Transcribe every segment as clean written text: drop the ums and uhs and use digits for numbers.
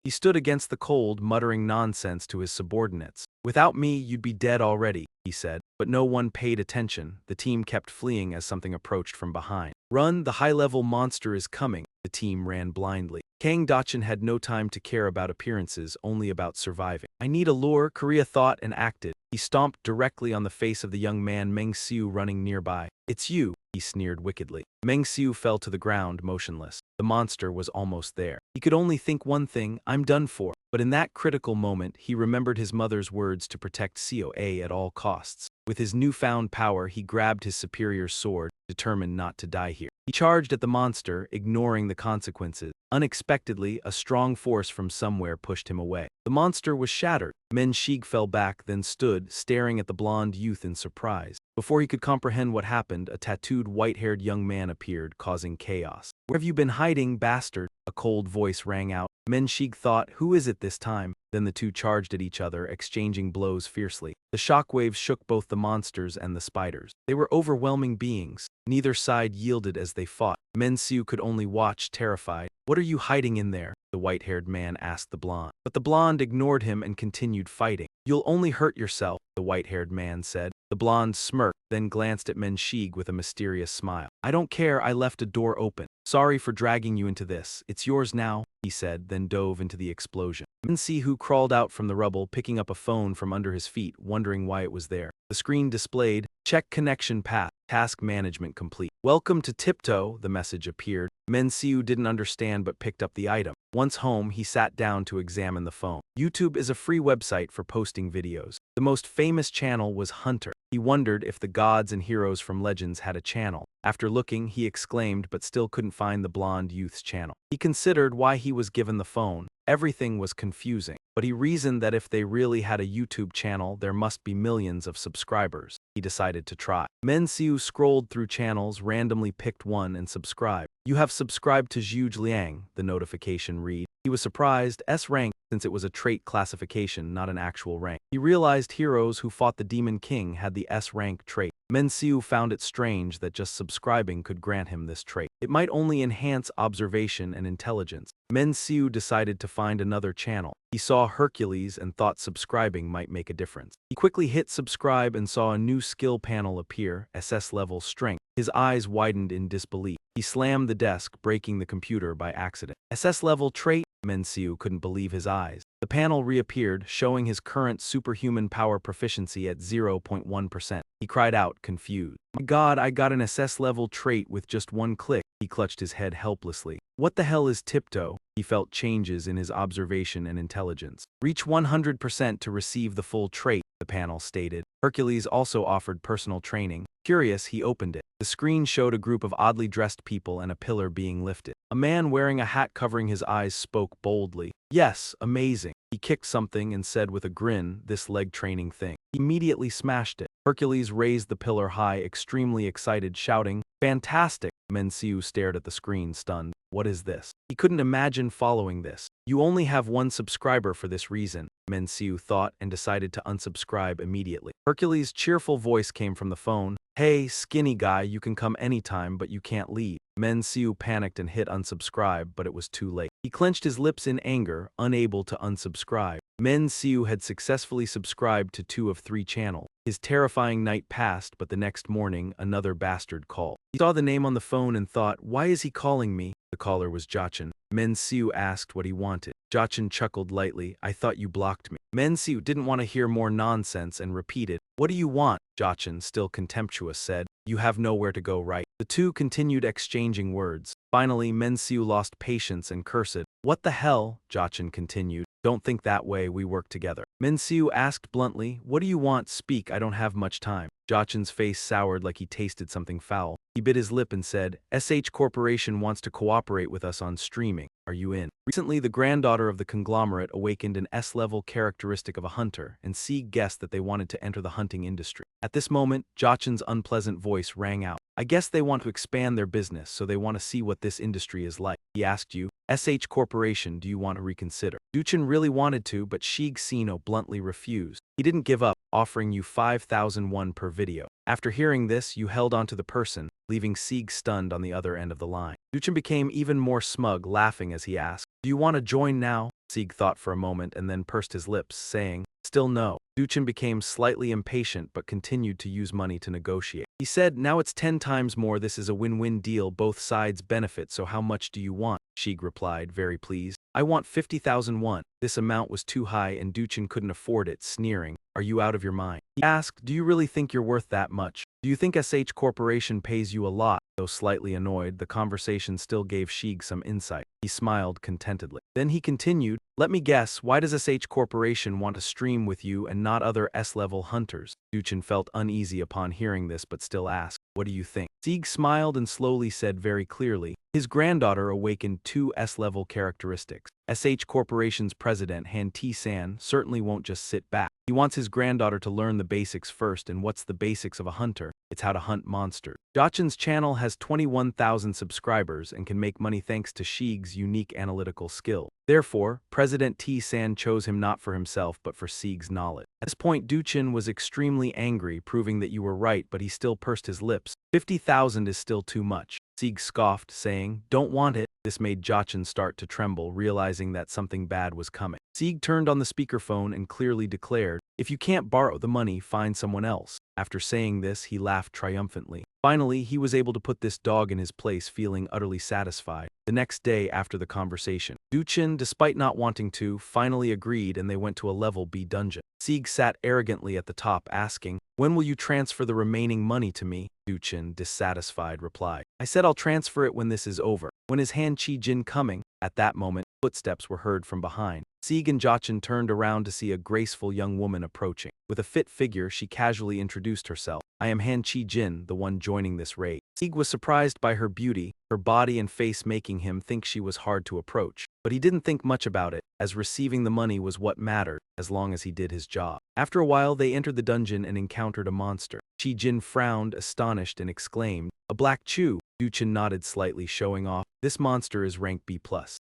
He stood against the cold, muttering nonsense to his subordinates. "Without me, you'd be dead already," he said. But no one paid attention. The team kept fleeing as something approached from behind. "Run, the high-level monster is coming." The team ran blindly. Kang Dachin had no time to care about appearances, only about surviving. "I need a lure," Korea thought and acted. He stomped directly on the face of the young man Meng Xiu running nearby. "It's you," he sneered wickedly. Meng Xiu fell to the ground, motionless. The monster was almost there. He could only think one thing: I'm done for. But in that critical moment, he remembered his mother's words to protect Coa at all costs. With his newfound power, he grabbed his superior's sword, determined not to die here. He charged at the monster, ignoring the consequences. Unexpectedly, a strong force from somewhere pushed him away. The monster was shattered. Men Shig fell back, then stood, staring at the blonde youth in surprise. Before he could comprehend what happened, a tattooed, white-haired young man appeared, causing chaos. "Where have you been hiding, bastard?" A cold voice rang out. Men Shig thought, who is it this time? Then the two charged at each other, exchanging blows fiercely. The shockwaves shook both the monsters and the spiders. They were overwhelming beings. Neither side yielded as they fought. Men Xiu could only watch, terrified. "What are you hiding in there?" the white-haired man asked the blonde. But the blonde ignored him and continued fighting. "You'll only hurt yourself," the white-haired man said. The blonde smirked, then glanced at Men Shig with a mysterious smile. "I don't care, I left a door open. Sorry for dragging you into this. It's yours now," he said, then dove into the explosion. Men Xiu crawled out from the rubble, picking up a phone from under his feet, wondering why it was there. The screen displayed, "Check connection path. Task management complete." "Welcome to Tiptoe," the message appeared. Men Xiu didn't understand but picked up the item. Once home, he sat down to examine the phone. YouTube is a free website for posting videos. The most famous channel was Hunter. He wondered if the gods and heroes from Legends had a channel. After looking, he exclaimed but still couldn't find the blonde youth's channel. He considered why he was given the phone. Everything was confusing. But he reasoned that if they really had a YouTube channel, there must be millions of subscribers. He decided to try. Men Xiu scrolled through channels, randomly picked one and subscribed. "You have subscribed to Zhuge Liang," the notification read. He was surprised, S rank, since it was a trait classification, not an actual rank. He realized heroes who fought the Demon King had the S rank trait. Men Xiu found it strange that just subscribing could grant him this trait. It might only enhance observation and intelligence. Men Xiu decided to find another channel. He saw Hercules and thought subscribing might make a difference. He quickly hit subscribe and saw a new skill panel appear, SS level strength. His eyes widened in disbelief. He slammed the desk, breaking the computer by accident. SS level trait? Men Xiu couldn't believe his eyes. The panel reappeared, showing his current superhuman power proficiency at 0.1%. He cried out, confused. "My God, I got an SS level trait with just one click." He clutched his head helplessly. What the hell is Tiptoe? He felt changes in his observation and intelligence. "Reach 100% to receive the full trait," the panel stated. Hercules also offered personal training. Curious, he opened it. The screen showed a group of oddly dressed people and a pillar being lifted. A man wearing a hat covering his eyes spoke boldly. "Yes, amazing." He kicked something and said with a grin, "This leg training thing." He immediately smashed it. Hercules raised the pillar high, extremely excited, shouting, "Fantastic!" Men Xiu stared at the screen, stunned. What is this? He couldn't imagine following this. "You only have one subscriber for this reason," Men Xiu thought and decided to unsubscribe immediately. Hercules' cheerful voice came from the phone. "Hey, skinny guy, you can come anytime, but you can't leave." Men Xiu panicked and hit unsubscribe, but it was too late. He clenched his lips in anger, unable to unsubscribe. Men Xiu had successfully subscribed to 2 of 3 channels. His terrifying night passed, but the next morning, another bastard called. He saw the name on the phone and thought, why is he calling me? The caller was Jachin. Men Xiu asked what he wanted. Jachin chuckled lightly, "I thought you blocked me." Men Xiu didn't want to hear more nonsense and repeated, "What do you want?" Jachin, still contemptuous, said, "You have nowhere to go, right?" The two continued exchanging words. Finally, Men Xiu lost patience and cursed. "What the hell?" Jachin continued. "Don't think that way, we work together." Men Xiu asked bluntly, "What do you want? Speak, I don't have much time." Jachin's face soured like he tasted something foul. He bit his lip and said, "SH Corporation wants to cooperate with us on streaming. Are you in?" Recently, the granddaughter of the conglomerate awakened an S-level characteristic of a hunter, and Sieg guessed that they wanted to enter the hunting industry. At this moment, Jachin's unpleasant voice rang out. "I guess they want to expand their business, so they want to see what this industry is like." He asked you, "SH Corporation, do you want to reconsider?" Duchin really wanted to, but Sieg Sino bluntly refused. He didn't give up. offering you 5,000 won per video. After hearing this, you held onto the person, leaving Sieg stunned on the other end of the line. Duchin became even more smug, laughing as he asked, "Do you want to join now?" Sieg thought for a moment and then pursed his lips, saying, "Still no." Duchin became slightly impatient but continued to use money to negotiate. He said, "Now it's 10 times more. This is a win-win deal. Both sides benefit, so how much do you want?" Sieg replied, very pleased. "I want 50,000 won." This amount was too high and Duchin couldn't afford it, sneering, "Are you out of your mind?" He asked, "Do you really think you're worth that much? Do you think SH Corporation pays you a lot?" Though slightly annoyed, the conversation still gave Sieg some insight. He smiled contentedly. Then he continued, "Let me guess, why does SH Corporation want to stream with you and not other S-level hunters?" Duchin felt uneasy upon hearing this but still asked, "What do you think?" Sieg smiled and slowly said very clearly, his granddaughter awakened 2 S-level characteristics. SH Corporation's president, Han T-san, certainly won't just sit back. He wants his granddaughter to learn the basics first, and what's the basics of a hunter? It's how to hunt monsters. Jochin's channel has 21,000 subscribers and can make money thanks to Sieg's unique analytical skill. Therefore, President T-san chose him not for himself but for Sieg's knowledge. At this point, Duchin was extremely angry, proving that you were right, but he still pursed his lips. 50,000 is still too much. Sieg scoffed, saying, "Don't want it." This made Jochin start to tremble, realizing that something bad was coming. Sieg turned on the speakerphone and clearly declared, "If you can't borrow the money, find someone else." After saying this, he laughed triumphantly. Finally, he was able to put this dog in his place, feeling utterly satisfied. The next day after the conversation, Duchin, despite not wanting to, finally agreed and they went to a level B dungeon. Sieg sat arrogantly at the top, asking, "When will you transfer the remaining money to me?" Duchin, dissatisfied, replied, "I said I'll transfer it when this is over." When is Han Chi-jin coming? At that moment, footsteps were heard from behind. Sieg and Jochin turned around to see a graceful young woman approaching. With a fit figure, she casually introduced herself. "I am Han Chi-jin, the one joining this raid." Sieg was surprised by her beauty, her body and face making him think she was hard to approach. But he didn't think much about it, as receiving the money was what mattered, as long as he did his job. After a while, they entered the dungeon and encountered a monster. Chi-jin frowned, astonished, and exclaimed, "A black Chu." Duchin nodded slightly, showing off, "This monster is rank B+.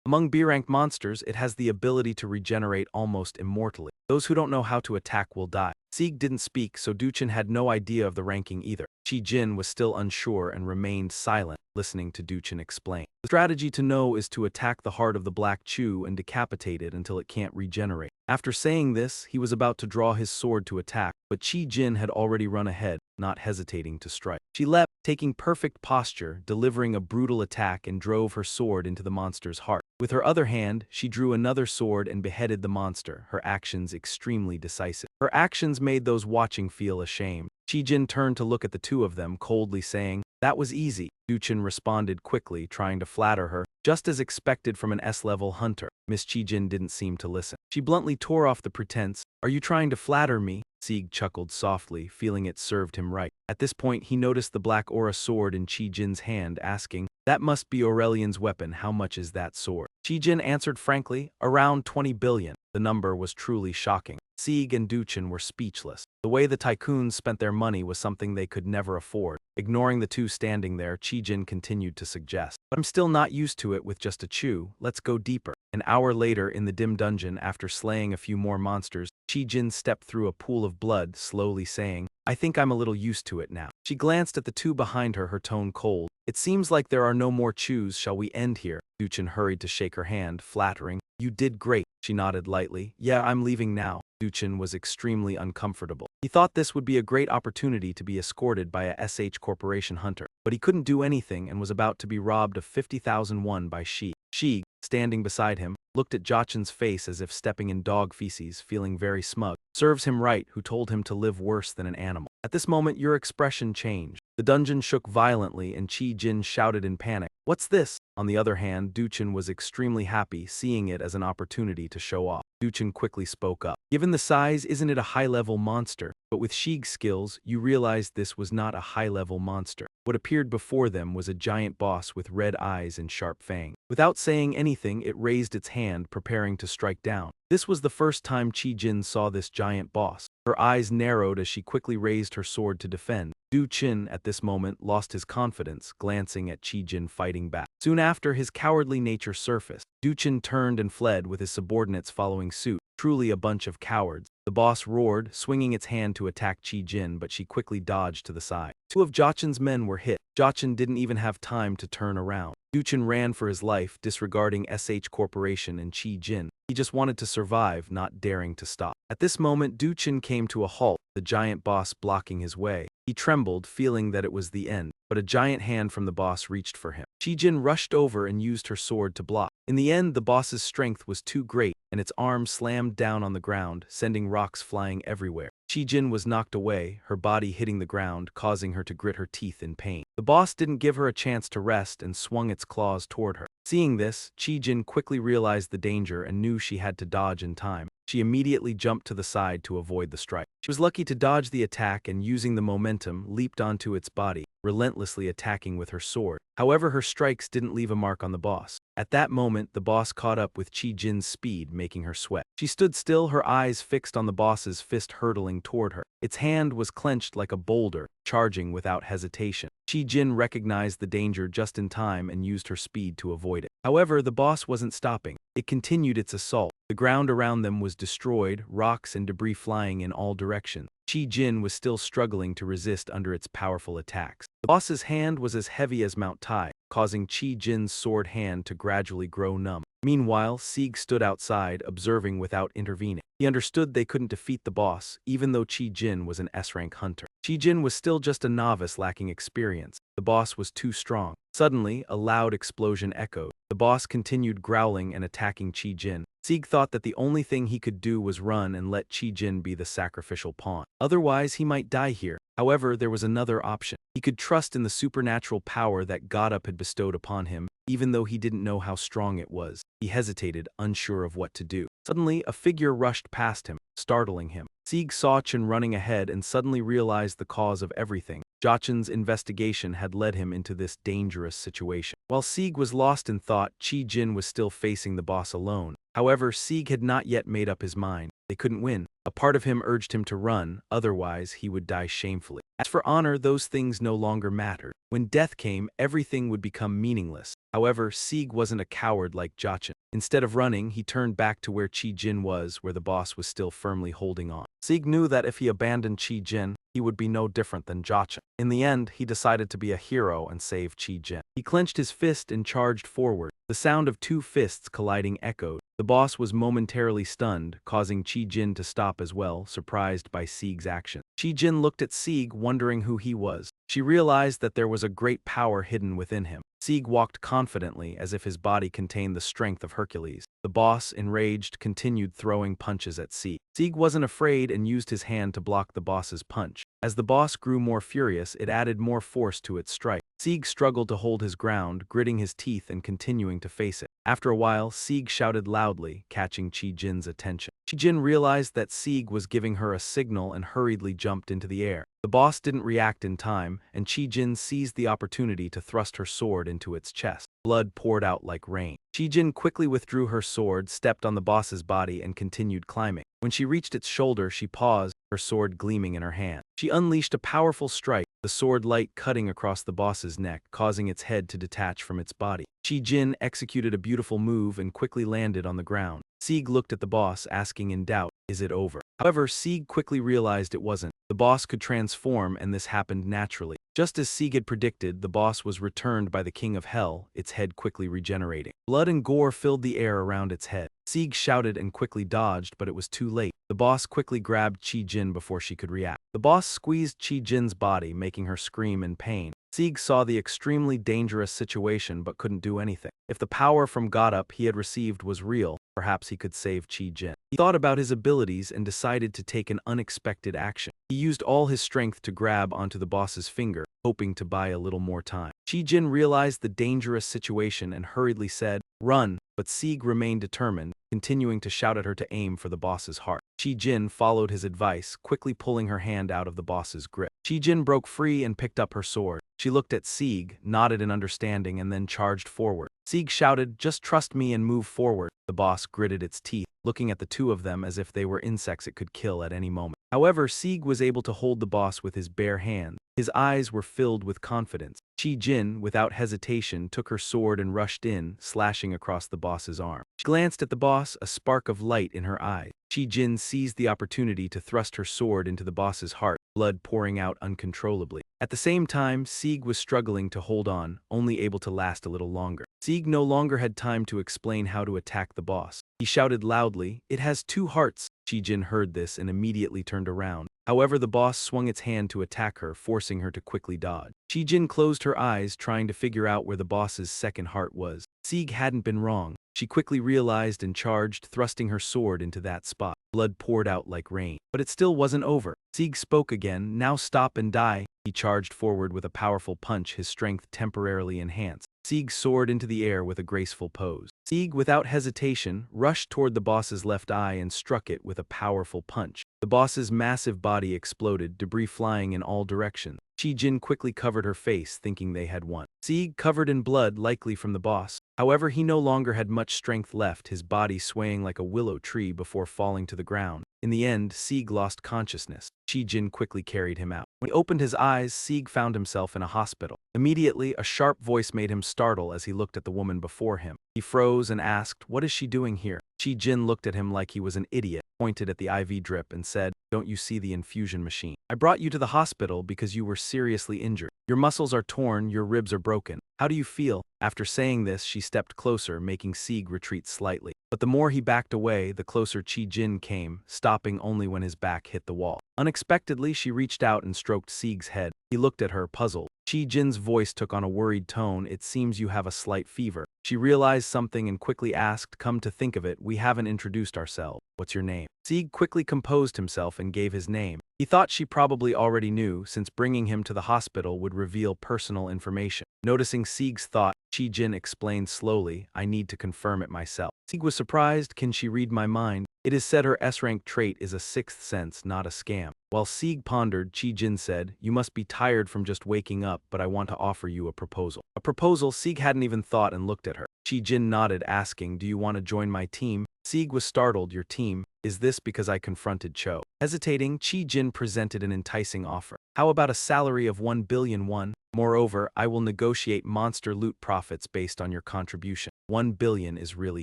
Among B-ranked monsters, it has the ability to regenerate almost immortally. Those who don't know how to attack will die." Sieg didn't speak, so Duchin had no idea of the ranking either. Chi-jin was still unsure and remained silent, listening to Duchin explain. The strategy to know is to attack the heart of the black Chu and decapitate it until it can't regenerate. After saying this, he was about to draw his sword to attack, but Chi-jin had already run ahead, not hesitating to strike. She leapt, taking perfect posture, delivering a brutal attack and drove her sword into the monster's heart. With her other hand, she drew another sword and beheaded the monster, her actions extremely decisive. Her actions made those watching feel ashamed. Chi-jin turned to look at the two of them, coldly saying, "That was easy." Duchin responded quickly, trying to flatter her, just as expected from an S-level hunter. Miss Chi-jin didn't seem to listen. She bluntly tore off the pretense. "Are you trying to flatter me?" Sieg chuckled softly, feeling it served him right. At this point, he noticed the black aura sword in Chi-jin's hand, asking, "That must be Aurelian's weapon. How much is that sword?" Chi-jin answered frankly, "Around 20 billion. The number was truly shocking. Sieg and Duchin were speechless. The way the tycoons spent their money was something they could never afford. Ignoring the two standing there, Chi-jin continued to suggest, "But I'm still not used to it with just a Chu. Let's go deeper." An hour later, in the dim dungeon, after slaying a few more monsters, Chi-jin stepped through a pool of blood, slowly saying, "I think I'm a little used to it now." She glanced at the two behind her, her tone cold. "It seems like there are no more Chus. Shall we end here?" Duchin hurried to shake her hand, flattering, "You did great." She nodded lightly. "Yeah, I'm leaving now." Duchin was extremely uncomfortable. He thought this would be a great opportunity to be escorted by a SH Corporation hunter, but he couldn't do anything and was about to be robbed of 50,000 won by Shi. Shi, standing beside him, looked at Jochin's face as if stepping in dog feces, feeling very smug. Serves him right, who told him to live worse than an animal. At this moment, your expression changed. The dungeon shook violently and Chi-jin shouted in panic, "What's this?" On the other hand, Duchin was extremely happy, seeing it as an opportunity to show off. Duchin quickly spoke up. "Given the size, isn't it a high-level monster?" But with Sieg's skills, you realized this was not a high-level monster. What appeared before them was a giant boss with red eyes and sharp fangs. Without saying anything, it raised its hand, preparing to strike down. This was the first time Chi-jin saw this giant boss. Her eyes narrowed as she quickly raised her sword to defend. Duchin, at this moment, lost his confidence, glancing at Chi-jin fighting back. Soon after, his cowardly nature surfaced. Duchin turned and fled, with his subordinates following suit. Truly a bunch of cowards. The boss roared, swinging its hand to attack Chi-Jin, but she quickly dodged to the side. Two of Jachin's men were hit. Jachin didn't even have time to turn around. Duchin ran for his life, disregarding SH Corporation and Chi-Jin. He just wanted to survive, not daring to stop. At this moment, Duchin came to a halt, the giant boss blocking his way. He trembled, feeling that it was the end, but a giant hand from the boss reached for him. Chi-Jin rushed over and used her sword to block. In the end, the boss's strength was too great, and its arm slammed down on the ground, sending rocks flying everywhere. Chi-Jin was knocked away, her body hitting the ground, causing her to grit her teeth in pain. The boss didn't give her a chance to rest and swung its claws toward her. Seeing this, Chi-Jin quickly realized the danger and knew she had to dodge in time. She immediately jumped to the side to avoid the strike. She was lucky to dodge the attack and, using the momentum, leaped onto its body, relentlessly attacking with her sword. However, her strikes didn't leave a mark on the boss. At that moment, the boss caught up with Chi-Jin's speed, making her sweat. She stood still, her eyes fixed on the boss's fist hurtling toward her. Its hand was clenched like a boulder, charging without hesitation. Chi-Jin recognized the danger just in time and used her speed to avoid it. However, the boss wasn't stopping. It continued its assault. The ground around them was destroyed, rocks and debris flying in all directions. Chi-Jin was still struggling to resist under its powerful attacks. The boss's hand was as heavy as Mount Tai, causing Chi-Jin's sword hand to gradually grow numb. Meanwhile, Sieg stood outside, observing without intervening. He understood they couldn't defeat the boss, even though Chi-Jin was an S-rank hunter. Chi-Jin was still just a novice lacking experience. The boss was too strong. Suddenly, a loud explosion echoed. The boss continued growling and attacking Chi-Jin. Sieg thought that the only thing he could do was run and let Chi-Jin be the sacrificial pawn. Otherwise, he might die here. However, there was another option. He could trust in the supernatural power that GODTube had bestowed upon him, even though he didn't know how strong it was. He hesitated, unsure of what to do. Suddenly, a figure rushed past him, startling him. Sieg saw Chen running ahead and suddenly realized the cause of everything. Jachin's investigation had led him into this dangerous situation. While Sieg was lost in thought, Chi-Jin was still facing the boss alone. However, Sieg had not yet made up his mind. They couldn't win. A part of him urged him to run, otherwise he would die shamefully. As for honor, those things no longer mattered. When death came, everything would become meaningless. However, Sieg wasn't a coward like Jachin. Instead of running, he turned back to where Chi-Jin was, where the boss was still firmly holding on. Sieg knew that if he abandoned Chi-Jin, he would be no different than Jachin. In the end, he decided to be a hero and save Chi-Jin. He clenched his fist and charged forward. The sound of two fists colliding echoed. The boss was momentarily stunned, causing Chi-Jin to stop as well, surprised by Sieg's action. Chi-Jin looked at Sieg, wondering who he was. She realized that there was a great power hidden within him. Sieg walked confidently, as if his body contained the strength of Hercules. The boss, enraged, continued throwing punches at Sieg. Sieg wasn't afraid and used his hand to block the boss's punch. As the boss grew more furious, it added more force to its strike. Sieg struggled to hold his ground, gritting his teeth and continuing to face it. After a while, Sieg shouted loudly, catching Chi-Jin's attention. Chi-Jin realized that Sieg was giving her a signal and hurriedly jumped into the air. The boss didn't react in time, and Chi-Jin seized the opportunity to thrust her sword into its chest. Blood poured out like rain. Chi-Jin quickly withdrew her sword, stepped on the boss's body, and continued climbing. When she reached its shoulder, she paused, her sword gleaming in her hand. She unleashed a powerful strike, the sword light cutting across the boss's neck, causing its head to detach from its body. Chi-Jin executed a beautiful move and quickly landed on the ground. Sieg looked at the boss, asking in doubt, "Is it over?" However, Sieg quickly realized it wasn't. The boss could transform, and this happened naturally. Just as Sieg had predicted, the boss was returned by the King of Hell, its head quickly regenerating. Blood and gore filled the air around its head. Sieg shouted and quickly dodged, but it was too late. The boss quickly grabbed Chi-Jin before she could react. The boss squeezed Chi-Jin's body, making her scream in pain. Sieg saw the extremely dangerous situation but couldn't do anything. If the power from GODTube he had received was real, perhaps he could save Chi-Jin. He thought about his abilities and decided to take an unexpected action. He used all his strength to grab onto the boss's finger, hoping to buy a little more time. Chi-Jin realized the dangerous situation and hurriedly said, "Run," but Sieg remained determined, continuing to shout at her to aim for the boss's heart. Chi-Jin followed his advice, quickly pulling her hand out of the boss's grip. Chi-Jin broke free and picked up her sword. She looked at Sieg, nodded in understanding, and then charged forward. Sieg shouted, "Just trust me and move forward." The boss gritted its teeth, looking at the two of them as if they were insects it could kill at any moment. However, Sieg was able to hold the boss with his bare hand. His eyes were filled with confidence. Chi-Jin, without hesitation, took her sword and rushed in, slashing across the boss's arm. She glanced at the boss, a spark of light in her eyes. Chi-Jin seized the opportunity to thrust her sword into the boss's heart, blood pouring out uncontrollably. At the same time, Sieg was struggling to hold on, only able to last a little longer. Sieg no longer had time to explain how to attack the boss. He shouted loudly, "It has two hearts." Chi-Jin heard this and immediately turned around. However, the boss swung its hand to attack her, forcing her to quickly dodge. Chi-Jin closed her eyes, trying to figure out where the boss's second heart was. Sieg hadn't been wrong. She quickly realized and charged, thrusting her sword into that spot. Blood poured out like rain. But it still wasn't over. Sieg spoke again, "Now stop and die." He charged forward with a powerful punch, his strength temporarily enhanced. Sieg soared into the air with a graceful pose. Sieg, without hesitation, rushed toward the boss's left eye and struck it with a powerful punch. The boss's massive body exploded, debris flying in all directions. Chi-Jin quickly covered her face, thinking they had won. Sieg, covered in blood, likely from the boss. However, he no longer had much strength left, his body swaying like a willow tree before falling to the ground. In the end, Sieg lost consciousness. Chi-Jin quickly carried him out. When he opened his eyes, Sieg found himself in a hospital. Immediately, a sharp voice made him startle as he looked at the woman before him. He froze and asked, "What is she doing here?" Chi-Jin looked at him like he was an idiot, pointed at the IV drip and said, "Don't you see the infusion machine? I brought you to the hospital because you were seriously injured. Your muscles are torn, your ribs are broken. How do you feel?" After saying this, she stepped closer, making Sieg retreat slightly. But the more he backed away, the closer Chi-Jin came, stopping only when his back hit the wall. Unexpectedly, she reached out and stroked Sieg's head. He looked at her, puzzled. Chi-Jin's voice took on a worried tone. "It seems you have a slight fever." She realized something and quickly asked, "Come to think of it, we haven't introduced ourselves. What's your name?" Sieg quickly composed himself and gave his name. He thought she probably already knew, since bringing him to the hospital would reveal personal information. Noticing Sieg's thought, Chi-Jin explained slowly, "I need to confirm it myself." Sieg was surprised. "Can she read my mind?" It is said her S-rank trait is a sixth sense, not a scam. While Sieg pondered, Chi-Jin said, "You must be tired from just waking up, but I want to offer you a proposal." A proposal? Sieg hadn't even thought and looked at her. Chi-Jin nodded, asking, "Do you want to join my team?" Sieg was startled. "Your team? Is this because I confronted Cho?" Hesitating, Chi-Jin presented an enticing offer. "How about a salary of 1 billion won? Moreover, I will negotiate monster loot profits based on your contribution. 1 billion is really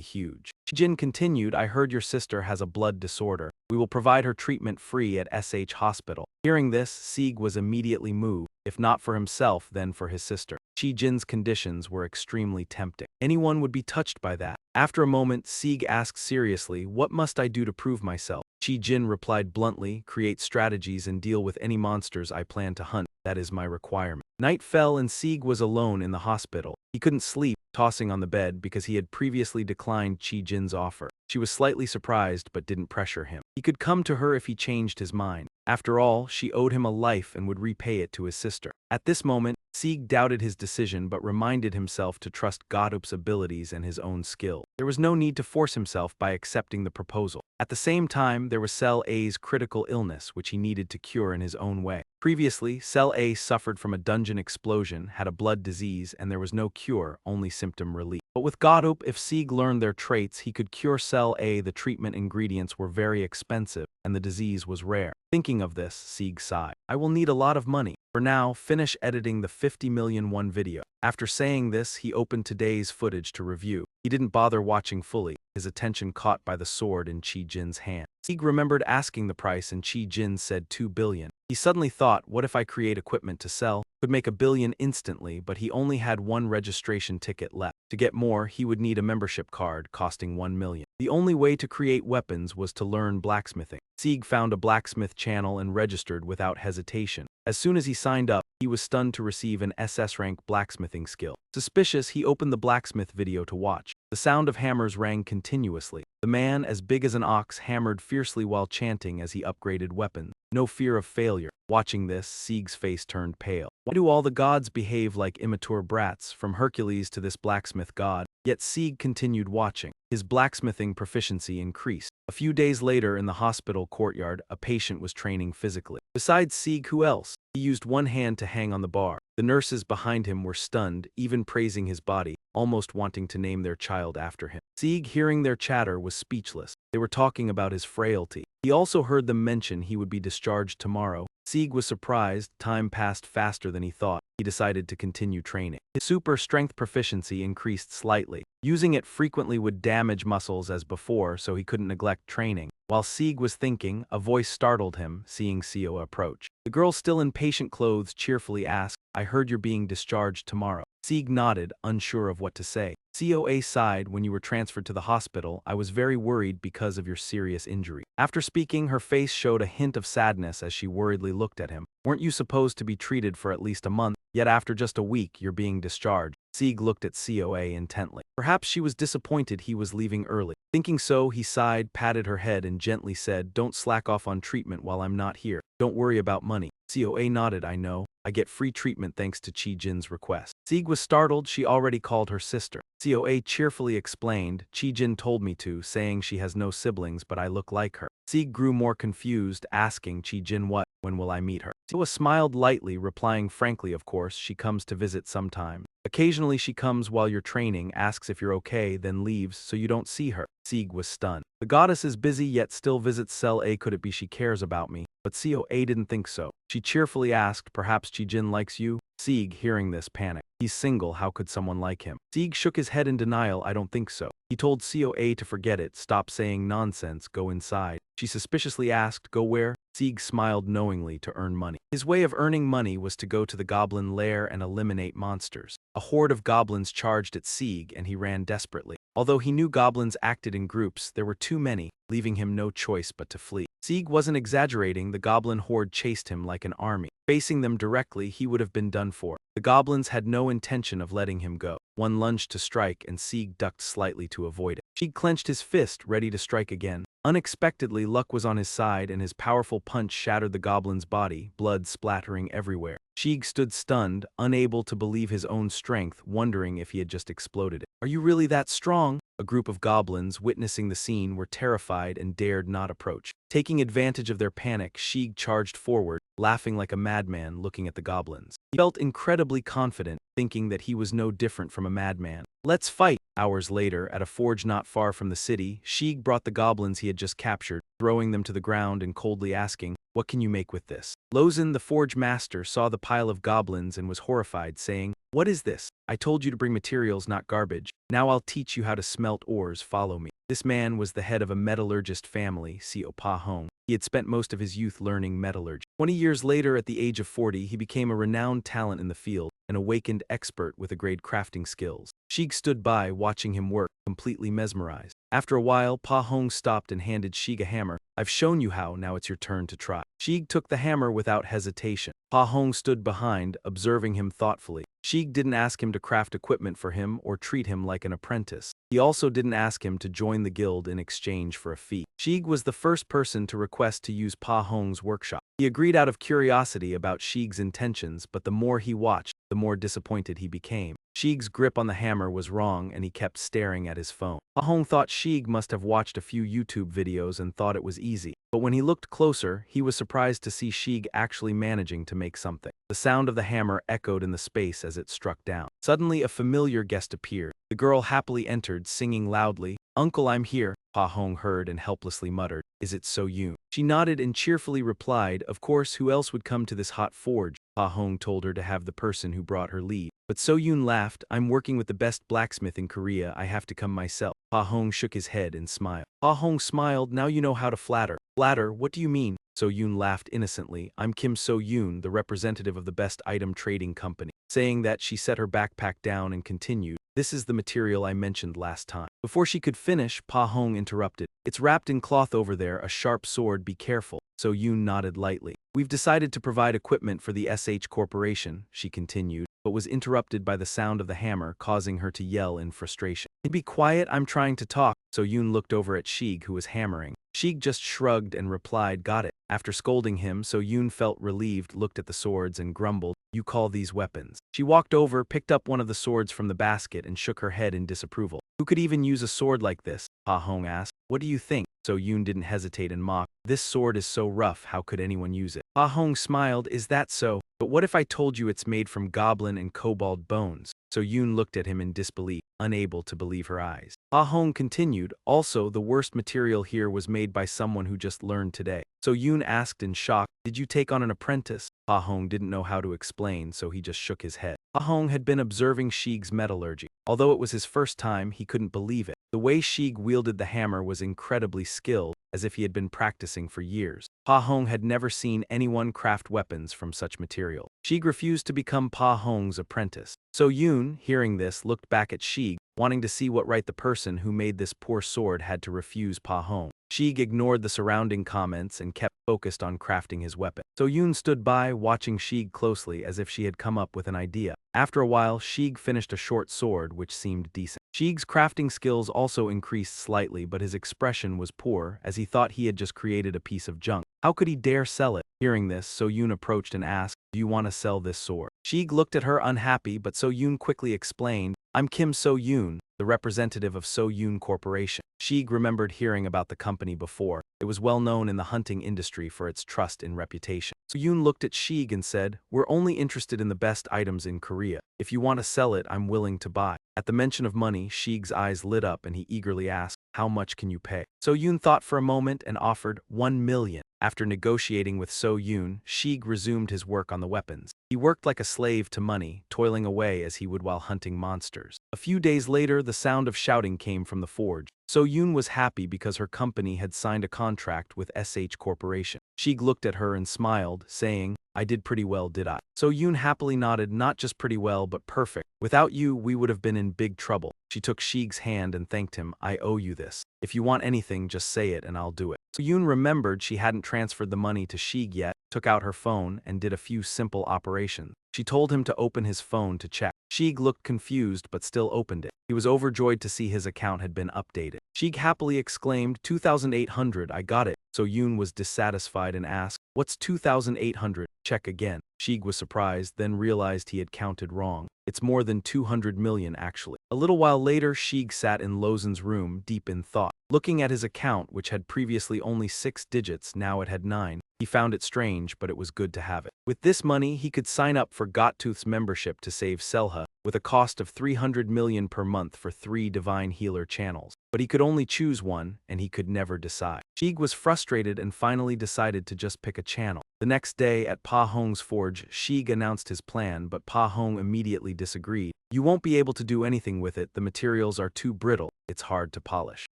huge." Chi-Jin continued, "I heard your sister has a blood disorder. We will provide her treatment free at SH Hospital." Hearing this, Sieg was immediately moved, if not for himself, then for his sister. Chi-Jin's conditions were extremely tempting. Anyone would be touched by that. After a moment, Sieg asked seriously, "What must I do to prove myself?" Chi-Jin replied bluntly, "Create strategies and deal with any monsters I plan to hunt. That is my requirement." Night fell and Sieg was alone in the hospital. He couldn't sleep, tossing on the bed because he had previously declined Chi-Jin's offer. She was slightly surprised but didn't pressure him. He could come to her if he changed his mind. After all, she owed him a life and would repay it to his sister. At this moment, Sieg doubted his decision but reminded himself to trust GODTube's abilities and his own skill. There was no need to force himself by accepting the proposal. At the same time, there was Cell A's critical illness, which he needed to cure in his own way. Previously, Cell A suffered from a dungeon explosion, had a blood disease, and there was no cure, only symptom relief. But with GODTube, if Sieg learned their traits, he could cure Cell A. The treatment ingredients were very expensive, and the disease was rare. Thinking of this, Sieg sighed. "I will need a lot of money. For now, finish editing the 50 million won video." After saying this, he opened today's footage to review. He didn't bother watching fully, his attention caught by the sword in Chi-Jin's hand. Sieg remembered asking the price and Chi-Jin said 2 billion. He suddenly thought, what if I create equipment to sell? Could make 1 billion instantly, but he only had one registration ticket left. To get more, he would need a membership card costing 1 million. The only way to create weapons was to learn blacksmithing. Sieg found a blacksmith channel and registered without hesitation. As soon as he signed up, he was stunned to receive an SS-rank blacksmithing skill. Suspicious, he opened the blacksmith video to watch. The sound of hammers rang continuously. The man, as big as an ox, hammered fiercely while chanting as he upgraded weapons. No fear of failure. Watching this, Sieg's face turned pale. Why do all the gods behave like immature brats, from Hercules to this blacksmith god? Yet Sieg continued watching. His blacksmithing proficiency increased. A few days later in the hospital courtyard, a patient was training physically. Besides Sieg, who else? He used one hand to hang on the bar. The nurses behind him were stunned, even praising his body, almost wanting to name their child after him. Sieg, hearing their chatter, was speechless. They were talking about his frailty. He also heard them mention he would be discharged tomorrow. Sieg was surprised. Time passed faster than he thought. He decided to continue training. His super strength proficiency increased slightly. Using it frequently would damage muscles as before, so he couldn't neglect training. While Sieg was thinking, a voice startled him, seeing Seo approach. The girl, still in patient clothes, cheerfully asked, "I heard you're being discharged tomorrow." Sieg nodded, unsure of what to say. COA sighed. "When you were transferred to the hospital, I was very worried because of your serious injury." After speaking, her face showed a hint of sadness as she worriedly looked at him. "Weren't you supposed to be treated for at least a month? Yet after just a week, you're being discharged." Sieg looked at COA intently. Perhaps she was disappointed he was leaving early. Thinking so, he sighed, patted her head, and gently said, "Don't slack off on treatment while I'm not here. Don't worry about money." COA nodded. "I know. I get free treatment thanks to Chi Jin's request." Sieg was startled. She already called her sister. COA cheerfully explained, "Chi Jin told me to, saying she has no siblings but I look like her." Sieg grew more confused, asking Chi Jin when will I meet her? Siwa smiled lightly, replying frankly, "Of course, she comes to visit sometime. Occasionally she comes while you're training, asks if you're okay, then leaves so you don't see her." Sieg was stunned. The goddess is busy yet still visits Cell A. Could it be she cares about me? But COA didn't think so. She cheerfully asked, "Perhaps Chi Jin likes you?" Sieg, hearing this, panicked. He's single, how could someone like him? Sieg shook his head in denial. "I don't think so." He told COA to forget it, stop saying nonsense, go inside. She suspiciously asked, "Go where?" Sieg smiled knowingly. "To earn money." His way of earning money was to go to the goblin lair and eliminate monsters. A horde of goblins charged at Sieg and he ran desperately. Although he knew goblins acted in groups, there were too many, leaving him no choice but to flee. Sieg wasn't exaggerating. The goblin horde chased him like an army. Facing them directly, he would have been done for. The goblins had no intention of letting him go. One lunged to strike and Sieg ducked slightly to avoid it. Sieg clenched his fist, ready to strike again. Unexpectedly, luck was on his side and his powerful punch shattered the goblin's body, blood splattering everywhere. Sieg stood stunned, unable to believe his own strength, wondering if he had just exploded it. "Are you really that strong?" A group of goblins, witnessing the scene, were terrified and dared not approach. Taking advantage of their panic, Sieg charged forward, laughing like a madman, looking at the goblins. He felt incredibly confident, thinking that he was no different from a madman. "Let's fight!" Hours later, at a forge not far from the city, Sieg brought the goblins he had just captured, throwing them to the ground and coldly asking, "What can you make with this?" Lozin, the forge master, saw the pile of goblins and was horrified, saying, "What is this? I told you to bring materials, not garbage. Now I'll teach you how to smelt ores. Follow me." This man was the head of a metallurgist family, Seo Pa Hong. He had spent most of his youth learning metallurgy. 20 years later, at the age of 40, he became a renowned talent in the field, an awakened expert with a great crafting skills. Sieg stood by, watching him work, completely mesmerized. After a while, Pa Hong stopped and handed Sieg a hammer. "I've shown you how, now it's your turn to try." Sieg took the hammer without hesitation. Pa Hong stood behind, observing him thoughtfully. Sieg didn't ask him to craft equipment for him or treat him like an apprentice. He also didn't ask him to join the guild in exchange for a fee. Sieg was the first person to request to use Pa Hong's workshop. He agreed out of curiosity about Sieg's intentions, but the more he watched, the more disappointed he became. Sieg's grip on the hammer was wrong and he kept staring at his phone. Pa Hong thought Sieg must have watched a few YouTube videos and thought it was easy. But when he looked closer, he was surprised to see Sieg actually managing to make something. The sound of the hammer echoed in the space as it struck down. Suddenly, a familiar guest appeared. The girl happily entered, singing loudly, "Uncle, I'm here." Pa Hong heard and helplessly muttered, "Is it So Yoon?" She nodded and cheerfully replied, "Of course, who else would come to this hot forge?" Pa Hong told her to have the person who brought her leave. But So Yoon laughed, "I'm working with the best blacksmith in Korea, I have to come myself." Pa Hong shook his head and smiled. Pa Hong smiled, "Now you know how to flatter." "Flatter? What do you mean?" So Yoon laughed innocently. "I'm Kim So Yoon, the representative of the best item trading company." Saying that, she set her backpack down and continued, "This is the material I mentioned last time." Before she could finish, Pa Hong interrupted, "It's wrapped in cloth over there, a sharp sword, be careful." So Yoon nodded lightly. "We've decided to provide equipment for the SH Corporation," she continued, but was interrupted by the sound of the hammer, causing her to yell in frustration. "Be quiet, I'm trying to talk." So Yoon looked over at Sieg, who was hammering. Sheik just shrugged and replied, got it. After scolding him, So Yoon felt relieved, looked at the swords and grumbled, you call these weapons. She walked over, picked up one of the swords from the basket and shook her head in disapproval. Who could even use a sword like this? Pa Hong asked. What do you think? So Yoon didn't hesitate and mocked. This sword is so rough, how could anyone use it? Pa Hong smiled, is that so? But what if I told you it's made from goblin and kobold bones? So Yoon looked at him in disbelief, unable to believe her eyes. Pa Hong continued, also the worst material here was made by someone who just learned today. So Yoon asked in shock, did you take on an apprentice? Pa Hong didn't know how to explain, so he just shook his head. Pa Hong had been observing Shig's metallurgy. Although it was his first time, he couldn't believe it. The way Shig wielded the hammer was incredibly skilled, as if he had been practicing for years. Pa Hong had never seen anyone craft weapons from such material. Shig refused to become Pa Hong's apprentice. So Yoon, hearing this, looked back at Shig, wanting to see what right the person who made this poor sword had to refuse Pa Hong. Shig ignored the surrounding comments and kept focused on crafting his weapon. So Yoon stood by, watching Shig closely as if she had come up with an idea. After a while, Shig finished a short sword which seemed decent. Shig's crafting skills also increased slightly, but his expression was poor, as he thought he had just created a piece of junk. How could he dare sell it? Hearing this, So Yoon approached and asked, do you want to sell this sword? Shig looked at her unhappy, but So Yoon quickly explained, I'm Kim So Yoon, the representative of So Yoon Corporation. Shig remembered hearing about the company before. It was well known in the hunting industry for its trust and reputation. So Yoon looked at Shig and said, we're only interested in the best items in Korea. If you want to sell it, I'm willing to buy. At the mention of money, Shig's eyes lit up and he eagerly asked, how much can you pay? So Yoon thought for a moment and offered 1 million. After negotiating with So Yoon, Shig resumed his work on the weapons. He worked like a slave to money, toiling away as he would while hunting monsters. A few days later, the sound of shouting came from the forge. So Yoon was happy because her company had signed a contract with SH Corporation. Shig looked at her and smiled, saying, I did pretty well, did I? So Yoon happily nodded, not just pretty well, but perfect. Without you, we would have been in big trouble. She took Shig's hand and thanked him. I owe you this. If you want anything, just say it and I'll do it. So Yoon remembered she hadn't transferred the money to Shig yet, took out her phone and did a few simple operations. She told him to open his phone to check. Shig looked confused but still opened it. He was overjoyed to see his account had been updated. Shig happily exclaimed, 2,800, I got it. So Yoon was dissatisfied and asked, what's 2,800? Check again. Shig was surprised, then realized he had counted wrong. It's more than 200 million actually. A little while later, Shig sat in Lozen's room, deep in thought. Looking at his account, which had previously only 6 digits, now it had 9. He found it strange, but it was good to have it. With this money, he could sign up for GODTube's membership to save Selha, with a cost of 300 million per month for 3 divine healer channels. But he could only choose one, and he could never decide. Shig was frustrated and finally decided to just pick a channel. The next day, at Pa Hong's forge, Shig announced his plan, but Pa Hong immediately disagreed. You won't be able to do anything with it, the materials are too brittle, it's hard to polish.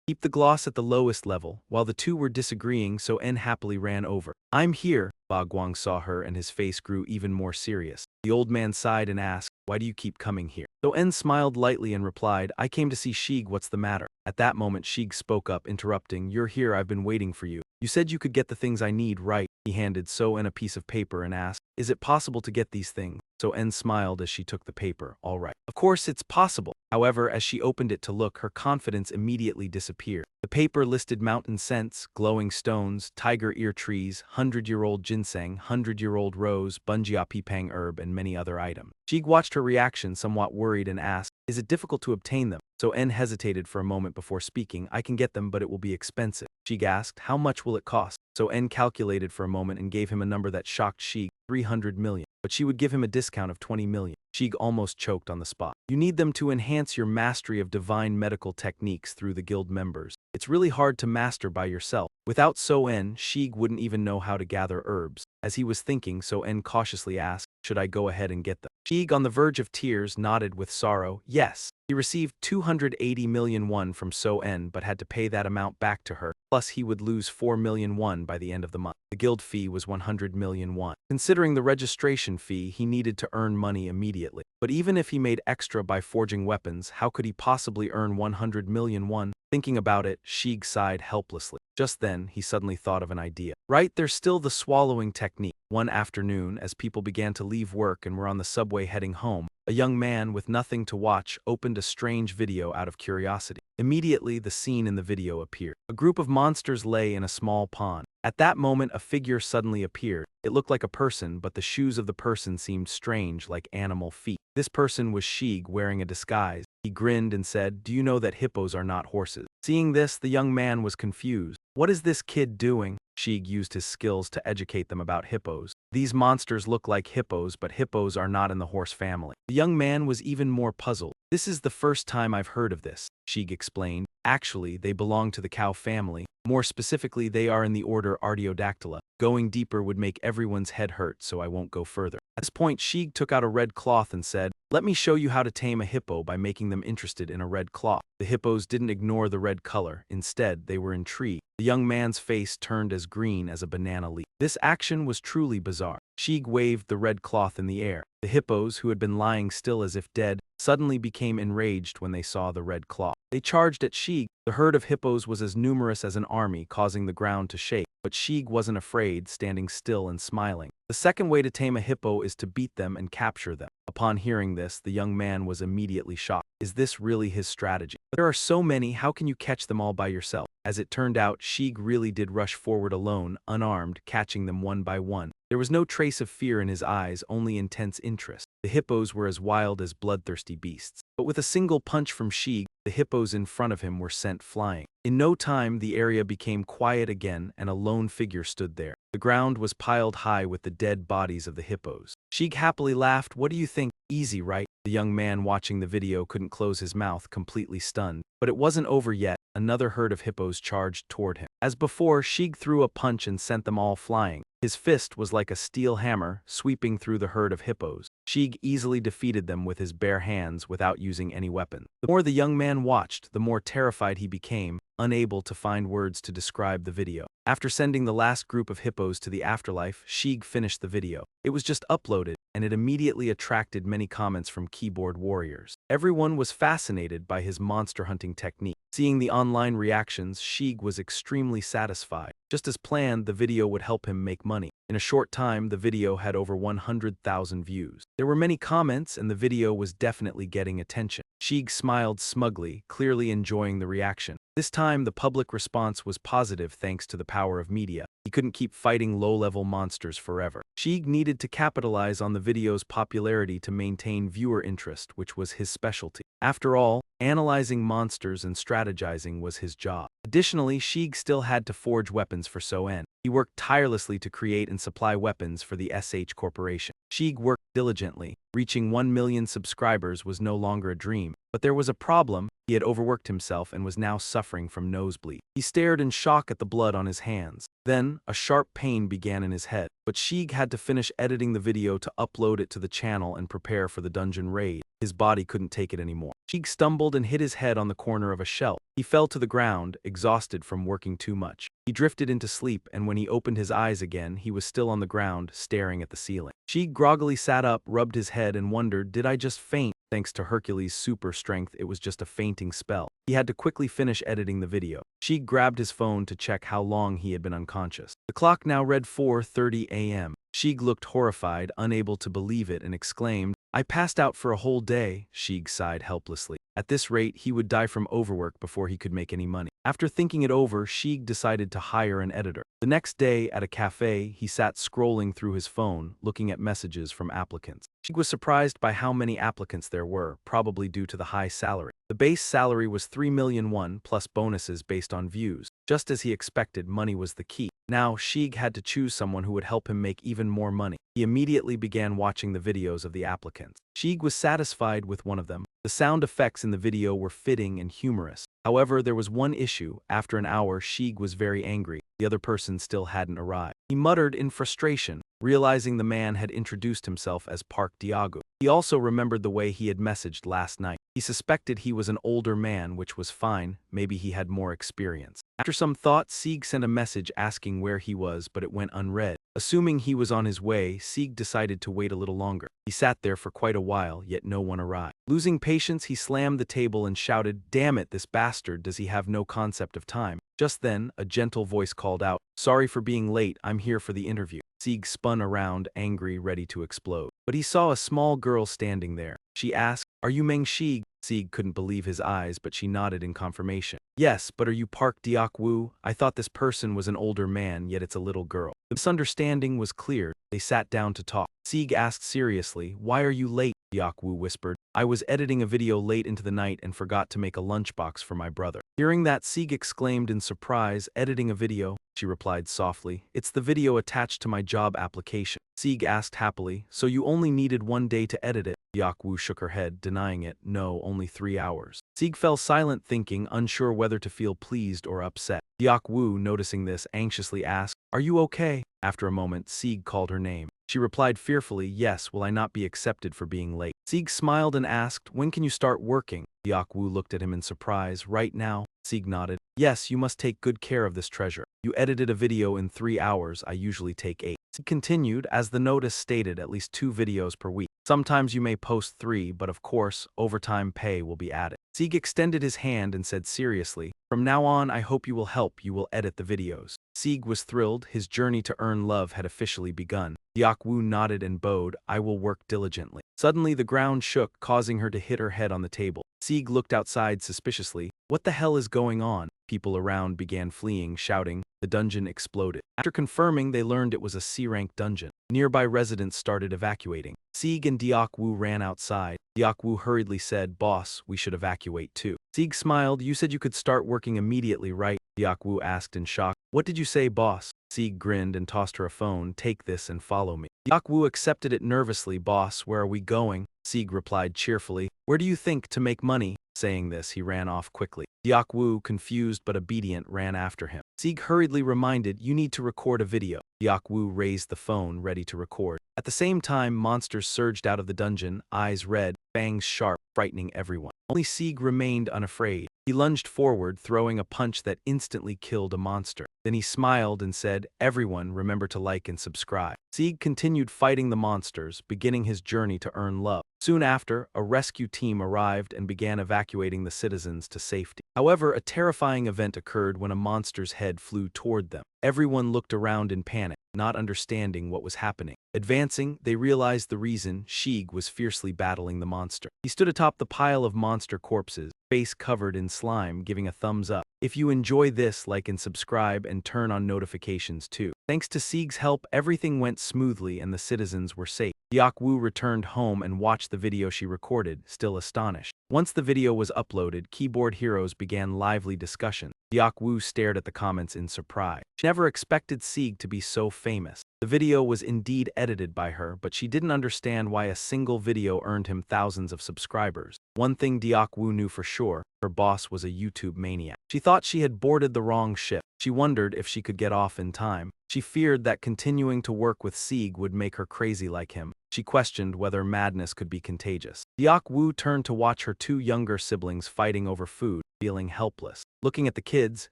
Keep the gloss at the lowest level. While the two were disagreeing, So En happily ran over. I'm here. Ba Guang saw her and his face grew even more serious. The old man sighed and asked, why do you keep coming here? So En smiled lightly and replied, I came to see Shig, what's the matter? At that moment Shig spoke up, interrupting, you're here, I've been waiting for you. You said you could get the things I need, right? He handed So En a piece of paper and asked, is it possible to get these things? So En smiled as she took the paper, all right. Of course it's possible. However, as she opened it to look, her confidence immediately disappeared. The paper listed mountain scents, glowing stones, tiger ear trees, 100-year-old ginseng, 100-year-old rose, bunjiapipang herb, and many other items. Shig watched her reaction, somewhat worried, and asked, is it difficult to obtain them? So En hesitated for a moment before speaking, I can get them, but it will be expensive. Shig asked, how much will it cost? So En calculated for a moment and gave him a number that shocked Shig, 300 million. But she would give him a discount of 20 million. Shig almost choked on the spot. You need them to enhance your mastery of divine medical techniques through the guild members. It's really hard to master by yourself. Without So En, Shig wouldn't even know how to gather herbs. As he was thinking, So En cautiously asked, should I go ahead and get them? Shig, on the verge of tears, nodded with sorrow, yes. He received 280 million won from So En but had to pay that amount back to her, plus he would lose 4 million won by the end of the month. The guild fee was 100 million won. Considering the registration fee, he needed to earn money immediately. But even if he made extra by forging weapons, how could he possibly earn 100 million won? Thinking about it, Shig sighed helplessly. Just then, he suddenly thought of an idea. Right, there's still the swallowing technique. One afternoon, as people began to leave work and were on the subway heading home, A young man with nothing to watch opened a strange video out of curiosity. Immediately, the scene in the video appeared. A group of monsters lay in a small pond. At that moment, a figure suddenly appeared. It looked like a person, but the shoes of the person seemed strange, like animal feet. This person was Sheeg, wearing a disguise. He grinned and said, "Do you know that hippos are not horses?" Seeing this, the young man was confused. What is this kid doing? Sheeg used his skills to educate them about hippos. These monsters look like hippos, but hippos are not in the horse family. The young man was even more puzzled. This is the first time I've heard of this, Sheeg explained. Actually, they belong to the cow family. More specifically, they are in the order Artiodactyla. Going deeper would make everyone's head hurt, so I won't go further. At this point, Sheeg took out a red cloth and said, "Let me show you how to tame a hippo by making them interested in a red cloth." The hippos didn't ignore the red color. Instead, they were intrigued. The young man's face turned as green as a banana leaf. This action was truly bizarre. Sheeg waved the red cloth in the air. The hippos, who had been lying still as if dead, suddenly became enraged when they saw the red cloth. They charged at Sheeg. The herd of hippos was as numerous as an army, causing the ground to shake. But Sheeg wasn't afraid, standing still and smiling. The second way to tame a hippo is to beat them and capture them. Upon hearing this, the young man was immediately shocked. Is this really his strategy? But there are so many, how can you catch them all by yourself? As it turned out, Sheeg really did rush forward alone, unarmed, catching them one by one. There was no trace of fear in his eyes, only intense interest. The hippos were as wild as bloodthirsty beasts. But with a single punch from Sheeg, the hippos in front of him were sent flying. In no time, the area became quiet again and a lone figure stood there. The ground was piled high with the dead bodies of the hippos. Sheeg happily laughed. "What do you think? Easy, right?" The young man watching the video couldn't close his mouth, completely stunned. But it wasn't over yet. Another herd of hippos charged toward him. As before, Sheeg threw a punch and sent them all flying. His fist was like a steel hammer, sweeping through the herd of hippos. Sheeg easily defeated them with his bare hands without using any weapon. The more the young man watched, the more terrified he became, unable to find words to describe the video. After sending the last group of hippos to the afterlife, Sheeg finished the video. It was just uploaded, and it immediately attracted many comments from keyboard warriors. Everyone was fascinated by his monster hunting technique. Seeing the online reactions, Sheeg was extremely satisfied. Just as planned, the video would help him make money. In a short time, the video had over 100,000 views. There were many comments, and the video was definitely getting attention. Sheeg smiled smugly, clearly enjoying the reaction. This time, the public response was positive thanks to the power of media. He couldn't keep fighting low-level monsters forever. Sheeg needed to capitalize on the video's popularity to maintain viewer interest, which was his specialty. After all, analyzing monsters and strategizing was his job. Additionally, Sheeg still had to forge weapons for So-En. He worked tirelessly to create and supply weapons for the SH Corporation. Sheeg worked diligently. Reaching 1 million subscribers was no longer a dream. But there was a problem. He had overworked himself and was now suffering from nosebleed. He stared in shock at the blood on his hands. Then, a sharp pain began in his head. But Sheeg had to finish editing the video to upload it to the channel and prepare for the dungeon raid. His body couldn't take it anymore. Sheeg stumbled and hit his head on the corner of a shelf. He fell to the ground, exhausted from working too much. He drifted into sleep, and when he opened his eyes again, he was still on the ground, staring at the ceiling. Sheeg groggily sat up, rubbed his head, and wondered, did I just faint? Thanks to Hercules' super strength, it was just a fainting spell. He had to quickly finish editing the video. Sheeg grabbed his phone to check how long he had been unconscious. The clock now read 4:30 a.m. Sheeg looked horrified, unable to believe it, and exclaimed, "I passed out for a whole day." Sheeg sighed helplessly. At this rate, he would die from overwork before he could make any money. After thinking it over, Sheeg decided to hire an editor. The next day, at a cafe, he sat scrolling through his phone, looking at messages from applicants. Sheeg was surprised by how many applicants there were, probably due to the high salary. The base salary was 3 million won, plus bonuses based on views. Just as he expected, money was the key. Now, Sheeg had to choose someone who would help him make even more money. He immediately began watching the videos of the applicants. Sheeg was satisfied with one of them. The sound effects in the video were fitting and humorous. However, there was one issue. After an hour, Sheeg was very angry. The other person still hadn't arrived. He muttered in frustration, realizing the man had introduced himself as Park Diago. He also remembered the way he had messaged last night. He suspected he was an older man, which was fine. Maybe he had more experience. After some thought, Sheeg sent a message asking where he was, but it went unread. Assuming he was on his way, Sheeg decided to wait a little longer. He sat there for quite a while, yet no one arrived. Losing patience, he slammed the table and shouted, "Damn it, this bastard, does he have no concept of time?" Just then, a gentle voice called out, "Sorry for being late, I'm here for the interview." Sheeg spun around, angry, ready to explode. but he saw a small girl standing there. She asked, "Are you Meng Shi?" Sieg couldn't believe his eyes, but she nodded in confirmation. "Yes, but are you Park Deok-woo? I thought this person was an older man, yet it's a little girl." The misunderstanding was clear. They sat down to talk. Sieg asked seriously, "Why are you late?" Deok-woo whispered, "I was editing a video late into the night and forgot to make a lunchbox for my brother." Hearing that, Sieg exclaimed in surprise, "Editing a video?" She replied softly, "It's the video attached to my job application." Sieg asked happily, "So you only needed 1 day to edit it?" Deok-woo shook her head, denying it. "No, only 3 hours." Sieg fell silent, thinking, unsure whether to feel pleased or upset. Deok-woo, noticing this, anxiously asked, "Are you okay?" After a moment, Sieg called her name. She replied fearfully, "Yes, will I not be accepted for being late?" Sieg smiled and asked, "When can you start working?" Deok-woo looked at him in surprise. "Right now?" Sieg nodded. "Yes, you must take good care of this treasure. You edited a video in 3 hours, I usually take 8. Sieg continued, "As the notice stated, at least 2 videos per week. Sometimes you may post 3, but of course, overtime pay will be added." Sieg extended his hand and said seriously, "From now on, I hope you will edit the videos." Sieg was thrilled. His journey to earn love had officially begun. Deok-woo nodded and bowed, "I will work diligently." Suddenly the ground shook, causing her to hit her head on the table. Sieg looked outside suspiciously. What the hell is going on? People around began fleeing, shouting. The dungeon exploded. After confirming, they learned it was a C-rank dungeon. Nearby residents started evacuating. Sieg and Deok-woo ran outside. Deok-woo hurriedly said, "Boss, we should evacuate too." Sieg smiled. "You said you could start working immediately, right?" Deok-woo asked in shock. "What did you say, boss?" Sieg grinned and tossed her a phone. "Take this and follow me." Deok-woo accepted it nervously. "Boss, where are we going?" Sieg replied cheerfully, "Where do you think to make money?" Saying this, he ran off quickly. Deok-woo, confused but obedient, ran after him. Sieg hurriedly reminded, "You need to record a video." Deok-woo raised the phone, ready to record. At the same time, monsters surged out of the dungeon, eyes red, fangs sharp, frightening everyone. Only Sieg remained unafraid. He lunged forward, throwing a punch that instantly killed a monster. Then he smiled and said, "Everyone, remember to like and subscribe." Sieg continued fighting the monsters, beginning his journey to earn love. Soon after, a rescue team arrived and began evacuating the citizens to safety. However, a terrifying event occurred when a monster's head flew toward them. Everyone looked around in panic, not understanding what was happening. Advancing, they realized the reason. Sieg was fiercely battling the monster. He stood atop the pile of monster corpses, face covered in slime, giving a thumbs up. If you enjoy this, like and subscribe and turn on notifications too. Thanks to Sieg's help, everything went smoothly and the citizens were safe. Deok-woo returned home and watched the video she recorded, still astonished. Once the video was uploaded, keyboard heroes began lively discussion. Deok-woo stared at the comments in surprise. She never expected Sieg to be so famous. The video was indeed edited by her, but she didn't understand why a single video earned him thousands of subscribers. One thing Deok-woo knew for sure, her boss was a YouTube maniac. She thought she had boarded the wrong ship. She wondered if she could get off in time. She feared that continuing to work with Sieg would make her crazy like him. She questioned whether madness could be contagious. Deok-woo turned to watch her 2 younger siblings fighting over food, feeling helpless. Looking at the kids,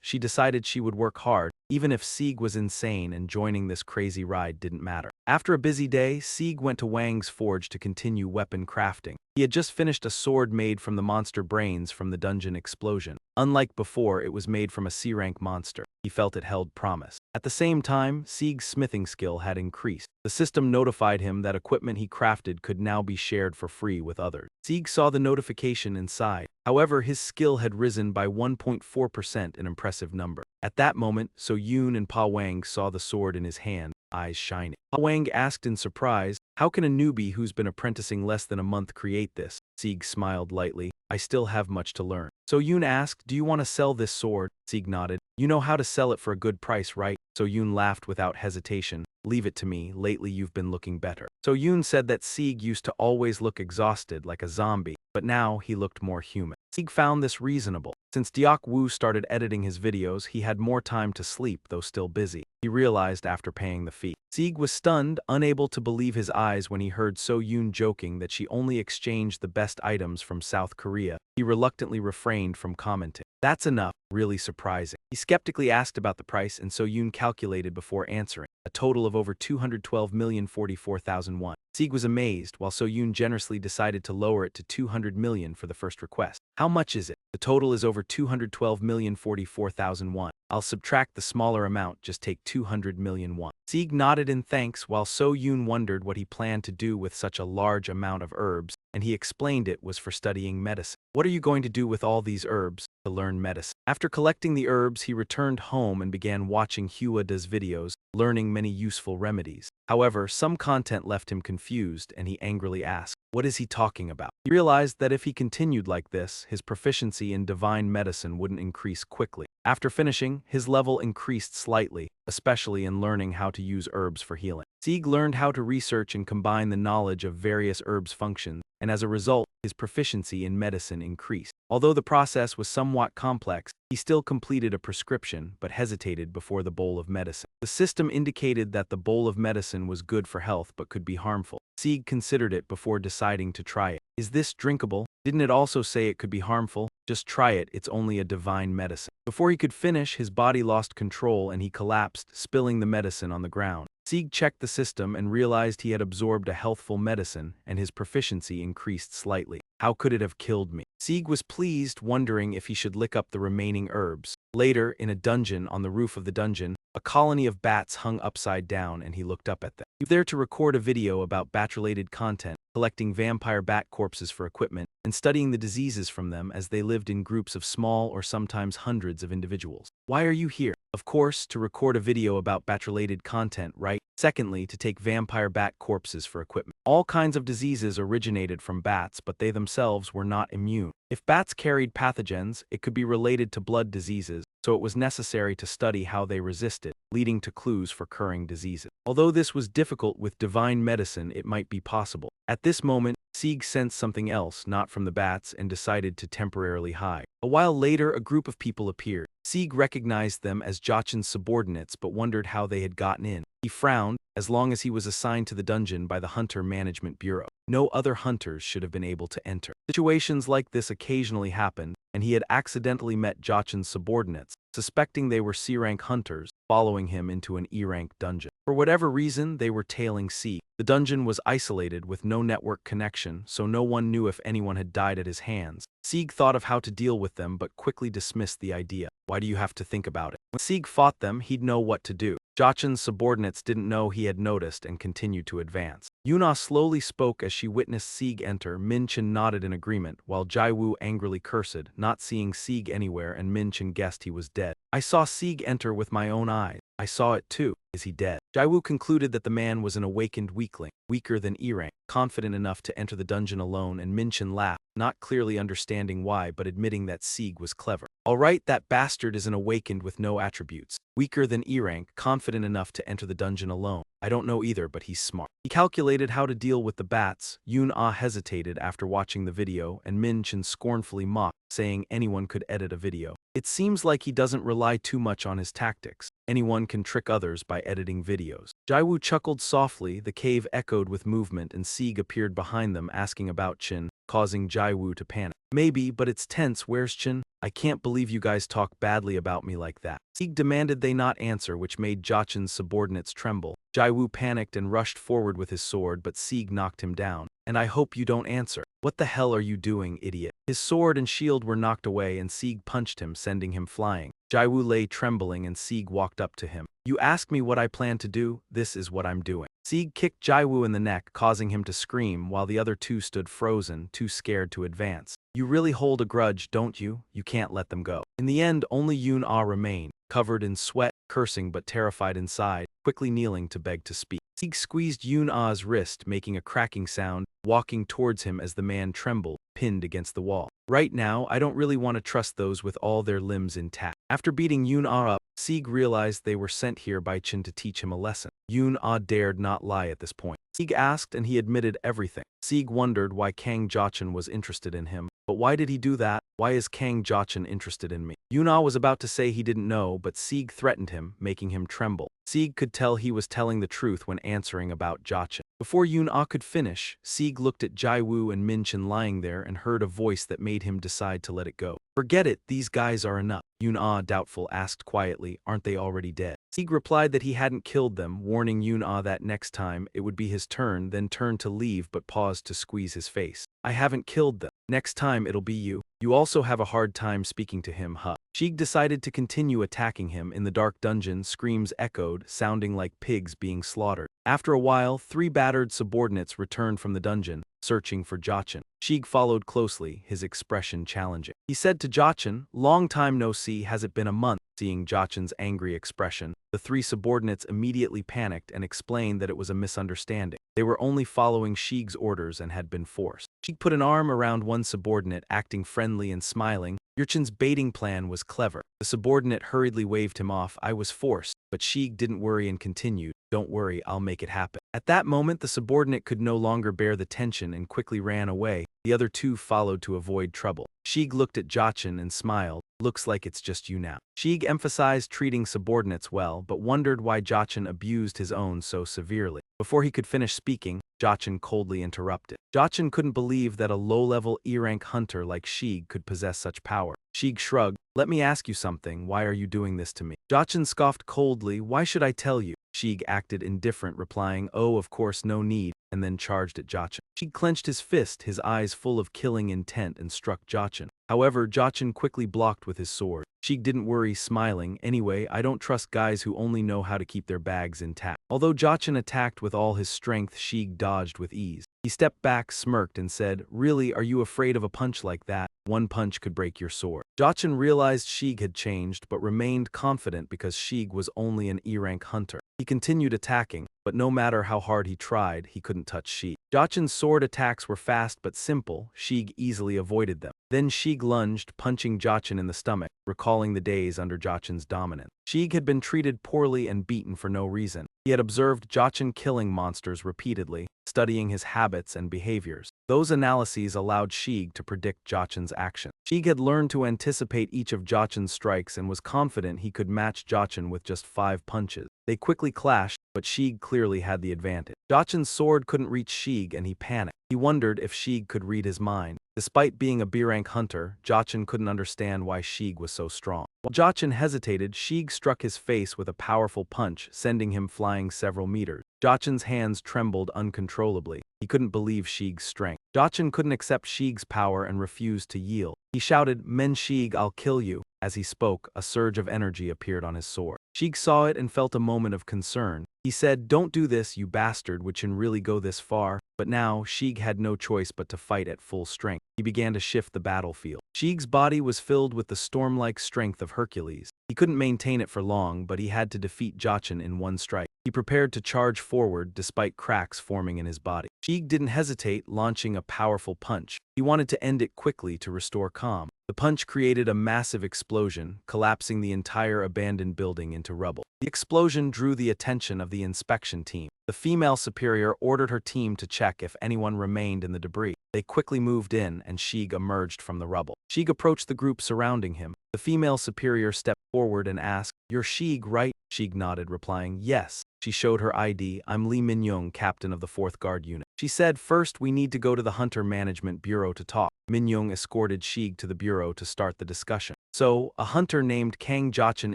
she decided she would work hard, even if Sieg was insane and joining this crazy ride didn't matter. After a busy day, Sieg went to Wang's forge to continue weapon crafting. He had just finished a sword made from the monster brains from the dungeon explosion. Unlike before, it was made from a C-rank monster. He felt it held promise. At the same time, Sieg's smithing skill had increased. The system notified him that equipment he crafted could now be shared for free with others. Sieg saw the notification and sighed. However, his skill had risen by 1.4%, an impressive number. At that moment, So Yoon and Pa Wang saw the sword in his hand, eyes shining. Pa Wang asked in surprise, "How can a newbie who's been apprenticing less than a month create this?" Sieg smiled lightly, "I still have much to learn." So Yoon asked, "Do you want to sell this sword?" Sieg nodded. "You know how to sell it for a good price, right?" So Yoon laughed without hesitation. "Leave it to me, lately you've been looking better." So Yoon said that Sieg used to always look exhausted like a zombie, but now he looked more human. Sieg found this reasonable. Since Deok-woo started editing his videos, he had more time to sleep, though still busy. He realized after paying the fee. Sieg was stunned, unable to believe his eyes when he heard So Yoon joking that she only exchanged the best items from South Korea. He reluctantly refrained from commenting. "That's enough," really surprising. He skeptically asked about the price and So Yoon calculated before answering. A total of over 212,044,000 won. Sieg was amazed, while So Yoon generously decided to lower it to 200 million for the first request. "How much is it?" "The total is over 212,044,000 won. I'll subtract the smaller amount, just take 200 million won." Sieg nodded in thanks while So Yoon wondered what he planned to do with such a large amount of herbs, and he explained it was for studying medicine. What are you going to do with all these herbs? To learn medicine. After collecting the herbs, he returned home and began watching Huada's videos, learning many useful remedies. However, some content left him confused, and he angrily asked, "What is he talking about?" He realized that if he continued like this, his proficiency in divine medicine wouldn't increase quickly. After finishing, his level increased slightly, especially in learning how to use herbs for healing. Sieg learned how to research and combine the knowledge of various herbs' functions, and as a result, his proficiency in medicine increased. Although the process was somewhat complex, he still completed a prescription but hesitated before the bowl of medicine. The system indicated that the bowl of medicine was good for health but could be harmful. Sieg considered it before deciding to try it. Is this drinkable? Didn't it also say it could be harmful? Just try it, it's only a divine medicine. Before he could finish, his body lost control and he collapsed, spilling the medicine on the ground. Sieg checked the system and realized he had absorbed a healthful medicine, and his proficiency increased slightly. How could it have killed me? Sieg was pleased, wondering if he should lick up the remaining herbs. Later, in a dungeon on the roof of the dungeon, a colony of bats hung upside down and he looked up at them. He was there to record a video about bat-related content, collecting vampire bat corpses for equipment, and studying the diseases from them as they lived in groups of small or sometimes hundreds of individuals. Why are you here? Of course, to record a video about bat-related content, right? Secondly, to take vampire bat corpses for equipment. All kinds of diseases originated from bats, but they themselves were not immune. If bats carried pathogens, it could be related to blood diseases, so it was necessary to study how they resisted, leading to clues for curing diseases. Although this was difficult with divine medicine, it might be possible. At this moment, Sieg sensed something else, not from the bats, and decided to temporarily hide. A while later, a group of people appeared. Sieg recognized them as Jochen's subordinates but wondered how they had gotten in. He frowned, as long as he was assigned to the dungeon by the Hunter Management Bureau. No other hunters should have been able to enter. Situations like this occasionally happened, and he had accidentally met Jochen's subordinates, suspecting they were C-rank hunters, following him into an E-rank dungeon. For whatever reason, they were tailing Sieg. The dungeon was isolated with no network connection, so no one knew if anyone had died at his hands. Sieg thought of how to deal with them but quickly dismissed the idea. Why do you have to think about it? When Sieg fought them, he'd know what to do. Jochen's subordinates didn't know he had noticed and continued to advance. Yuna slowly spoke as she witnessed Sieg enter. Min-chin nodded in agreement, while Jaiwoo angrily cursed, not seeing Sieg anywhere, and Min-chin guessed he was dead. I saw Sieg enter with my own eyes. I saw it too. Is he dead? Jaiwoo concluded that the man was an awakened weakling, weaker than E-rank, confident enough to enter the dungeon alone, and Min-chin laughed, not clearly understanding why but admitting that Sieg was clever. Alright, that bastard is an awakened with no attributes. Weaker than E-rank, confident enough to enter the dungeon alone. I don't know either, but he's smart. He calculated how to deal with the bats. Yoon-ah hesitated after watching the video, and Min-chin scornfully mocked, saying anyone could edit a video. It seems like he doesn't rely too much on his tactics. Anyone can trick others by editing videos. Jaiwoo chuckled softly, the cave echoed with movement, and Sieg appeared behind them asking about Chin, causing Jaiwoo to panic. Maybe, but it's tense. Where's Chin? I can't believe you guys talk badly about me like that. Sieg demanded they not answer, which made Jochen's subordinates tremble. Jaiwoo panicked and rushed forward with his sword, but Sieg knocked him down. And I hope you don't answer. What the hell are you doing, idiot? His sword and shield were knocked away and Sieg punched him, sending him flying. Jaiwoo lay trembling and Sieg walked up to him. You asked me what I plan to do, this is what I'm doing. Sieg kicked Jaiwoo in the neck, causing him to scream, while the other two stood frozen, too scared to advance. You really hold a grudge, don't you? You can't let them go. In the end, only Yoon-ah remained, covered in sweat, cursing but terrified inside, quickly kneeling to beg to speak. Sieg squeezed Yoon-ah's wrist, making a cracking sound, walking towards him as the man trembled, pinned against the wall. Right now, I don't really want to trust those with all their limbs intact. After beating Yoon-ah up, Sieg realized they were sent here by Chin to teach him a lesson. Yoon-ah dared not lie at this point. Sieg asked and he admitted everything. Sieg wondered why Kang Jochen was interested in him. But why did he do that? Why is Kang Jochen interested in me? Yoon-ah was about to say he didn't know, but Sieg threatened him, making him tremble. Sieg could tell he was telling the truth when answering about Jochen. Before Yoon-ah could finish, Sieg looked at Jaiwoo and Min-chin lying there and heard a voice that made him decide to let it go. Forget it, these guys are enough. Yoon-ah, doubtful, asked quietly, aren't they already dead? Sieg replied that he hadn't killed them, warning Yun-Ah that next time it would be his turn, then turned to leave but paused to squeeze his face. I haven't killed them. Next time it'll be you. You also have a hard time speaking to him, huh? Sieg decided to continue attacking him. In the dark dungeon, screams echoed, sounding like pigs being slaughtered. After a while, 3 battered subordinates returned from the dungeon, searching for Jachin. Sieg followed closely, his expression challenging. He said to Jachin, "Long time no see, has it been a month?" Seeing Jachin's angry expression, the 3 subordinates immediately panicked and explained that it was a misunderstanding. They were only following Sieg's orders and had been forced. Sieg put an arm around one subordinate, acting friendly and smiling. Yurchin's baiting plan was clever. The subordinate hurriedly waved him off. I was forced, but Sieg didn't worry and continued, "Don't worry, I'll make it happen." At that moment, the subordinate could no longer bear the tension and quickly ran away. The other 2 followed to avoid trouble. Sieg looked at Jachin and smiled. Looks like it's just you now. Sieg emphasized treating subordinates well, but wondered why Jachin abused his own so severely. Before he could finish speaking, Jachin coldly interrupted. Jachin couldn't believe that a low-level E-rank hunter like Sieg could possess such power. Sieg shrugged. Let me ask you something, why are you doing this to me? Jachin scoffed coldly, why should I tell you? Sieg acted indifferent, replying, oh, of course, no need, and then charged at Jachin. Sieg clenched his fist, his eyes full of killing intent, and struck Jachin. However, Jachin quickly blocked with his sword. Sieg didn't worry, smiling, anyway, I don't trust guys who only know how to keep their bags intact. Although Jachin attacked with all his strength, Sieg dodged with ease. He stepped back, smirked, and said, really, are you afraid of a punch like that? One punch could break your sword. Jachin realized Sieg had changed, but remained confident because Sieg was only an E-rank hunter. He continued attacking, but no matter how hard he tried, he couldn't touch Sieg. Jachin's sword attacks were fast but simple. Sieg easily avoided them. Then Sieg lunged, punching Jachin in the stomach, recalling the days under Jachin's dominance. Sieg had been treated poorly and beaten for no reason. He had observed Jachin killing monsters repeatedly, studying his habits and behaviors. Those analyses allowed Sieg to predict Jachin's actions. Sieg had learned to anticipate each of Jachin's strikes and was confident he could match Jachin with just 5 punches. They quickly clashed, but Sieg clearly had the advantage. Jachin's sword couldn't reach Sieg and he panicked. He wondered if Sieg could read his mind. Despite being a B-rank hunter, Jachin couldn't understand why Sieg was so strong. While Jachin hesitated, Sieg struck his face with a powerful punch, sending him flying several meters. Jachin's hands trembled uncontrollably. He couldn't believe Sieg's strength. Jachin couldn't accept Sieg's power and refused to yield. He shouted, Men Sieg, I'll kill you. As he spoke, a surge of energy appeared on his sword. Sieg saw it and felt a moment of concern. He said, don't do this, you bastard, would Chin really go this far? But now, Sieg had no choice but to fight at full strength. He began to shift the battlefield. Sieg's body was filled with the storm-like strength of Hercules. He couldn't maintain it for long, but he had to defeat Jachin in one strike. He prepared to charge forward despite cracks forming in his body. Sieg didn't hesitate, launching a powerful punch. He wanted to end it quickly to restore calm. The punch created a massive explosion, collapsing the entire abandoned building into rubble. The explosion drew the attention of the inspection team. The female superior ordered her team to check if anyone remained in the debris. They quickly moved in, and Sieg emerged from the rubble. Sieg approached the group surrounding him. The female superior stepped forward and asked, You're Sieg, right? Sieg nodded, replying, Yes. She showed her ID. I'm Lee Min-young, captain of the 4th Guard Unit. She said, First, we need to go to the Hunter Management Bureau to talk. Min-young escorted Sieg to the bureau to start the discussion. So, a hunter named Kang Jachin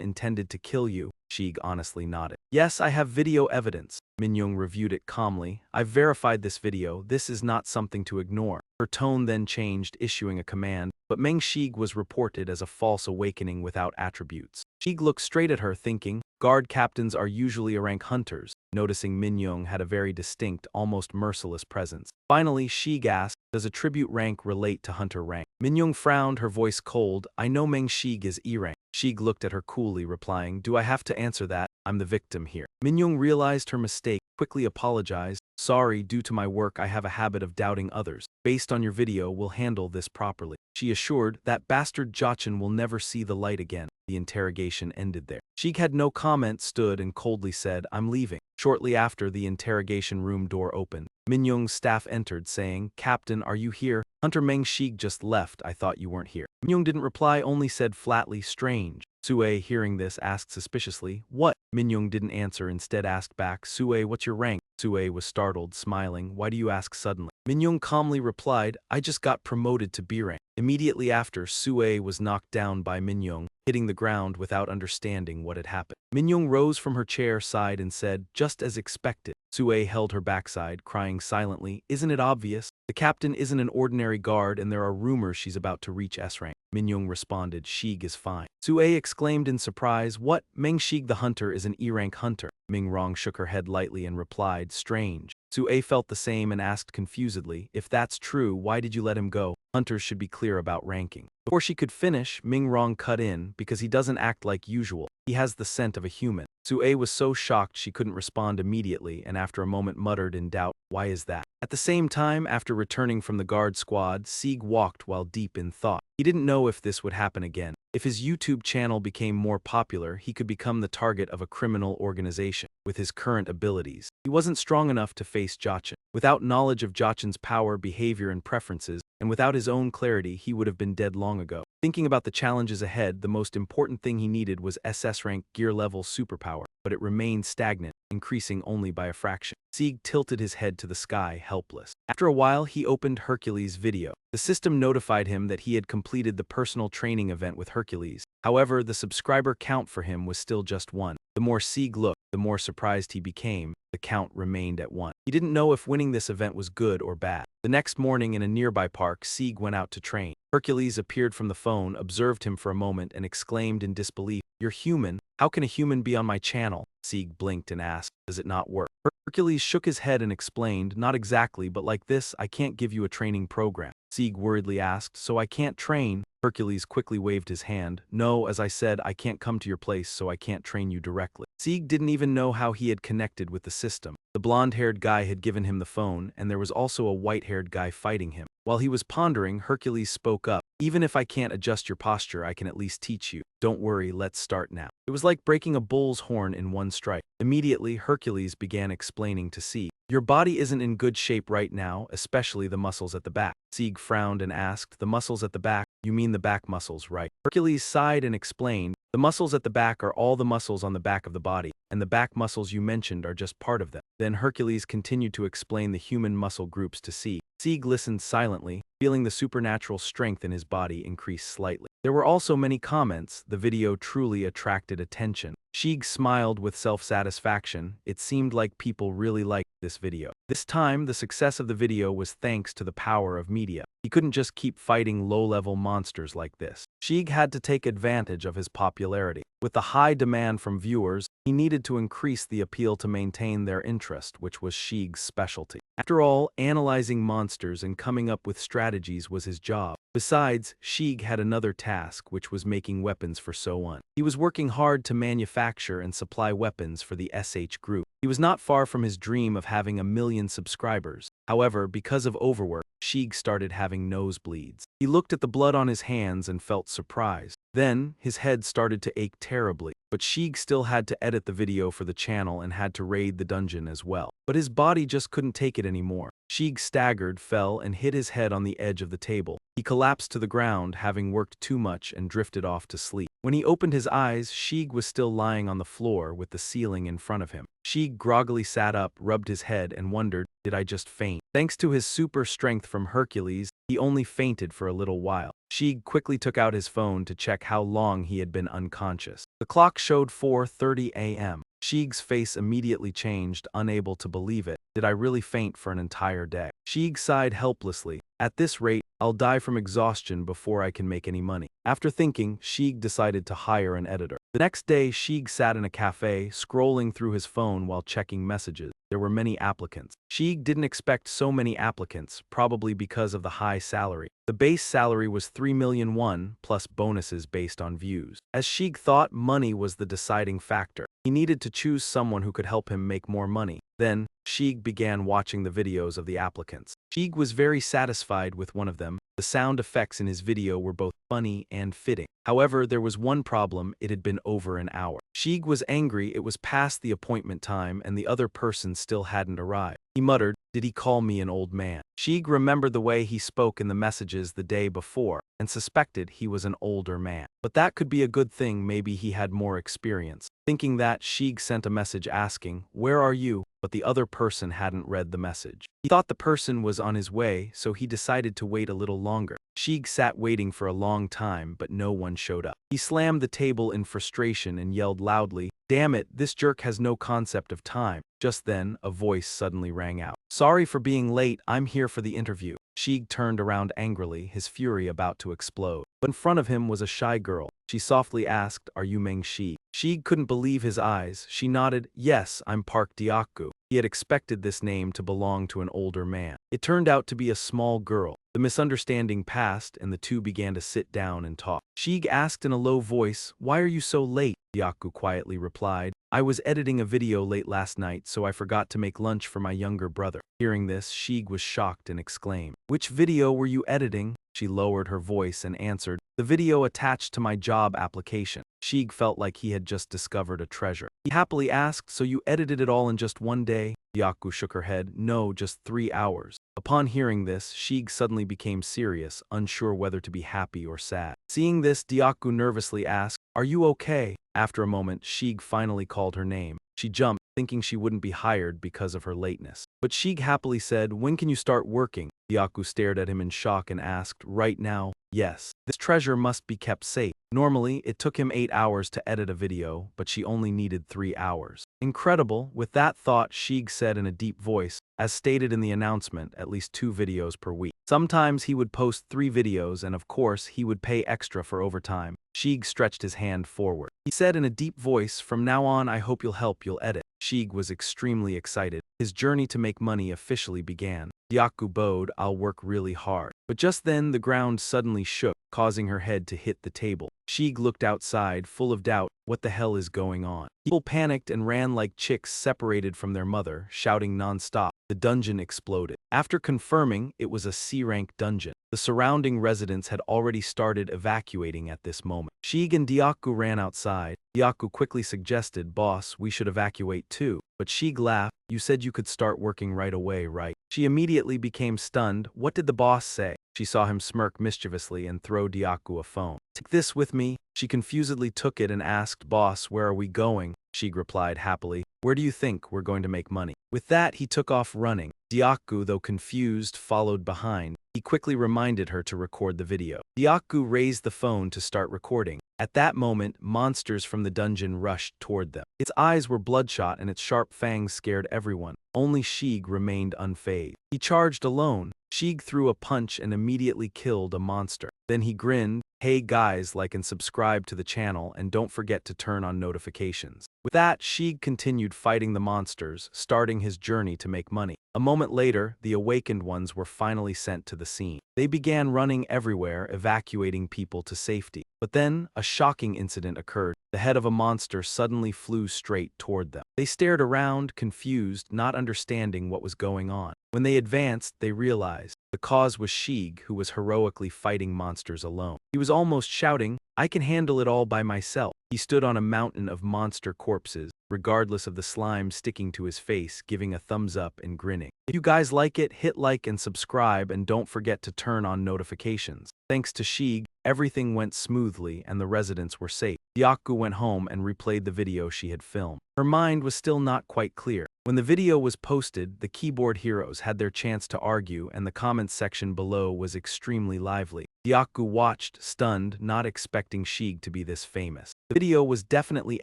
intended to kill you? Sieg honestly nodded. Yes, I have video evidence. Min-young reviewed it calmly. I've verified this video. This is not something to ignore. Her tone then changed, issuing a command, but Meng Sieg was reported as a false awakening without attributes. Sieg looked straight at her, thinking, Guard captains are usually rank hunters, noticing Min-young had a very distinct, almost merciless presence. Finally, Sieg asked, Does attribute rank relate to hunter rank? Min-young frowned, her voice cold. I know Meng Sieg is E-rank. Sieg looked at her coolly, replying, Do I have to answer that? I'm the victim here. Min-young realized her mistake, quickly apologized. Sorry, due to my work I have a habit of doubting others. Based on your video, we'll handle this properly. She assured, That bastard Jachin will never see the light again. The interrogation ended there. Sieg had no comment, stood and coldly said, I'm leaving. Shortly after, the interrogation room door opened. Min-young's staff entered, saying, Captain, are you here? Hunter Meng Sieg just left. I thought you weren't here. Min-young didn't reply, only said flatly, Strange. Sue, hearing this, asked suspiciously, What? Min-young didn't answer, instead asked back, Sue, what's your rank? Sue was startled, smiling. Why do you ask suddenly? Min-young calmly replied, I just got promoted to B rank. Immediately after, Sue was knocked down by Minyoung, hitting the ground without understanding what had happened. Minyoung rose from her chair, sighed, and said, just as expected. Sue held her backside, crying silently, isn't it obvious? The captain isn't an ordinary guard and there are rumors she's about to reach S rank. Minyoung responded, Shig is fine. Sue exclaimed in surprise, what? Meng Shig the hunter is an E-rank hunter. Ming Rong shook her head lightly and replied, strange. Sue felt the same and asked confusedly, if that's true, why did you let him go? Hunters should be clear about ranking. Before she could finish, Ming Rong cut in, because he doesn't act like usual. He has the scent of a human. Sue was so shocked she couldn't respond immediately and after a moment muttered in doubt, why is that? At the same time, after returning from the guard squad, Sieg walked while deep in thought. He didn't know if this would happen again. If his YouTube channel became more popular, he could become the target of a criminal organization. With his current abilities, he wasn't strong enough to face Jachin. Without knowledge of Jachin's power, behavior, and preferences, and without his own clarity, he would have been dead long ago. Thinking about the challenges ahead, the most important thing he needed was SS rank gear level superpower, but it remained stagnant, increasing only by a fraction. Sieg tilted his head to the sky, helpless. After a while, he opened Hercules' video. The system notified him that he had completed the personal training event with Hercules. However, the subscriber count for him was still just 1. The more Sieg looked, the more surprised he became. The count remained at 1. He didn't know if winning this event was good or bad. The next morning in a nearby park, Sieg went out to train. Hercules appeared from the phone, observed him for a moment, and exclaimed in disbelief, you're human? How can a human be on my channel? Sieg blinked and asked, does it not work? Hercules shook his head and explained, not exactly, but like this, I can't give you a training program. Sieg worriedly asked, so I can't train? Hercules quickly waved his hand. No, as I said, I can't come to your place, so I can't train you directly. Sieg didn't even know how he had connected with the system. The blonde-haired guy had given him the phone, and there was also a white-haired guy fighting him. While he was pondering, Hercules spoke up. Even if I can't adjust your posture, I can at least teach you. Don't worry, let's start now. It was like breaking a bull's horn in one strike. Immediately, Hercules began explaining to Sieg. Your body isn't in good shape right now, especially the muscles at the back. Sieg frowned and asked, the muscles at the back? You mean the back muscles, right? Hercules sighed and explained, the muscles at the back are all the muscles on the back of the body, and the back muscles you mentioned are just part of them. Then Hercules continued to explain the human muscle groups to Sieg. Sieg listened silently, feeling the supernatural strength in his body increase slightly. There were also many comments. The video truly attracted attention. Sieg smiled with self-satisfaction. It seemed like people really liked this video. This time, the success of the video was thanks to the power of media. He couldn't just keep fighting low-level monsters like this. Sieg had to take advantage of his popularity. With the high demand from viewers, he needed to increase the appeal to maintain their interest, which was Sieg's specialty. After all, analyzing monsters and coming up with strategies was his job. Besides, Sieg had another task, which was making weapons for So-un. He was working hard to manufacture and supply weapons for the SH group. He was not far from his dream of having 1 million subscribers. However, because of overwork, Sieg started having nosebleeds. He looked at the blood on his hands and felt surprised. Then, his head started to ache terribly. But Sieg still had to edit the video for the channel and had to raid the dungeon as well. But his body just couldn't take it anymore. Sieg staggered, fell, and hit his head on the edge of the table. He collapsed to the ground, having worked too much, and drifted off to sleep. When he opened his eyes, Sieg was still lying on the floor with the ceiling in front of him. Sieg groggily sat up, rubbed his head, and wondered, did I just faint? Thanks to his super strength from Hercules, he only fainted for a little while. Sieg quickly took out his phone to check how long he had been unconscious. The clock showed 4:30 a.m. Sieg's face immediately changed, unable to believe it. Did I really faint for an entire day? Sieg sighed helplessly. At this rate, I'll die from exhaustion before I can make any money. After thinking, Sieg decided to hire an editor. The next day, Sieg sat in a cafe, scrolling through his phone while checking messages. There were many applicants. Sieg didn't expect so many applicants, probably because of the high salary. The base salary was 3 million won, plus bonuses based on views. As Sieg thought, money was the deciding factor. He needed to choose someone who could help him make more money. Then, Sieg began watching the videos of the applicants. Sieg was very satisfied with one of them. The sound effects in his video were both funny and fitting. However, there was one problem: it had been over an hour. Sieg was angry. It was past the appointment time and the other person still hadn't arrived. He muttered, did he call me an old man? Sieg remembered the way he spoke in the messages the day before and suspected he was an older man. But that could be a good thing, maybe he had more experience. Thinking that, Sieg sent a message asking, where are you? but the other person hadn't read the message. He thought the person was on his way, so he decided to wait a little longer. Shig sat waiting for a long time, but no one showed up. He slammed the table in frustration and yelled loudly, "Damn it, this jerk has no concept of time." Just then, a voice suddenly rang out. "Sorry for being late, I'm here for the interview." Shig turned around angrily, his fury about to explode. But in front of him was a shy girl. She softly asked, "Are you Meng Shi?" Shig couldn't believe his eyes. She nodded, "Yes, I'm Park Diakgu." He had expected this name to belong to an older man. It turned out to be a small girl. The misunderstanding passed, and the two began to sit down and talk. Shig asked in a low voice, "Why are you so late?" Diakgu quietly replied, "I was editing a video late last night, so I forgot to make lunch for my younger brother." Hearing this, Shig was shocked and exclaimed, "Which video were you editing?" She lowered her voice and answered, "The video attached to my job application." Shig felt like he had just discovered a treasure. He happily asked, "So you edited it all in just one day?" Diakgu shook her head, "No, just 3 hours." Upon hearing this, Shig suddenly became serious, unsure whether to be happy or sad. Seeing this, Diakgu nervously asked, "Are you okay?" After a moment, Shig finally called her name. She jumped, thinking she wouldn't be hired because of her lateness. But Shig happily said, "When can you start working?" Diakgu stared at him in shock and asked, "Right now?" "Yes. This treasure must be kept safe." Normally, it took him 8 hours to edit a video, but she only needed 3 hours. Incredible. With that thought, Shig said in a deep voice, "As stated in the announcement, at least 2 videos per week." Sometimes he would post 3 videos, and of course, he would pay extra for overtime. Shig stretched his hand forward. He said in a deep voice, "From now on, I hope you'll edit." Shig was extremely excited. His journey to make money officially began. Diakgu bowed, "I'll work really hard." But just then, the ground suddenly shook, causing her head to hit the table. Shig looked outside, full of doubt. What the hell is going on? People panicked and ran like chicks separated from their mother, shouting non-stop. The dungeon exploded. After confirming, it was a C-rank dungeon. The surrounding residents had already started evacuating at this moment. Shig and Diakgu ran outside. Diakgu quickly suggested, "Boss, we should evacuate too." But Shig laughed, "You said you could start working right away, right?" She immediately became stunned. What did the boss say? She saw him smirk mischievously and throw Diakgu a phone. "Take this with me." She confusedly took it and asked, "Boss, where are we going?" Shig replied happily, "Where do you think we're going to make money?" With that, he took off running. Diakgu, though confused, followed behind. He quickly reminded her to record the video. Diakgu raised the phone to start recording. At that moment, monsters from the dungeon rushed toward them. Its eyes were bloodshot and its sharp fangs scared everyone. Only Shig remained unfazed. He charged alone. Shig threw a punch and immediately killed a monster. Then he grinned, "Hey guys, like and subscribe to the channel and don't forget to turn on notifications." With that, Shig continued fighting the monsters, starting his journey to make money. A moment later, the awakened ones were finally sent to the scene. They began running everywhere, evacuating people to safety. But then, a shocking incident occurred. The head of a monster suddenly flew straight toward them. They stared around, confused, not understanding what was going on. When they advanced, they realized the cause was Shig, who was heroically fighting monsters alone. He was almost shouting, "I can handle it all by myself." He stood on a mountain of monster corpses, regardless of the slime sticking to his face, giving a thumbs up and grinning. If you guys like it, hit like and subscribe, and don't forget to turn on notifications. Thanks to Shig, everything went smoothly and the residents were safe. Diakgu went home and replayed the video she had filmed. Her mind was still not quite clear. When the video was posted, the keyboard heroes had their chance to argue, and the comments section below was extremely lively. Diakgu watched, stunned, not expecting Shig to be this famous. The video was definitely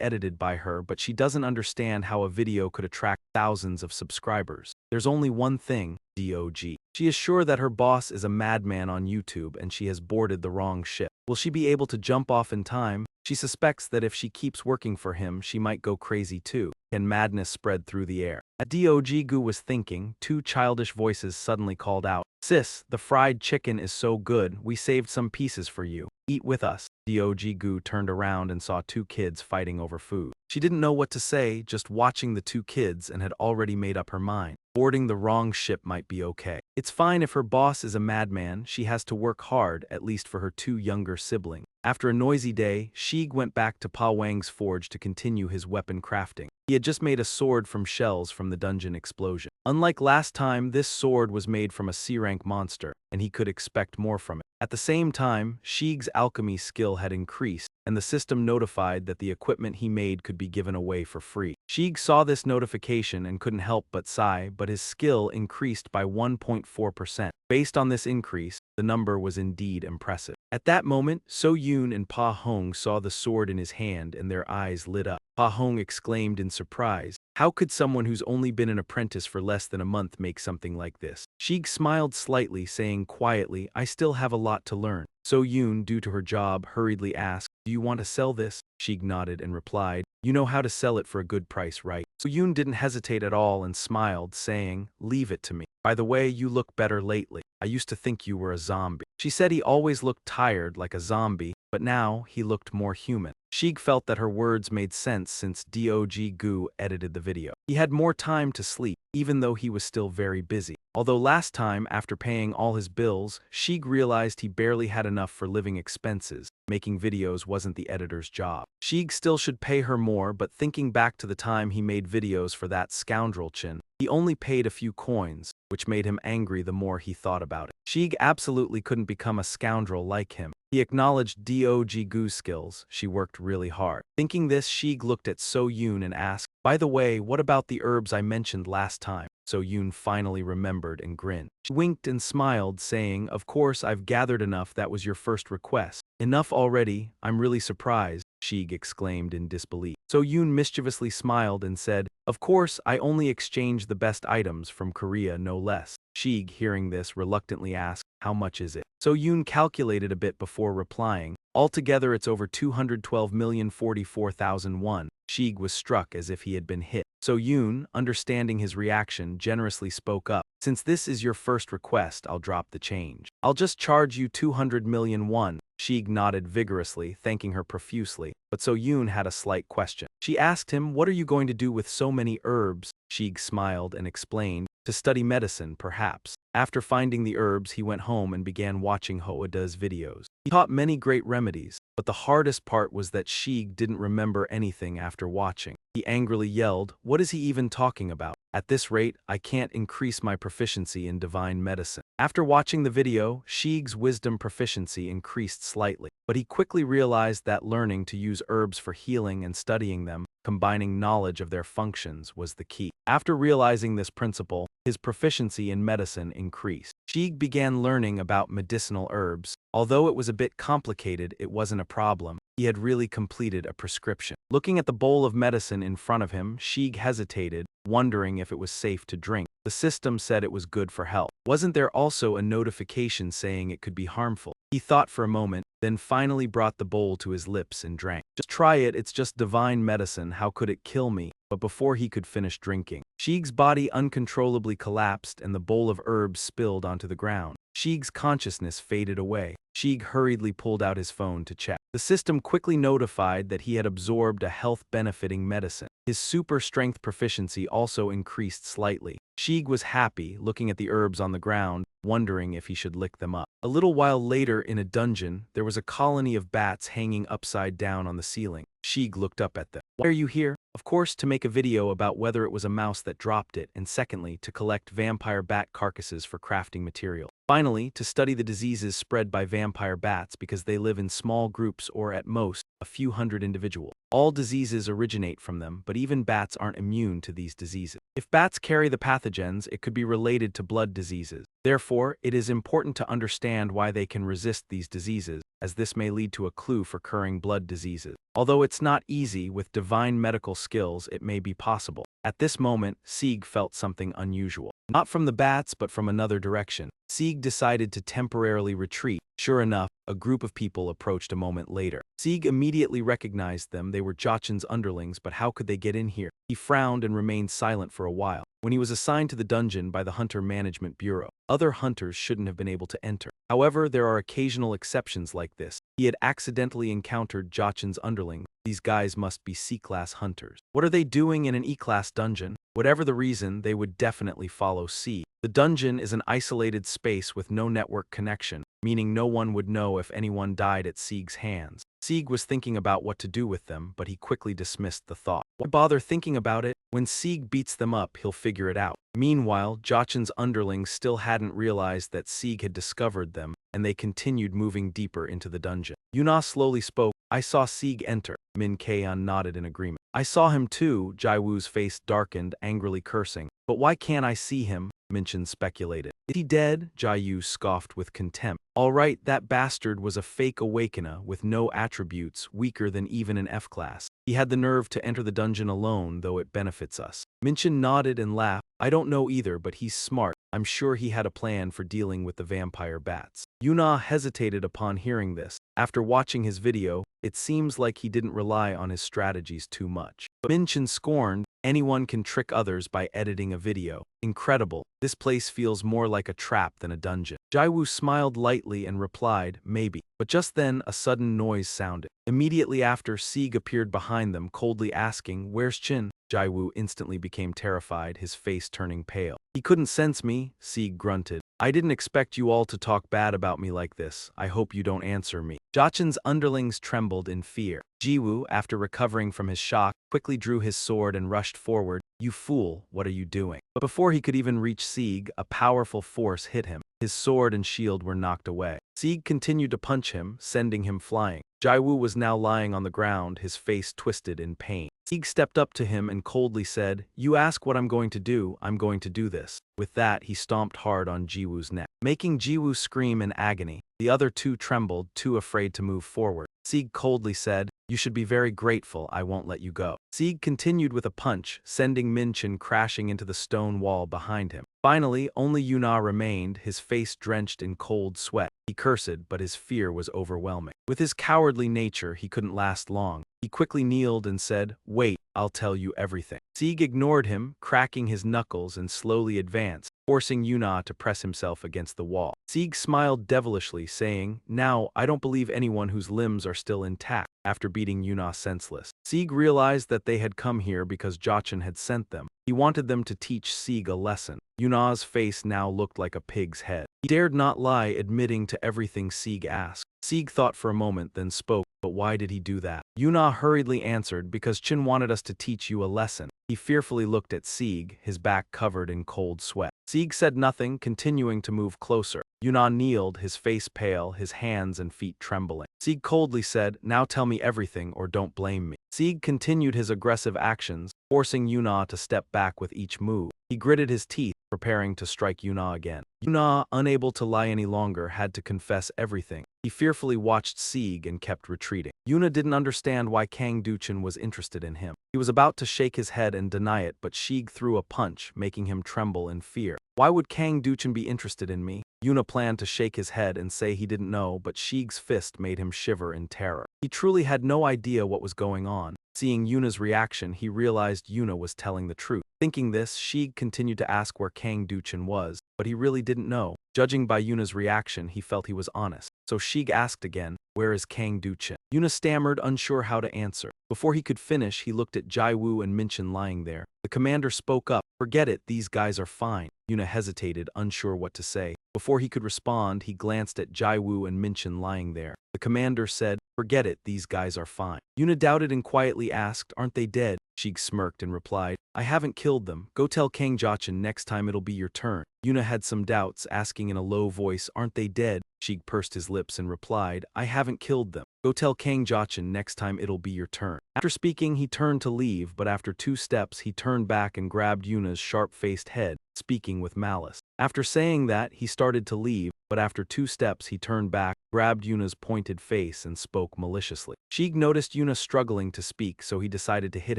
edited by her, but she doesn't understand how a video could attract thousands of subscribers. There's only one thing, DOG. She is sure that her boss is a madman on YouTube and she has boarded the wrong ship. Will she be able to jump off in time? She suspects that if she keeps working for him, she might go crazy too. Can madness spread through the air? As Dog was thinking, 2 childish voices suddenly called out, "Sis, the fried chicken is so good, we saved some pieces for you. Eat with us." Dog turned around and saw 2 kids fighting over food. She didn't know what to say, just watching the 2 kids, and had already made up her mind. Boarding the wrong ship might be okay. It's fine if her boss is a madman, she has to work hard, at least for her 2 younger siblings. After a noisy day, Sheeg went back to Pa Wang's forge to continue his weapon crafting. He had just made a sword from shells from the dungeon explosion. Unlike last time, this sword was made from a C-rank monster, and he could expect more from it. At the same time, Sheeg's alchemy skill had increased, and the system notified that the equipment he made could be given away for free. Sheeg saw this notification and couldn't help but sigh, but his skill increased by 1.4%. Based on this increase, the number was indeed impressive. At that moment, So Yoon and Pa Hong saw the sword in his hand and their eyes lit up. Pa Hong exclaimed in surprise, "How could someone who's only been an apprentice for less than a month make something like this?" Sheeg smiled slightly, saying quietly, "I still have a lot to learn." So Yoon, due to her job, hurriedly asked, "Do you want to sell this?" Sheeg nodded and replied, "You know how to sell it for a good price, right?" So Yoon didn't hesitate at all and smiled, saying, "Leave it to me. By the way, you look better lately. I used to think you were a zombie." She said he always looked tired like a zombie, but now he looked more human. Sheeg felt that her words made sense since GODTube edited the video. He had more time to sleep, even though he was still very busy. Although last time, after paying all his bills, Sheeg realized he barely had enough for living expenses. Making videos wasn't the editor's job. Sheeg still should pay her more, but thinking back to the time he made videos for that scoundrel Chin, he only paid a few coins, which made him angry the more he thought about it. Sheeg absolutely couldn't become a scoundrel like him. He acknowledged GODTube's skills. She worked really hard. Thinking this, Sheeg looked at So Yoon and asked, "By the way, what about the herbs I mentioned last time?" So Yoon finally remembered and grinned. She winked and smiled, saying, "Of course, I've gathered enough. That was your first request." "Enough already? I'm really surprised," Sheeg exclaimed in disbelief. So Yoon mischievously smiled and said, "Of course, I only exchanged the best items from Korea, no less." Sheeg, hearing this, reluctantly asked, "How much is it?" So Yoon calculated a bit before replying, "Altogether it's over 212,044,000 won." Sheeg was struck as if he had been hit. So Yoon, understanding his reaction, generously spoke up, "Since this is your first request, I'll drop the change. I'll just charge you 200 million won." Sheeg nodded vigorously, thanking her profusely, but So Yoon had a slight question. She asked him, "What are you going to do with so many herbs?" Sheeg smiled and explained, "To study medicine, perhaps." After finding the herbs, he went home and began watching Hoada's videos. He taught many great remedies, but the hardest part was that Sheeg didn't remember anything after watching. He angrily yelled, "What is he even talking about? At this rate, I can't increase my proficiency in divine medicine." After watching the video, Sheeg's wisdom proficiency increased slightly, but he quickly realized that learning to use herbs for healing and studying them, combining knowledge of their functions, was the key. After realizing this principle, his proficiency in medicine increased. Sheeg began learning about medicinal herbs. Although it was a bit complicated, it wasn't a problem. He had really completed a prescription. Looking at the bowl of medicine in front of him, Sheeg hesitated, wondering if it was safe to drink. The system said it was good for health. Wasn't there also a notification saying it could be harmful? He thought for a moment, then finally brought the bowl to his lips and drank. "Just try it, it's just divine medicine, how could it kill me?" But before he could finish drinking, Sheeg's body uncontrollably collapsed and the bowl of herbs spilled onto the ground. Sheeg's consciousness faded away. Sheeg hurriedly pulled out his phone to check. The system quickly notified that he had absorbed a health-benefiting medicine. His super strength proficiency also increased slightly. Sheeg was happy, looking at the herbs on the ground, wondering if he should lick them up. A little while later, in a dungeon, there was a colony of bats hanging upside down on the ceiling. Sheeg looked up at them. "Why are you here?" Of course, to make a video about whether it was a mouse that dropped it, and secondly, to collect vampire bat carcasses for crafting material. Finally, to study the diseases spread by vampire bats because they live in small groups or, at most, a few hundred individuals. All diseases originate from them, but even bats aren't immune to these diseases. If bats carry the pathogens, it could be related to blood diseases. Therefore, it is important to understand why they can resist these diseases, as this may lead to a clue for curing blood diseases. Although it's not easy, with divine medical skills it may be possible. At this moment, Sheeg felt something unusual. Not from the bats, but from another direction. Sheeg decided to temporarily retreat. Sure enough, a group of people approached a moment later. Sheeg immediately recognized them. They were Jochin's underlings, but how could they get in here? He frowned and remained silent for a while. When he was assigned to the dungeon by the Hunter Management Bureau, other hunters shouldn't have been able to enter. However, there are occasional exceptions like this. He had accidentally encountered Jochin's underling. These guys must be C-class hunters. What are they doing in an E-class dungeon? Whatever the reason, they would definitely follow C. The dungeon is an isolated space with no network connection, meaning no one would know if anyone died at Sieg's hands. Sieg was thinking about what to do with them, but he quickly dismissed the thought. Why bother thinking about it? When Sieg beats them up, he'll figure it out. Meanwhile, Jochen's underlings still hadn't realized that Sieg had discovered them, and they continued moving deeper into the dungeon. Yuna slowly spoke. I saw Sieg enter. Min Kaeyeon nodded in agreement. I saw him too. Jaiwoo's face darkened, angrily cursing. But why can't I see him? Minchin speculated. Is he dead? Jaiyu scoffed with contempt. All right, that bastard was a fake awakener with no attributes, weaker than even an F-class. He had the nerve to enter the dungeon alone, though it benefits us. Minchin nodded and laughed. I don't know either, but he's smart. I'm sure he had a plan for dealing with the vampire bats. Yuna hesitated upon hearing this. After watching his video, it seems like he didn't rely on his strategies too much. But Minchin scorned, anyone can trick others by editing a video. Incredible. This place feels more like a trap than a dungeon. Jaiwoo smiled lightly and replied, maybe. But just then, a sudden noise sounded. Immediately after, Sieg appeared behind them, coldly asking, where's Chin? Jaiwoo instantly became terrified, his face turning pale. He couldn't sense me, Sieg grunted. I didn't expect you all to talk bad about me like this. I hope you don't answer me. Jochen's underlings trembled in fear. Jiwoo, after recovering from his shock, quickly drew his sword and rushed forward. You fool, what are you doing? But before he could even reach Sieg, a powerful force hit him. His sword and shield were knocked away. Sieg continued to punch him, sending him flying. Jaiwoo was now lying on the ground, his face twisted in pain. Sieg stepped up to him and coldly said, you ask what I'm going to do, I'm going to do this. With that, he stomped hard on Jiwoo's neck, making Jiwoo scream in agony. The other two trembled, too afraid to move forward. Sieg coldly said, you should be very grateful I won't let you go. Sieg continued with a punch, sending Minchin crashing into the stone wall behind him. Finally, only Yuna remained, his face drenched in cold sweat. He cursed, but his fear was overwhelming. With his cowardly nature, he couldn't last long. He quickly kneeled and said, wait, I'll tell you everything. Sieg ignored him, cracking his knuckles and slowly advanced, forcing Yuna to press himself against the wall. Sieg smiled devilishly, saying, now, I don't believe anyone whose limbs are still intact. After beating Yuna senseless, Sieg realized that they had come here because Jochen had sent them. He wanted them to teach Sieg a lesson. Yuna's face now looked like a pig's head. He dared not lie, admitting to everything Sieg asked. Sieg thought for a moment, then spoke. But why did he do that? Yuna hurriedly answered, because Chin wanted us to teach you a lesson. He fearfully looked at Sieg, his back covered in cold sweat. Sieg said nothing, continuing to move closer. Yuna kneeled, his face pale, his hands and feet trembling. Sieg coldly said, now tell me everything or don't blame me. Sieg continued his aggressive actions, forcing Yuna to step back with each move. He gritted his teeth, preparing to strike Yuna again. Yuna, unable to lie any longer, had to confess everything. He fearfully watched Sieg and kept retreating. Yuna didn't understand why Kang Duchin was interested in him. He was about to shake his head and deny it, but Sieg threw a punch, making him tremble in fear. Why would Kang Duchin be interested in me? Yuna planned to shake his head and say he didn't know, but Sieg's fist made him shiver in terror. He truly had no idea what was going on. Seeing Yuna's reaction, he realized Yuna was telling the truth. Thinking this, Sieg continued to ask where Kang Duchin was, but he really didn't know. Judging by Yuna's reaction, he felt he was honest. So Sieg asked again, where is Kang Duchin? Yuna stammered, unsure how to answer. Before he could finish, he looked at Jaiwoo and Minchin lying there. The commander spoke up, forget it, these guys are fine. Yuna hesitated, unsure what to say. Before he could respond, he glanced at Jaiwoo and Minchin lying there. The commander said, forget it, these guys are fine. Yuna doubted and quietly asked, aren't they dead? Sieg smirked and replied, I haven't killed them. Go tell Kang Jochin next time it'll be your turn. Yuna had some doubts, asking in a low voice, aren't they dead? Sieg pursed his lips and replied, I haven't killed them. Go tell Kang Jochin next time it'll be your turn. After speaking, he turned to leave, but after 2 steps, he turned back and grabbed Yuna's sharp-faced head, speaking with malice. After saying that, he started to leave, but after 2 steps, he turned back, grabbed Yuna's pointed face and spoke maliciously. Sieg noticed Yuna struggling to speak, so he decided to hit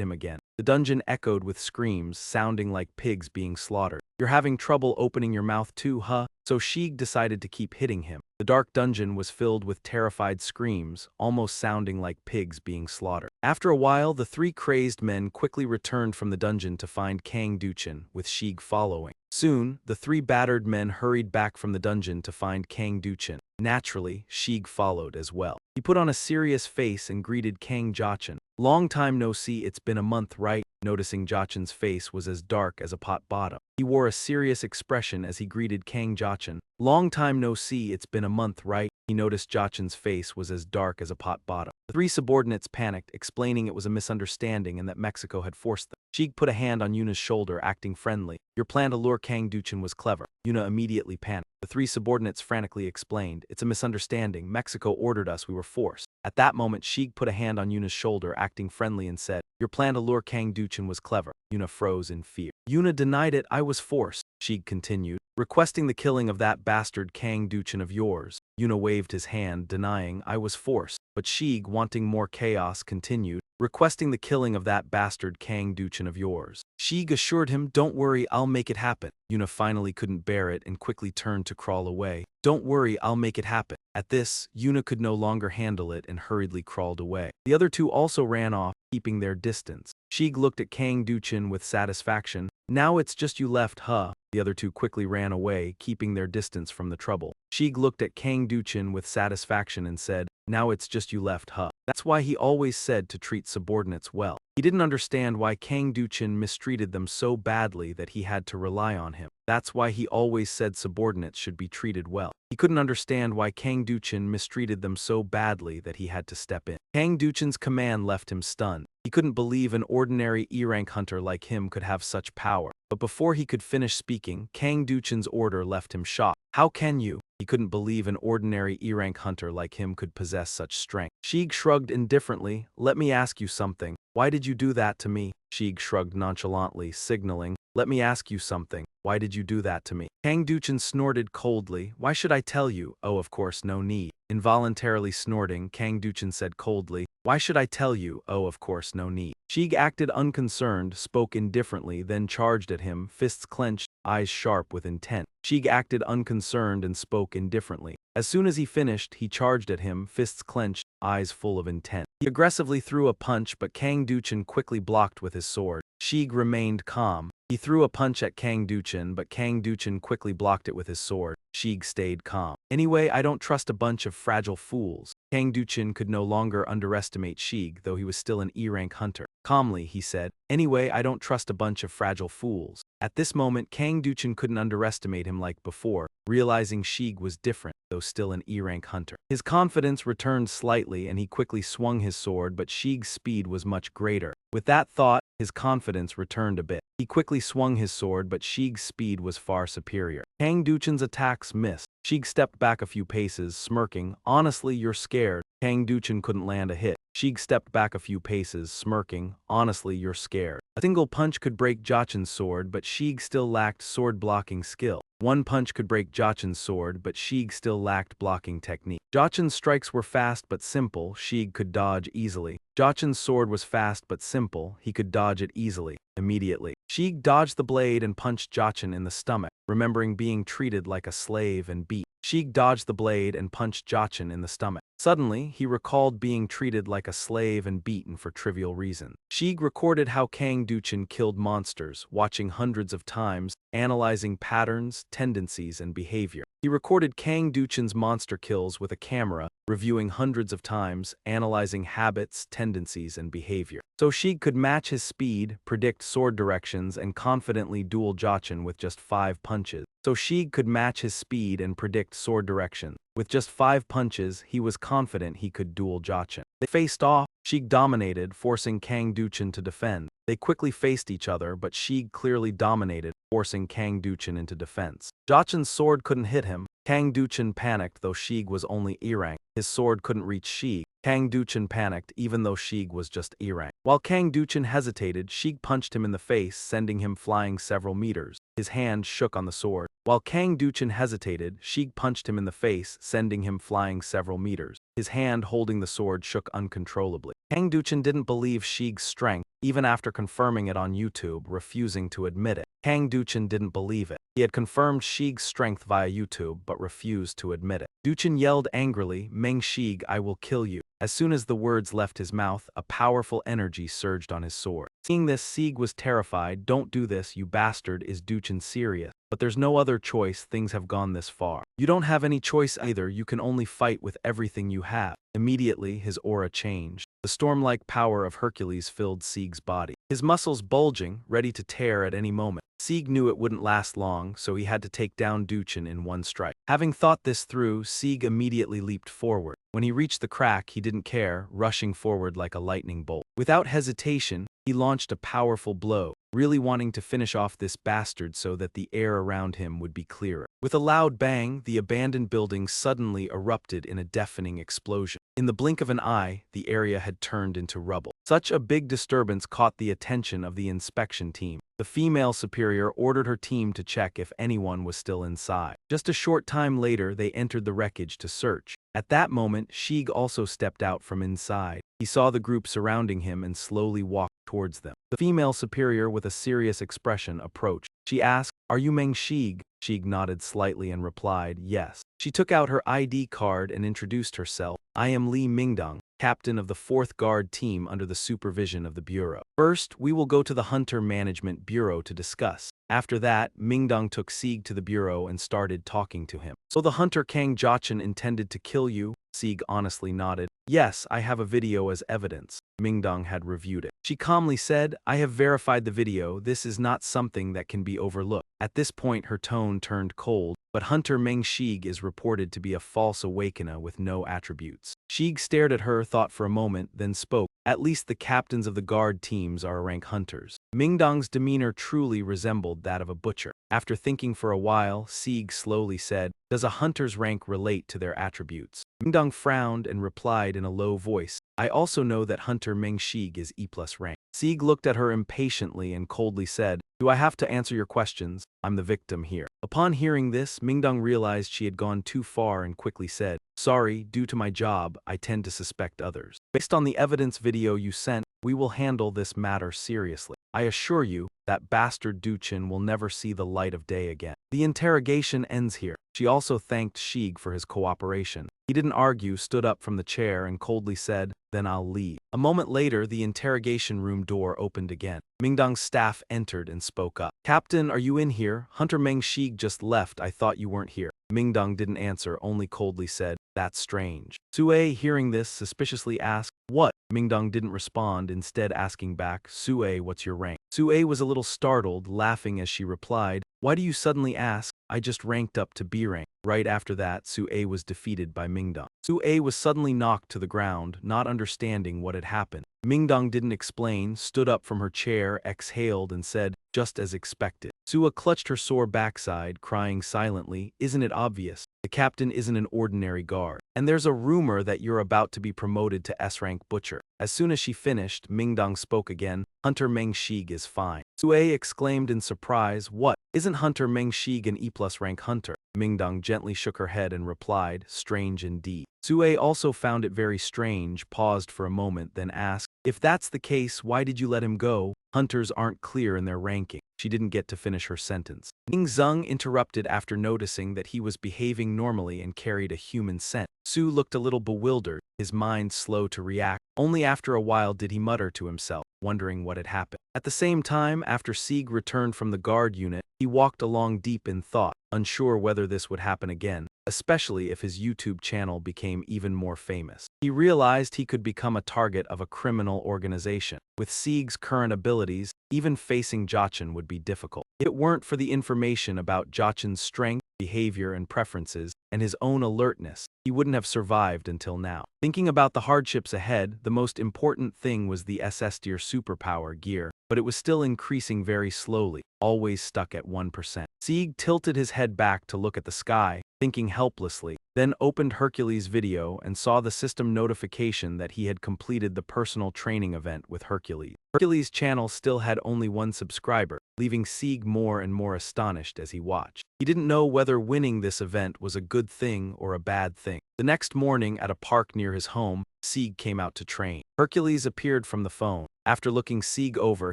him again. The dungeon echoed with screams, sounding like pigs being slaughtered. You're having trouble opening your mouth too, huh? So Sieg decided to keep hitting him. The dark dungeon was filled with terrified screams, almost sounding like pigs being slaughtered. After a while, the 3 crazed men quickly returned from the dungeon to find Kang Duchin, with Sieg following. Soon, the 3 battered men hurried back from the dungeon to find Kang Duchin. Naturally, Sieg followed as well. He put on a serious face and greeted Kang Jochin. Long time no see, it's been a month, right? Noticing Jachin's face was as dark as a pot bottom. He wore a serious expression as he greeted Kang Jachin. Long time no see, it's been a month, right? He noticed Jachin's face was as dark as a pot bottom. The three subordinates panicked, explaining it was a misunderstanding and that Mexico had forced them. Sheik put a hand on Yuna's shoulder, acting friendly. Your plan to lure Kang Duchin was clever. Yuna immediately panicked. The three subordinates frantically explained, it's a misunderstanding. Mexico ordered us, we were forced. At that moment, Sheik put a hand on Yuna's shoulder, acting friendly, and said, your plan to lure Kang Duchin was clever. Yuna froze in fear. Yuna denied it, I was forced. Sheik continued, requesting the killing of that bastard Kang Duchin of yours. Yuna waved his hand, denying, I was forced. But Sheik, wanting more chaos, continued, requesting the killing of that bastard Kang Duchin of yours. Sheik assured him, don't worry, I'll make it happen. Yuna finally couldn't bear it and quickly turned to crawl away. Don't worry, I'll make it happen. At this, Yuna could no longer handle it and hurriedly crawled away. The other two also ran off, keeping their distance. Sheik looked at Kang Duchin with satisfaction. Now it's just you left, huh? The other two quickly ran away, keeping their distance from the trouble. Sheik looked at Kang Duchin with satisfaction and said, now it's just you left, huh? That's why he always said to treat subordinates well. He didn't understand why Kang Duchin mistreated them so badly that he had to rely on him. That's why he always said subordinates should be treated well. He couldn't understand why Kang Duchin mistreated them so badly that he had to step in. Kang Duchin's command left him stunned. He couldn't believe an ordinary E-rank hunter like him could have such power. But before he could finish speaking, Kang Duchin's order left him shocked. How can you? He couldn't believe an ordinary E-rank hunter like him could possess such strength. Sheik shrugged indifferently. Let me ask you something. Why did you do that to me? Sheik shrugged nonchalantly, signaling, let me ask you something. Why did you do that to me? Kang Duchin snorted coldly. Why should I tell you? Oh, of course, no need. Involuntarily snorting, Kang Duchin said coldly, why should I tell you? Oh, of course, no need. Sheik acted unconcerned, spoke indifferently, then charged at him, fists clenched, eyes sharp with intent. Sheik acted unconcerned and spoke indifferently. As soon as he finished, he charged at him, fists clenched, eyes full of intent. He aggressively threw a punch, but Kang Duchin quickly blocked with his sword. Sheik remained calm. He threw a punch at Kang Duchin, but Kang Duchin quickly blocked it with his sword. Sheik stayed calm. Anyway, I don't trust a bunch of fragile fools. Kang Duchin could no longer underestimate Sheik, though he was still an E-rank hunter. Calmly, he said, anyway, I don't trust a bunch of fragile fools. At this moment, Kang Duchin couldn't underestimate him like before, realizing Sheik was different, though still an E-rank hunter. His confidence returned slightly and he quickly swung his sword, but Sheik's speed was much greater. With that thought, his confidence returned a bit. He quickly swung his sword, but Sheik's speed was far superior. Kang Duchin's attacks missed. Sheik stepped back a few paces, smirking, honestly, you're scared. Kang Duchin couldn't land a hit. Sheik stepped back a few paces, smirking, honestly, you're scared. A single punch could break Jachin's sword, but Sheik still lacked sword-blocking skill. One punch could break Jachin's sword, but Sheik still lacked blocking technique. Jachin's strikes were fast but simple, Sheik could dodge easily. Jachin's sword was fast but simple, he could dodge it easily. Immediately, Sheik dodged the blade and punched Jachin in the stomach, remembering being treated like a slave and beat. Sheik dodged the blade and punched Jachin in the stomach. Suddenly, he recalled being treated like a slave and beaten for trivial reasons. Sheik recorded how Kang Duchin killed monsters, watching hundreds of times, analyzing patterns, tendencies, and behavior. He recorded Kang Duchin's monster kills with a camera, reviewing hundreds of times, analyzing habits, tendencies, and behavior. So Sheik could match his speed, predict sword directions, and confidently duel Jachin with just 5 punches. So Sheik could match his speed and predict sword direction. With just 5 punches, he was confident he could duel Jachin. They faced off. Sheik dominated, forcing Kang Duchin to defend. They quickly faced each other, but Sheik clearly dominated, forcing Kang Duchin into defense. Jachin's sword couldn't hit him. Kang Duchin panicked, though Sheik was only E-rank. His sword couldn't reach Sheik. Kang Duchin panicked, even though Sheik was just E-rank. While Kang Duchin hesitated, Sheik punched him in the face, sending him flying several meters. His hand shook on the sword. While Kang Duchin hesitated, Sheik punched him in the face, sending him flying several meters. His hand holding the sword shook uncontrollably. Kang Duchin didn't believe Sheik's strength, even after confirming it on YouTube, refusing to admit it. Kang Duchin didn't believe it. He had confirmed Sheik's strength via YouTube, but refused to admit it. Duchin yelled angrily, Meng Sheik, I will kill you. As soon as the words left his mouth, a powerful energy surged on his sword. Seeing this, Sheik was terrified. Don't do this, you bastard, is Duchin serious? But there's no other choice, things have gone this far. You don't have any choice either, you can only fight with everything you have. Immediately, his aura changed. The storm-like power of Hercules filled Sieg's body. His muscles bulging, ready to tear at any moment. Sieg knew it wouldn't last long, so he had to take down Duchin in one strike. Having thought this through, Sieg immediately leaped forward. When he reached the crack, he didn't care, rushing forward like a lightning bolt. Without hesitation, he launched a powerful blow, really wanting to finish off this bastard so that the air around him would be clearer. With a loud bang, the abandoned building suddenly erupted in a deafening explosion. In the blink of an eye, the area had turned into rubble. Such a big disturbance caught the attention of the inspection team. The female superior ordered her team to check if anyone was still inside. Just a short time later, they entered the wreckage to search. At that moment, Sieg also stepped out from inside. He saw the group surrounding him and slowly walked towards them. The female superior, with a serious expression, approached. She asked, "Are you Meng Sieg?" Sieg nodded slightly and replied, "Yes." She took out her ID card and introduced herself. "I am Li Mingdong, captain of the 4th Guard team under the supervision of the Bureau. First, we will go to the Hunter Management Bureau to discuss." After that, Mingdong took Sieg to the bureau and started talking to him. "So the hunter Kang Jachin intended to kill you?" Sieg honestly nodded. "Yes, I have a video as evidence." Mingdong had reviewed it. She calmly said, "I have verified the video. This is not something that can be overlooked." At this point, her tone turned cold, but Hunter Meng Sieg is reported to be a false awakener with no attributes. Sieg stared at her, thought for a moment, then spoke. "At least the captains of the guard teams are rank hunters." Mingdong's demeanor truly resembled that of a butcher. After thinking for a while, Sieg slowly said, "Does a hunter's rank relate to their attributes?" Mingdong frowned and replied in a low voice, "I also know that Hunter Meng Sieg is E+ rank." Sieg looked at her impatiently and coldly said, "Do I have to answer your questions? I'm the victim here." Upon hearing this, Mingdong realized she had gone too far and quickly said, "Sorry, due to my job, I tend to suspect others. Based on the evidence video you sent, we will handle this matter seriously. I assure you, that bastard Duchin will never see the light of day again." The interrogation ends here. She also thanked Sieg for his cooperation. He didn't argue, stood up from the chair and coldly said, "Then I'll leave." A moment later, the interrogation room door opened again. Mingdong's staff entered and spoke up. "Captain, are you in here? Hunter Meng Sieg just left. I thought you weren't here." Mingdong didn't answer, only coldly said, "That's strange." Sue, hearing this, suspiciously asked, "What?" Mingdong didn't respond, instead asking back, "Sue, what's your rank?" Sue was a little startled, laughing as she replied, "Why do you suddenly ask? I just ranked up to B rank." Right after that, Sue was defeated by Mingdong. Sue was suddenly knocked to the ground, not understanding what had happened. Mingdong didn't explain, stood up from her chair, exhaled, and said, "Just as expected." Sue clutched her sore backside, crying silently, "Isn't it obvious? The captain isn't an ordinary guard. And there's a rumor that you're about to be promoted to S-rank butcher." As soon as she finished, Mingdong spoke again, "Hunter Meng Sieg is fine." Sue exclaimed in surprise, "What? Isn't Hunter Meng Sieg an E+ rank hunter?" Mingdong gently shook her head and replied, "Strange indeed." Sue also found it very strange, paused for a moment, then asked, "If that's the case, why did you let him go? Hunters aren't clear in their ranking." She didn't get to finish her sentence. Ning Zeng interrupted after noticing that he was behaving normally and carried a human scent. Sue looked a little bewildered, his mind slow to react. Only after a while did he mutter to himself, wondering what had happened. At the same time, after Sieg returned from the guard unit, he walked along deep in thought, unsure whether this would happen again, especially if his YouTube channel became even more famous. He realized he could become a target of a criminal organization. With Sieg's current abilities, even facing Jachin would be difficult. If it weren't for the information about Jachin's strength, behavior, and preferences, and his own alertness, he wouldn't have survived until now. Thinking about the hardships ahead, the most important thing was the SS Tier superpower gear, but it was still increasing very slowly, always stuck at 1%. Sieg tilted his head back to look at the sky, thinking helplessly, then opened Hercules' video and saw the system notification that he had completed the personal training event with Hercules. Hercules' channel still had only 1 subscriber, leaving Sieg more and more astonished as he watched. He didn't know whether winning this event was a good thing or a bad thing. The next morning, at a park near his home, Sieg came out to train. Hercules appeared from the phone. After looking Sieg over,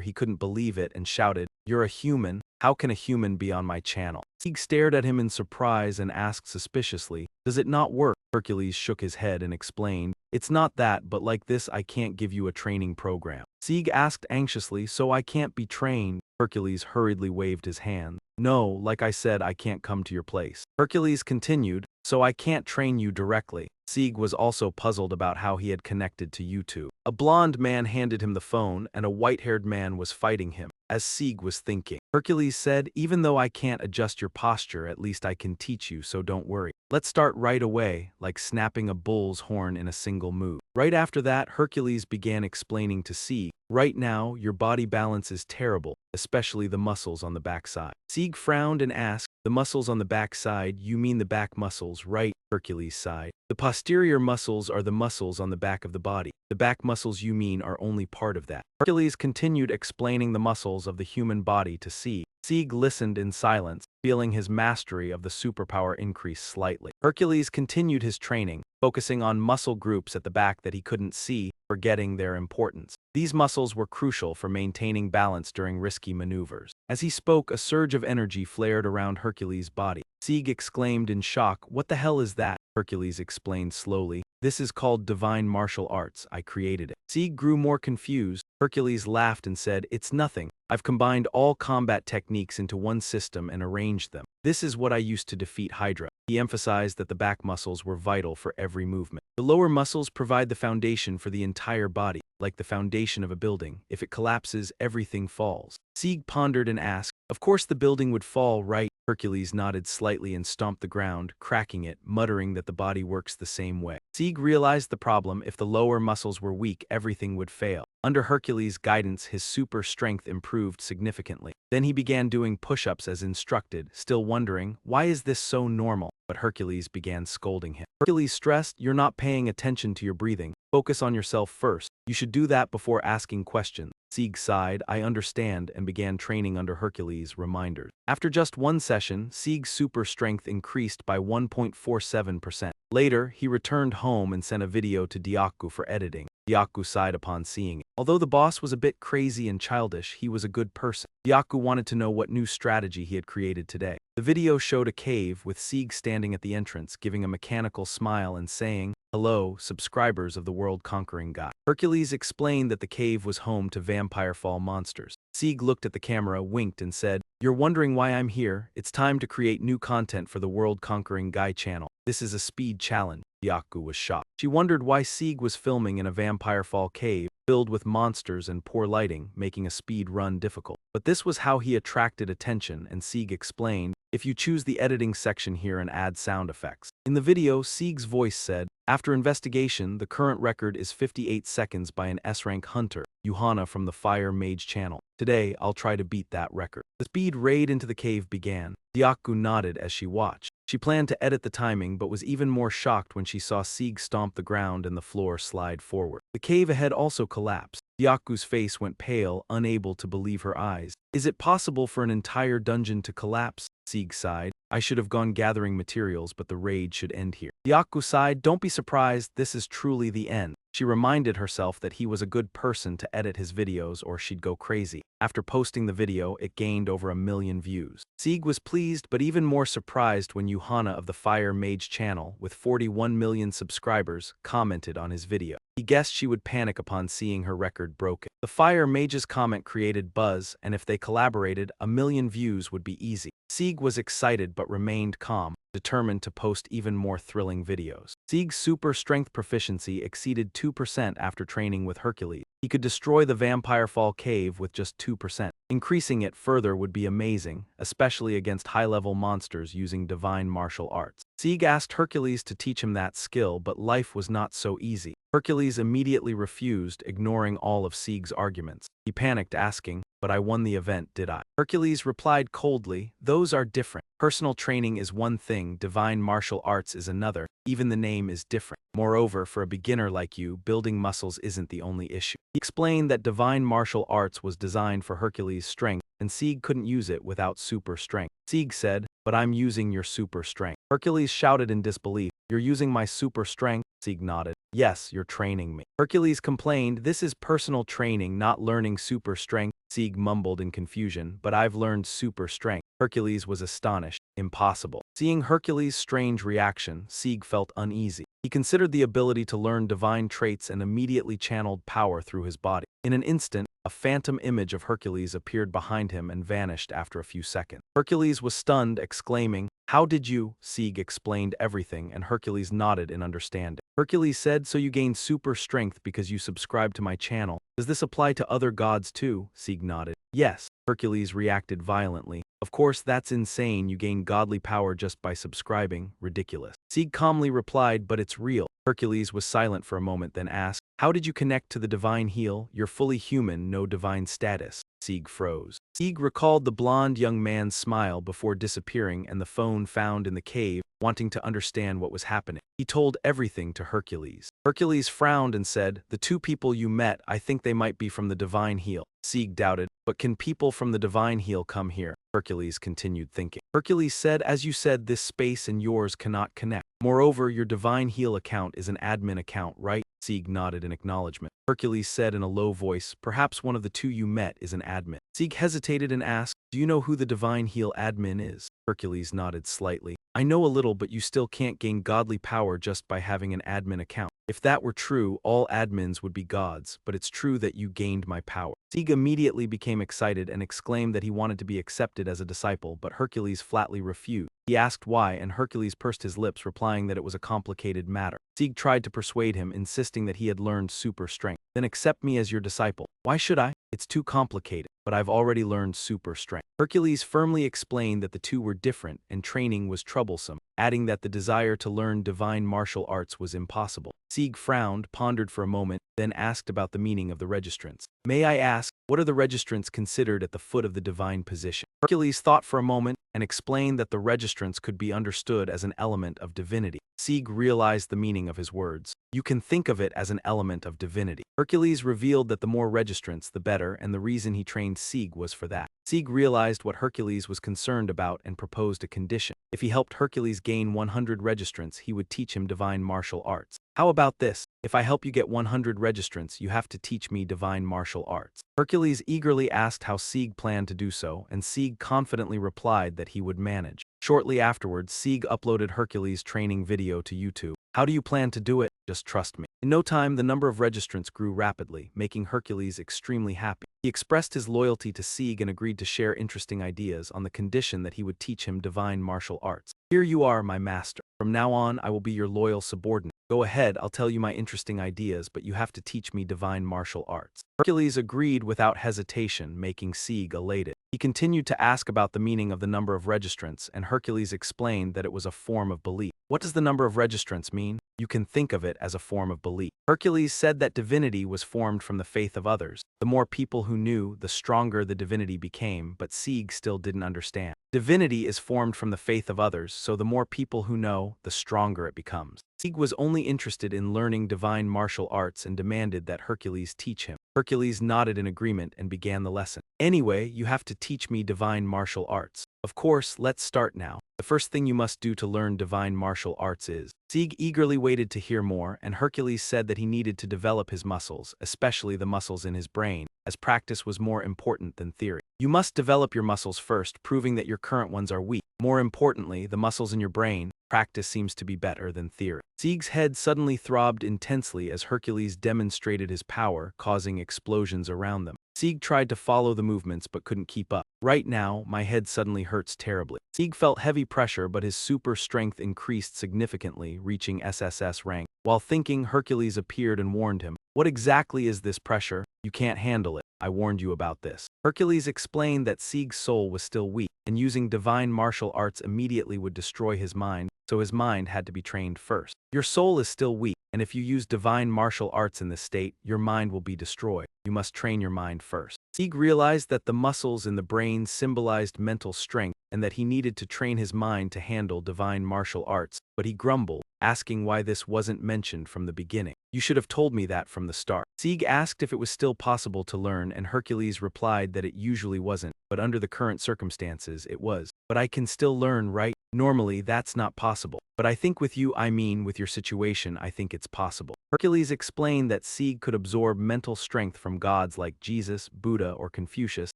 he couldn't believe it and shouted, "You're a human? How can a human be on my channel?" Sieg stared at him in surprise and asked suspiciously, "Does it not work?" Hercules shook his head and explained, "It's not that, but like this I can't give you a training program." Sieg asked anxiously, "So I can't be trained?" Hercules hurriedly waved his hand. "No, like I said, I can't come to your place." Hercules continued, "So I can't train you directly. Sieg was also puzzled about how he had connected to YouTube. A blond man handed him the phone, and a white-haired man was fighting him. As Sieg was thinking, Hercules said, "Even though I can't adjust your posture, at least I can teach you, so don't worry. Let's start right away, like snapping a bull's horn in a single move." Right after that, Hercules began explaining to Sieg, "Right now, your body balance is terrible, especially the muscles on the backside." Sieg frowned and asked, "The muscles on the backside, you mean the back muscles, right?" Hercules sighed. "The posterior muscles are the muscles on the back of the body. The back muscles you mean are only part of that." Hercules continued explaining the muscles of the human body to Sieg. Sieg listened in silence, feeling his mastery of the superpower increase slightly. Hercules continued his training, focusing on muscle groups at the back that he couldn't see, forgetting their importance. These muscles were crucial for maintaining balance during risky maneuvers. As he spoke, a surge of energy flared around Hercules' body. Sieg exclaimed in shock, "What the hell is that?" Hercules explained slowly, "This is called divine martial arts. I created it." Sieg grew more confused. Hercules laughed and said, "It's nothing. I've combined all combat techniques into one system and arranged them. This is what I used to defeat Hydra." He emphasized that the back muscles were vital for every movement. The lower muscles provide the foundation for the entire body, like the foundation of a building. If it collapses, everything falls. Sieg pondered and asked, "Of course the building would fall, right?" Hercules nodded slightly and stomped the ground, cracking it, muttering that the body works the same way. Sieg realized the problem: if the lower muscles were weak, everything would fail. Under Hercules' guidance, his super strength improved significantly. Then he began doing push-ups as instructed, still wondering, why is this so normal? But Hercules began scolding him. Hercules stressed, "You're not paying attention to your breathing. Focus on yourself first. You should do that before asking questions." Sieg sighed, "I understand," and began training under Hercules' reminders. After just one session, Sieg's super strength increased by 1.47%. Later, he returned home and sent a video to Dyaku for editing. Dyaku sighed upon seeing it. Although the boss was a bit crazy and childish, he was a good person. Dyaku wanted to know what new strategy he had created today. The video showed a cave with Sieg standing at the entrance, giving a mechanical smile and saying, "Hello, subscribers of the world-conquering guy." Hercules explained that the cave was home to vampire fall monsters. Sieg looked at the camera, winked, and said, "You're wondering why I'm here? It's time to create new content for the world-conquering guy channel. This is a speed challenge." Dyaku was shocked. She wondered why Sieg was filming in a vampire fall cave, filled with monsters and poor lighting, making a speed run difficult. But this was how he attracted attention, and Sieg explained, "If you choose the editing section here and add sound effects." In the video, Sieg's voice said, "After investigation, the current record is 58 seconds by an S-rank hunter, Yuhana from the Fire Mage channel. Today, I'll try to beat that record." The speed raid into the cave began. Dyaku nodded as she watched. She planned to edit the timing, but was even more shocked when she saw Sieg stomp the ground and the floor slide forward. The cave ahead also collapsed. Dyaku's face went pale, unable to believe her eyes. "Is it possible for an entire dungeon to collapse?" Sieg sighed. "I should have gone gathering materials, but the raid should end here." Dyaku sighed, "Don't be surprised, this is truly the end." She reminded herself that he was a good person to edit his videos or she'd go crazy. After posting the video, it gained over 1 million views. Sieg was pleased but even more surprised when Yuhana of the Fire Mage channel, with 41 million subscribers, commented on his video. He guessed she would panic upon seeing her record broken. The Fire Mage's comment created buzz, and if they collaborated, 1 million views would be easy. Sieg was excited but remained calm, determined to post even more thrilling videos. Sieg's super strength proficiency exceeded 2% after training with Hercules. He could destroy the Vampire Fall cave with just 2%. Increasing it further would be amazing, especially against high-level monsters using divine martial arts. Sieg asked Hercules to teach him that skill, but life was not so easy. Hercules immediately refused, ignoring all of Sieg's arguments. He panicked, asking, "But I won the event, did I?" Hercules replied coldly, "Those are different. Personal training is one thing, divine martial arts is another. Even the name is different. Moreover, for a beginner like you, building muscles isn't the only issue." He explained that divine martial arts was designed for Hercules' strength, and Sieg couldn't use it without super strength. Sieg said, "But I'm using your super strength." Hercules shouted in disbelief, "You're using my super strength?" Sieg nodded. "Yes, you're training me." Hercules complained, "This is personal training, not learning super strength." Sieg mumbled in confusion, "But I've learned super strength." Hercules was astonished. Impossible. Seeing Hercules' strange reaction, Sieg felt uneasy. He considered the ability to learn divine traits and immediately channeled power through his body. In an instant, a phantom image of Hercules appeared behind him and vanished after a few seconds. Hercules was stunned, exclaiming, How did you? Sieg explained everything, and Hercules nodded in understanding. Hercules said, so you gained super strength because you subscribed to my channel. Does this apply to other gods too? Sieg nodded. Yes. Hercules reacted violently. Of course, that's insane. You gain godly power just by subscribing. Ridiculous. Sieg calmly replied, but it's real. Hercules was silent for a moment, then asked, how did you connect to the divine heel? You're fully human, no divine status. Sieg froze. Sieg recalled the blonde young man's smile before disappearing and the phone found in the cave, wanting to understand what was happening. He told everything to Hercules. Hercules frowned and said, the two people you met, I think they might be from the divine heel. Sieg doubted, but can people from the divine heel come here? Hercules continued thinking. Hercules said, as you said, this space and yours cannot connect. Moreover, your divine heel account is an admin account, right? Sieg nodded in acknowledgement. Hercules said in a low voice, perhaps one of the two you met is an admin. Sieg hesitated and asked, do you know who the divine heel admin is? Hercules nodded slightly. I know a little, but you still can't gain godly power just by having an admin account. If that were true, all admins would be gods, but it's true that you gained my power. Sieg immediately became excited and exclaimed that he wanted to be accepted as a disciple, but Hercules flatly refused. He asked why, and Hercules pursed his lips, replying that it was a complicated matter. Sieg tried to persuade him, insisting that he had learned super strength. Then accept me as your disciple. Why should I? It's too complicated, but I've already learned super strength. Hercules firmly explained that the two were different and training was troublesome, adding that the desire to learn divine martial arts was impossible. Sieg frowned, pondered for a moment, then asked about the meaning of the registrants. May I ask, what are the registrants considered at the foot of the divine position? Hercules thought for a moment and explained that the registrants could be understood as an element of divinity. Sieg realized the meaning of his words. You can think of it as an element of divinity. Hercules revealed that the more registrants, the better, and the reason he trained Sieg was for that. Sieg realized what Hercules was concerned about and proposed a condition. If he helped Hercules gain 100 registrants, he would teach him divine martial arts. How about this? If I help you get 100 registrants, you have to teach me divine martial arts. Hercules eagerly asked how Sieg planned to do so, and Sieg confidently replied that he would manage. Shortly afterwards, Sieg uploaded Hercules' training video to YouTube. How do you plan to do it? Just trust me. In no time, the number of registrants grew rapidly, making Hercules extremely happy. He expressed his loyalty to Sieg and agreed to share interesting ideas on the condition that he would teach him divine martial arts. Here you are, my master. From now on, I will be your loyal subordinate. Go ahead, I'll tell you my interesting ideas, but you have to teach me divine martial arts. Hercules agreed without hesitation, making Sieg elated. He continued to ask about the meaning of the number of registrants, and Hercules explained that it was a form of belief. What does the number of registrants mean? You can think of it as a form of belief. Hercules said that divinity was formed from the faith of others. The more people who knew, the stronger the divinity became, but Sieg still didn't understand. Divinity is formed from the faith of others, so the more people who know, the stronger it becomes. Sieg was only interested in learning divine martial arts and demanded that Hercules teach him. Hercules nodded in agreement and began the lesson. Anyway, you have to teach me divine martial arts. Of course, let's start now. The first thing you must do to learn divine martial arts is. Sieg eagerly waited to hear more, and Hercules said that he needed to develop his muscles, especially the muscles in his brain, as practice was more important than theory. You must develop your muscles first, proving that your current ones are weak. More importantly, the muscles in your brain. Practice seems to be better than theory. Sieg's head suddenly throbbed intensely as Hercules demonstrated his power, causing explosions around them. Sieg tried to follow the movements but couldn't keep up. Right now, my head suddenly hurts terribly. Sieg felt heavy pressure, but his super strength increased significantly, reaching SSS rank. While thinking, Hercules appeared and warned him. What exactly is this pressure? You can't handle it. I warned you about this. Hercules explained that Sieg's soul was still weak, and using divine martial arts immediately would destroy his mind, so his mind had to be trained first. Your soul is still weak, and if you use divine martial arts in this state, your mind will be destroyed. You must train your mind first. Sieg realized that the muscles in the brain symbolized mental strength and that he needed to train his mind to handle divine martial arts, but he grumbled, asking why this wasn't mentioned from the beginning. You should have told me that from the start. Sieg asked if it was still possible to learn, and Hercules replied that it usually wasn't, but under the current circumstances, it was. But I can still learn, right? Normally, that's not possible. But I think with you, I mean with your situation, I think it's possible. Hercules explained that Sieg could absorb mental strength from gods like Jesus, Buddha, or Confucius,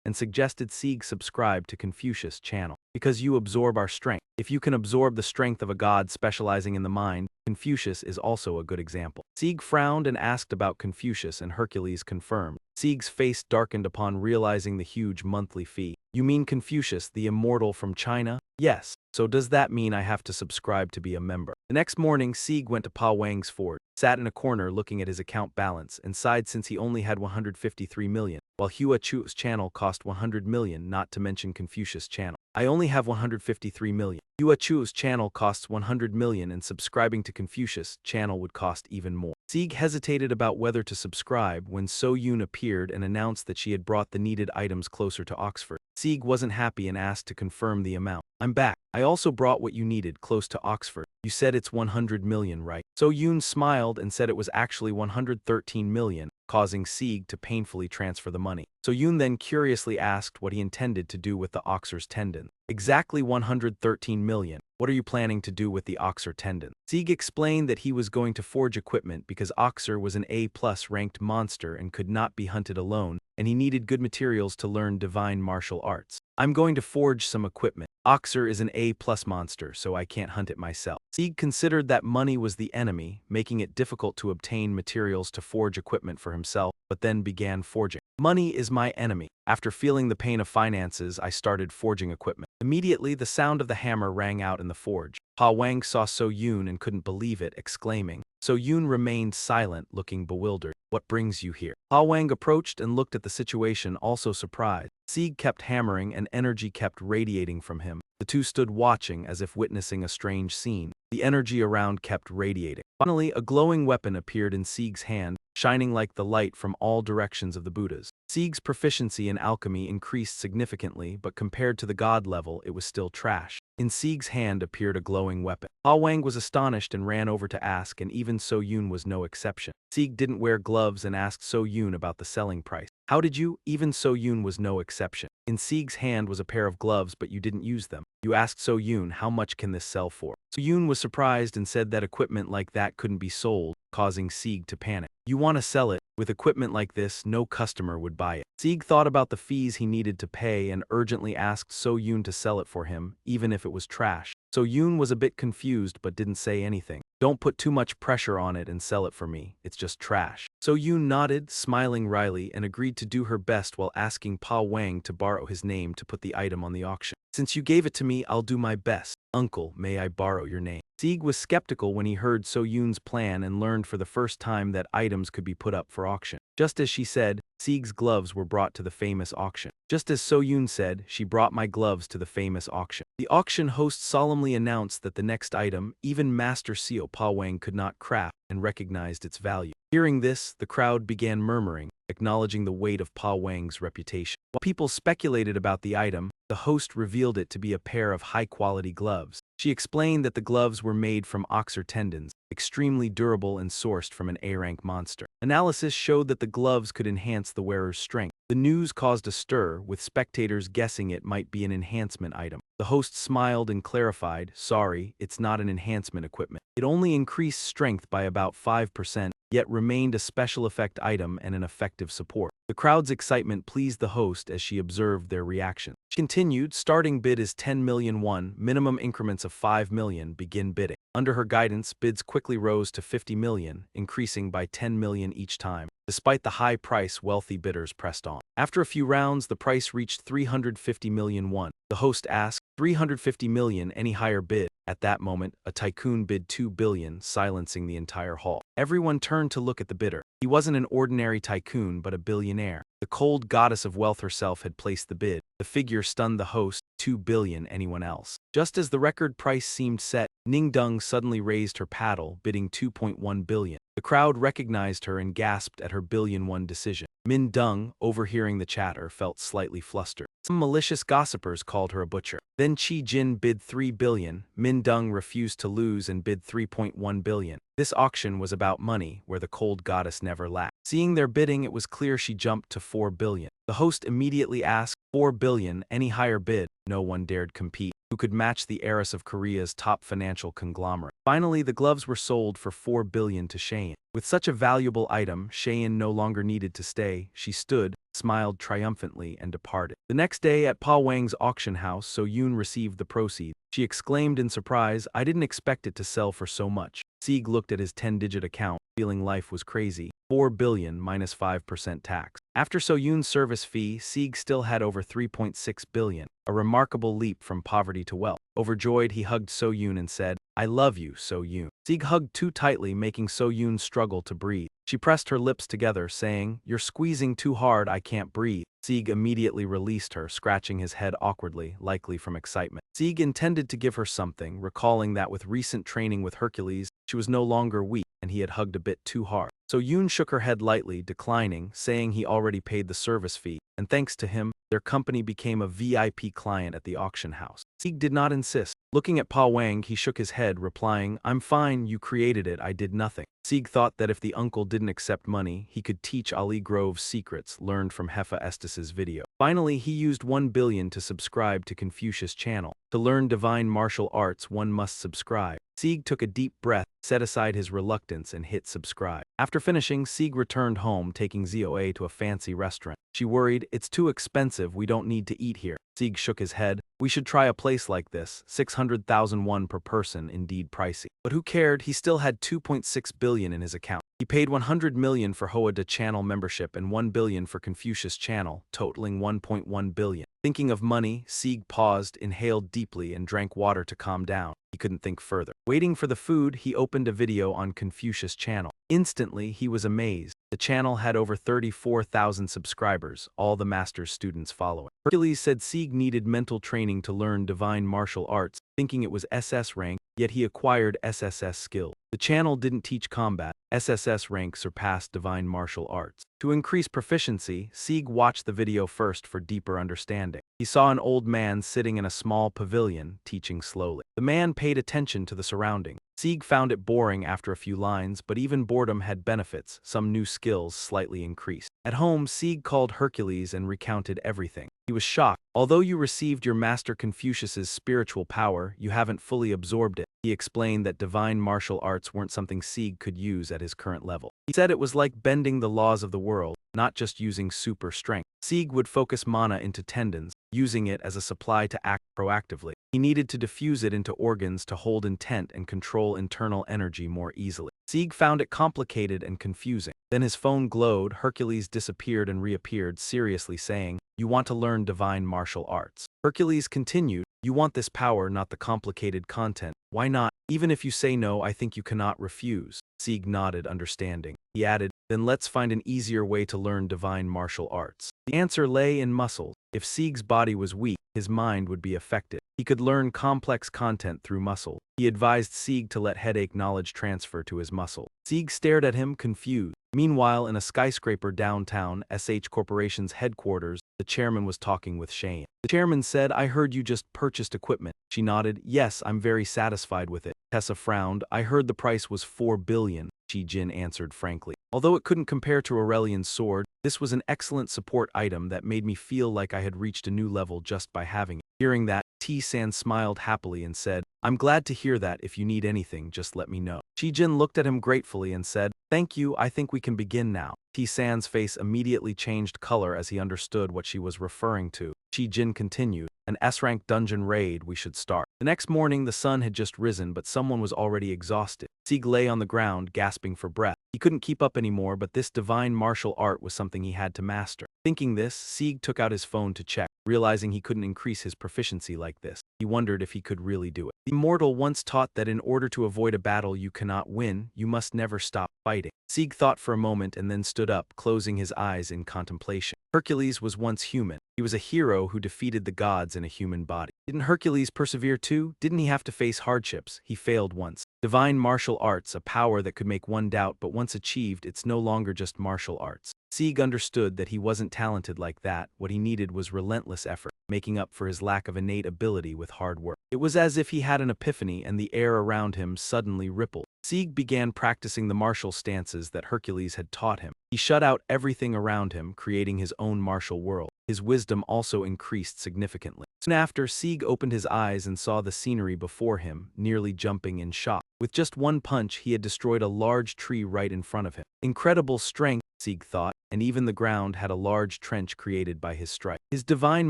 and suggested Sieg subscribe to Confucius' channel. Because you absorb our strength. If you can absorb the strength of a god specializing in the mind, Confucius is also a good example. Sieg frowned and asked about Confucius, and Hercules confirmed. Sieg's face darkened upon realizing the huge monthly fee. You mean Confucius, the immortal from China? Yes. So does that mean I have to subscribe to be a member? The next morning, Sieg went to Pa Wang's forge, sat in a corner looking at his account balance, and sighed since he only had 153 million, while Hua Chu's channel cost 100 million, not to mention Confucius' channel. I only have 153 million. Hua Chu's channel costs 100 million, and subscribing to Confucius' channel would cost even more. Sieg hesitated about whether to subscribe when So Yoon appeared and announced that she had brought the needed items closer to Oxford. Sieg wasn't happy and asked to confirm the amount. I'm back. I also brought what you needed close to Oxford. You said it's 100 million, right? So Yoon smiled and said it was actually 113 million, causing Sieg to painfully transfer the money. So Yoon then curiously asked what he intended to do with the oxer's tendon. Exactly 113 million. What are you planning to do with the oxer tendon? Sieg explained that he was going to forge equipment because Oxer was an A+ ranked monster and could not be hunted alone, and he needed good materials to learn divine martial arts. I'm going to forge some equipment. Oxer is an A+ monster, so I can't hunt it myself. Sieg considered that money was the enemy, making it difficult to obtain materials to forge equipment for himself, but then began forging. Money is my enemy. After feeling the pain of finances, I started forging equipment. Immediately, the sound of the hammer rang out in the forge. Pa Wang saw So Yoon and couldn't believe it, exclaiming. So Yoon remained silent, looking bewildered. What brings you here? Pa Wang approached and looked at the situation, also surprised. Sieg kept hammering and energy kept radiating from him. The two stood watching as if witnessing a strange scene. The energy around kept radiating. Finally, a glowing weapon appeared in Sieg's hand, shining like the light from all directions of the Buddhas. Sieg's proficiency in alchemy increased significantly, but compared to the god level, it was still trash. In Sieg's hand appeared a glowing weapon. Pa Wang was astonished and ran over to ask, and even So Yoon was no exception. Sieg didn't wear gloves and asked So Yoon about the selling price. How did you? Even So Yoon was no exception. In Sieg's hand was a pair of gloves, but you didn't use them. You asked So Yoon, how much can this sell for? So Yoon was surprised and said that equipment like that couldn't be sold, causing Sieg to panic. You want to sell it? With equipment like this, no customer would buy it. Sieg thought about the fees he needed to pay and urgently asked So Yoon to sell it for him, even if it was trash. So Yoon was a bit confused but didn't say anything. Don't put too much pressure on it and sell it for me, it's just trash. So Yoon nodded, smiling wryly, and agreed to do her best while asking Pa Wang to borrow his name to put the item on the auction. Since you gave it to me, I'll do my best. Uncle, may I borrow your name? Sieg was skeptical when he heard So Yoon's plan and learned for the first time that items could be put up for auction. Just as she said, Sieg's gloves were brought to the famous auction. Just as So Yoon said, she brought my gloves to the famous auction. The auction host solemnly announced that the next item, even Master Seal Pa Wang could not craft, and recognized its value. Hearing this, the crowd began murmuring, acknowledging the weight of Pa Wang's reputation. While people speculated about the item, the host revealed it to be a pair of high-quality gloves. She explained that the gloves were made from oxer tendons, extremely durable and sourced from an A-rank monster. Analysis showed that the gloves could enhance the wearer's strength. The news caused a stir, with spectators guessing it might be an enhancement item. The host smiled and clarified, sorry, it's not an enhancement equipment. It only increased strength by about 5%, yet remained a special effect item and an effective support. The crowd's excitement pleased the host as she observed their reaction. She continued, starting bid is 10 million won, minimum increments of 5 million, begin bidding. Under her guidance, bids quickly rose to 50 million, increasing by 10 million each time. Despite the high price, wealthy bidders pressed on. After a few rounds, the price reached 350 million won. The host asked, 350 million, any higher bid? At that moment, a tycoon bid 2 billion, silencing the entire hall. Everyone turned to look at the bidder. He wasn't an ordinary tycoon, but a billionaire. The cold goddess of wealth herself had placed the bid. The figure stunned the host, 2 billion, anyone else. Just as the record price seemed set, Ning Dung suddenly raised her paddle, bidding 2.1 billion. The crowd recognized her and gasped at her billion-won decision. Min Dung, overhearing the chatter, felt slightly flustered. Some malicious gossipers called her a butcher. Then Qi Jin bid 3 billion, Min Dung refused to lose and bid 3.1 billion. This auction was about money, where the cold goddess never lacked. Seeing their bidding, it was clear she jumped to 4 billion. The host immediately asked, 4 billion, any higher bid? No one dared compete. Who could match the heiress of Korea's top financial conglomerate? Finally, the gloves were sold for 4 billion to Cheyenne. With such a valuable item, Cheyenne no longer needed to stay. She stood, smiled triumphantly, and departed. The next day at Pa Wang's auction house, So Yoon received the proceeds. She exclaimed in surprise, "I didn't expect it to sell for so much." Sieg looked at his 10-digit account, feeling life was crazy. 4 billion minus 5% tax. After So Yoon's service fee, Sieg still had over 3.6 billion, a remarkable leap from poverty to wealth. Overjoyed, he hugged So Yoon and said, "I love you, So Yoon." Sieg hugged too tightly, making So Yoon struggle to breathe. She pressed her lips together, saying, "You're squeezing too hard, I can't breathe." Sieg immediately released her, scratching his head awkwardly, likely from excitement. Sieg intended to give her something, recalling that with recent training with Hercules, she was no longer weak, and he had hugged a bit too hard. So Yoon shook her head lightly, declining, saying he already paid the service fee, and thanks to him, their company became a VIP client at the auction house. Sieg did not insist. Looking at Pa Wang, he shook his head, replying, "I'm fine, you created it, I did nothing." Sieg thought that if the uncle didn't accept money, he could teach Ali Grove's secrets learned from Heffa Estes' video. Finally, he used 1 billion to subscribe to Confucius' channel. To learn divine martial arts, one must subscribe. Sieg took a deep breath, set aside his reluctance, and hit subscribe. After finishing, Sieg returned home, taking Zoa to a fancy restaurant. She worried, "It's too expensive, we don't need to eat here." Sieg shook his head. "We should try a place like this, 600,000 won per person, indeed pricey." But who cared, he still had 2.6 billion in his account. He paid 100 million for Hoa De channel membership and 1 billion for Confucius channel, totaling 1.1 billion. Thinking of money, Sieg paused, inhaled deeply, and drank water to calm down. He couldn't think further. Waiting for the food, he opened a video on Confucius channel. Instantly, he was amazed. The channel had over 34,000 subscribers, all the master's students following. Hercules said Sieg needed mental training to learn divine martial arts, thinking it was SS rank, yet he acquired SSS skill. The channel didn't teach combat. SSS rank surpassed divine martial arts. To increase proficiency, Sieg watched the video first for deeper understanding. He saw an old man sitting in a small pavilion, teaching slowly. The man paid attention to the surrounding. Sieg found it boring after a few lines, but even boredom had benefits. Some new skills slightly increased. At home, Sieg called Hercules and recounted everything. He was shocked. "Although you received your master Confucius's spiritual power, you haven't fully absorbed it." He explained that divine martial arts weren't something Sieg could use at his current level. He said it was like bending the laws of the world, not just using super strength. Sieg would focus mana into tendons, using it as a supply to act proactively. He needed to diffuse it into organs to hold intent and control internal energy more easily. Sieg found it complicated and confusing. Then his phone glowed. Hercules disappeared and reappeared, seriously saying, "You want to learn divine martial arts." Hercules continued, "You want this power, not the complicated content. Why not? Even if you say no, I think you cannot refuse." Sieg nodded, understanding. He added, "Then let's find an easier way to learn divine martial arts." The answer lay in muscles. If Sieg's body was weak, his mind would be affected. He could learn complex content through muscle. He advised Sieg to let headache knowledge transfer to his muscle. Sieg stared at him, confused. Meanwhile, in a skyscraper downtown, SH Corporation's headquarters, the chairman was talking with Shane. The chairman said, "I heard you just purchased equipment." She nodded, "Yes, I'm very satisfied with it." Tessa frowned. "I heard the price was 4 billion. Ji Jin answered frankly. Although it couldn't compare to Aurelian's sword, this was an excellent support item that made me feel like I had reached a new level just by having it. Hearing that, T-san smiled happily and said, "I'm glad to hear that. If you need anything, just let me know." Ji Jin looked at him gratefully and said, "Thank you, I think we can begin now." T-san's face immediately changed color as he understood what she was referring to. Ji Jin continued, "An S-rank dungeon raid, we should start." The next morning, the sun had just risen, but someone was already exhausted. Sieg lay on the ground, gasping for breath. He couldn't keep up anymore, but this divine martial art was something he had to master. Thinking this, Sieg took out his phone to check. Realizing he couldn't increase his proficiency like this, he wondered if he could really do it. The immortal once taught that in order to avoid a battle you cannot win, you must never stop fighting. Sieg thought for a moment and then stood up, closing his eyes in contemplation. Hercules was once human. He was a hero who defeated the gods in a human body. Didn't Hercules persevere too? Didn't he have to face hardships? He failed once. Divine martial arts, a power that could make one doubt, but once achieved, it's no longer just martial arts. Sieg understood that he wasn't talented like that. What he needed was relentless effort, making up for his lack of innate ability with hard work. It was as if he had an epiphany and the air around him suddenly rippled. Sieg began practicing the martial stances that Hercules had taught him. He shut out everything around him, creating his own martial world. His wisdom also increased significantly. Soon after, Sieg opened his eyes and saw the scenery before him, nearly jumping in shock. With just one punch, he had destroyed a large tree right in front of him. Incredible strength, Sieg thought. and even the ground had a large trench created by his strike. His divine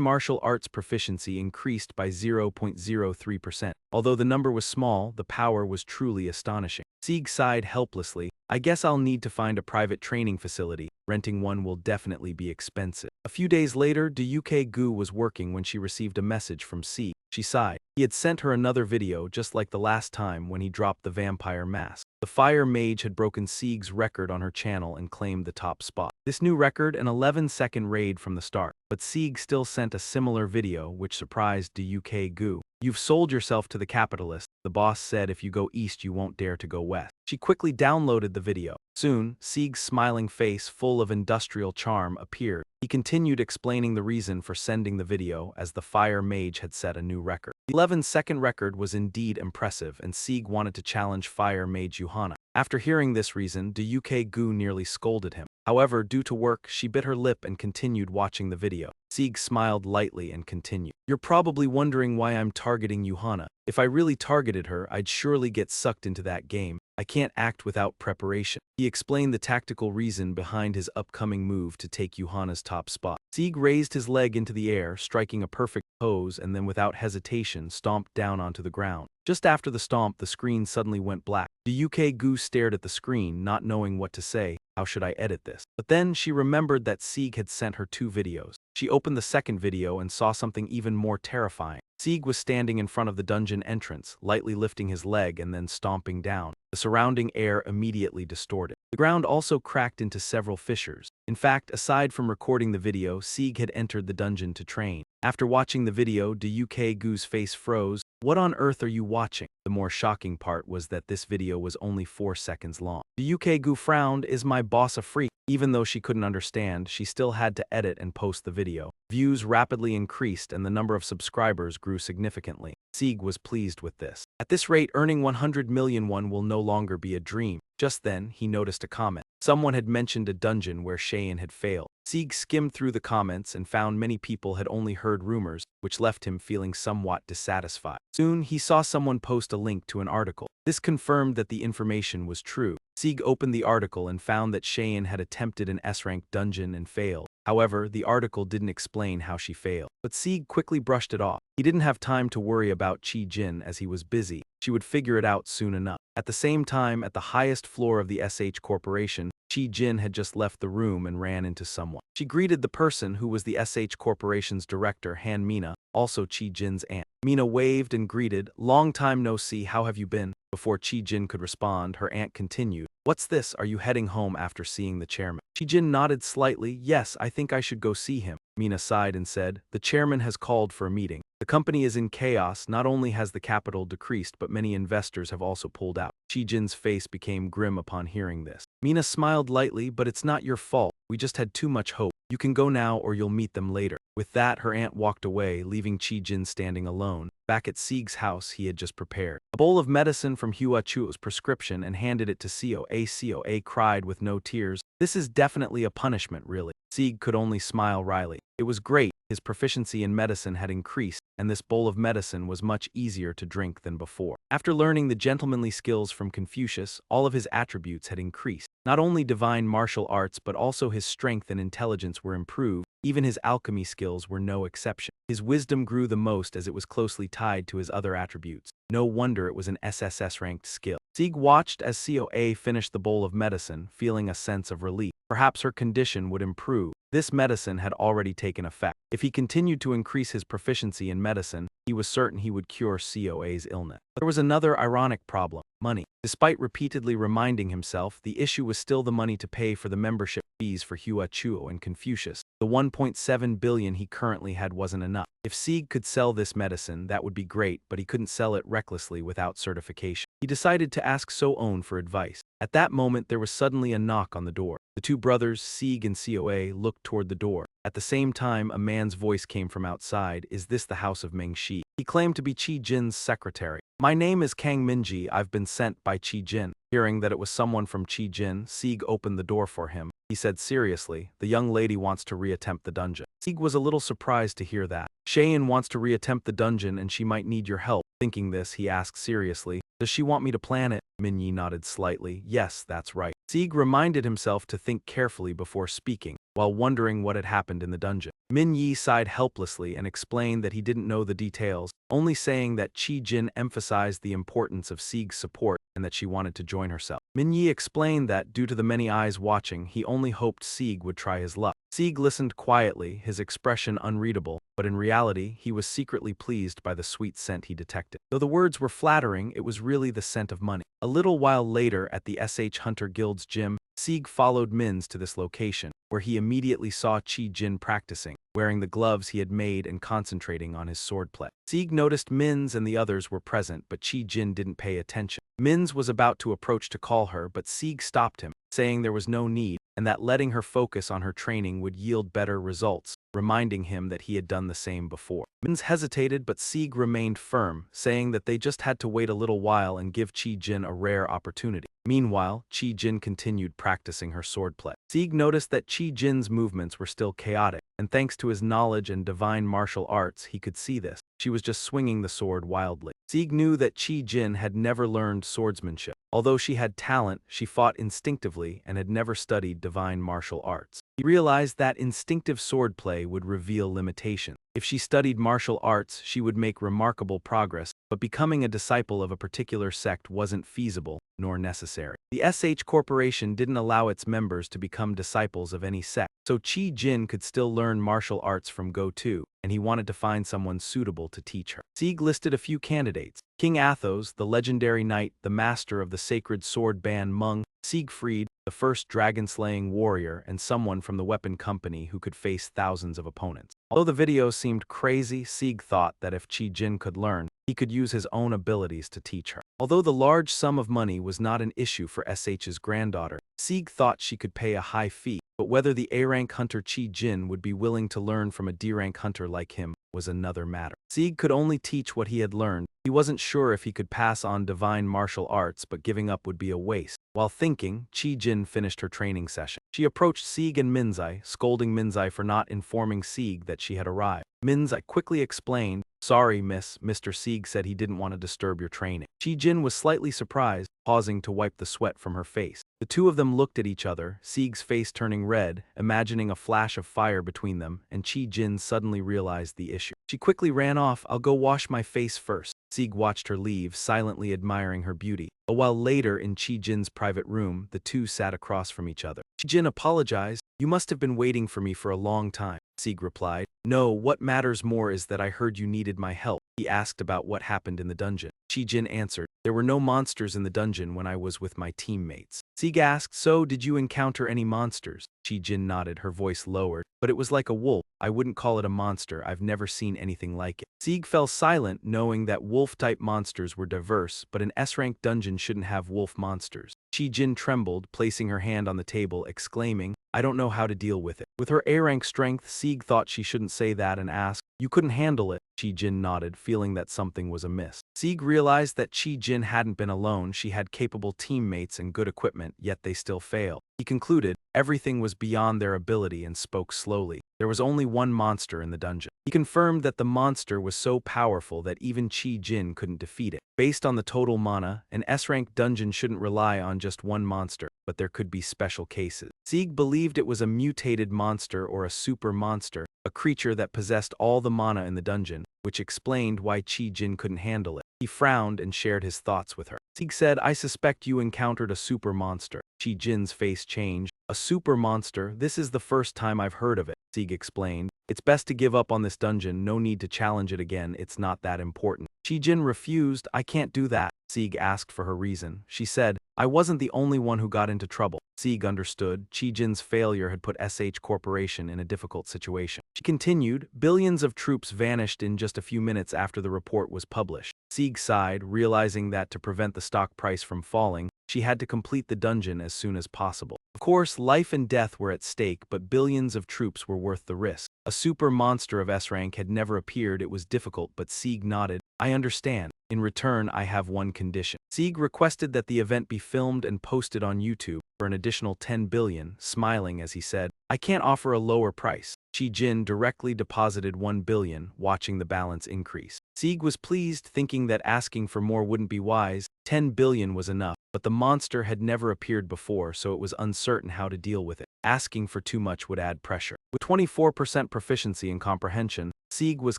martial arts proficiency increased by 0.03%. Although the number was small, the power was truly astonishing. Sieg sighed helplessly. I guess I'll need to find a private training facility. Renting one will definitely be expensive. A few days later, Gu was working when she received a message from Sieg. She sighed. He had sent her another video just like the last time when he dropped the vampire mask. The fire mage had broken Sieg's record on her channel and claimed the top spot. This new record, an 11-second raid from the start. But Sieg still sent a similar video which surprised Gu. You've sold yourself to the capitalist. The boss said if you go east you won't dare to go west. She quickly downloaded the video. Soon, Sieg's smiling face full of industrial charm appeared. He continued explaining the reason for sending the video as the fire mage had set a new record. The 11-second record was indeed impressive and Sieg wanted to challenge fire mage Johanna. After hearing this reason, Gu nearly scolded him. However, due to work, she bit her lip and continued watching the video. Sieg smiled lightly and continued. You're probably wondering why I'm targeting Johanna. If I really targeted her, I'd surely get sucked into that game. I can't act without preparation. He explained the tactical reason behind his upcoming move to take Johanna's top spot. Sieg raised his leg into the air, striking a perfect pose, and then without hesitation stomped down onto the ground. Just after the stomp, the screen suddenly went black. Gu stared at the screen, not knowing what to say. How should I edit this? But then she remembered that Sieg had sent her 2 videos. She opened the second video and saw something even more terrifying. Sieg was standing in front of the dungeon entrance, lightly lifting his leg and then stomping down. The surrounding air immediately distorted. The ground also cracked into several fissures. In fact, aside from recording the video, Sieg had entered the dungeon to train. After watching the video, Gu's face froze. What on earth are you watching? The more shocking part was that this video was only 4 seconds long. Gu frowned. Is my boss a freak? Even though she couldn't understand, she still had to edit and post the video. Views rapidly increased and the number of subscribers grew significantly. Sieg was pleased with this. At this rate, earning 100 million won will no longer be a dream. Just then, he noticed a comment. Someone had mentioned a dungeon where Cheyenne had failed. Sieg skimmed through the comments and found many people had only heard rumors, which left him feeling somewhat dissatisfied. Soon, he saw someone post a link to an article. This confirmed that the information was true. Sieg opened the article and found that Cheyenne had attempted an S-rank dungeon and failed. However, the article didn't explain how she failed. But Sieg quickly brushed it off. He didn't have time to worry about Chi Jin as he was busy. She would figure it out soon enough. At the same time, at the highest floor of the SH Corporation, Chi Jin had just left the room and ran into someone. She greeted the person who was the SH Corporation's director, Han Mina, also Chi Jin's aunt. Mina waved and greeted, "Long time no see, how have you been?" Before Chi Jin could respond, her aunt continued, "What's this? Are you heading home after seeing the chairman?" Chi Jin nodded slightly. "Yes, I think I should go see him." Mina sighed and said, "The chairman has called for a meeting. The company is in chaos. Not only has the capital decreased, but many investors have also pulled out." Chi Jin's face became grim upon hearing this. Mina smiled lightly, "But it's not your fault. We just had too much hope. You can go now or you'll meet them later." With that, her aunt walked away, leaving Chi Jin standing alone. Back at Sieg's house, he had just prepared a bowl of medicine from Hua Chuo's prescription and handed it to Coa. Coa cried with no tears. "This is definitely a punishment, really." Sieg could only smile wryly. It was great. His proficiency in medicine had increased, and this bowl of medicine was much easier to drink than before. After learning the gentlemanly skills from Confucius, all of his attributes had increased. Not only divine martial arts but also his strength and intelligence were improved. Even his alchemy skills were no exception. His wisdom grew the most as it was closely tied to his other attributes. No wonder it was an SSS-ranked skill. Sieg watched as Coa finished the bowl of medicine, feeling a sense of relief. Perhaps her condition would improve. This medicine had already taken effect. If he continued to increase his proficiency in medicine, he was certain he would cure Coa's illness. But there was another ironic problem: money. Despite repeatedly reminding himself, the issue was still the money to pay for the membership fees for Hua Chuo and Confucius. The 1.7 billion he currently had wasn't enough. If Sieg could sell this medicine, that would be great, but he couldn't sell it recklessly without certification. He decided to ask So-on for advice. At that moment, there was suddenly a knock on the door. The two brothers, Sieg and Coa, looked toward the door. At the same time, a man's voice came from outside. "Is this the house of Meng Shi?" He claimed to be Chi Jin's secretary. "My name is Kang Minji. I've been sent by Chi Jin." Hearing that it was someone from Chi Jin, Sieg opened the door for him. he said seriously. The young lady wants to reattempt the dungeon. Sieg was a little surprised to hear that. Cheyenne wants to reattempt the dungeon and she might need your help. Thinking this, he asked seriously, does she want me to plan it? Minyi nodded slightly. Yes, that's right. Sieg reminded himself to think carefully before speaking, while wondering what had happened in the dungeon. Minyi sighed helplessly and explained that he didn't know the details, only saying that Chi-Jin emphasized the importance of Sieg's support and that she wanted to join herself. Minyi explained that, due to the many eyes watching, he only hoped Sieg would try his luck. Sieg listened quietly, his expression unreadable, but in reality, he was secretly pleased by the sweet scent he detected. Though the words were flattering, it was really the scent of money. A little while later, at the SH Hunter Guild's gym, Sieg followed Mins to this location, where he immediately saw Chi-Jin practicing, wearing the gloves he had made and concentrating on his swordplay. Sieg noticed Mins and the others were present, but Chi-Jin didn't pay attention. Mins was about to approach to call her, but Sieg stopped him, saying there was no need, and that letting her focus on her training would yield better results, reminding him that he had done the same before. Mins hesitated, but Sieg remained firm, saying that they just had to wait a little while and give Chi-Jin a rare opportunity. Meanwhile, Chi-Jin continued practicing her swordplay. Sieg noticed that Chi-Jin's movements were still chaotic, and thanks to his knowledge and divine martial arts, he could see this. She was just swinging the sword wildly. Sieg knew that Chi-Jin had never learned swordsmanship. Although she had talent, she fought instinctively and had never studied divine martial arts. He realized that instinctive swordplay would reveal limitations. If she studied martial arts, she would make remarkable progress, but becoming a disciple of a particular sect wasn't feasible nor necessary. The SH Corporation didn't allow its members to become disciples of any sect, so Chi-Jin could still learn martial arts from GODTube, and he wanted to find someone suitable to teach her. Sieg listed a few candidates: King Athos, the legendary knight, the master of the sacred sword band Meng, Siegfried, the first dragon-slaying warrior, and someone from the weapon company who could face thousands of opponents. Although the video seemed crazy, Sieg thought that if Chi-Jin could learn, he could use his own abilities to teach her. Although the large sum of money was not an issue for SH's granddaughter, Sieg thought she could pay a high fee, but whether the A-rank hunter Chi-Jin would be willing to learn from a D-rank hunter like him was another matter. Sieg could only teach what he had learned. He wasn't sure if he could pass on divine martial arts, but giving up would be a waste. While thinking, Chi-Jin finished her training session. She approached Sieg and Minzai, scolding Minzai for not informing Sieg that she had arrived. Minzai quickly explained, "Sorry, miss, Mr. Sieg said he didn't want to disturb your training." Chi-Jin was slightly surprised, pausing to wipe the sweat from her face. The two of them looked at each other, Sieg's face turning red, imagining a flash of fire between them, and Chi-Jin suddenly realized the issue. She quickly ran off. "I'll go wash my face first." Sieg watched her leave, silently admiring her beauty. A while later, in Chi-Jin's private room, the two sat across from each other. Chi-Jin apologized. "You must have been waiting for me for a long time." Sieg replied, "No, what matters more is that I heard you needed my help." He asked about what happened in the dungeon. Chi-Jin answered, "There were no monsters in the dungeon when I was with my teammates." Sieg asked, "So, did you encounter any monsters?" Chi-Jin nodded, her voice lowered, "But it was like a wolf. I wouldn't call it a monster. I've never seen anything like it." Sieg fell silent, knowing that wolf-type monsters were diverse, but an S-rank dungeon shouldn't have wolf monsters. Chi-Jin trembled, placing her hand on the table, exclaiming, "I don't know how to deal with it." With her A-rank strength, Sieg thought she shouldn't say that and asked, "You couldn't handle it?" Chi-Jin nodded, feeling that something was amiss. Sieg realized that Chi-Jin hadn't been alone. She had capable teammates and good equipment, yet they still failed. He concluded everything was beyond their ability and spoke slowly. There was only one monster in the dungeon. He confirmed that the monster was so powerful that even Chi-Jin couldn't defeat it. Based on the total mana, an S-rank dungeon shouldn't rely on just one monster, but there could be special cases. Sieg believed it was a mutated monster or a super monster, a creature that possessed all the mana in the dungeon, which explained why Chi-Jin couldn't handle it. He frowned and shared his thoughts with her. Sieg said, "I suspect you encountered a super monster." Chi-Jin's face changed. "A super monster? This is the first time I've heard of it," Sieg explained. "It's best to give up on this dungeon. No need to challenge it again. It's not that important." Chi-Jin refused. "I can't do that." Sieg asked for her reason. She said, "I wasn't the only one who got into trouble." Sieg understood. Chi-Jin's failure had put SH Corporation in a difficult situation. She continued, "Billions of troops vanished in just a few minutes after the report was published." Sieg sighed, realizing that to prevent the stock price from falling, she had to complete the dungeon as soon as possible. Of course, life and death were at stake, but billions of troops were worth the risk. A super monster of S-rank had never appeared. It was difficult, but Sieg nodded. "I understand." In return, I have one condition. Sieg requested that the event be filmed and posted on YouTube for an additional 10 billion, smiling as he said, I can't offer a lower price. Jin directly deposited 1 billion, watching the balance increase. Sieg was pleased, thinking that asking for more wouldn't be wise. 10 billion was enough, but the monster had never appeared before, so it was uncertain how to deal with it. Asking for too much would add pressure. With 24% proficiency in comprehension, Sieg was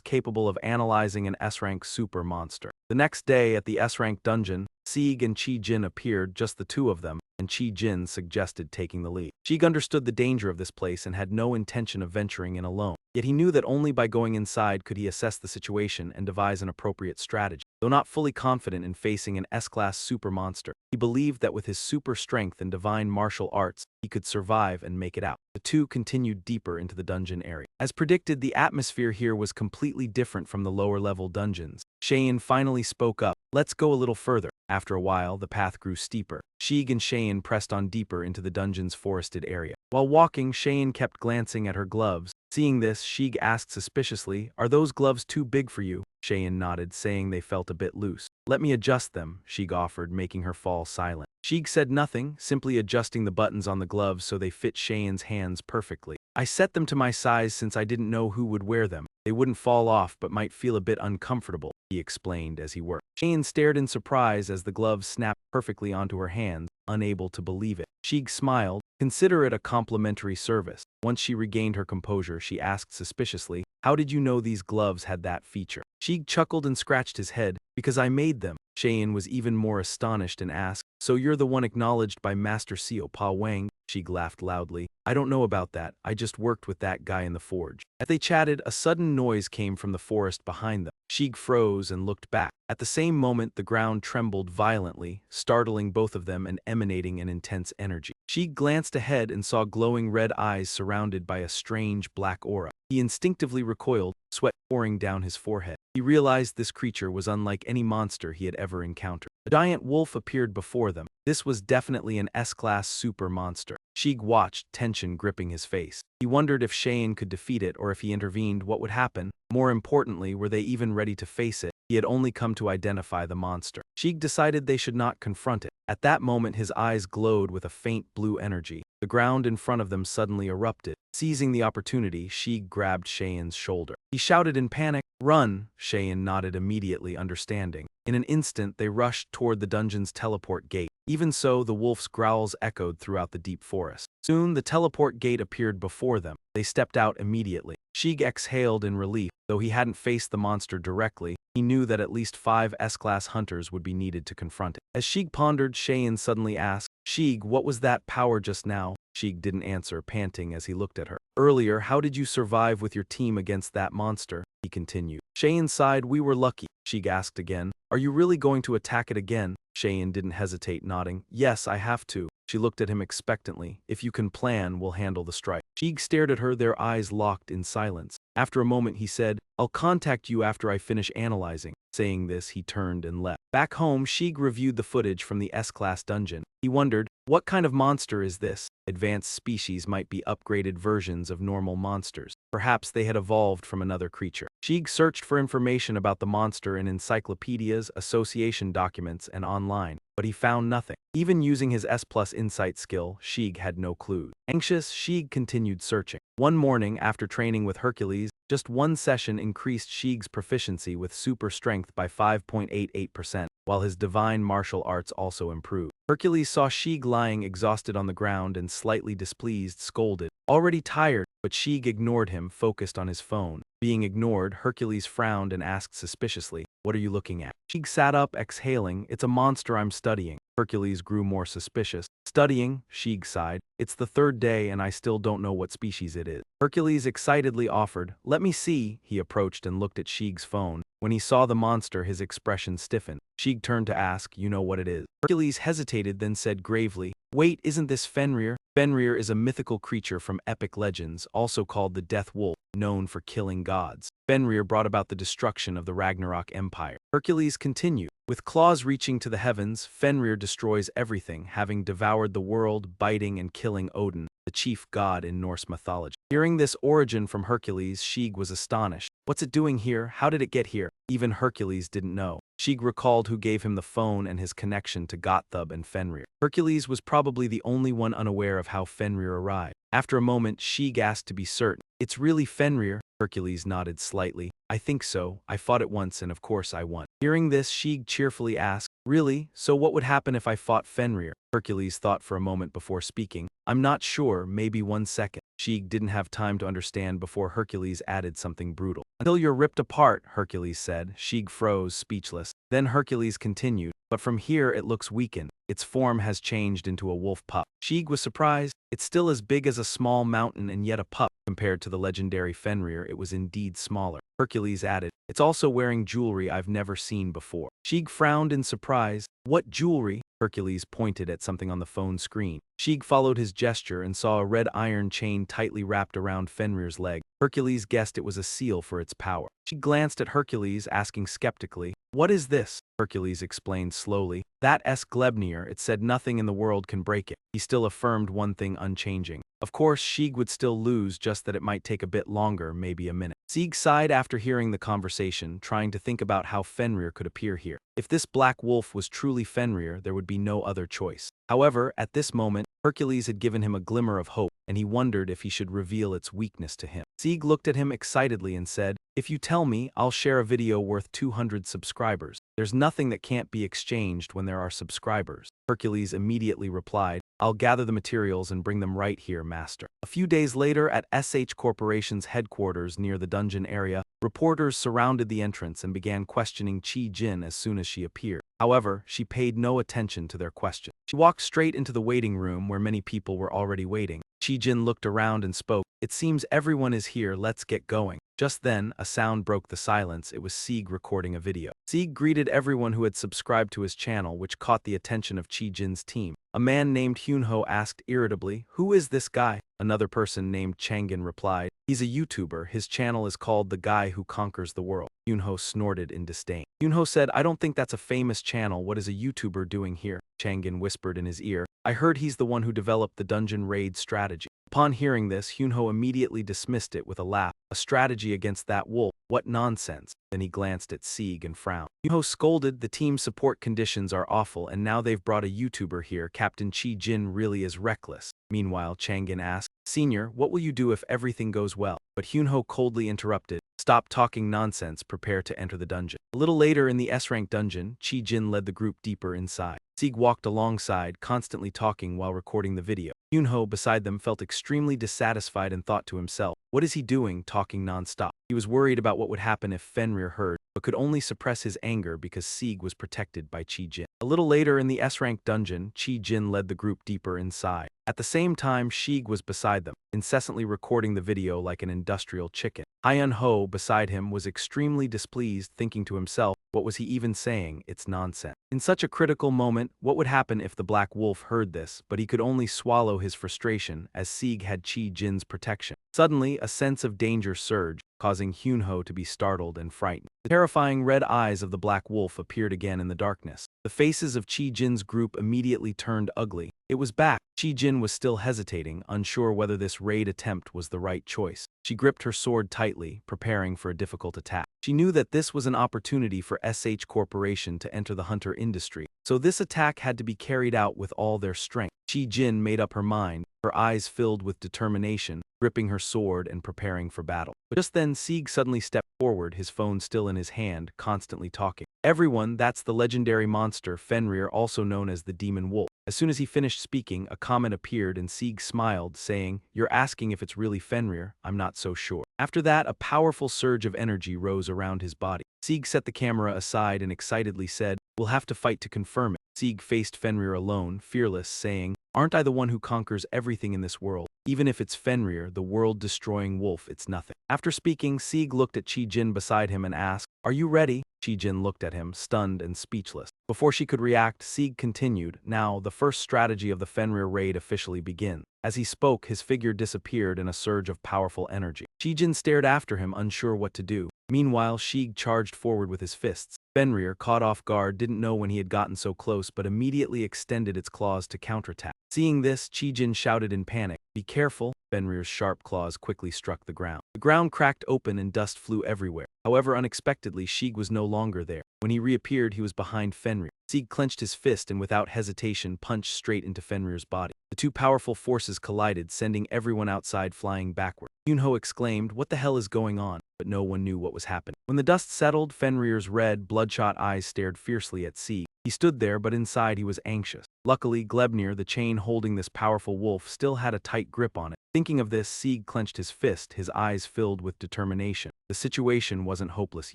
capable of analyzing an S-rank super monster. The next day at the S-rank dungeon, Sieg and Jin appeared, just the two of them, and Jin suggested taking the lead. Sieg understood the danger of this place and had no intention of venturing in alone. Yet he knew that only by going inside could he assess the situation and devise an appropriate strategy. Though not fully confident in facing an S-class super monster, he believed that with his super strength and divine martial arts, he could survive and make it out. The two continued deeper into the dungeon area. As predicted, the atmosphere here was completely different from the lower-level dungeons. Cheyenne finally spoke up, let's go a little further. After a while, the path grew steeper. Sieg and Cheyenne pressed on deeper into the dungeon's forested area. While walking, Cheyenne kept glancing at her gloves. Seeing this, Sieg asked suspiciously, are those gloves too big for you? Cheyenne nodded, saying they felt a bit loose. Let me adjust them, Sieg offered, making her fall silent. Sieg said nothing, simply adjusting the buttons on the gloves so they fit Cheyenne's hands perfectly. I set them to my size since I didn't know who would wear them. They wouldn't fall off but might feel a bit uncomfortable, he explained as he worked. Cheyenne stared in surprise as the gloves snapped perfectly onto her hands, unable to believe it. Sieg smiled. Consider it a complimentary service. Once she regained her composure, she asked suspiciously, how did you know these gloves had that feature? Sieg chuckled and scratched his head, because I made them. Cheyenne was even more astonished and asked, so you're the one acknowledged by Master Seo Pa Wang? Sieg laughed loudly. I don't know about that, I just worked with that guy in the forge. As they chatted, a sudden noise came from the forest behind them. Sieg froze and looked back. At the same moment, the ground trembled violently, startling both of them and emanating an intense energy. Sieg glanced ahead and saw glowing red eyes surrounded by a strange black aura. He instinctively recoiled, sweat pouring down his forehead. He realized this creature was unlike any monster he had ever encountered. A giant wolf appeared before them. This was definitely an S-class super monster. Sieg watched, tension gripping his face. He wondered if Cheyenne could defeat it or if he intervened, what would happen. More importantly, were they even ready to face it? He had only come to identify the monster. Sieg decided they should not confront it. At that moment, his eyes glowed with a faint blue energy. The ground in front of them suddenly erupted. Seizing the opportunity, Sieg grabbed Cheyenne's shoulder. He shouted in panic, run! Cheyenne nodded immediately, understanding. In an instant, they rushed toward the dungeon's teleport gate. Even so, the wolf's growls echoed throughout the deep forest. Soon, the teleport gate appeared before them. They stepped out immediately. Sieg exhaled in relief. Though he hadn't faced the monster directly, he knew that at least 5 S-class hunters would be needed to confront it. As Sieg pondered, Cheyenne suddenly asked, Sieg, what was that power just now? Sieg didn't answer, panting as he looked at her. Earlier, how did you survive with your team against that monster? He continued. Cheyenne sighed, we were lucky. Sieg asked again, are you really going to attack it again? Cheyenne didn't hesitate, nodding. Yes, I have to. She looked at him expectantly. If you can plan, we'll handle the strike. Sieg stared at her, their eyes locked in silence. After a moment, he said, I'll contact you after I finish analyzing. Saying this, he turned and left. Back home, Sieg reviewed the footage from the S-class dungeon. He wondered, what kind of monster is this? Advanced species might be upgraded versions of normal monsters. Perhaps they had evolved from another creature. Sieg searched for information about the monster in encyclopedias, association documents, and online, but he found nothing. Even using his S+ insight skill, Sieg had no clue. Anxious, Sieg continued searching. One morning, after training with Hercules, just one session increased Sieg's proficiency with super strength by 5.88%, while his divine martial arts also improved. Hercules saw Sieg lying exhausted on the ground and slightly displeased, scolded. Already tired, but Sieg ignored him, focused on his phone. Being ignored, Hercules frowned and asked suspiciously, what are you looking at? Sieg sat up, exhaling, it's a monster I'm studying. Hercules grew more suspicious. Studying, Sieg sighed. It's the 3rd day and I still don't know what species it is. Hercules excitedly offered, let me see. He approached and looked at Sieg's phone. When he saw the monster, his expression stiffened. Sieg turned to ask, you know what it is? Hercules hesitated, then said gravely, wait, isn't this Fenrir? Fenrir is a mythical creature from epic legends, also called the Death Wolf, known for killing gods. Fenrir brought about the destruction of the Ragnarok Empire. Hercules continued. With claws reaching to the heavens, Fenrir destroys everything, having devoured the world, biting and killing Odin, the chief god in Norse mythology. Hearing this origin from Hercules, Sieg was astonished. What's it doing here? How did it get here? Even Hercules didn't know. Sheik recalled who gave him the phone and his connection to GODTube and Fenrir. Hercules was probably the only one unaware of how Fenrir arrived. After a moment, Sheik asked to be certain. "It's really Fenrir?" Hercules nodded slightly. "I think so. I fought it once and of course I won." Hearing this, Sheik cheerfully asked, "Really? So what would happen if I fought Fenrir?" Hercules thought for a moment before speaking. "I'm not sure, maybe 1 second." Sheik didn't have time to understand before Hercules added something brutal. "Until you're ripped apart," Hercules said. Sheik froze, speechless. Then Hercules continued, "But from here it looks weakened. Its form has changed into a wolf pup." Sheik was surprised. It's still as big as a small mountain and yet a pup. Compared to the legendary Fenrir, it was indeed smaller. Hercules added, "It's also wearing jewelry I've never seen before." Sheik frowned in surprise. "What jewelry?" Hercules pointed at something on the phone screen. Sheik followed his gesture and saw a red iron chain tightly wrapped around Fenrir's leg. Hercules guessed it was a seal for its power. She glanced at Hercules, asking skeptically, "What is this?" Hercules explained slowly. "That's Glebnir. It said nothing in the world can break it." He still affirmed one thing unchanging. Of course, Sheik would still lose, just that it might take a bit longer, maybe a minute. Sheik sighed after hearing the conversation, trying to think about how Fenrir could appear here. If this black wolf was truly Fenrir, there would be no other choice. However, at this moment, Hercules had given him a glimmer of hope, and he wondered if he should reveal its weakness to him. Sheik looked at him excitedly and said, "If you tell me, I'll share a video worth 200 subscribers. There's nothing that can't be exchanged when there are subscribers." Hercules immediately replied, "I'll gather the materials and bring them right here, master." A few days later, at SH Corporation's headquarters near the dungeon area, reporters surrounded the entrance and began questioning Chi Jin as soon as she appeared. However, she paid no attention to their question. She walked straight into the waiting room where many people were already waiting. Chi Jin looked around and spoke, "It seems everyone is here, let's get going." Just then, a sound broke the silence. It was Sieg recording a video. Sieg greeted everyone who had subscribed to his channel, which caught the attention of Chi Jin's team. A man named Hyunho asked irritably, "Who is this guy?" Another person named Changin replied, "He's a YouTuber. His channel is called The Guy Who Conquers the World." Hyunho snorted in disdain. Hyunho said, "I don't think that's a famous channel. What is a YouTuber doing here?" Changin whispered in his ear, "I heard he's the one who developed the dungeon raid strategy." Upon hearing this, Hyunho immediately dismissed it with a laugh. "A strategy against that wolf? What nonsense." Then he glanced at Sieg and frowned. Hyunho scolded, "The team support conditions are awful and now they've brought a YouTuber here. Captain Chi Jin really is reckless." Meanwhile, Changin asked, "Senior, what will you do if everything goes well?" But Hyunho coldly interrupted, "Stop talking nonsense, prepare to enter the dungeon." A little later in the S-rank dungeon, Chi Jin led the group deeper inside. Sieg walked alongside, constantly talking while recording the video. Hyunho, beside them, felt extremely dissatisfied and thought to himself, "What is he doing, talking non-stop?" He was worried about what would happen if Fenrir heard, but could only suppress his anger because Sieg was protected by Chi Jin. A little later in the S-rank dungeon, Chi Jin led the group deeper inside. At the same time, Sieg was beside them, incessantly recording the video like an industrial chicken. Hyun Ho, beside him, was extremely displeased, thinking to himself, what was he even saying? It's nonsense. In such a critical moment, what would happen if the Black Wolf heard this? But he could only swallow his frustration, as Sieg had Chi Jin's protection. Suddenly, a sense of danger surged, causing Hyunho to be startled and frightened. The terrifying red eyes of the Black Wolf appeared again in the darkness. The faces of Chi Jin's group immediately turned ugly. It was back. Chi Jin was still hesitating, unsure whether this raid attempt was the right choice. She gripped her sword tightly, preparing for a difficult attack. She knew that this was an opportunity for SH Corporation to enter the hunter industry, so this attack had to be carried out with all their strength. Chi Jin made up her mind, her eyes filled with determination, gripping her sword and preparing for battle. But just then Sieg suddenly stepped forward, his phone still in his hand, constantly talking. "Everyone, that's the legendary monster Fenrir, also known as the Demon Wolf." As soon as he finished speaking, a comment appeared and Sieg smiled, saying, "You're asking if it's really Fenrir? I'm not so sure." After that, a powerful surge of energy rose around his body. Sieg set the camera aside and excitedly said, "We'll have to fight to confirm it." Sieg faced Fenrir alone, fearless, saying, "Aren't I the one who conquers everything in this world? Even if it's Fenrir, the world-destroying wolf, it's nothing." After speaking, Sieg looked at Chi Jin beside him and asked, "Are you ready?" Chi Jin looked at him, stunned and speechless. Before she could react, Sieg continued, "Now, the first strategy of the Fenrir raid officially begins." As he spoke, his figure disappeared in a surge of powerful energy. Chi Jin stared after him, unsure what to do. Meanwhile, Sieg charged forward with his fists. Fenrir, caught off guard, didn't know when he had gotten so close but immediately extended its claws to counterattack. Seeing this, Chi Jin shouted in panic, Be careful. Fenrir's sharp claws quickly struck the ground. The ground cracked open and dust flew everywhere. However, unexpectedly, Sheeg was no longer there. When he reappeared, he was behind Fenrir. Sheeg clenched his fist and without hesitation punched straight into Fenrir's body. The two powerful forces collided, sending everyone outside flying backward. Yunho exclaimed, "What the hell is going on?" But no one knew what was happening. When the dust settled, Fenrir's red, bloodshot eyes stared fiercely at Sheeg. He stood there, but inside he was anxious. Luckily, Glebnir, the chain holding this powerful wolf, still had a tight grip on it. Thinking of this, Sheeg clenched his fist, his eyes filled with determination. The situation wasn't hopeless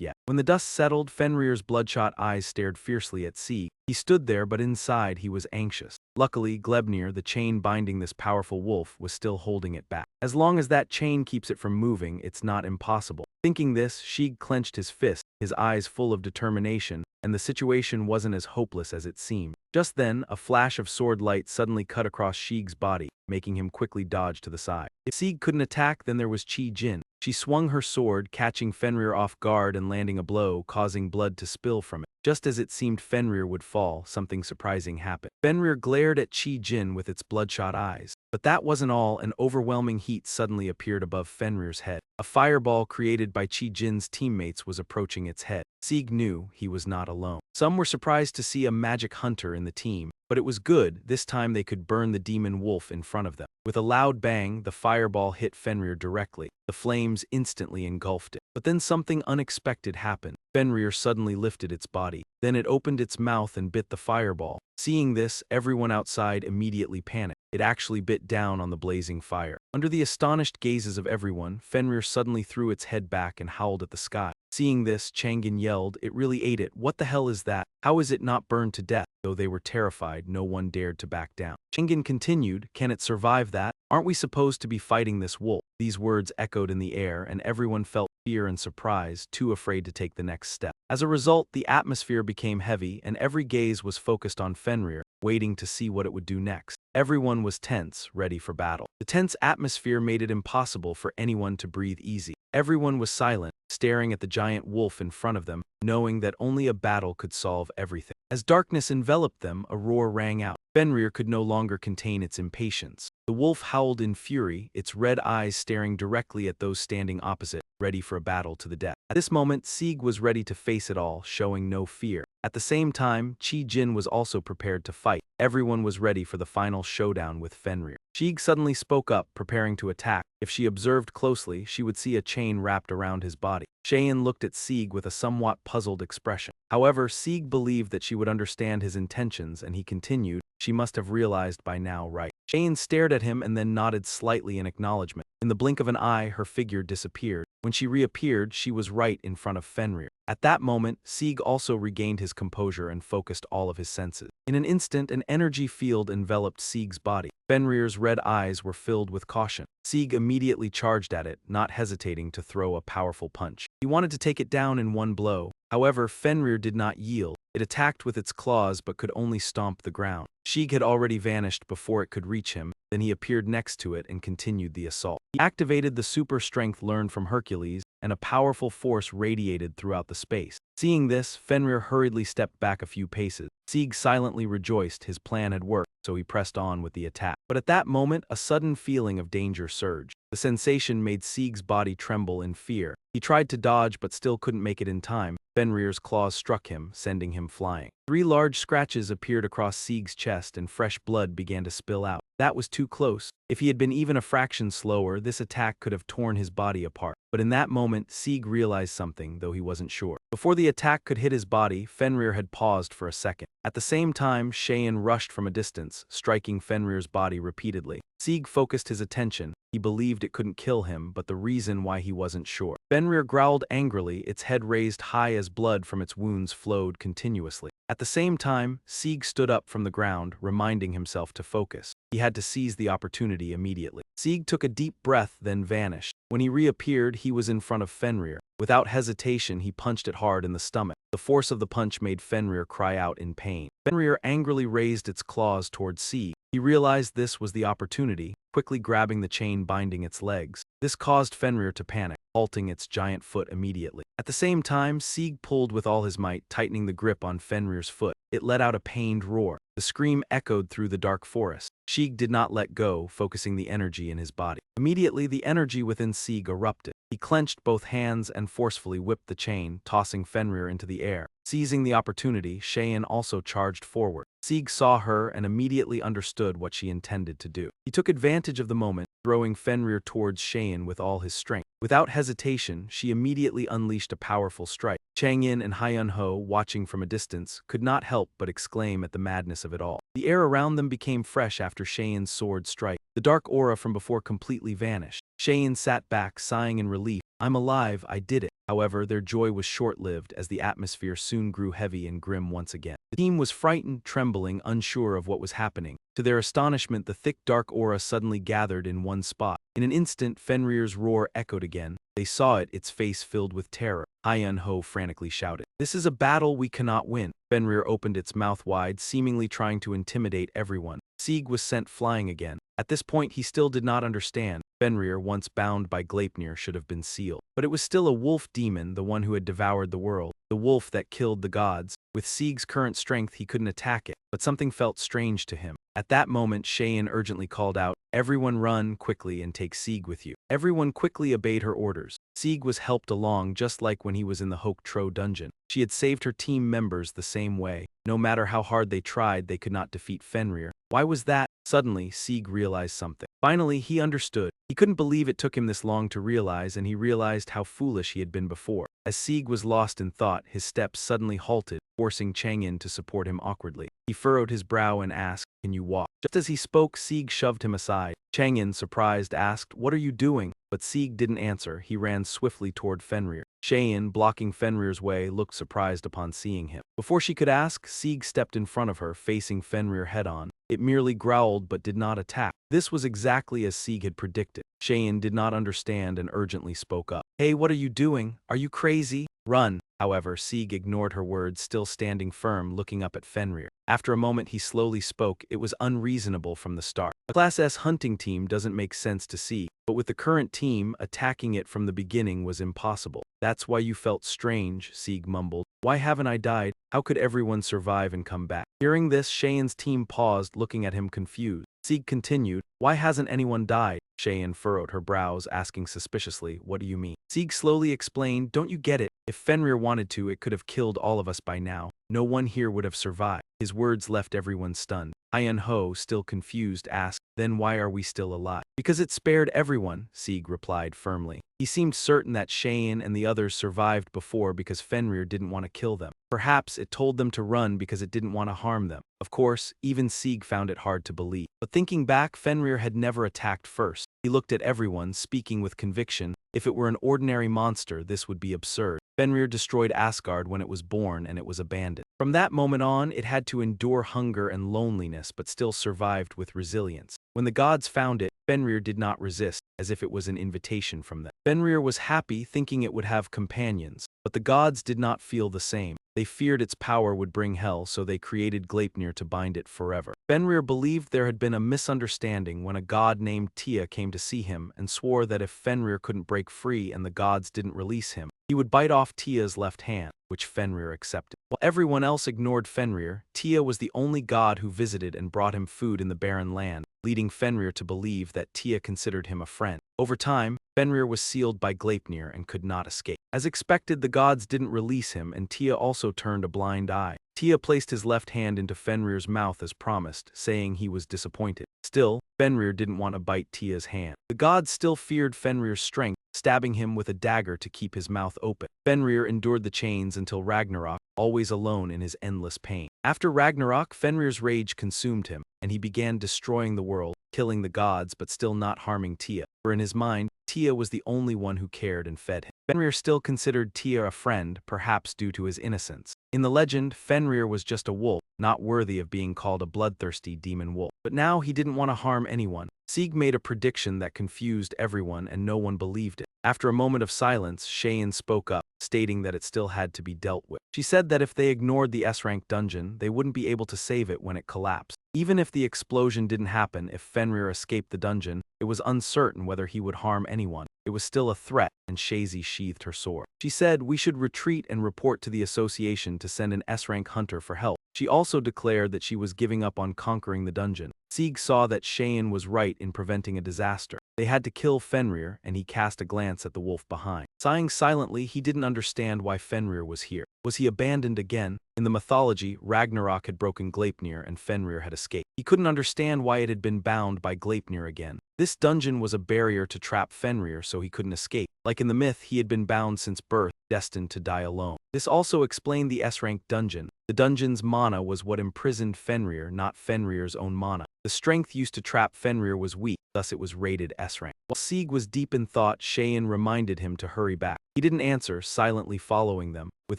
yet. When the dust settled, Fenrir's bloodshot eyes stared fiercely at Sheeg. He stood there, but inside he was anxious. Luckily, Glebnir, the chain binding this powerful wolf, was still holding it back. As long as that chain keeps it from moving, it's not impossible. Thinking this, Sheeg clenched his fist, his eyes full of determination, and the situation wasn't as hopeless as it seemed. Just then, a flash of sword light suddenly cut across Sheeg's body, making him quickly dodge to the side. If Sheeg couldn't attack, then there was Chi Jin. She swung her sword, catching Fenrir off guard and landing a blow, causing blood to spill from it. Just as it seemed Fenrir would fall, something surprising happened. Fenrir glared at Chi Jin with its bloodshot eyes. But that wasn't all. An overwhelming heat suddenly appeared above Fenrir's head. A fireball created by Chi Jin's teammates was approaching its head. Sheeg knew he was not alone. Some were surprised to see a magic hunter in the team, but it was good. This time they could burn the demon wolf in front of them. With a loud bang, the fireball hit Fenrir directly. The flames instantly engulfed it. But then something unexpected happened. Fenrir suddenly lifted its body. Then it opened its mouth and bit the fireball. Seeing this, everyone outside immediately panicked. It actually bit down on the blazing fire. Under the astonished gazes of everyone, Fenrir suddenly threw its head back and howled at the sky. Seeing this, Changin yelled, "It really ate it. What the hell is that? How is it not burned to death?" Though they were terrified, no one dared to back down. Changin continued, "Can it survive that? Aren't we supposed to be fighting this wolf?" These words echoed in the air, and everyone felt fear and surprise, too afraid to take the next step. As a result, the atmosphere became heavy, and every gaze was focused on Fenrir, waiting to see what it would do next. Everyone was tense, ready for battle. The tense atmosphere made it impossible for anyone to breathe easy. Everyone was silent, staring at the giant wolf in front of them, knowing that only a battle could solve everything. As darkness enveloped them, a roar rang out. Fenrir could no longer contain its impatience. The wolf howled in fury, its red eyes staring directly at those standing opposite, ready for a battle to the death. At this moment, Sheeg was ready to face it all, showing no fear. At the same time, Chi Jin was also prepared to fight. Everyone was ready for the final showdown with Fenrir. Sheeg suddenly spoke up, preparing to attack. If she observed closely, she would see a chain wrapped around his body. Cheyenne looked at Sheeg with a somewhat puzzled expression. However, Sheeg believed that she would understand his intentions, and he continued, "She must have realized by now, right?" Cheyenne stared at him and then nodded slightly in acknowledgement. In the blink of an eye, her figure disappeared. When she reappeared, she was right in front of Fenrir. At that moment, Sheeg also regained his composure and focused all of his senses. In an instant, an energy field enveloped Sheeg's body. Fenrir's red eyes were filled with caution. Sheeg immediately charged at it, not hesitating to throw a powerful punch. He wanted to take it down in one blow. However, Fenrir did not yield. It attacked with its claws but could only stomp the ground. Sheeg had already vanished before it could reach him, then he appeared next to it and continued the assault. He activated the super strength learned from Hercules, and a powerful force radiated throughout the space. Seeing this, Fenrir hurriedly stepped back a few paces. Sheeg silently rejoiced. His plan had worked, so he pressed on with the attack. But at that moment, a sudden feeling of danger surged. The sensation made Sheeg's body tremble in fear. He tried to dodge but still couldn't make it in time. Fenrir's claws struck him, sending him flying. 3 large scratches appeared across Sheeg's chest and fresh blood began to spill out. That was too close. If he had been even a fraction slower, this attack could have torn his body apart. But in that moment, Sheeg realized something, though he wasn't sure. Before the attack could hit his body, Fenrir had paused for a second. At the same time, Cheyenne rushed from a distance, striking Fenrir's body repeatedly. Sheeg focused his attention. He believed it couldn't kill him, but the reason why he wasn't sure. Fenrir growled angrily, its head raised high as blood from its wounds flowed continuously. At the same time, Sheeg stood up from the ground, reminding himself to focus. He had to seize the opportunity immediately. Sheeg took a deep breath, then vanished. When he reappeared, he was in front of Fenrir. Without hesitation, he punched it hard in the stomach. The force of the punch made Fenrir cry out in pain. Fenrir angrily raised its claws towards Sheeg. He realized this was the opportunity, quickly grabbing the chain binding its legs. This caused Fenrir to panic, halting its giant foot immediately. At the same time, Sheeg pulled with all his might, tightening the grip on Fenrir's foot. It let out a pained roar. The The scream echoed through the dark forest. Sieg did not let go, focusing the energy in his body. Immediately, the energy within Sieg erupted. He clenched both hands and forcefully whipped the chain, tossing Fenrir into the air. Seizing the opportunity, Cheyenne also charged forward. Sieg saw her and immediately understood what she intended to do. He took advantage of the moment, throwing Fenrir towards Cheyenne with all his strength. Without hesitation, she immediately unleashed a powerful strike. Changyin and Hyun-ho, watching from a distance, could not help but exclaim at the madness of it all. The air around them became fresh after Cheyenne's sword strike. The dark aura from before completely vanished. Cheyenne sat back, sighing in relief. "I'm alive, I did it." However, their joy was short-lived as the atmosphere soon grew heavy and grim once again. The team was frightened, trembling, unsure of what was happening. To their astonishment, the thick dark aura suddenly gathered in one spot. In an instant, Fenrir's roar echoed again. They saw it, its face filled with terror. Hyun-ho frantically shouted, "This is a battle we cannot win." Fenrir opened its mouth wide, seemingly trying to intimidate everyone. Sieg was sent flying again. At this point, he still did not understand. Fenrir, once bound by Gleipnir, should have been sealed. But it was still a wolf demon, the one who had devoured the world, the wolf that killed the gods. With Sieg's current strength, he couldn't attack it, but something felt strange to him. At that moment, Cheyenne urgently called out, "Everyone run quickly and take Sieg with you." Everyone quickly obeyed her orders. Sieg was helped along just like when he was in the Hoke Tro dungeon. She had saved her team members the same way. No matter how hard they tried, they could not defeat Fenrir. Why was that? Suddenly, Sieg realized something. Finally, he understood. He couldn't believe it took him this long to realize, and he realized how foolish he had been before. As Sieg was lost in thought, his steps suddenly halted, forcing Changyin to support him awkwardly. He furrowed his brow and asked, "Can you walk?" Just as he spoke, Sieg shoved him aside. Changyin, surprised, asked, "What are you doing?" But Sieg didn't answer. He ran swiftly toward Fenrir. Cheyenne, blocking Fenrir's way, looked surprised upon seeing him. Before she could ask, Sieg stepped in front of her, facing Fenrir head-on. It merely growled but did not attack. This was exactly as Sieg had predicted. Cheyenne did not understand and urgently spoke up. "Hey, what are you doing? Are you crazy? Run!" However, Sieg ignored her words, still standing firm, looking up at Fenrir. After a moment, he slowly spoke. "It was unreasonable from the start. A Class S hunting team doesn't make sense to Sieg, but with the current team, attacking it from the beginning was impossible. That's why you felt strange," Sieg mumbled. "Why haven't I died? How could everyone survive and come back?" Hearing this, Cheyenne's team paused, looking at him confused. Sieg continued, "Why hasn't anyone died?" Cheyenne furrowed her brows, asking suspiciously, "What do you mean?" Sieg slowly explained, "Don't you get it? If Fenrir wanted to, it could have killed all of us by now. No one here would have survived." His words left everyone stunned. Hyun-ho, still confused, asked, "Then why are we still alive?" "Because it spared everyone," Sieg replied firmly. He seemed certain that Cheyenne and the others survived before because Fenrir didn't want to kill them. Perhaps it told them to run because it didn't want to harm them. Of course, even Sieg found it hard to believe. But thinking back, Fenrir had never attacked first. He looked at everyone, speaking with conviction. If it were an ordinary monster, this would be absurd. Fenrir destroyed Asgard when it was born and it was abandoned. From that moment on, it had to endure hunger and loneliness but still survived with resilience. When the gods found it, Fenrir did not resist, as if it was an invitation from them. Fenrir was happy, thinking it would have companions, but the gods did not feel the same. They feared its power would bring hell, so they created Gleipnir to bind it forever. Fenrir believed there had been a misunderstanding when a god named Tia came to see him and swore that if Fenrir couldn't break free and the gods didn't release him, he would bite off Tia's left hand, which Fenrir accepted. While everyone else ignored Fenrir, Tia was the only god who visited and brought him food in the barren land, leading Fenrir to believe that Tia considered him a friend. Over time, Fenrir was sealed by Gleipnir and could not escape. As expected, the gods didn't release him, and Tia also turned a blind eye. Tia placed his left hand into Fenrir's mouth as promised, saying he was disappointed. Still, Fenrir didn't want to bite Tia's hand. The gods still feared Fenrir's strength, stabbing him with a dagger to keep his mouth open. Fenrir endured the chains until Ragnarok, always alone in his endless pain. After Ragnarok, Fenrir's rage consumed him, and he began destroying the world, killing the gods but still not harming Tia. For in his mind, Tia was the only one who cared and fed him. Fenrir still considered Tia a friend, perhaps due to his innocence. In the legend, Fenrir was just a wolf, not worthy of being called a bloodthirsty demon wolf. But now he didn't want to harm anyone. Sieg made a prediction that confused everyone and no one believed it. After a moment of silence, Cheyenne spoke up, stating that it still had to be dealt with. She said that if they ignored the S-rank dungeon, they wouldn't be able to save it when it collapsed. Even if the explosion didn't happen, if Fenrir escaped the dungeon, it was uncertain whether he would harm anyone. it was still a threat, and Shazy sheathed her sword. She said, "We should retreat and report to the association to send an S-rank hunter for help." She also declared that she was giving up on conquering the dungeon. Sieg saw that Cheyenne was right in preventing a disaster. They had to kill Fenrir, and he cast a glance at the wolf behind. Sighing silently, he didn't understand why Fenrir was here. Was he abandoned again? In the mythology, Ragnarok had broken Gleipnir and Fenrir had escaped. He couldn't understand why it had been bound by Gleipnir again. This dungeon was a barrier to trap Fenrir so he couldn't escape. Like in the myth, he had been bound since birth, destined to die alone. This also explained the S-rank dungeon. The dungeon's mana was what imprisoned Fenrir, not Fenrir's own mana. The strength used to trap Fenrir was weak, thus it was rated S-rank. While Sieg was deep in thought, Cheyenne reminded him to hurry back. He didn't answer, silently following them. With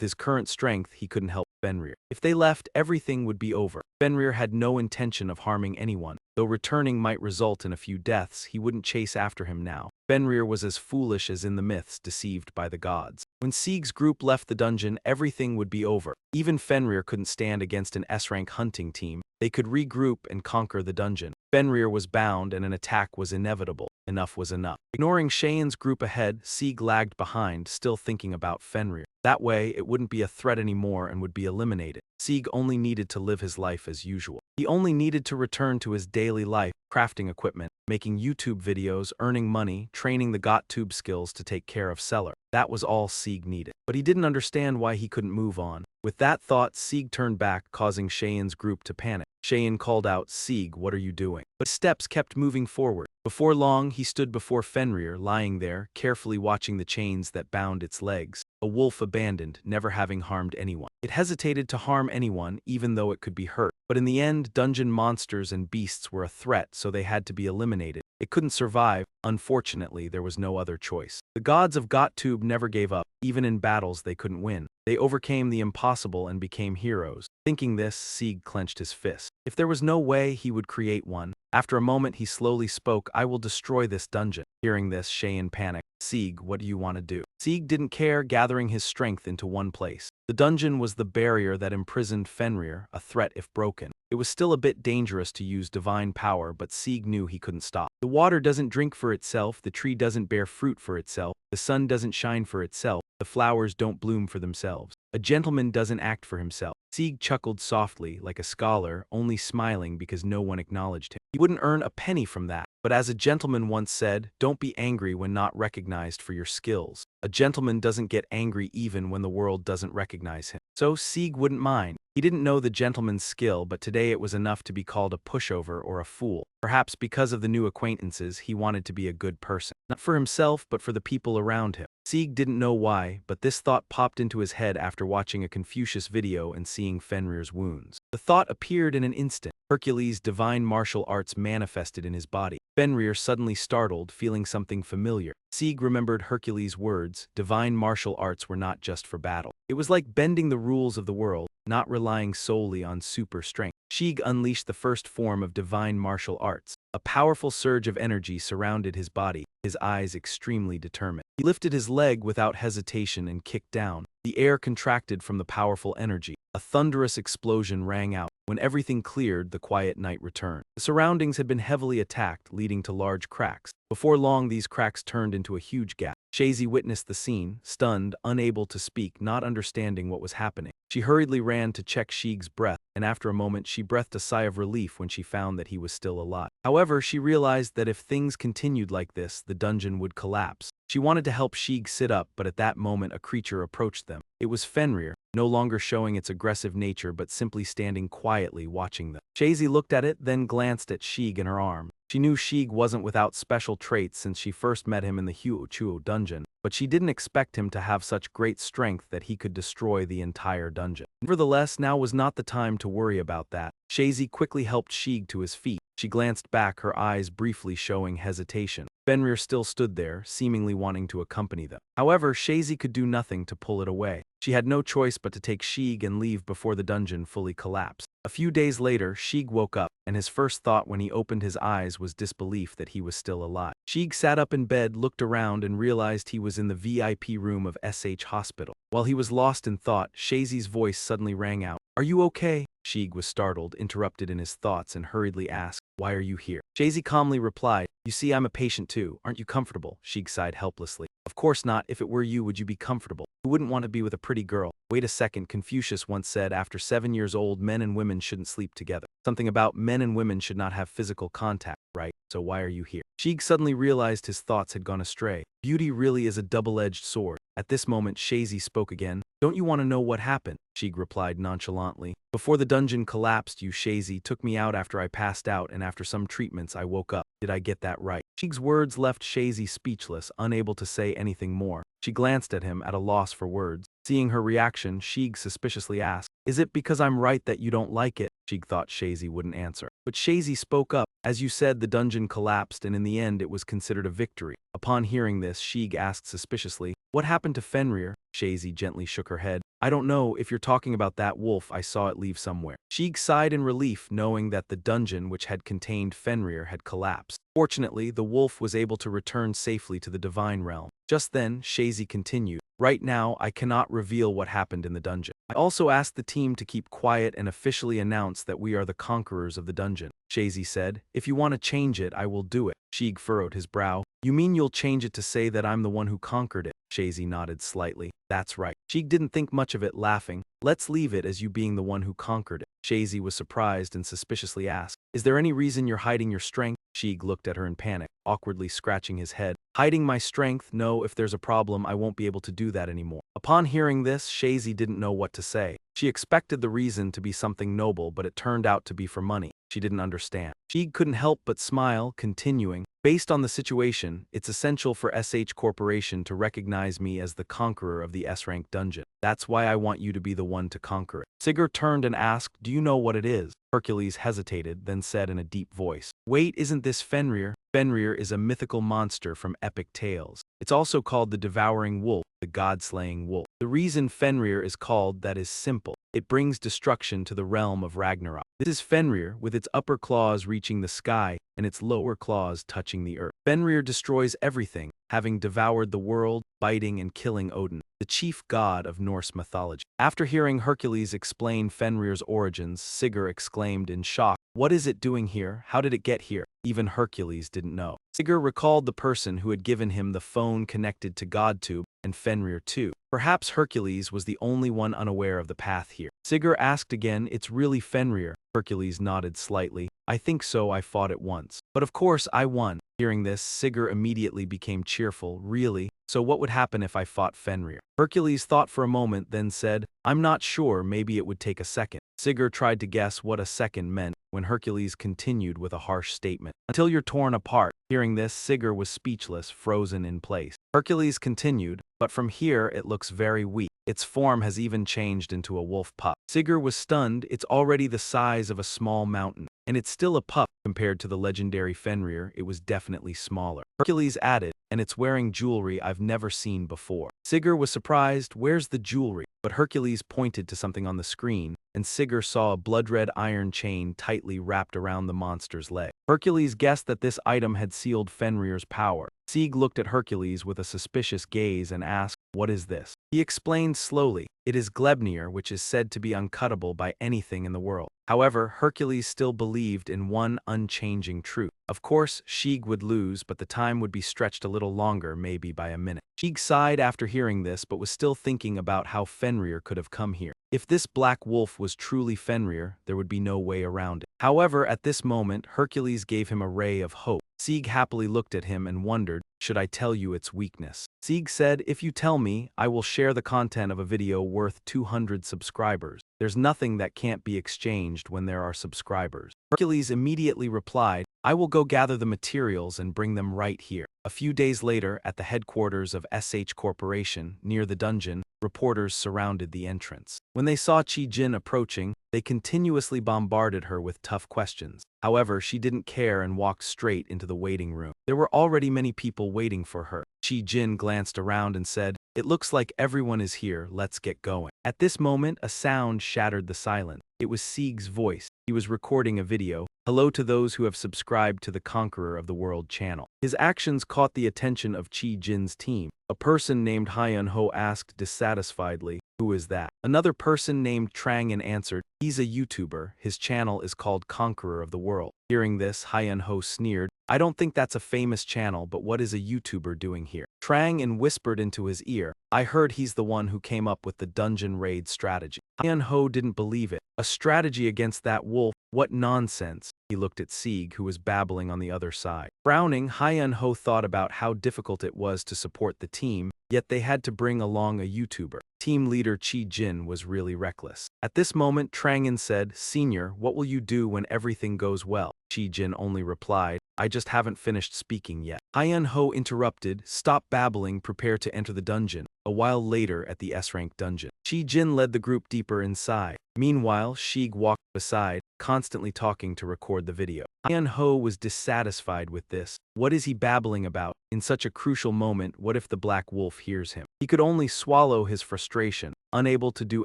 his current strength, he couldn't help Fenrir. If they left, everything would be over. Fenrir had no intention of harming anyone. Though returning might result in a few deaths, he wouldn't chase after him now. Fenrir was as foolish as in the myths, deceived by the gods. When Sieg's group left the dungeon, everything would be over. Even Fenrir couldn't stand against an S-rank hunting team. They could regroup and conquer the dungeon. Fenrir was bound and an attack was inevitable. Enough was enough. Ignoring Cheyenne's group ahead, Sieg lagged behind, still thinking about Fenrir. That way, it wouldn't be a threat anymore and would be eliminated. Sieg only needed to live his life as usual. He only needed to return to his daily life, crafting equipment, making YouTube videos, earning money, training the GODTube skills to take care of Seller. That was all Sieg needed. But he didn't understand why he couldn't move on. With that thought, Sieg turned back, causing Cheyenne's group to panic. Cheyenne called out, "Sieg, what are you doing?" But steps kept moving forward. Before long, he stood before Fenrir, lying there, carefully watching the chains that bound its legs. A wolf abandoned, never having harmed anyone. It hesitated to harm anyone, even though it could be hurt. But in the end, dungeon monsters and beasts were a threat, so they had to be eliminated. It couldn't survive. Unfortunately, there was no other choice. The gods of GODTube never gave up. Even in battles they couldn't win. They overcame the impossible and became heroes. Thinking this, Sieg clenched his fist. If there was no way, he would create one. After a moment, he slowly spoke, "I will destroy this dungeon." Hearing this, Cheyenne panicked. "Sieg, what do you want to do?" Sieg didn't care, gathering his strength into one place. The dungeon was the barrier that imprisoned Fenrir, a threat if broken. It was still a bit dangerous to use divine power, but Sieg knew he couldn't stop. The water doesn't drink for itself, the tree doesn't bear fruit for itself, the sun doesn't shine for itself, the flowers don't bloom for themselves. A gentleman doesn't act for himself. Sieg chuckled softly, like a scholar, only smiling because no one acknowledged him. He wouldn't earn a penny from that. But as a gentleman once said, don't be angry when not recognized for your skills. A gentleman doesn't get angry even when the world doesn't recognize him. So Sieg wouldn't mind. He didn't know the gentleman's skill, but today it was enough to be called a pushover or a fool. Perhaps because of the new acquaintances, he wanted to be a good person. Not for himself, but for the people around him. Sieg didn't know why, but this thought popped into his head after watching a Confucius video and seeing Fenrir's wounds. The thought appeared in an instant. Hercules' divine martial arts manifested in his body. Fenrir suddenly startled, feeling something familiar. Sieg remembered Hercules' words, divine martial arts were not just for battle. It was like bending the rules of the world, not relying solely on super strength. Sieg unleashed the first form of divine martial arts. A powerful surge of energy surrounded his body, his eyes extremely determined. He lifted his leg without hesitation and kicked down. The air contracted from the powerful energy. A thunderous explosion rang out. When everything cleared, the quiet night returned. The surroundings had been heavily attacked, leading to large cracks. Before long, these cracks turned into a huge gap. Shazy witnessed the scene, stunned, unable to speak, not understanding what was happening. She hurriedly ran to check Sieg's breath, and after a moment she breathed a sigh of relief when she found that he was still alive. However, she realized that if things continued like this, the dungeon would collapse. She wanted to help Sieg sit up, but at that moment a creature approached them. It was Fenrir, no longer showing its aggressive nature but simply standing quietly watching them. Shazy looked at it, then glanced at Sieg and her arm. She knew Sieg wasn't without special traits since she first met him in the Huochuo dungeon, but she didn't expect him to have such great strength that he could destroy the entire dungeon. Nevertheless, now was not the time to worry about that. Shazy quickly helped Sieg to his feet. She glanced back, her eyes briefly showing hesitation. Fenrir still stood there, seemingly wanting to accompany them. However, Shazy could do nothing to pull it away. She had no choice but to take Sieg and leave before the dungeon fully collapsed. A few days later, Sieg woke up, and his first thought when he opened his eyes was disbelief that he was still alive. Sieg sat up in bed, looked around, and realized he was in the VIP room of SH Hospital. While he was lost in thought, Shazy's voice suddenly rang out. "Are you okay?" Sheik was startled, interrupted in his thoughts, and hurriedly asked, "Why are you here?" Shazi calmly replied, "You see, I'm a patient too. Aren't you comfortable?" Sheik sighed helplessly. "Of course not. If it were you, would you be comfortable? Who wouldn't want to be with a pretty girl?" Wait a second, Confucius once said after 7 years old men and women shouldn't sleep together. Something about men and women should not have physical contact, right? So why are you here? Sheik suddenly realized his thoughts had gone astray. Beauty really is a double-edged sword. At this moment, Shazi spoke again. "Don't you want to know what happened?" Sheik replied nonchalantly. "Before the dungeon collapsed, you Shazi took me out after I passed out, and after some treatments I woke up. Did I get that right?" Sheik's words left Shazi speechless, unable to say anything more. She glanced at him at a loss for words. Seeing her reaction, Sheik suspiciously asked, "Is it because I'm right that you don't like it?" Sheik thought Shazi wouldn't answer. But Shazi spoke up. "As you said, the dungeon collapsed and in the end it was considered a victory." Upon hearing this, Sheik asked suspiciously, "What happened to Fenrir?" Shazi gently shook her head. "I don't know. If you're talking about that wolf, I saw it leave somewhere." Sheik sighed in relief, knowing that the dungeon which had contained Fenrir had collapsed. Fortunately, the wolf was able to return safely to the divine realm. Just then, Shazi continued, "Right now, I cannot reveal what happened in the dungeon. I also asked the team to keep quiet and officially announce that we are the conquerors of the dungeon." Shazi said, "If you want to change it, I will do it." Sheik furrowed his brow. "You mean you'll change it to say that I'm the one who conquered it?" Shazi nodded slightly. "That's right." Sheik didn't think much of it, laughing. "Let's leave it as you being the one who conquered it." Shazi was surprised and suspiciously asked, "Is there any reason you're hiding your strength?" Sheik looked at her in panic, awkwardly scratching his head. "Hiding my strength? No, if there's a problem, I won't be able to do that anymore." Upon hearing this, Shazi didn't know what to say. She expected the reason to be something noble, but it turned out to be for money. She didn't understand. Sheik couldn't help but smile, continuing, "Based on the situation, it's essential for SH Corporation to recognize me as the conqueror of the S-rank dungeon. That's why I want you to be the one to conquer it." Sigurd turned and asked, "Do you know what it is?" Hercules hesitated, then said in a deep voice, "Wait, isn't this Fenrir?" Fenrir is a mythical monster from epic tales. It's also called the devouring wolf, the god-slaying wolf. The reason Fenrir is called that is simple. It brings destruction to the realm of Ragnarok. This is Fenrir, with its upper claws reaching the sky and its lower claws touching the earth. Fenrir destroys everything, having devoured the world, biting and killing Odin, the chief god of Norse mythology. After hearing Hercules explain Fenrir's origins, Sigurd exclaimed in shock, "What is it doing here? How did it get here?" Even Hercules didn't know. Sigurd recalled the person who had given him the phone connected to GODTube, and Fenrir too. Perhaps Hercules was the only one unaware of the path here. Sigurd asked again, "It's really Fenrir?" Hercules nodded slightly. "I think so. I fought it once. But of course I won." Hearing this, Sigurd immediately became cheerful. "Really? So what would happen if I fought Fenrir?" Hercules thought for a moment, then said, "I'm not sure. Maybe it would take a second." Sigurd tried to guess what a second meant when Hercules continued with a harsh statement, "Until you're torn apart." Hearing this, Sigurd was speechless, frozen in place. Hercules continued, "But from here it looks very weak. Its form has even changed into a wolf pup." Sigurd was stunned. "It's already the size of a small mountain. And it's still a pup. Compared to the legendary Fenrir, it was definitely smaller." Hercules added, "And it's wearing jewelry I've never seen before." Sigurd was surprised. "Where's the jewelry?" But Hercules pointed to something on the screen, and Sigurd saw a blood-red iron chain tightly wrapped around the monster's leg. Hercules guessed that this item had sealed Fenrir's power. Sigurd looked at Hercules with a suspicious gaze and asked, "What is this?" He explained slowly, "It is Glebnir, which is said to be uncuttable by anything in the world." However, Hercules still believed in one unchanging truth. Of course, Sheik would lose, but the time would be stretched a little longer, maybe by a minute. Sheik sighed after hearing this, but was still thinking about how Fenrir could have come here. If this black wolf was truly Fenrir, there would be no way around it. However, at this moment, Hercules gave him a ray of hope. Sieg happily looked at him and wondered, "Should I tell you its weakness?" Sieg said, "If you tell me, I will share the content of a video worth 200 subscribers. There's nothing that can't be exchanged when there are subscribers." Hercules immediately replied, "I will go gather the materials and bring them right here." A few days later, at the headquarters of SH Corporation, near the dungeon, reporters surrounded the entrance. When they saw Chi Jin approaching, they continuously bombarded her with tough questions. However, she didn't care and walked straight into the waiting room. There were already many people waiting for her. Chi Jin glanced around and said, It looks like everyone is here, let's get going. At this moment, a sound shattered the silence. It was Sieg's voice. He was recording a video. Hello to those who have subscribed to the Conqueror of the World channel. His actions caught the attention of Chi Jin's team. A person named Hyun Ho asked dissatisfiedly, "Who is that?" Another person named Trang answered, "He's a YouTuber. His channel is called Conqueror of the World." Hearing this, Hyun Ho sneered, "I don't think that's a famous channel, but what is a YouTuber doing here?" Trang whispered into his ear, "I heard he's the one who came up with the dungeon raid strategy." Hyun Ho didn't believe it. A strategy against that wolf? What nonsense. He looked at Sieg, who was babbling on the other side. Frowning, Hyun Ho thought about how difficult it was to support the team, yet they had to bring along a YouTuber. Team leader Chi Jin was really reckless. At this moment, Trang said, "Senior, what will you do when everything goes well?" Chi Jin only replied, "I just haven't finished speaking yet." Hyun Ho interrupted, "Stop babbling, prepare to enter the dungeon." A while later at the S-rank dungeon, Chi Jin led the group deeper inside. Meanwhile, Sieg walked beside, constantly talking to record the video. Hyun Ho was dissatisfied with this. What is he babbling about? In such a crucial moment, what if the Black Wolf hears him? He could only swallow his frustration, unable to do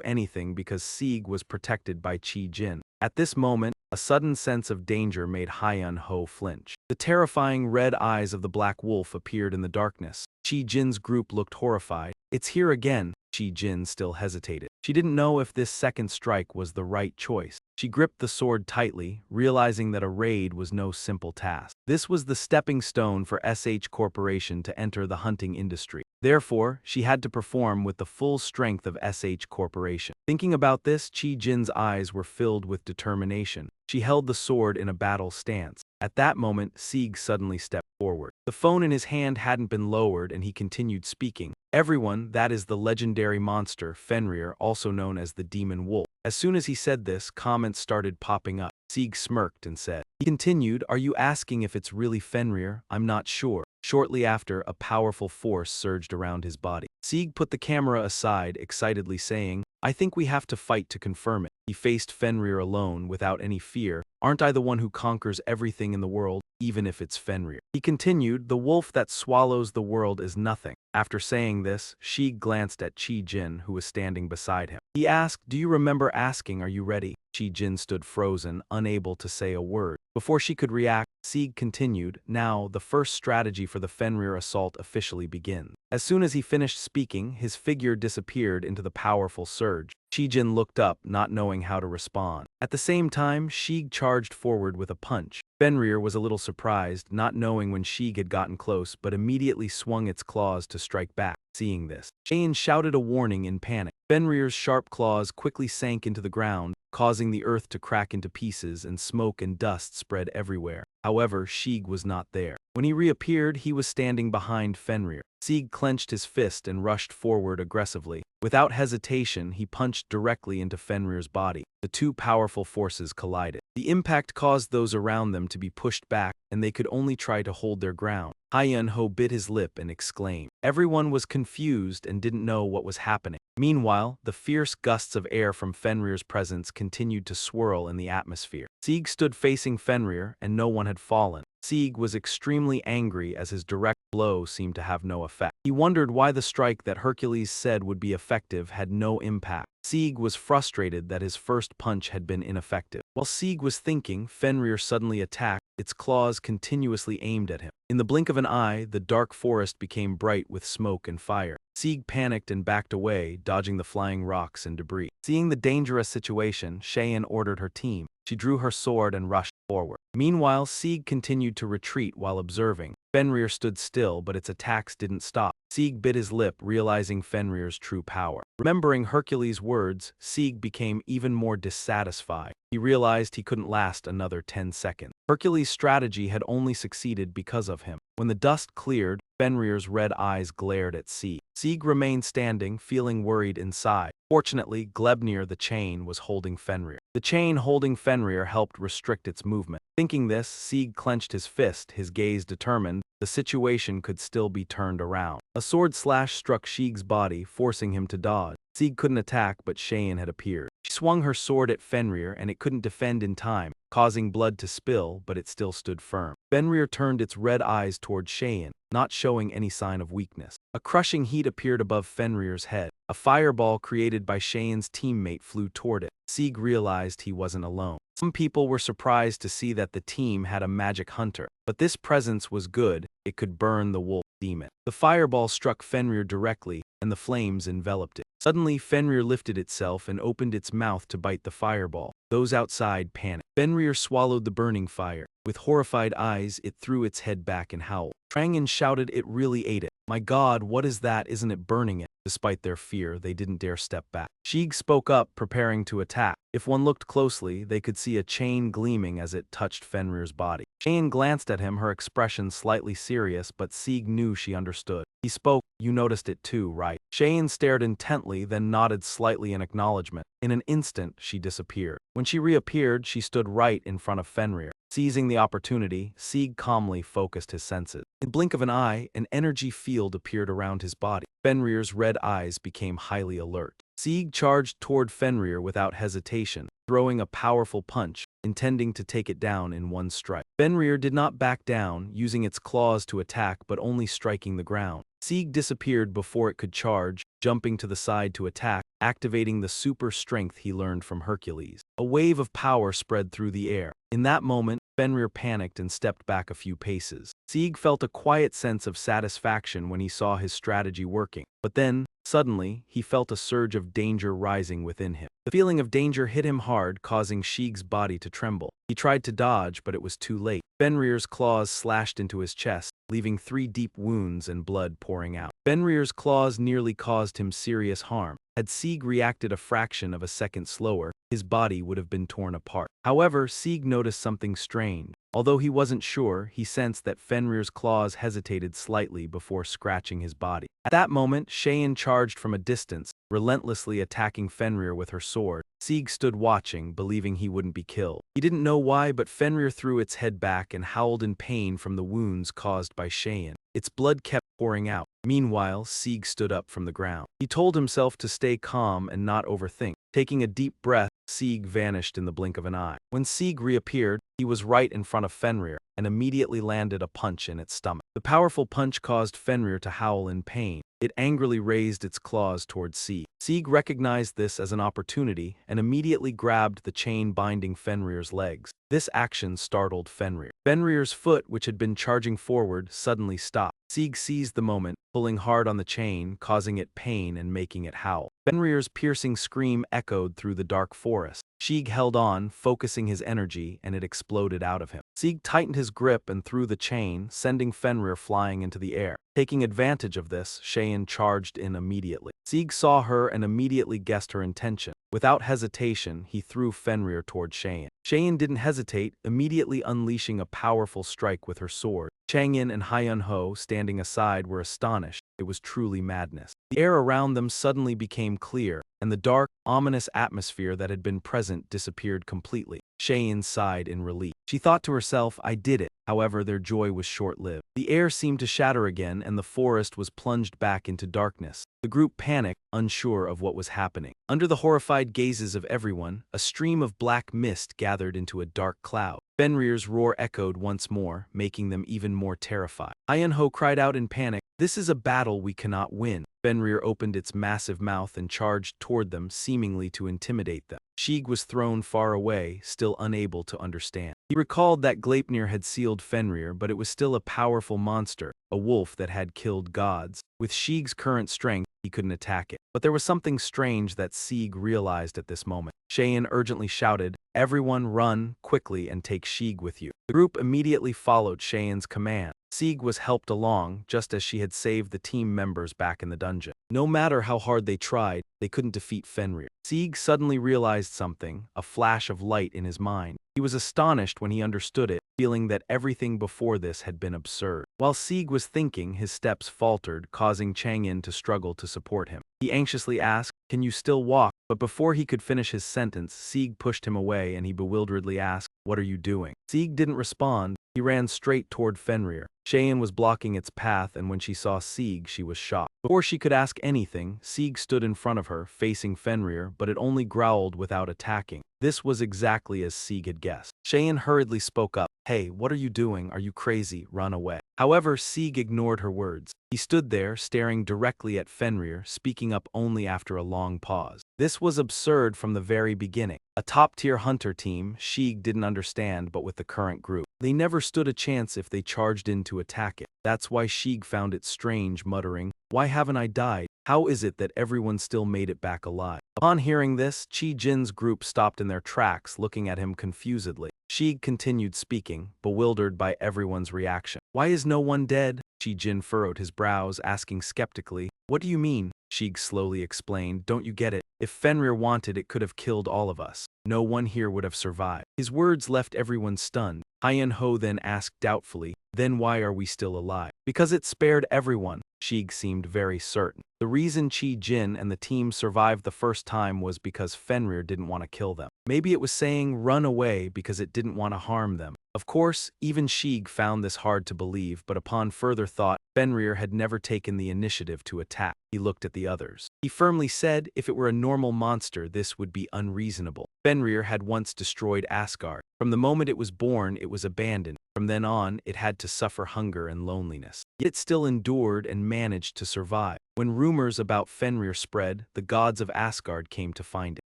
anything because Sieg was protected by Chi Jin. At this moment, a sudden sense of danger made Hyun Ho flinch. The terrifying red eyes of the Black Wolf appeared in the darkness. Chi Jin's group looked horrified. "It's here again." Chi Jin still hesitated. She didn't know if this second strike was the right choice. She gripped the sword tightly, realizing that a raid was no simple task. This was the stepping stone for SH Corporation to enter the hunting industry. Therefore, she had to perform with the full strength of SH Corporation. Thinking about this, Chi Jin's eyes were filled with determination. She held the sword in a battle stance. At that moment, Sieg suddenly stepped forward. The phone in his hand hadn't been lowered and he continued speaking. "Everyone, that is the legendary monster, Fenrir, also known as the Demon Wolf." As soon as he said this, comments started popping up. Sieg smirked and said. He continued, "Are you asking if it's really Fenrir? I'm not sure." Shortly after, a powerful force surged around his body. Sieg put the camera aside, excitedly saying, "I think we have to fight to confirm it." He faced Fenrir alone, without any fear. "Aren't I the one who conquers everything in the world, even if it's Fenrir?" He continued, "The wolf that swallows the world is nothing." After saying this, Sieg glanced at Chi Jin, who was standing beside him. He asked, "Do you remember asking, are you ready?" Chi Jin stood frozen, unable to say a word. Before she could react, Sieg continued, "Now, the first strategy for the Fenrir assault officially begins." As soon as he finished speaking, his figure disappeared into the powerful surge. Chi Jin looked up, not knowing how to respond. At the same time, Sieg charged forward with a punch. Fenrir was a little surprised, not knowing when Sieg had gotten close, but immediately swung its claws to strike back. Seeing this, Shane shouted a warning in panic. Fenrir's sharp claws quickly sank into the ground, causing the earth to crack into pieces and smoke and dust spread everywhere. However, Sieg was not there. When he reappeared, he was standing behind Fenrir. Sieg clenched his fist and rushed forward aggressively. Without hesitation, he punched directly into Fenrir's body. The two powerful forces collided. The impact caused those around them to be pushed back, and they could only try to hold their ground. Hyun Ho bit his lip and exclaimed. Everyone was confused and didn't know what was happening. Meanwhile, the fierce gusts of air from Fenrir's presence continued to swirl in the atmosphere. Sieg stood facing Fenrir, and no one had fallen. Sieg was extremely angry as his direct blow seemed to have no effect. He wondered why the strike that Hercules said would be effective had no impact. Sieg was frustrated that his first punch had been ineffective. While Sieg was thinking, Fenrir suddenly attacked, its claws continuously aimed at him. In the blink of an eye, the dark forest became bright with smoke and fire. Sieg panicked and backed away, dodging the flying rocks and debris. Seeing the dangerous situation, Cheyenne ordered her team. She drew her sword and rushed forward. Meanwhile, Sieg continued to retreat while observing. Fenrir stood still, but its attacks didn't stop. Sieg bit his lip, realizing Fenrir's true power. Remembering Hercules' words, Sieg became even more dissatisfied. He realized he couldn't last another 10 seconds. Hercules' strategy had only succeeded because of him. When the dust cleared, Fenrir's red eyes glared at Sieg. Sieg remained standing, feeling worried inside. Fortunately, Glebnir the chain was holding Fenrir. The chain holding Fenrir helped restrict its movement. Thinking this, Sieg clenched his fist, his gaze determined the situation could still be turned around. A sword slash struck Sieg's body, forcing him to dodge. Sieg couldn't attack, but Cheyenne had appeared. She swung her sword at Fenrir and it couldn't defend in time, causing blood to spill, but it still stood firm. Fenrir turned its red eyes toward Cheyenne, not showing any sign of weakness. A crushing heat appeared above Fenrir's head. A fireball created by Cheyenne's teammate flew toward it. Sieg realized he wasn't alone. Some people were surprised to see that the team had a magic hunter, but this presence was good. It could burn the wolf demon. The fireball struck Fenrir directly, and the flames enveloped it. Suddenly, Fenrir lifted itself and opened its mouth to bite the fireball. Those outside panicked. Fenrir swallowed the burning fire. With horrified eyes, it threw its head back and howled. Trangan shouted it really ate it. My God, what is that? Isn't it burning it? Despite their fear, they didn't dare step back. Sieg spoke up, preparing to attack. If one looked closely, they could see a chain gleaming as it touched Fenrir's body. Cheyenne glanced at him, her expression slightly serious, but Sieg knew she understood. He spoke, you noticed it too, right? Cheyenne stared intently, then nodded slightly in acknowledgement. In an instant, she disappeared. When she reappeared, she stood right in front of Fenrir. Seizing the opportunity, Sieg calmly focused his senses. In the blink of an eye, an energy field appeared around his body. Fenrir's red eyes became highly alert. Sieg charged toward Fenrir without hesitation, throwing a powerful punch, intending to take it down in one strike. Fenrir did not back down, using its claws to attack but only striking the ground. Sieg disappeared before it could charge, jumping to the side to attack, activating the super strength he learned from Hercules. A wave of power spread through the air. In that moment, Fenrir panicked and stepped back a few paces. Sieg felt a quiet sense of satisfaction when he saw his strategy working. But then, suddenly, he felt a surge of danger rising within him. The feeling of danger hit him hard, causing Sieg's body to tremble. He tried to dodge, but it was too late. Fenrir's claws slashed into his chest, leaving 3 deep wounds and blood pouring out. Fenrir's claws nearly caused him serious harm. Had Sieg reacted a fraction of a second slower, his body would have been torn apart. However, Sieg noticed something strange. Although he wasn't sure, he sensed that Fenrir's claws hesitated slightly before scratching his body. At that moment, Cheyenne charged from a distance, relentlessly attacking Fenrir with her sword. Sieg stood watching, believing he wouldn't be killed. He didn't know why, but Fenrir threw its head back and howled in pain from the wounds caused by Cheyenne. Its blood kept pouring out. Meanwhile, Sieg stood up from the ground. He told himself to stay calm and not overthink. Taking a deep breath, Sieg vanished in the blink of an eye. When Sieg reappeared, he was right in front of Fenrir and immediately landed a punch in its stomach. The powerful punch caused Fenrir to howl in pain. It angrily raised its claws towards Sieg. Sieg recognized this as an opportunity and immediately grabbed the chain binding Fenrir's legs. This action startled Fenrir. Fenrir's foot, which had been charging forward, suddenly stopped. Sieg seized the moment, pulling hard on the chain, causing it pain and making it howl. Fenrir's piercing scream echoed through the dark forest. Sieg held on, focusing his energy, and it exploded out of him. Sieg tightened his grip and threw the chain, sending Fenrir flying into the air. Taking advantage of this, Cheyenne charged in immediately. Sieg saw her and immediately guessed her intention. Without hesitation, he threw Fenrir toward Cheyenne. Cheyenne didn't hesitate, immediately unleashing a powerful strike with her sword. Changin and Hyun-ho, standing aside, were astonished. It was truly madness. The air around them suddenly became clear, and the dark, ominous atmosphere that had been present disappeared completely. Cheyenne sighed in relief. She thought to herself, I did it. However, their joy was short-lived. The air seemed to shatter again, and the forest was plunged back into darkness. The group panicked, unsure of what was happening. Under the horrified gazes of everyone, a stream of black mist gathered into a dark cloud. Fenrir's roar echoed once more, making them even more terrified. Hyun-ho cried out in panic, "This is a battle we cannot win." Fenrir opened its massive mouth and charged toward them, seemingly to intimidate them. Sieg was thrown far away, still unable to understand. He recalled that Gleipnir had sealed Fenrir, but it was still a powerful monster, a wolf that had killed gods. With Sieg's current strength, he couldn't attack it. But there was something strange that Sieg realized at this moment. Cheyenne urgently shouted, "Everyone run, quickly, and take Sieg with you." The group immediately followed Cheyenne's command. Sieg was helped along, just as she had saved the team members back in the dungeon. No matter how hard they tried, they couldn't defeat Fenrir. Sieg suddenly realized something, a flash of light in his mind. He was astonished when he understood it, feeling that everything before this had been absurd. While Sieg was thinking, his steps faltered, causing Changin to struggle to support him. He anxiously asked, "Can you still walk?" But before he could finish his sentence, Sieg pushed him away and he bewilderedly asked, What are you doing? Sieg didn't respond. He ran straight toward Fenrir. Cheyenne was blocking its path, and when she saw Sieg, she was shocked. Before she could ask anything, Sieg stood in front of her, facing Fenrir, but it only growled without attacking. This was exactly as Sieg had guessed. Cheyenne hurriedly spoke up. Hey, what are you doing? Are you crazy? Run away. However, Sieg ignored her words. He stood there, staring directly at Fenrir, speaking up only after a long pause. This was absurd from the very beginning. A top-tier hunter team, Sieg didn't understand, but with the current group, they never stood a chance if they charged in to attack it. That's why Sieg found it strange, muttering, "Why haven't I died? How is it that everyone still made it back alive?" Upon hearing this, Chi Jin's group stopped in their tracks, looking at him confusedly. Sieg continued speaking, bewildered by everyone's reaction. "Why is no one dead?" Chi Jin furrowed his brows, asking skeptically. "What do you mean?" Sieg slowly explained. "Don't you get it? If Fenrir wanted, it could have killed all of us. No one here would have survived." His words left everyone stunned. Hyen Ho then asked doubtfully, "Then why are we still alive?" "Because it spared everyone." Sieg seemed very certain. The reason Chi Jin and the team survived the first time was because Fenrir didn't want to kill them. Maybe it was saying run away because it didn't want to harm them. Of course, even Sieg found this hard to believe, but upon further thought, Fenrir had never taken the initiative to attack. He looked at the others. He firmly said if it were a normal monster, this would be unreasonable. Fenrir had once destroyed Asgard. From the moment it was born, it was abandoned. From then on, it had to suffer hunger and loneliness. Yet it still endured and managed to survive. When rumors about Fenrir spread, the gods of Asgard came to find it.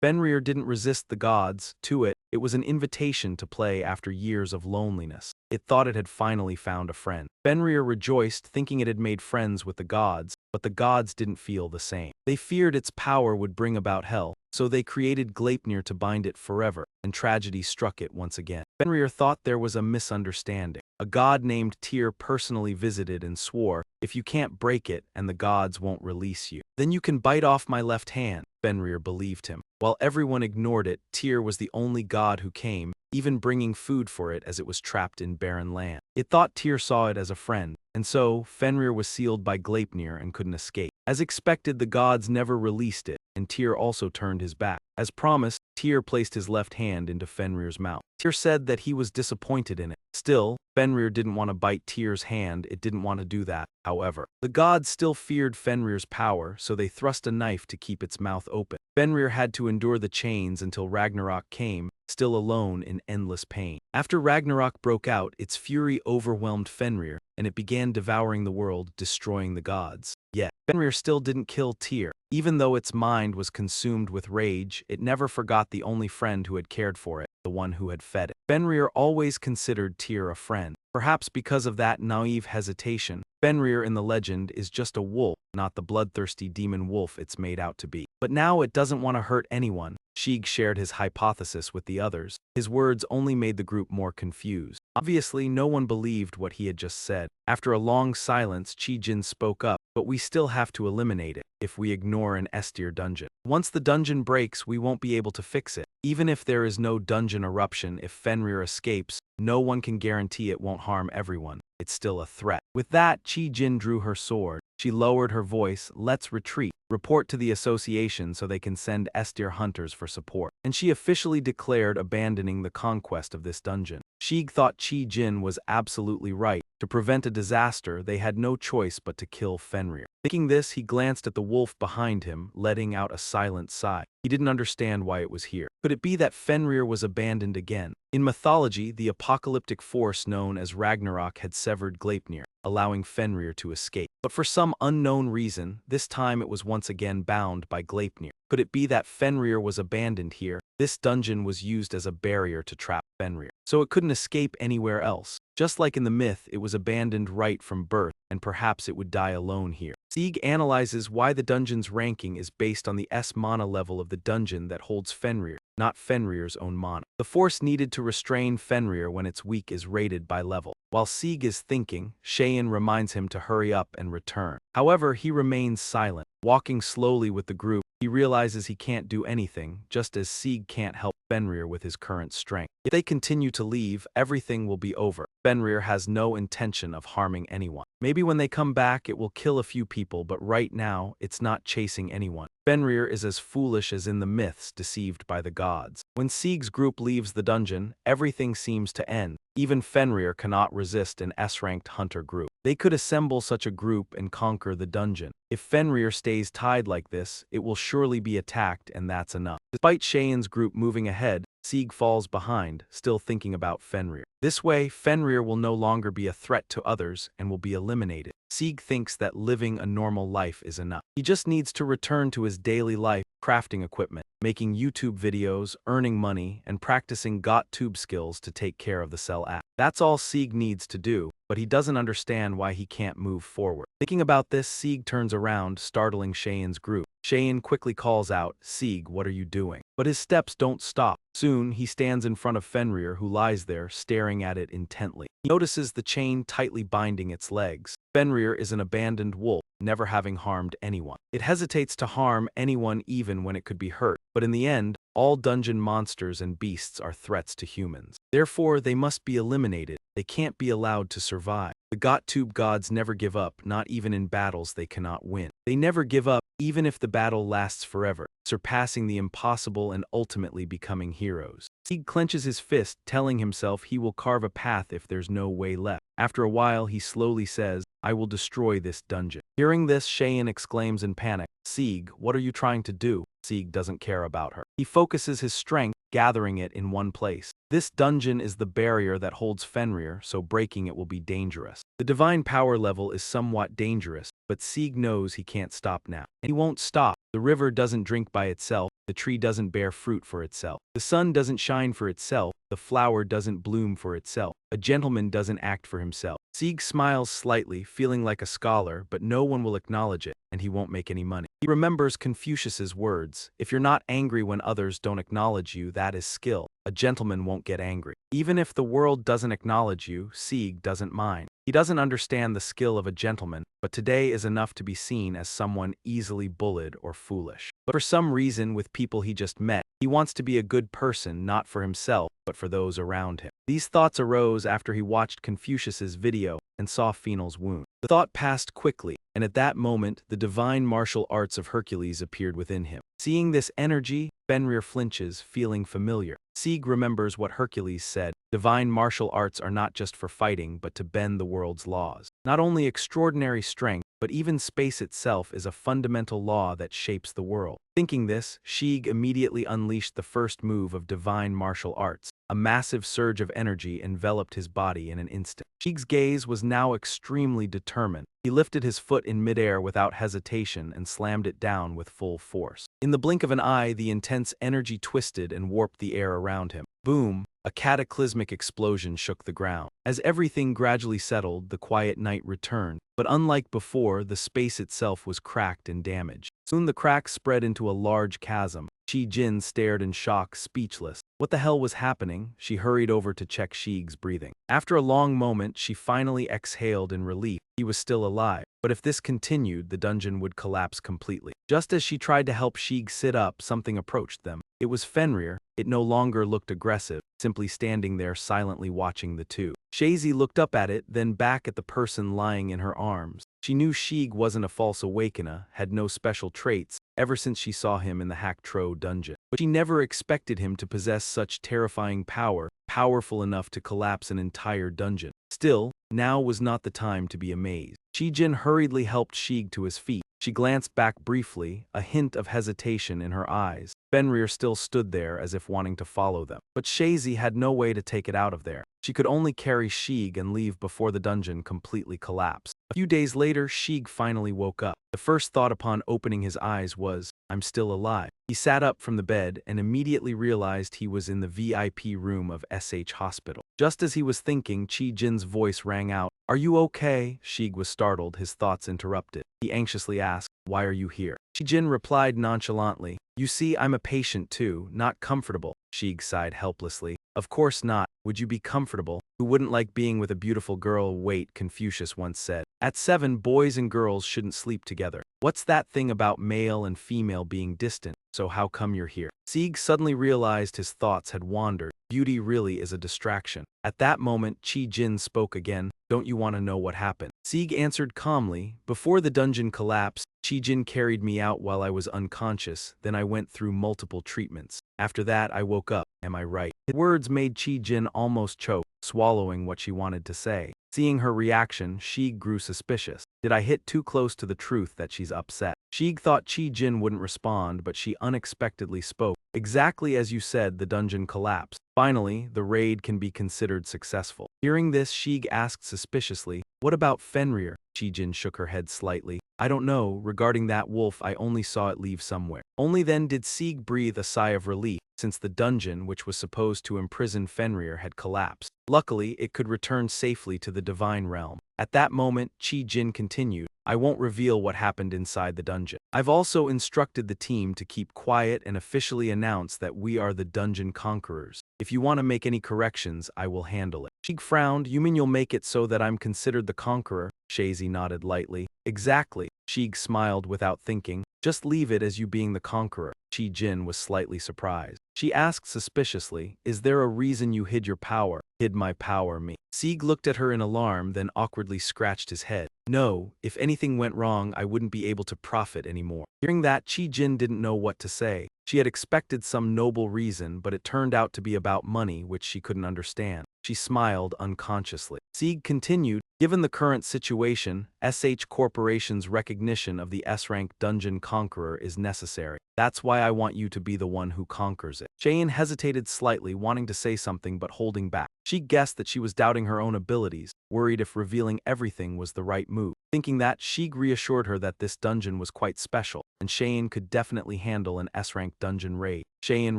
Fenrir didn't resist the gods. To it, it was an invitation to play after years of loneliness. It thought it had finally found a friend. Fenrir rejoiced, thinking it had made friends with the gods, but the gods didn't feel the same. They feared its power would bring about hell, so they created Gleipnir to bind it forever, and tragedy struck it once again. Fenrir thought there was a misunderstanding. A god named Tyr personally visited and swore, "If you can't break it and the gods won't release you, then you can bite off my left hand." Fenrir believed him. While everyone ignored it, Tyr was the only god who came, even bringing food for it as it was trapped in barren land. It thought Tyr saw it as a friend, and so Fenrir was sealed by Gleipnir and couldn't escape. As expected, the gods never released it, and Tyr also turned his back. As promised, Tyr placed his left hand into Fenrir's mouth. Tyr said that he was disappointed in it. Still, Fenrir didn't want to bite Tyr's hand. It didn't want to do that. However, the gods still feared Fenrir's power, so they thrust a knife to keep its mouth open. Fenrir had to endure the chains until Ragnarok came, still alone in endless pain. After Ragnarok broke out, its fury overwhelmed Fenrir, and it began devouring the world, destroying the gods. Yet, Fenrir still didn't kill Tyr. Even though its mind was consumed with rage, it never forgot the only friend who had cared for it, the one who had fed it. Fenrir always considered Tyr a friend. Perhaps because of that naive hesitation, Fenrir in the legend is just a wolf, not the bloodthirsty demon wolf it's made out to be. But now it doesn't want to hurt anyone. Sieg shared his hypothesis with the others. His words only made the group more confused. Obviously, no one believed what he had just said. After a long silence, Chi Jin spoke up, "But we still have to eliminate it if we ignore an S-tier dungeon. Once the dungeon breaks, we won't be able to fix it. Even if there is no dungeon eruption, if Fenrir escapes, no one can guarantee it won't harm everyone. It's still a threat." With that, Chi Jin drew her sword. She lowered her voice. "Let's retreat. Report to the association so they can send S-tier hunters for support." And she officially declared abandoning the conquest of this dungeon. Sieg thought Chi Jin was absolutely right. To prevent a disaster, they had no choice but to kill Fenrir. Thinking this, he glanced at the wolf behind him, letting out a silent sigh. He didn't understand why it was here. Could it be that Fenrir was abandoned again? In mythology, the apocalyptic force known as Ragnarok had severed Gleipnir, allowing Fenrir to escape. But for some unknown reason, this time it was once again bound by Gleipnir. Could it be that Fenrir was abandoned here? This dungeon was used as a barrier to trap Fenrir, so it couldn't escape anywhere else. Just like in the myth, it was abandoned right from birth, and perhaps it would die alone here. Sieg analyzes why the dungeon's ranking is based on the S-mana level of the dungeon that holds Fenrir, not Fenrir's own mana. The force needed to restrain Fenrir when it's weak is rated by level. While Sieg is thinking, Cheyenne reminds him to hurry up and return. However, he remains silent. Walking slowly with the group, he realizes he can't do anything, just as Sieg can't help Fenrir with his current strength. If they continue to leave, everything will be over. Fenrir has no intention of harming anyone. Maybe when they come back it will kill a few people, but right now it's not chasing anyone. Fenrir is as foolish as in the myths deceived by the gods. When Sieg's group leaves the dungeon, everything seems to end. Even Fenrir cannot resist an S-ranked hunter group. They could assemble such a group and conquer the dungeon. If Fenrir stays tied like this, it will surely be attacked, and that's enough. Despite Cheyen's group moving ahead, Sieg falls behind, still thinking about Fenrir. This way, Fenrir will no longer be a threat to others and will be eliminated. Sieg thinks that living a normal life is enough. He just needs to return to his daily life, crafting equipment, making YouTube videos, earning money, and practicing GODTube skills to take care of the Cell app. That's all Sieg needs to do, but he doesn't understand why he can't move forward. Thinking about this, Sieg turns around, startling Cheyen's group. Cheyen quickly calls out, "Sieg, what are you doing?" But his steps don't stop. Soon, he stands in front of Fenrir, who lies there, staring at it intently. He notices the chain tightly binding its legs. Fenrir is an abandoned wolf, never having harmed anyone. It hesitates to harm anyone even when it could be hurt, but in the end, all dungeon monsters and beasts are threats to humans. Therefore, they must be eliminated. They can't be allowed to survive. The GODTube gods never give up, not even in battles they cannot win. They never give up, even if the battle lasts forever, surpassing the impossible and ultimately becoming heroes. Sieg clenches his fist, telling himself he will carve a path if there's no way left. After a while, he slowly says, "I will destroy this dungeon." Hearing this, Cheyen exclaims in panic, "Sieg, what are you trying to do?" Sieg doesn't care about her. He focuses his strength, gathering it in one place. This dungeon is the barrier that holds Fenrir, so breaking it will be dangerous. The divine power level is somewhat dangerous, but Sieg knows he can't stop now. And he won't stop. The river doesn't drink by itself, the tree doesn't bear fruit for itself. The sun doesn't shine for itself, the flower doesn't bloom for itself. A gentleman doesn't act for himself. Sieg smiles slightly, feeling like a scholar, but no one will acknowledge it, and he won't make any money. He remembers Confucius's words, "If you're not angry when others don't acknowledge you, that is skill. A gentleman won't get angry." Even if the world doesn't acknowledge you, Sieg doesn't mind. He doesn't understand the skill of a gentleman, but today is enough to be seen as someone easily bullied or foolish. But for some reason, with people he just met, he wants to be a good person, not for himself, but for those around him. These thoughts arose after he watched Confucius's video and saw Phenol's wound. The thought passed quickly, and at that moment, the divine martial arts of Hercules appeared within him. Seeing this energy, Fenrir flinches, feeling familiar. Sieg remembers what Hercules said, "Divine martial arts are not just for fighting, but to bend the world's laws." Not only extraordinary strength, but even space itself is a fundamental law that shapes the world. Thinking this, Sieg immediately unleashed the first move of divine martial arts. A massive surge of energy enveloped his body in an instant. Sieg's gaze was now extremely determined. He lifted his foot in midair without hesitation and slammed it down with full force. In the blink of an eye, the intense energy twisted and warped the air around him. Boom! A cataclysmic explosion shook the ground. As everything gradually settled, the quiet night returned. But unlike before, the space itself was cracked and damaged. Soon the cracks spread into a large chasm. Jin stared in shock, speechless. What the hell was happening? She hurried over to check Sieg's breathing. After a long moment, she finally exhaled in relief. He was still alive. But if this continued, the dungeon would collapse completely. Just as she tried to help Sieg sit up, something approached them. It was Fenrir. It no longer looked aggressive, simply standing there silently watching the two. Shazy looked up at it, then back at the person lying in her arms. She knew Sieg wasn't a false awakener, had no special traits, ever since she saw him in the Hack-Tro dungeon. But she never expected him to possess such terrifying power, powerful enough to collapse an entire dungeon. Still, now was not the time to be amazed. Jin hurriedly helped Sieg to his feet. She glanced back briefly, a hint of hesitation in her eyes. Fenrir still stood there as if wanting to follow them. But Shazy had no way to take it out of there. She could only carry Sieg and leave before the dungeon completely collapsed. A few days later, Sieg finally woke up. The first thought upon opening his eyes was, "I'm still alive." He sat up from the bed and immediately realized he was in the VIP room of SH Hospital. Just as he was thinking, Jin's voice rang out, "Are you okay?" Sieg was startled, his thoughts interrupted. He anxiously asked, "Why are you here?" Jin replied nonchalantly, "You see, I'm a patient too, not comfortable." Sieg sighed helplessly. "Of course not. Would you be comfortable? Who wouldn't like being with a beautiful girl?" "Wait," Confucius once said. "At 7, boys and girls shouldn't sleep together. What's that thing about male and female being distant?" so how come you're here? Sieg suddenly realized his thoughts had wandered. Beauty really is a distraction. At that moment, Chi-Jin spoke again. Don't you want to know what happened? Sieg answered calmly. Before the dungeon collapsed, Chi-Jin carried me out while I was unconscious, then I went through multiple treatments. After that, I woke up. Am I right? His words made Chi-Jin almost choke, swallowing what she wanted to say. Seeing her reaction, Sieg grew suspicious. Did I hit too close to the truth that she's upset? Sieg thought Chi-Jin wouldn't respond, but she unexpectedly spoke. Exactly as you said, the dungeon collapsed. Finally, the raid can be considered successful. Hearing this, Sieg asked suspiciously, what about Fenrir? Chi-Jin shook her head slightly. I don't know, regarding that wolf I only saw it leave somewhere. Only then did Sieg breathe a sigh of relief, since the dungeon which was supposed to imprison Fenrir had collapsed. Luckily, it could return safely to the divine realm. At that moment, Chi-Jin continued, I won't reveal what happened inside the dungeon. I've also instructed the team to keep quiet and officially announce that we are the dungeon conquerors. If you want to make any corrections, I will handle it. Sieg frowned. You mean you'll make it so that I'm considered the conqueror? Shazi nodded lightly. Exactly. Sieg smiled without thinking. Just leave it as you being the conqueror. Chi-Jin was slightly surprised. She asked suspiciously, is there a reason you hid your power? Hid my power, me? Sieg looked at her in alarm, then awkwardly scratched his head. No, if anything went wrong, I wouldn't be able to profit anymore. Hearing that, Chi-Jin didn't know what to say. She had expected some noble reason, but it turned out to be about money, which she couldn't understand. She smiled unconsciously. Sieg continued, given the current situation, SH Corporation's recognition of the S-rank dungeon conqueror is necessary. That's why I want you to be the one who conquers it. Cheyenne hesitated slightly, wanting to say something but holding back. She guessed that she was doubting her own abilities, worried if revealing everything was the right move. Thinking that, Sheik reassured her that this dungeon was quite special, and Cheyenne could definitely handle an S-rank dungeon raid. Cheyenne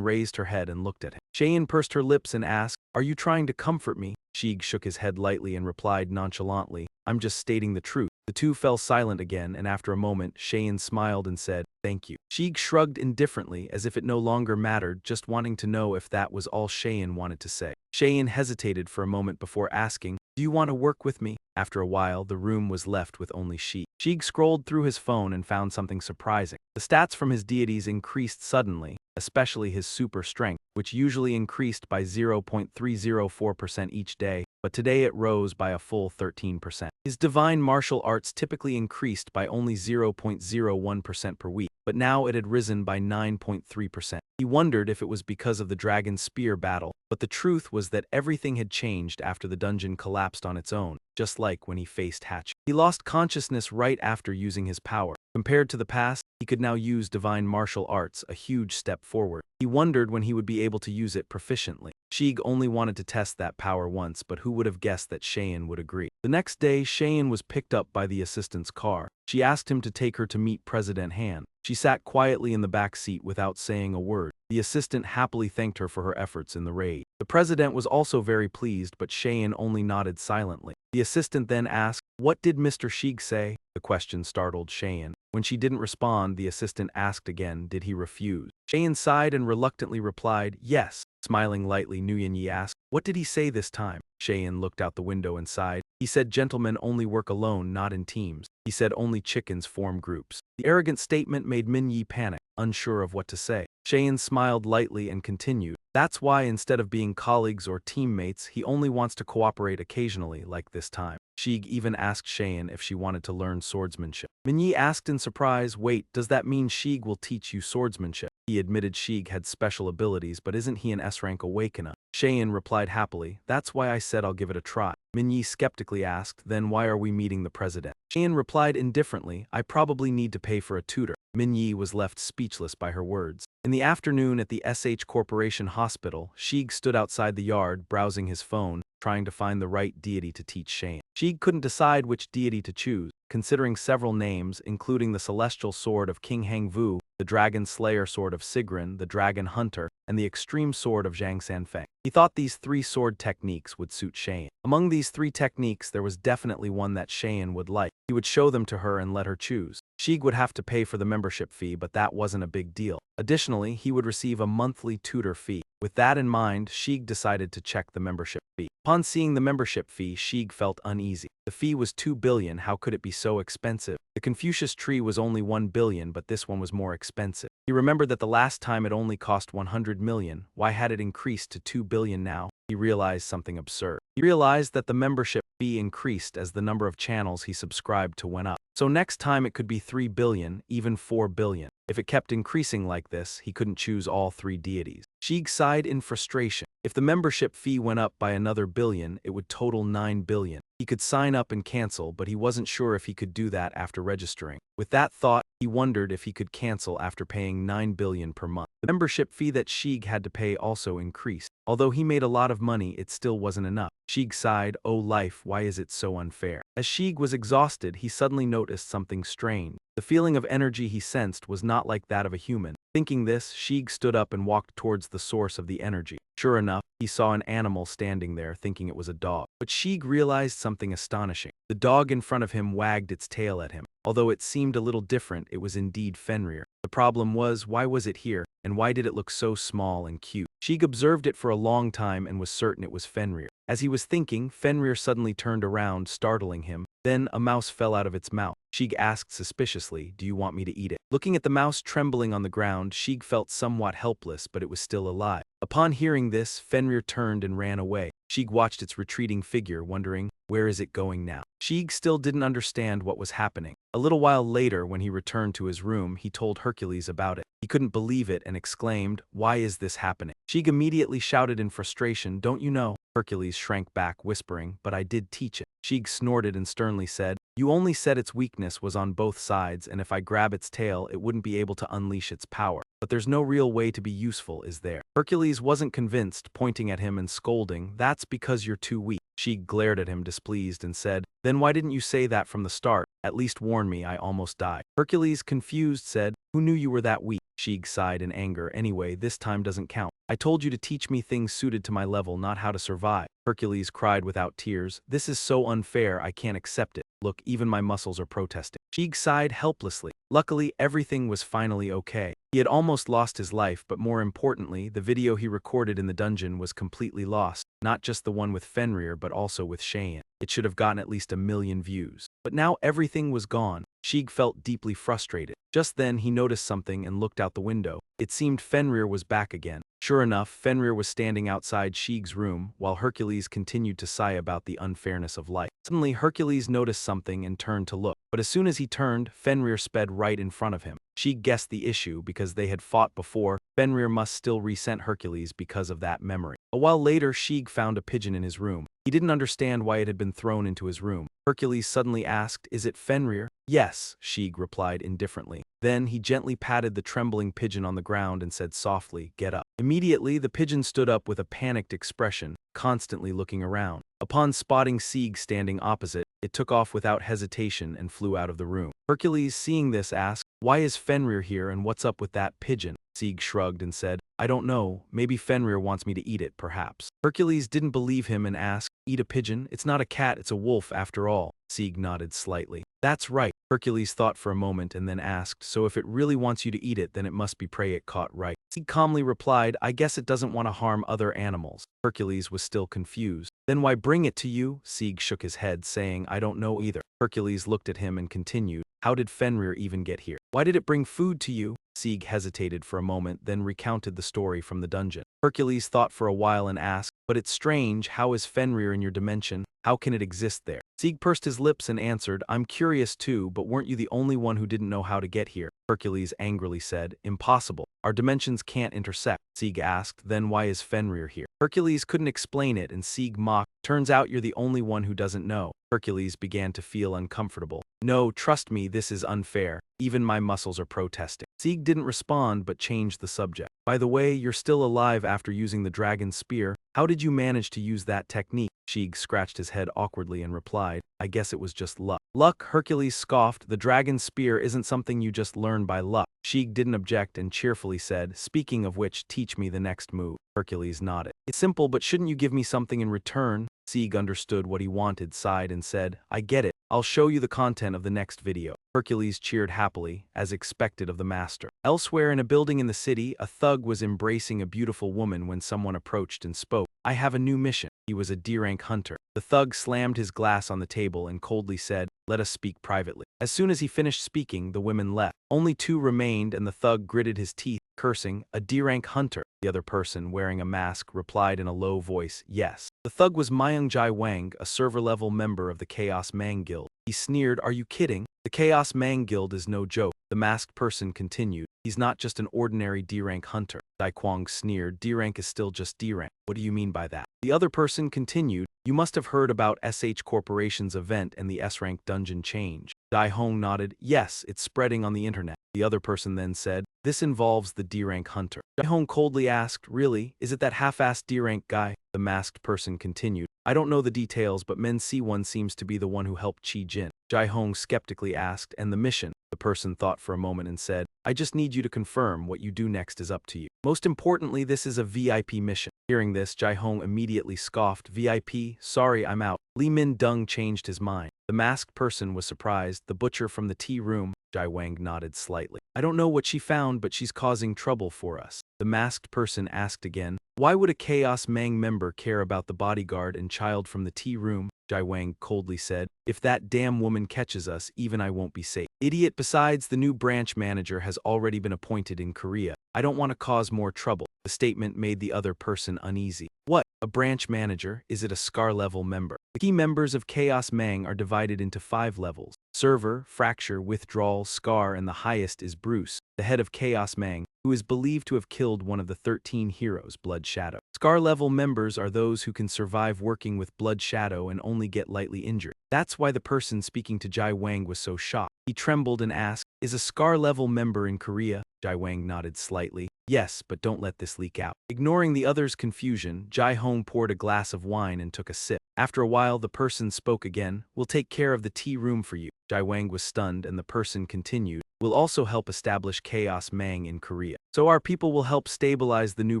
raised her head and looked at him. Cheyenne pursed her lips and asked, are you trying to comfort me? Sheik shook his head lightly and replied nonchalantly, I'm just stating the truth. The two fell silent again, and after a moment, Cheyenne smiled and said, thank you. Sheik shrugged indifferently, as if it no longer mattered, just wanting to know if that was all Cheyenne wanted to say. Cheyenne hesitated for a moment before asking, do you want to work with me? After a while, the room was left with only Sheik. Sheik scrolled through his phone and found something surprising. The stats from his deities increased suddenly, especially his super strength, which usually increased by 0.304% each day, but today it rose by a full 13%. His divine martial arts typically increased by only 0.01% per week, but now it had risen by 9.3%. He wondered if it was because of the dragon spear battle, but the truth was that everything had changed after the dungeon collapsed on its own, just like when he faced Hatch. He lost consciousness right after using his power. Compared to the past, he could now use divine martial arts, a huge step forward. He wondered when he would be able to use it proficiently. Sheik only wanted to test that power once, but who would have guessed that Cheyenne would agree? The next day, Cheyenne was picked up by the assistant's car. She asked him to take her to meet President Han. She sat quietly in the back seat without saying a word. The assistant happily thanked her for her efforts in the raid. The president was also very pleased, but Cheyenne only nodded silently. The assistant then asked, what did Mr. Sheik say? The question startled Cheyenne. When she didn't respond, the assistant asked again, did he refuse? Cheyenne sighed and reluctantly replied, yes. Smiling lightly, Nguyen Yi asked, what did he say this time? Cheyenne looked out the window and sighed. He said gentlemen only work alone, not in teams. He said only chickens form groups. The arrogant statement made Min Yi panic, unsure of what to say. Cheyenne smiled lightly and continued, that's why instead of being colleagues or teammates, he only wants to cooperate occasionally, like this time. Sheik even asked Cheyenne if she wanted to learn swordsmanship. Min Yi asked in surprise, wait, does that mean Sheik will teach you swordsmanship? He admitted Sheik had special abilities, but isn't he an S-rank awakener? Cheyenne replied happily, that's why I said I'll give it a try. Min Yi skeptically asked, then why are we meeting the president? Cheyenne replied indifferently, I probably need to pay for a tutor. Min Yi was left speechless by her words. In the afternoon at the SH Corporation hospital, Sheik stood outside the yard, browsing his phone, trying to find the right deity to teach Cheyenne. Sheik couldn't decide which deity to choose, considering several names, including the celestial sword of King Hangvu, the dragon slayer sword of Sigrun, the dragon hunter, and the extreme sword of Zhang Sanfeng. He thought these 3 sword techniques would suit Cheyenne. Among these 3 techniques, there was definitely one that Cheyenne would like. He would show them to her and let her choose. Sheik would have to pay for the membership fee, but that wasn't a big deal. Additionally, he would receive a monthly tutor fee. With that in mind, Sheik decided to check the membership fee. Upon seeing the membership fee, Sheik felt uneasy. The fee was 2 billion, how could it be so expensive? The Confucius tree was only 1 billion, but this one was more expensive. He remembered that the last time it only cost 100 million, why had it increased to 2 billion now? He realized something absurd. He realized that the membership fee increased as the number of channels he subscribed to went up. So next time it could be 3 billion, even 4 billion. If it kept increasing like this, he couldn't choose all 3 deities. Sheik sighed in frustration. If the membership fee went up by another billion, it would total 9 billion. He could sign up and cancel, but he wasn't sure if he could do that after registering. With that thought, he wondered if he could cancel after paying 9 billion per month. The membership fee that Sheik had to pay also increased. Although he made a lot of money, it still wasn't enough. Sheik sighed, "Oh life, why is it so unfair?" As Sheik was exhausted, he suddenly noticed something strange. The feeling of energy he sensed was not like that of a human. Thinking this, Sheik stood up and walked towards the source of the energy. Sure enough, he saw an animal standing there, thinking it was a dog. But Sheik realized something astonishing. The dog in front of him wagged its tail at him. Although it seemed a little different, it was indeed Fenrir. The problem was, why was it here, and why did it look so small and cute? Sheik observed it for a long time and was certain it was Fenrir. As he was thinking, Fenrir suddenly turned around, startling him. Then a mouse fell out of its mouth. Sheik asked suspiciously, "Do you want me to eat it?" Looking at the mouse trembling on the ground, Sheik felt somewhat helpless, but it was still alive. Upon hearing this, Fenrir turned and ran away. Sheik watched its retreating figure, wondering, where is it going now? Sheik still didn't understand what was happening. A little while later, when he returned to his room, he told Hercules about it. He couldn't believe it and exclaimed, "Why is this happening?" Sheik immediately shouted in frustration, "Don't you know?" Hercules shrank back, whispering, "But I did teach it." Sheik snorted and sternly said, "You only said its weakness was on both sides, and if I grab its tail, it wouldn't be able to unleash its power. But there's no real way to be useful, is there?" Hercules wasn't convinced, pointing at him and scolding, "That's because you're too weak." Sheik glared at him displeased and said, "Then why didn't you say that from the start? At least warn me, I almost died." Hercules, confused, said, "Who knew you were that weak?" Sheik sighed in anger, "Anyway, this time doesn't count. I told you to teach me things suited to my level, not how to survive." Hercules cried without tears, "This is so unfair, I can't accept it. Look, even my muscles are protesting." Sheik sighed helplessly. Luckily, everything was finally okay. He had almost lost his life, but more importantly, the video he recorded in the dungeon was completely lost. Not just the one with Fenrir, but also with Cheyenne. It should have gotten at least 1 million views. But now everything was gone. Sheik felt deeply frustrated. Just then, he noticed something and looked out the window. It seemed Fenrir was back again. Sure enough, Fenrir was standing outside Sheik's room, while Hercules continued to sigh about the unfairness of life. Suddenly, Hercules noticed something and turned to look. But as soon as he turned, Fenrir sped right in front of him. Sheik guessed the issue because they had fought before. Fenrir must still resent Hercules because of that memory. A while later, Sheik found a pigeon in his room. He didn't understand why it had been thrown into his room. Hercules suddenly asked, "Is it Fenrir?" "Yes," Sheik replied indifferently. Then he gently patted the trembling pigeon on the ground and said softly, "Get up." Immediately, the pigeon stood up with a panicked expression, constantly looking around. Upon spotting Sheik standing opposite, it took off without hesitation and flew out of the room. Hercules, seeing this, asked, "Why is Fenrir here and what's up with that pigeon?" Sheik shrugged and said, "I don't know, maybe Fenrir wants me to eat it, perhaps." Hercules didn't believe him and asked, "Eat a pigeon? It's not a cat, it's a wolf after all." Sheik nodded slightly. "That's right." Hercules thought for a moment and then asked, "So if it really wants you to eat it, then it must be prey it caught, right?" Sheik calmly replied, "I guess it doesn't want to harm other animals." Hercules was still confused. "Then why bring it to you?" Sheik shook his head, saying, "I don't know either." Hercules looked at him and continued, "How did Fenrir even get here? Why did it bring food to you?" Sheik hesitated for a moment, then recounted the story from the dungeon. Hercules thought for a while and asked, "But it's strange, how is Fenrir in your dimension? How can it exist there?" Sheik pursed his lips and answered, "I'm curious too, but weren't you the only one who didn't know how to get here?" Hercules angrily said, "Impossible. Our dimensions can't intersect." Sheik asked, "Then why is Fenrir here?" Hercules couldn't explain it and Sheik mocked, "Turns out you're the only one who doesn't know." Hercules began to feel uncomfortable. "No, trust me, this is unfair. Even my muscles are protesting." Sheik didn't respond but changed the subject. "By the way, you're still alive after using the dragon spear. How did you manage to use that technique?" Sheik scratched his head awkwardly and replied, I guess it was just luck. Luck, Hercules scoffed, the dragon's spear isn't something you just learn by luck. Sheik didn't object and cheerfully said, speaking of which, teach me the next move. Hercules nodded. It's simple, but shouldn't you give me something in return? Sieg understood what he wanted, sighed and said, I get it. I'll show you the content of the next video. Hercules cheered happily, as expected of the master. Elsewhere in a building in the city, a thug was embracing a beautiful woman when someone approached and spoke. I have a new mission. He was a D-rank hunter. The thug slammed his glass on the table and coldly said, let us speak privately. As soon as he finished speaking, the women left. Only two remained and the thug gritted his teeth, cursing, a D-rank hunter. The other person, wearing a mask, replied in a low voice, yes. The thug was Myung Jae Wang, a server-level member of the Chaos Mang Guild. He sneered, are you kidding? The Chaos Mang Guild is no joke. The masked person continued, he's not just an ordinary D-rank hunter. Dai Kwang sneered, D-rank is still just D-rank. What do you mean by that? The other person continued, you must have heard about SH Corporation's event and the S-rank dungeon change. Dai Hong nodded, yes, it's spreading on the internet. The other person then said, this involves the D-rank hunter. Dai Hong coldly asked, really, is it that half-assed D-rank guy? The masked person continued, I don't know the details, but Men C1 seems to be the one who helped Chi Jin. Jai Hong skeptically asked, and the mission? The person thought for a moment and said, I just need you to confirm. What you do next is up to you. Most importantly, this is a VIP mission. Hearing this, Jai Hong immediately scoffed, VIP, sorry, I'm out. Li Min Dung changed his mind. The masked person was surprised. The butcher from the tea room. Jai Wang nodded slightly. I don't know what she found, but she's causing trouble for us. The masked person asked again, why would a Chaos Mang member care about the bodyguard and child from the tea room? Jai Wang coldly said, if that damn woman catches us, even I won't be safe. Idiot, besides, the new branch manager has already been appointed in Korea. I don't want to cause more trouble. The statement made the other person uneasy. What? A branch manager? Is it a SCAR-level member? The key members of Chaos Mang are divided into 5 levels. Server, Fracture, Withdrawal, Scar, and the highest is Bruce, the head of Chaos Mang, who is believed to have killed one of the 13 heroes, Blood Shadow. Scar-level members are those who can survive working with Blood Shadow and only get lightly injured. That's why the person speaking to Jai Wang was so shocked. He trembled and asked, is a Scar-level member in Korea? Jai Wang nodded slightly. Yes, but don't let this leak out. Ignoring the other's confusion, Jai Hong poured a glass of wine and took a sip. After a while, the person spoke again. We'll take care of the tea room for you. Jai Wang was stunned and the person continued. We'll also help establish Chaos Mang in Korea. So our people will help stabilize the new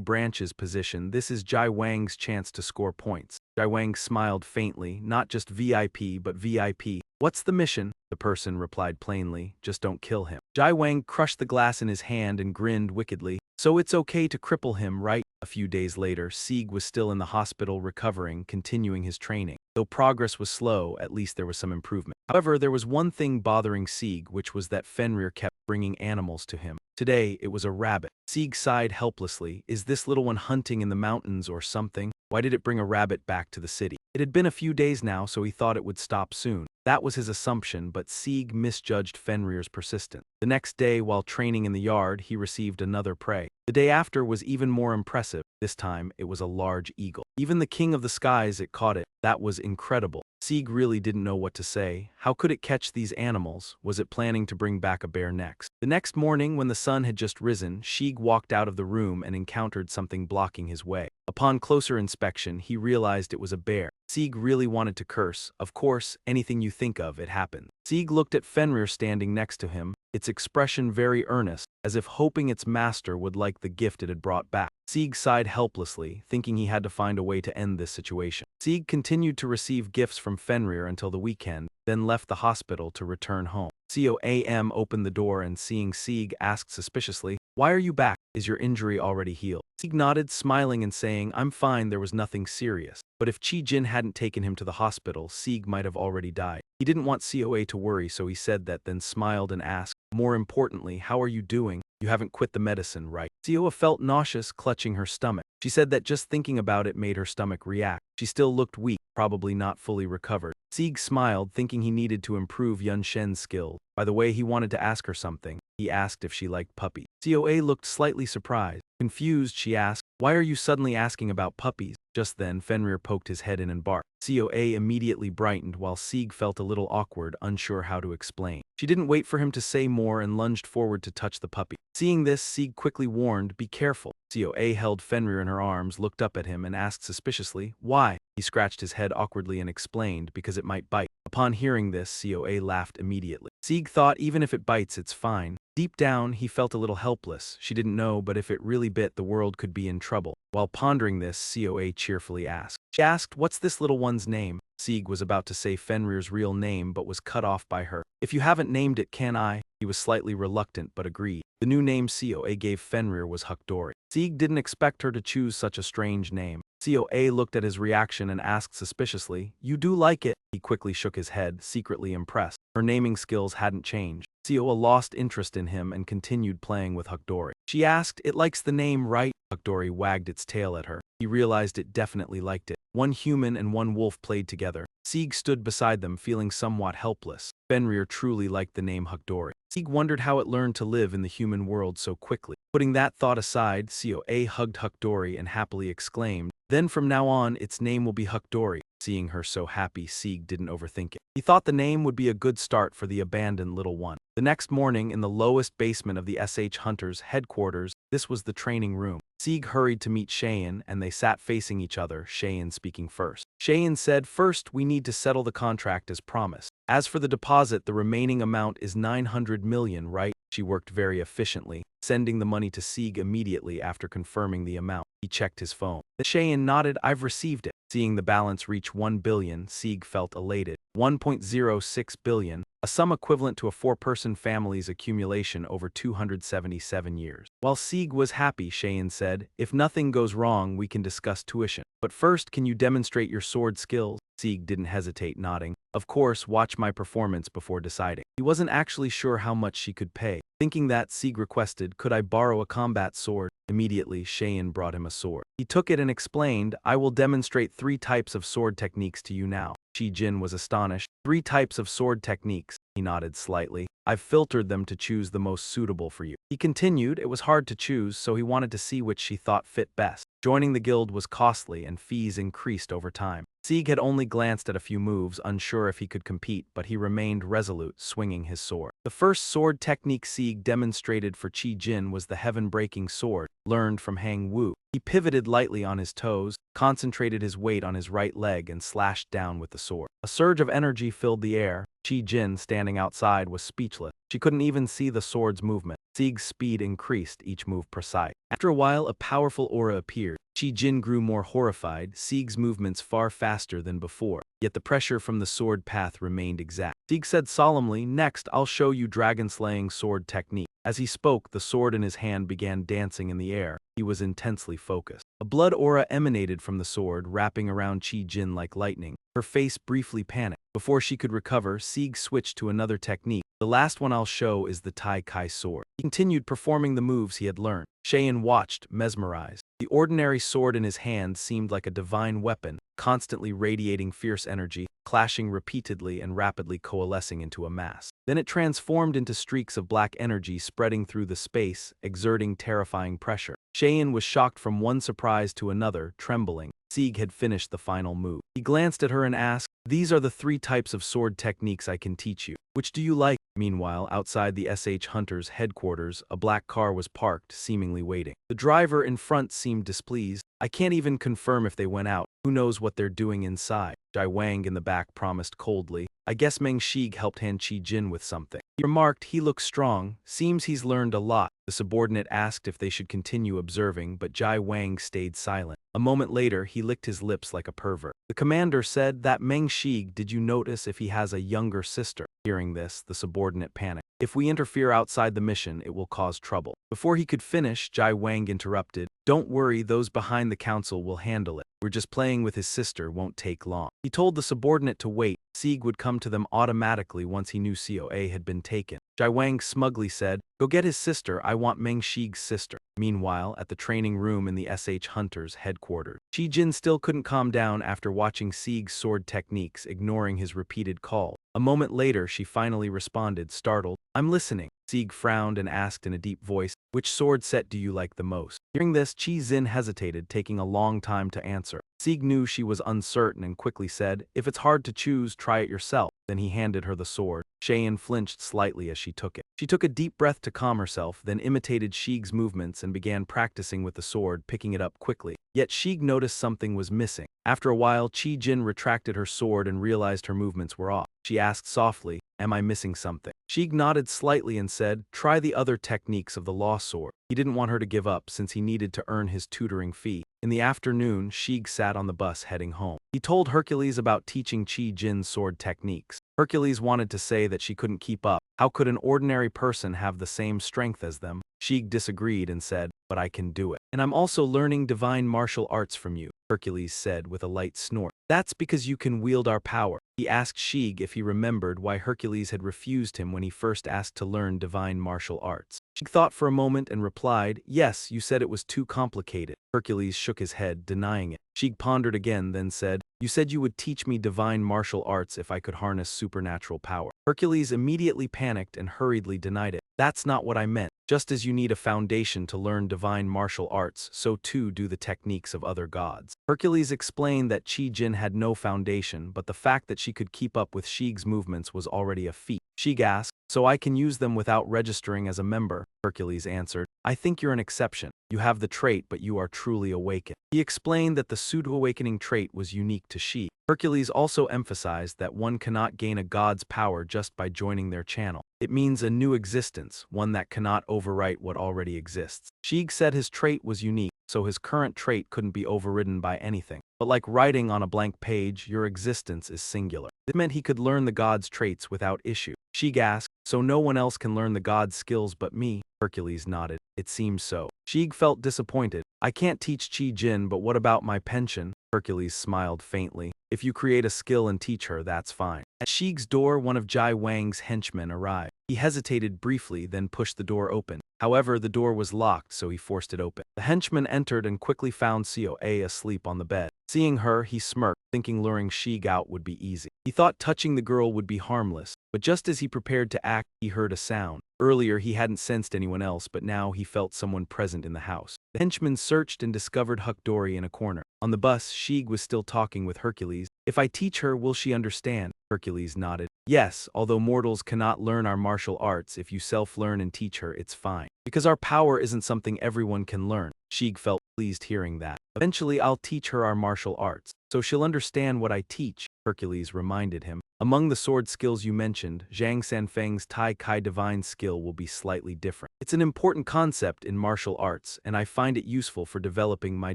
branch's position. This is Jai Wang's chance to score points. Jai Wang smiled faintly, not just VIP but VIP. What's the mission? The person replied plainly, just don't kill him. Jai Wang crushed the glass in his hand and grinned wickedly. So it's okay to cripple him, right? A few days later, Sieg was still in the hospital recovering, continuing his training. Though progress was slow, at least there was some improvement. However, there was one thing bothering Sieg, which was that Fenrir kept bringing animals to him. Today, it was a rabbit. Sieg sighed helplessly. Is this little one hunting in the mountains or something? Why did it bring a rabbit back to the city? It had been a few days now, so he thought it would stop soon. That was his assumption, but Sieg misjudged Fenrir's persistence. The next day, while training in the yard, he received another prey. The day after was even more impressive. This time, it was a large eagle. Even the king of the skies, it caught it. That was incredible. Sieg really didn't know what to say. How could it catch these animals? Was it planning to bring back a bear next? The next morning, when the sun had just risen, Sieg walked out of the room and encountered something blocking his way. Upon closer inspection, he realized it was a bear. Sieg really wanted to curse. Of course, anything you think of, it happened. Sieg looked at Fenrir standing next to him, its expression very earnest, as if hoping its master would like the gift it had brought back. Sieg sighed helplessly, thinking he had to find a way to end this situation. Sieg continued to receive gifts from Fenrir until the weekend, then left the hospital to return home. COAM opened the door and seeing Sieg asked suspiciously, why are you back? Is your injury already healed? Sieg nodded, smiling and saying, I'm fine, there was nothing serious. But if Chi Jin hadn't taken him to the hospital, Sieg might have already died. He didn't want COA to worry, so he said that, then smiled and asked, more importantly, how are you doing? You haven't quit the medicine, right? COA felt nauseous, clutching her stomach. She said that just thinking about it made her stomach react. She still looked weak, probably not fully recovered. Sieg smiled, thinking he needed to improve Yun Shen's skill. By the way, he wanted to ask her something. He asked if she liked puppies. COA looked slightly surprised. Confused, she asked, why are you suddenly asking about puppies? Just then, Fenrir poked his head in and barked. COA immediately brightened while Sieg felt a little awkward, unsure how to explain. She didn't wait for him to say more and lunged forward to touch the puppy. Seeing this, Sieg quickly warned, "Be careful." Coa held Fenrir in her arms, looked up at him, and asked suspiciously, "Why?" He scratched his head awkwardly and explained, "Because it might bite." Upon hearing this, Coa laughed immediately. Sieg thought, even if it bites, it's fine. Deep down, he felt a little helpless. She didn't know, but if it really bit, the world could be in trouble. While pondering this, Coa cheerfully asked. She asked, "What's this little one's name?" Sieg was about to say Fenrir's real name, but was cut off by her. "If you haven't named it, can I?" He was slightly reluctant, but agreed. The new name Coa gave Fenrir was Hukdori. Sieg didn't expect her to choose such a strange name. Coa looked at his reaction and asked suspiciously, "You do like it?" He quickly shook his head, secretly impressed. Her naming skills hadn't changed. Coa lost interest in him and continued playing with Hukdori. She asked, "It likes the name, right?" Hukdori wagged its tail at her. He realized it definitely liked it. One human and one wolf played together. Sieg stood beside them, feeling somewhat helpless. Fenrir truly liked the name Hukdori. Sieg wondered how it learned to live in the human world so quickly. Putting that thought aside, Coa hugged Hukdori and happily exclaimed, "Then from now on, its name will be Hukdori." Seeing her so happy, Sieg didn't overthink it. He thought the name would be a good start for the abandoned little one. The next morning, in the lowest basement of the SH Hunters' headquarters, this was the training room. Sieg hurried to meet Cheyenne, and they sat facing each other, Cheyenne speaking first. Cheyenne said, "First, we need to settle the contract as promised. As for the deposit, the remaining amount is 900 million, right?" She worked very efficiently, sending the money to Sieg immediately after confirming the amount. He checked his phone. Cheyenne nodded, "I've received it." Seeing the balance reach 1 billion, Sieg felt elated. 1.06 billion, a sum equivalent to a four-person family's accumulation over 277 years. While Sieg was happy, Cheyenne said, "If nothing goes wrong, we can discuss tuition. But first, can you demonstrate your sword skills?" Sieg didn't hesitate, nodding. "Of course, watch my performance before deciding." He wasn't actually sure how much she could pay. Thinking that, Sieg requested, "Could I borrow a combat sword?" Immediately, Cheyenne brought him a sword. He took it and explained, "I will demonstrate 3 types of sword techniques to you now." Jin was astonished. 3 types of sword techniques?" He nodded slightly. "I've filtered them to choose the most suitable for you." He continued, "It was hard to choose, so he wanted to see which she thought fit best." Joining the guild was costly, and fees increased over time. Sieg had only glanced at a few moves, unsure if he could compete, but he remained resolute, swinging his sword. The first sword technique Sieg demonstrated for Jin was the heaven-breaking sword, learned from Hang Wu. He pivoted lightly on his toes, concentrated his weight on his right leg, and slashed down with the sword. A surge of energy filled the air. Jin, standing outside, was speechless. She couldn't even see the sword's movement. Sieg's speed increased, each move precise. After a while, a powerful aura appeared. Jin grew more horrified, Sieg's movements far faster than before. Yet the pressure from the sword path remained exact. Sieg said solemnly, "Next, I'll show you dragon-slaying sword technique." As he spoke, the sword in his hand began dancing in the air. He was intensely focused. A blood aura emanated from the sword, wrapping around Jin like lightning. Her face briefly panicked. Before she could recover, Sieg switched to another technique. "The last one I'll show is the Tai Kai sword." He continued performing the moves he had learned. Cheyenne watched, mesmerized. The ordinary sword in his hand seemed like a divine weapon, constantly radiating fierce energy, clashing repeatedly and rapidly coalescing into a mass. Then it transformed into streaks of black energy spreading through the space, exerting terrifying pressure. Cheyenne was shocked from one surprise to another, trembling. Sieg had finished the final move. He glanced at her and asked, "These are the 3 types of sword techniques I can teach you. Which do you like?" Meanwhile, outside the SH Hunters' headquarters, a black car was parked, seemingly waiting. The driver in front seemed displeased. "I can't even confirm if they went out. Who knows what they're doing inside?" Jai Wang in the back promised coldly. "I guess Meng Shig helped Han Jin with something." He remarked, "He looks strong. Seems he's learned a lot." The subordinate asked if they should continue observing, but Jai Wang stayed silent. A moment later, he licked his lips like a pervert. The commander said, "That Meng Shig, did you notice if he has a younger sister?" Hearing this, the subordinate panicked. "If we interfere outside the mission, it will cause trouble." Before he could finish, Jai Wang interrupted, "Don't worry, those behind the council will handle it. We're just playing with his sister, won't take long." He told the subordinate to wait. Sieg would come to them automatically once he knew Coa had been taken. Jai Wang smugly said, "Go get his sister, I want Meng Shig's sister." Meanwhile, at the training room in the SH Hunters' headquarters, Jin still couldn't calm down after watching Sieg's sword techniques, ignoring his repeated call. A moment later, she finally responded, startled, "I'm listening." Sieg frowned and asked in a deep voice, "Which sword set do you like the most?" Hearing this, Jin hesitated, taking a long time to answer. Sieg knew she was uncertain and quickly said, "If it's hard to choose, try it yourself." Then he handed her the sword. Cheyenne flinched slightly as she took it. She took a deep breath to calm herself, then imitated Shig's movements and began practicing with the sword, picking it up quickly. Yet Shig noticed something was missing. After a while, Chi-Jin retracted her sword and realized her movements were off. She asked softly, "Am I missing something?" Shig nodded slightly and said, "Try the other techniques of the law sword." He didn't want her to give up since he needed to earn his tutoring fee. In the afternoon, Shig sat on the bus heading home. He told Hercules about teaching Chi-Jin's sword techniques. Hercules wanted to say that she couldn't keep up. How could an ordinary person have the same strength as them? Shig disagreed and said, "But I can do it. And I'm also learning divine martial arts from you," Hercules said with a light snort. "That's because you can wield our power." He asked Shig if he remembered why Hercules had refused him when he first asked to learn divine martial arts. Shig thought for a moment and replied, "Yes, you said it was too complicated." Hercules shook his head, denying it. Shig pondered again, then said, "You said you would teach me divine martial arts if I could harness supernatural power." Hercules immediately panicked and hurriedly denied it. "That's not what I meant. Just as you need a foundation to learn divine martial arts, so too do the techniques of other gods." Hercules explained that Chi-Jin had no foundation, but the fact that she could keep up with Shig's movements was already a feat. Shig asked, "So I can use them without registering as a member?" Hercules answered, "I think you're an exception. You have the trait, but you are truly awakened." He explained that the pseudo-awakening trait was unique to Shig. Hercules also emphasized that one cannot gain a god's power just by joining their channel. It means a new existence, one that cannot overwrite what already exists. Shig said his trait was unique, so his current trait couldn't be overridden by anything. But like writing on a blank page, your existence is singular. It meant he could learn the god's traits without issue. Shig asked, "So no one else can learn the god's skills but me?" Hercules nodded. "It seems so." Shig felt disappointed. "I can't teach Chi-Jin, but what about my pension?" Hercules smiled faintly. "If you create a skill and teach her, that's fine." At Shig's door, one of Jai Wang's henchmen arrived. He hesitated briefly, then pushed the door open. However, the door was locked, so he forced it open. The henchman entered and quickly found Coa asleep on the bed. Seeing her, he smirked, thinking luring Shig out would be easy. He thought touching the girl would be harmless, but just as he prepared to act, he heard a sound. Earlier, he hadn't sensed anyone else, but now he felt someone present in the house. The henchman searched and discovered Hukdori in a corner. On the bus, Shig was still talking with Hercules. "If I teach her, will she understand?" Hercules nodded. "Yes, although mortals cannot learn our martial arts, if you self-learn and teach her, it's fine. Because our power isn't something everyone can learn." Shig felt pleased hearing that. "Eventually, I'll teach her our martial arts, so she'll understand what I teach," Hercules reminded him. "Among the sword skills you mentioned, Zhang Sanfeng's Tai Kai divine skill will be slightly different. It's an important concept in martial arts, and I find it useful for developing my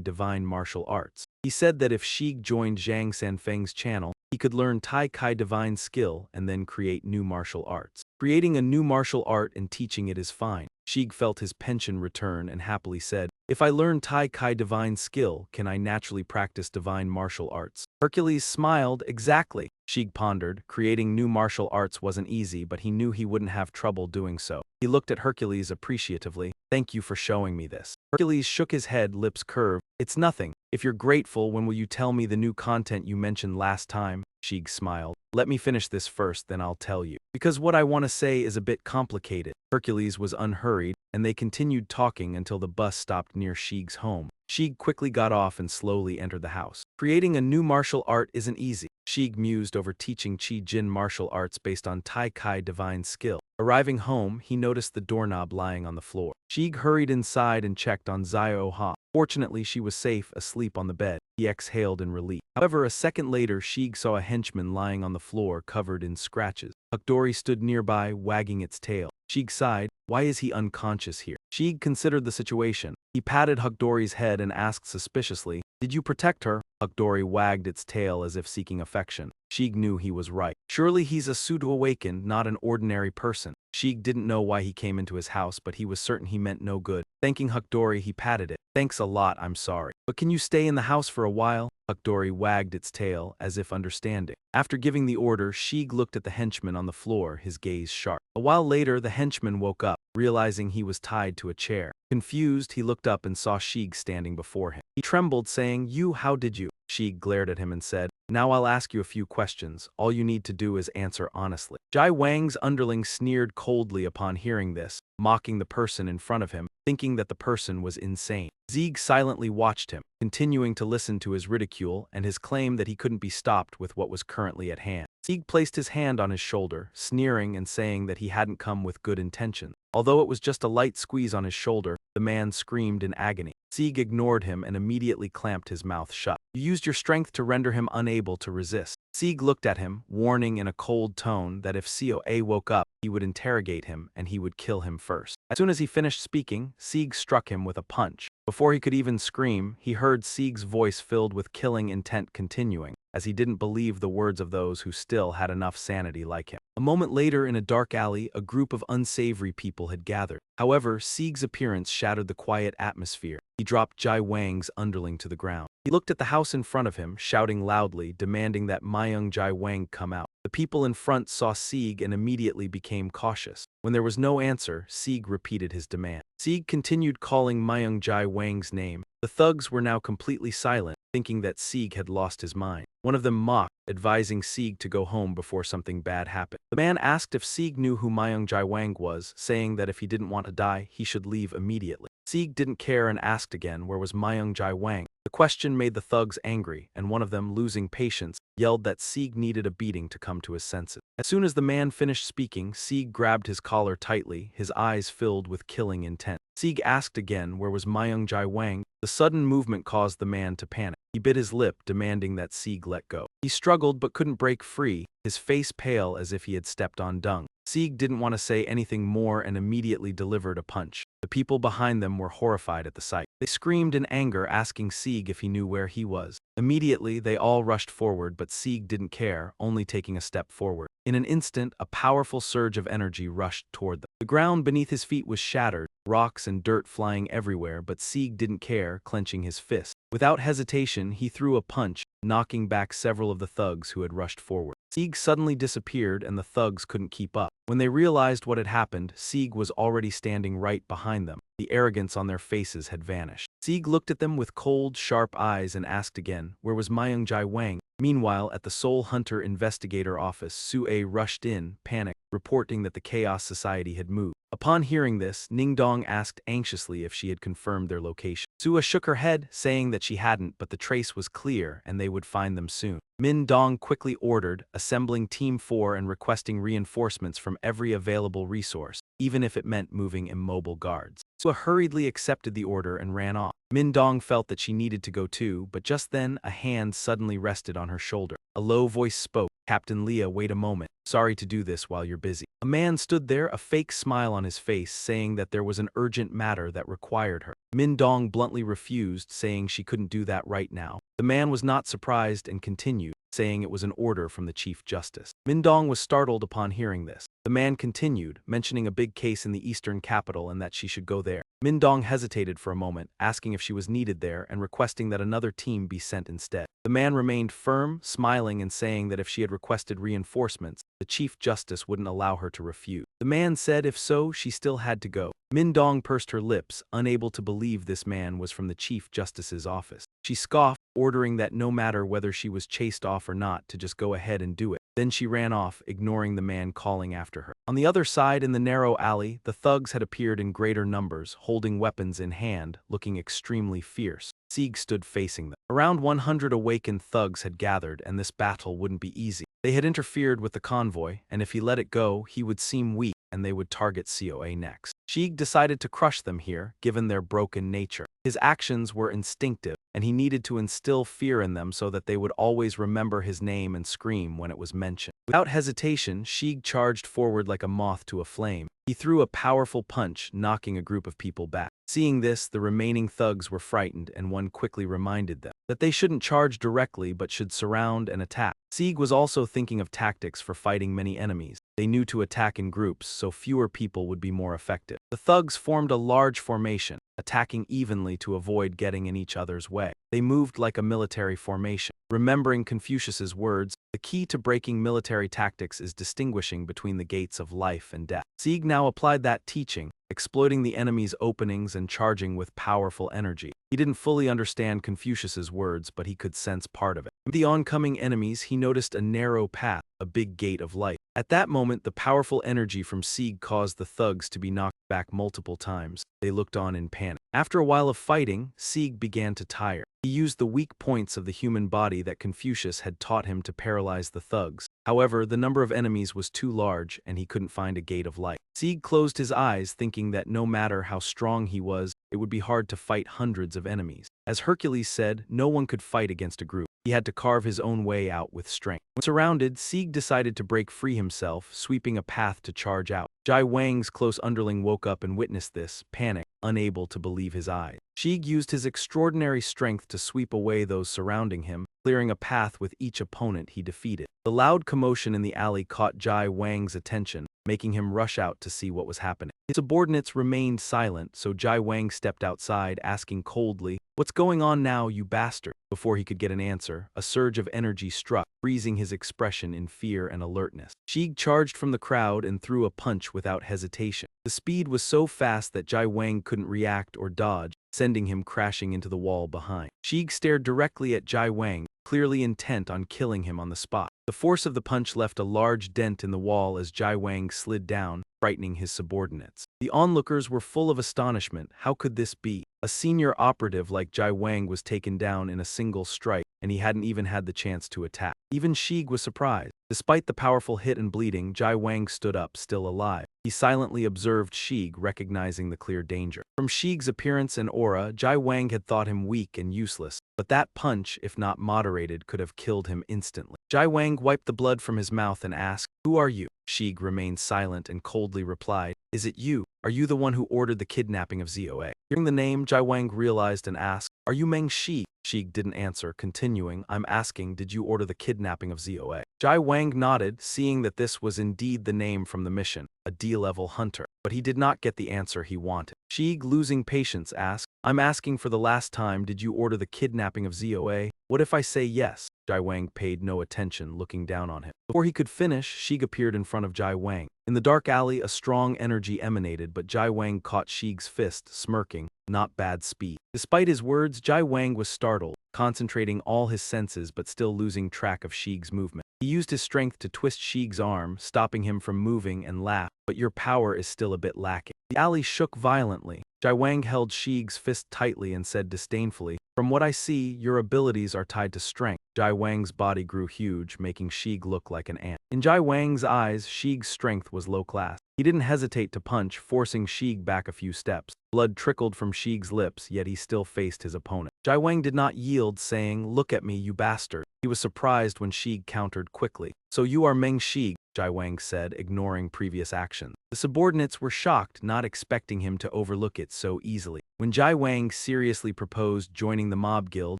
divine martial arts." He said that if Shig joined Zhang Sanfeng's channel, he could learn Tai Kai divine skill and then create new martial arts. Creating a new martial art and teaching it is fine. Shig felt his pension return and happily said, "If I learn Tai Kai divine skill, can I naturally practice divine martial arts?" Hercules smiled. "Exactly." Shig pondered. Creating new martial arts wasn't easy, but he knew he wouldn't have trouble doing so. He looked at Hercules appreciatively. "Thank you for showing me this." Hercules shook his head, lips curved. "It's nothing. If you're grateful, when will you tell me the new content you mentioned last time?" Shig smiled. "Let me finish this first, then I'll tell you. Because what I want to say is a bit complicated." Hercules was unhurried, and they continued talking until the bus stopped near Shig's home. Shig quickly got off and slowly entered the house. Creating a new martial art isn't easy. Shig mused over teaching Chi-Jin martial arts based on Tai Kai divine skill. Arriving home, he noticed the doorknob lying on the floor. Shig hurried inside and checked on Zio Ha. Fortunately, she was safe, asleep on the bed. He exhaled in relief. However, a second later, Shig saw a henchman lying on the floor covered in scratches. Hukdori stood nearby, wagging its tail. Shig sighed. "Why is he unconscious here?" Shig considered the situation. He patted Hukdori's head and asked suspiciously, "Did you protect her?" Hukdori wagged its tail as if seeking affection. Shig knew he was right. Surely he's a pseudo-awakened, not an ordinary person. Shig didn't know why he came into his house, but he was certain he meant no good. Thanking Hukdori, he patted it. "Thanks a lot, I'm sorry. But can you stay in the house for a while?" Hukdori wagged its tail, as if understanding. After giving the order, Shig looked at the henchman on the floor, his gaze sharp. A while later, the henchman woke up, realizing he was tied to a chair. Confused, he looked up and saw Shig standing before him. He trembled, saying, "You, how did you?" Shig glared at him and said, "Now I'll ask you a few questions. All you need to do is answer honestly." Jai Wang's underling sneered coldly upon hearing this, mocking the person in front of him, thinking that the person was insane. Zieg silently watched him, continuing to listen to his ridicule and his claim that he couldn't be stopped with what was currently at hand. Sieg placed his hand on his shoulder, sneering and saying that he hadn't come with good intentions. Although it was just a light squeeze on his shoulder, the man screamed in agony. Sieg ignored him and immediately clamped his mouth shut. You used your strength to render him unable to resist. Sieg looked at him, warning in a cold tone that if Coa woke up, he would interrogate him and he would kill him first. As soon as he finished speaking, Sieg struck him with a punch. Before he could even scream, he heard Sieg's voice filled with killing intent continuing, as he didn't believe the words of those who still had enough sanity like him. A moment later, in a dark alley, a group of unsavory people had gathered. However, Sieg's appearance shattered the quiet atmosphere. He dropped Jai Wang's underling to the ground. He looked at the house in front of him, shouting loudly, demanding that Myung Jai Wang come out. The people in front saw Sieg and immediately became cautious. When there was no answer, Sieg repeated his demand. Sieg continued calling Myung Jai Wang's name. The thugs were now completely silent, thinking that Sieg had lost his mind. One of them mocked, advising Sieg to go home before something bad happened. The man asked if Sieg knew who Myung Jai Wang was, saying that if he didn't want to die, he should leave immediately. Sieg didn't care and asked again where was Myung Jai Wang. The question made the thugs angry, and one of them, losing patience, yelled that Sieg needed a beating to come to his senses. As soon as the man finished speaking, Sieg grabbed his collar tightly, his eyes filled with killing intent. Sieg asked again where was Myung Jai Wang. The sudden movement caused the man to panic. He bit his lip, demanding that Sieg let go. He struggled but couldn't break free, his face pale as if he had stepped on dung. Sieg didn't want to say anything more and immediately delivered a punch. The people behind them were horrified at the sight. They screamed in anger, asking Sieg if he knew where he was. Immediately, they all rushed forward, but Sieg didn't care, only taking a step forward. In an instant, a powerful surge of energy rushed toward them. The ground beneath his feet was shattered, rocks and dirt flying everywhere, but Sieg didn't care, clenching his fist. Without hesitation, he threw a punch, knocking back several of the thugs who had rushed forward. Sieg suddenly disappeared and the thugs couldn't keep up. When they realized what had happened, Sieg was already standing right behind them. The arrogance on their faces had vanished. Sieg looked at them with cold, sharp eyes and asked again, where was Myung Jai Wang? Meanwhile, at the Soul Hunter investigator office, Sue rushed in, panicked, reporting that the Chaos Society had moved. Upon hearing this, Ningdong asked anxiously if she had confirmed their location. Sue shook her head, saying that she hadn't, but the trace was clear and they would find them soon. Min Dong quickly ordered, assembling Team 4 and requesting reinforcements from every available resource, even if it meant moving immobile guards. Sue hurriedly accepted the order and ran off. Min Dong felt that she needed to go too, but just then a hand suddenly rested on her shoulder. A low voice spoke, "Captain Leah, wait a moment. Sorry to do this while you're busy." A man stood there, a fake smile on his face, saying that there was an urgent matter that required her. Min Dong bluntly refused, saying she couldn't do that right now. The man was not surprised and continued, saying it was an order from the Chief Justice. Min Dong was startled upon hearing this. The man continued, mentioning a big case in the eastern capital and that she should go there. Min Dong hesitated for a moment, asking if she was needed there and requesting that another team be sent instead. The man remained firm, smiling and saying that if she had requested reinforcements, the Chief Justice wouldn't allow her to refuse. The man said if so, she still had to go. Min Dong pursed her lips, unable to believe this man was from the Chief Justice's office. She scoffed, ordering that no matter whether she was chased off or not, to just go ahead and do it. Then she ran off, ignoring the man calling after her. On the other side, in the narrow alley, the thugs had appeared in greater numbers, holding weapons in hand, looking extremely fierce. Sieg stood facing them. Around 100 awakened thugs had gathered, and this battle wouldn't be easy. They had interfered with the convoy, and if he let it go, he would seem weak, and they would target Coa next. Sieg decided to crush them here, given their broken nature. His actions were instinctive, and he needed to instill fear in them so that they would always remember his name and scream when it was mentioned. Without hesitation, Sieg charged forward like a moth to a flame. He threw a powerful punch, knocking a group of people back. Seeing this, the remaining thugs were frightened, and one quickly reminded them that they shouldn't charge directly but should surround and attack. Sieg was also thinking of tactics for fighting many enemies. They knew to attack in groups, so fewer people would be more effective. The thugs formed a large formation, attacking evenly to avoid getting in each other's way. They moved like a military formation. Remembering Confucius's words, the key to breaking military tactics is distinguishing between the gates of life and death. Sieg now applied that teaching, exploiting the enemy's openings and charging with powerful energy. He didn't fully understand Confucius's words, but he could sense part of it. With the oncoming enemies, he noticed a narrow path, a big gate of light. At that moment, the powerful energy from Sieg caused the thugs to be knocked back multiple times. They looked on in panic. After a while of fighting, Sieg began to tire. He used the weak points of the human body that Confucius had taught him to paralyze the thugs. However, the number of enemies was too large, and he couldn't find a gate of light. Sieg closed his eyes, thinking that no matter how strong he was, it would be hard to fight hundreds of enemies. As Hercules said, no one could fight against a group. He had to carve his own way out with strength. When surrounded, Sieg decided to break free himself, sweeping a path to charge out. Jai Wang's close underling woke up and witnessed this, panicked, unable to believe his eyes. Sieg used his extraordinary strength to sweep away those surrounding him, clearing a path with each opponent he defeated. The loud commotion in the alley caught Jai Wang's attention, making him rush out to see what was happening. His subordinates remained silent, so Jai Wang stepped outside, asking coldly, "What's going on now, you bastard?" Before he could get an answer, a surge of energy struck, freezing his expression in fear and alertness. Sieg charged from the crowd and threw a punch without hesitation. The speed was so fast that Jai Wang couldn't react or dodge, sending him crashing into the wall behind. Sieg stared directly at Jai Wang, clearly intent on killing him on the spot. The force of the punch left a large dent in the wall as Jai Wang slid down, frightening his subordinates. The onlookers were full of astonishment. How could this be? A senior operative like Jai Wang was taken down in a single strike, and he hadn't even had the chance to attack. Even Sieg was surprised. Despite the powerful hit and bleeding, Jai Wang stood up, still alive. He silently observed Sieg, recognizing the clear danger. From Sieg's appearance and aura, Jai Wang had thought him weak and useless, but that punch, if not moderated, could have killed him instantly. Jai Wang wiped the blood from his mouth and asked, "Who are you?" Sieg remained silent and coldly replied, "Is it you? Are you the one who ordered the kidnapping of Zoa?" Hearing the name, Jai Wang realized and asked, "Are you Meng Shi?" Sieg didn't answer, continuing, "I'm asking, did you order the kidnapping of Zoa?" Jai Wang nodded, seeing that this was indeed the name from the mission, a D-level hunter. But he did not get the answer he wanted. Sieg, losing patience, asked, "I'm asking for the last time, did you order the kidnapping of Zoa? What if I say yes?" Jai Wang paid no attention, looking down on him. Before he could finish, Sieg appeared in front of Jai Wang. In the dark alley, a strong energy emanated, but Jai Wang caught Sieg's fist, smirking, "Not bad speed." Despite his words, Jai Wang was startled, concentrating all his senses but still losing track of Sieg's movement. He used his strength to twist Sieg's arm, stopping him from moving, and laughed, "But your power is still a bit lacking." The alley shook violently. Jai Wang held Sieg's fist tightly and said disdainfully, "From what I see, your abilities are tied to strength." Jai Wang's body grew huge, making Sieg look like an ant. In Jai Wang's eyes, Sieg's strength was low class. He didn't hesitate to punch, forcing Sieg back a few steps. Blood trickled from Sieg's lips, yet he still faced his opponent. Jai Wang did not yield, saying, "Look at me, you bastard." He was surprised when Sieg countered quickly. "So you are Meng Shi," Jai Wang said, ignoring previous actions. The subordinates were shocked, not expecting him to overlook it so easily. When Jai Wang seriously proposed joining the mob guild,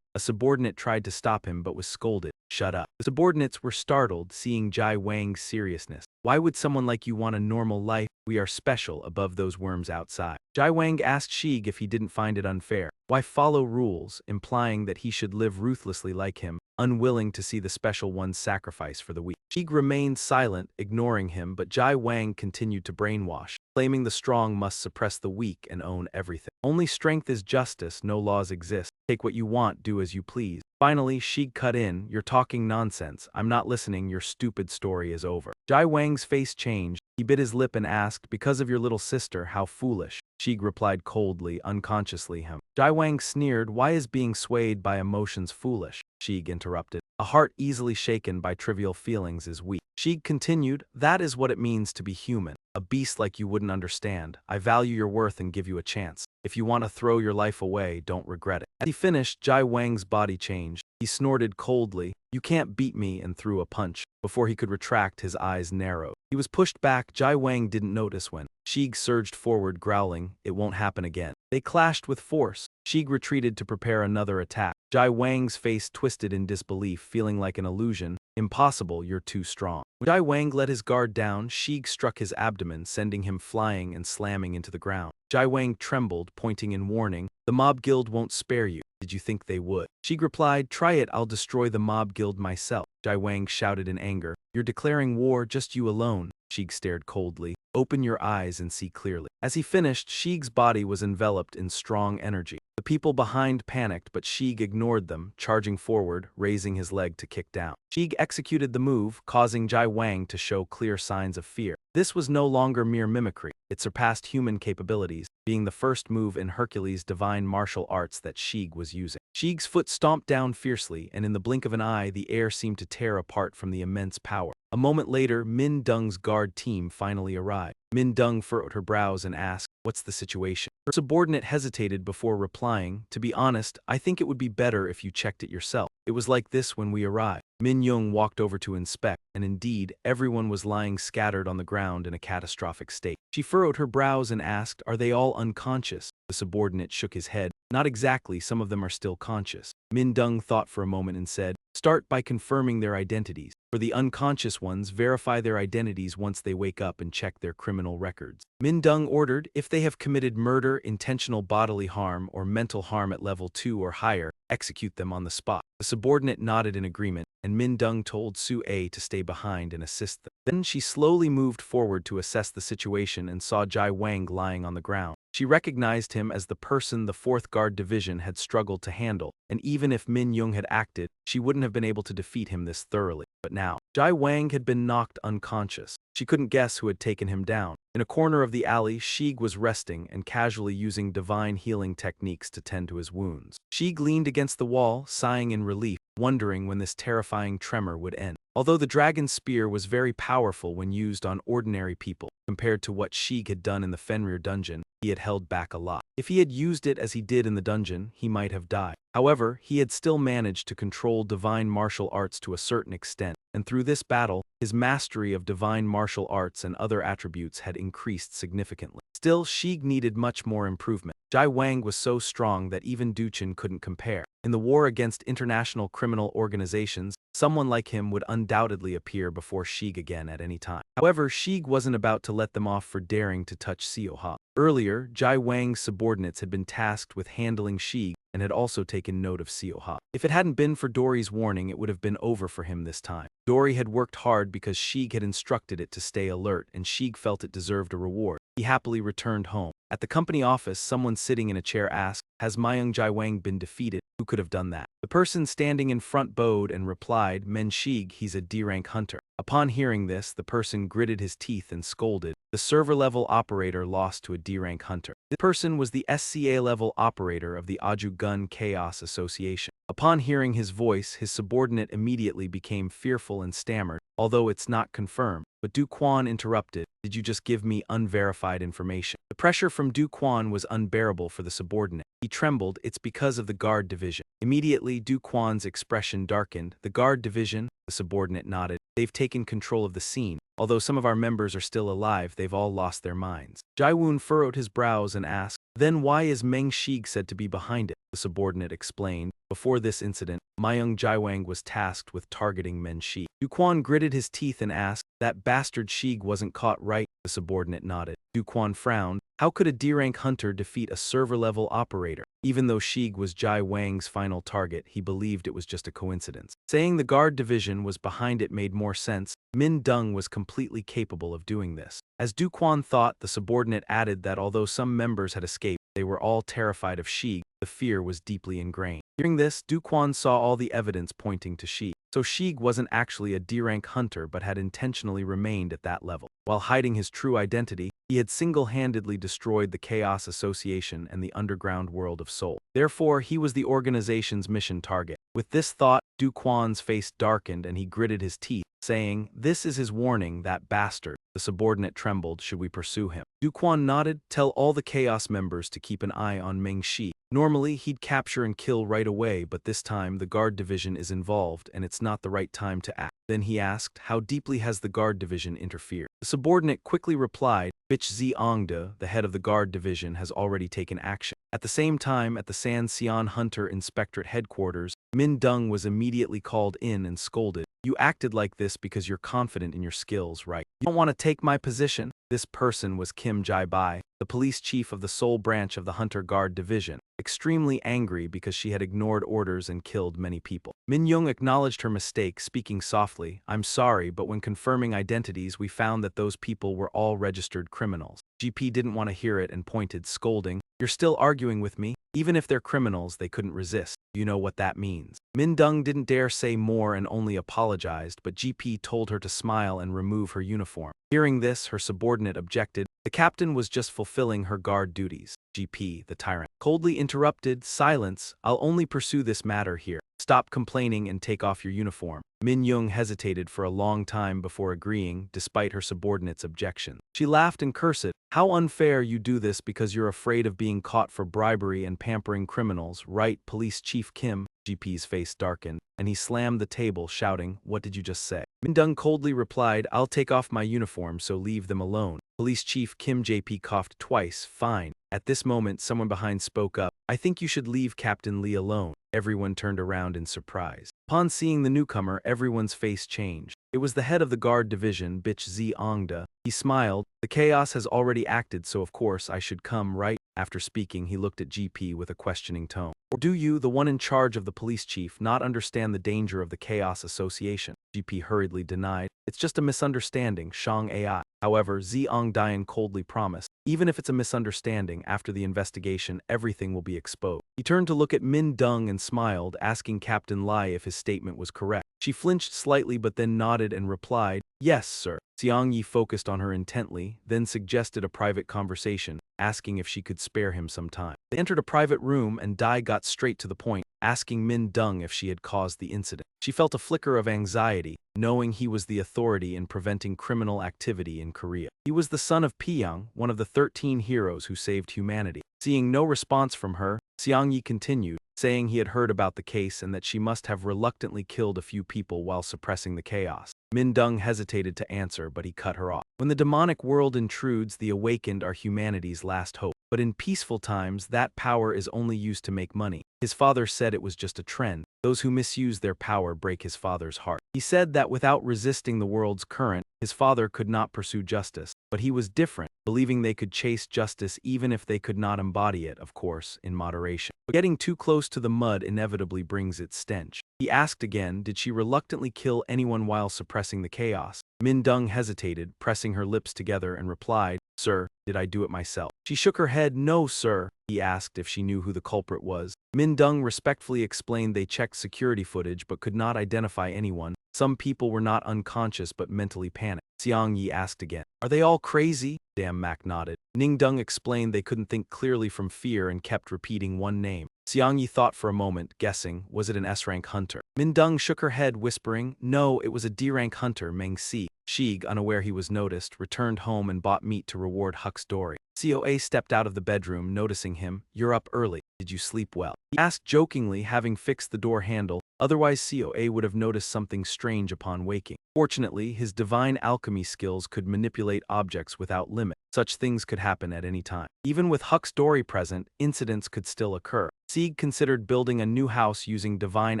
a subordinate tried to stop him but was scolded, "Shut up." The subordinates were startled, seeing Jai Wang's seriousness. "Why would someone like you want a normal life? We are special above those worms outside." Jai Wang asked Sieg if he didn't find it unfair. Why follow rules, implying that he should live ruthlessly like him, unwilling to see the special one's sacrifice for the weak. Sieg remained silent, ignoring him, but Jai Wang continued to brainwash, claiming the strong must suppress the weak and own everything. Only strength is justice, no laws exist. Take what you want, do as you please. Finally, Sieg cut in, "You're talking nonsense. I'm not listening, your stupid story is over." Jai Wang's face changed. He bit his lip and asked, "Because of your little sister, how foolish." Sieg replied coldly, unconsciously him. Jai Wang sneered, "Why is being swayed by emotions foolish?" Sieg interrupted, "A heart easily shaken by trivial feelings is weak." Sieg continued, "That is what it means to be human. A beast like you wouldn't understand. I value your worth and give you a chance. If you want to throw your life away, don't regret it." As he finished, Jai Wang's body changed. He snorted coldly, "You can't beat me," and threw a punch. Before he could retract, his eyes narrowed. He was pushed back. Jai Wang didn't notice when Sieg surged forward, growling, "It won't happen again." They clashed with force. Sieg retreated to prepare another attack. Jai Wang's face twisted in disbelief, feeling like an illusion. "Impossible, you're too strong." When Jai Wang let his guard down, Sieg struck his abdomen, sending him flying and slamming into the ground. Jai Wang trembled, pointing in warning, "The mob guild won't spare you. Did you think they would?" Sieg replied, "Try it, I'll destroy the mob guild myself." Jai Wang shouted in anger, "You're declaring war, just you alone." Sieg stared coldly, Open your eyes and see clearly. As he finished, Shig's body was enveloped in strong energy. The people behind panicked, but Shig ignored them, charging forward, raising his leg to kick down. Shig executed the move, causing Jai Wang to show clear signs of fear. This was no longer mere mimicry. It surpassed human capabilities, being the first move in Hercules' divine martial arts that Shig was using. Shig's foot stomped down fiercely, and in the blink of an eye, the air seemed to tear apart from the immense power. A moment later, Min Dung's guard team finally arrived. Min Dung furrowed her brows and asked, "What's the situation?" Her subordinate hesitated before replying, "To be honest, I think it would be better if you checked it yourself. It was like this when we arrived." Min Young walked over to inspect, and indeed, everyone was lying scattered on the ground in a catastrophic state. She furrowed her brows and asked, "Are they all unconscious?" The subordinate shook his head. "Not exactly, some of them are still conscious." Min Dung thought for a moment and said, "Start by confirming their identities. For the unconscious ones, verify their identities once they wake up and check their criminal records." Min Dung ordered, "If they have committed murder, intentional bodily harm, or mental harm at level 2 or higher, execute them on the spot." The subordinate nodded in agreement, and Min Dung told Su A to stay behind and assist them. Then she slowly moved forward to assess the situation and saw Jai Wang lying on the ground. She recognized him as the person the 4th Guard Division had struggled to handle, and even if Min Young had acted, she wouldn't have been able to defeat him this thoroughly. But now, Jai Wang had been knocked unconscious. She couldn't guess who had taken him down. In a corner of the alley, Shig was resting and casually using divine healing techniques to tend to his wounds. Shig leaned against the wall, sighing in relief, wondering when this terrifying tremor would end. Although the dragon's spear was very powerful when used on ordinary people, compared to what Shig had done in the Fenrir dungeon, he had held back a lot. If he had used it as he did in the dungeon, he might have died. However, he had still managed to control divine martial arts to a certain extent, and through this battle, his mastery of divine martial arts and other attributes had increased significantly. Still, Shig needed much more improvement. Jai Wang was so strong that even Duchin couldn't compare. In the war against international criminal organizations, someone like him would undoubtedly appear before Shig again at any time. However, Shig wasn't about to let them off for daring to touch Seoha. Earlier, Jai Wang's subordinates had been tasked with handling Shig and had also taken note of Seoha. If it hadn't been for Dory's warning, it would have been over for him this time. Dory had worked hard because Shig had instructed it to stay alert, and Shig felt it deserved a reward. He happily returned home. At the company office, someone sitting in a chair asked, "Has Mayung Jai Wang been defeated? Who could have done that?" The person standing in front bowed and replied, "Men Shig, he's a D-rank hunter." Upon hearing this, the person gritted his teeth and scolded, "The server-level operator lost to a D-rank hunter." This person was the SCA-level operator of the Aju Gun Chaos Association. Upon hearing his voice, his subordinate immediately became fearful and stammered, "Although it's not confirmed." But Du Quan interrupted, "Did you just give me unverified information?" The pressure from Du Quan was unbearable for the subordinate. He trembled. "It's because of the guard division." Immediately, Du Quan's expression darkened. "The guard division?" The subordinate nodded. "They've taken control of the scene. Although some of our members are still alive, they've all lost their minds." Jaiwoon furrowed his brows and asked, "Then why is Meng Shig said to be behind it?" The subordinate explained, "Before this incident, Mayung Jaiwang was tasked with targeting Men Shig." Duquan gritted his teeth and asked, "That bastard Shig wasn't caught, right?" The subordinate nodded. Duquan frowned. How could a D-rank hunter defeat a server-level operator? Even though Shig was Jai Wang's final target, he believed it was just a coincidence. Saying the guard division was behind it made more sense. Min Dung was completely capable of doing this. As Duquan thought, the subordinate added that although some members had escaped, they were all terrified of Shig. The fear was deeply ingrained. Hearing this, Duquan saw all the evidence pointing to Shig. So Shig wasn't actually a D-rank hunter but had intentionally remained at that level. While hiding his true identity, he had single-handedly destroyed the Chaos Association and the underground world of Seoul. Therefore, he was the organization's mission target. With this thought, Duquan's face darkened and he gritted his teeth, saying, "This is his warning, that bastard." The subordinate trembled. "Should we pursue him?" Duquan nodded. "Tell all the Chaos members to keep an eye on Meng Shi. Normally, he'd capture and kill right away, but this time the guard division is involved and it's not the right time to act." Then he asked, "How deeply has the guard division interfered?" The subordinate quickly replied, "Bich Zi Ongde, the head of the guard division, has already taken action." At the same time, at the San Xian Hunter Inspectorate headquarters, Min Dung was immediately called in and scolded, "You acted like this because you're confident in your skills, right? You don't want to take my position?" This person was Kim Jae-bai, the police chief of the Seoul branch of the Hunter Guard Division, extremely angry because she had ignored orders and killed many people. Min-young acknowledged her mistake, speaking softly, "I'm sorry, but when confirming identities we found that those people were all registered criminals." GP didn't want to hear it and pointed, scolding, "You're still arguing with me? Even if they're criminals, they couldn't resist. You know what that means." Min-dung didn't dare say more and only apologized, but GP told her to smile and remove her uniform. Hearing this, her subordinate objected. The captain was just fulfilling her guard duties. GP, the tyrant, coldly interrupted, "Silence, I'll only pursue this matter here. Stop complaining and take off your uniform." Min-young hesitated for a long time before agreeing, despite her subordinate's objection. She laughed and cursed, "How unfair, you do this because you're afraid of being caught for bribery and pampering criminals, right, Police Chief Kim?" GP's face darkened, and he slammed the table, shouting, "What did you just say?" Min-dung coldly replied, "I'll take off my uniform, so leave them alone." Police Chief Kim JP coughed twice, "Fine." At this moment, someone behind spoke up, "I think you should leave Captain Lee alone." Everyone turned around in surprise. Upon seeing the newcomer, everyone's face changed. It was the head of the guard division, Bitch Zi Ongda. He smiled, "The chaos has already acted, so of course I should come, right?" After speaking, he looked at GP with a questioning tone. "Or do you, the one in charge of the police chief, not understand the danger of the Chaos Association?" GP hurriedly denied, "It's just a misunderstanding, Shang AI." However, Ziong Dian coldly promised, "Even if it's a misunderstanding, after the investigation, everything will be exposed." He turned to look at Min Dung and smiled, asking Captain Lai if his statement was correct. She flinched slightly but then nodded and replied, "Yes, sir." Xiang Yi focused on her intently, then suggested a private conversation, asking if she could spare him some time. They entered a private room and Dai got straight to the point, asking Min Dung if she had caused the incident. She felt a flicker of anxiety, knowing he was the authority in preventing criminal activity in Korea. He was the son of Piyang, one of the 13 heroes who saved humanity. Seeing no response from her, Xiang Yi continued, saying he had heard about the case and that she must have reluctantly killed a few people while suppressing the chaos. Min Dung hesitated to answer, but he cut her off. "When the demonic world intrudes, the awakened are humanity's last hope. But in peaceful times, that power is only used to make money. His father said it was just a trend. Those who misuse their power break his father's heart. He said that without resisting the world's current, his father could not pursue justice. But he was different, believing they could chase justice even if they could not embody it, of course, in moderation. But getting too close to the mud inevitably brings its stench." He asked again, did she reluctantly kill anyone while suppressing the chaos? Min Dung hesitated, pressing her lips together, and replied, "Sir, did I do it myself?" She shook her head. "No, sir." He asked if she knew who the culprit was. Min Dung respectfully explained they checked security footage but could not identify anyone. Some people were not unconscious but mentally panicked. Xiang Yi asked again, "Are they all crazy?" Dam Mak nodded. Ning Dung explained they couldn't think clearly from fear and kept repeating one name. Xiang Yi thought for a moment, guessing, was it an S-rank hunter? Min Dung shook her head, whispering, "No, it was a D-rank hunter, Meng Si." Shig, unaware he was noticed, returned home and bought meat to reward Huck's Dory. COA stepped out of the bedroom, noticing him. "You're up early. Did you sleep well?" He asked jokingly, having fixed the door handle. Otherwise, COA would have noticed something strange upon waking. Fortunately, his divine alchemy skills could manipulate objects without limit. Such things could happen at any time. Even with Huck's Dory present, incidents could still occur. Sieg considered building a new house using divine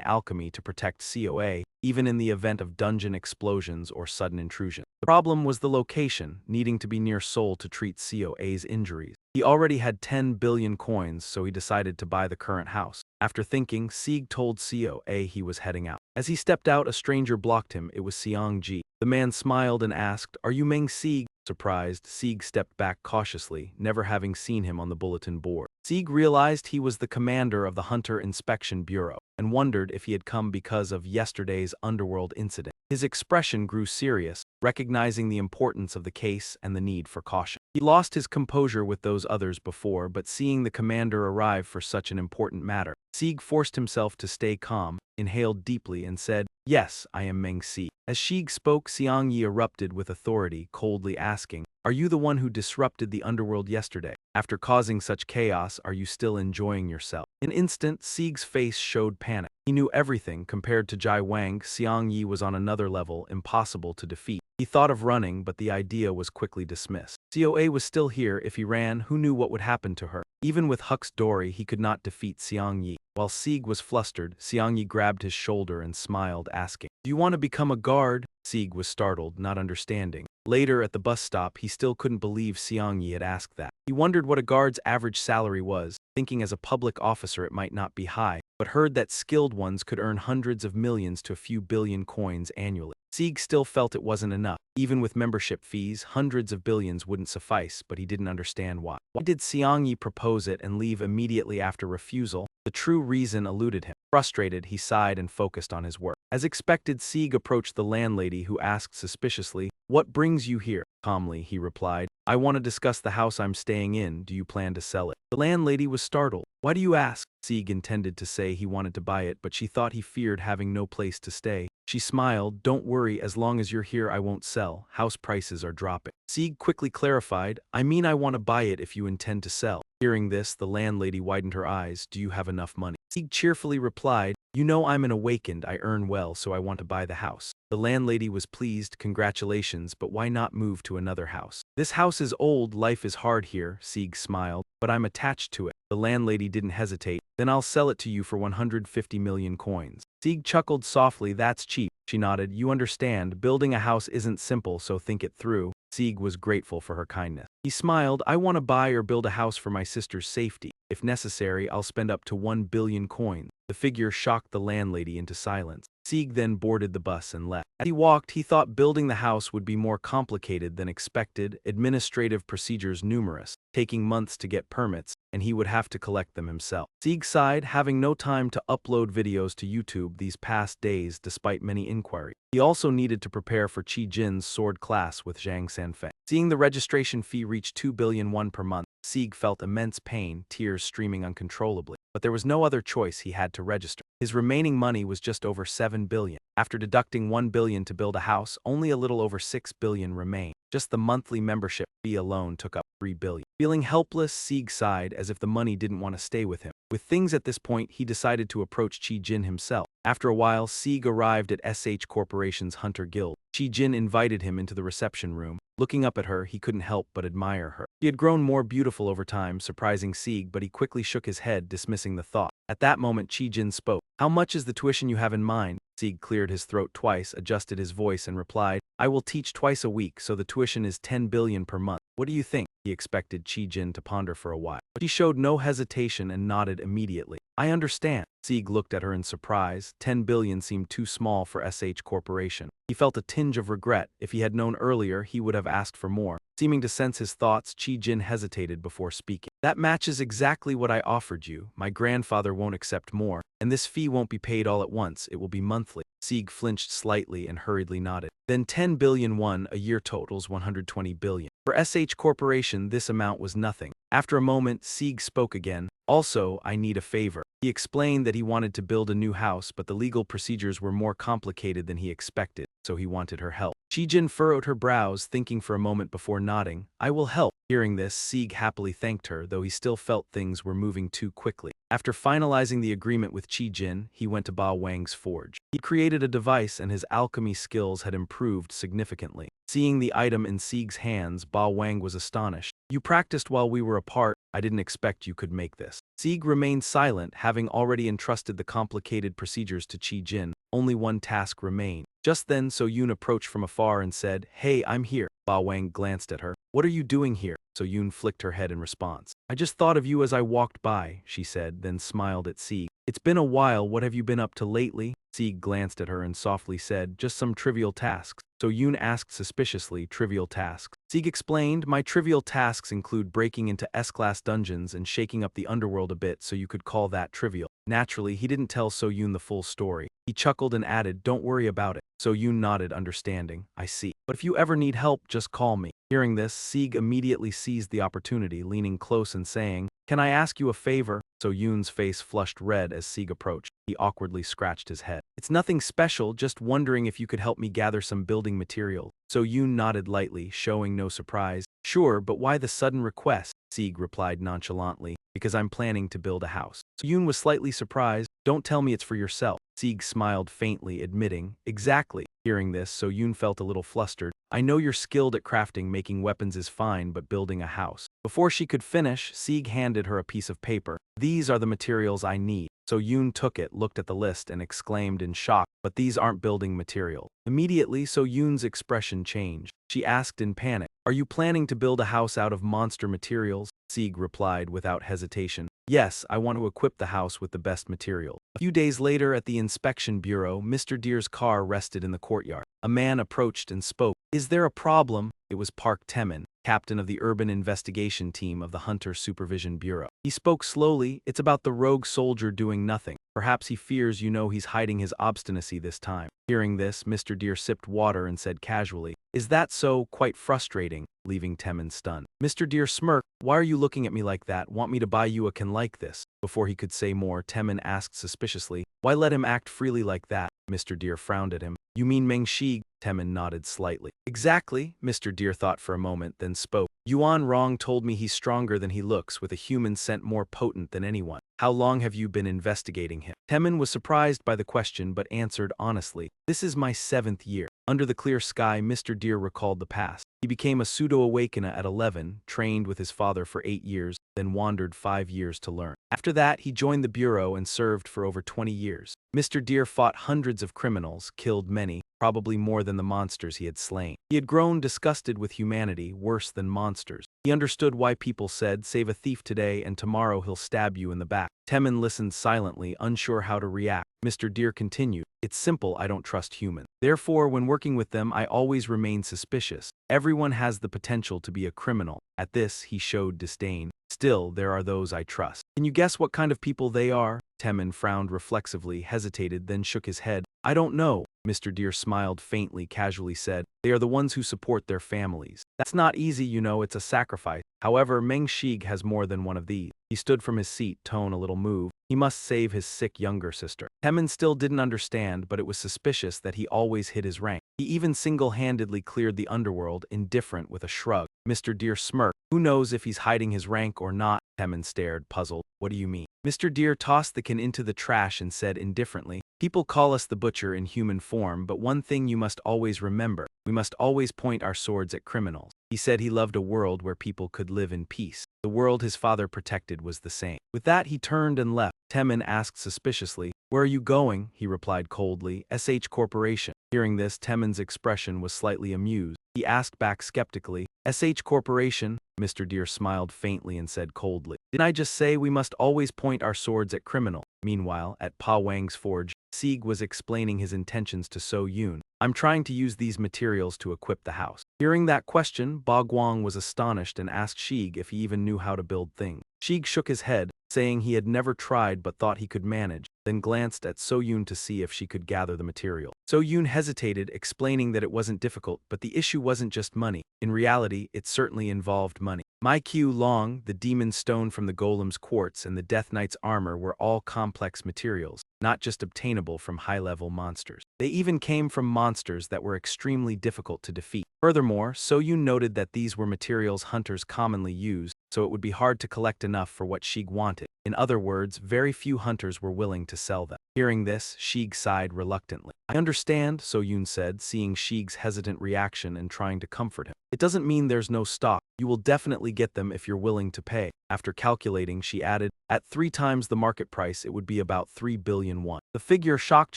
alchemy to protect COA, even in the event of dungeon explosions or sudden intrusion. The problem was the location, needing to be near Seoul to treat COA's injuries. He already had 10 billion coins, so he decided to buy the current house. After thinking, Sieg told COA he was heading out. As he stepped out, a stranger blocked him. It was Seong Ji. The man smiled and asked, "Are you Meng Sieg?" Surprised, Sieg stepped back cautiously, never having seen him on the bulletin board. Sieg realized he was the commander of the Hunter Inspection Bureau, and wondered if he had come because of yesterday's underworld incident. His expression grew serious, recognizing the importance of the case and the need for caution. He lost his composure with those others before, but seeing the commander arrive for such an important matter, Sieg forced himself to stay calm, inhaled deeply, and said, "Yes, I am Meng Si." As Sieg spoke, Xiang Yi erupted with authority, coldly asking, "Are you the one who disrupted the underworld yesterday? After causing such chaos, are you still enjoying yourself?" In an instant, Sieg's face showed panic. He knew everything. Compared to Jai Wang, Xiang Yi was on another level, impossible to defeat. He thought of running, but the idea was quickly dismissed. COA was still here. If he ran, who knew what would happen to her? Even with Huck's Dory, he could not defeat Xiang Yi. While Sieg was flustered, Xiang Yi grabbed his shoulder and smiled, asking, "Do you want to become a guard?" Sieg was startled, not understanding. Later, at the bus stop, he still couldn't believe Seong-yi had asked that. He wondered what a guard's average salary was, thinking as a public officer it might not be high, but heard that skilled ones could earn hundreds of millions to a few billion coins annually. Sieg still felt it wasn't enough. Even with membership fees, hundreds of billions wouldn't suffice, but he didn't understand why. Why did Seong-yi propose it and leave immediately after refusal? The true reason eluded him. Frustrated, he sighed and focused on his work. As expected, Sieg approached the landlady, who asked suspiciously, "What brings you here?" Calmly, he replied, "I want to discuss the house I'm staying in. Do you plan to sell it?" The landlady was startled. "Why do you ask?" Sieg intended to say he wanted to buy it, but she thought he feared having no place to stay. She smiled, "Don't worry, as long as you're here I won't sell. House prices are dropping." Sieg quickly clarified, "I mean I want to buy it if you intend to sell." Hearing this, the landlady widened her eyes. "Do you have enough money?" Sieg cheerfully replied, "You know I'm an awakened, I earn well, so I want to buy the house." The landlady was pleased. "Congratulations, but why not move to another house?" "This house is old, life is hard here," Sieg smiled, "but I'm attached to it." The landlady didn't hesitate. "Then I'll sell it to you for 150 million coins. Sieg chuckled softly. "That's cheap." She nodded. "You understand, building a house isn't simple, so think it through." Sieg was grateful for her kindness. He smiled. "I want to buy or build a house for my sister's safety. If necessary, I'll spend up to 1 billion coins. The figure shocked the landlady into silence. Sieg then boarded the bus and left. As he walked, he thought building the house would be more complicated than expected, administrative procedures numerous, taking months to get permits, and he would have to collect them himself. Sieg sighed, having no time to upload videos to YouTube these past days despite many inquiries. He also needed to prepare for Chi Jin's sword class with Zhang Sanfei. Seeing the registration fee reach 2 billion won per month, Sieg felt immense pain, tears streaming uncontrollably. But there was no other choice, he had to register. His remaining money was just over 7 billion. After deducting 1 billion to build a house, only a little over 6 billion remained. Just the monthly membership fee alone took up 3 billion. Feeling helpless, Sieg sighed as if the money didn't want to stay with him. With things at this point, he decided to approach Chi Jin himself. After a while, Sieg arrived at SH Corporation's Hunter Guild. Chi Jin invited him into the reception room. Looking up at her, he couldn't help but admire her. She had grown more beautiful over time, surprising Sieg, but he quickly shook his head, dismissing the thought. At that moment, Chi Jin spoke. "How much is the tuition you have in mind?" Sieg cleared his throat twice, adjusted his voice, and replied, "I will teach twice a week, so the tuition is 10 billion per month. What do you think?" He expected Chi Jin to ponder for a while, but she showed no hesitation and nodded immediately. "I understand." Sieg looked at her in surprise. 10 billion seemed too small for SH Corporation. He felt a tinge of regret. If he had known earlier, he would have asked for more. Seeming to sense his thoughts, Chi Jin hesitated before speaking. "That matches exactly what I offered you. My grandfather won't accept more, and this fee won't be paid all at once, it will be monthly." Sieg flinched slightly and hurriedly nodded. "Then 10 billion won, a year totals 120 billion. For SH Corporation, this amount was nothing." After a moment, Sieg spoke again. "Also, I need a favor." He explained that he wanted to build a new house, but the legal procedures were more complicated than he expected, so he wanted her help. Chi Jin furrowed her brows, thinking for a moment before nodding. "I will help." Hearing this, Sieg happily thanked her, though he still felt things were moving too quickly. After finalizing the agreement with Chi Jin, he went to Ba Wang's forge. He created a device and his alchemy skills had improved significantly. Seeing the item in Sieg's hands, Ba Wang was astonished. "You practiced while we were apart. I didn't expect you could make this." Sieg remained silent, having already entrusted the complicated procedures to Chi Jin. Only one task remained. Just then, So-yoon approached from afar and said, "Hey, I'm here." Ba Wang glanced at her. "What are you doing here?" So-yoon flicked her head in response. "I just thought of you as I walked by," she said, then smiled at Sieg. "It's been a while, what have you been up to lately?" Sieg glanced at her and softly said, "Just some trivial tasks." So-yoon asked suspiciously, "Trivial tasks?" Sieg explained, "My trivial tasks include breaking into S-class dungeons and shaking up the underworld a bit, so you could call that trivial." Naturally, he didn't tell So-yoon the full story. He chuckled and added, "Don't worry about it." So-yoon nodded, understanding. "I see. But if you ever need help, just call me." Hearing this, Sieg immediately seized the opportunity, leaning close and saying, "Can I ask you a favor?" So-yoon's face flushed red as Sieg approached. He awkwardly scratched his head. "It's nothing special, just wondering if you could help me gather some building material." So-yoon nodded lightly, showing no surprise. "Sure, but why the sudden request?" Sieg replied nonchalantly, "Because I'm planning to build a house." So-yoon was slightly surprised. "Don't tell me it's for yourself." Sieg smiled faintly, admitting, "Exactly. Hearing this, So Yoon felt a little flustered. I know you're skilled at crafting, making weapons is fine, but building a house. Before she could finish, Sieg handed her a piece of paper. These are the materials I need. So Yoon took it, looked at the list, and exclaimed in shock, but these aren't building material. Immediately, So Yoon's expression changed. She asked in panic, are you planning to build a house out of monster materials? Sieg replied without hesitation, yes, I want to equip the house with the best material. A few days later at the inspection bureau, Mr. Deer's car rested in the courtyard. A man approached and spoke. Is there a problem? It was Park Taemin, captain of the urban investigation team of the Hunter Supervision Bureau. He spoke slowly. It's about the rogue soldier doing nothing. Perhaps he fears you know he's hiding his obstinacy this time. Hearing this, Mr. Deer sipped water and said casually, is that so? Quite frustrating, leaving Taemin stunned. Mr. Deer smirked. Why are you looking at me like that? Want me to buy you a can like this? Before he could say more, Taemin asked suspiciously, why let him act freely like that? Mr. Deer frowned at him. You mean Meng Shi? Taemin nodded slightly. Exactly, Mr. Deer thought for a moment, then spoke. Yuan Rong told me he's stronger than he looks, with a human scent more potent than anyone. How long have you been investigating him? Taemin was surprised by the question but answered honestly. This is my 7th year. Under the clear sky, Mr. Deer recalled the past. He became a pseudo-awakener at 11, trained with his father for 8 years, then wandered 5 years to learn. After that, he joined the Bureau and served for over 20 years. Mr. Deer fought hundreds of criminals, killed many, probably more than the monsters he had slain. He had grown disgusted with humanity, worse than monsters. He understood why people said, save a thief today and tomorrow he'll stab you in the back. Taemin listened silently, unsure how to react. Mr. Deer continued, it's simple, I don't trust humans. Therefore, when working with them, I always remain suspicious. Everyone has the potential to be a criminal. At this, he showed disdain. Still, there are those I trust. Can you guess what kind of people they are? Taemin frowned reflexively, hesitated, then shook his head. I don't know. Mr. Deer smiled faintly, casually said, they are the ones who support their families. That's not easy, you know, it's a sacrifice. However, Meng Shi has more than one of these. He stood from his seat, tone a little moved. He must save his sick younger sister. Taemin still didn't understand, but it was suspicious that he always hid his rank. He even single-handedly cleared the underworld, indifferent with a shrug. Mr. Deer smirked. Who knows if he's hiding his rank or not? Taemin stared, puzzled. What do you mean? Mr. Deer tossed the can into the trash and said indifferently, people call us the butcher in human form, but one thing you must always remember, we must always point our swords at criminals. He said he loved a world where people could live in peace. The world his father protected was the same. With that, he turned and left. Taemin asked suspiciously, where are you going? He replied coldly, SH Corporation. Hearing this, Taemin's expression was slightly amused. He asked back skeptically, SH Corporation? Mr. Deer smiled faintly and said coldly, didn't I just say we must always point our swords at criminal? Meanwhile, at Pa Wang's forge, Sieg was explaining his intentions to So Yoon. I'm trying to use these materials to equip the house. Hearing that question, Ba Guang was astonished and asked Sieg if he even knew how to build things. Sieg shook his head, saying he had never tried but thought he could manage, then glanced at So Yoon to see if she could gather the material. So Yoon hesitated, explaining that it wasn't difficult, but the issue wasn't just money. In reality, it certainly involved money. Mai Qiu Long, the demon stone from the golem's quartz, and the Death Knight's armor were all complex materials, not just obtainable from high-level monsters. They even came from monsters that were extremely difficult to defeat. Furthermore, So Yoon noted that these were materials hunters commonly used, so it would be hard to collect enough for what Sieg wanted. In other words, very few hunters were willing to sell them. Hearing this, Sieg sighed reluctantly. I understand, So Yoon said, seeing Sieg's hesitant reaction and trying to comfort him. It doesn't mean there's no stock. You will definitely get them if you're willing to pay. After calculating, she added, at 3 times the market price, it would be about 3 billion won. The figure shocked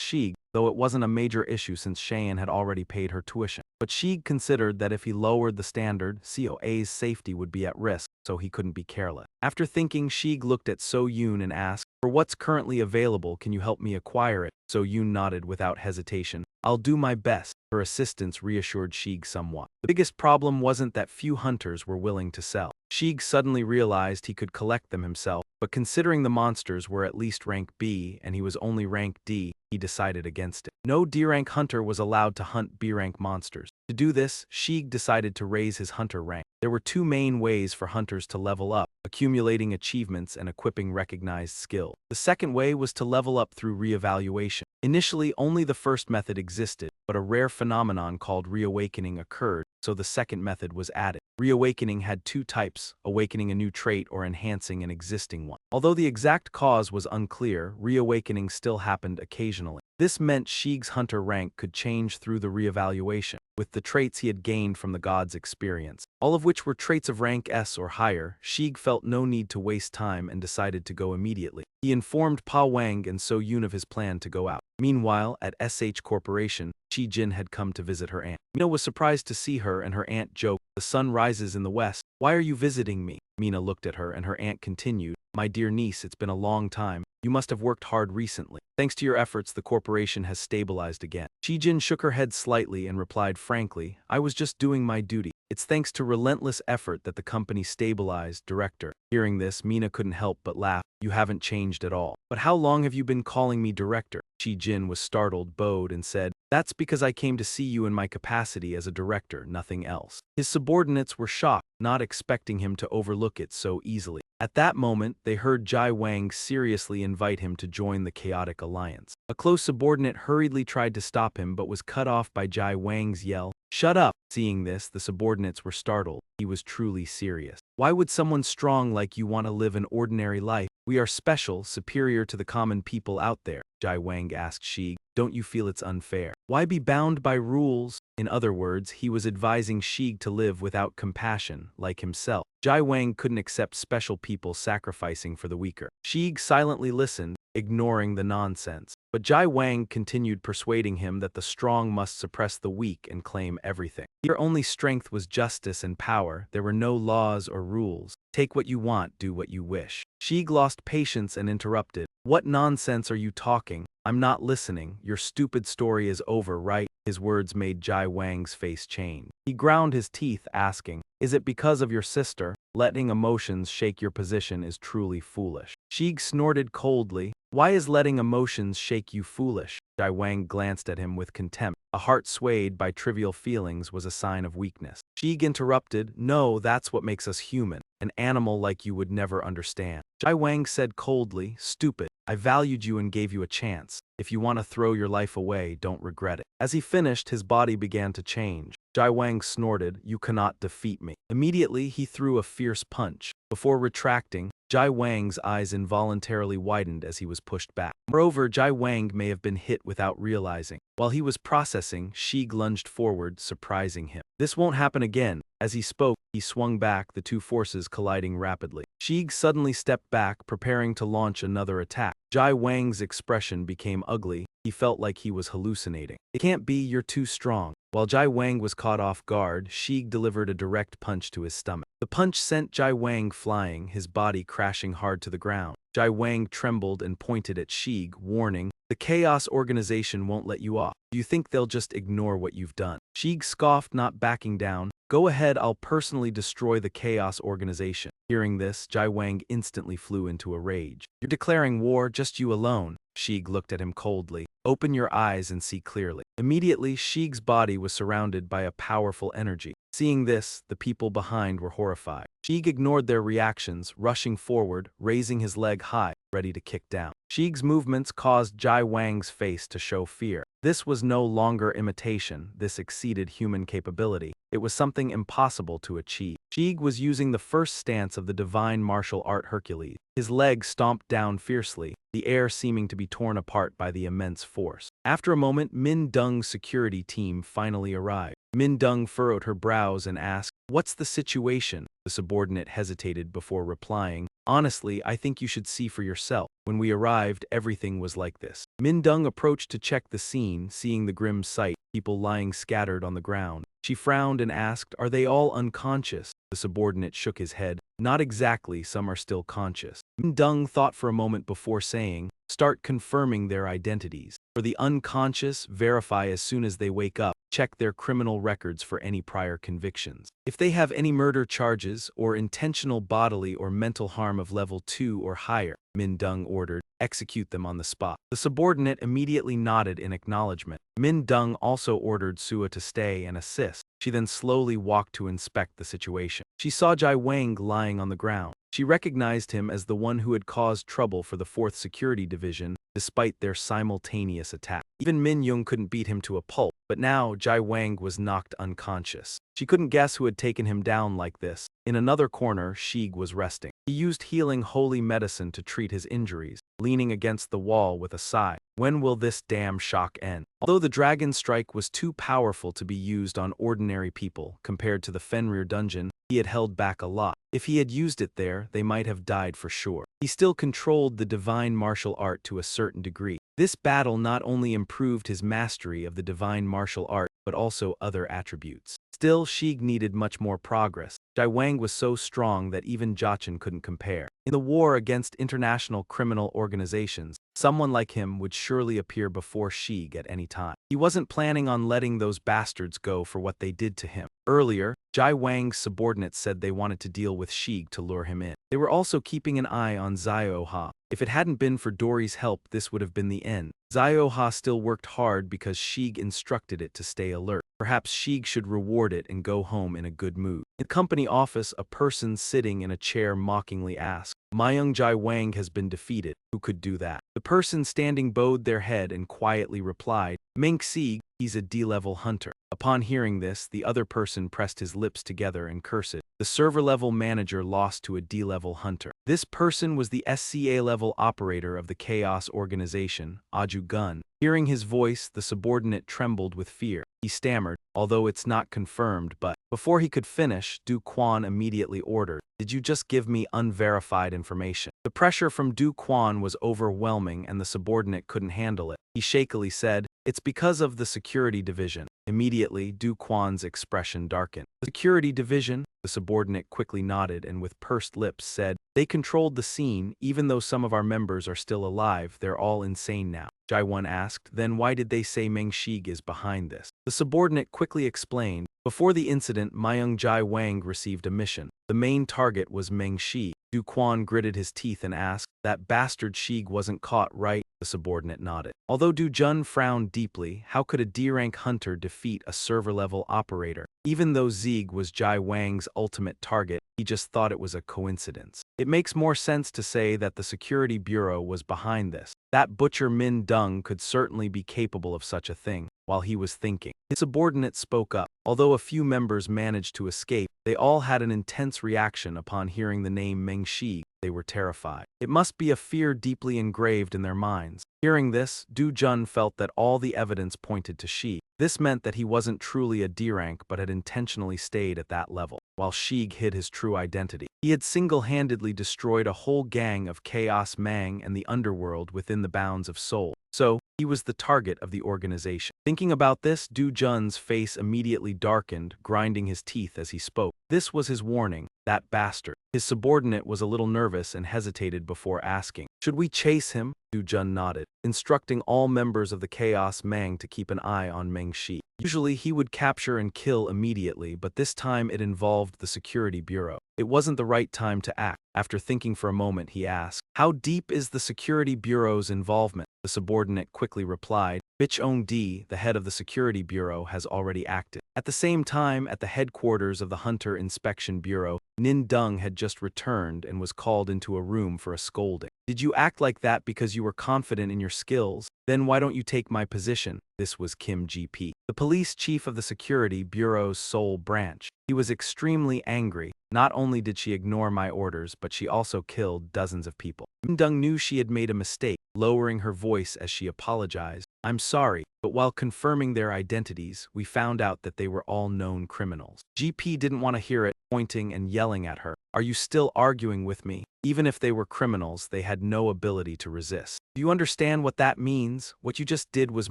Sieg, though it wasn't a major issue since Cheyenne had already paid her tuition. But Sieg considered that if he lowered the standard, COA's safety would be at risk, so he couldn't be careless. After thinking, Sieg looked at So Yoon and asked, for what's currently available, can you help me acquire it? So Yoon nodded without hesitation. I'll do my best. Her assistance reassured Sieg somewhat. The biggest problem wasn't that few hunters were willing to sell. Sieg suddenly realized he could collect them himself, but considering the monsters were at least rank B and he was only rank D, he decided against it. No D-rank hunter was allowed to hunt B-rank monsters. To do this, Sieg decided to raise his hunter rank. There were 2 main ways for hunters to level up, accumulating achievements and equipping recognized skill. The second way was to level up through re-evaluation. Initially, only the first method existed, but a rare phenomenon called reawakening occurred, so the second method was added. Reawakening had two types, awakening a new trait or enhancing an existing one. Although the exact cause was unclear, reawakening still happened occasionally. This meant Sheik's hunter rank could change through the reevaluation, with the traits he had gained from the god's experience. All of which were traits of rank S or higher, Sheik felt no need to waste time and decided to go immediately. He informed Pa Wang and So Yoon of his plan to go out. Meanwhile, at SH Corporation, Chi Jin had come to visit her aunt. Mina was surprised to see her and her aunt joked, "The sun rises in the west. Why are you visiting me?" Mina looked at her and her aunt continued, "My dear niece, it's been a long time. You must have worked hard recently. Thanks to your efforts, the corporation has stabilized again." Chi Jin shook her head slightly and replied frankly, "I was just doing my duty. It's thanks to relentless effort that the company stabilized, director." Hearing this, Mina couldn't help but laugh. "You haven't changed at all. But how long have you been calling me director?" Chi Jin was startled, bowed, and said, "That's because I came to see you in my capacity as a director, nothing else." His subordinates were shocked, not expecting him to overlook it so easily. At that moment, they heard Jai Wang seriously invite him to join the chaotic alliance. A close subordinate hurriedly tried to stop him but was cut off by Jai Wang's yell, "Shut up!" Seeing this, the subordinates were startled. He was truly serious. "Why would someone strong like you want to live an ordinary life? We are special, superior to the common people out there," Jai Wang asked Sheik. "Don't you feel it's unfair? Why be bound by rules?" In other words, he was advising Sheik to live without compassion, like himself. Jai Wang couldn't accept special people sacrificing for the weaker. Sheik silently listened, ignoring the nonsense. But Jai Wang continued persuading him that the strong must suppress the weak and claim everything. Your only strength was justice and power. There were no laws or rules. Take what you want, do what you wish. Sheik lost patience and interrupted. "What nonsense are you talking? I'm not listening. Your stupid story is over, right?" His words made Jai Wang's face change. He ground his teeth, asking, "Is it because of your sister? Letting emotions shake your position is truly foolish." Sheik snorted coldly. "Why is letting emotions shake you foolish?" Jai Wang glanced at him with contempt. A heart swayed by trivial feelings was a sign of weakness. Sheik interrupted, "No, that's what makes us human. An animal like you would never understand." Jai Wang said coldly, "Stupid. I valued you and gave you a chance. If you want to throw your life away, don't regret it." As he finished, his body began to change. Jai Wang snorted, "You cannot defeat me." Immediately, he threw a fierce punch. Before retracting, Jai Wang's eyes involuntarily widened as he was pushed back. Moreover, Jai Wang may have been hit without realizing. While he was processing, Sheik lunged forward, surprising him. "This won't happen again." As he spoke, he swung back, the two forces colliding rapidly. Sheik suddenly stepped back, preparing to launch another attack. Jai Wang's expression became ugly. He felt like he was hallucinating. "It can't be, you're too strong." While Jai Wang was caught off guard, Sheik delivered a direct punch to his stomach. The punch sent Jai Wang flying, his body crashing hard to the ground. Jai Wang trembled and pointed at Sheik, warning, "The Chaos Organization won't let you off. Do you think they'll just ignore what you've done?" Sheik scoffed, not backing down. "Go ahead, I'll personally destroy the Chaos Organization." Hearing this, Jai Wang instantly flew into a rage. "You're declaring war, just you alone." Sheik looked at him coldly. "Open your eyes and see clearly." Immediately, Sheik's body was surrounded by a powerful energy. Seeing this, the people behind were horrified. Sheik ignored their reactions, rushing forward, raising his leg high, ready to kick down. Sheik's movements caused Jai Wang's face to show fear. This was no longer imitation, this exceeded human capability. It was something impossible to achieve. Sheik was using the first stance of the divine martial art Hercules. His legs stomped down fiercely, the air seeming to be torn apart by the immense force. After a moment, Min Dung's security team finally arrived. Min Dung furrowed her brows and asked, "What's the situation?" The subordinate hesitated before replying, "Honestly, I think you should see for yourself. When we arrived, everything was like this." Min Dung approached to check the scene, seeing the grim sight, people lying scattered on the ground. She frowned and asked, "Are they all unconscious?" The subordinate shook his head. "Not exactly, some are still conscious." Min Dung thought for a moment before saying, "Start confirming their identities. For the unconscious, verify as soon as they wake up. Check their criminal records for any prior convictions. If they have any murder charges or intentional bodily or mental harm of level 2 or higher," Min Dung ordered, "execute them on the spot." The subordinate immediately nodded in acknowledgement. Min Dung also ordered Sua to stay and assist. She then slowly walked to inspect the situation. She saw Jai Wang lying on the ground. She recognized him as the one who had caused trouble for the 4th Security Division, despite their simultaneous attack. Even Min Young couldn't beat him to a pulp, but now Jai Wang was knocked unconscious. She couldn't guess who had taken him down like this. In another corner, Shig was resting. He used healing holy medicine to treat his injuries, leaning against the wall with a sigh. When will this damn shock end? Although the dragon strike was too powerful to be used on ordinary people compared to the Fenrir dungeon, he had held back a lot. If he had used it there, they might have died for sure. He still controlled the divine martial art to a certain degree. This battle not only improved his mastery of the divine martial art, but also other attributes. Still, Shig needed much more progress. Jai Wang was so strong that even Jachin couldn't compare. In the war against international criminal organizations, someone like him would surely appear before Shig at any time. He wasn't planning on letting those bastards go for what they did to him. Earlier, Jai Wang's subordinates said they wanted to deal with Shig to lure him in. They were also keeping an eye on Zio-ha. If it hadn't been for Dory's help, this would have been the end. Zio-ha still worked hard because Shig instructed it to stay alert. Perhaps Shig should reward it and go home in a good mood. In the company office, a person sitting in a chair mockingly asked, "Myung Jai Wang has been defeated. Who could do that?" The person standing bowed their head and quietly replied, "Meng Sig, he's a D-level hunter." Upon hearing this, the other person pressed his lips together and cursed. The server-level manager lost to a D-level hunter. This person was the SCA-level operator of the Chaos Organization, Aju Gun. Hearing his voice, the subordinate trembled with fear. He stammered, although it's not confirmed, but before he could finish, Du Quan immediately ordered, "Did you just give me unverified information?" The pressure from Du Quan was overwhelming and the subordinate couldn't handle it. He shakily said, "It's because of the security division." Immediately, Du Quan's expression darkened. "The security division?" The subordinate quickly nodded and with pursed lips said, "They controlled the scene. Even though some of our members are still alive, they're all insane now." Jai Wan asked, "Then why did they say Meng Shig is behind this?" The subordinate quickly explained, "Before the incident, Myung Jai Wang received a mission. The main target was Meng Shig." Du Quan gritted his teeth and asked, "That bastard Shig wasn't caught, right?" The subordinate nodded. Although Du Jun frowned deeply, how could a D-rank hunter defeat a server-level operator? Even though Zieg was Jai Wang's ultimate target, he just thought it was a coincidence. It makes more sense to say that the Security Bureau was behind this. That butcher Min Dung could certainly be capable of such a thing. While he was thinking, his subordinate spoke up. Although a few members managed to escape, they all had an intense reaction upon hearing the name Meng Shig. They were terrified. It must be a fear deeply engraved in their minds. Hearing this, Du Jun felt that all the evidence pointed to Shig. This meant that he wasn't truly a D-rank but had intentionally stayed at that level, while Shig hid his true identity. He had single-handedly destroyed a whole gang of Chaos Mang and the underworld within the bounds of Seoul. So, he was the target of the organization. Thinking about this, Du Jun's face immediately darkened, grinding his teeth as he spoke. This was his warning, that bastard. His subordinate was a little nervous and hesitated before asking, "Should we chase him?" Du Jun nodded, instructing all members of the Chaos Mang to keep an eye on Meng Shig. Usually he would capture and kill immediately, but this time it involved the Security Bureau. It wasn't the right time to act. After thinking for a moment, he asked, "How deep is the Security Bureau's involvement?" The subordinate quickly replied, "Bichong-di, the head of the Security Bureau, has already acted." At the same time, at the headquarters of the Hunter Inspection Bureau, Nin Dung had just returned and was called into a room for a scolding. "Did you act like that because you were confident in your skills? Then why don't you take my position?" This was Kim GP, the police chief of the Security Bureau's Seoul branch. He was extremely angry. Not only did she ignore my orders, but she also killed dozens of people. Nin Dung knew she had made a mistake, lowering her voice as she apologized. "I'm sorry, but while confirming their identities, we found out that they were all known criminals." GP didn't want to hear it, pointing and yelling at her. "Are you still arguing with me? Even if they were criminals, they had no ability to resist. Do you understand what that means? What you just did was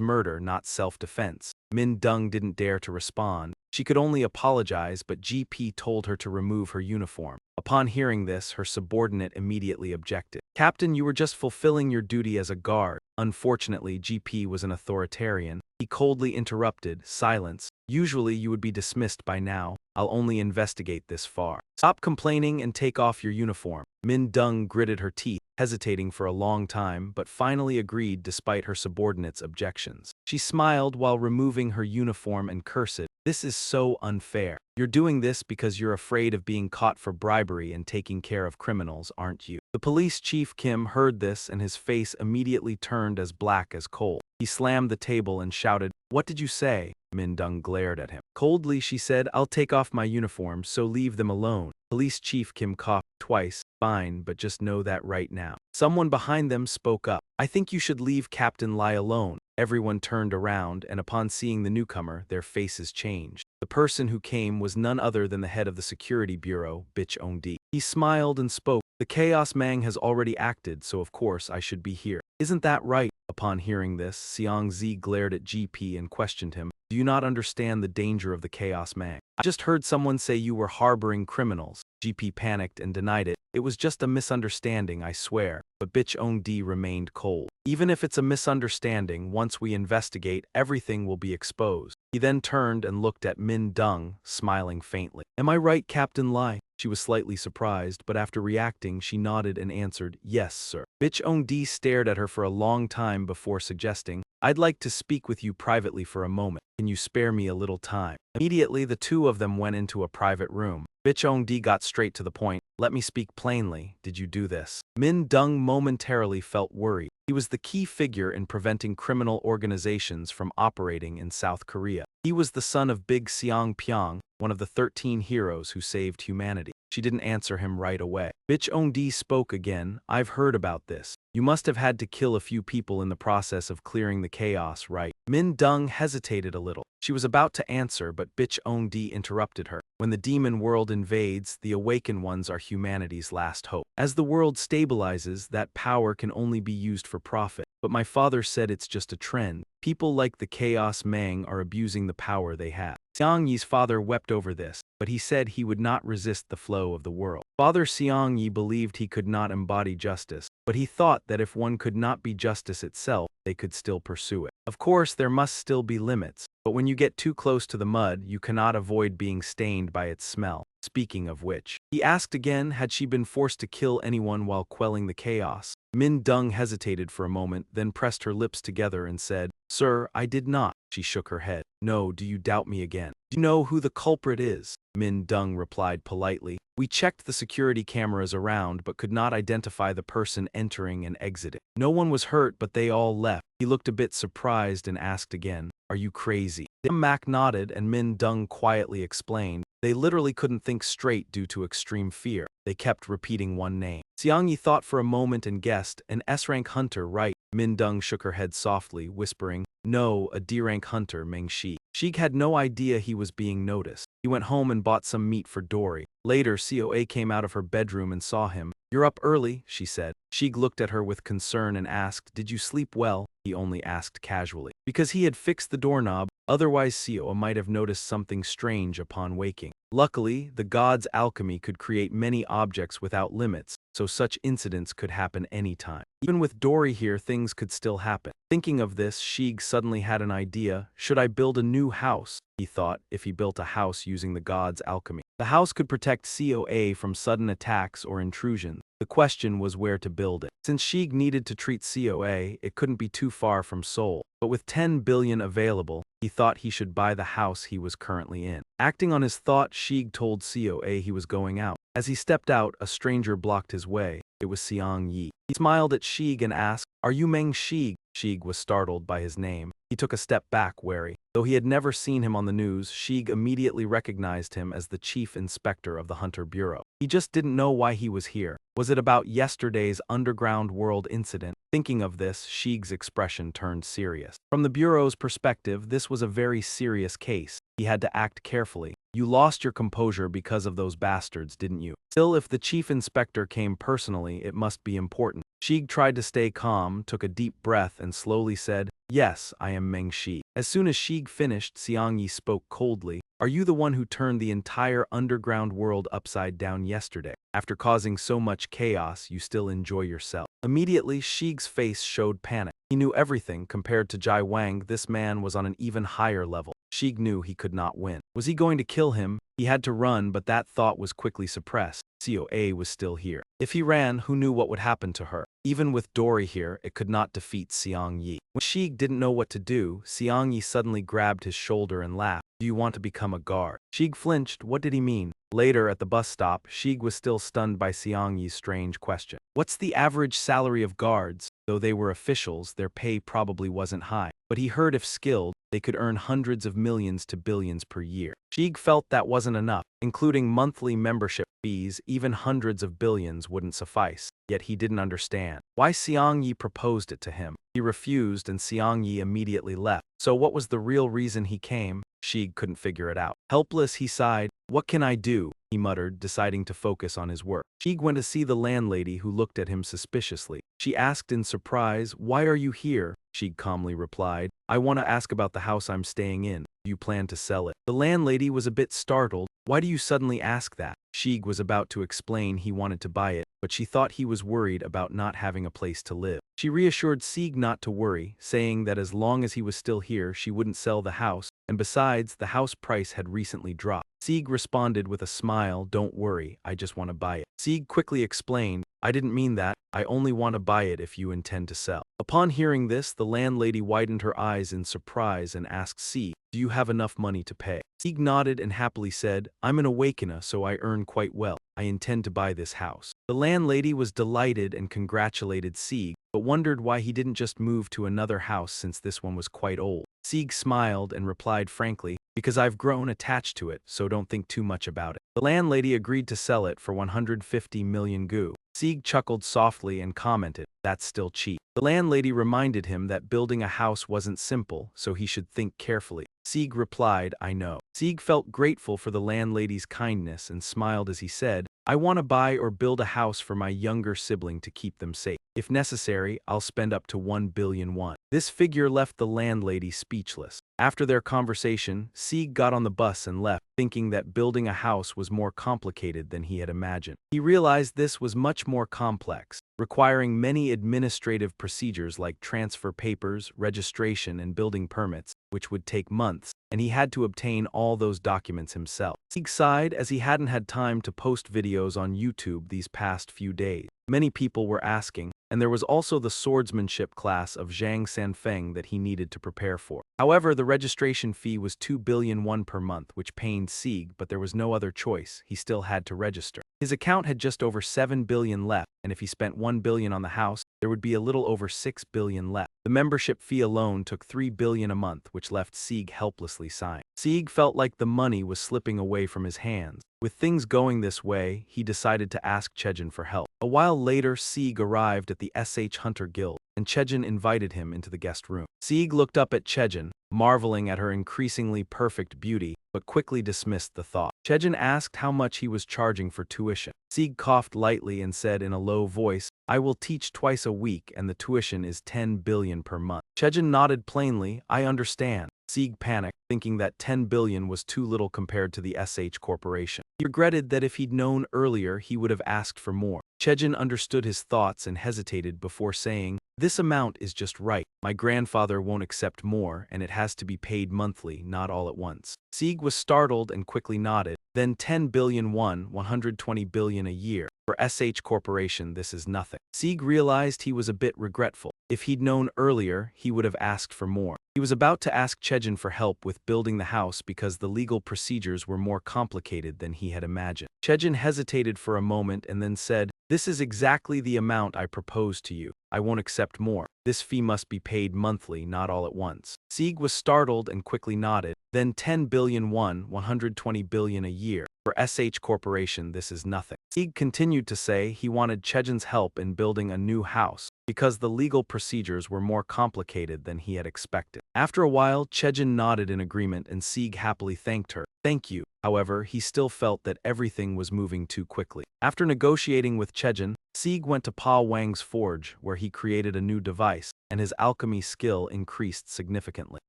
murder, not self-defense." Min Dung didn't dare to respond. She could only apologize, but GP told her to remove her uniform. Upon hearing this, her subordinate immediately objected. "Captain, you were just fulfilling your duty as a guard." Unfortunately, GP was an authoritarian. He coldly interrupted, "Silence. Usually you would be dismissed by now. I'll only investigate this far. Stop complaining and take off your uniform." Min Dung gritted her teeth, hesitating for a long time, but finally agreed despite her subordinate's objections. She smiled while removing her uniform and cursed, "This is so unfair. You're doing this because you're afraid of being caught for bribery and taking care of criminals, aren't you?" The police chief Kim heard this and his face immediately turned as black as coal. He slammed the table and shouted, "What did you say?" Min-dung glared at him. Coldly she said, "I'll take off my uniform, so leave them alone." Police chief Kim coughed twice. "Fine, but just know that right now." Someone behind them spoke up. "I think you should leave Captain Lai alone." Everyone turned around, and upon seeing the newcomer, their faces changed. The person who came was none other than the head of the security bureau, Bitch Ong-di. He smiled and spoke. "The Chaos Mang has already acted, so of course I should be here. Isn't that right?" Upon hearing this, Seong-zi glared at GP and questioned him. "Do you not understand the danger of the Chaos Mang? I just heard someone say you were harboring criminals." GP panicked and denied it. "It was just a misunderstanding, I swear." But Bitch Ong-di remained cold. "Even if it's a misunderstanding, once we investigate, everything will be exposed." He then turned and looked at Min-dung, smiling faintly. "Am I right, Captain Lai?" She was slightly surprised, but after reacting, she nodded and answered, "Yes, sir." Bitch Ong-di stared at her for a long time before suggesting, "I'd like to speak with you privately for a moment. Can you spare me a little time?" Immediately, the two of them went into a private room. Bitch Ong-di got straight to the point. "Let me speak plainly. Did you do this?" Min-dung momentarily felt worried. He was the key figure in preventing criminal organizations from operating in South Korea. He was the son of Big Seong Pyong, one of the 13 heroes who saved humanity. She didn't answer him right away. Bitch Ong-di spoke again. "I've heard about this. You must have had to kill a few people in the process of clearing the chaos, right?" Min-dung hesitated a little. She was about to answer, but Bitch Ong-di interrupted her. "When the demon world invades, the awakened ones are humanity's last hope. As the world stabilizes, that power can only be used for profit. But my father said it's just a trend. People like the Chaos Mang are abusing the power they have." Seong Yi's father wept over this, but he said he would not resist the flow of the world. Father Seong Yi believed he could not embody justice, but he thought that if one could not be justice itself, they could still pursue it. Of course, there must still be limits, but when you get too close to the mud, you cannot avoid being stained by its smell. Speaking of which, he asked again, had she been forced to kill anyone while quelling the chaos? Min-dung hesitated for a moment, then pressed her lips together and said, "Sir, I did not." She shook her head. "No, do you doubt me again? Do you know who the culprit is?" Min-dung replied politely, "We checked the security cameras around but could not identify the person entering and exiting. No one was hurt, but they all left." He looked a bit surprised and asked again, "Are you crazy?" Mak nodded and Min-dung quietly explained, "They literally couldn't think straight due to extreme fear. They kept repeating one name." Seong-yi thought for a moment and guessed, "An S-rank hunter, right?" Min-dung shook her head softly, whispering, "No, a D-rank hunter, Meng Shi." Sheik had no idea he was being noticed. He went home and bought some meat for Dory. Later, COA came out of her bedroom and saw him. "You're up early," she said. Sheik looked at her with concern and asked, "Did you sleep well?" He only asked casually. Because he had fixed the doorknob, otherwise COA might have noticed something strange upon waking. Luckily, the god's alchemy could create many objects without limits, so such incidents could happen anytime. Even with Dory here, things could still happen. Thinking of this, Sheik suddenly had an idea. "Should I build a new house?" he thought, if he built a house using the god's alchemy. The house could protect COA from sudden attacks or intrusions. The question was where to build it. Since Sheik needed to treat COA, it couldn't be too far from Seoul. But with 10 billion available, he thought he should buy the house he was currently in. Acting on his thought, Sheik told COA he was going out. As he stepped out, a stranger blocked his way. It was Seong Yi. He smiled at Sheik and asked, "Are you Meng Shi?" Sheik was startled by his name. He took a step back, wary. Though he had never seen him on the news, Sheik immediately recognized him as the chief inspector of the Hunter Bureau. He just didn't know why he was here. Was it about yesterday's underground world incident? Thinking of this, Sheik's expression turned serious. From the Bureau's perspective, this was a very serious case. He had to act carefully. "You lost your composure because of those bastards, didn't you?" Still, if the chief inspector came personally, it must be important. Sheik tried to stay calm, took a deep breath, and slowly said, "Yes, I am Meng Shi." As soon as Sheik finished, Seong Yi spoke coldly, "Are you the one who turned the entire underground world upside down yesterday? After causing so much chaos, you still enjoy yourself." Immediately, Sheik's face showed panic. He knew everything. Compared to Jai Wang, this man was on an even higher level. Sheik knew he could not win. Was he going to kill him? He had to run, but that thought was quickly suppressed. COA was still here. If he ran, who knew what would happen to her? Even with Dory here, it could not defeat Seong Yi. When Sheik didn't know what to do, Seong Yi suddenly grabbed his shoulder and laughed. "Do you want to become a guard?" Sheik flinched. What did he mean? Later, at the bus stop, Shig was still stunned by Xiang Yi's strange question. What's the average salary of guards? Though they were officials, their pay probably wasn't high. But he heard if skilled, they could earn hundreds of millions to billions per year. Shig felt that wasn't enough. Including monthly membership fees, even hundreds of billions wouldn't suffice. Yet he didn't understand why Xiang Yi proposed it to him. He refused and Xiang Yi immediately left. So what was the real reason he came? Shig couldn't figure it out. Helpless, he sighed. What can I do? He muttered, deciding to focus on his work. Shig went to see the landlady, who looked at him suspiciously. She asked in surprise, "Why are you here?" Shig calmly replied, "I want to ask about the house I'm staying in. Do you plan to sell it?" The landlady was a bit startled. "Why do you suddenly ask that?" Shig was about to explain he wanted to buy it, but she thought he was worried about not having a place to live. She reassured Shig not to worry, saying that as long as he was still here, she wouldn't sell the house, and besides, the house price had recently dropped. Shig responded with a smile, "Don't worry, I just want to buy it." Shig quickly explained, "I didn't mean that, I only want to buy it if you intend to sell." Upon hearing this, the landlady widened her eyes in surprise and asked Shig, "Do you have enough money to pay?" Shig nodded and happily said, "I'm an awakener, so I earn quite well. I intend to buy this house." The landlady was delighted and congratulated Shig, but wondered why he didn't just move to another house since this one was quite old. Shig smiled and replied frankly, "Because I've grown attached to it, so don't think too much about it." The landlady agreed to sell it for 150 million gu. Shig chuckled softly and commented, "That's still cheap." The landlady reminded him that building a house wasn't simple, so he should think carefully. Shig replied, "I know." Shig felt grateful for the landlady's kindness and smiled as he said, "I want to buy or build a house for my younger sibling to keep them safe. If necessary, I'll spend up to 1 billion won." This figure left the landlady speechless. After their conversation, Shig got on the bus and left, thinking that building a house was more complicated than he had imagined. He realized this was much more complex, requiring many administrative procedures like transfer papers, registration, and building permits, which would take months, and he had to obtain all those documents himself. Shig sighed as he hadn't had time to post videos on YouTube these past few days. Many people were asking, and there was also the swordsmanship class of Zhang Sanfeng that he needed to prepare for. However, the registration fee was 2 billion won per month, which pained Shig, but there was no other choice. He still had to register. His account had just over 7 billion left, and if he spent 1 billion on the house, there would be a little over 6 billion left. The membership fee alone took 3 billion a month, which left Shig helplessly sighing. Shig felt like the money was slipping away from his hands. With things going this way, he decided to ask Chejin for help. A while later, Shig arrived at the SH Hunter Guild, and Chejin invited him into the guest room. Shig looked up at Chejin, marveling at her increasingly perfect beauty, but quickly dismissed the thought. Chejin asked how much he was charging for tuition. Shig coughed lightly and said in a low voice, "I will teach twice a week and the tuition is 10 billion per month." Chejin nodded plainly, "I understand." Shig panicked, thinking that 10 billion was too little compared to the SH Corporation. He regretted that if he'd known earlier, he would have asked for more. Chejin understood his thoughts and hesitated before saying, "This amount is just right. My grandfather won't accept more, and it has to be paid monthly, not all at once." Shig was startled and quickly nodded. Then 10 billion won, 120 billion a year. For SH Corporation, this is nothing. Shig realized he was a bit regretful. If he'd known earlier, he would have asked for more. He was about to ask Chejin for help with building the house because the legal procedures were more complicated than he had imagined. Chejin hesitated for a moment and then said, "This is exactly the amount I proposed to you. I won't accept more. This fee must be paid monthly, not all at once." Shig was startled and quickly nodded. Then 10 billion won, 120 billion a year. For SH Corporation, this is nothing. Shig continued to say he wanted Chejin's help in building a new house, because the legal procedures were more complicated than he had expected. After a while, Chejin nodded in agreement and Shig happily thanked her. "Thank you." However, he still felt that everything was moving too quickly. After negotiating with Chejin, Shig went to Pa Wang's forge, where he created a new device, and his alchemy skill increased significantly.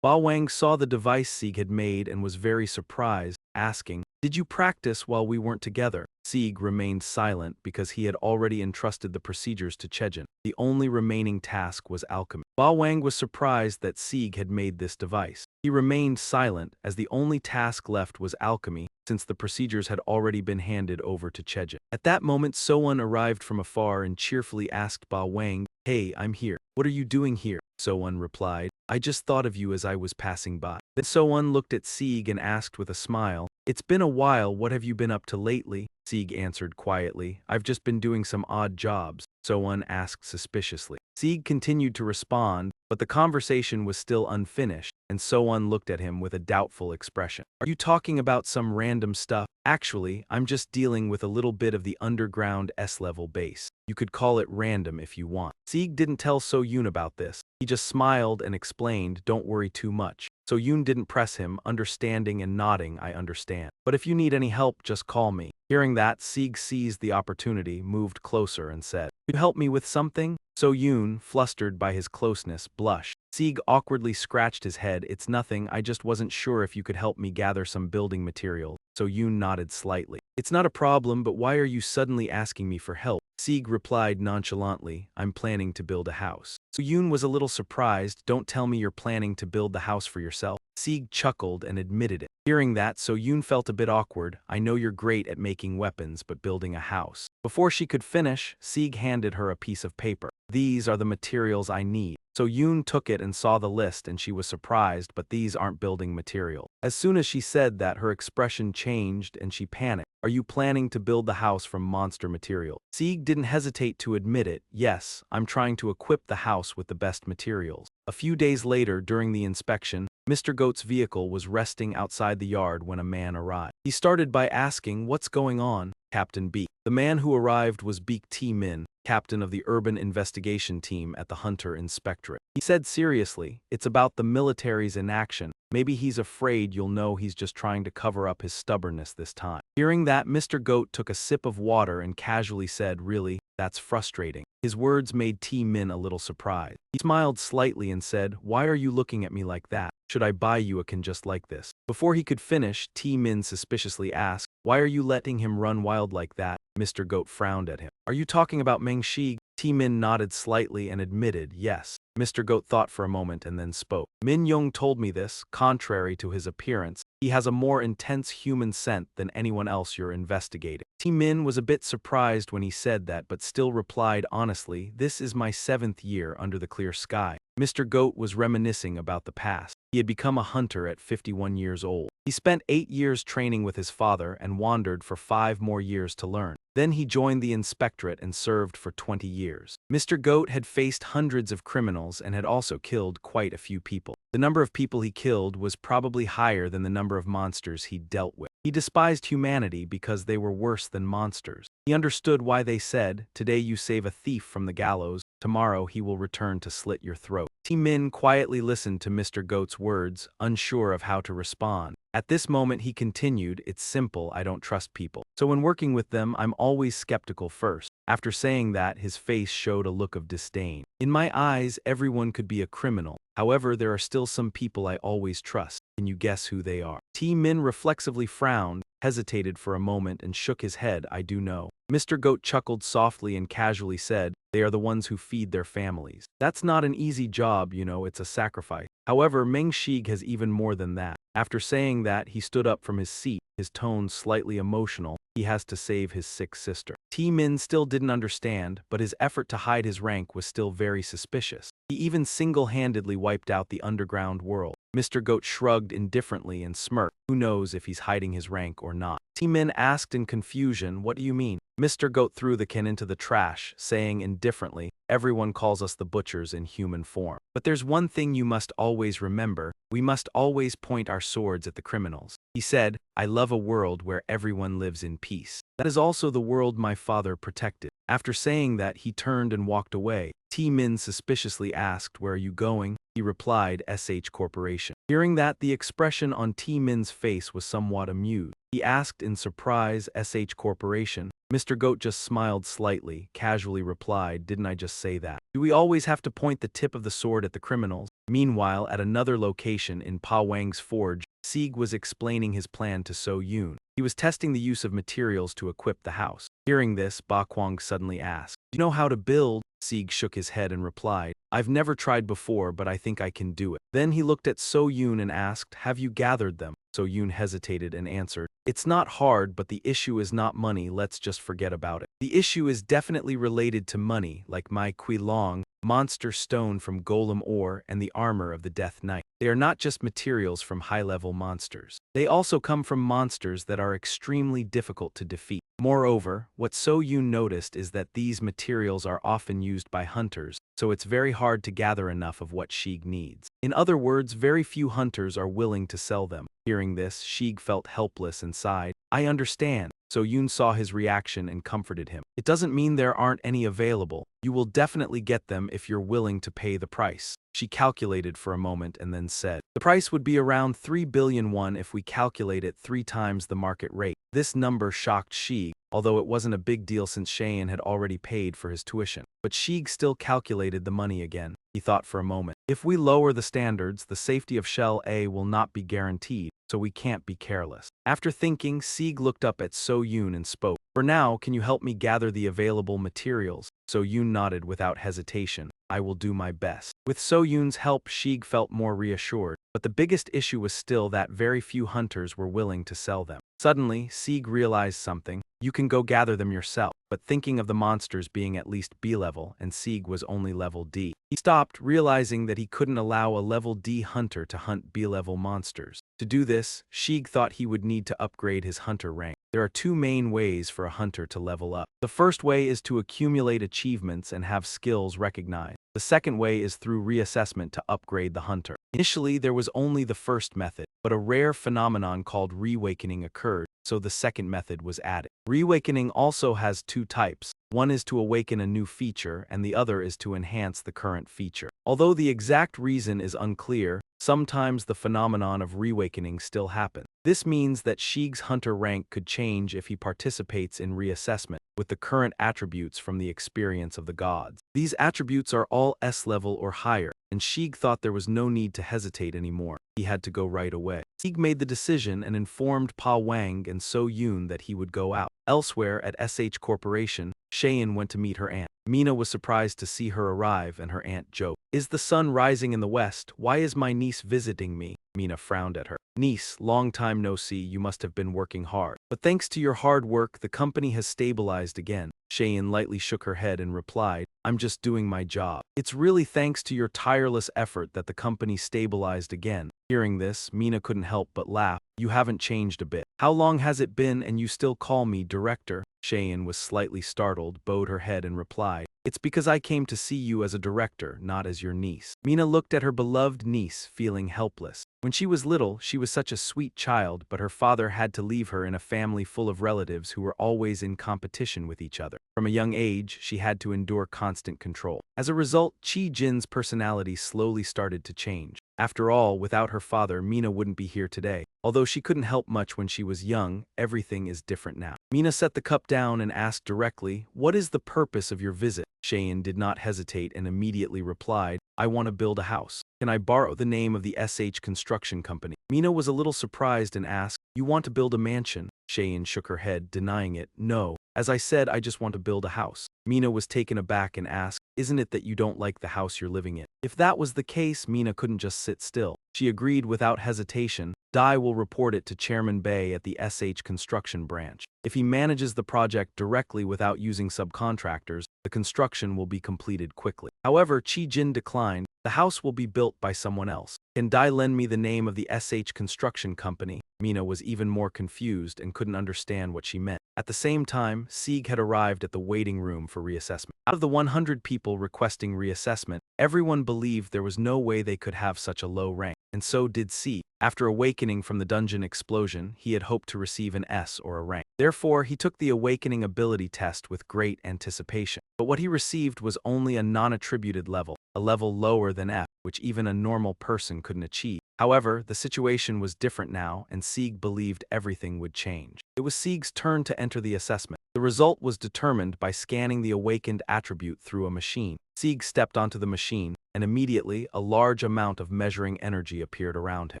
Pa Wang saw the device Shig had made and was very surprised, asking, "Did you practice while we weren't together?" Shig remained silent because he had already entrusted the procedures to Chejin. The only remaining task was alchemy. Pa Wang was surprised that Shig had made this device. He remained silent as the only task left was alchemy, since the procedures had already been handed over to Chejin. At that moment, Soan arrived from afar and cheerfully asked Pa Wang, "Hey, I'm here. What are you doing here?" So-un replied. "I just thought of you as I was passing by." Then So-un looked at Sieg and asked with a smile, "It's been a while, what have you been up to lately?" Sieg answered quietly, "I've just been doing some odd jobs." So-un asked suspiciously. Sieg continued to respond, but the conversation was still unfinished, and So-un looked at him with a doubtful expression. "Are you talking about some random stuff?" "Actually, I'm just dealing with a little bit of the underground S-level base. You could call it random if you want." Sieg didn't tell So-yoon about this. He just smiled and explained, "Don't worry too much." So-yoon didn't press him, understanding and nodding, "I understand. But if you need any help, just call me." Hearing that, Sieg seized the opportunity, moved closer, and said, "Could you help me with something?" So-yoon, flustered by his closeness, blushed. Sieg awkwardly scratched his head. "It's nothing, I just wasn't sure if you could help me gather some building material." So-yoon nodded slightly. "It's not a problem, but why are you suddenly asking me for help?" Sieg replied nonchalantly, "I'm planning to build a house." So-yoon was a little surprised. "Don't tell me you're planning to build the house for yourself." Sieg chuckled and admitted it. Hearing that, So-yoon felt a bit awkward. "I know you're great at making weapons, but building a house." Before she could finish, Sieg handed her a piece of paper. "These are the materials I need." So-yoon took it and saw the list, and she was surprised, "But these aren't building material." As soon as she said that, her expression changed and she panicked. "Are you planning to build the house from monster material?" Sieg didn't hesitate to admit it. "Yes, I'm trying to equip the house with the best materials." A few days later, during the inspection, Mr. Goat's vehicle was resting outside the yard when a man arrived. He started by asking, "What's going on, Captain Beak?" The man who arrived was Beak T-min, captain of the urban investigation team at the Hunter Inspectorate. He said seriously, "It's about the military's inaction. Maybe he's afraid you'll know he's just trying to cover up his stubbornness this time." Hearing that, Mr. Goat took a sip of water and casually said, "Really? That's frustrating." His words made T-min a little surprised. He smiled slightly and said, "Why are you looking at me like that? Should I buy you a can just like this?" Before he could finish, T-min suspiciously asked, "Why are you letting him run wild like that?" Mr. Goat frowned at him. "Are you talking about Meng-shi?" T-min nodded slightly and admitted, "Yes." Mr. Goat thought for a moment and then spoke. "Min Young told me this. Contrary to his appearance, he has a more intense human scent than anyone else you're investigating." T-min was a bit surprised when he said that, but still replied honestly, "This is my 7th year under the clear sky." Mr. Goat was reminiscing about the past. He had become a hunter at 51 years old. He spent 8 years training with his father and wandered for 5 more years to learn. Then he joined the inspectorate and served for 20 years. Mr. Goat had faced hundreds of criminals and had also killed quite a few people. The number of people he killed was probably higher than the number of monsters he'd dealt with. He despised humanity because they were worse than monsters. He understood why they said, "Today you save a thief from the gallows, tomorrow he will return to slit your throat." T-min quietly listened to Mr. Goat's words, unsure of how to respond. At this moment he continued, "It's simple, I don't trust people. So when working with them, I'm always skeptical first." After saying that, his face showed a look of disdain. "In my eyes, everyone could be a criminal. However, there are still some people I always trust. Can you guess who they are?" T-min reflexively frowned, hesitated for a moment and shook his head. "I do know." Mr. Goat chuckled softly and casually said, "They are the ones who feed their families. That's not an easy job, you know, it's a sacrifice. However, Meng-shi has even more than that." After saying that, he stood up from his seat, his tone slightly emotional. "He has to save his sick sister." T-min still didn't understand, but his effort to hide his rank was still very suspicious. He even single-handedly wiped out the underground world. Mr. Goat shrugged indifferently and smirked. "Who knows if he's hiding his rank or not?" T-min asked in confusion, "What do you mean?" Mr. Goat threw the can into the trash, saying indifferently, "Everyone calls us the butchers in human form. But there's one thing you must always remember. We must always point our swords at the criminals." He said, "I love a world where everyone lives in peace. That is also the world my father protected." After saying that, he turned and walked away. T-min suspiciously asked, "Where are you going?" He replied, "SH Corporation." Hearing that, the expression on T-min's face was somewhat amused. He asked in surprise, "SH Corporation?" Mr. Goat just smiled slightly, casually replied, "Didn't I just say that? Do we always have to point the tip of the sword at the criminals?" Meanwhile, at another location in Pa Wang's forge, Sieg was explaining his plan to So-yoon. He was testing the use of materials to equip the house. Hearing this, Ba Kwang suddenly asked, "Do you know how to build?" Sieg shook his head and replied, "I've never tried before, but I think I can do it." Then he looked at So-yoon and asked, "Have you gathered them?" So Yoon hesitated and answered, "It's not hard, but the issue is not money, let's just forget about it. The issue is definitely related to money, like my Kui Long, monster stone from golem ore, and the armor of the Death Knight. They are not just materials from high-level monsters. They also come from monsters that are extremely difficult to defeat. Moreover, what So Yoon noticed is that these materials are often used by hunters, so it's very hard to gather enough of what Sheik needs. In other words, very few hunters are willing to sell them." Hearing this, Sheik felt helpless and sighed. "I understand." So Yoon saw his reaction and comforted him. "It doesn't mean there aren't any available. You will definitely get them if you're willing to pay the price." She calculated for a moment and then said, "The price would be around 3 billion won if we calculate it 3 times the market rate." This number shocked Sheik, although it wasn't a big deal since Shayan had already paid for his tuition. But Sheik still calculated the money again. He thought for a moment. "If we lower the standards, the safety of Shell A will not be guaranteed, so we can't be careless." After thinking, Sieg looked up at So Yoon and spoke. "For now, can you help me gather the available materials?" So Yoon nodded without hesitation. "I will do my best." With So Yoon's help, Sheik felt more reassured, but the biggest issue was still that very few hunters were willing to sell them. Suddenly, Sieg realized something. "You can go gather them yourself." But thinking of the monsters being at least B level, and Sieg was only level D, he stopped, realizing that he couldn't allow a level D hunter to hunt B-level monsters. To do this, Sheik thought he would need to upgrade his hunter rank. There are 2 main ways for a hunter to level up. The first way is to accumulate achievements and have skills recognized. The second way is through reassessment to upgrade the hunter. Initially, there was only the first method, but a rare phenomenon called reawakening occurred, so the second method was added. Reawakening also has 2 types. One is to awaken a new feature, and the other is to enhance the current feature. Although the exact reason is unclear, sometimes the phenomenon of reawakening still happens. This means that Sheik's hunter rank could change if he participates in reassessment, with the current attributes from the experience of the gods. These attributes are all S level or higher, and Sheik thought there was no need to hesitate anymore. He had to go right away. Sheik made the decision and informed Pa Wang and So Yoon that he would go out. Elsewhere at SH Corporation, Shayan went to meet her aunt. Mina was surprised to see her arrive, and her aunt joked, "Is the sun rising in the west? Why is my niece visiting me?" Mina frowned at her. "Niece, long time no see, you must have been working hard. But thanks to your hard work, the company has stabilized again." Shayan lightly shook her head and replied, "I'm just doing my job. It's really thanks to your tireless effort that the company stabilized again." Hearing this, Mina couldn't help but laugh. "You haven't changed a bit. How long has it been and you still call me director?" Shayan was slightly startled, bowed her head and replied, "It's because I came to see you as a director, not as your niece." Mina looked at her beloved niece, feeling helpless. When she was little, she was such a sweet child, but her father had to leave her in a family full of relatives who were always in competition with each other. From a young age, she had to endure constant control. As a result, Chi Jin's personality slowly started to change. After all, without her father, Mina wouldn't be here today. Although she couldn't help much when she was young, everything is different now. Mina set the cup down and asked directly, "What is the purpose of your visit?" Shayan did not hesitate and immediately replied, "I want to build a house. Can I borrow the name of the SH construction company?" Mina was a little surprised and asked, "You want to build a mansion?" Shayan shook her head, denying it. "No. As I said, I just want to build a house." Mina was taken aback and asked, "Isn't it that you don't like the house you're living in?" If that was the case, Mina couldn't just sit still. She agreed without hesitation. Dai will report it to Chairman Bay at the SH construction branch. If he manages the project directly without using subcontractors, the construction will be completed quickly. However, Chi Jin declined. "The house will be built by someone else. Can Dai lend me the name of the SH construction company?" Mina was even more confused and couldn't understand what she meant. At the same time, Sieg had arrived at the waiting room for reassessment. Out of the 100 people requesting reassessment, everyone believed there was no way they could have such a low rank, and so did Sieg. After awakening from the dungeon explosion, he had hoped to receive an S or a rank. Therefore, he took the awakening ability test with great anticipation. But what he received was only a non-attributed level, a level lower than F, which even a normal person couldn't achieve. However, the situation was different now, and Sieg believed everything would change. It was Sieg's turn to enter the assessment. The result was determined by scanning the awakened attribute through a machine. Sieg stepped onto the machine. and immediately a large amount of measuring energy appeared around him.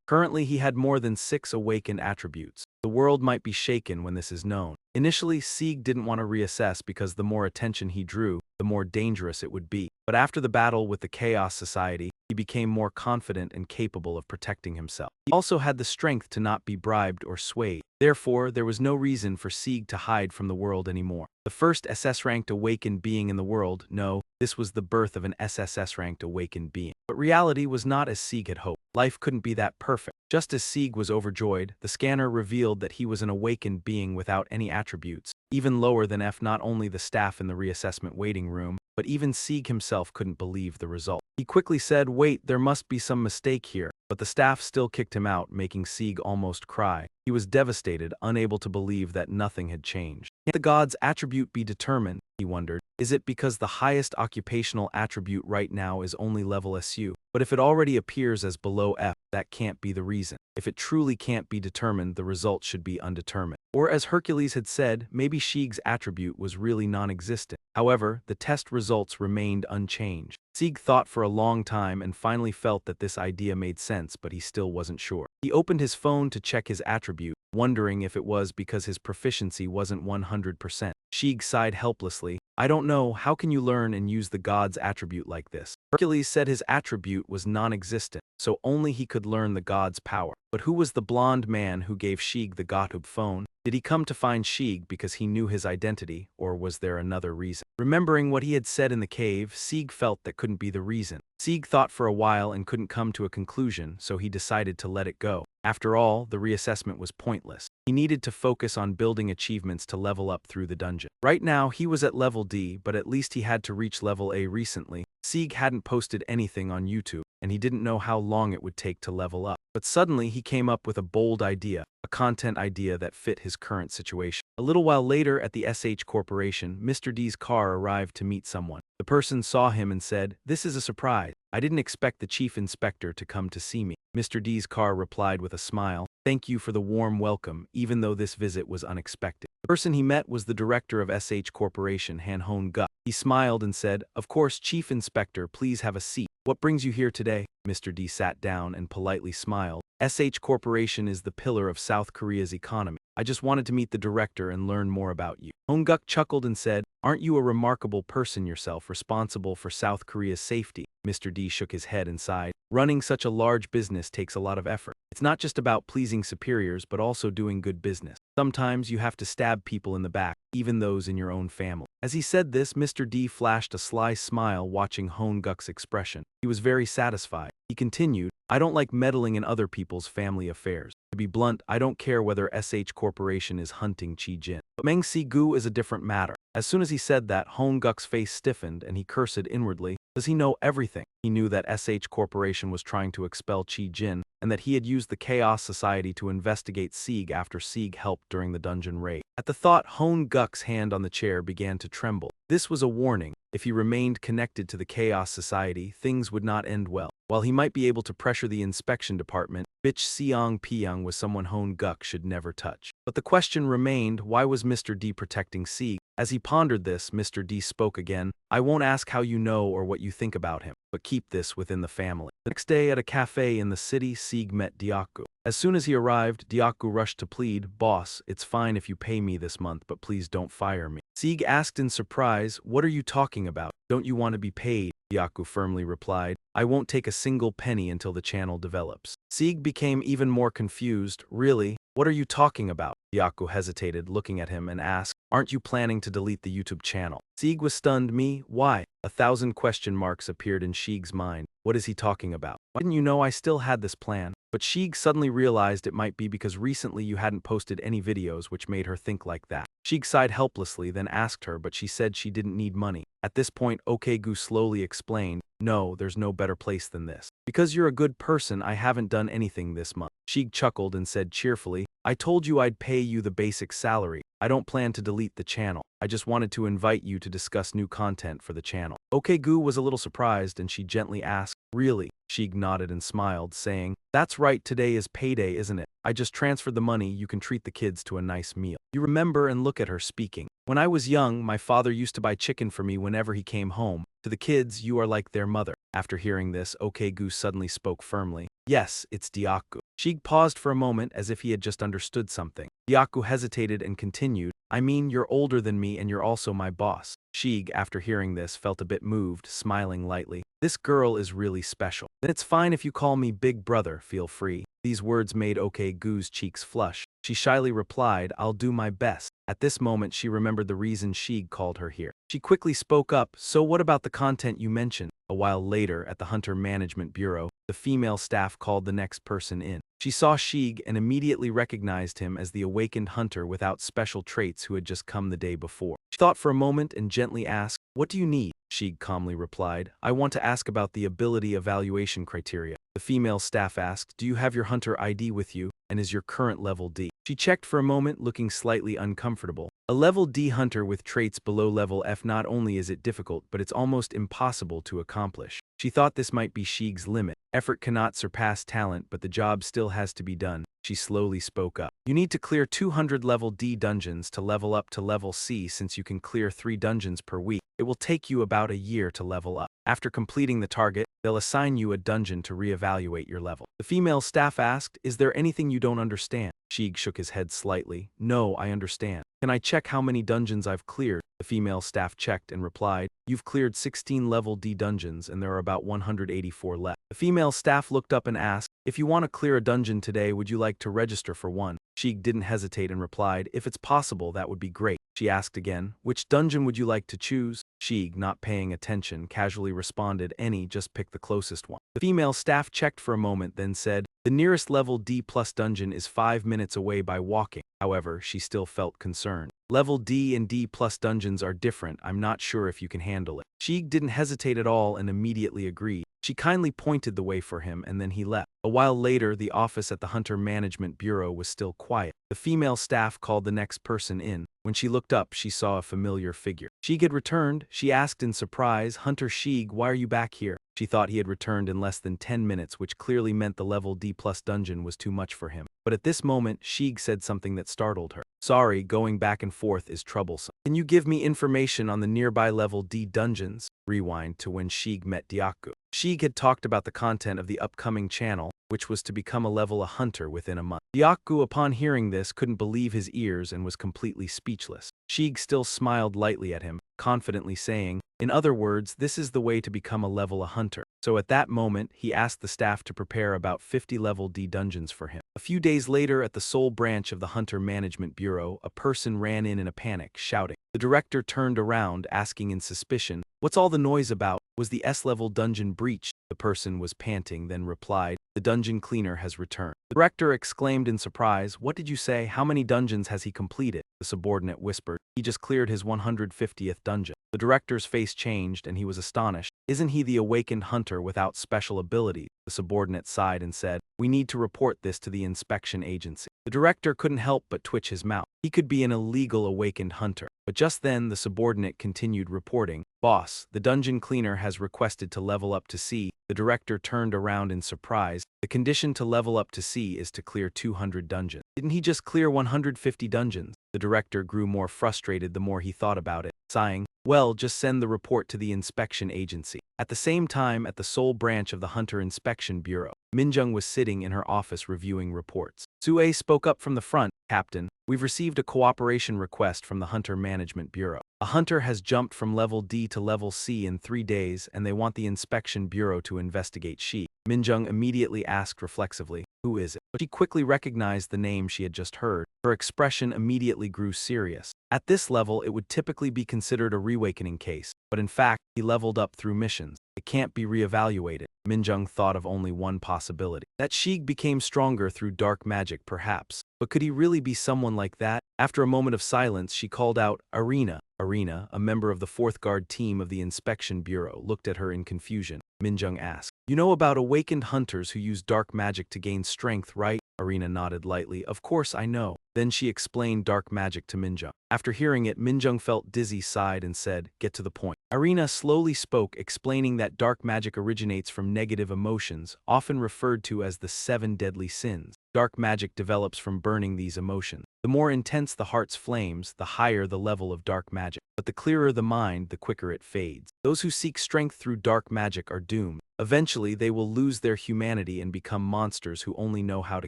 Currently, he had more than 6 awakened attributes. The world might be shaken when this is known. Initially, Sieg didn't want to reassess because the more attention he drew, the more dangerous it would be. But after the battle with the Chaos Society, he became more confident and capable of protecting himself. He also had the strength to not be bribed or swayed. Therefore, there was no reason for Sieg to hide from the world anymore. The first SS-ranked awakened being in the world, no, this was the birth of an SSS-ranked awakened being. But reality was not as Sieg had hoped. Life couldn't be that perfect. Just as Sieg was overjoyed, the scanner revealed that he was an awakened being without any attributes. Even lower than F, not only the staff in the reassessment waiting room, but even Sieg himself couldn't believe the result. He quickly said, "Wait, there must be some mistake here." But the staff still kicked him out, making Sieg almost cry. He was devastated, unable to believe that nothing had changed. Can't the god's attribute be determined? He wondered. Is it because the highest occupational attribute right now is only level SU? But if it already appears as below F, that can't be the reason. If it truly can't be determined, the result should be undetermined. Or as Hercules had said, maybe Sieg's attribute was really non-existent. However, the test results remained unchanged. Sieg thought for a long time and finally felt that this idea made sense, but he still wasn't sure. He opened his phone to check his attribute, wondering if it was because his proficiency wasn't 100%. Sieg sighed helplessly. "I don't know, how can you learn and use the god's attribute like this?" Hercules said his attribute was non-existent, so only he could learn the god's power. But who was the blonde man who gave Sieg the GODTube phone? Did he come to find Sieg because he knew his identity, or was there another reason? Remembering what he had said in the cave, Sieg felt that couldn't be the reason. Sieg thought for a while and couldn't come to a conclusion, so he decided to let it go. After all, the reassessment was pointless. He needed to focus on building achievements to level up through the dungeon. Right now, he was at level D, but at least he had to reach level A recently. Sieg hadn't posted anything on YouTube, and he didn't know how long it would take to level up. But suddenly, he came up with a bold idea, a content idea that fit his current situation. A little while later at the SH Corporation, Mr. D's car arrived to meet someone. The person saw him and said, "This is a surprise. I didn't expect the chief inspector to come to see me." Mr. D's car replied with a smile, "Thank you for the warm welcome, even though this visit was unexpected." The person he met was the director of SH Corporation, Han Guk. He smiled and said, "Of course, Chief Inspector, please have a seat. What brings you here today?" Mr. D sat down and politely smiled. "SH Corporation is the pillar of South Korea's economy. I just wanted to meet the director and learn more about you." Hong-guk chuckled and said, "Aren't you a remarkable person yourself, responsible for South Korea's safety?" Mr. D shook his head and sighed. "Running such a large business takes a lot of effort. It's not just about pleasing superiors, but also doing good business. Sometimes you have to stab people in the back, even those in your own family." As he said this, Mr. D flashed a sly smile watching Hong-guk's expression. He was very satisfied. He continued, "I don't like meddling in other people's family affairs. To be blunt, I don't care whether SH Corporation is hunting Chi Jin. But Meng Si-gu is a different matter." As soon as he said that, Hong-guk's face stiffened and he cursed inwardly. Does he know everything? He knew that SH Corporation was trying to expel Chi Jin, and that he had used the Chaos Society to investigate Sieg after Sieg helped during the dungeon raid. At the thought, Hong-guk's hand on the chair began to tremble. This was a warning. If he remained connected to the Chaos Society, things would not end well. While he might be able to pressure the inspection department, bitch Seong Pyong was someone Hong-guk should never touch. But the question remained, why was Mr. D protecting Sieg? As he pondered this, Mr. D spoke again. "I won't ask how you know or what you think about him, but keep this within the family." The next day at a cafe in the city, Sieg met Dyaku. As soon as he arrived, Dyaku rushed to plead, "Boss, it's fine if you pay me this month, but please don't fire me." Sieg asked in surprise, "What are you talking about? Don't you want to be paid?" Dyaku firmly replied, "I won't take a single penny until the channel develops." Sieg became even more confused. "Really? What are you talking about?" Dyaku hesitated, looking at him, and asked, "Aren't you planning to delete the YouTube channel?" Sieg was stunned. "Me? Why?" 1,000 question marks appeared in Sieg's mind. What is he talking about? "Why didn't you know I still had this plan?" But Sieg suddenly realized it might be because recently you hadn't posted any videos, which made her think like that. Sieg sighed helplessly, then asked her, but she said she didn't need money. At this point, Okegu slowly explained, "No, there's no better place than this. Because you're a good person, I haven't done anything this month." Sieg chuckled and said cheerfully, "I told you I'd pay you the basic salary. I don't plan to delete the channel. I just wanted to invite you to discuss new content for the channel." Okegu was a little surprised and she gently asked, "Really?" Sieg nodded and smiled, saying, "That's right, today is payday, isn't it? I just transferred the money, you can treat the kids to a nice meal. You remember and look at her speaking. When I was young, my father used to buy chicken for me whenever he came home. To the kids, you are like their mother. After hearing this, OK Goose suddenly spoke firmly. Yes, it's Diaku. Sheik paused for a moment as if he had just understood something. Diaku hesitated and continued, I mean, you're older than me and you're also my boss. Sheik, after hearing this, felt a bit moved, smiling lightly. This girl is really special. Then it's fine if you call me Big Brother, feel free. These words made OK Goo's cheeks flush. She shyly replied, I'll do my best. At this moment, she remembered the reason Sheik called her here. She quickly spoke up, so what about the content you mentioned? A while later, at the Hunter Management Bureau, the female staff called the next person in. She saw Sheik and immediately recognized him as the awakened hunter without special traits who had just come the day before. She thought for a moment and gently asked, What do you need? Sheik calmly replied, I want to ask about the ability evaluation criteria. The female staff asked, Do you have your hunter ID with you, and is your current level D? She checked for a moment, looking slightly uncomfortable. A level D hunter with traits below level F, not only is it difficult, but it's almost impossible to accomplish. She thought this might be Sheik's limit. Effort cannot surpass talent, but the job still has to be done. She slowly spoke up. You need to clear 200 level D dungeons to level up to level C. Since you can clear 3 dungeons per week, it will take you about a year to level up. After completing the target, they'll assign you a dungeon to reevaluate your level. The female staff asked, Is there anything you don't understand? Sheik shook his head slightly. No, I understand. Can I check how many dungeons I've cleared? The female staff checked and replied, You've cleared 16 level D dungeons and there are about 184 left. The female staff looked up and asked, If you want to clear a dungeon today, would you like to register for one? Sheik didn't hesitate and replied, If it's possible, that would be great. She asked again, Which dungeon would you like to choose? Sheik, not paying attention, casually responded, Any, just pick the closest one. The female staff checked for a moment, then said, The nearest level D plus dungeon is 5 minutes away by walking. However, she still felt concerned. Level D and D plus dungeons are different. I'm not sure if you can handle it. Sheik didn't hesitate at all and immediately agreed. She kindly pointed the way for him and then he left. A while later, the office at the Hunter Management Bureau was still quiet. The female staff called the next person in. When she looked up, she saw a familiar figure. Sheik had returned. She asked in surprise, Hunter Sheik, why are you back here? She thought he had returned in less than 10 minutes, which clearly meant the level D plus dungeon was too much for him. But at this moment, Sheik said something that startled her. Sorry, going back and forth is troublesome. Can you give me information on the nearby level D dungeons? Rewind to when Sheik met Diaku. Sheik had talked about the content of the upcoming channel, which was to become a level a hunter within a month. Diaku, upon hearing this, couldn't believe his ears and was completely speechless. Sheik still smiled lightly at him, confidently saying, In other words, this is the way to become a level a hunter. So at that moment, he asked the staff to prepare about 50 level D dungeons for him. A few days later, at the Seoul branch of the Hunter Management Bureau, a person ran in a panic, shouting. The director turned around, asking in suspicion, What's all the noise about? Was the S-level dungeon breached? The person was panting, then replied, The dungeon cleaner has returned. The director exclaimed in surprise, What did you say? How many dungeons has he completed? The subordinate whispered, He just cleared his 150th dungeon. The director's face changed and he was astonished. Isn't he the awakened hunter without special abilities? The subordinate sighed and said, We need to report this to the inspection agency. The director couldn't help but twitch his mouth. He could be an illegal awakened hunter. But just then, the subordinate continued reporting, Boss, the dungeon cleaner has requested to level up to C. The director turned around in surprise. The condition to level up to C is to clear 200 dungeons. Didn't he just clear 150 dungeons? The director grew more frustrated the more he thought about it, sighing, Well, just send the report to the inspection agency. At the same time, at the Seoul branch of the Hunter Inspection Bureau, Minjung was sitting in her office reviewing reports. Sue spoke up from the front, Captain, we've received a cooperation request from the Hunter Management Bureau. A hunter has jumped from level D to level C in 3 days and they want the Inspection Bureau to investigate she. Minjung immediately asked reflexively, Who is it? But she quickly recognized the name she had just heard. Her expression immediately grew serious. At this level, it would typically be considered a reawakening case, but in fact, he leveled up through missions. It can't be reevaluated. Minjung thought of only one possibility. That Sheik became stronger through dark magic, perhaps. But could he really be someone like that? After a moment of silence, she called out, Arena. Arena, a member of the 4th Guard team of the Inspection Bureau, looked at her in confusion. Minjung asked, You know about awakened hunters who use dark magic to gain strength, right? Arena nodded lightly. Of course I know. Then she explained dark magic to Minjung. After hearing it, Minjung felt dizzy, sighed, and said, Get to the point. Arena slowly spoke, explaining that dark magic originates from negative emotions, often referred to as the 7 deadly sins. Dark magic develops from burning these emotions. The more intense the heart's flames, the higher the level of dark magic. But the clearer the mind, the quicker it fades. Those who seek strength through dark magic are doomed. Eventually, they will lose their humanity and become monsters who only know how to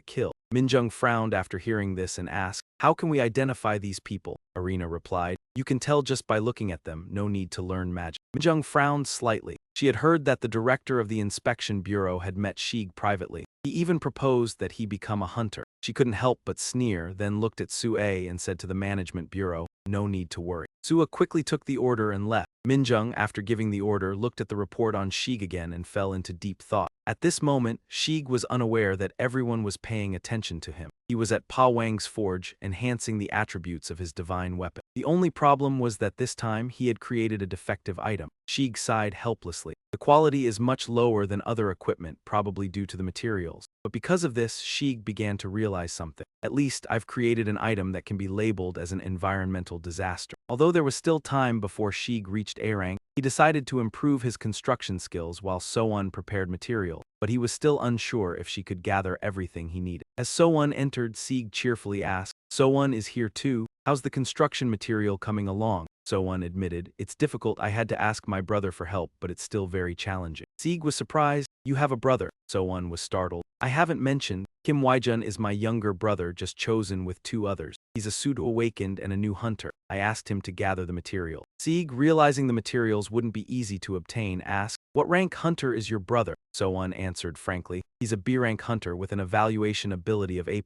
kill. Minjung frowned after hearing this and asked, "How can we identify these people?" Arena replied, "You can tell just by looking at them, no need to learn magic." Minjung frowned slightly. She had heard that the director of the inspection bureau had met Shig privately. He even proposed that he become a hunter. She couldn't help but sneer, then looked at Sue and said to the management bureau, "No need to worry." Sue quickly took the order and left. Minjung, after giving the order, looked at the report on Shig again and fell into deep thought. At this moment, Shig was unaware that everyone was paying attention to him. He was at Pa Wang's forge, enhancing the attributes of his divine weapon. The only problem was that this time he had created a defective item. Shig sighed helplessly. The quality is much lower than other equipment, probably due to the materials. But because of this, Shig began to realize something. At least I've created an item that can be labeled as an environmental disaster. Although there was still time before Shig reached A rank, he decided to improve his construction skills while So-won prepared material, but he was still unsure if she could gather everything he needed. As So-won entered, Shig cheerfully asked, "So-won is here too? How's the construction material coming along?" So-won admitted, "It's difficult. I had to ask my brother for help, but it's still very challenging." Shig was surprised. "You have a brother?" So-won was startled. "I haven't mentioned. Kim Waijun is my younger brother, just chosen with 2 others. He's a pseudo-awakened and a new hunter. I asked him to gather the material." Shig, realizing the materials wouldn't be easy to obtain, asked, "What rank hunter is your brother?" So-won answered frankly, "He's a B-rank hunter with an evaluation ability of A+.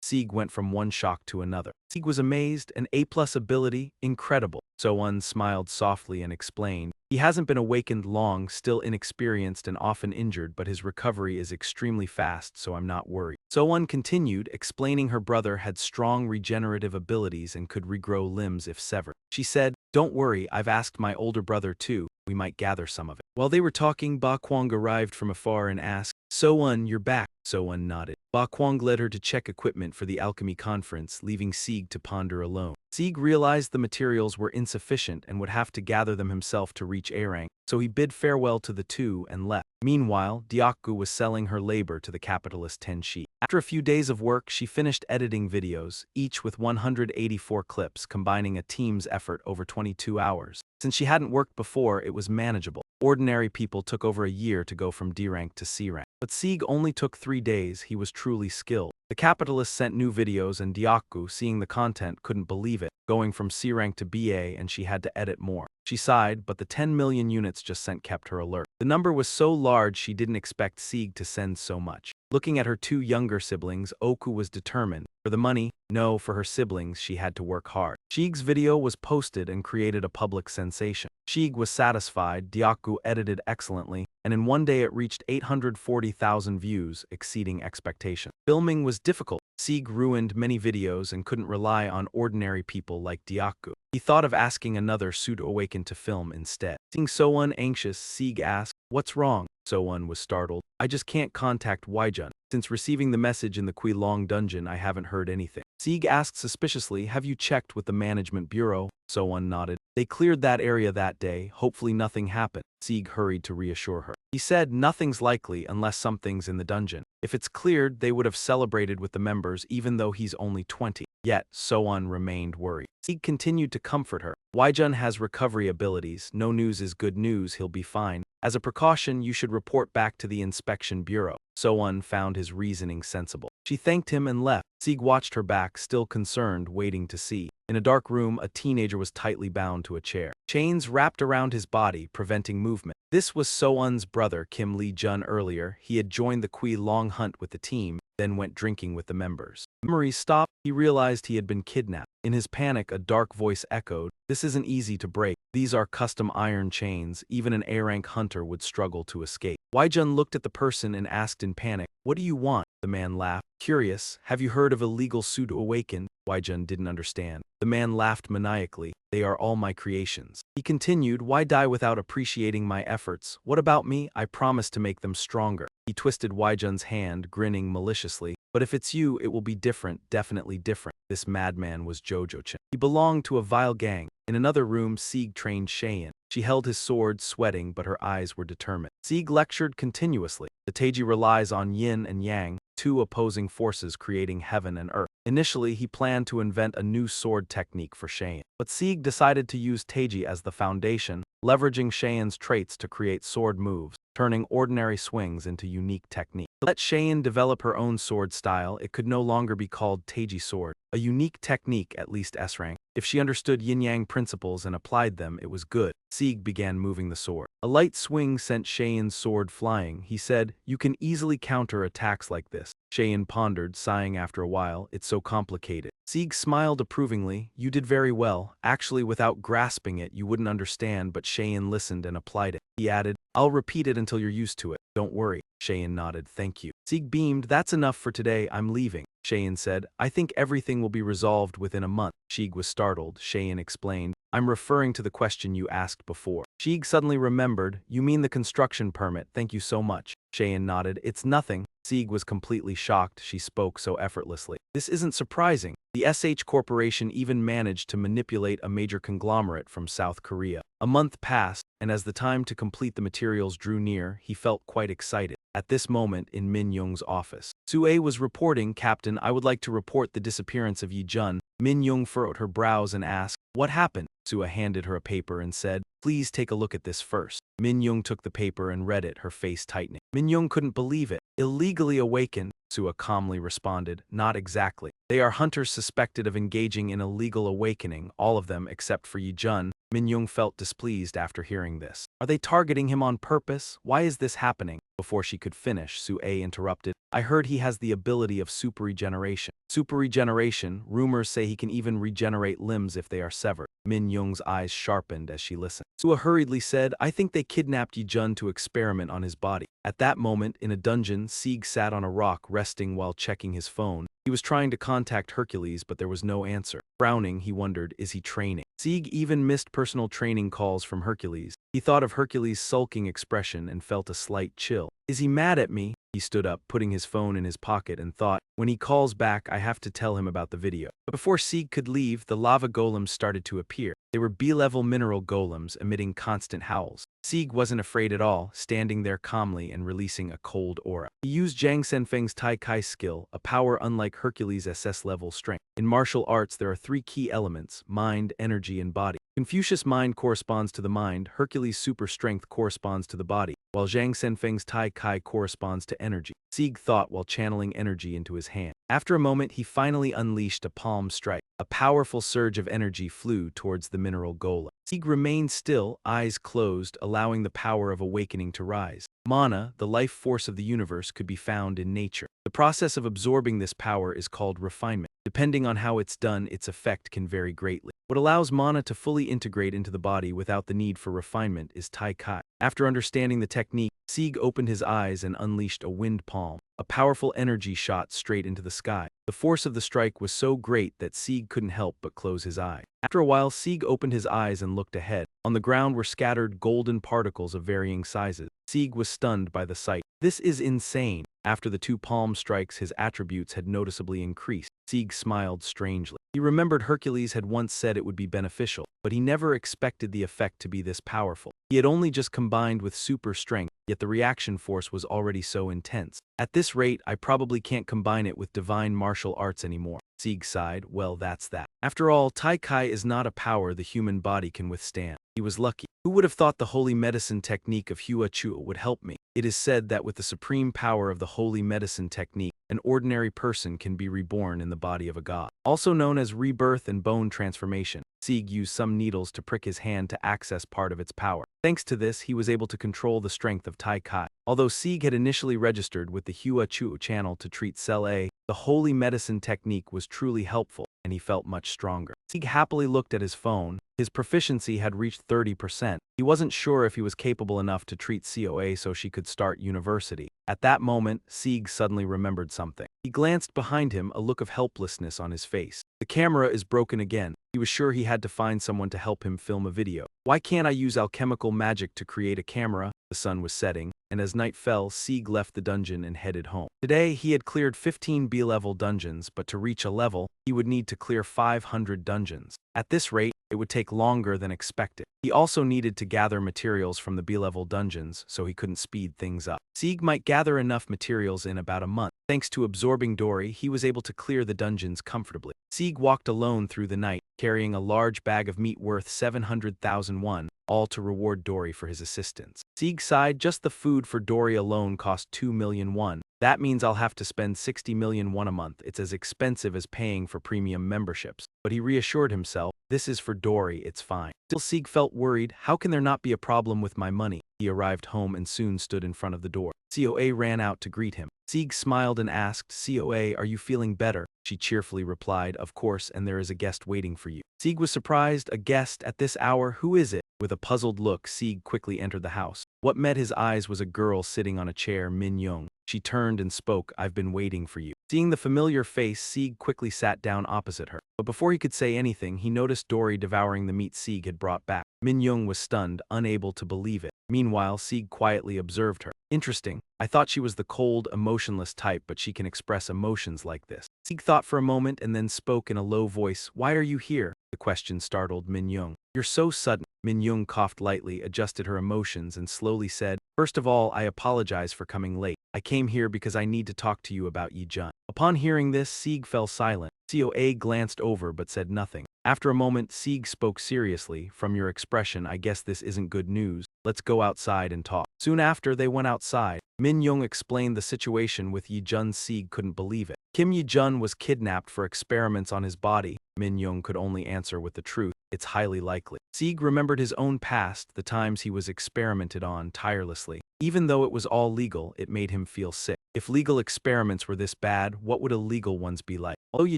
Shig went from one shock to another. Shig was amazed. An A+ ability? Incredible. So-won smiled softly and explained, "He hasn't been awakened long, still inexperienced and often injured, but his recovery is extremely fast, so I'm not worried." So-won continued, explaining her brother had strong regenerative abilities and could regrow limbs if severed. She said, "Don't worry, I've asked my older brother too. We might gather some of it." While they were talking, Ba Kwang arrived from afar and asked, "So-won, you're back." So-won nodded. Ba Kwang led her to check equipment for the alchemy conference, leaving Shig to ponder alone. Shig realized the materials were insufficient and would have to gather them himself to reach A rank, so he bid farewell to the 2 and left. Meanwhile, Diakku was selling her labor to the capitalist Tenshi. After a few days of work, she finished editing videos, each with 184 clips, combining a team's effort over 22 hours. Since she hadn't worked before, it was manageable. Ordinary people took over a year to go from D rank to C rank. But Shig only took 3 days. He was truly skilled. The capitalist sent new videos and Diakku, seeing the content, couldn't believe it, going from C rank to BA, and she had to edit more. She sighed, but the 10 million units just sent kept her alert. The number was so large she didn't expect Shig to send so much. Looking at her 2 younger siblings, Oku was determined. For the money, no, for her siblings, she had to work hard. Shig's video was posted and created a public sensation. Shig was satisfied, Diakku edited excellently, and in one day it reached 840,000 views, exceeding expectation. Filming was difficult. Shig ruined many videos and couldn't rely on ordinary people like Diakku. He thought of asking another pseudo-awakened to film instead. Seeing So-won anxious, Shig asked, "What's wrong?" So-won was startled. "I just can't contact Waijun. Since receiving the message in the Kui Long dungeon, I haven't heard anything." Shig asked suspiciously, "Have you checked with the management bureau?" So-won nodded. "They cleared that area that day. Hopefully nothing happened." Shig hurried to reassure her. He said, "Nothing's likely unless something's in the dungeon. If it's cleared, they would have celebrated with the members even though he's only 20. Yet, So-won remained worried. Shig continued to comfort her. "Waijun has recovery abilities. No news is good news. He'll be fine. As a precaution, you should report back to the inspection bureau." So-won found his reasoning sensible. She thanked him and left. Shig watched her back, still concerned, waiting to see. In a dark room, a teenager was tightly bound to a chair. Chains wrapped around his body, preventing movement. This was So-won's brother, Kim Lee-jun. Earlier, he had joined the Kui Long hunt with the team, then went drinking with the members. Memories stopped. He realized he had been kidnapped. In his panic, a dark voice echoed, "This isn't easy to break. These are custom iron chains. Even an A-rank hunter would struggle to escape." Waijun looked at the person and asked in panic, "What do you want?" The man laughed. "Curious, have you heard of illegal pseudo-awakened?" Waijun didn't understand. The man laughed maniacally. "They are all my creations." He continued, "Why die without appreciating my efforts? What about me? I promise to make them stronger." He twisted Waijun's hand, grinning maliciously. "But if it's you, it will be different, definitely different." This madman was Jojo-chan. He belonged to a vile gang. In another room, Shig trained Cheyenne. She held his sword, sweating, but her eyes were determined. Sieg lectured continuously. The Taiji relies on yin and yang, two opposing forces creating heaven and earth. Initially, he planned to invent a new sword technique for Cheyenne, but Sieg decided to use Taiji as the foundation, leveraging Cheyenne's traits to create sword moves, turning ordinary swings into unique technique. To let Cheyenne develop her own sword style, it could no longer be called Taiji sword, a unique technique at least S-rank. If she understood yin-yang principles and applied them, it was good. Sieg began moving the sword. A light swing sent Cheyenne's sword flying. He said, "You can easily counter attacks like this." Cheyenne pondered, sighing after a while, "It's so complicated." Sieg smiled approvingly. "You did very well. Actually, without grasping it, you wouldn't understand," but Cheyenne listened and applied it. He added, "I'll repeat it until you're used to it. Don't worry." Cheyenne nodded, "Thank you." Sieg beamed, "That's enough for today. I'm leaving." Cheyenne said, "I think everything will be resolved within a month." Sieg was startled. Cheyenne explained, "I'm referring to the question you asked before." Sieg suddenly remembered, "You mean the construction permit. Thank you so much." Cheyenne nodded, "It's nothing." Sieg was completely shocked. She spoke so effortlessly. "This isn't surprising. The SH Corporation even managed to manipulate a major conglomerate from South Korea." A month passed, and as the time to complete the materials drew near, he felt quite excited. At this moment, in Min Young's office, Sue was reporting, "Captain, I would like to report the disappearance of Yi Jun." Min Young furrowed her brows and asked, "What happened?" Sue handed her a paper and said, "Please take a look at this first." Min Young took the paper and read it, her face tightening. Min Young couldn't believe it. "Illegally awakened," Sue calmly responded, "Not exactly. They are hunters suspected of engaging in illegal awakening, all of them except for Yi Jun." Min Young felt displeased after hearing this. "Are they targeting him on purpose? Why is this happening?" Before she could finish, Sue interrupted, "I heard he has the ability of super regeneration." Super regeneration, rumors say he can even regenerate limbs if they are severed. Min Young's eyes sharpened as she listened. Sue hurriedly said, "I think they kidnapped Yi Jun to experiment on his body." At that moment, in a dungeon, Sieg sat on a rock resting while checking his phone. He was trying to contact Hercules, but there was no answer. Frowning, he wondered, is he training? Sieg even missed personal training calls from Hercules. He thought of Hercules' sulking expression and felt a slight chill. "Is he mad at me?" He stood up, putting his phone in his pocket, and thought, "When he calls back, I have to tell him about the video." But before Sieg could leave, the lava golems started to appear. They were B-level mineral golems, emitting constant howls. Sieg wasn't afraid at all, standing there calmly and releasing a cold aura. He used Zhang Senfeng's Tai Kai skill, a power unlike Hercules' SS-level strength. In martial arts, there are three key elements: mind, energy, and body. Confucius' mind corresponds to the mind, Hercules' super strength corresponds to the body, while Zhang Senfeng's Tai Kai corresponds to energy. Sieg thought while channeling energy into his hand. After a moment, he finally unleashed a palm strike. A powerful surge of energy flew towards the mineral golem. Sieg remained still, eyes closed, allowing the power of awakening to rise. Mana, the life force of the universe, could be found in nature. The process of absorbing this power is called refinement. Depending on how it's done, its effect can vary greatly. What allows mana to fully integrate into the body without the need for refinement is Tai Kai. After understanding the technique, Sieg opened his eyes and unleashed a wind palm. A powerful energy shot straight into the sky. The force of the strike was so great that Sieg couldn't help but close his eye. After a while, Sieg opened his eyes and looked ahead. On the ground were scattered golden particles of varying sizes. Sieg was stunned by the sight. "This is insane." After the two palm strikes, his attributes had noticeably increased. Sieg smiled strangely. He remembered Hercules had once said it would be beneficial, but he never expected the effect to be this powerful. He had only just combined with super strength, yet the reaction force was already so intense. "At this rate, I probably can't combine it with divine martial arts anymore." Sieg sighed, "Well, that's that." After all, Tai Kai is not a power the human body can withstand. He was lucky. Who would have thought the holy medicine technique of Hua Chua would help me? It is said that with the supreme power of the holy medicine technique, an ordinary person can be reborn in the body of a god. Also known as rebirth and bone transformation, Sieg used some needles to prick his hand to access part of its power. Thanks to this, he was able to control the strength of Tai Kai. Although Sieg had initially registered with the Hua Chua channel to treat Cell A, the holy medicine technique was truly helpful, and he felt much stronger. Sieg happily looked at his phone. His proficiency had reached 30%. He wasn't sure if he was capable enough to treat COA so she could start university. At that moment, Sieg suddenly remembered something. He glanced behind him, a look of helplessness on his face. The camera is broken again. He was sure he had to find someone to help him film a video. "Why can't I use alchemical magic to create a camera?" The sun was setting, and as night fell, Sieg left the dungeon and headed home. Today, he had cleared 15 B-level dungeons, but to reach a level, he would need to clear 500 dungeons. At this rate, it would take longer than expected. He also needed to gather materials from the B-level dungeons, so he couldn't speed things up. Sieg might gather enough materials in about a month. Thanks to absorbing Dory, he was able to clear the dungeons comfortably. Sieg walked alone through the night, carrying a large bag of meat worth 700,000 won, all to reward Dory for his assistance. Sieg sighed, just the food for Dory alone cost 2 million won. That means I'll have to spend 60 million won a month. It's as expensive as paying for premium memberships. But he reassured himself, this is for Dory, it's fine. Still, Sieg felt worried. How can there not be a problem with my money? He arrived home and soon stood in front of the door. COA ran out to greet him. Sieg smiled and asked, COA, are you feeling better? She cheerfully replied, of course, and there is a guest waiting for you. Sieg was surprised. A guest at this hour? Who is it? With a puzzled look, Sieg quickly entered the house. What met his eyes was a girl sitting on a chair, Min Young. She turned and spoke, I've been waiting for you. Seeing the familiar face, Sieg quickly sat down opposite her. But before he could say anything, he noticed Dory devouring the meat Sieg had brought back. Min Young was stunned, unable to believe it. Meanwhile, Sieg quietly observed her. Interesting. I thought she was the cold, emotionless type, but she can express emotions like this. Sieg thought for a moment and then spoke in a low voice, why are you here? The question startled Min Young. You're so sudden. Min Young coughed lightly, adjusted her emotions, and slowly said, first of all, I apologize for coming late. I came here because I need to talk to you about Yi Jun. Upon hearing this, Sieg fell silent. COA glanced over but said nothing. After a moment, Sieg spoke seriously, from your expression, I guess this isn't good news. Let's go outside and talk. Soon after, they went outside. Min Young explained the situation with Yi Jun. Sieg couldn't believe it. Kim Yi Jun was kidnapped for experiments on his body. Min Young could only answer with the truth. It's highly likely. Sieg remembered his own past, the times he was experimented on tirelessly. Even though it was all legal, it made him feel sick. If legal experiments were this bad, what would illegal ones be like? Although Yi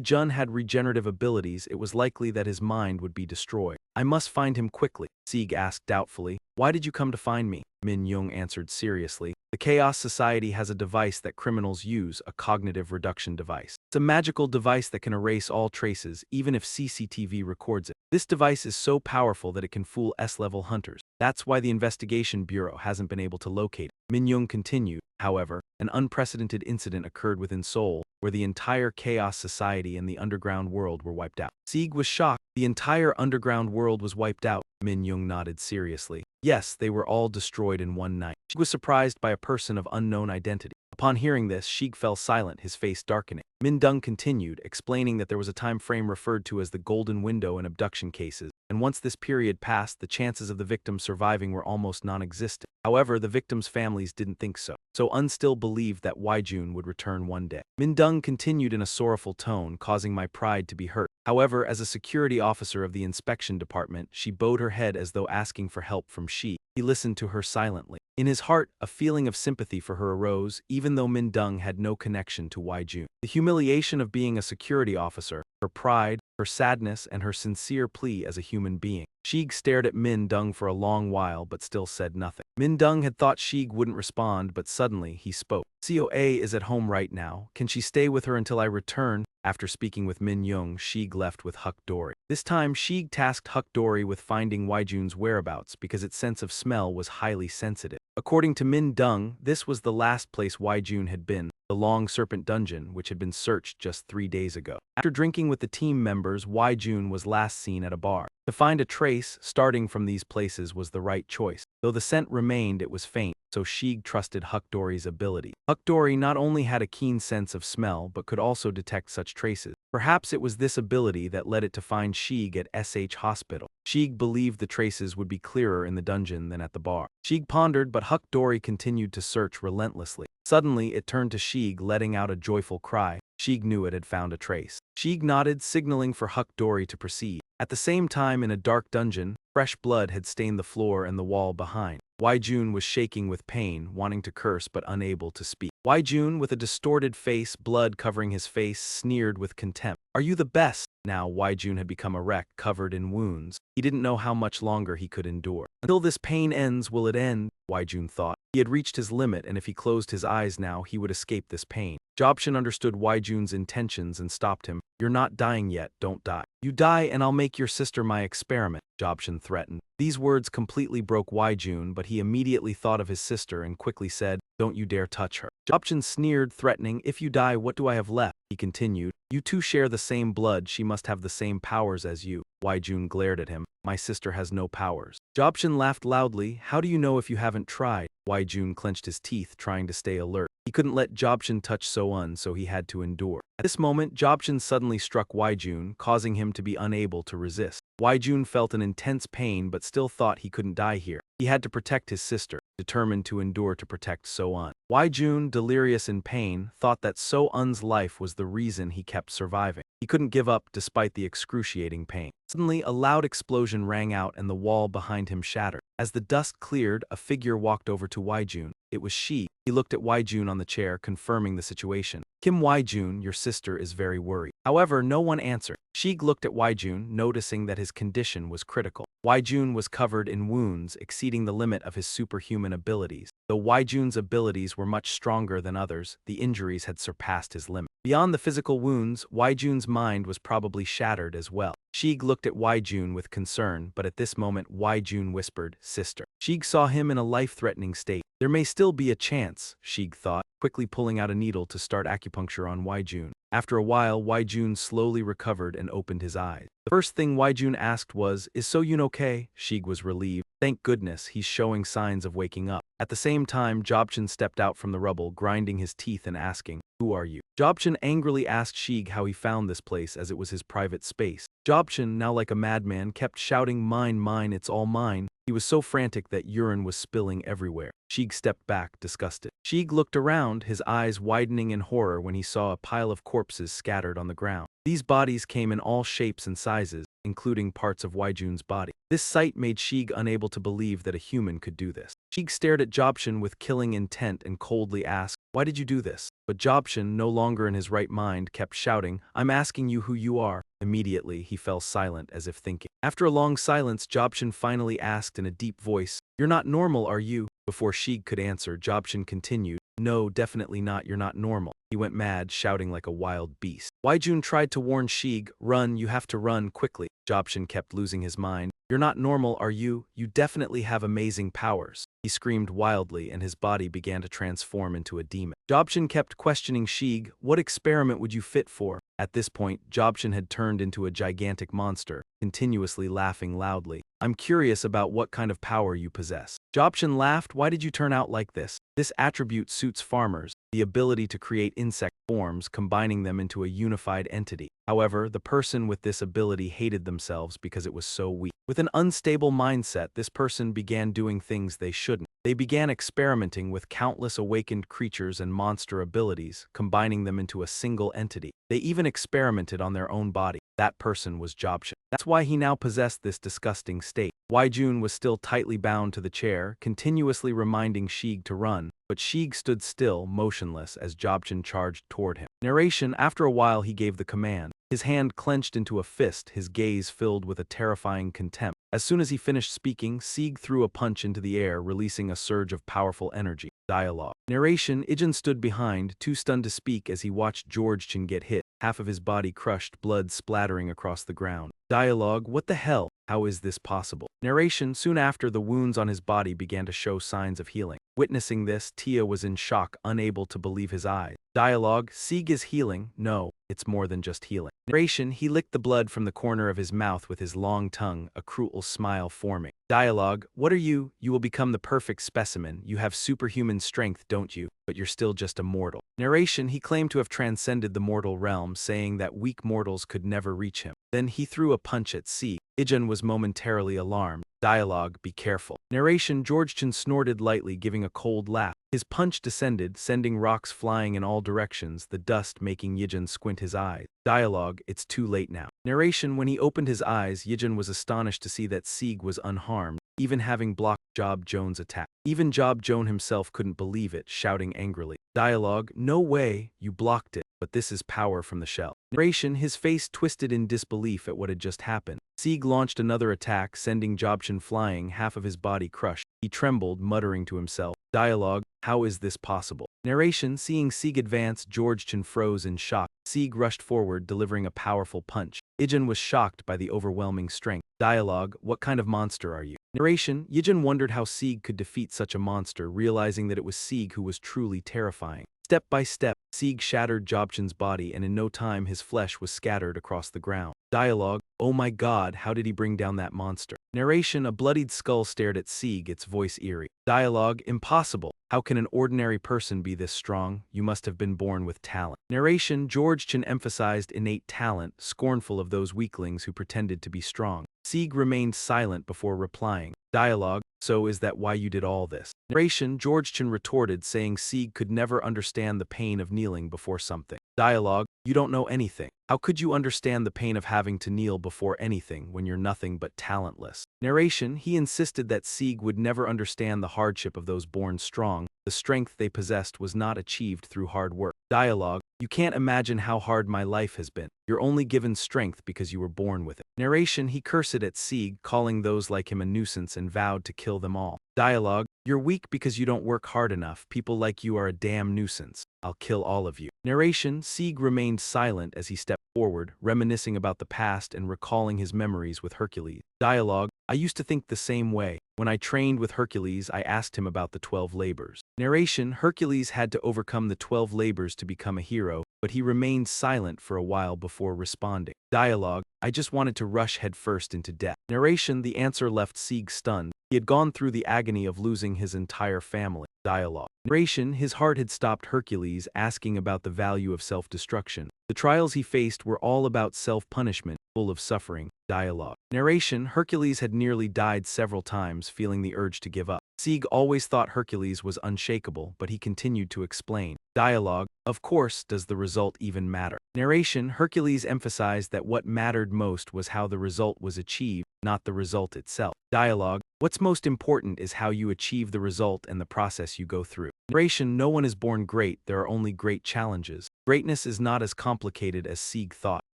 Jun had regenerative abilities, it was likely that his mind would be destroyed. I must find him quickly, Sieg asked doubtfully. Why did you come to find me? Min Young answered seriously. The Chaos Society has a device that criminals use, a cognitive reduction device. It's a magical device that can erase all traces, even if CCTV records it. This device is so powerful that it can fool S-level hunters. That's why the Investigation Bureau hasn't been able to locate it. Min Young continued. However, an unprecedented incident occurred within Seoul, where the entire Chaos Society and the underground world were wiped out. Sieg was shocked. The entire underground world was wiped out. Min Young nodded seriously. Yes, they were all destroyed in one night. Sieg was surprised by a person of unknown identity. Upon hearing this, Sieg fell silent, his face darkening. Min Dung continued, explaining that there was a time frame referred to as the golden window in abduction cases, and once this period passed, the chances of the victim surviving were almost non-existent. However, the victims' families didn't think so. So Un still believed that Jun would return one day. Min Dung continued in a sorrowful tone, causing my pride to be hurt. However, as a security officer of the inspection department, she bowed her head as though asking for help from Shi. He listened to her silently. In his heart, a feeling of sympathy for her arose, even though Min Dung had no connection to Jun. The humiliation of being a security officer, her pride, her sadness, and her sincere plea as a human being. Sheeg stared at Min Dung for a long while but still said nothing. Min Dung had thought Sheeg wouldn't respond, but suddenly he spoke. COA is at home right now. Can she stay with her until I return? After speaking with Min Young, Sheeg left with Huck Dory. This time, Sheeg tasked Huck Dory with finding Jun's whereabouts because its sense of smell was highly sensitive. According to Min Dung, this was the last place Jun had been, the Long Serpent Dungeon, which had been searched just 3 days ago. After drinking with the team members, Jun was last seen at a bar. To find a trace starting from these places was the right choice. Though the scent remained, it was faint, so Sheeg trusted Huck Dory's ability. Huck Dory not only had a keen sense of smell, but could also detect such traces. Perhaps it was this ability that led it to find Sheeg at SH Hospital. Sheeg believed the traces would be clearer in the dungeon than at the bar. Sheeg pondered, but Huck Dory continued to search relentlessly. Suddenly, it turned to Sheeg, letting out a joyful cry. Sheeg knew it had found a trace. Sheeg nodded, signaling for Huck Dory to proceed. At the same time, in a dark dungeon, fresh blood had stained the floor and the wall behind. Jun was shaking with pain, wanting to curse but unable to speak. Jun, with a distorted face, blood covering his face, sneered with contempt. Are you the best? Now Jun had become a wreck, covered in wounds. He didn't know how much longer he could endure. Until this pain ends, will it end? Jun thought. He had reached his limit, and if he closed his eyes now, he would escape this pain. Jobshin understood Jun's intentions and stopped him. You're not dying yet, don't die. You die and I'll make your sister my experiment, Jobshin threatened. These words completely broke Jun, but but he immediately thought of his sister and quickly said, "Don't you dare touch her." Jobchin sneered, threatening, "If you die, what do I have left?" He continued, "You two share the same blood, she must have the same powers as you." Waijun glared at him, "My sister has no powers." Jobchin laughed loudly, "How do you know if you haven't tried?" Waijun clenched his teeth, trying to stay alert. He couldn't let Jobchin touch So-un, so he had to endure. At this moment, Jobchin suddenly struck Waijun, causing him to be unable to resist. Waijun felt an intense pain but still thought he couldn't die here. He had to protect his sister, determined to endure to protect So-un. Waijun, delirious in pain, thought that So-un's life was the reason he kept surviving. He couldn't give up despite the excruciating pain. Suddenly, a loud explosion rang out and the wall behind him shattered. As the dust cleared, a figure walked over to Waijun. It was she. He looked at Waijun on the chair, confirming the situation. "Kim Waijun, your sister is very worried." However, no one answered. Sheik looked at Waijun, noticing that his condition was critical. Waijun was covered in wounds, exceeding the limit of his superhuman abilities. Though Waijun's abilities were much stronger than others, the injuries had surpassed his limit. Beyond the physical wounds, Waijun's mind was probably shattered as well. Sheik looked at Waijun with concern, but at this moment Waijun whispered, "Sister." Sheik saw him in a life-threatening state. There may still be a chance, Sheik thought, quickly pulling out a needle to start acupuncture on Waijun. After a while, Waijun slowly recovered and opened his eyes. The first thing Waijun asked was, "Is So-yun okay?" Sheik was relieved. "Thank goodness, he's showing signs of waking up." At the same time, Jobchin stepped out from the rubble, grinding his teeth and asking, "Who are you?" Jobchin angrily asked Sheik how he found this place as it was his private space. Jobchin, now like a madman, kept shouting, "Mine, mine, it's all mine." He was so frantic that urine was spilling everywhere. Sheik stepped back, disgusted. Sheik looked around, his eyes widening in horror when he saw a pile of corpses scattered on the ground. These bodies came in all shapes and sizes, including parts of Waijun's body. This sight made Sheik unable to believe that a human could do this. Sheik stared at Jobchin with killing intent and coldly asked, "Why did you do this?" But Jobchin, no longer in his right mind, kept shouting, "I'm asking you who you are." Immediately, he fell silent as if thinking. After a long silence, Jobchin finally asked in a deep voice, "You're not normal, are you?" Before Sheik could answer, Jobchin continued, "No, definitely not, you're not normal." He went mad, shouting like a wild beast. Waijun tried to warn Sheik, "Run, you have to run, quickly." Jobchin kept losing his mind. "You're not normal, are you? You definitely have amazing powers." He screamed wildly and his body began to transform into a demon. Jobchin kept questioning Sheik, "What experiment would you fit for?" At this point, Jobchin had turned into a gigantic monster, continuously laughing loudly. "I'm curious about what kind of power you possess." Jobchin laughed, "Why did you turn out like this?" This attribute suits farmers, the ability to create insect forms, combining them into a unified entity. However, the person with this ability hated themselves because it was so weak. With an unstable mindset, this person began doing things they shouldn't. They began experimenting with countless awakened creatures and monster abilities, combining them into a single entity. They even experimented on their own body. That person was Jobchin. That's why he now possessed this disgusting state. Waijun was still tightly bound to the chair, continuously reminding Sheik to run, but Sheik stood still, motionless, as Jobchin charged toward him. Narration: after a while he gave the command. His hand clenched into a fist, his gaze filled with a terrifying contempt. As soon as he finished speaking, Sieg threw a punch into the air, releasing a surge of powerful energy. Dialogue. Narration: Ijin stood behind, too stunned to speak as he watched Georgechin get hit, half of his body crushed, blood splattering across the ground. Dialogue: What the hell? How is this possible? Narration: Soon after, the wounds on his body began to show signs of healing. Witnessing this, Tia was in shock, unable to believe his eyes. Dialogue: Sieg is healing. No, it's more than just healing. Narration: He licked the blood from the corner of his mouth with his long tongue, a cruel smile forming. Dialogue: What are you? You will become the perfect specimen. You have superhuman strength, don't you? But you're still just a mortal. Narration: He claimed to have transcended the mortal realm, saying that weak mortals could never reach him. Then he threw a punch at Sieg. Ijin was momentarily alarmed. Dialogue: Be careful. Narration: Georgechin snorted lightly, giving a cold laugh. His punch descended, sending rocks flying in all directions, the dust making Yijin squint his eyes. Dialogue: It's too late now. Narration: When he opened his eyes, Yijin was astonished to see that Sieg was unharmed, even having blocked Job Jones' attack. Even Job Jones himself couldn't believe it, shouting angrily. Dialogue: No way, you blocked it, but this is power from the shell. Narration: His face twisted in disbelief at what had just happened. Sieg launched another attack, sending Jobchin flying, half of his body crushed. He trembled, muttering to himself. Dialogue: How is this possible? Narration: seeing Sieg advance, Georgetown froze in shock. Sieg rushed forward, delivering a powerful punch. Yijin was shocked by the overwhelming strength. Dialogue: what kind of monster are you? Narration: Yijin wondered how Sieg could defeat such a monster, realizing that it was Sieg who was truly terrifying. Step by step, Sieg shattered Jobchan's body, and in no time his flesh was scattered across the ground. Dialogue: oh my god, how did he bring down that monster? Narration: a bloodied skull stared at Sieg, its voice eerie. Dialogue: impossible. How can an ordinary person be this strong? You must have been born with talent. Narration: Georgetown emphasized innate talent, scornful of those weaklings who pretended to be strong. Sieg remained silent before replying. Dialogue: so is that why you did all this? Narration: Georgetown retorted, saying Sieg could never understand the pain of kneeling before something. Dialogue: you don't know anything. How could you understand the pain of having to kneel before anything when you're nothing but talentless? Narration: he insisted that Sieg would never understand the hardship of those born strong. The strength they possessed was not achieved through hard work. Dialogue: you can't imagine how hard my life has been. You're only given strength because you were born with it. Narration: he cursed at Sieg, calling those like him a nuisance, and vowed to kill them all. Dialogue: you're weak because you don't work hard enough. People like you are a damn nuisance. I'll kill all of you. Narration: Sieg remained silent as he stepped forward, reminiscing about the past and recalling his memories with Hercules. Dialogue: I used to think the same way. When I trained with Hercules, I asked him about the 12 labors. Narration: Hercules had to overcome the 12 labors to become a hero, but he remained silent for a while before responding. Dialogue: I just wanted to rush headfirst into death. Narration: the answer left Sieg stunned. He had gone through the agony of losing his entire family. Dialogue: Narration: his heart had stopped Hercules asking about the value of self-destruction. The trials he faced were all about self-punishment, full of suffering. Dialogue: Narration: Hercules had nearly died several times, feeling the urge to give up. Sieg always thought Hercules was unshakable, but he continued to explain. Dialogue: of course, does the result even matter? Narration: Hercules emphasized that what mattered most was how the result was achieved, not the result itself. Dialogue: what's most important is how you achieve the result and the process you go through. Narration: no one is born great, there are only great challenges. Greatness is not as complicated as Sieg thought.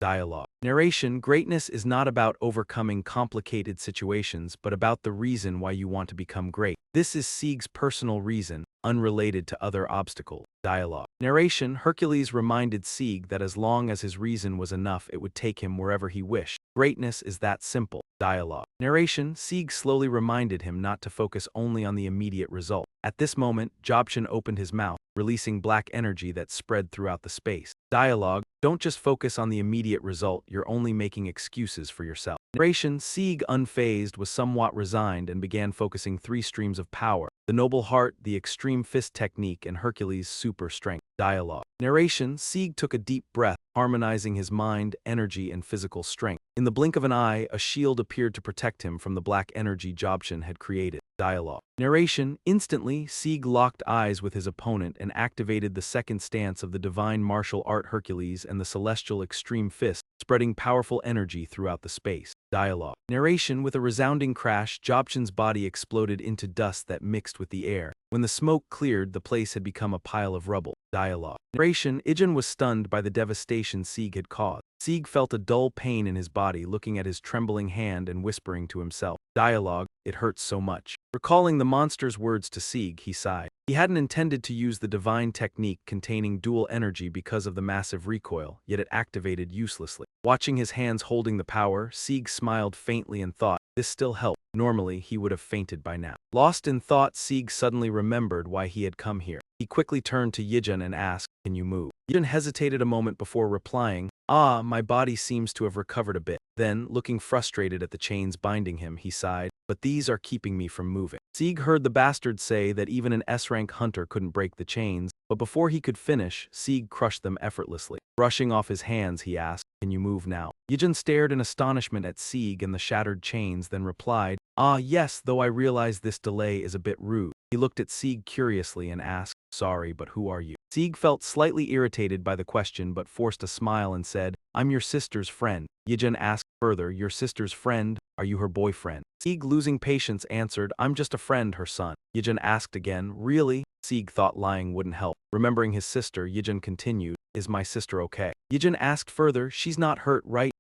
Dialogue: Narration: greatness is not about overcoming complicated situations, but about the reason why you want to become great. This is Sieg's personal reason, unrelated to other obstacles. Dialogue: Narration: Hercules reminded Sieg that as long as his reason was enough, it would take him wherever he wished. Greatness is that simple. Dialogue: Narration: Sieg slowly reminded him not to focus only on the immediate result. At this moment, Jobchan opened his mouth, releasing black energy that spread throughout the space. Dialogue: don't just focus on the immediate result, you're only making excuses for yourself. Narration: Sieg, unfazed, was somewhat resigned and began focusing 3 streams of power: the noble heart, the extreme fist technique, and Hercules' super strength. Dialogue: Narration: Sieg took a deep breath, harmonizing his mind, energy, and physical strength. In the blink of an eye, a shield appeared to protect him from the black energy Jobchan had created. Dialogue: Narration: instantly, Sieg locked eyes with his opponent and activated the second stance of the divine martial art Hercules and the celestial extreme fist, spreading powerful energy throughout the space. Dialogue: Narration: with a resounding crash, Jobchan's body exploded into dust that mixed with the air. When the smoke cleared, the place had become a pile of rubble. Dialogue: Narration: Ijin was stunned by the devastation Sieg had caused. Sieg felt a dull pain in his body, looking at his trembling hand and whispering to himself. Dialogue: it hurts so much. Recalling the monster's words to Sieg, he sighed. He hadn't intended to use the divine technique containing dual energy because of the massive recoil, yet it activated uselessly. Watching his hands holding the power, Sieg smiled faintly and thought, this still helped. Normally, he would have fainted by now. Lost in thought, Sieg suddenly remembered why he had come here. He quickly turned to Yijin and asked, can you move? Yijin hesitated a moment before replying, my body seems to have recovered a bit. Then, looking frustrated at the chains binding him, he sighed, but these are keeping me from moving. Sieg heard the bastard say that even an S-rank hunter couldn't break the chains, but before he could finish, Sieg crushed them effortlessly. Brushing off his hands, he asked, can you move now? Yijin stared in astonishment at Sieg and the shattered chains, then replied, yes, though I realize this delay is a bit rude. He looked at Sieg curiously and asked, sorry, but who are you? Sieg felt slightly irritated by the question but forced a smile and said, I'm your sister's friend. Yijin asked further, your sister's friend? Are you her boyfriend? Sieg, losing patience, answered, I'm just a friend, her son. Yijin asked again, really? Sieg thought lying wouldn't help. Remembering his sister, Yijin continued, is my sister okay? Yijin asked further, she's not hurt, right?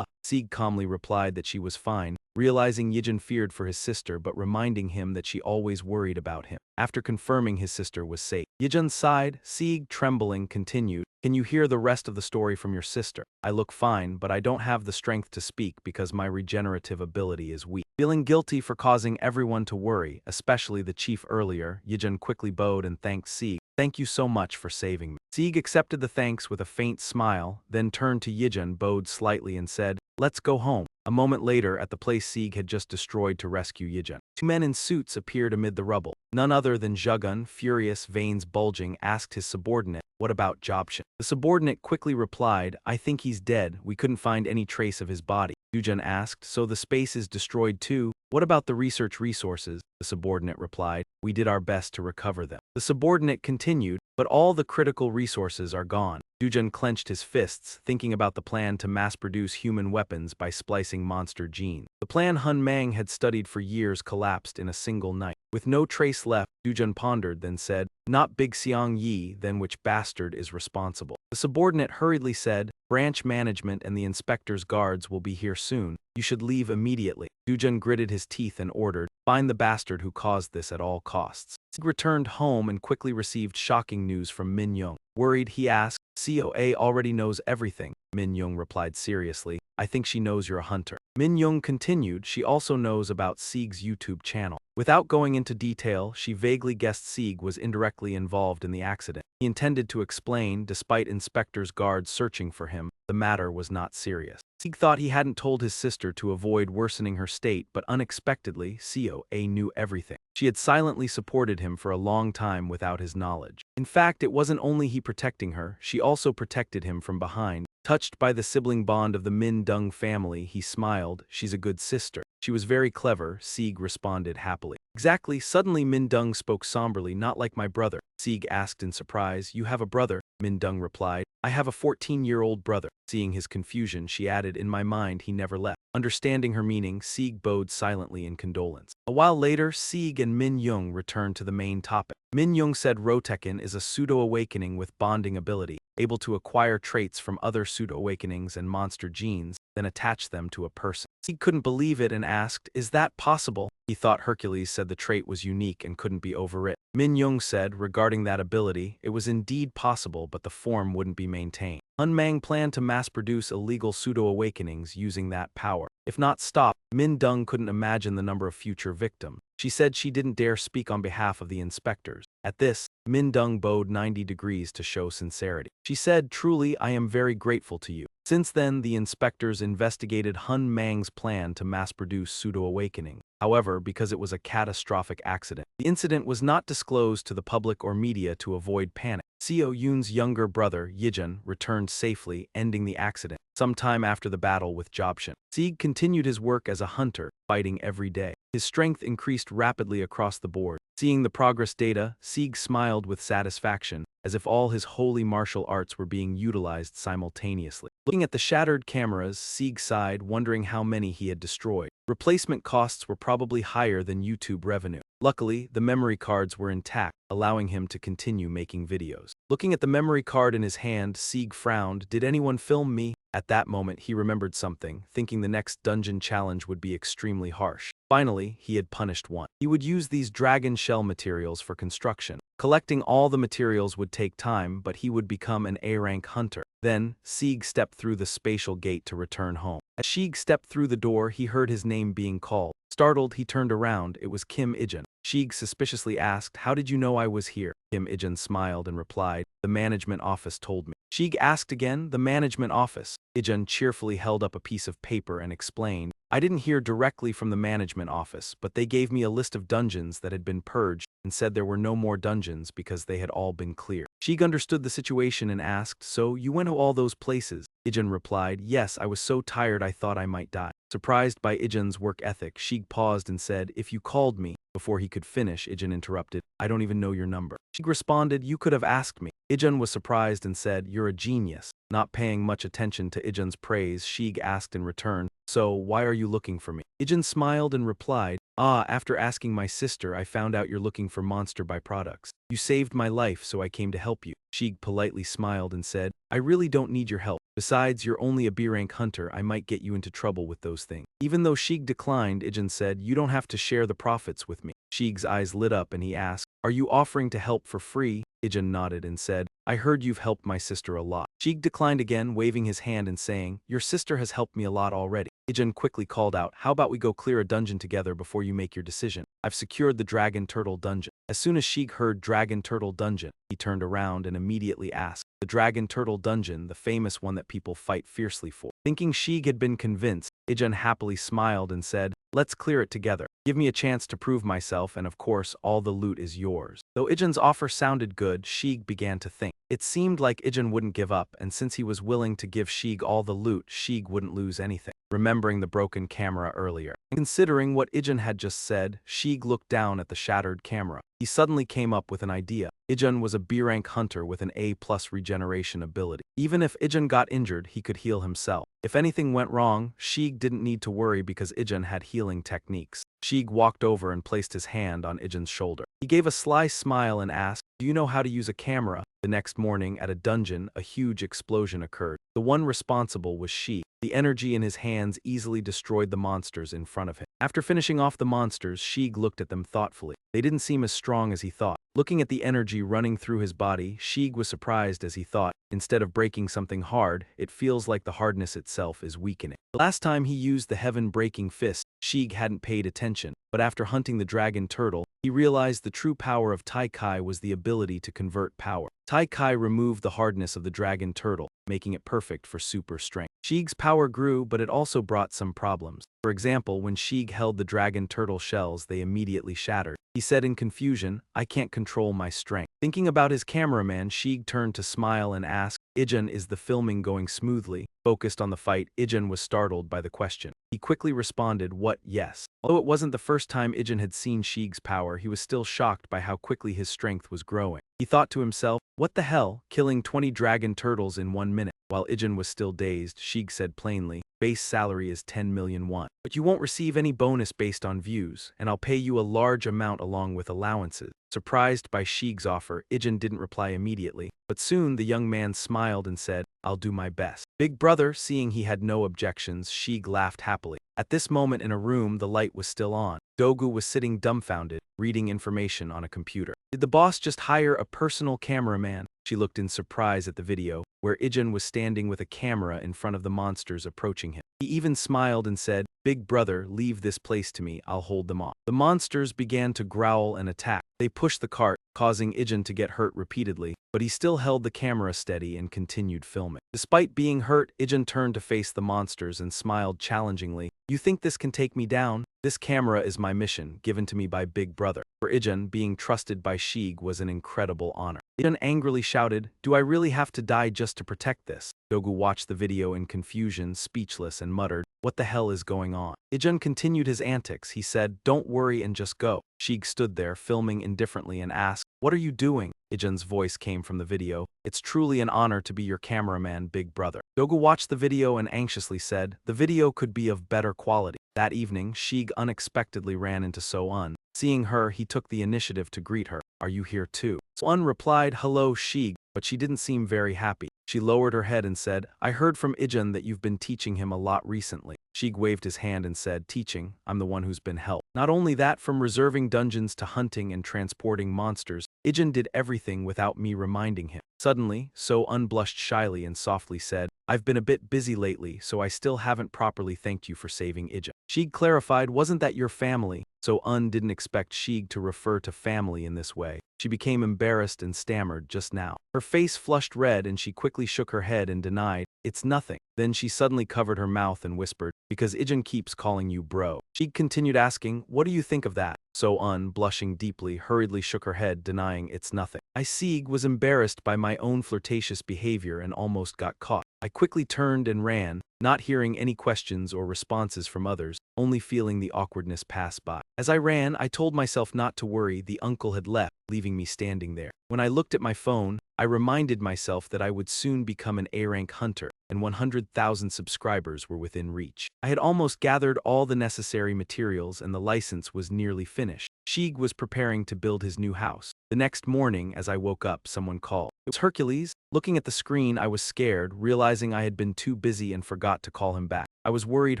Sieg calmly replied that she was fine. realizing Yijin feared for his sister but reminding him that she always worried about him. After confirming his sister was safe, Yijin sighed. Sieg, trembling, continued, "Can you hear the rest of the story from your sister? I look fine, but I don't have the strength to speak because my regenerative ability is weak." Feeling guilty for causing everyone to worry, especially the chief earlier, Yijin quickly bowed and thanked Sieg. "Thank you so much for saving me." Sieg accepted the thanks with a faint smile, then turned to Yijin, bowed slightly and said, "Let's go home." A moment later, at the place Sieg had just destroyed to rescue Yijin, two men in suits appeared amid the rubble. None other than Zhegun, furious, veins bulging, asked his subordinate, "What about Jobshin?" The subordinate quickly replied, "I think he's dead. We couldn't find any trace of his body." Yujin asked, "So the space is destroyed too? What about the research resources?" The subordinate replied, "We did our best to recover them." The subordinate continued, "But all the critical resources are gone." Yujin clenched his fists, thinking about the plan to mass-produce human weapons by splicing monster genes. The plan Hun Mang had studied for years collapsed in a single night. With no trace left, Yujin pondered, then said, "Not Big Xiang Yi, then which bastard is responsible?" The subordinate hurriedly said, "Branch management and the inspector's guards will be here soon. You should leave immediately." Yujin gritted his teeth and ordered, "Find the bastard who caused this at all costs." Sieg returned home and quickly received shocking news from Min Young. Worried, he asked, "COA already knows everything." Min Young replied seriously, "I think she knows you're a hunter." Min Young continued, "She also knows about Sieg's YouTube channel." Without going into detail, she vaguely guessed Sieg was indirectly involved in the accident. He intended to explain, despite inspectors' guards searching for him, the matter was not serious. Sieg thought he hadn't told his sister to avoid worsening her state, but unexpectedly, COA knew everything. She had silently supported him for a long time without his knowledge. In fact, it wasn't only he protecting her, she also protected him from behind. Touched by the sibling bond of the Min Dung family, he smiled, "She's a good sister." "She was very clever," Sieg responded happily. "Exactly." Suddenly Min Dung spoke somberly, "Not like my brother." Sieg asked in surprise, "You have a brother?" Min Dung replied, "I have a 14-year-old brother." Seeing his confusion, she added, "In my mind he never left." Understanding her meaning, Sieg bowed silently in condolence. A while later, Sieg and Min Young returned to the main topic. Min Young said Rotekin is a pseudo-awakening with bonding ability, able to acquire traits from other pseudo-awakenings and monster genes, then attach them to a person. Sieg couldn't believe it and asked, "Is that possible?" He thought Hercules said the trait was unique and couldn't be overwritten. Min Young said, regarding that ability, it was indeed possible, but the form wouldn't be maintained. Hun Mang planned to mass-produce illegal pseudo-awakenings using that power. If not stopped, Min Dung couldn't imagine the number of future victims. She said she didn't dare speak on behalf of the inspectors. At this, Min Dung bowed 90 degrees to show sincerity. She said, "Truly, I am very grateful to you." Since then, the inspectors investigated Hun Mang's plan to mass-produce pseudo-awakening. However, because it was a catastrophic accident, the incident was not disclosed to the public or media to avoid panic. Seo Yoon's younger brother, Yijin, returned safely, ending the accident. Sometime after the battle with Jobshin, Sieg continued his work as a hunter, fighting every day. His strength increased rapidly across the board. Seeing the progress data, Sieg smiled with satisfaction, as if all his holy martial arts were being utilized simultaneously. Looking at the shattered cameras, Sieg sighed, wondering how many he had destroyed. Replacement costs were probably higher than YouTube revenue. Luckily, the memory cards were intact, allowing him to continue making videos. Looking at the memory card in his hand, Sieg frowned. "Did anyone film me?" At that moment, he remembered something, thinking the next dungeon challenge would be extremely harsh. Finally, he had punished one. He would use these dragon shell materials for construction. Collecting all the materials would take time, but he would become an A-rank hunter. Then, Sieg stepped through the spatial gate to return home. As Sieg stepped through the door, he heard his name being called. Startled, he turned around. It was Kim Ijin. Sieg suspiciously asked, "How did you know I was here?" Kim Ijin smiled and replied, "The management office told me." Sieg asked again, "The management office?" Ijin cheerfully held up a piece of paper and explained, "I didn't hear directly from the management office, but they gave me a list of dungeons that had been purged and said there were no more dungeons because they had all been cleared." Sieg understood the situation and asked, "So, you went to all those places?" Ijin replied, "Yes, I was so tired I thought I might die." Surprised by Ijin's work ethic, Sieg paused and said, "If you called me." Before he could finish, Ijin interrupted, "I don't even know your number." Sieg responded, "You could have asked me." Ijin was surprised and said, "You're a genius." Not paying much attention to Ijin's praise, Sieg asked in return, "So, why are you looking for me?" Ijin smiled and replied, After asking my sister, I found out you're looking for monster byproducts. You saved my life, so I came to help you." Sieg politely smiled and said, "I really don't need your help." Besides, you're only a B-rank hunter, I might get you into trouble with those things. Even though Sheik declined, Ijin said, you don't have to share the profits with me. Sheik's eyes lit up and he asked, are you offering to help for free? Ijin nodded and said, I heard you've helped my sister a lot. Sheik declined again, waving his hand and saying, your sister has helped me a lot already. Ijin quickly called out, how about we go clear a dungeon together before you make your decision? I've secured the Dragon Turtle Dungeon. As soon as Sheik heard Dragon Turtle Dungeon, he turned around and immediately asked, the Dragon Turtle Dungeon, the famous one that people fight fiercely for. Thinking Sheik had been convinced, Ijin happily smiled and said, let's clear it together. Give me a chance to prove myself and of course all the loot is yours. Though Ijin's offer sounded good, Sheik began to think. It seemed like Ijin wouldn't give up, and since he was willing to give Sheik all the loot, Sheik wouldn't lose anything. Remembering the broken camera earlier, and considering what Ijin had just said, Sheik looked down at the shattered camera. He suddenly came up with an idea. Ijin was a B-rank hunter with an A+ regeneration ability. Even if Ijin got injured, he could heal himself. If anything went wrong, Sheik didn't need to worry because Ijin had healing techniques. Sheik walked over and placed his hand on Ijin's shoulder. He gave a sly smile and asked, do you know how to use a camera? The next morning, at a dungeon, a huge explosion occurred. The one responsible was Sheik. The energy in his hands easily destroyed the monsters in front of him. After finishing off the monsters, Sheik looked at them thoughtfully. They didn't seem as strong as he thought. Looking at the energy running through his body, Sheik was surprised as he thought, instead of breaking something hard, it feels like the hardness itself is weakening. The last time he used the heaven-breaking fist, Sheik hadn't paid attention, but after hunting the dragon turtle, he realized the true power of Tai Kai was the ability to convert power. Tai Kai removed the hardness of the dragon turtle, making it perfect for super strength. Sheik's power grew, but it also brought some problems. For example, when Sheik held the dragon turtle shells, they immediately shattered. He said in confusion, I can't control my strength. Thinking about his cameraman, Sheik turned to smile and ask, Ijin, is the filming going smoothly? Focused on the fight, Ijin was startled by the question. He quickly responded, what, yes. Although it wasn't the first time Ijin had seen Sheik's power, he was still shocked by how quickly his strength was growing. He thought to himself, what the hell, killing 20 dragon turtles in 1 minute? While Ijin was still dazed, Sheik said plainly, base salary is 10 million won. But you won't receive any bonus based on views, and I'll pay you a large amount along with allowances. Surprised by Sheik's offer, Ijin didn't reply immediately, but soon the young man smiled and said, I'll do my best. Big brother, seeing he had no objections, Sheik laughed happily. At this moment in a room, the light was still on. Dogu was sitting dumbfounded, reading information on a computer. Did the boss just hire a personal cameraman? She looked in surprise at the video, where Ijin was standing with a camera in front of the monsters approaching him. He even smiled and said, Big brother, leave this place to me, I'll hold them off. The monsters began to growl and attack. They pushed the cart, causing Ijin to get hurt repeatedly, but he still held the camera steady and continued filming. Despite being hurt, Ijin turned to face the monsters and smiled challengingly. You think this can take me down? This camera is my mission, given to me by Big Brother. For Ijin, being trusted by Sheik was an incredible honor. Ijin angrily shouted, do I really have to die just to protect this? Dogu watched the video in confusion, speechless, and muttered, what the hell is going on? Ijin continued his antics. He said, don't worry and just go. Sheik stood there, filming indifferently, and asked, what are you doing? Ijin's voice came from the video. It's truly an honor to be your cameraman, Big Brother. Dogu watched the video and anxiously said, the video could be of better quality. That evening, Sheik unexpectedly ran into So-eun. Seeing her, he took the initiative to greet her. Are you here too? So-eun replied, hello Sheik, but she didn't seem very happy. She lowered her head and said, I heard from Ijin that you've been teaching him a lot recently. Sheik waved his hand and said, teaching, I'm the one who's been helped. Not only that, from reserving dungeons to hunting and transporting monsters, Ijin did everything without me reminding him. Suddenly, So-eun blushed shyly and softly said, I've been a bit busy lately, so I still haven't properly thanked you for saving Ijin. Sheik clarified, wasn't that your family? So-eun didn't expect Sheik to refer to family in this way. She became embarrassed and stammered just now. Her face flushed red and she quickly shook her head and denied, it's nothing. Then she suddenly covered her mouth and whispered, because Ijin keeps calling you bro. Sheik continued asking, what do you think of that? So-eun, blushing deeply, hurriedly shook her head, denying it's nothing. Sheik was embarrassed by my own flirtatious behavior and almost got caught. I quickly turned and ran, not hearing any questions or responses from others, only feeling the awkwardness pass by. As I ran, I told myself not to worry, the uncle had left, leaving me standing there. When I looked at my phone, I reminded myself that I would soon become an A-rank hunter, and 100,000 subscribers were within reach. I had almost gathered all the necessary materials and the license was nearly finished. Sheik was preparing to build his new house. The next morning, as I woke up, someone called. It was Hercules. Looking at the screen, I was scared, realizing I had been too busy and forgot to call him back. I was worried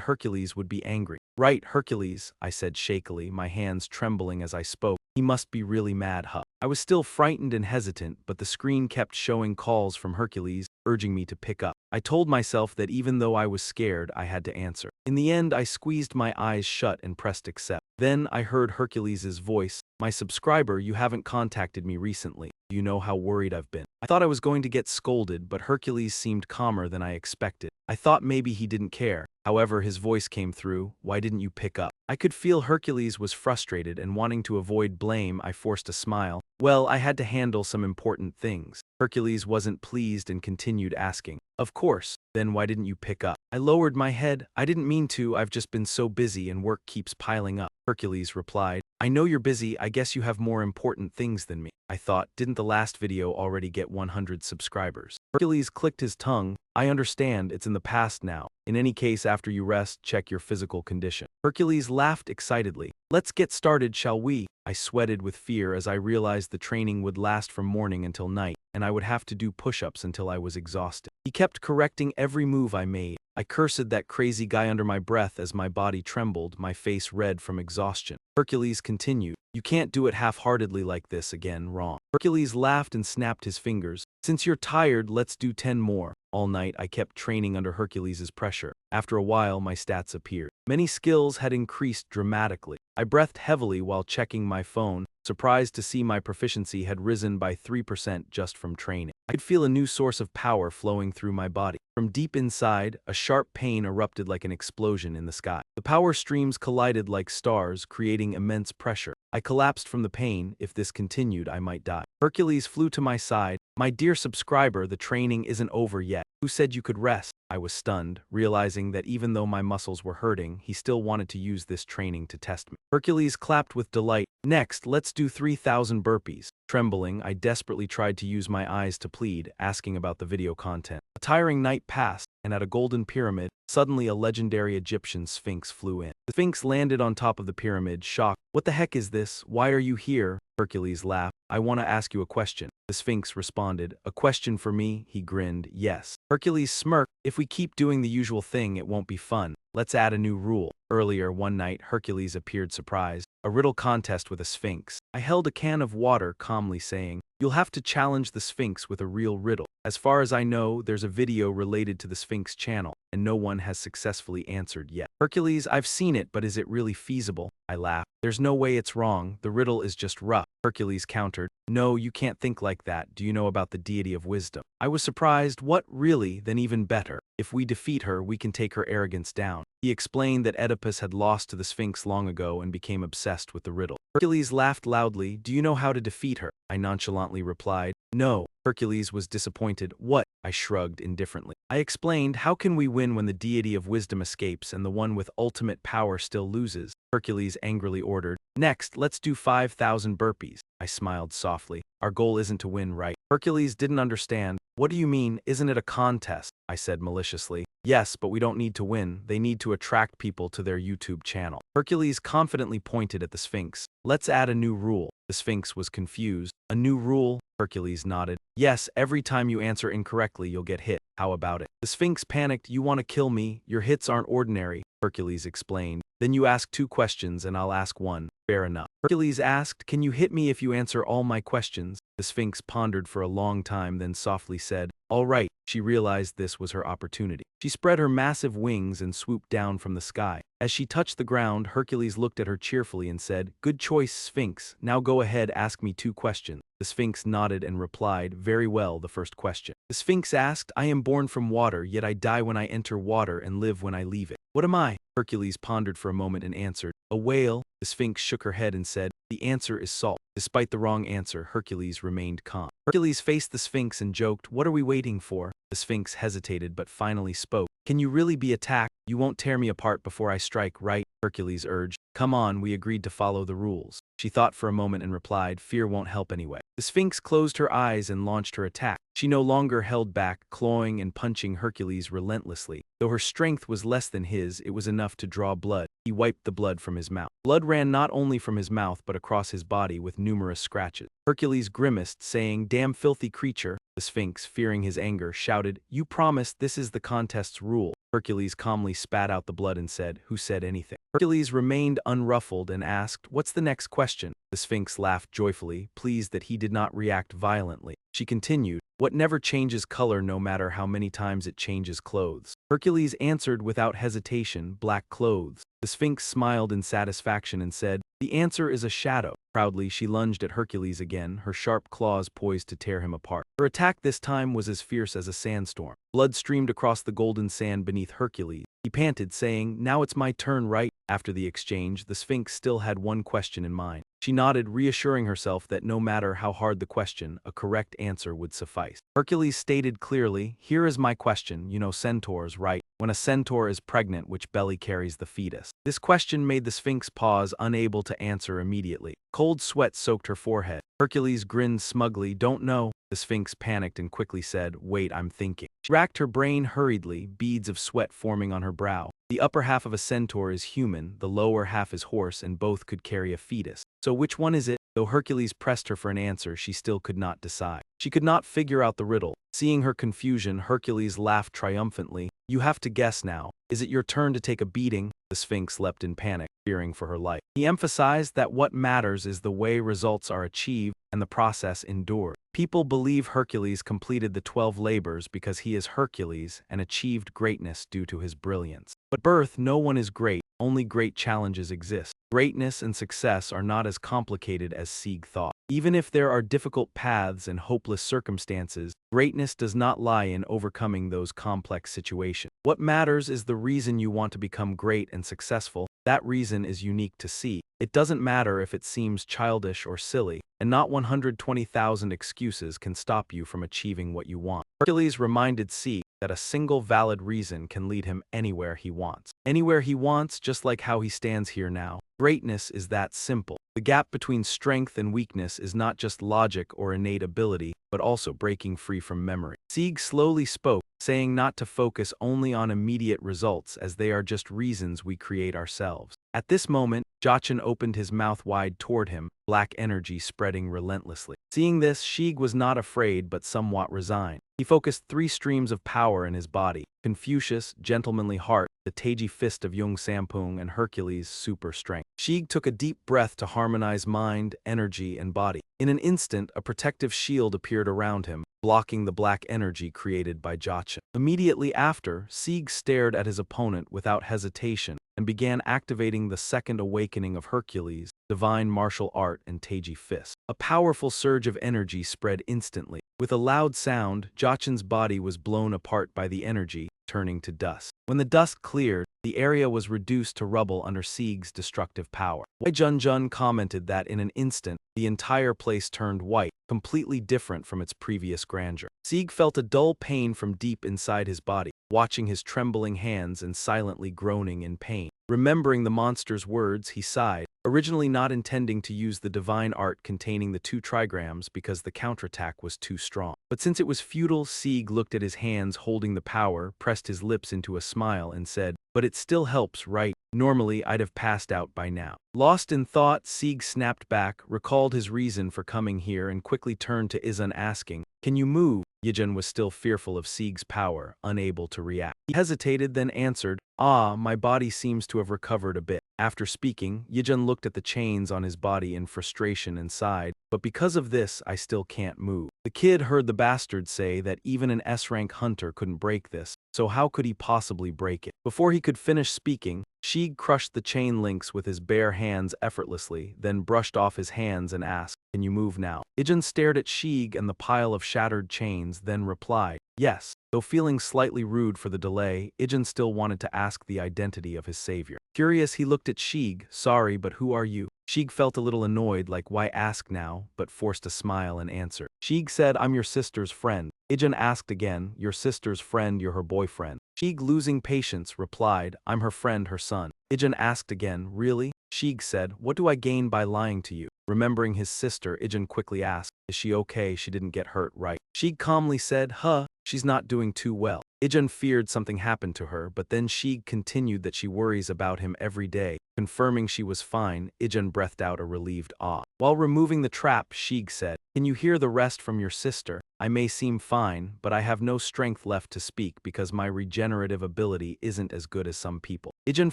Hercules would be angry. Right, Hercules, I said shakily, my hands trembling as I spoke. He must be really mad, huh? I was still frightened and hesitant, but the screen kept showing calls from Hercules, urging me to pick up. I told myself that even though I was scared, I had to answer. In the end, I squeezed my eyes shut and pressed accept. Then I heard Hercules' voice. My subscriber, you haven't contacted me recently. Do you know how worried I've been? I thought I was going to get scolded, but Hercules seemed calmer than I expected. I thought maybe he didn't care. However, his voice came through. Why didn't you pick up? I could feel Hercules was frustrated, and wanting to avoid blame, I forced a smile. Well, I had to handle some important things. Hercules wasn't pleased and continued asking. Of course. Then why didn't you pick up? I lowered my head. I didn't mean to, I've just been so busy and work keeps piling up. Hercules replied. I know you're busy, I guess you have more important things than me. I thought, didn't the last video already get 100 subscribers? Hercules clicked his tongue. I understand, it's in the past now. In any case, after you rest, check your physical condition. Hercules laughed excitedly. Let's get started, shall we? I sweated with fear as I realized the training would last from morning until night, and I would have to do push-ups until I was exhausted. He kept correcting every move I made. I cursed that crazy guy under my breath as my body trembled, my face red from exhaustion. Hercules continued. You can't do it half-heartedly like this again, wrong. Hercules laughed and snapped his fingers. Since you're tired, let's do 10 more. All night, I kept training under Hercules' pressure. After a while, my stats appeared. Many skills had increased dramatically. I breathed heavily while checking my phone, surprised to see my proficiency had risen by 3% just from training. I could feel a new source of power flowing through my body. From deep inside, a sharp pain erupted like an explosion in the sky. The power streams collided like stars, creating immense pressure. I collapsed from the pain. If this continued, I might die. Hercules flew to my side. My dear subscriber, the training isn't over yet. Who said you could rest? I was stunned, realizing that even though my muscles were hurting, he still wanted to use this training to test me. Hercules clapped with delight. Next, let's do 3,000 burpees. Trembling, I desperately tried to use my eyes to plead, asking about the video content. A tiring night passed, and at a golden pyramid, suddenly a legendary Egyptian sphinx flew in. The sphinx landed on top of the pyramid, shocked. What the heck is this? Why are you here? Hercules laughed. I want to ask you a question. The sphinx responded. A question for me? He grinned. Yes. Hercules smirked. If we keep doing the usual thing, it won't be fun. Let's add a new rule. Earlier one night, Hercules appeared surprised. A riddle contest with a sphinx. I held a can of water, calmly saying, you'll have to challenge the sphinx with a real riddle. As far as I know, there's a video related to the sphinx channel, and no one has successfully answered yet. Hercules, I've seen it, but is it really feasible? I laughed. There's no way it's wrong. The riddle is just rough. Hercules countered. No, you can't think like that. Do you know about the deity of wisdom? I was surprised. What, really? Then even better. If we defeat her, we can take her arrogance down. He explained that Oedipus had lost to the Sphinx long ago and became obsessed with the riddle. Hercules laughed loudly. Do you know how to defeat her? I nonchalantly replied. No. Hercules was disappointed. What? I shrugged indifferently. I explained, how can we win when the deity of wisdom escapes and the one with ultimate power still loses? Hercules angrily ordered. Next, let's do 5,000 burpees. I smiled softly. Our goal isn't to win, right? Hercules didn't understand. What do you mean, isn't it a contest? I said maliciously. Yes, but we don't need to win. They need to attract people to their YouTube channel. Hercules confidently pointed at the Sphinx. Let's add a new rule. The Sphinx was confused. A new rule? Hercules nodded. Yes, every time you answer incorrectly, you'll get hit. How about it? The Sphinx panicked. You want to kill me? Your hits aren't ordinary, Hercules explained. Then you ask 2 questions and I'll ask 1. Fair enough. Hercules asked, can you hit me if you answer all my questions? The Sphinx pondered for a long time, then softly said, all right. She realized this was her opportunity. She spread her massive wings and swooped down from the sky. As she touched the ground, Hercules looked at her cheerfully and said, good choice, Sphinx. Now go ahead, ask me 2 questions. The Sphinx nodded and replied, very well, the first question. The Sphinx asked, I am born from water, yet I die when I enter water and live when I leave it. What am I? Hercules pondered for a moment and answered, a whale. The Sphinx shook her head and said, the answer is salt. Despite the wrong answer, Hercules remained calm. Hercules faced the Sphinx and joked, what are we waiting for? The Sphinx hesitated but finally spoke. Can you really be attacked? You won't tear me apart before I strike, right? Hercules urged. Come on, we agreed to follow the rules. She thought for a moment and replied, fear won't help anyway. The Sphinx closed her eyes and launched her attack. She no longer held back, clawing and punching Hercules relentlessly. Though her strength was less than his, it was enough to draw blood. He wiped the blood from his mouth. Blood ran not only from his mouth but across his body with numerous scratches. Hercules grimaced, saying, "Damn filthy creature." The Sphinx, fearing his anger, shouted, "You promised this is the contest's rule." Hercules calmly spat out the blood and said, "Who said anything?" Hercules remained unruffled and asked, "What's the next question?" The Sphinx laughed joyfully, pleased that he did not react violently. She continued, "What never changes color no matter how many times it changes clothes?" Hercules answered without hesitation, "Black clothes." The Sphinx smiled in satisfaction and said, "The answer is a shadow." Proudly, she lunged at Hercules again, her sharp claws poised to tear him apart. Her attack this time was as fierce as a sandstorm. Blood streamed across the golden sand beneath Hercules. He panted, saying, "Now it's my turn, right?" After the exchange, the Sphinx still had one question in mind. She nodded, reassuring herself that no matter how hard the question, a correct answer would suffice. Hercules stated clearly, "Here is my question. You know centaurs, right? When a centaur is pregnant, which belly carries the fetus?" This question made the Sphinx pause, unable to answer immediately. Cold sweat soaked her forehead. Hercules grinned smugly, "Don't know." The Sphinx panicked and quickly said, "Wait, I'm thinking." She racked her brain hurriedly, beads of sweat forming on her brow. The upper half of a centaur is human, the lower half is horse, and both could carry a fetus. So which one is it? Though Hercules pressed her for an answer, she still could not decide. She could not figure out the riddle. Seeing her confusion, Hercules laughed triumphantly. "You have to guess now. Is it your turn to take a beating?" The Sphinx leapt in panic, fearing for her life. He emphasized that what matters is the way results are achieved and the process endured. People believe Hercules completed the 12 labors because he is Hercules and achieved greatness due to his brilliance. But birth, no one is great, only great challenges exist. Greatness and success are not as complicated as Sieg thought. Even if there are difficult paths and hopeless circumstances, greatness does not lie in overcoming those complex situations. What matters is the reason you want to become great and successful. That reason is unique to Sieg. It doesn't matter if it seems childish or silly, and not 120,000 excuses can stop you from achieving what you want. Hercules reminded Sieg that a single valid reason can lead him anywhere he wants. Anywhere he wants, just like how he stands here now. Greatness is that simple. The gap between strength and weakness is not just logic or innate ability, but also breaking free from memory. Sieg slowly spoke, saying not to focus only on immediate results as they are just reasons we create ourselves. At this moment, Jachin opened his mouth wide toward him, black energy spreading relentlessly. Seeing this, Sieg was not afraid but somewhat resigned. He focused 3 streams of power in his body: Confucius, gentlemanly heart, the Taiji fist of Jung Sampung, and Hercules' super strength. Sieg took a deep breath to harmonize mind, energy, and body. In an instant, a protective shield appeared around him, blocking the black energy created by Jachin. Immediately after, Sieg stared at his opponent without hesitation and began activating the second awakening of Hercules, divine martial art, and Taiji fist. A powerful surge of energy spread instantly. With a loud sound, Jachin's body was blown apart by the energy, turning to dust. When the dust cleared, the area was reduced to rubble under Sieg's destructive power. Wei Junjun commented that in an instant, the entire place turned white, completely different from its previous grandeur. Sieg felt a dull pain from deep inside his body, watching his trembling hands and silently groaning in pain. Remembering the monster's words, he sighed, originally not intending to use the divine art containing the 2 trigrams because the counterattack was too strong. But since it was futile, Sieg looked at his hands holding the power, pressed his lips into a smile, and said, "But it still helps, right? Normally, I'd have passed out by now." Lost in thought, Sieg snapped back, recalled his reason for coming here, and quickly turned to Izun asking, "Can you move?" Yijun was still fearful of Sieg's power, unable to react. He hesitated, then answered, "Ah, my body seems to have recovered a bit." After speaking, Yijun looked at the chains on his body in frustration and sighed, "But because of this, I still can't move." The kid heard the bastard say that even an S-rank hunter couldn't break this, so how could he possibly break it? Before he could finish speaking, Sieg crushed the chain links with his bare hands effortlessly, then brushed off his hands and asked, "Can you move now?" Yijun stared at Sieg and the pile of shattered chains, then replied, "Yes." Though feeling slightly rude for the delay, Yijun still wanted to ask the identity of his savior. Curious, he looked at Sieg. "Sorry, but who are you?" Sieg felt a little annoyed, like why ask now, but forced a smile and answered. Sieg said, "I'm your sister's friend." Yijun asked again, "Your sister's friend, you're her boyfriend?" Sieg, losing patience, replied, "I'm her friend, her son." Yijun asked again, "Really?" Sieg said, "What do I gain by lying to you?" Remembering his sister, Yijun quickly asked, "Is she okay? She didn't get hurt, right?" Sieg calmly said, "Huh, She's not doing too well. Ijun feared something happened to her, but then Sheeg continued that she worries about him every day. Confirming she was fine, Ijun breathed out a relieved ah. While removing the trap, Sheeg said, "Can you hear the rest from your sister? I may seem fine, but I have no strength left to speak because my regenerative ability isn't as good as some people." Ijun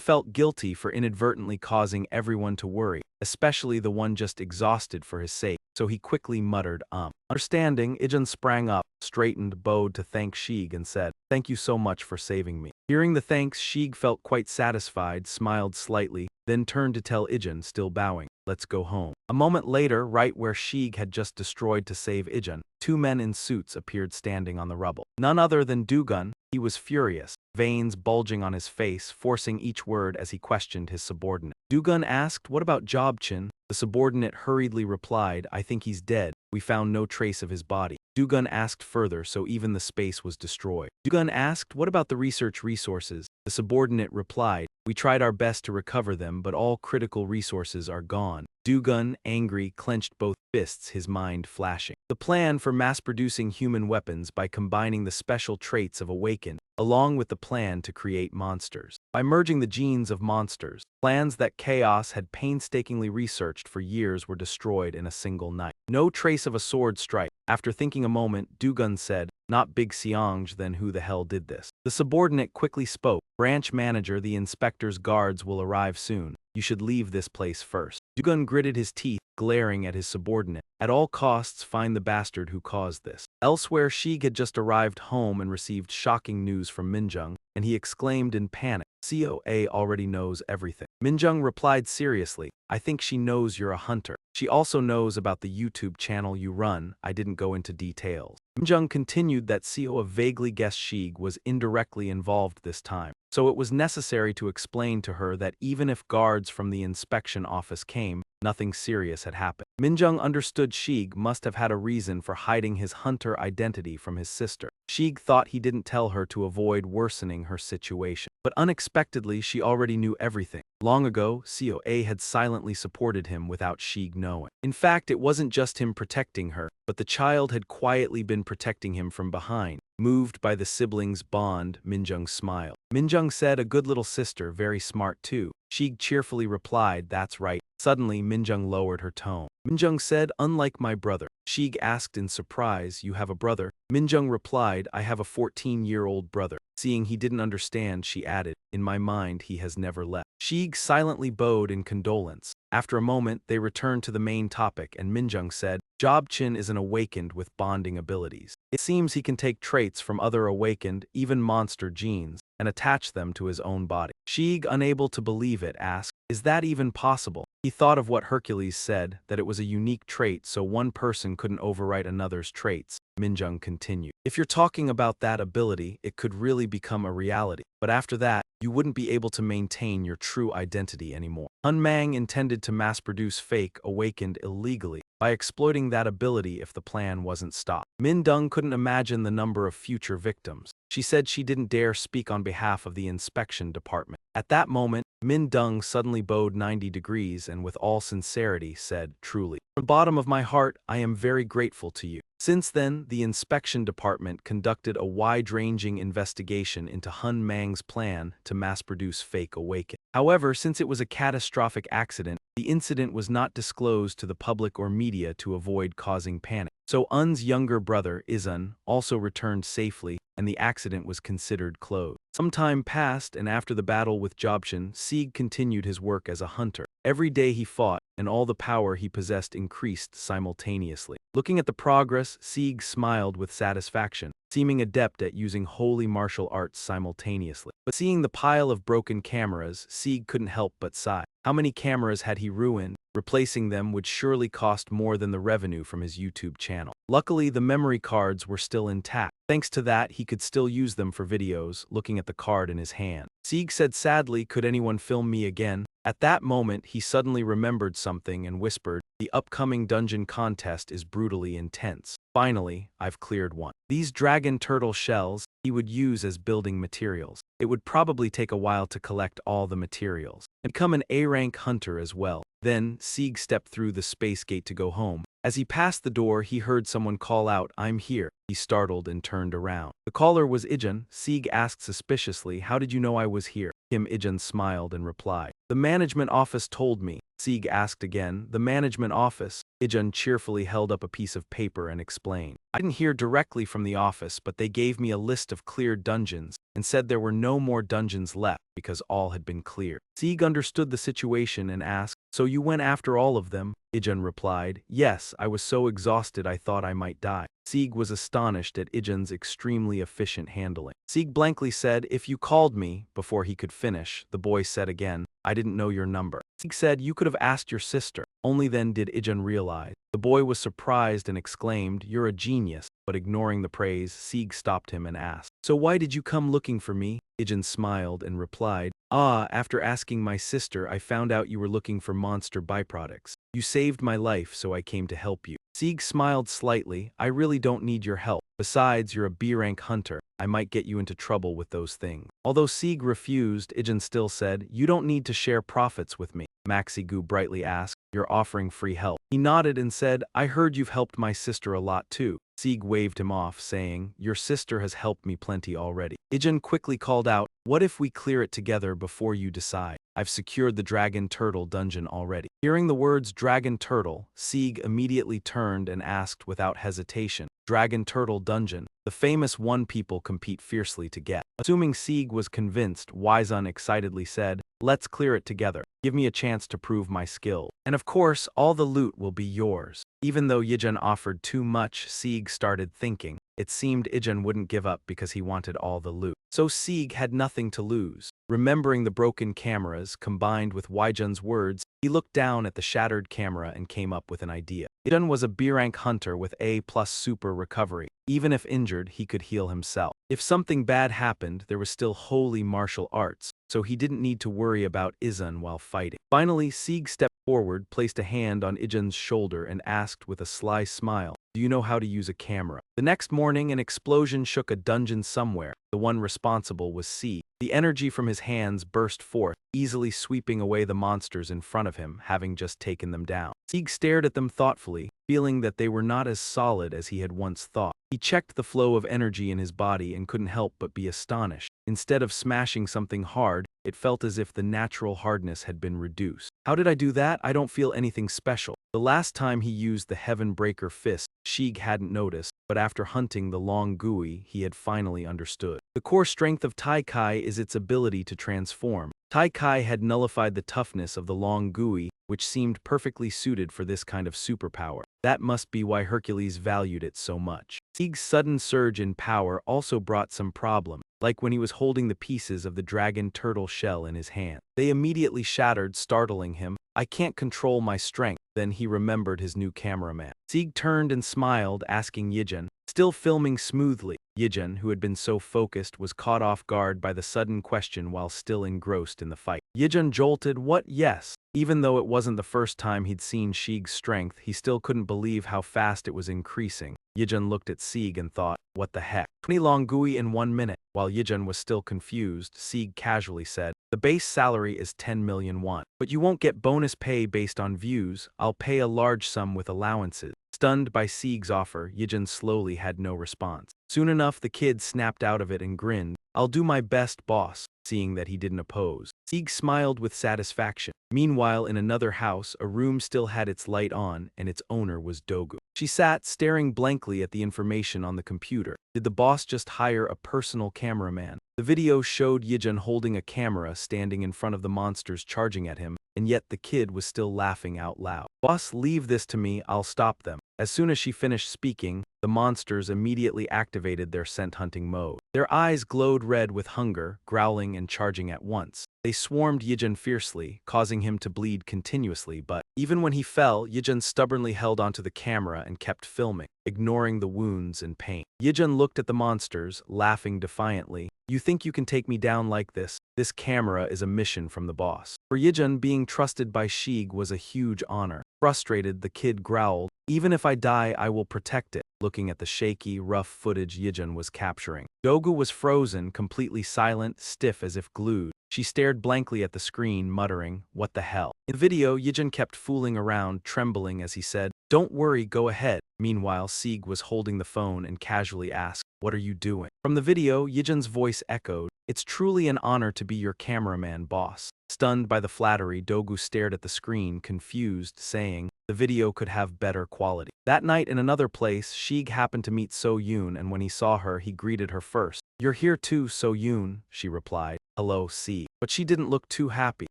felt guilty for inadvertently causing everyone to worry, especially the one just exhausted for his sake, so he quickly muttered, Understanding, Ijun sprang up, straightened, bowed to thank Sheeg and said, "Thank you so much for saving me." Hearing the thanks, Sheeg felt quite satisfied, smiled slightly, then turned to tell Ijun, still bowing, "Let's go home." A moment later, right where Sheeg had just destroyed to save Ijun, two men in suits appeared standing on the rubble. None other than Dugun. He was furious, veins bulging on his face, forcing each word as he questioned his subordinate. Dugun asked, "What about Jobchin?" The subordinate hurriedly replied, "I think he's dead. We found no trace of his body." Dugun asked further, so even the space was destroyed. Dugun asked, "What about the research resources?" The subordinate replied, "We tried our best to recover them, but all critical resources are gone." Dugun, angry, clenched both fists, his mind flashing. The plan for mass-producing human weapons by combining the special traits of Awakened, along with the plan to create monsters. By merging the genes of monsters, plans that Chaos had painstakingly researched for years were destroyed in a single night. No trace of a sword strike. After thinking a moment, Dugun said, "Not Big Seong, then who the hell did this?" The subordinate quickly spoke, "Branch manager, the inspector's guards will arrive soon. You should leave this place first." Dugun gritted his teeth, glaring at his subordinate. "At all costs, find the bastard who caused this." Elsewhere, Sheeg had just arrived home and received shocking news from Minjung, and he exclaimed in panic, "COA already knows everything." Minjung replied seriously, "I think she knows you're a hunter. She also knows about the YouTube channel you run. I didn't go into details." Minjung continued that COA vaguely guessed Sheeg was indirectly involved this time, so it was necessary to explain to her that even if guards from the inspection office came, nothing serious had happened. Minjung understood Sheeg must have had a reason for hiding his hunter identity from his sister. Sheeg thought he didn't tell her to avoid worsening her situation. But unexpectedly, she already knew everything. Long ago, COA had silently supported him without Sheeg knowing. In fact, it wasn't just him protecting her, but the child had quietly been protecting him from behind. Moved by the siblings' bond, Minjung smiled. Minjung said, "A good little sister, very smart too." Sheeg cheerfully replied, "That's right." Suddenly, Minjung lowered her tone. Minjung said, "Unlike my brother." Sheeg asked in surprise, "You have a brother?" Minjung replied, "I have a 14-year-old brother." Seeing he didn't understand, she added, "In my mind, he has never left." Sheeg silently bowed in condolence. After a moment, they returned to the main topic, and Minjung said, "Jobchin is an awakened with bonding abilities. It seems he can take traits from other awakened, even monster genes, and attach them to his own body." Sheeg, unable to believe it, asked, "Is that even possible?" He thought of what Hercules said, that it was a unique trait so one person couldn't overwrite another's traits. Minjung continued, "If you're talking about that ability, it could really become a reality. But after that, you wouldn't be able to maintain your true identity anymore." Hun Mang intended to mass-produce fake Awakened illegally by exploiting that ability if the plan wasn't stopped. Min Dung couldn't imagine the number of future victims. She said she didn't dare speak on behalf of the inspection department. At that moment, Min Dung suddenly bowed 90 degrees and with all sincerity said, "Truly, from the bottom of my heart, I am very grateful to you." Since then, the inspection department conducted a wide-ranging investigation into Hun Mang's plan to mass-produce fake Awaken. However, since it was a catastrophic accident, the incident was not disclosed to the public or media to avoid causing panic. So Un's younger brother, Izun, also returned safely, and the accident was considered closed. Some time passed, and after the battle with Jobchin, Sieg continued his work as a hunter. Every day he fought, and all the power he possessed increased simultaneously. Looking at the progress, Sieg smiled with satisfaction, seeming adept at using holy martial arts simultaneously. But seeing the pile of broken cameras, Sieg couldn't help but sigh. How many cameras had he ruined? Replacing them would surely cost more than the revenue from his YouTube channel. Luckily, the memory cards were still intact. Thanks to that, he could still use them for videos, looking at the card in his hand. Sieg said sadly, "Could anyone film me again?" At that moment, he suddenly remembered something and whispered, "The upcoming dungeon contest is brutally intense. Finally, I've cleared one." These dragon turtle shells he would use as building materials. It would probably take a while to collect all the materials and become an A-rank hunter as well. Then, Sieg stepped through the space gate to go home. As he passed the door, he heard someone call out, "I'm here." He startled and turned around. The caller was Ijun. Sieg asked suspiciously, "How did you know I was here?" Kim Ijun smiled and replied, "The management office told me." Sieg asked again, "The management office?" Ijun cheerfully held up a piece of paper and explained, "I didn't hear directly from the office, but they gave me a list of cleared dungeons and said there were no more dungeons left because all had been cleared." Sieg understood the situation and asked, "So you went after all of them?" Ijun replied, "Yes, I was so exhausted I thought I might die." Sieg was astonished at Ijun's extremely efficient handling. Sieg blankly said, "If you called me," before he could finish, the boy said again, "I didn't know your number." Sieg said, "You could have asked your sister." Only then did Ijun realize. The boy was surprised and exclaimed, "You're a genius," but ignoring the praise, Sieg stopped him and asked, "So why did you come looking for me?" Ijun smiled and replied, After asking my sister, I found out you were looking for monster byproducts. You saved my life, so I came to help you." Sieg smiled slightly, "I really don't need your help. Besides, you're a B-rank hunter. I might get you into trouble with those things." Although Sieg refused, Ijun still said, "You don't need to share profits with me." Maxigu brightly asked, "You're offering free help." He nodded and said, "I heard you've helped my sister a lot too." Sieg waved him off, saying, "Your sister has helped me plenty already." Ijun quickly called out, "What if we clear it together before you decide? I've secured the Dragon Turtle dungeon already." Hearing the words Dragon Turtle, Sieg immediately turned and asked without hesitation, "Dragon Turtle dungeon, the famous one people compete fiercely to get." Assuming Sieg was convinced, Wizun excitedly said, "Let's clear it together. Give me a chance to prove my skill. And of course, all the loot will be yours." Even though Ijun offered too much, Sieg started thinking. It seemed Ijun wouldn't give up because he wanted all the loot. So Sieg had nothing to lose. Remembering the broken cameras, combined with Wijun's words, he looked down at the shattered camera and came up with an idea. Ijun was a B-rank hunter with A+ super recovery. Even if injured, he could heal himself. If something bad happened, there was still holy martial arts, so he didn't need to worry about Ijun while fighting. Finally, Sieg stepped forward, placed a hand on Ijun's shoulder and asked with a sly smile, "Do you know how to use a camera?" The next morning, an explosion shook a dungeon somewhere. The one responsible was Sieg. The energy from his hands burst forth, easily sweeping away the monsters in front of him, having just taken them down. Sieg stared at them thoughtfully, feeling that they were not as solid as he had once thought. He checked the flow of energy in his body and couldn't help but be astonished. Instead of smashing something hard, it felt as if the natural hardness had been reduced. "How did I do that? I don't feel anything special." The last time he used the Heaven Breaker fist, Sieg hadn't noticed, but after hunting the long Gui, he had finally understood. The core strength of Tai Kai is its ability to transform. Tai Kai had nullified the toughness of the long Gui, which seemed perfectly suited for this kind of superpower. That must be why Hercules valued it so much. Sieg's sudden surge in power also brought some problems, like when he was holding the pieces of the dragon turtle shell in his hand. They immediately shattered, startling him. "I can't control my strength." Then he remembered his new cameraman. Sieg turned and smiled, asking Ijun, still filming smoothly. Ijun, who had been so focused, was caught off guard by the sudden question while still engrossed in the fight. Ijun jolted, "What? Yes." Even though it wasn't the first time he'd seen Sieg's strength, he still couldn't believe how fast it was increasing. Ijun looked at Sieg and thought, "What the heck? 20 long Gui in 1 minute." While Ijun was still confused, Sieg casually said, "The base salary is 10 million won. But you won't get bonus pay based on views. I'll pay a large sum with allowances." Stunned by Sieg's offer, Ijun slowly had no response. Soon enough, the kid snapped out of it and grinned, "I'll do my best, boss." Seeing that he didn't oppose, Sieg smiled with satisfaction. Meanwhile, in another house, a room still had its light on, and its owner was Dogu. She sat, staring blankly at the information on the computer. Did the boss just hire a personal cameraman? The video showed Ijun holding a camera standing in front of the monsters charging at him, and yet the kid was still laughing out loud. "Boss, leave this to me, I'll stop them." As soon as she finished speaking, the monsters immediately activated their scent-hunting mode. Their eyes glowed red with hunger, growling and charging at once. They swarmed Ijun fiercely, causing him to bleed continuously, but even when he fell, Ijun stubbornly held onto the camera and kept filming, ignoring the wounds and pain. Ijun looked at the monsters, laughing defiantly. "You think you can take me down like this? This camera is a mission from the boss." For Ijun, being trusted by Sieg was a huge honor. Frustrated, the kid growled, Even if I die, I will protect it. Looking at the shaky, rough footage Yijun was capturing, Dogu was frozen, completely silent, stiff as if glued. She stared blankly at the screen, muttering, "What the hell?" In the video, Yijun kept fooling around, trembling as he said, "Don't worry, go ahead." Meanwhile, Sieg was holding the phone and casually asked, "What are you doing?" From the video, Yijun's voice echoed, "It's truly an honor to be your cameraman, boss." Stunned by the flattery, Dogu stared at the screen, confused, saying, the video could have better quality. That night in another place, Sieg happened to meet So-yoon, and when he saw her, he greeted her first. "You're here too, So-yoon," she replied. "Hello, Sieg." But she didn't look too happy.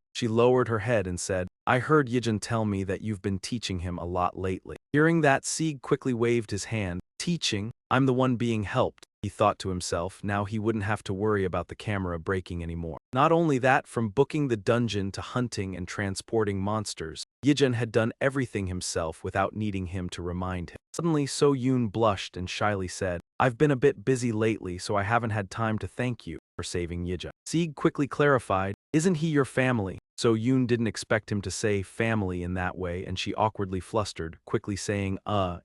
She lowered her head and said, "I heard Yijun tell me that you've been teaching him a lot lately." Hearing that, Sieg quickly waved his hand. "Teaching? I'm the one being helped," he thought to himself. Now he wouldn't have to worry about the camera breaking anymore. Not only that, from booking the dungeon to hunting and transporting monsters, Yijun had done everything himself without needing him to remind him. Suddenly, So-yoon blushed and shyly said, "I've been a bit busy lately, so I haven't had time to thank you for saving Yijun." Sieg quickly clarified, "Isn't he your family?" So-yoon didn't expect him to say family in that way, and she awkwardly flustered, quickly saying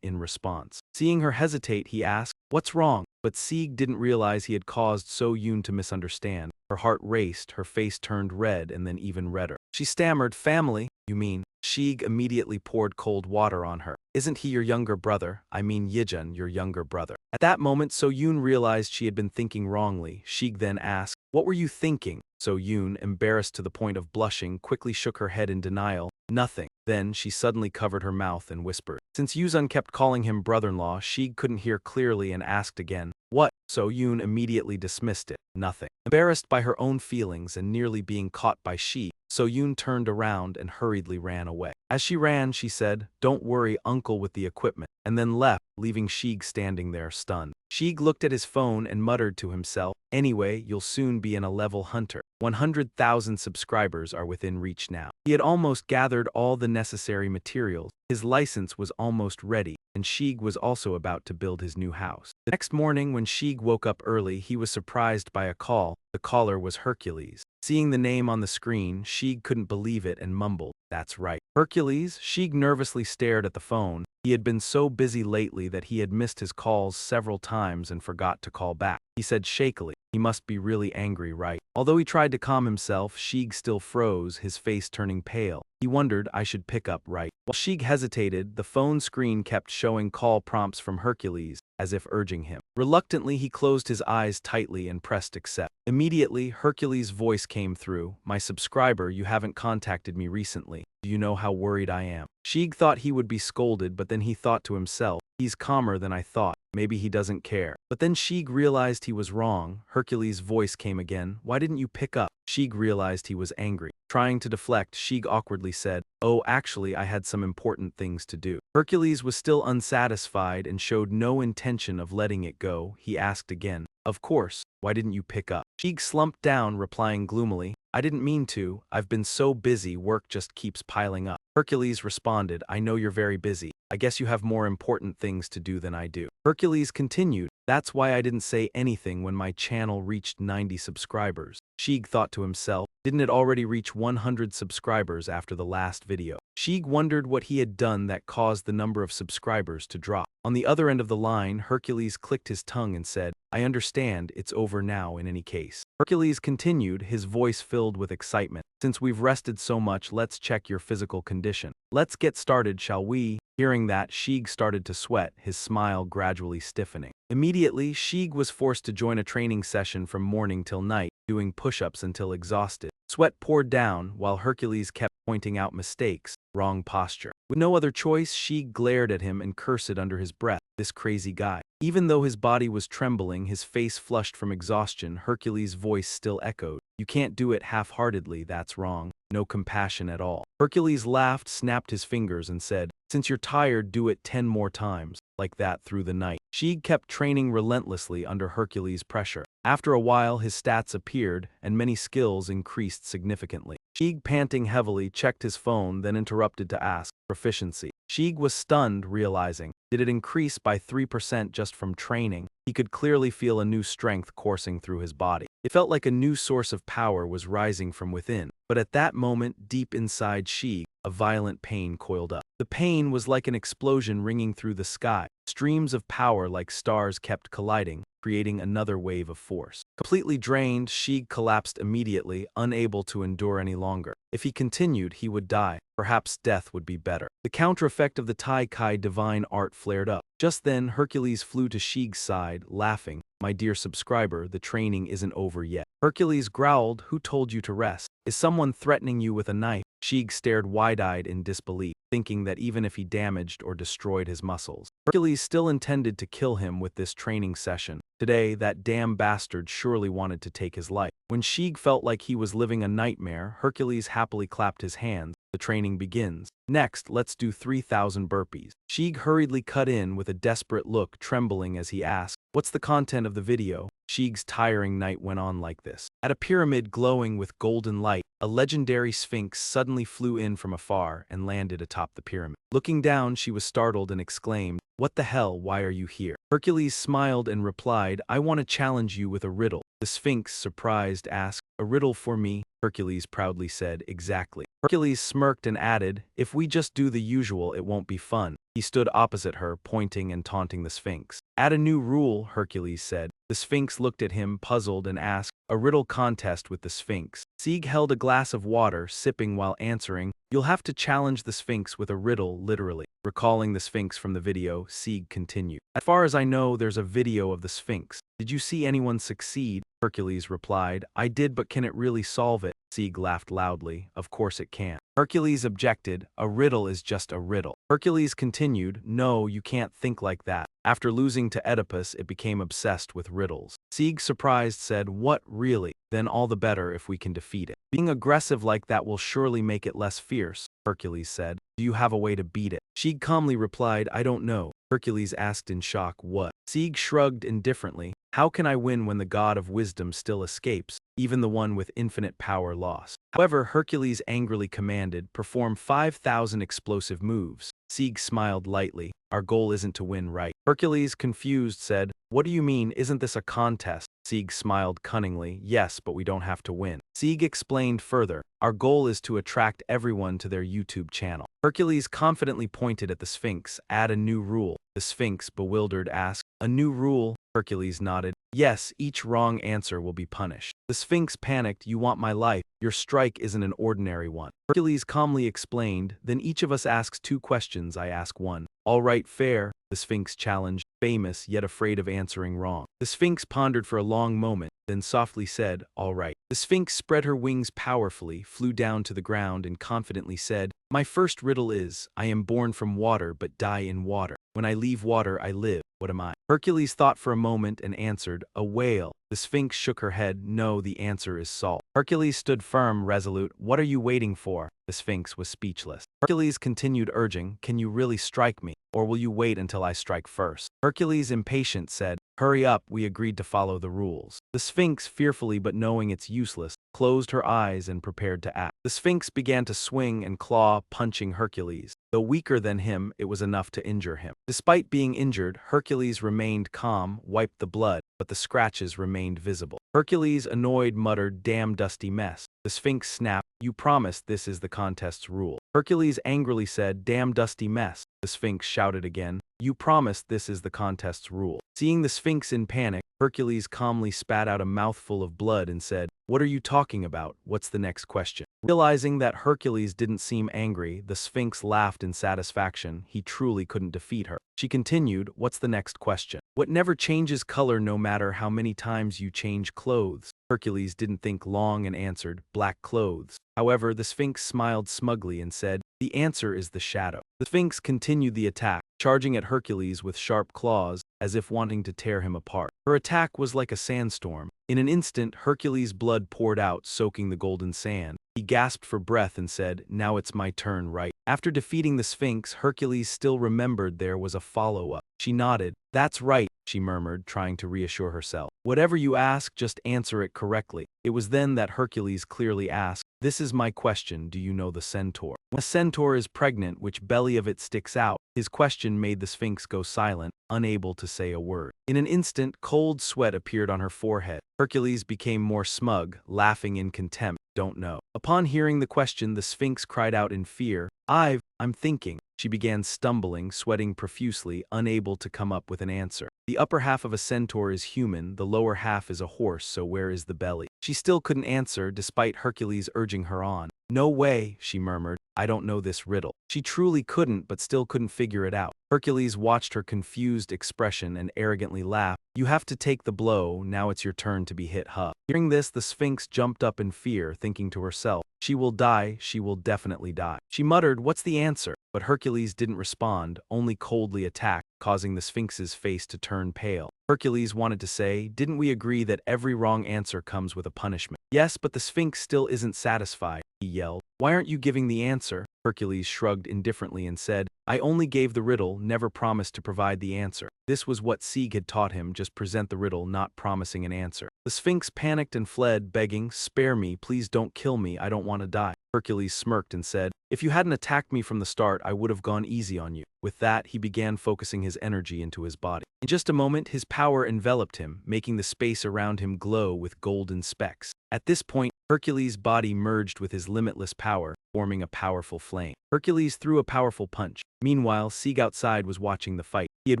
in response. Seeing her hesitate, he asked, "What's wrong?" But Sieg didn't realize he had caused So-yoon to misunderstand. Her heart raced, her face turned red and then even redder. She stammered, "Family, you mean?" Sieg immediately poured cold water on her. "Isn't he your younger brother? I mean Yijun, your younger brother." At that moment, So-yoon realized she had been thinking wrongly. Sieg then asked, "What were you thinking?" So-yoon, embarrassed to the point of blushing, quickly shook her head in denial. "Nothing." Then she suddenly covered her mouth and whispered. Since Yuzun kept calling him brother-in-law, Sieg couldn't hear clearly and asked again, "What?" So-yoon immediately dismissed it. "Nothing." Embarrassed by her own feelings and nearly being caught by Sieg, So-yoon turned around and hurriedly ran away. As she ran, she said, "Don't worry, uncle, with the equipment," and then left, leaving Sieg standing there stunned. Sieg looked at his phone and muttered to himself, "Anyway, you'll soon be a level hunter. 100,000 subscribers are within reach now." He had almost gathered all the necessary materials. His license was almost ready, and Sieg was also about to build his new house. The next morning, when Sieg woke up early, he was surprised by a call. The caller was Hercules. Seeing the name on the screen, Sieg couldn't believe it and mumbled, "That's right." "Hercules?" Sieg nervously stared at the phone. He had been so busy lately that he had missed his calls several times and forgot to call back. He said shakily, "He must be really angry, right?" Although he tried to calm himself, Sieg still froze, his face turning pale. He wondered, "I should pick up, right?" While Sieg hesitated, the phone screen kept showing call prompts from Hercules, as if urging him. Reluctantly, he closed his eyes tightly and pressed accept. Immediately, Hercules' voice came through, "My subscriber, you haven't contacted me recently. Do you know how worried I am?" Sieg thought he would be scolded, but then he thought to himself, "He's calmer than I thought. Maybe he doesn't care." But then Sieg realized he was wrong. Hercules' voice came again, "Why didn't you pick up?" Sieg realized he was angry. Trying to deflect, Sieg awkwardly said, "Oh, actually, I had some important things to do." Hercules was still unsatisfied and showed no intention of letting it go. He asked again, "Of course, why didn't you pick up?" Sieg slumped down, replying gloomily, "I didn't mean to. I've been so busy, work just keeps piling up." Hercules responded, "I know you're very busy. I guess you have more important things to do than I do." Hercules continued, "That's why I didn't say anything when my channel reached 90 subscribers. Sieg thought to himself, didn't it already reach 100 subscribers after the last video? Sieg wondered what he had done that caused the number of subscribers to drop. On the other end of the line, Hercules clicked his tongue and said, "I understand, it's over now in any case." Hercules continued, his voice filled with excitement, "Since we've rested so much, let's check your physical condition. Let's get started, shall we?" Hearing that, Sieg started to sweat, his smile gradually stiffening. Immediately, Sieg was forced to join a training session from morning till night, doing push-ups until exhausted. Sweat poured down, while Hercules kept pointing out mistakes, wrong posture. With no other choice, Sieg glared at him and cursed under his breath, "This crazy guy." Even though his body was trembling, his face flushed from exhaustion, Hercules' voice still echoed, "You can't do it half-heartedly, that's wrong. No compassion at all." Hercules laughed, snapped his fingers, and said, "Since you're tired, do it 10 more times." Like that through the night. Sieg kept training relentlessly under Hercules' pressure. After a while, his stats appeared, and many skills increased significantly. Sheik, panting heavily, checked his phone, then interrupted to ask, proficiency. Sheik was stunned, realizing, did it increase by 3% just from training? He could clearly feel a new strength coursing through his body. It felt like a new source of power was rising from within. But at that moment, deep inside Sheik, a violent pain coiled up. The pain was like an explosion ringing through the sky. Streams of power like stars kept colliding, creating another wave of force. Completely drained, Sheik collapsed immediately, unable to endure any longer. If he continued, he would die. Perhaps death would be better. The counter effect of the Tai Kai divine art flared up. Just then, Hercules flew to Sheik's side, laughing. My dear subscriber, the training isn't over yet. Hercules growled, who told you to rest? Is someone threatening you with a knife? Sheik stared wide-eyed in disbelief, thinking that even if he damaged or destroyed his muscles, Hercules still intended to kill him with this training session. Today, that damn bastard surely wanted to take his life. When Sheik felt like he was living a nightmare, Hercules happily clapped his hands. The training begins. Next, let's do 3,000 burpees. Sheik hurriedly cut in with a desperate look, trembling as he asked, what's the content of the video? Sheik's tiring night went on like this. At a pyramid glowing with golden light, a legendary sphinx suddenly flew in from afar and landed atop the pyramid. Looking down, she was startled and exclaimed, what the hell, why are you here? Hercules smiled and replied, I want to challenge you with a riddle. The sphinx, surprised, asked, a riddle for me? Hercules proudly said, exactly. Hercules smirked and added, if we just do the usual, it won't be fun. He stood opposite her, pointing and taunting the sphinx. Add a new rule, Hercules said. The sphinx looked at him, puzzled, and asked, a riddle contest with the sphinx. Sheik held a glass of water, sipping while answering, you'll have to challenge the sphinx with a riddle, literally. Recalling the sphinx from the video, Sheik continued. As far as I know, there's a video of the sphinx. Did you see anyone succeed? Hercules replied, I did, but can it really solve it? Sheik laughed loudly, of course it can. Hercules objected, a riddle is just a riddle. Hercules continued, no, you can't think like that. After losing to Oedipus, it became obsessed with riddles. Sheik, surprised, said, what, really? Then all the better if we can defeat it. Being aggressive like that will surely make it less fierce, Hercules said. Do you have a way to beat it? Sheik calmly replied, I don't know. Hercules asked in shock, what? Sheik shrugged indifferently. How can I win when the god of wisdom still escapes, even the one with infinite power lost? However, Hercules angrily commanded, perform 5,000 explosive moves. Sheik smiled lightly. Our goal isn't to win, right? Hercules, confused, said, what do you mean, isn't this a contest? Sheik smiled cunningly, yes, but we don't have to win. Sheik explained further, our goal is to attract everyone to their YouTube channel. Hercules confidently pointed at the Sphinx, add a new rule. The Sphinx, bewildered, asked, a new rule? Hercules nodded. Yes, each wrong answer will be punished. The Sphinx panicked, you want my life. Your strike isn't an ordinary one. Hercules calmly explained, then each of us asks 2 questions, I ask 1. All right, fair, the Sphinx challenged, famous yet afraid of answering wrong. The Sphinx pondered for a long moment, then softly said, all right. The Sphinx spread her wings powerfully, flew down to the ground and confidently said, my first riddle is, I am born from water but die in water. When I leave water, I live. What am I? Hercules thought for a moment and answered, a whale. The Sphinx shook her head, no, the answer is salt. Hercules stood firm, resolute, what are you waiting for? The Sphinx was speechless. Hercules continued urging, can you really strike me? Or will you wait until I strike first? Hercules, impatient, said, hurry up, we agreed to follow the rules. The Sphinx, fearfully but knowing it's useless, closed her eyes and prepared to act. The Sphinx began to swing and claw, punching Hercules. Though weaker than him, it was enough to injure him. Despite being injured, Hercules remained calm, wiped the blood, but the scratches remained visible. Hercules, annoyed, muttered, damn dusty mess. The Sphinx snapped, you promised this is the contest's rule. Hercules angrily said, damn dusty mess. The Sphinx shouted again, you promised this is the contest's rule. Seeing the Sphinx in panic, Hercules calmly spat out a mouthful of blood and said, what are you talking about? What's the next question? Realizing that Hercules didn't seem angry, the Sphinx laughed in satisfaction. He truly couldn't defeat her. She continued, what's the next question? What never changes color no matter how many times you change clothes? Hercules didn't think long and answered, black clothes. However, the Sphinx smiled smugly and said, the answer is the shadow. The Sphinx continued the attack, charging at Hercules with sharp claws, as if wanting to tear him apart. Her attack was like a sandstorm. In an instant, Hercules' blood poured out, soaking the golden sand. He gasped for breath and said, now it's my turn, right? After defeating the Sphinx, Hercules still remembered there was a follow-up. She nodded. That's right, she murmured, trying to reassure herself. Whatever you ask, just answer it correctly. It was then that Hercules clearly asked, "This is my question, do you know the centaur?" When a centaur is pregnant, which belly of it sticks out? His question made the Sphinx go silent, unable to say a word. In an instant, cold sweat appeared on her forehead. Hercules became more smug, laughing in contempt. "Don't know." Upon hearing the question, the Sphinx cried out in fear, I'm thinking." She began stumbling, sweating profusely, unable to come up with an answer. The upper half of a centaur is human, the lower half is a horse, so where is the belly? She still couldn't answer, despite Hercules urging her on. "No way," she murmured. "I don't know this riddle." She truly couldn't, but still couldn't figure it out. Hercules watched her confused expression and arrogantly laughed. "You have to take the blow, now it's your turn to be hit, huh?" Hearing this, the Sphinx jumped up in fear, thinking to herself, "She will die, she will definitely die." She muttered, "What's the answer?" But Hercules didn't respond, only coldly attacked, causing the Sphinx's face to turn pale. Hercules wanted to say, "Didn't we agree that every wrong answer comes with a punishment?" "Yes, but the Sphinx still isn't satisfied," he yelled. "Why aren't you giving the answer?" Hercules shrugged indifferently and said, "I only gave the riddle, never promised to provide the answer." This was what Sieg had taught him, just present the riddle, not promising an answer. The Sphinx panicked and fled, begging, "Spare me, please don't kill me, I don't want to die." Hercules smirked and said, "If you hadn't attacked me from the start, I would have gone easy on you." With that, he began focusing his energy into his body. In just a moment, his power enveloped him, making the space around him glow with golden specks. At this point, Hercules' body merged with his limitless power, forming a powerful flame. Hercules threw a powerful punch. Meanwhile, Sieg outside was watching the fight. He had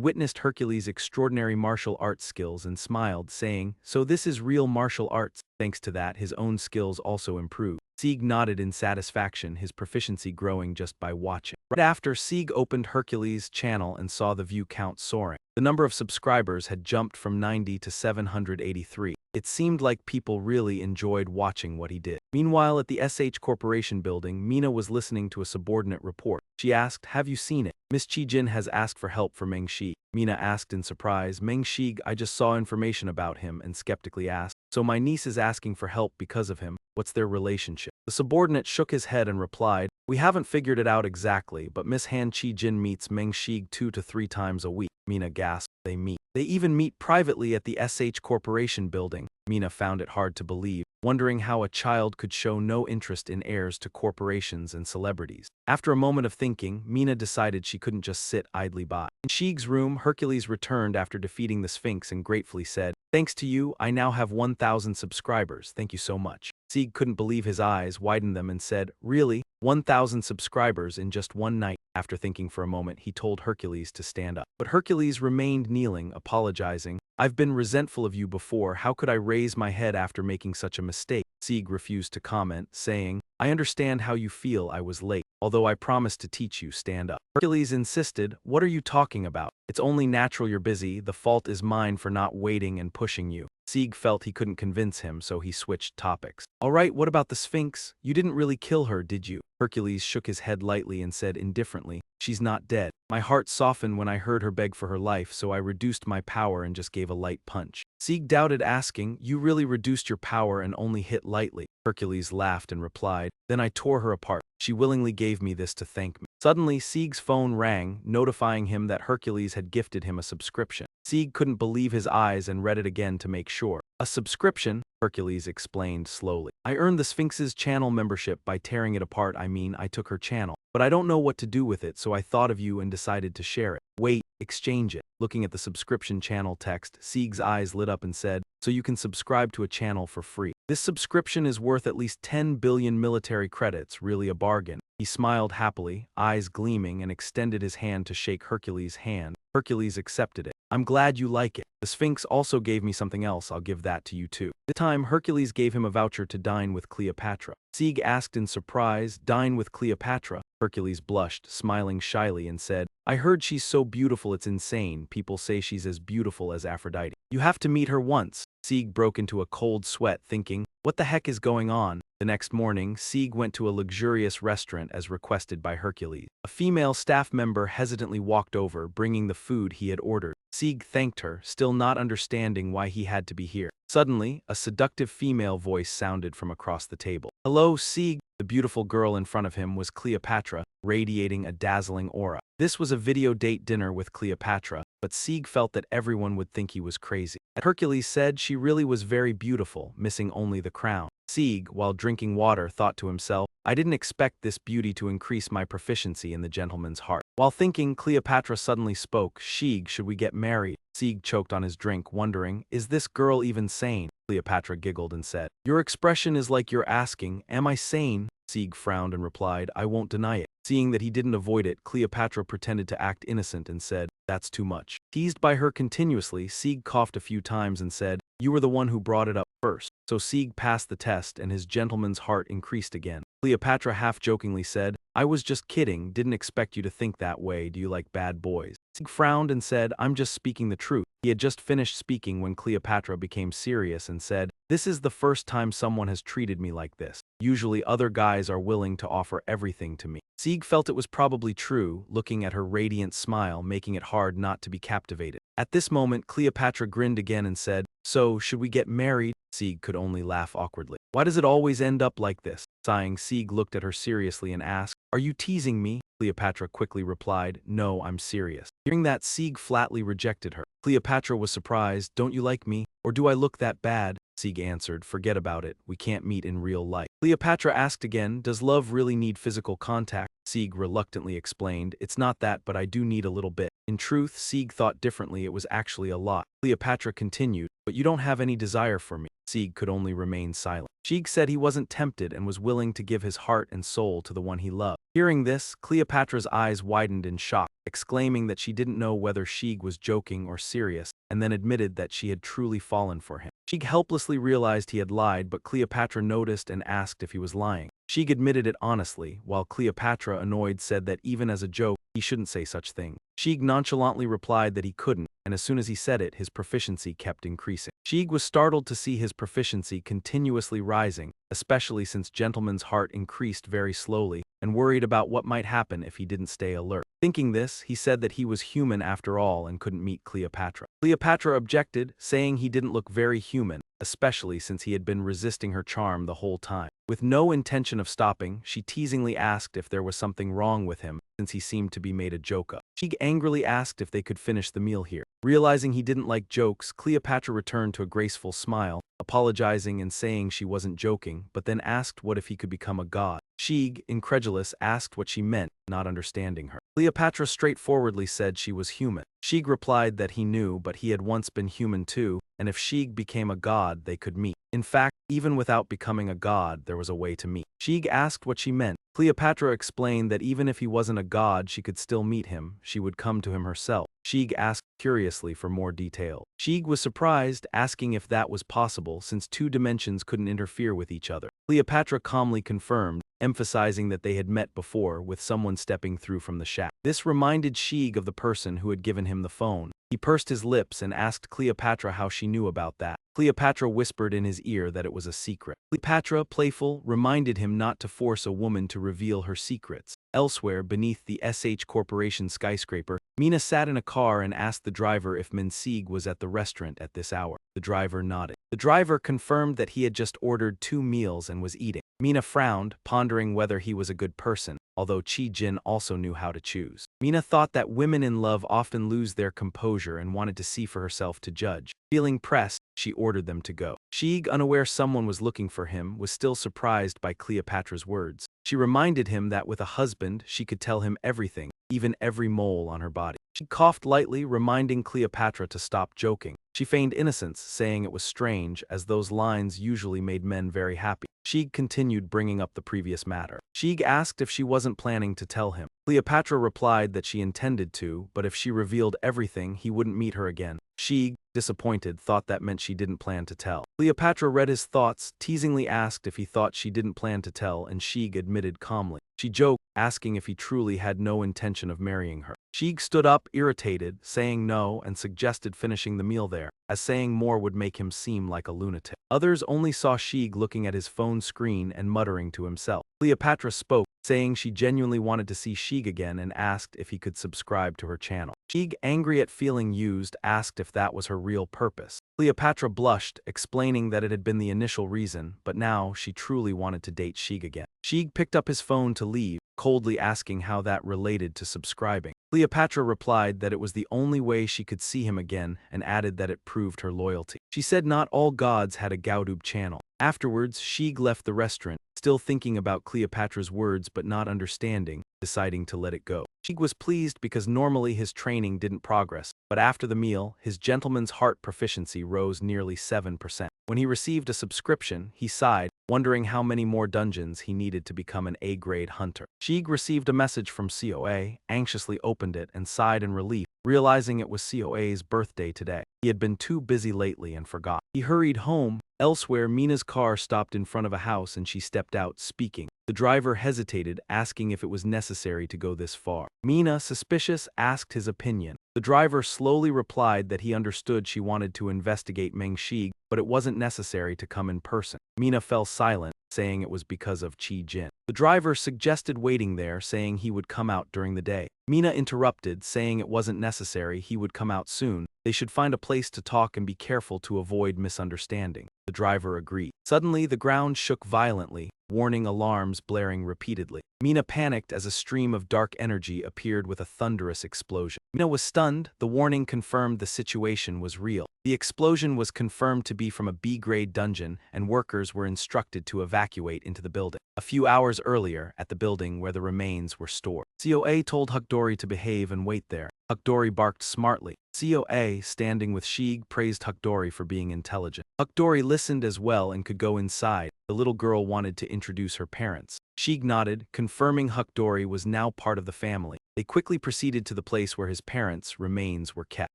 witnessed Hercules' extraordinary martial arts skills and smiled, saying, "So this is real martial arts." Thanks to that, his own skills also improved. Sieg nodded in satisfaction, his proficiency growing just by watching. Right after, Sieg opened Hercules' channel and saw the view count soaring. The number of subscribers had jumped from 90 to 783. It seemed like people really enjoyed watching what he did. Meanwhile, at the SH Corporation building, Mina was listening to a subordinate report. She asked, "Have you seen it? Miss Chi-jin has asked for help for Meng Shi." Mina asked in surprise, "Meng Shi, I just saw information about him," and skeptically asked, "So my niece is asking for help because of him? What's their relationship?" The subordinate shook his head and replied, "We haven't figured it out exactly, but Miss Han Chi-jin meets Meng Shi 2 to 3 times a week." Mina gasped, "They meet? They even meet privately at the SH Corporation building?" Mina found it hard to believe, wondering how a child could show no interest in heirs to corporations and celebrities. After a moment of thinking, Mina decided she couldn't just sit idly by. In Sheik's room, Hercules returned after defeating the Sphinx and gratefully said, "Thanks to you, I now have 1,000 subscribers, thank you so much." Sieg couldn't believe his eyes, widened them and said, "Really? 1,000 subscribers in just one night?" After thinking for a moment, he told Hercules to stand up. But Hercules remained kneeling, apologizing. "I've been resentful of you before, how could I raise my head after making such a mistake?" Sieg refused to comment, saying, "I understand how you feel, I was late. Although I promised to teach you, stand up." Hercules insisted, "What are you talking about? It's only natural you're busy, the fault is mine for not waiting and pushing you." Sieg felt he couldn't convince him, so he switched topics. "All right, what about the Sphinx? You didn't really kill her, did you?" Hercules shook his head lightly and said indifferently, "She's not dead. My heart softened when I heard her beg for her life, so I reduced my power and just gave a light punch." Sieg doubted, asking, "You really reduced your power and only hit lightly?" Hercules laughed and replied, "Then I tore her apart. She willingly gave me this to thank me." Suddenly, Sieg's phone rang, notifying him that Hercules had gifted him a subscription. Sieg couldn't believe his eyes and read it again to make sure. "A subscription?" Hercules explained slowly. "I earned the Sphinx's channel membership by tearing it apart. I took her channel. But I don't know what to do with it, so I thought of you and decided to share it." "Wait, exchange it." Looking at the subscription channel text, Sieg's eyes lit up and said, "So you can subscribe to a channel for free. This subscription is worth at least 10 billion military credits, really a bargain." He smiled happily, eyes gleaming, and extended his hand to shake Hercules' hand. Hercules accepted it. "I'm glad you like it. The Sphinx also gave me something else, I'll give that to you too." This time, Hercules gave him a voucher to dine with Cleopatra. Sieg asked in surprise, "Dine with Cleopatra?" Hercules blushed, smiling shyly and said, "I heard she's so beautiful it's insane. People say she's as beautiful as Aphrodite. You have to meet her once." Sieg broke into a cold sweat, thinking, what the heck is going on? The next morning, Sieg went to a luxurious restaurant as requested by Hercules. A female staff member hesitantly walked over, bringing the food he had ordered. Sieg thanked her, still not understanding why he had to be here. Suddenly, a seductive female voice sounded from across the table. "Hello, Sieg. The beautiful girl in front of him was Cleopatra, radiating a dazzling aura. This was a video date dinner with Cleopatra, but Sieg felt that everyone would think he was crazy. Hercules said she really was very beautiful, missing only the crown. Sieg, while drinking water, thought to himself, I didn't expect this beauty to increase my proficiency in the gentleman's heart. While thinking, Cleopatra suddenly spoke, Sieg, should we get married? Sieg choked on his drink, wondering, is this girl even sane? Cleopatra giggled and said, your expression is like you're asking, am I sane? Sieg frowned and replied, I won't deny it. Seeing that he didn't avoid it, Cleopatra pretended to act innocent and said, that's too much. Teased by her continuously, Sieg coughed a few times and said, you were the one who brought it up first. So Sieg passed the test and his gentleman's heart increased again. Cleopatra half-jokingly said, I was just kidding, didn't expect you to think that way, do you like bad boys? Sieg frowned and said, I'm just speaking the truth. He had just finished speaking when Cleopatra became serious and said, this is the first time someone has treated me like this. Usually other guys are willing to offer everything to me. Sieg felt it was probably true, looking at her radiant smile, making it hard not to be captivated. At this moment, Cleopatra grinned again and said, so, should we get married? Sieg could only laugh awkwardly. Why does it always end up like this? Sighing, Sieg looked at her seriously and asked, are you teasing me? Cleopatra quickly replied, no, I'm serious. Hearing that, Sieg flatly rejected her. Cleopatra was surprised, don't you like me? Or do I look that bad? Sieg answered, forget about it, we can't meet in real life. Cleopatra asked again, does love really need physical contact? Sieg reluctantly explained, it's not that, but I do need a little bit. In truth, Sieg thought differently, it was actually a lot. Cleopatra continued, but you don't have any desire for me. Sieg could only remain silent. Sieg said he wasn't tempted and was willing to give his heart and soul to the one he loved. Hearing this, Cleopatra's eyes widened in shock, exclaiming that she didn't know whether Sieg was joking or serious, and then admitted that she had truly fallen for him. Sieg helplessly realized he had lied, but Cleopatra noticed and asked if he was lying. Sieg admitted it honestly, while Cleopatra, annoyed, said that even as a joke, he shouldn't say such things. Sieg nonchalantly replied that he couldn't, and as soon as he said it, his proficiency kept increasing. Sieg was startled to see his proficiency continuously rising, especially since Gentleman's heart increased very slowly, and worried about what might happen if he didn't stay alert. Thinking this, he said that he was human after all and couldn't meet Cleopatra. Cleopatra objected, saying he didn't look very human, especially since he had been resisting her charm the whole time. With no intention of stopping, she teasingly asked if there was something wrong with him, since he seemed to be made a joke of. Sieg angrily asked if they could finish the meal here. Realizing he didn't like jokes, Cleopatra returned to a graceful smile, apologizing and saying she wasn't joking, but then asked what if he could become a god. Sieg, incredulous, asked what she meant, not understanding her. Cleopatra straightforwardly said she was human. Sieg replied that he knew, but he had once been human too, and if Sieg became a god, they could meet. In fact, even without becoming a god, there was a way to meet. Sieg asked what she meant. Cleopatra explained that even if he wasn't a god, she could still meet him, she would come to him herself. Sieg asked curiously for more detail. Sieg was surprised, asking if that was possible since two dimensions couldn't interfere with each other. Cleopatra calmly confirmed, emphasizing that they had met before, with someone stepping through from the shack. This reminded Sieg of the person who had given him the phone. He pursed his lips and asked Cleopatra how she knew about that. Cleopatra whispered in his ear that it was a secret. Cleopatra, playful, reminded him not to force a woman to reveal her secrets. Elsewhere, beneath the SH Corporation skyscraper, Mina sat in a car and asked the driver if Sieg was at the restaurant at this hour. The driver nodded. The driver confirmed that he had just ordered 2 meals and was eating. Mina frowned, pondering whether he was a good person, although Chi Jin also knew how to choose. Mina thought that women in love often lose their composure and wanted to see for herself to judge. Feeling pressed, she ordered them to go. Sieg, unaware someone was looking for him, was still surprised by Cleopatra's words. She reminded him that with a husband, she could tell him everything, even every mole on her body. She coughed lightly, reminding Cleopatra to stop joking. She feigned innocence, saying it was strange, as those lines usually made men very happy. Sieg continued bringing up the previous matter. Sieg asked if she wasn't planning to tell him. Cleopatra replied that she intended to, but if she revealed everything, he wouldn't meet her again. Sieg, disappointed, thought that meant she didn't plan to tell. Cleopatra read his thoughts, teasingly asked if he thought she didn't plan to tell, and Sieg admitted calmly. She joked, asking if he truly had no intention of marrying her. Sheik stood up, irritated, saying no and suggested finishing the meal there, as saying more would make him seem like a lunatic. Others only saw Sheik looking at his phone screen and muttering to himself. Cleopatra spoke, saying she genuinely wanted to see Sheik again and asked if he could subscribe to her channel. Sheik, angry at feeling used, asked if that was her real purpose. Cleopatra blushed, explaining that it had been the initial reason, but now she truly wanted to date Sheik again. Sheik picked up his phone to leave, coldly asking how that related to subscribing. Cleopatra replied that it was the only way she could see him again and added that it proved her loyalty. She said not all gods had a GODTube channel. Afterwards, Sheik left the restaurant, still thinking about Cleopatra's words but not understanding, deciding to let it go. Sheik was pleased because normally his training didn't progress, but after the meal, his gentleman's heart proficiency rose nearly 7%. When he received a subscription, he sighed, wondering how many more dungeons he needed to become an A-grade hunter. Sheik received a message from COA, anxiously opened it and sighed in relief, realizing it was COA's birthday today. He had been too busy lately and forgot. He hurried home. Elsewhere, Mina's car stopped in front of a house and she stepped out, speaking. The driver hesitated, asking if it was necessary to go this far. Mina, suspicious, asked his opinion. The driver slowly replied that he understood she wanted to investigate Meng Shi, but it wasn't necessary to come in person. Mina fell silent, saying it was because of Qi Jin. The driver suggested waiting there, saying he would come out during the day. Mina interrupted, saying it wasn't necessary, he would come out soon. They should find a place to talk and be careful to avoid misunderstanding. The driver agreed. Suddenly, the ground shook violently, warning alarms blaring repeatedly. Mina panicked as a stream of dark energy appeared with a thunderous explosion. Mina was stunned. The warning confirmed the situation was real. The explosion was confirmed to be from a B-grade dungeon, and workers were instructed to evacuate into the building. A few hours earlier, at the building where the remains were stored, COA told Hukdori to behave and wait there. Hukdori barked smartly. COA, standing with Sheik, praised Hukdori for being intelligent. Hukdori listened as well and could go inside. The little girl wanted to introduce her parents. Sheik nodded, confirming Hukdori was now part of the family. They quickly proceeded to the place where his parents' remains were kept.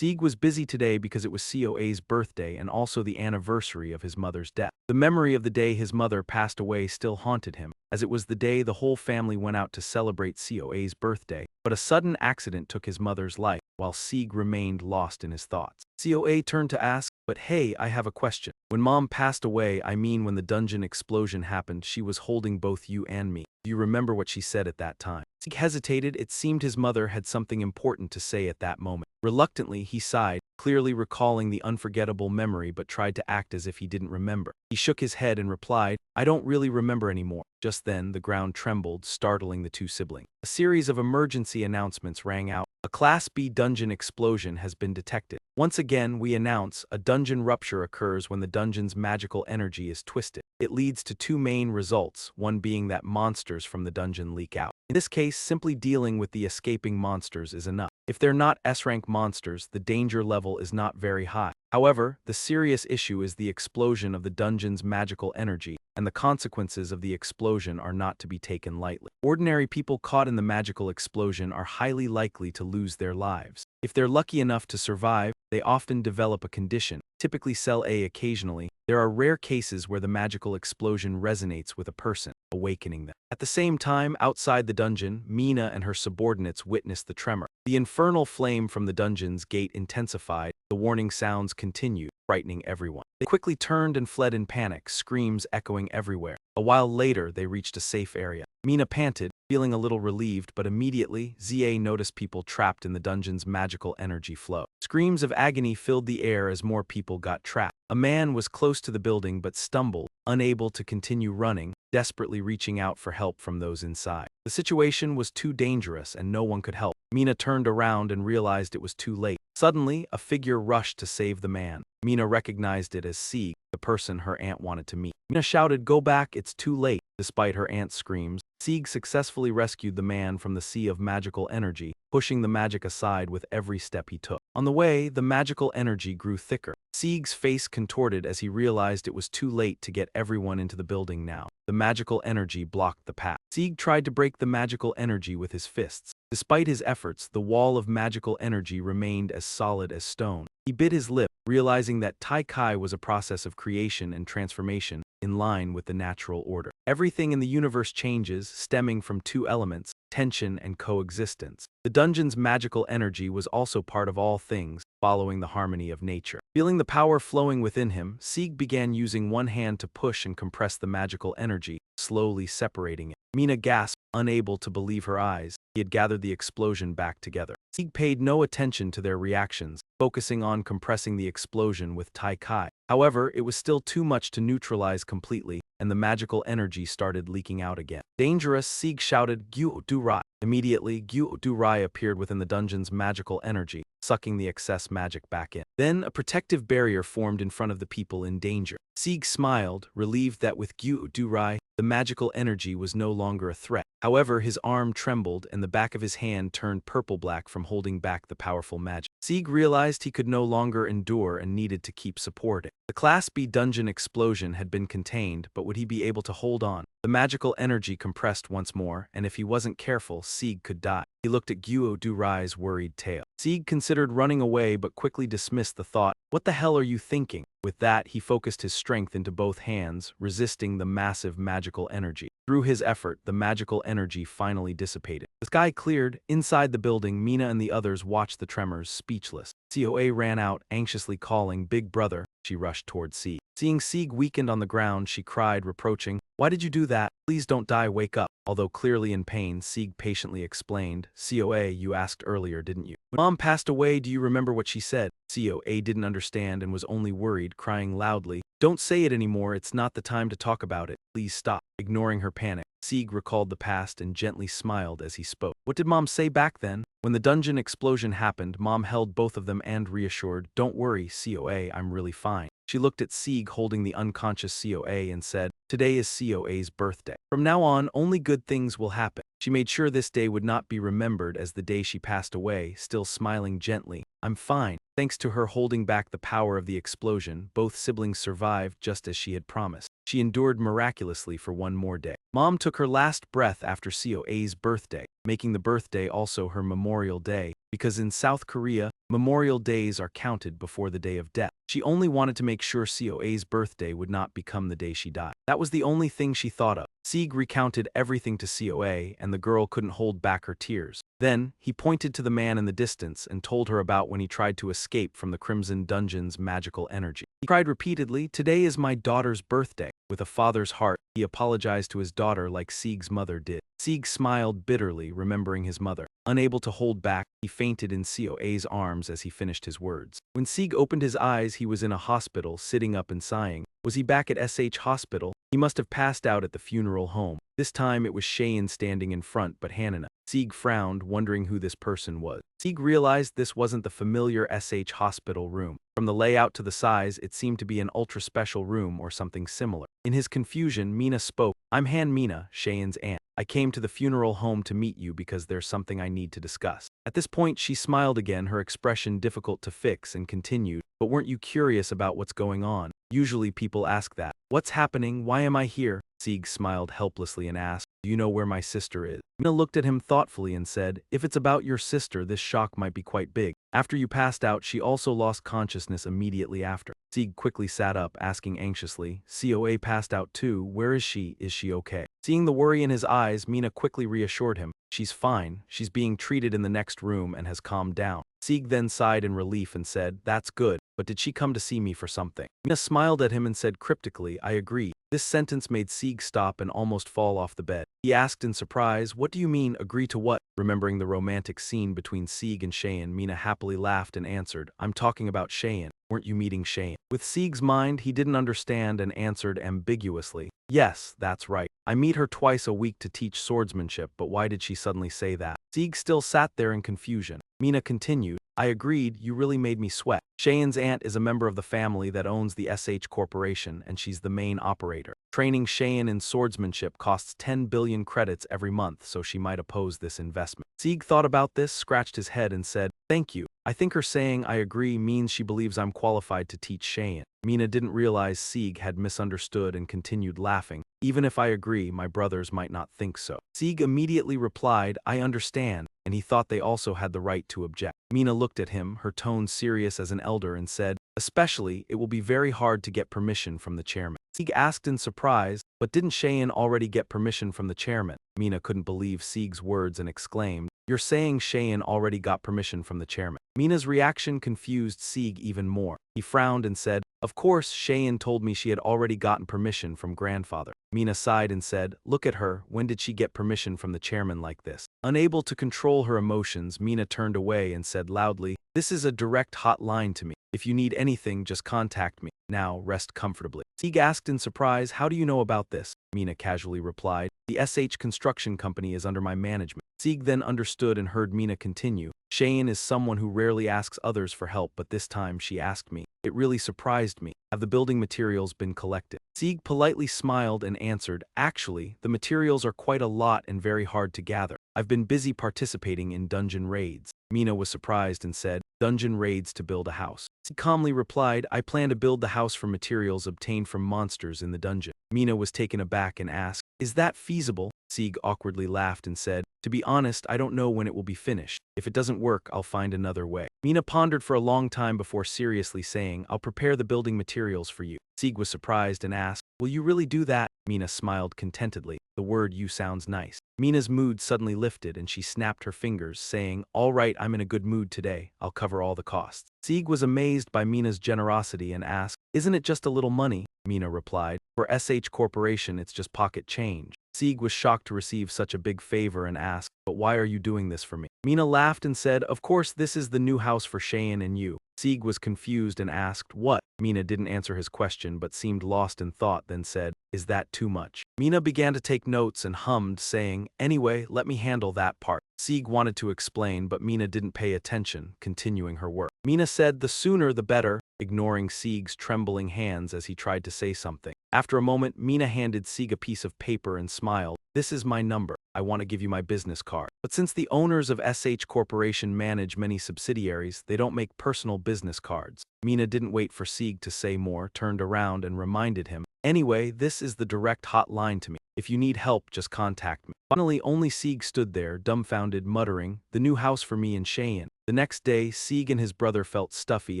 Sheik was busy today because it was COA's birthday and also the anniversary of his mother's death. The memory of the day his mother passed away still haunted him, as it was the day the whole family went out to celebrate COA's birthday. But a sudden accident took his mother's life, while Sieg remained lost in his thoughts. COA turned to ask, "But hey, I have a question. When Mom passed away, I mean when the dungeon explosion happened, she was holding both you and me. Do you remember what she said at that time?" Sieg hesitated. It seemed his mother had something important to say at that moment. Reluctantly, he sighed, clearly recalling the unforgettable memory but tried to act as if he didn't remember. He shook his head and replied, "I don't really remember anymore." Just then, the ground trembled, startling the two siblings. A series of emergency announcements rang out. A Class B dungeon explosion has been detected. Once again, we announce, a dungeon rupture occurs when the dungeon's magical energy is twisted. It leads to two main results, one being that monsters from the dungeon leak out. In this case, simply dealing with the escaping monsters is enough. If they're not S-rank monsters, the danger level is not very high. However, the serious issue is the explosion of the dungeon's magical energy, and the consequences of the explosion are not to be taken lightly. Ordinary people caught in the magical explosion are highly likely to lose their lives. If they're lucky enough to survive, they often develop a condition, typically cell A occasionally. There are rare cases where the magical explosion resonates with a person, awakening them. At the same time, outside the dungeon, Mina and her subordinates witnessed the tremor. The infernal flame from the dungeon's gate intensified. The warning sounds continued, frightening everyone. They quickly turned and fled in panic, screams echoing everywhere. A while later, they reached a safe area. Mina panted, feeling a little relieved, but immediately, ZA noticed people trapped in the dungeon's magical energy flow. Screams of agony filled the air as more people got trapped. A man was close to the building but stumbled, unable to continue running, desperately reaching out for help from those inside. The situation was too dangerous and no one could help. Mina turned around and realized it was too late. Suddenly, a figure rushed to save the man. Mina recognized it as Sieg, the person her aunt wanted to meet. Mina shouted, "Go back, it's too late." Despite her aunt's screams, Sieg successfully rescued the man from the sea of magical energy, pushing the magic aside with every step he took. On the way, the magical energy grew thicker. Sieg's face contorted as he realized it was too late to get everyone into the building now. The magical energy blocked the path. Sieg tried to break the magical energy with his fists. Despite his efforts, the wall of magical energy remained as solid as stone. He bit his lip, realizing that Tai Kai was a process of creation and transformation, in line with the natural order. Everything in the universe changes, stemming from two elements, tension and coexistence. The dungeon's magical energy was also part of all things, following the harmony of nature. Feeling the power flowing within him, Sieg began using one hand to push and compress the magical energy, slowly separating it. Mina gasped, unable to believe her eyes. He had gathered the explosion back together. Sieg paid no attention to their reactions, focusing on compressing the explosion with Tai Kai. However, it was still too much to neutralize completely, and the magical energy started leaking out again. Dangerous, Sieg shouted, "Gyu Du Rai." Immediately, Gyu Du Rai appeared within the dungeon's magical energy, sucking the excess magic back in. Then, a protective barrier formed in front of the people in danger. Sieg smiled, relieved that with Gyu Du Rai, the magical energy was no longer a threat. However, his arm trembled and the back of his hand turned purple-black from holding back the powerful magic. Sieg realized he could no longer endure and needed to keep supporting. The Class B dungeon explosion had been contained, but would he be able to hold on? The magical energy compressed once more, and if he wasn't careful, Sieg could die. He looked at Gyu Du Rai's worried tail. Sieg considered running away but quickly dismissed the thought. What the hell are you thinking? With that, he focused his strength into both hands, resisting the massive magical energy. Through his effort, the magical energy finally dissipated. The sky cleared. Inside the building, Mina and the others watched the tremors, speechless. COA ran out, anxiously calling, "Big brother." She rushed toward Sieg. Seeing Sieg weakened on the ground, she cried, reproaching, "Why did you do that? Please don't die, wake up." Although clearly in pain, Sieg patiently explained, "COA, you asked earlier, didn't you? When Mom passed away, do you remember what she said?" COA didn't understand and was only worried, crying loudly, "Don't say it anymore, it's not the time to talk about it. Please stop." Ignoring her panic, Sieg recalled the past and gently smiled as he spoke. "What did Mom say back then?" When the dungeon explosion happened, Mom held both of them and reassured, "Don't worry, COA, I'm really fine." She looked at Sieg holding the unconscious COA and said, "Today is COA's birthday. From now on, only good things will happen." She made sure this day would not be remembered as the day she passed away, still smiling gently. "I'm fine." Thanks to her holding back the power of the explosion, both siblings survived just as she had promised. She endured miraculously for one more day. Mom took her last breath after COA's birthday, making the birthday also her Memorial Day, because in South Korea, Memorial Days are counted before the day of death. She only wanted to make sure COA's birthday would not become the day she died. That was the only thing she thought of. Sieg recounted everything to COA, and the girl couldn't hold back her tears. Then, he pointed to the man in the distance and told her about when he tried to escape from the Crimson Dungeon's magical energy. He cried repeatedly, "Today is my daughter's birthday." With a father's heart, he apologized to his daughter like Sieg's mother did. Sieg smiled bitterly, remembering his mother. Unable to hold back, he fainted in COA's arms as he finished his words. When Sieg opened his eyes, he was in a hospital, sitting up and sighing. Was he back at SH Hospital? He must have passed out at the funeral home. This time it was Cheyenne standing in front, but Hannah. Sieg frowned, wondering who this person was. Sieg realized this wasn't the familiar SH Hospital room. From the layout to the size, it seemed to be an ultra-special room or something similar. In his confusion, Mina spoke. "I'm Han Mina, Cheyenne's aunt. I came to the funeral home to meet you because there's something I need to discuss." At this point, she smiled again, her expression difficult to fix, and continued, "But weren't you curious about what's going on? Usually people ask that. What's happening? Why am I here?" Sieg smiled helplessly and asked, "Do you know where my sister is?" Mina looked at him thoughtfully and said, "If it's about your sister, this shock might be quite big. After you passed out, she also lost consciousness immediately after." Sieg quickly sat up, asking anxiously, "COA passed out too. Where is she? Is she okay?" Seeing the worry in his eyes, Mina quickly reassured him, "She's fine. She's being treated in the next room and has calmed down." Sieg then sighed in relief and said, "That's good, but did she come to see me for something?" Mina smiled at him and said cryptically, "I agree." This sentence made Sieg stop and almost fall off the bed. He asked in surprise, "What do you mean, agree to what?" Remembering the romantic scene between Sieg and Cheyenne, Mina happily laughed and answered, "I'm talking about Cheyenne. Weren't you meeting Cheyenne?" With Sieg's mind, he didn't understand and answered ambiguously, "Yes, that's right. I meet her twice a week to teach swordsmanship, but why did she suddenly say that?" Sieg still sat there in confusion. Mina continued, "I agreed, you really made me sweat. Cheyenne's aunt is a member of the family that owns the SH Corporation, and she's the main operator. Training Cheyenne in swordsmanship costs 10 billion credits every month, so she might oppose this investment." Sieg thought about this, scratched his head and said, "Thank you. I think her saying I agree means she believes I'm qualified to teach Cheyenne." Mina didn't realize Sieg had misunderstood and continued laughing. "Even if I agree, my brothers might not think so." Sieg immediately replied, "I understand," and he thought they also had the right to object. Mina looked at him, her tone serious as an elder, and said, "Especially, it will be very hard to get permission from the chairman." Sieg asked in surprise, but didn't Cheyenne already get permission from the chairman? Mina couldn't believe Sieg's words and exclaimed, "You're saying Cheyenne already got permission from the chairman?" Mina's reaction confused Sieg even more. He frowned and said, "Of course, Cheyenne told me she had already gotten permission from grandfather." Mina sighed and said, "Look at her, when did she get permission from the chairman like this?" Unable to control her emotions, Mina turned away and said loudly, "This is a direct hotline to me. If you need anything, just contact me. Now, rest comfortably." Sieg asked in surprise, "How do you know about this?" Mina casually replied, "The SH construction company is under my management." Sieg then understood and heard Mina continue, "Cheyenne is someone who rarely asks others for help, but this time she asked me. It really surprised me. Have the building materials been collected?" Sieg politely smiled and answered, "Actually, the materials are quite a lot and very hard to gather. I've been busy participating in dungeon raids." Mina was surprised and said, "Dungeon raids to build a house?" Sieg calmly replied, "I plan to build the house from materials obtained from monsters in the dungeon." Mina was taken aback and asked, "Is that feasible?" Sieg awkwardly laughed and said, "To be honest, I don't know when it will be finished. If it doesn't work, I'll find another way." Mina pondered for a long time before seriously saying, "I'll prepare the building materials for you." Sieg was surprised and asked, "Will you really do that?" Mina smiled contentedly. "The word you sounds nice." Mina's mood suddenly lifted and she snapped her fingers, saying, "All right, I'm in a good mood today. I'll cover all the costs." Sieg was amazed by Mina's generosity and asked, "Isn't it just a little money?" Mina replied, "For SH Corporation, it's just pocket change." Sieg was shocked to receive such a big favor and asked, "But why are you doing this for me?" Mina laughed and said, "Of course, this is the new house for Cheyenne and you." Sieg was confused and asked, "What?" Mina didn't answer his question but seemed lost in thought, then said, "Is that too much?" Mina began to take notes and hummed, saying, "Anyway, let me handle that part." Sieg wanted to explain, but Mina didn't pay attention, continuing her work. Mina said, "The sooner the better," ignoring Sieg's trembling hands as he tried to say something. After a moment, Mina handed Sieg a piece of paper and smiled, "This is my number. I want to give you my business card. But since the owners of SH Corporation manage many subsidiaries, they don't make personal business cards." Mina didn't wait for Sieg to say more, turned around and reminded him, "Anyway, this is the direct hotline to me. If you need help, just contact me." Finally, only Sieg stood there, dumbfounded, muttering, "The new house for me and Cheyenne." The next day, Sieg and his brother felt stuffy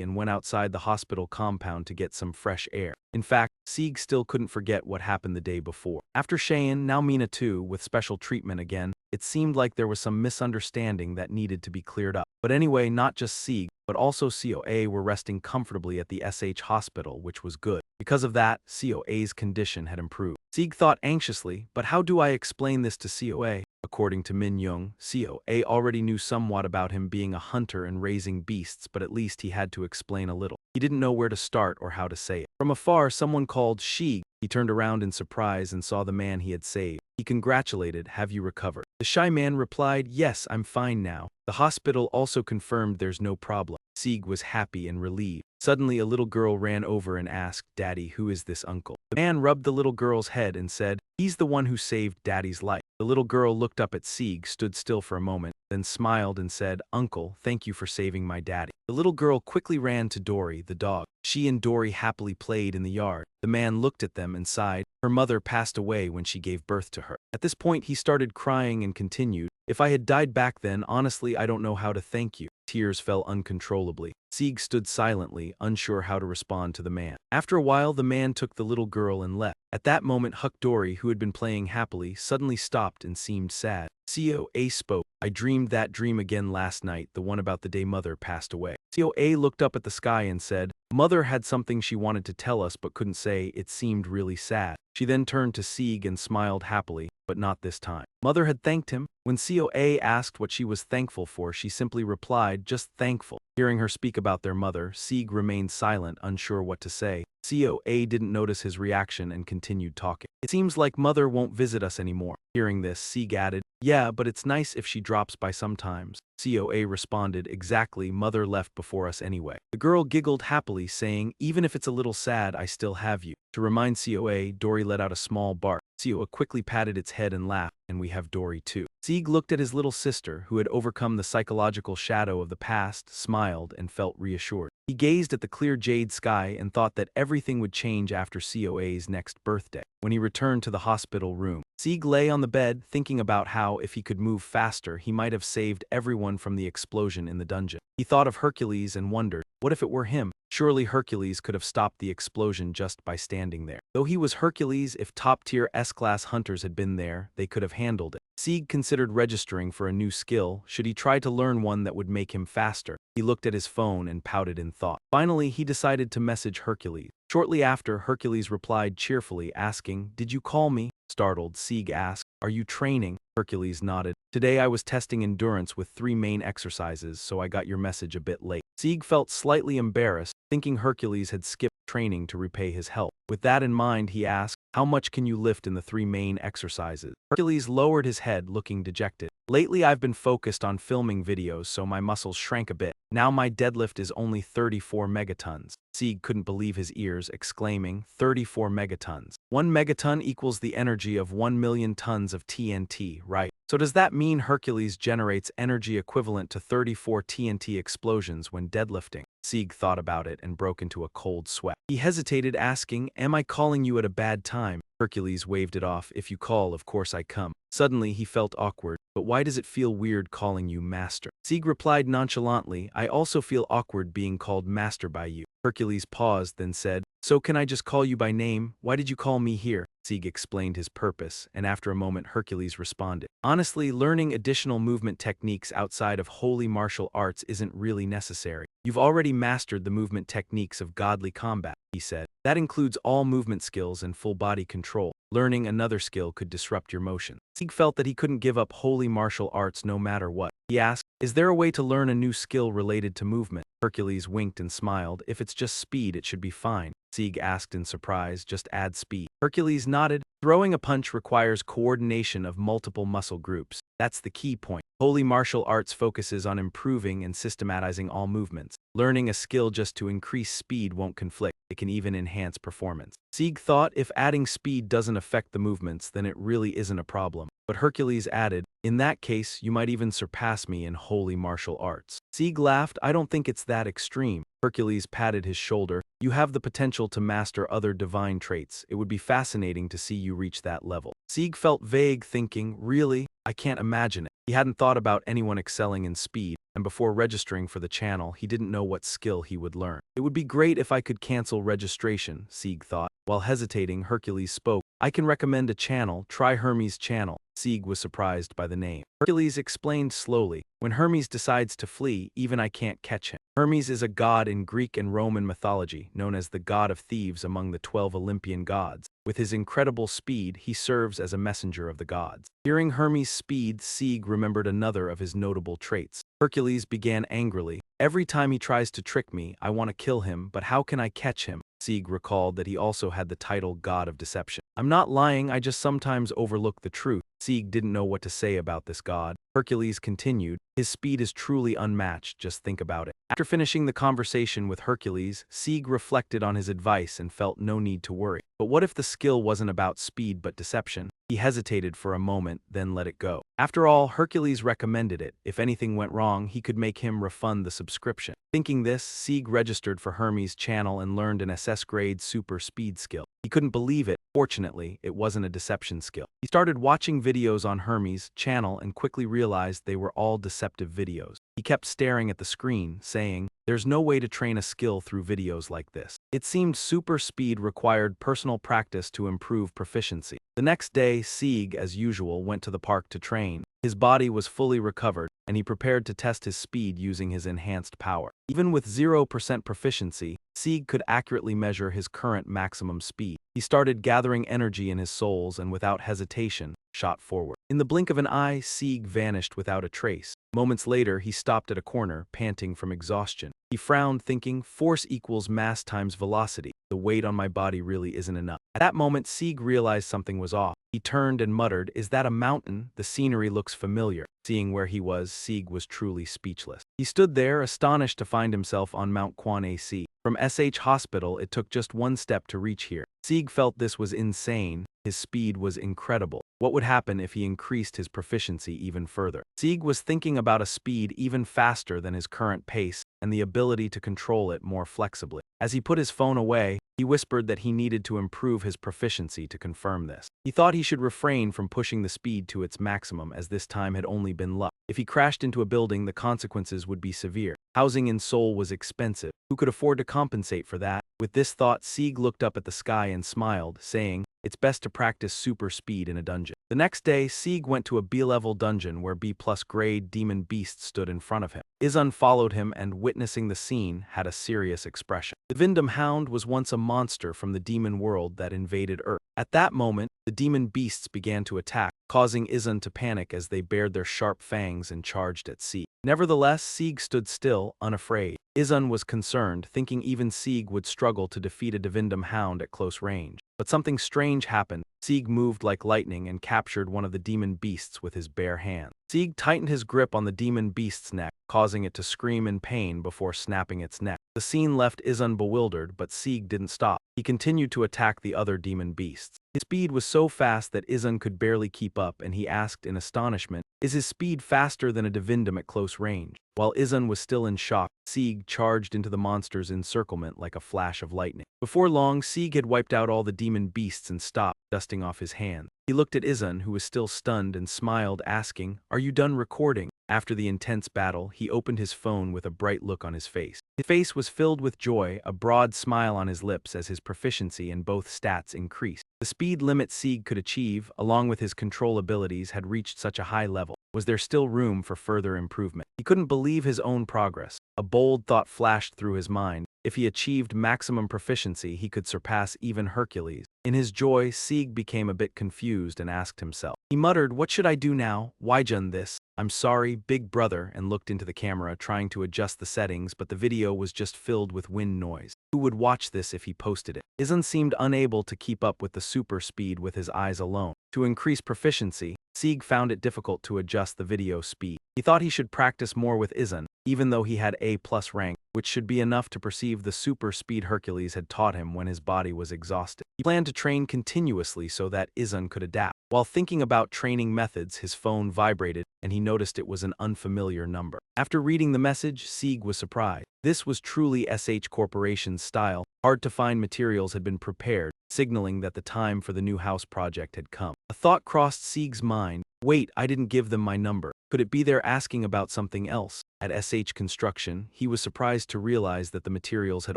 and went outside the hospital compound to get some fresh air. In fact, Sieg still couldn't forget what happened the day before. After Cheyenne, now Mina too, with special treatment again, it seemed like there was some misunderstanding that needed to be cleared up. But anyway, not just Sieg, but also COA were resting comfortably at the SH hospital, which was good. Because of that, COA's condition had improved. Sieg thought anxiously, "But how do I explain this to COA?" According to Min Young, COA already knew somewhat about him being a hunter and raising beasts, but at least he had to explain a little. He didn't know where to start or how to say it. From afar, someone called Sieg. He turned around in surprise and saw the man he had saved. He congratulated, "Have you recovered?" The shy man replied, "Yes, I'm fine now." The hospital also confirmed there's no problem. Sieg was happy and relieved. Suddenly, a little girl ran over and asked, "Daddy, who is this uncle?" The man rubbed the little girl's head and said, "He's the one who saved Daddy's life." The little girl looked up at Sieg, stood still for a moment, then smiled and said, "Uncle, thank you for saving my daddy." The little girl quickly ran to Dory, the dog. She and Dory happily played in the yard. The man looked at them and sighed. Her mother passed away when she gave birth to her. At this point, he started crying and continued, "If I had died back then, honestly, I don't know how to thank you." Tears fell uncontrollably. Sieg stood silently, unsure how to respond to the man. After a while, the man took the little girl and left. At that moment, Huck Dory, who had been playing happily, suddenly stopped and seemed sad. COA spoke, "I dreamed that dream again last night, the one about the day Mother passed away." COA looked up at the sky and said, "Mother had something she wanted to tell us but couldn't say. It seemed really sad." She then turned to Sieg and smiled happily, but not this time. Mother had thanked him. When COA asked what she was thankful for, she simply replied, "Just thankful." Hearing her speak about their mother, Sieg remained silent, unsure what to say. COA didn't notice his reaction and continued talking. "It seems like Mother won't visit us anymore." Hearing this, Sieg added, "Yeah, but it's nice if she drops by sometimes." COA responded, "Exactly, Mother left before us anyway." The girl giggled happily, saying, "Even if it's a little sad, I still have you." To remind COA, Dory let out a small bark. COA quickly patted its head and laughed. and we have Dory too. Sieg looked at his little sister, who had overcome the psychological shadow of the past, smiled, and felt reassured. He gazed at the clear jade sky and thought that everything would change after COA's next birthday. When he returned to the hospital room, Sieg lay on the bed, thinking about how, if he could move faster, he might have saved everyone from the explosion in the dungeon. He thought of Hercules and wondered, what if it were him? Surely Hercules could have stopped the explosion just by standing there. Though he was Hercules, if top-tier S-class hunters had been there, they could have handled it. Sieg considered registering for a new skill. Should he try to learn one that would make him faster? He looked at his phone and pouted in thought. Finally, he decided to message Hercules. Shortly after, Hercules replied cheerfully, asking, "Did you call me?" Startled, Sieg asked, "Are you training?" Hercules nodded. "Today I was testing endurance with 3 main exercises, so I got your message a bit late." Sieg felt slightly embarrassed, thinking Hercules had skipped training to repay his help. With that in mind, he asked, "How much can you lift in the 3 main exercises?" Hercules lowered his head, looking dejected. "Lately I've been focused on filming videos, so my muscles shrank a bit. Now my deadlift is only 34 megatons. Sieg couldn't believe his ears, exclaiming, 34 megatons. 1 megaton equals the energy of 1 million tons of TNT, right? So does that mean Hercules generates energy equivalent to 34 TNT explosions when deadlifting? Sieg thought about it and broke into a cold sweat. He hesitated, asking, "Am I calling you at a bad time?" Hercules waved it off. "If you call, of course I come." Suddenly, he felt awkward. "But why does it feel weird calling you master?" Sieg replied nonchalantly, "I also feel awkward being called master by you." Hercules paused, then said, "So can I just call you by name? Why did you call me here?" Sieg explained his purpose, and after a moment Hercules responded, "Honestly, learning additional movement techniques outside of holy martial arts isn't really necessary. You've already mastered the movement techniques of godly combat," he said. "That includes all movement skills and full body control. Learning another skill could disrupt your motion." Sieg felt that he couldn't give up holy martial arts no matter what. He asked, "Is there a way to learn a new skill related to movement?" Hercules winked and smiled. "If it's just speed, it should be fine." Sieg asked in surprise, "Just add speed." Hercules nodded. "Throwing a punch requires coordination of multiple muscle groups. That's the key point. Holy martial arts focuses on improving and systematizing all movements. Learning a skill just to increase speed won't conflict. It can even enhance performance." Sieg thought, if adding speed doesn't affect the movements, then it really isn't a problem. But Hercules added, "In that case, you might even surpass me in holy martial arts." Sieg laughed. "I don't think it's that extreme." Hercules patted his shoulder. "You have the potential to master other divine traits. It would be fascinating to see you reach that level." Sieg felt vague, thinking, "Really? I can't imagine it." He hadn't thought about anyone excelling in speed, and before registering for the channel, he didn't know what skill he would learn. "It would be great if I could cancel registration," Sieg thought. While hesitating, Hercules spoke. "I can recommend a channel. Try Hermes' channel." Sieg was surprised by the name. Hercules explained slowly, "When Hermes decides to flee, even I can't catch him." Hermes is a god in Greek and Roman mythology, known as the god of thieves among the 12 Olympian gods. With his incredible speed, he serves as a messenger of the gods. Hearing Hermes' speed, Sieg remembered another of his notable traits. Hercules began angrily, "Every time he tries to trick me, I want to kill him, but how can I catch him?" Sieg recalled that he also had the title God of Deception. "I'm not lying, I just sometimes overlook the truth." Sieg didn't know what to say about this god. Hercules continued, "His speed is truly unmatched, just think about it." After finishing the conversation with Hercules, Sieg reflected on his advice and felt no need to worry. But what if the skill wasn't about speed but deception? He hesitated for a moment, then let it go. After all, Hercules recommended it. If anything went wrong, he could make him refund the subscription. Thinking this, Sieg registered for Hermes' channel and learned an SS-grade super speed skill. He couldn't believe it. Fortunately, it wasn't a deception skill. He started watching videos on Hermes' channel and quickly realized they were all deceptive videos. He kept staring at the screen, saying, "There's no way to train a skill through videos like this." It seemed super speed required personal practice to improve proficiency. The next day, Sieg, as usual, went to the park to train. His body was fully recovered, and he prepared to test his speed using his enhanced power. Even with 0% proficiency, Sieg could accurately measure his current maximum speed. He started gathering energy in his soles and without hesitation, shot forward. In the blink of an eye, Sieg vanished without a trace. Moments later, he stopped at a corner, panting from exhaustion. He frowned, thinking, "Force equals mass times velocity. The weight on my body really isn't enough." At that moment, Sieg realized something was off. He turned and muttered, "Is that a mountain? The scenery looks familiar." Seeing where he was, Sieg was truly speechless. He stood there, astonished to find himself on Mount Quan AC. From SH Hospital, it took just one step to reach here. Sieg felt this was insane. his speed was incredible. What would happen if he increased his proficiency even further? Sieg was thinking about a speed even faster than his current pace and the ability to control it more flexibly. As he put his phone away, he whispered that he needed to improve his proficiency to confirm this. He thought he should refrain from pushing the speed to its maximum, as this time had only been luck. If he crashed into a building, the consequences would be severe. Housing in Seoul was expensive. Who could afford to compensate for that? With this thought, Sieg looked up at the sky and smiled, saying, "It's best to practice super speed in a dungeon." The next day, Sieg went to a B-level dungeon where B-plus grade demon beasts stood in front of him. Izun followed him and, witnessing the scene, had a serious expression. The Vindom Hound was once a monster from the demon world that invaded Earth. At that moment, the demon beasts began to attack, causing Izun to panic as they bared their sharp fangs and charged at Sieg. Nevertheless, Sieg stood still, unafraid. Izun was concerned, thinking even Sieg would struggle to defeat a Devindom Hound at close range. But something strange happened. Sieg moved like lightning and captured one of the demon beasts with his bare hand. Sieg tightened his grip on the demon beast's neck, causing it to scream in pain before snapping its neck. The scene left Izun bewildered, but Sieg didn't stop. He continued to attack the other demon beasts. His speed was so fast that Izun could barely keep up, and he asked in astonishment, "Is his speed faster than a Devindom at close range?" While Izun was still in shock, Sieg charged into the monster's encirclement like a flash of lightning. Before long, Sieg had wiped out all the demon beasts and stopped, dusting off his hand. He looked at Izun, who was still stunned, and smiled, asking, "Are you done recording?" After the intense battle, he opened his phone with a bright look on his face. His face was filled with joy, a broad smile on his lips as his proficiency in both stats increased. The speed limit Sieg could achieve, along with his control abilities, had reached such a high level. Was there still room for further improvement? He couldn't believe his own progress. A bold thought flashed through his mind. If he achieved maximum proficiency, he could surpass even Hercules. In his joy, Sieg became a bit confused and asked himself. He muttered, "What should I do now? Why done this? I'm sorry, big brother," and looked into the camera, trying to adjust the settings, but the video was just filled with wind noise. Who would watch this if he posted it? Izun seemed unable to keep up with the super speed with his eyes alone. To increase proficiency, Sieg found it difficult to adjust the video speed. He thought he should practice more with Izun, even though he had A+ rank, which should be enough to perceive the super speed Hercules had taught him when his body was exhausted. He planned to train continuously so that Izun could adapt. While thinking about training methods, his phone vibrated, and he noticed it was an unfamiliar number. After reading the message, Sieg was surprised. This was truly SH Corporation's style. Hard-to-find materials had been prepared, signaling that the time for the new house project had come. A thought crossed Sieg's mind. Wait, I didn't give them my number. Could it be they're asking about something else? At SH Construction, he was surprised to realize that the materials had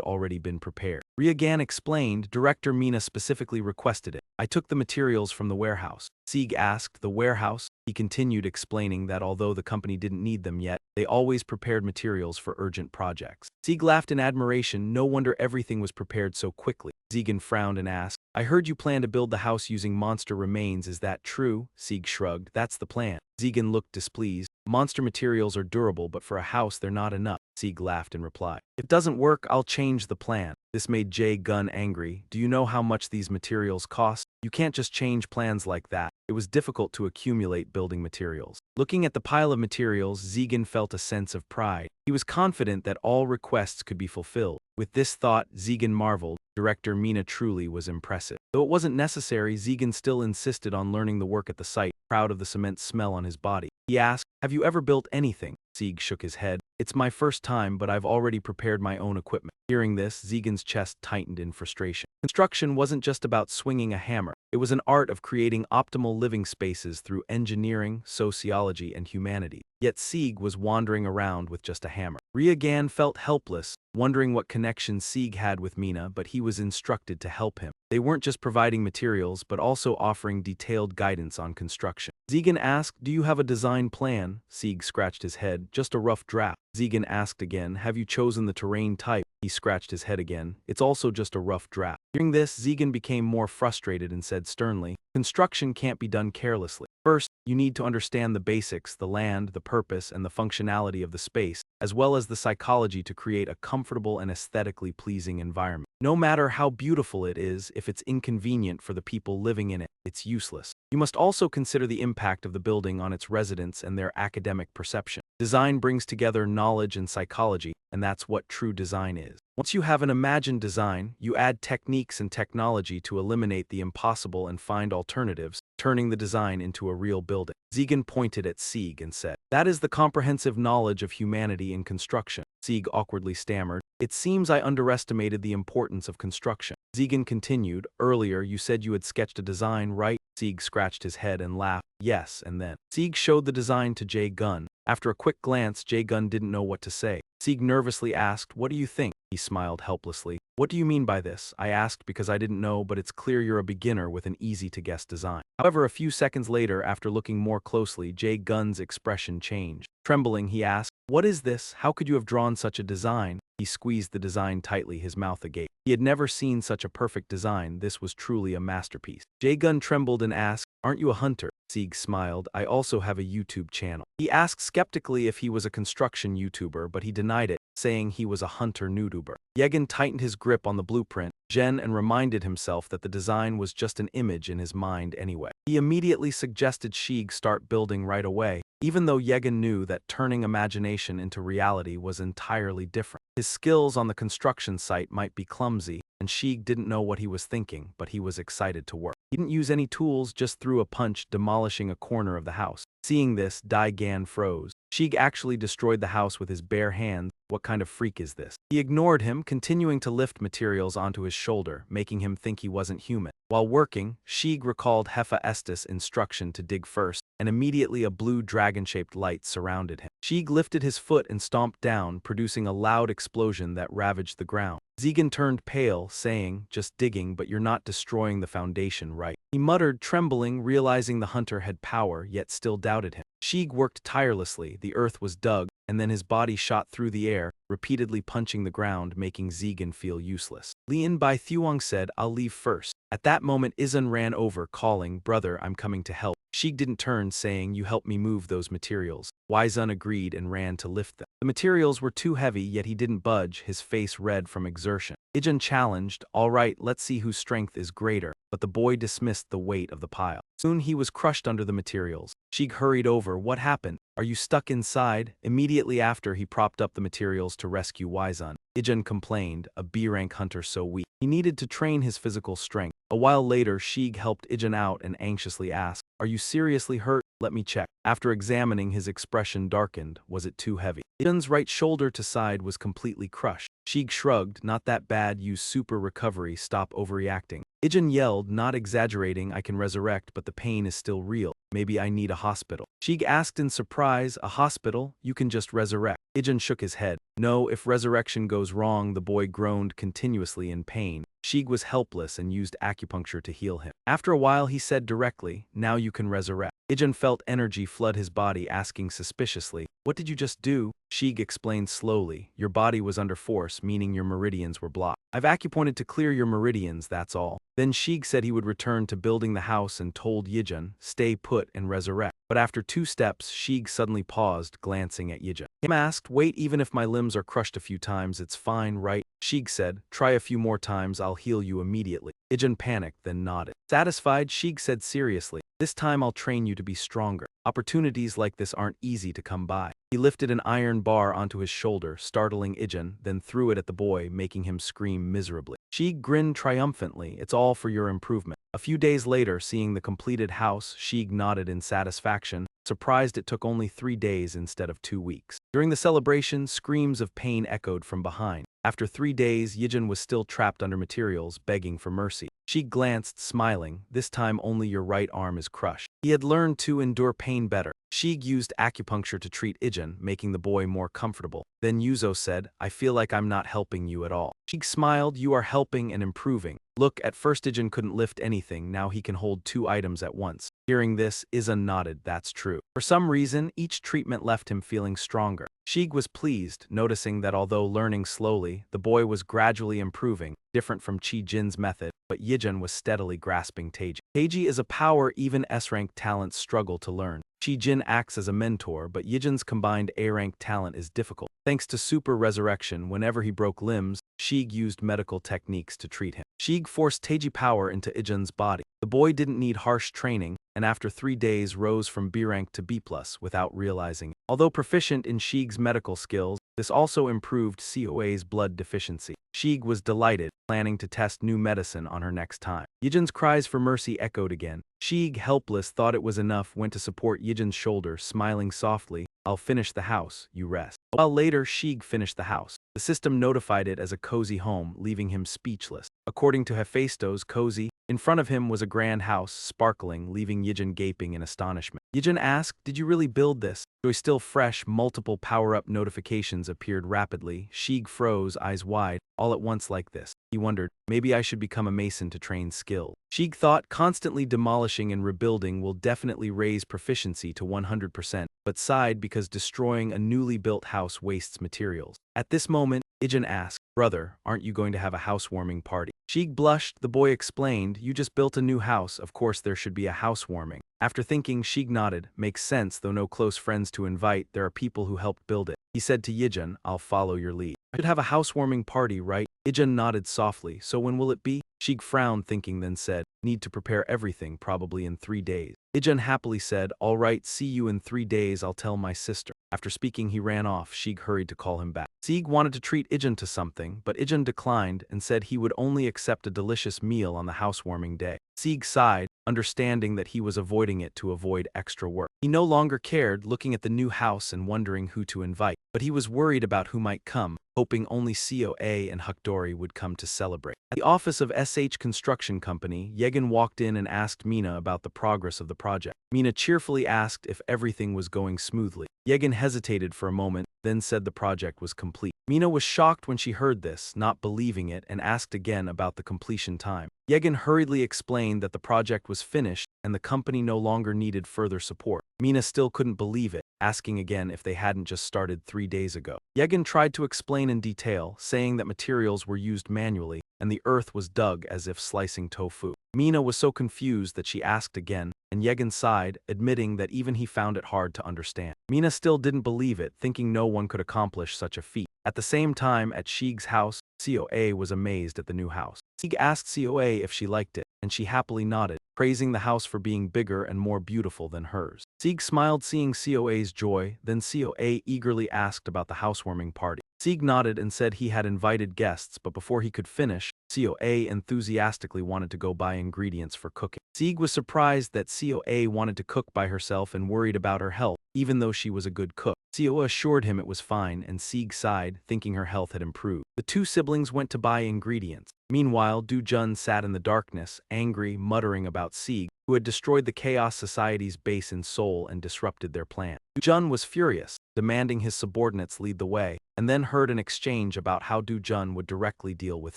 already been prepared. Ryagan explained, Director Mina specifically requested it. I took the materials from the warehouse. Sieg asked, the warehouse? He continued explaining that although the company didn't need them yet, they always prepared materials for urgent projects. Sieg laughed in admiration. No wonder everything was prepared so quickly. Sieg frowned and asked, I heard you plan to build the house using monster remains, is that true? Sieg shrugged, that's the plan. Sieg looked displeased. Monster materials are durable, but for a house they're not enough. Sieg laughed and replied, if it doesn't work, I'll change the plan. This made Jae Gun angry. Do you know how much these materials cost? You can't just change plans like that. It was difficult to accumulate building materials. Looking at the pile of materials, Sieg felt a sense of pride. He was confident that all requests could be fulfilled. With this thought, Sieg marveled. Director Mina truly was impressive. Though it wasn't necessary, Sieg still insisted on learning the work at the site, proud of the cement smell on his body. He asked, have you ever built anything? Sieg shook his head. It's my first time, but I've already prepared my own equipment. Hearing this, Sieg's chest tightened in frustration. Construction wasn't just about swinging a hammer. It was an art of creating optimal living spaces through engineering, sociology, and humanity. Yet Sieg was wandering around with just a hammer. Ryagan felt helpless, wondering what connection Sieg had with Mina, but he was instructed to help him. They weren't just providing materials, but also offering detailed guidance on construction. Sieg asked, do you have a design plan? Sieg scratched his head, just a rough draft. Sieg asked again, have you chosen the terrain type? He scratched his head again, it's also just a rough draft. Hearing this, Sieg became more frustrated and said sternly, construction can't be done carelessly. First, you need to understand the basics, the land, the purpose, and the functionality of the space, as well as the psychology to create a comfortable and aesthetically pleasing environment. No matter how beautiful it is, if it's inconvenient for the people living in it, it's useless. You must also consider the impact of the building on its residents and their academic perception. Design brings together knowledge and psychology, and that's what true design is. Once you have an imagined design, you add techniques and technology to eliminate the impossible and find alternatives, turning the design into a real building. Ziegen pointed at Sieg and said, "That is the comprehensive knowledge of humanity in construction." Sieg awkwardly stammered, "It seems I underestimated the importance of construction." Ziegen continued, "Earlier you said you had sketched a design, right?" Sieg scratched his head and laughed, "Yes," and then. Sieg showed the design to Jae-gun. After a quick glance, Jae-gun didn't know what to say. Sieg nervously asked, "What do you think?" He smiled helplessly. "What do you mean by this?" "I asked because I didn't know, but it's clear you're a beginner with an easy-to-guess design." However, a few seconds later, after looking more closely, Jae-gun's expression changed. Trembling, he asked, "What is this? How could you have drawn such a design?" He squeezed the design tightly, his mouth agape. He had never seen such a perfect design. This was truly a masterpiece. Jae-gun trembled and asked, "Aren't you a hunter?" Sieg smiled, "I also have a YouTube channel." He asked skeptically if he was a construction YouTuber, but he denied it, saying he was a hunter YouTuber. Jae-gun tightened his grip on the blueprint, and reminded himself that the design was just an image in his mind anyway. He immediately suggested Sieg start building right away, even though Jae-gun knew that turning imagination into reality was entirely different. His skills on the construction site might be clumsy, and Sieg didn't know what he was thinking, but he was excited to work. He didn't use any tools, just threw a punch, demolishing a corner of the house. Seeing this, Dae-gan froze. Sieg actually destroyed the house with his bare hands. What kind of freak is this? He ignored him, continuing to lift materials onto his shoulder, making him think he wasn't human. While working, Sieg recalled Hefa Estes' instruction to dig first, and immediately a blue dragon-shaped light surrounded him. Sieg lifted his foot and stomped down, producing a loud explosion that ravaged the ground. Ziegen turned pale, saying, "Just digging, but you're not destroying the foundation, right?" He muttered, trembling, realizing the hunter had power, yet still doubted him. Sieg worked tirelessly. The earth was dug, and then his body shot through the air, repeatedly punching the ground, making Ziegen feel useless. Lien Bai Thuong said, "I'll leave first." At that moment, Izun ran over, calling, "Brother, I'm coming to help." Sieg didn't turn, saying, "You help me move those materials." Wizun agreed and ran to lift them. The materials were too heavy, yet he didn't budge, his face red from exertion. Izun challenged, "All right, let's see whose strength is greater," but the boy dismissed the weight of the pile. Soon he was crushed under the materials. Sieg hurried over. "What happened? Are you stuck inside?" Immediately after, he propped up the materials to rescue Wizun. Izun complained, "A B-rank hunter so weak." He needed to train his physical strength. A while later, Sieg helped Izun out and anxiously asked, "Are you seriously hurt? Let me check." After examining, his expression darkened. Was it too heavy? Izun's right shoulder to side was completely crushed. Sieg shrugged, "Not that bad, use super recovery, stop overreacting." Izun yelled, "Not exaggerating, I can resurrect, but the pain is still real. Maybe I need a hospital." Sieg asked in surprise, "A hospital? You can just resurrect." Izun shook his head. "No, if resurrection goes wrong." The boy groaned continuously in pain. Sieg was helpless and used acupuncture to heal him. After a while, he said directly, "Now you can resurrect." Izun felt energy flood his body, asking suspiciously, "What did you just do?" Sieg explained slowly, "Your body was under force, meaning your meridians were blocked. I've acupointed to clear your meridians, that's all." Then Sieg said he would return to building the house and told Yijun, "Stay put and resurrect." But after 2 steps, Sieg suddenly paused, glancing at Yijun. Him asked, "Wait, even if my limbs are crushed a few times, it's fine, right?" Sieg said, "Try a few more times, I'll heal you immediately." Yijun panicked, then nodded. Satisfied, Sieg said seriously, "This time I'll train you to be stronger. Opportunities like this aren't easy to come by." He lifted an iron bar onto his shoulder, startling Yijun, then threw it at the boy, making him scream miserably. Sieg grinned triumphantly, "It's all for your improvement." A few days later, seeing the completed house, Sieg nodded in satisfaction, surprised it took only 3 days instead of 2 weeks. During the celebration, screams of pain echoed from behind. After 3 days, Yijun was still trapped under materials, begging for mercy. Sieg glanced, smiling, "This time only your right arm is crushed." He had learned to endure pain better. Sieg used acupuncture to treat Yijun, making the boy more comfortable. Then Yuzo said, "I feel like I'm not helping you at all." Sieg smiled, "You are helping and improving. Look, at first Yijun couldn't lift anything, now he can hold 2 items at once." Hearing this, Izun nodded, "That's true." For some reason, each treatment left him feeling stronger. Sieg was pleased, noticing that although learning slowly, the boy was gradually improving, different from Chi-Jin's method, but Yijun was steadily grasping Taiji. Taiji is a power even S-rank talents struggle to learn. Chi-Jin acts as a mentor, but Yijun's combined A-rank talent is difficult. Thanks to super resurrection, whenever he broke limbs, Sieg used medical techniques to treat him. Sieg forced Taiji power into Yijun's body. The boy didn't need harsh training, and after 3 days rose from B rank to B+ without realizing it. Although proficient in Shig's medical skills, this also improved COA's blood deficiency. Shig was delighted, planning to test new medicine on her next time. Yijin's cries for mercy echoed again. Shig, helpless, thought it was enough, went to support Yijin's shoulder, smiling softly. "I'll finish the house, you rest." A while later, Shig finished the house. The system notified it as a cozy home, leaving him speechless. According to Hephaestos, cozy, in front of him was a grand house, sparkling, leaving Yijin gaping in astonishment. Yijin asked, "Did you really build this?" Joy still fresh, multiple power-up notifications appeared rapidly. Shig froze, eyes wide, all at once like this. He wondered, maybe I should become a mason to train skill. Shig thought constantly demolishing and rebuilding will definitely raise proficiency to 100%, but sighed because destroying a newly built house wastes materials. At this moment, Yijin asked, "Brother, aren't you going to have a housewarming party?" Shig blushed. The boy explained, "You just built a new house, of course there should be a housewarming." After thinking, Shig nodded. Makes sense, though no close friends to invite, there are people who helped build it. He said to Yijin, "I'll follow your lead. I should have a housewarming party, right?" Yijin nodded softly. "So when will it be?" Shig frowned, thinking, then said, "Need to prepare everything, probably in 3 days." Yijin happily said, "All right, see you in 3 days, I'll tell my sister." After speaking, he ran off. Shig hurried to call him back. Shig wanted to treat Yijin to something, but Yijin declined and said he would only accept a delicious meal on the housewarming day. Shig sighed, understanding that he was avoiding it to avoid extra work. He no longer cared, looking at the new house and wondering who to invite, but he was worried about who might come, hoping only COA and Hukdori would come to celebrate. At the office of SH Construction Company, Yegin walked in and asked Mina about the progress of the project. Mina cheerfully asked if everything was going smoothly. Yegin hesitated for a moment, then said the project was complete. Mina was shocked when she heard this, not believing it, and asked again about the completion time. Yegin hurriedly explained that the project was finished and the company no longer needed further support. Mina still couldn't believe it, asking again if they hadn't just started 3 days ago. Yegin tried to explain in detail, saying that materials were used manually and the earth was dug as if slicing tofu. Mina was so confused that she asked again, and Yegin sighed, admitting that even he found it hard to understand. Mina still didn't believe it, thinking no one could accomplish such a feat. At the same time, at Shig's house, COA was amazed at the new house. Shig asked COA if she liked it, and she happily nodded, praising the house for being bigger and more beautiful than hers. Shig smiled seeing COA's joy, then COA eagerly asked about the housewarming party. Shig nodded and said he had invited guests, but before he could finish, COA enthusiastically wanted to go buy ingredients for cooking. Shig was surprised that COA wanted to cook by herself and worried about her health, even though she was a good cook. COA assured him it was fine, and Shig sighed, thinking her health had improved. The two siblings went to buy ingredients. Meanwhile, Do-jun sat in the darkness, angry, muttering about Shig, who had destroyed the Chaos Society's base in Seoul and disrupted their plan. Do-jun was furious, demanding his subordinates lead the way, and then heard an exchange about how Do-jun would directly deal with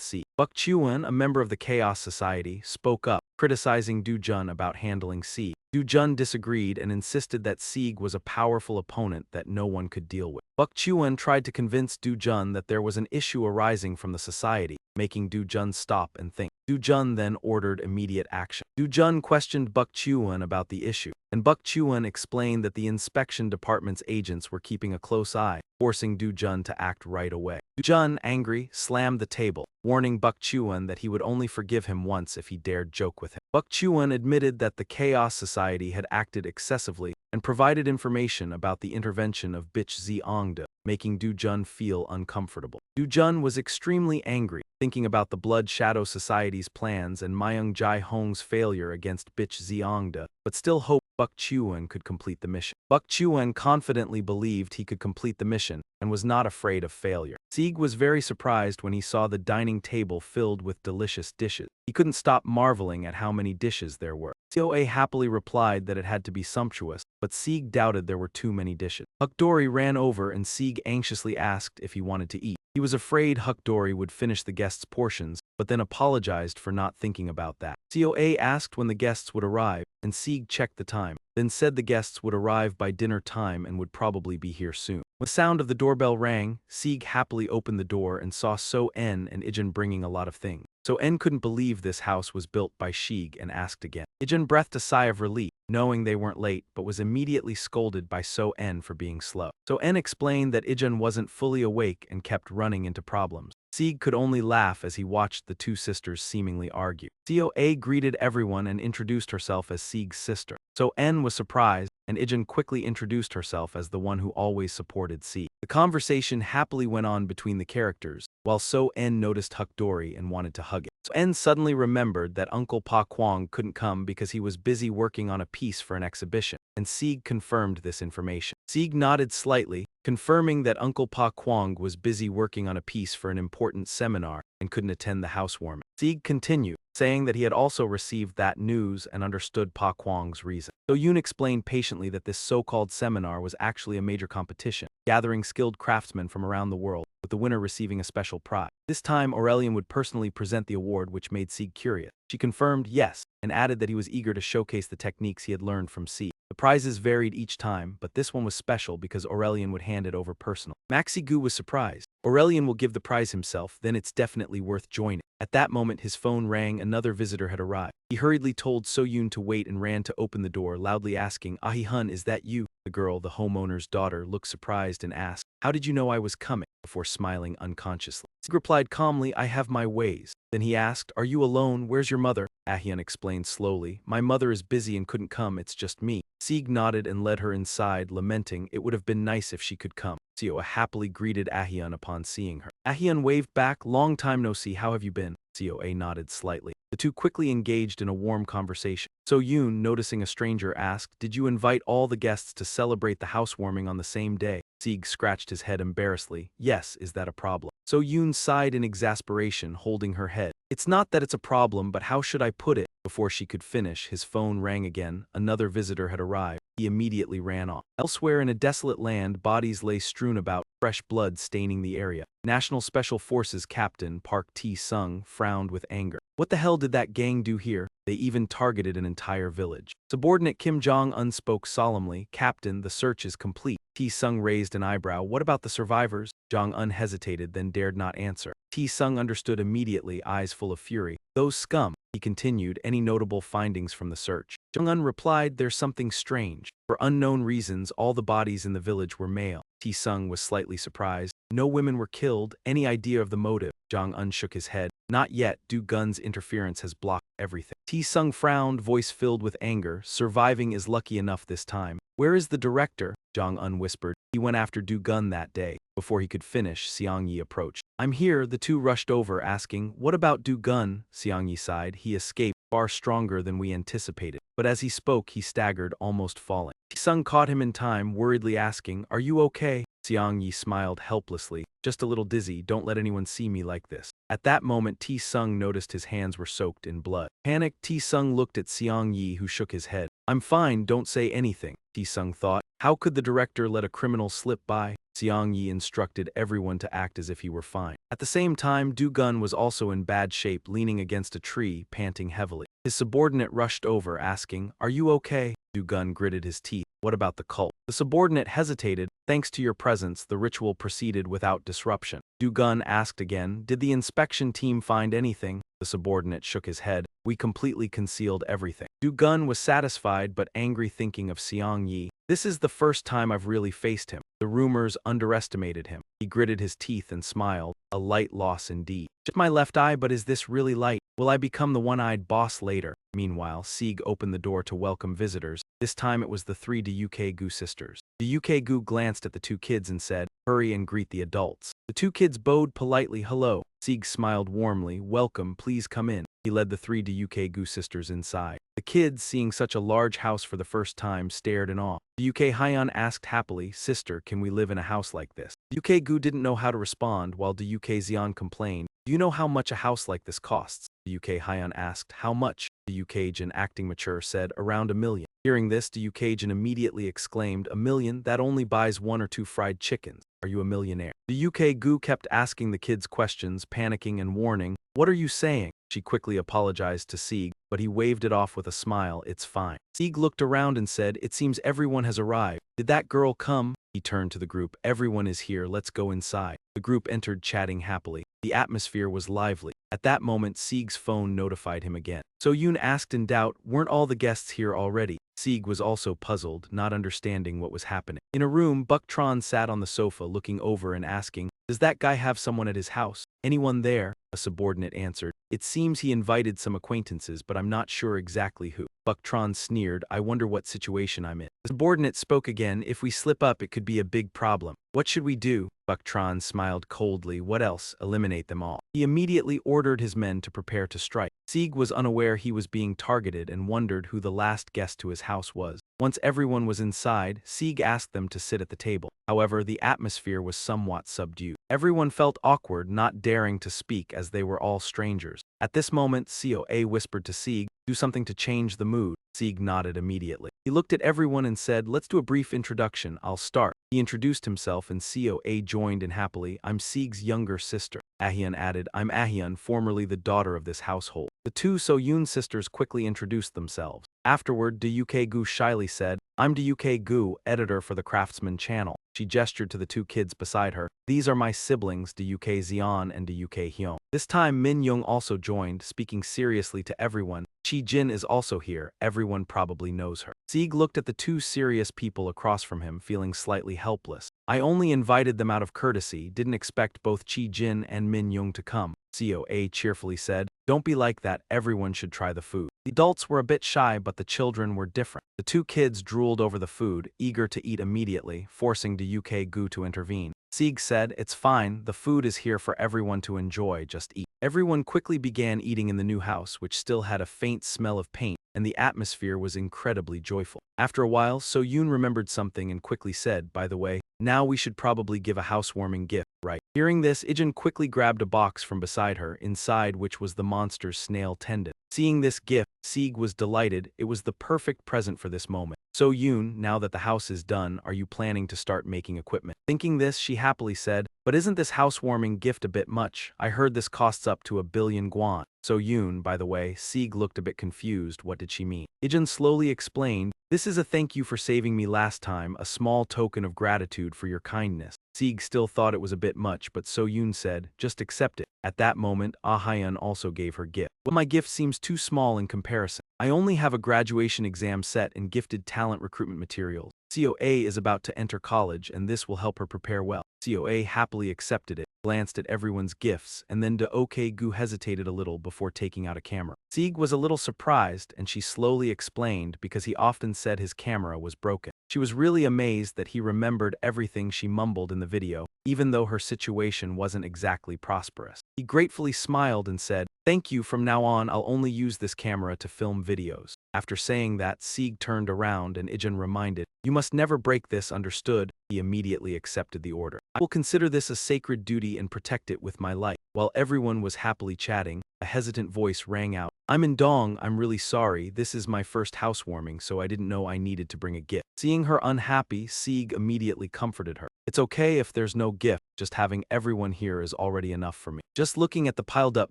Shig. Buk Chuan, a member of the Chaos Society, spoke up, criticizing Do-jun about handling Shig. Do-jun disagreed and insisted that Shig was a powerful opponent that no one could deal with. Buk Chuan tried to convince Do-jun that there was an issue arising from the society, making Do-jun stop and think. Do-jun then ordered immediate action. Do-jun questioned Buk Chuan about the issue, and Buk Chuan explained that the inspection department's agents were keeping a close eye, forcing Do-jun to act right away. Do-jun, angry, slammed the table, warning Buk Chuan that he would only forgive him once if he dared joke with him. Buk Chuan admitted that the Chaos Society had acted excessively and provided information about the intervention of Bitch Zeongda, making Do-jun feel uncomfortable. Do-jun was extremely angry, thinking about the Blood Shadow Society's plans and Myung Jae-hong's failure against Bitch Zeongda, but still hoped Buk Chuan could complete the mission. Buk Chuan confidently believed he could complete the mission and was not afraid of failure. Shig was very surprised when he saw the dining table filled with delicious dishes. He couldn't stop marveling at how many dishes there were. COA happily replied that it had to be sumptuous, but Shig doubted there were too many dishes. Hukdori ran over and Shig anxiously asked if he wanted to eat. He was afraid Hukdori would finish the guests' portions, but then apologized for not thinking about that. COA asked when the guests would arrive, and Shig checked the time, then said the guests would arrive by dinner time and would probably be here soon. When the sound of the doorbell rang, Shig happily opened the door and saw So-en and Ijin bringing a lot of things. So-en couldn't believe this house was built by Shig and asked again. Ijin breathed a sigh of relief, knowing they weren't late, but was immediately scolded by So-en for being slow. So-en explained that Ijin wasn't fully awake and kept running into problems. Shig could only laugh as he watched the two sisters seemingly argue. COA greeted everyone and introduced herself as Shig's sister. So N was surprised, and Ijin quickly introduced herself as the one who always supported C. The conversation happily went on between the characters, while So N noticed Huck Dory and wanted to hug it. So N suddenly remembered that Uncle Pa Kwong couldn't come because he was busy working on a piece for an exhibition, and Sieg confirmed this information. Sieg nodded slightly, confirming that Uncle Pa Kwong was busy working on a piece for an important seminar and couldn't attend the housewarming. Sieg continued, saying that he had also received that news and understood Pa Kwong's reason. So Yoon explained patiently that this so-called seminar was actually a major competition, gathering skilled craftsmen from around the world, with the winner receiving a special prize. This time, Aurelian would personally present the award, which made Sieg curious. She confirmed yes, and added that he was eager to showcase the techniques he had learned from Sieg. The prizes varied each time, but this one was special because Aurelian would hand it over personally. Maxi Gu was surprised. Aurelian will give the prize himself, then it's definitely worth joining. At that moment, his phone rang. Another visitor had arrived. He hurriedly told So-yoon to wait and ran to open the door, loudly asking, "Ahi-hun, is that you?" The girl, the homeowner's daughter, looked surprised and asked, "How did you know I was coming?" before smiling unconsciously. Sieg replied calmly, "I have my ways." Then he asked, "Are you alone? Where's your mother?" Ahyun explained slowly, "My mother is busy and couldn't come, it's just me." Sieg nodded and led her inside, lamenting, "It would have been nice if she could come." Seo happily greeted Ahyun upon seeing her. Ahyun waved back, "Long time no see, how have you been?" Seo nodded slightly. The two quickly engaged in a warm conversation. So Yoon, noticing a stranger, asked, "Did you invite all the guests to celebrate the housewarming on the same day?" Sieg scratched his head embarrassedly. "Yes, is that a problem?" So Yoon sighed in exasperation, holding her head. "It's not that it's a problem, but how should I put it?" Before she could finish, his phone rang again. Another visitor had arrived. He immediately ran off. Elsewhere in a desolate land, bodies lay strewn about, fresh blood staining the area. National Special Forces Captain Park Tae-sung frowned with anger. What the hell did that gang do here? They even targeted an entire village. Subordinate Kim Jong-un spoke solemnly, "Captain, the search is complete." Tae-sung raised an eyebrow. "What about the survivors?" Jong-un hesitated, then dared not answer. Tae-sung understood immediately, eyes full of fury. "Those scum." He continued, "Any notable findings from the search?" Jong-un replied, "There's something strange. For unknown reasons, all the bodies in the village were male." Tae-sung was slightly surprised. "No women were killed. Any idea of the motive?" Jong-un shook his head. "Not yet. Do-gun's interference has blocked everything." Tae-sung frowned, voice filled with anger. "Surviving is lucky enough this time." "Where is the director?" Jong-un whispered. "He went after Do-gun that day." Before he could finish, Seong-yi approached. "I'm here." The two rushed over, asking, "What about Do-gun?" Seong-yi sighed. "He escaped, far stronger than we anticipated." But as he spoke, he staggered, almost falling. Tae-sung caught him in time, worriedly asking, "Are you okay?" Seong-yi smiled helplessly. "Just a little dizzy, don't let anyone see me like this." At that moment, Tae-sung noticed his hands were soaked in blood. Panicked, Tae-sung looked at Seong-yi, who shook his head. "I'm fine, don't say anything," Tae-sung thought. How could the director let a criminal slip by? Seong-yi instructed everyone to act as if he were fine. At the same time, Do-gun was also in bad shape, leaning against a tree, panting heavily. His subordinate rushed over, asking, "Are you okay?" Do-gun gritted his teeth. "What about the cult?" The subordinate hesitated. "Thanks to your presence, the ritual proceeded without disruption." Do-gun asked again, "Did the inspection team find anything?" The subordinate shook his head. "We completely concealed everything." Do-gun was satisfied but angry, thinking of Seong-yi. "This is the first time I've really faced him." The rumors underestimated him. He gritted his teeth and smiled. "A light loss indeed. Just my left eye, but is this really light? Will I become the one-eyed boss later?" Meanwhile, Sieg opened the door to welcome visitors. This time it was the three Gu sisters. Gu glanced at the two kids and said, "Hurry and greet the adults." The two kids bowed politely. "Hello." Sieg smiled warmly. "Welcome, please come in." He led the three Gu sisters inside. The kids, seeing such a large house for the first time, stared in awe. Uk Hyun asked happily, "Sister, can we live in a house like this?" Uk Gu didn't know how to respond, while Uk Xian complained, "Do you know how much a house like this costs?" Uk Hyun asked, "How much?" Uk Jin, acting mature, said, "Around 1 million." Hearing this, Uk Jin immediately exclaimed, "1 million? That only buys 1 or 2 fried chickens. Are you a millionaire?" The UK Gu kept asking the kids questions, panicking and warning, "What are you saying?" She quickly apologized to Sieg, but he waved it off with a smile. "It's fine." Sieg looked around and said, "It seems everyone has arrived. Did that girl come?" He turned to the group. "Everyone is here, let's go inside." The group entered, chatting happily. The atmosphere was lively. At that moment, Sieg's phone notified him again. So Yoon asked in doubt, "Weren't all the guests here already?" Sieg was also puzzled, not understanding what was happening. In a room, Buck Tron sat on the sofa looking over and asking, "Does that guy have someone at his house? Anyone there?" a subordinate answered. It seems he invited some acquaintances, but I'm not sure exactly who. Bucktron sneered. I wonder what situation I'm in. The subordinate spoke again. If we slip up, it could be a big problem. What should we do? Bucktron smiled coldly. What else? Eliminate them all. He immediately ordered his men to prepare to strike. Sieg was unaware he was being targeted and wondered who the last guest to his house was. Once everyone was inside, Sieg asked them to sit at the table. However, the atmosphere was somewhat subdued. Everyone felt awkward, not daring to speak as they were all strangers. At this moment, COA whispered to Sieg, do something to change the mood. Sieg nodded immediately. He looked at everyone and said, let's do a brief introduction. I'll start. He introduced himself and COA joined in happily. I'm Sieg's younger sister. Ahyun added, I'm Ahyun, formerly the daughter of this household. The two Soyun sisters quickly introduced themselves. Afterward, Duk-gu shyly said, I'm Duk-gu, editor for the Craftsman channel. She gestured to the two kids beside her. These are my siblings, Duk-zeon and Duk-hyun. This time Min-young also joined, speaking seriously to everyone. Chi-jin is also here, everyone probably knows her. Sieg looked at the two serious people across from him, feeling slightly helpless. I only invited them out of courtesy, didn't expect both Chi-jin and Min-young to come. COA cheerfully said, don't be like that, everyone should try the food. The adults were a bit shy, but the children were different. The two kids drooled over the food, eager to eat immediately, forcing Duk-gu to intervene. Sieg said, it's fine, the food is here for everyone to enjoy, just eat. Everyone quickly began eating in the new house, which still had a faint smell of paint, and the atmosphere was incredibly joyful. After a while, Soyun remembered something and quickly said, by the way, now we should probably give a housewarming gift, right? Hearing this, Ijin quickly grabbed a box from beside her, inside which was the monster's snail tendon. Seeing this gift, Sieg was delighted. It was the perfect present for this moment. Soyun, now that the house is done, are you planning to start making equipment? Thinking this, she happily said, but isn't this housewarming gift a bit much? I heard this costs up to 1 billion guan. Soyun, by the way, Sieg looked a bit confused. What did she mean? Ijin slowly explained, this is a thank you for saving me last time, a small token of gratitude for your kindness. Sieg still thought it was a bit much, but Soyun said, just accept it. At that moment, Ahyun also gave her gift. Well, my gift seems too small in comparison. I only have a graduation exam set and gifted talent recruitment materials. COA is about to enter college, and this will help her prepare well. COA happily accepted it, glanced at everyone's gifts, and then Duk-gu hesitated a little before taking out a camera. Sieg was a little surprised, and she slowly explained because he often said his camera was broken. She was really amazed that he remembered everything she mumbled in the video, even though her situation wasn't exactly prosperous. He gratefully smiled and said, thank you, from now on I'll only use this camera to film videos. After saying that, Sieg turned around and Ijin reminded, you must never break this, understood? He immediately accepted the order. I will consider this a sacred duty and protect it with my life. While everyone was happily chatting, a hesitant voice rang out. I'm in Dong, I'm really sorry, this is my first housewarming, so I didn't know I needed to bring a gift. Seeing her unhappy, Sieg immediately comforted her. It's okay if there's no gift, just having everyone here is already enough for me. Just looking at the piled-up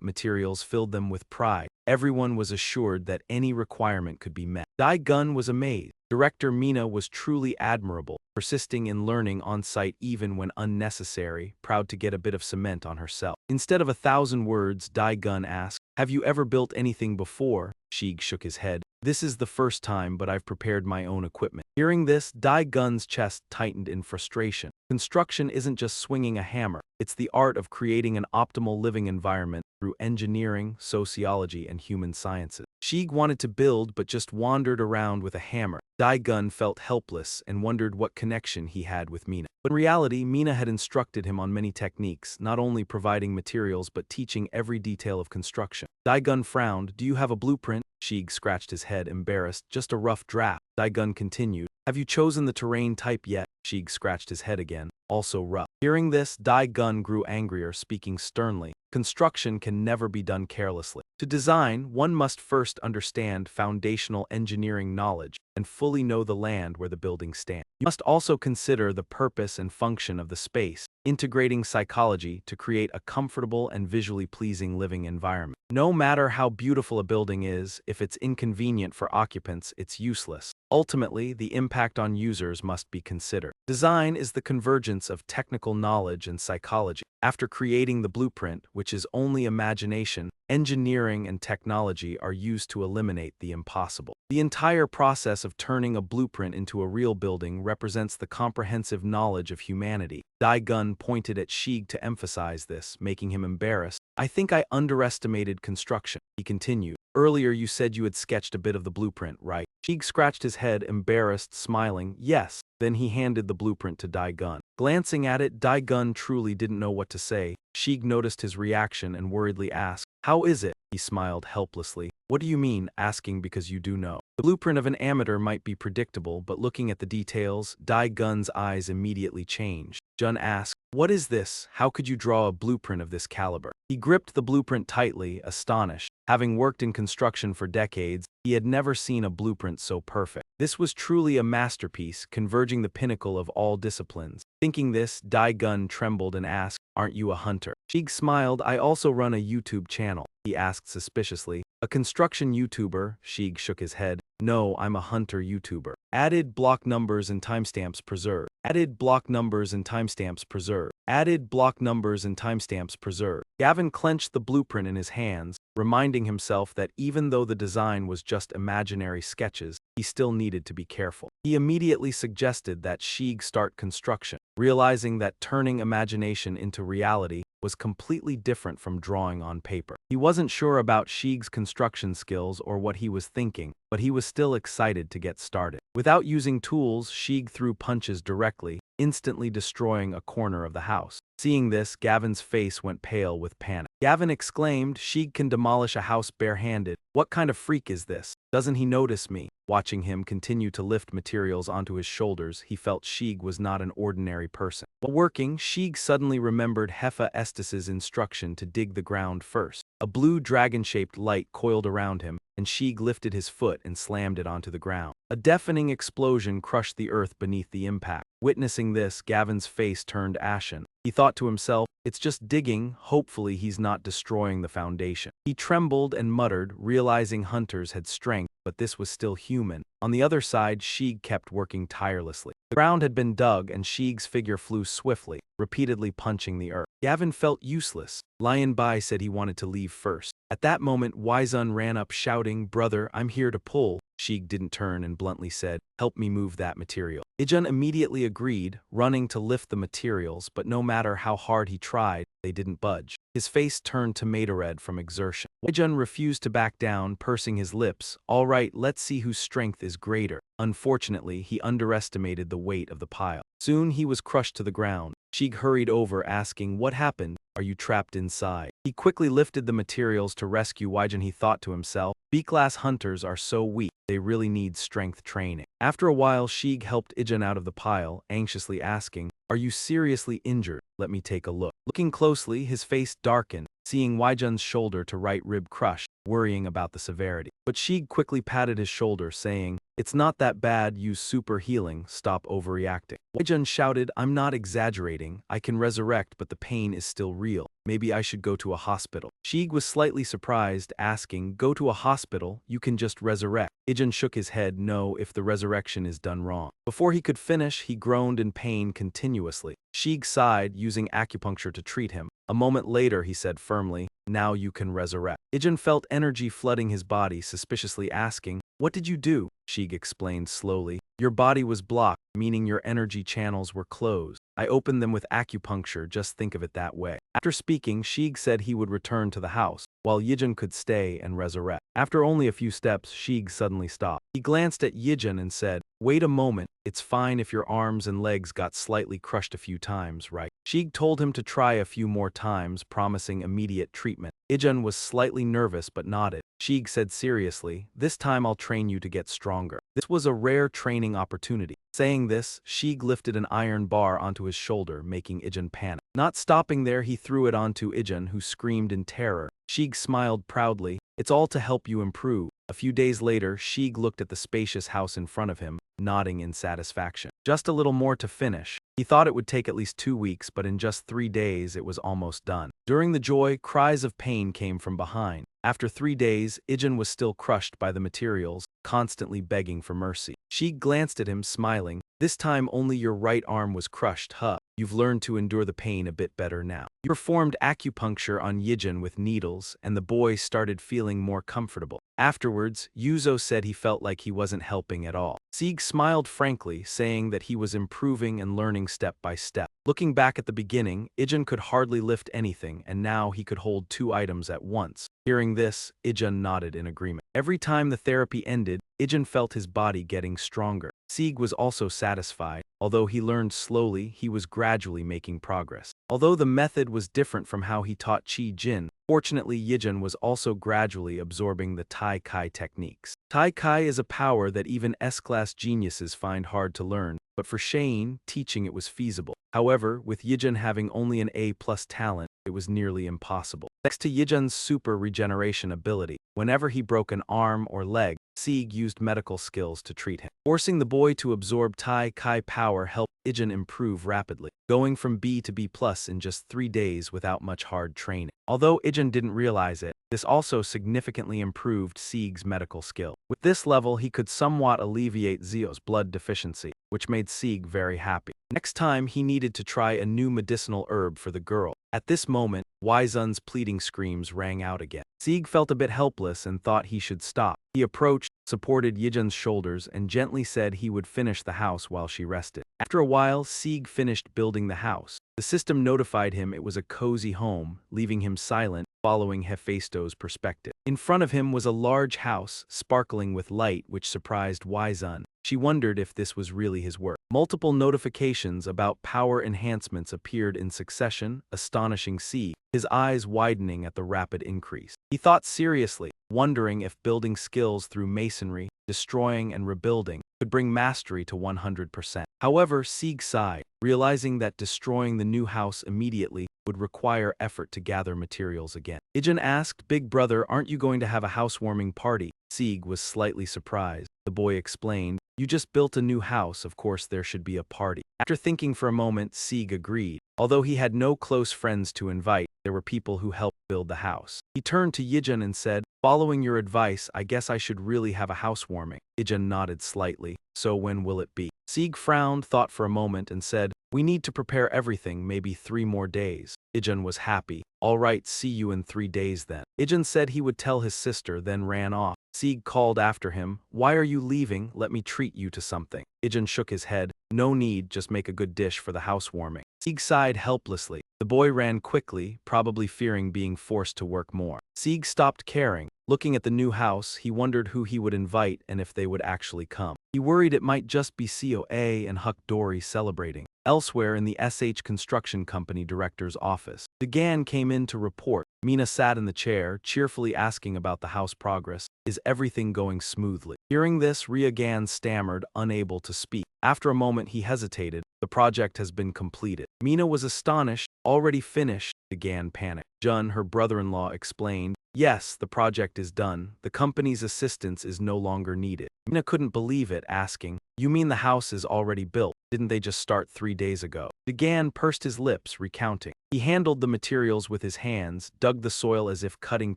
materials filled them with pride. Everyone was assured that any requirement could be met. Dai-gun was amazed. Director Mina was truly admirable, persisting in learning on-site even when unnecessary, proud to get a bit of cement on herself. Instead of 1,000 words, Dai-gun asked, have you ever built anything before? Sieg shook his head. This is the first time, but I've prepared my own equipment. Hearing this, Dai-gun's chest tightened in frustration. Construction isn't just swinging a hammer. It's the art of creating an optimal living environment through engineering, sociology, and human sciences. Sieg wanted to build but just wandered around with a hammer. Dai-gun felt helpless and wondered what connection he had with Mina. But in reality, Mina had instructed him on many techniques, not only providing materials but teaching every detail of construction. Dai-gun frowned. Do you have a blueprint? Sieg scratched his head, embarrassed. Just a rough draft. Dai-gun continued. Have you chosen the terrain type yet? Sieg scratched his head again. Also rough. Hearing this, Dai-gun grew angrier, speaking sternly. Construction can never be done carelessly. To design, one must first understand foundational engineering knowledge and fully know the land where the building stands. You must also consider the purpose and function of the space, integrating psychology to create a comfortable and visually pleasing living environment. No matter how beautiful a building is, if it's inconvenient for occupants, it's useless. Ultimately, the impact on users must be considered. Design is the convergence of technical knowledge and psychology. After creating the blueprint, which is only imagination, engineering and technology are used to eliminate the impossible. The entire process of turning a blueprint into a real building represents the comprehensive knowledge of humanity. Dai-gun pointed at Sieg to emphasize this, making him embarrassed. I think I underestimated construction, he continued. Earlier you said you had sketched a bit of the blueprint, right? Sheik scratched his head, embarrassed, smiling. Yes. Then he handed the blueprint to Dai-gun. Glancing at it, Dai-gun truly didn't know what to say. Sheik noticed his reaction and worriedly asked, "How is it?" He smiled helplessly. "What do you mean, asking because you do know?" The blueprint of an amateur might be predictable, but looking at the details, Dai-gun's eyes immediately changed. Jun asked, "What is this? How could you draw a blueprint of this caliber?" He gripped the blueprint tightly, astonished. Having worked in construction for decades, he had never seen a blueprint so perfect. This was truly a masterpiece, converging the pinnacle of all disciplines. Thinking this, Dai-gun trembled and asked, "Aren't you a hunter?" Sheik smiled. "I also run a YouTube channel," he asked suspiciously. "A construction YouTuber?" Sheik shook his head. "No, I'm a hunter YouTuber." Added block numbers and timestamps preserved. Added block numbers and timestamps preserved. Added block numbers and timestamps preserved. Gavin clenched the blueprint in his hands, reminding himself that even though the design was just imaginary sketches, he still needed to be careful. He immediately suggested that Sheik start construction, realizing that turning imagination into reality was completely different from drawing on paper. He wasn't sure about Sheik's construction skills or what he was thinking, but he was still excited to get started. Without using tools, Sheik threw punches directly, instantly destroying a corner of the house. Seeing this, Gavin's face went pale with panic. Gavin exclaimed, "Sheik can demolish a house barehanded. What kind of freak is this? Doesn't he notice me?" Watching him continue to lift materials onto his shoulders, he felt Sheik was not an ordinary person. While working, Sheik suddenly remembered Hefa Estes' instruction to dig the ground first. A blue dragon-shaped light coiled around him, and Sheik lifted his foot and slammed it onto the ground. A deafening explosion crushed the earth beneath the impact. Witnessing this, Gavin's face turned ashen. He thought to himself, "It's just digging, hopefully he's not destroying the foundation." He trembled and muttered, realizing hunters had strength, but this was still human. On the other side, Sheik kept working tirelessly. The ground had been dug and Sheik's figure flew swiftly, repeatedly punching the earth. Gavin felt useless. Lion Bai said he wanted to leave first. At that moment, Wizun ran up shouting, "Brother, I'm here to pull." Sheik didn't turn and bluntly said, "Help me move that material." Ijun immediately agreed, running to lift the materials, but no matter how hard he tried, they didn't budge. His face turned tomato red from exertion. Ijun refused to back down, pursing his lips. "All right, let's see whose strength is greater." Unfortunately, he underestimated the weight of the pile. Soon he was crushed to the ground. Sheik hurried over, asking, "What happened? Are you trapped inside?" He quickly lifted the materials to rescue Wizun. He thought to himself, "B-class hunters are so weak, they really need strength training." After a while, Sheik helped Ijun out of the pile, anxiously asking, "Are you seriously injured? Let me take a look." Looking closely, his face darkened, seeing Wizun's shoulder to right rib crushed, worrying about the severity. But Sheik quickly patted his shoulder, saying, "It's not that bad, use super healing, stop overreacting." Wizun shouted, "I'm not exaggerating, I can resurrect but the pain is still real. Maybe I should go to a hospital." Sheik was slightly surprised, asking, "Go to a hospital? You can just resurrect." Ijun shook his head, "No, if the resurrection is done wrong." Before he could finish, he groaned in pain continuously. Sheik sighed, using acupuncture to treat him. A moment later, he said firmly, "Now you can resurrect." Ijun felt energy flooding his body, suspiciously asking, "What did you do?" Sheik explained slowly, "Your body was blocked, meaning your energy channels were closed. I opened them with acupuncture, just think of it that way." After speaking, Sheik said he would return to the house, while Yijun could stay and resurrect. After only a few steps, Sheik suddenly stopped. He glanced at Yijun and said, "Wait a moment, it's fine if your arms and legs got slightly crushed a few times, right?" Sheik told him to try a few more times, promising immediate treatment. Yijun was slightly nervous but nodded. Sheik said seriously, "This time I'll train you to get stronger." This was a rare training opportunity. Saying this, Sheik lifted an iron bar onto his shoulder, making Ijun panic. Not stopping there, he threw it onto Ijun, who screamed in terror. Sheik smiled proudly, "It's all to help you improve." A few days later, Sheik looked at the spacious house in front of him, nodding in satisfaction. Just a little more to finish. He thought it would take at least 2 weeks, but in just 3 days it was almost done. During the joy, cries of pain came from behind. After 3 days, Ijun was still crushed by the materials, constantly begging for mercy. Sheik glanced at him, smiling. "This time only your right arm was crushed, huh? You've learned to endure the pain a bit better now. You performed acupuncture on Yijin with needles, and the boy started feeling more comfortable. Afterwards, Yuzo said he felt like he wasn't helping at all. Sieg smiled frankly, saying that he was improving and learning step by step. Looking back at the beginning, Ijin could hardly lift anything, and now he could hold 2 items at once. Hearing this, Ijin nodded in agreement. Every time the therapy ended, Ijin felt his body getting stronger. Sieg was also satisfied. Although he learned slowly, he was gradually making progress. Although the method was different from how he taught Qi Jin, fortunately Yijin was also gradually absorbing the Tai Kai techniques. Tai Kai is a power that even S-class geniuses find hard to learn, but for Shane, teaching it was feasible. However, with Yijin having only an A+ talent, it was nearly impossible. Thanks to Yijin's super regeneration ability, whenever he broke an arm or leg, Sieg used medical skills to treat him. Forcing the boy to absorb Tai Kai power helped Ijin improve rapidly, going from B to B+ in just 3 days without much hard training. Although Ijin didn't realize it, this also significantly improved Sieg's medical skill. With this level, he could somewhat alleviate Zio's blood deficiency, which made Sieg very happy. Next time, he needed to try a new medicinal herb for the girl. At this moment, Waizun's pleading screams rang out again. Sieg felt a bit helpless and thought he should stop. He approached, supported Yijin's shoulders, and gently said he would finish the house while she rested. After a while, Sieg finished building the house. The system notified him it was a cozy home, leaving him silent, following Hephaestus's perspective. In front of him was a large house, sparkling with light, which surprised Waizun. She wondered if this was really his work. Multiple notifications about power enhancements appeared in succession, astonishing Sieg, his eyes widening at the rapid increase. He thought seriously, wondering if building skills through masonry, destroying and rebuilding, could bring mastery to 100%. However, Sieg sighed, realizing that destroying the new house immediately would require effort to gather materials again. Ijin asked, "Big brother, aren't you going to have a housewarming party?" Sieg was slightly surprised. The boy explained, "You just built a new house, of course there should be a party." After thinking for a moment, Sieg agreed. Although he had no close friends to invite, there were people who helped build the house. He turned to Yijin and said, "Following your advice, I guess I should really have a housewarming." Yijin nodded slightly. "So when will it be?" Sieg frowned, thought for a moment, and said, "We need to prepare everything, maybe 3 more days." Ijin was happy. "All right, see you in 3 days then." Ijin said he would tell his sister, then ran off. Sieg called after him, "Why are you leaving? Let me treat you to something." Ijin shook his head. "No need, just make a good dish for the housewarming." Sieg sighed helplessly. The boy ran quickly, probably fearing being forced to work more. Sieg stopped caring. Looking at the new house, he wondered who he would invite and if they would actually come. He worried it might just be COA and Huck Dory celebrating. Elsewhere in the SH Construction Company director's office, DeGan came in to report. Mina sat in the chair, cheerfully asking about the house progress. "Is everything going smoothly?" Hearing this, Ryagan stammered, unable to speak. After a moment he hesitated. "The project has been completed." Mina was astonished. "Already finished?" DeGan panicked. Jun, her brother-in-law, explained, "Yes, the project is done. The company's assistance is no longer needed." Mina couldn't believe it, asking, "You mean the house is already built? Didn't they just start 3 days ago?" DeGan pursed his lips, recounting. He handled the materials with his hands, dug the soil as if cutting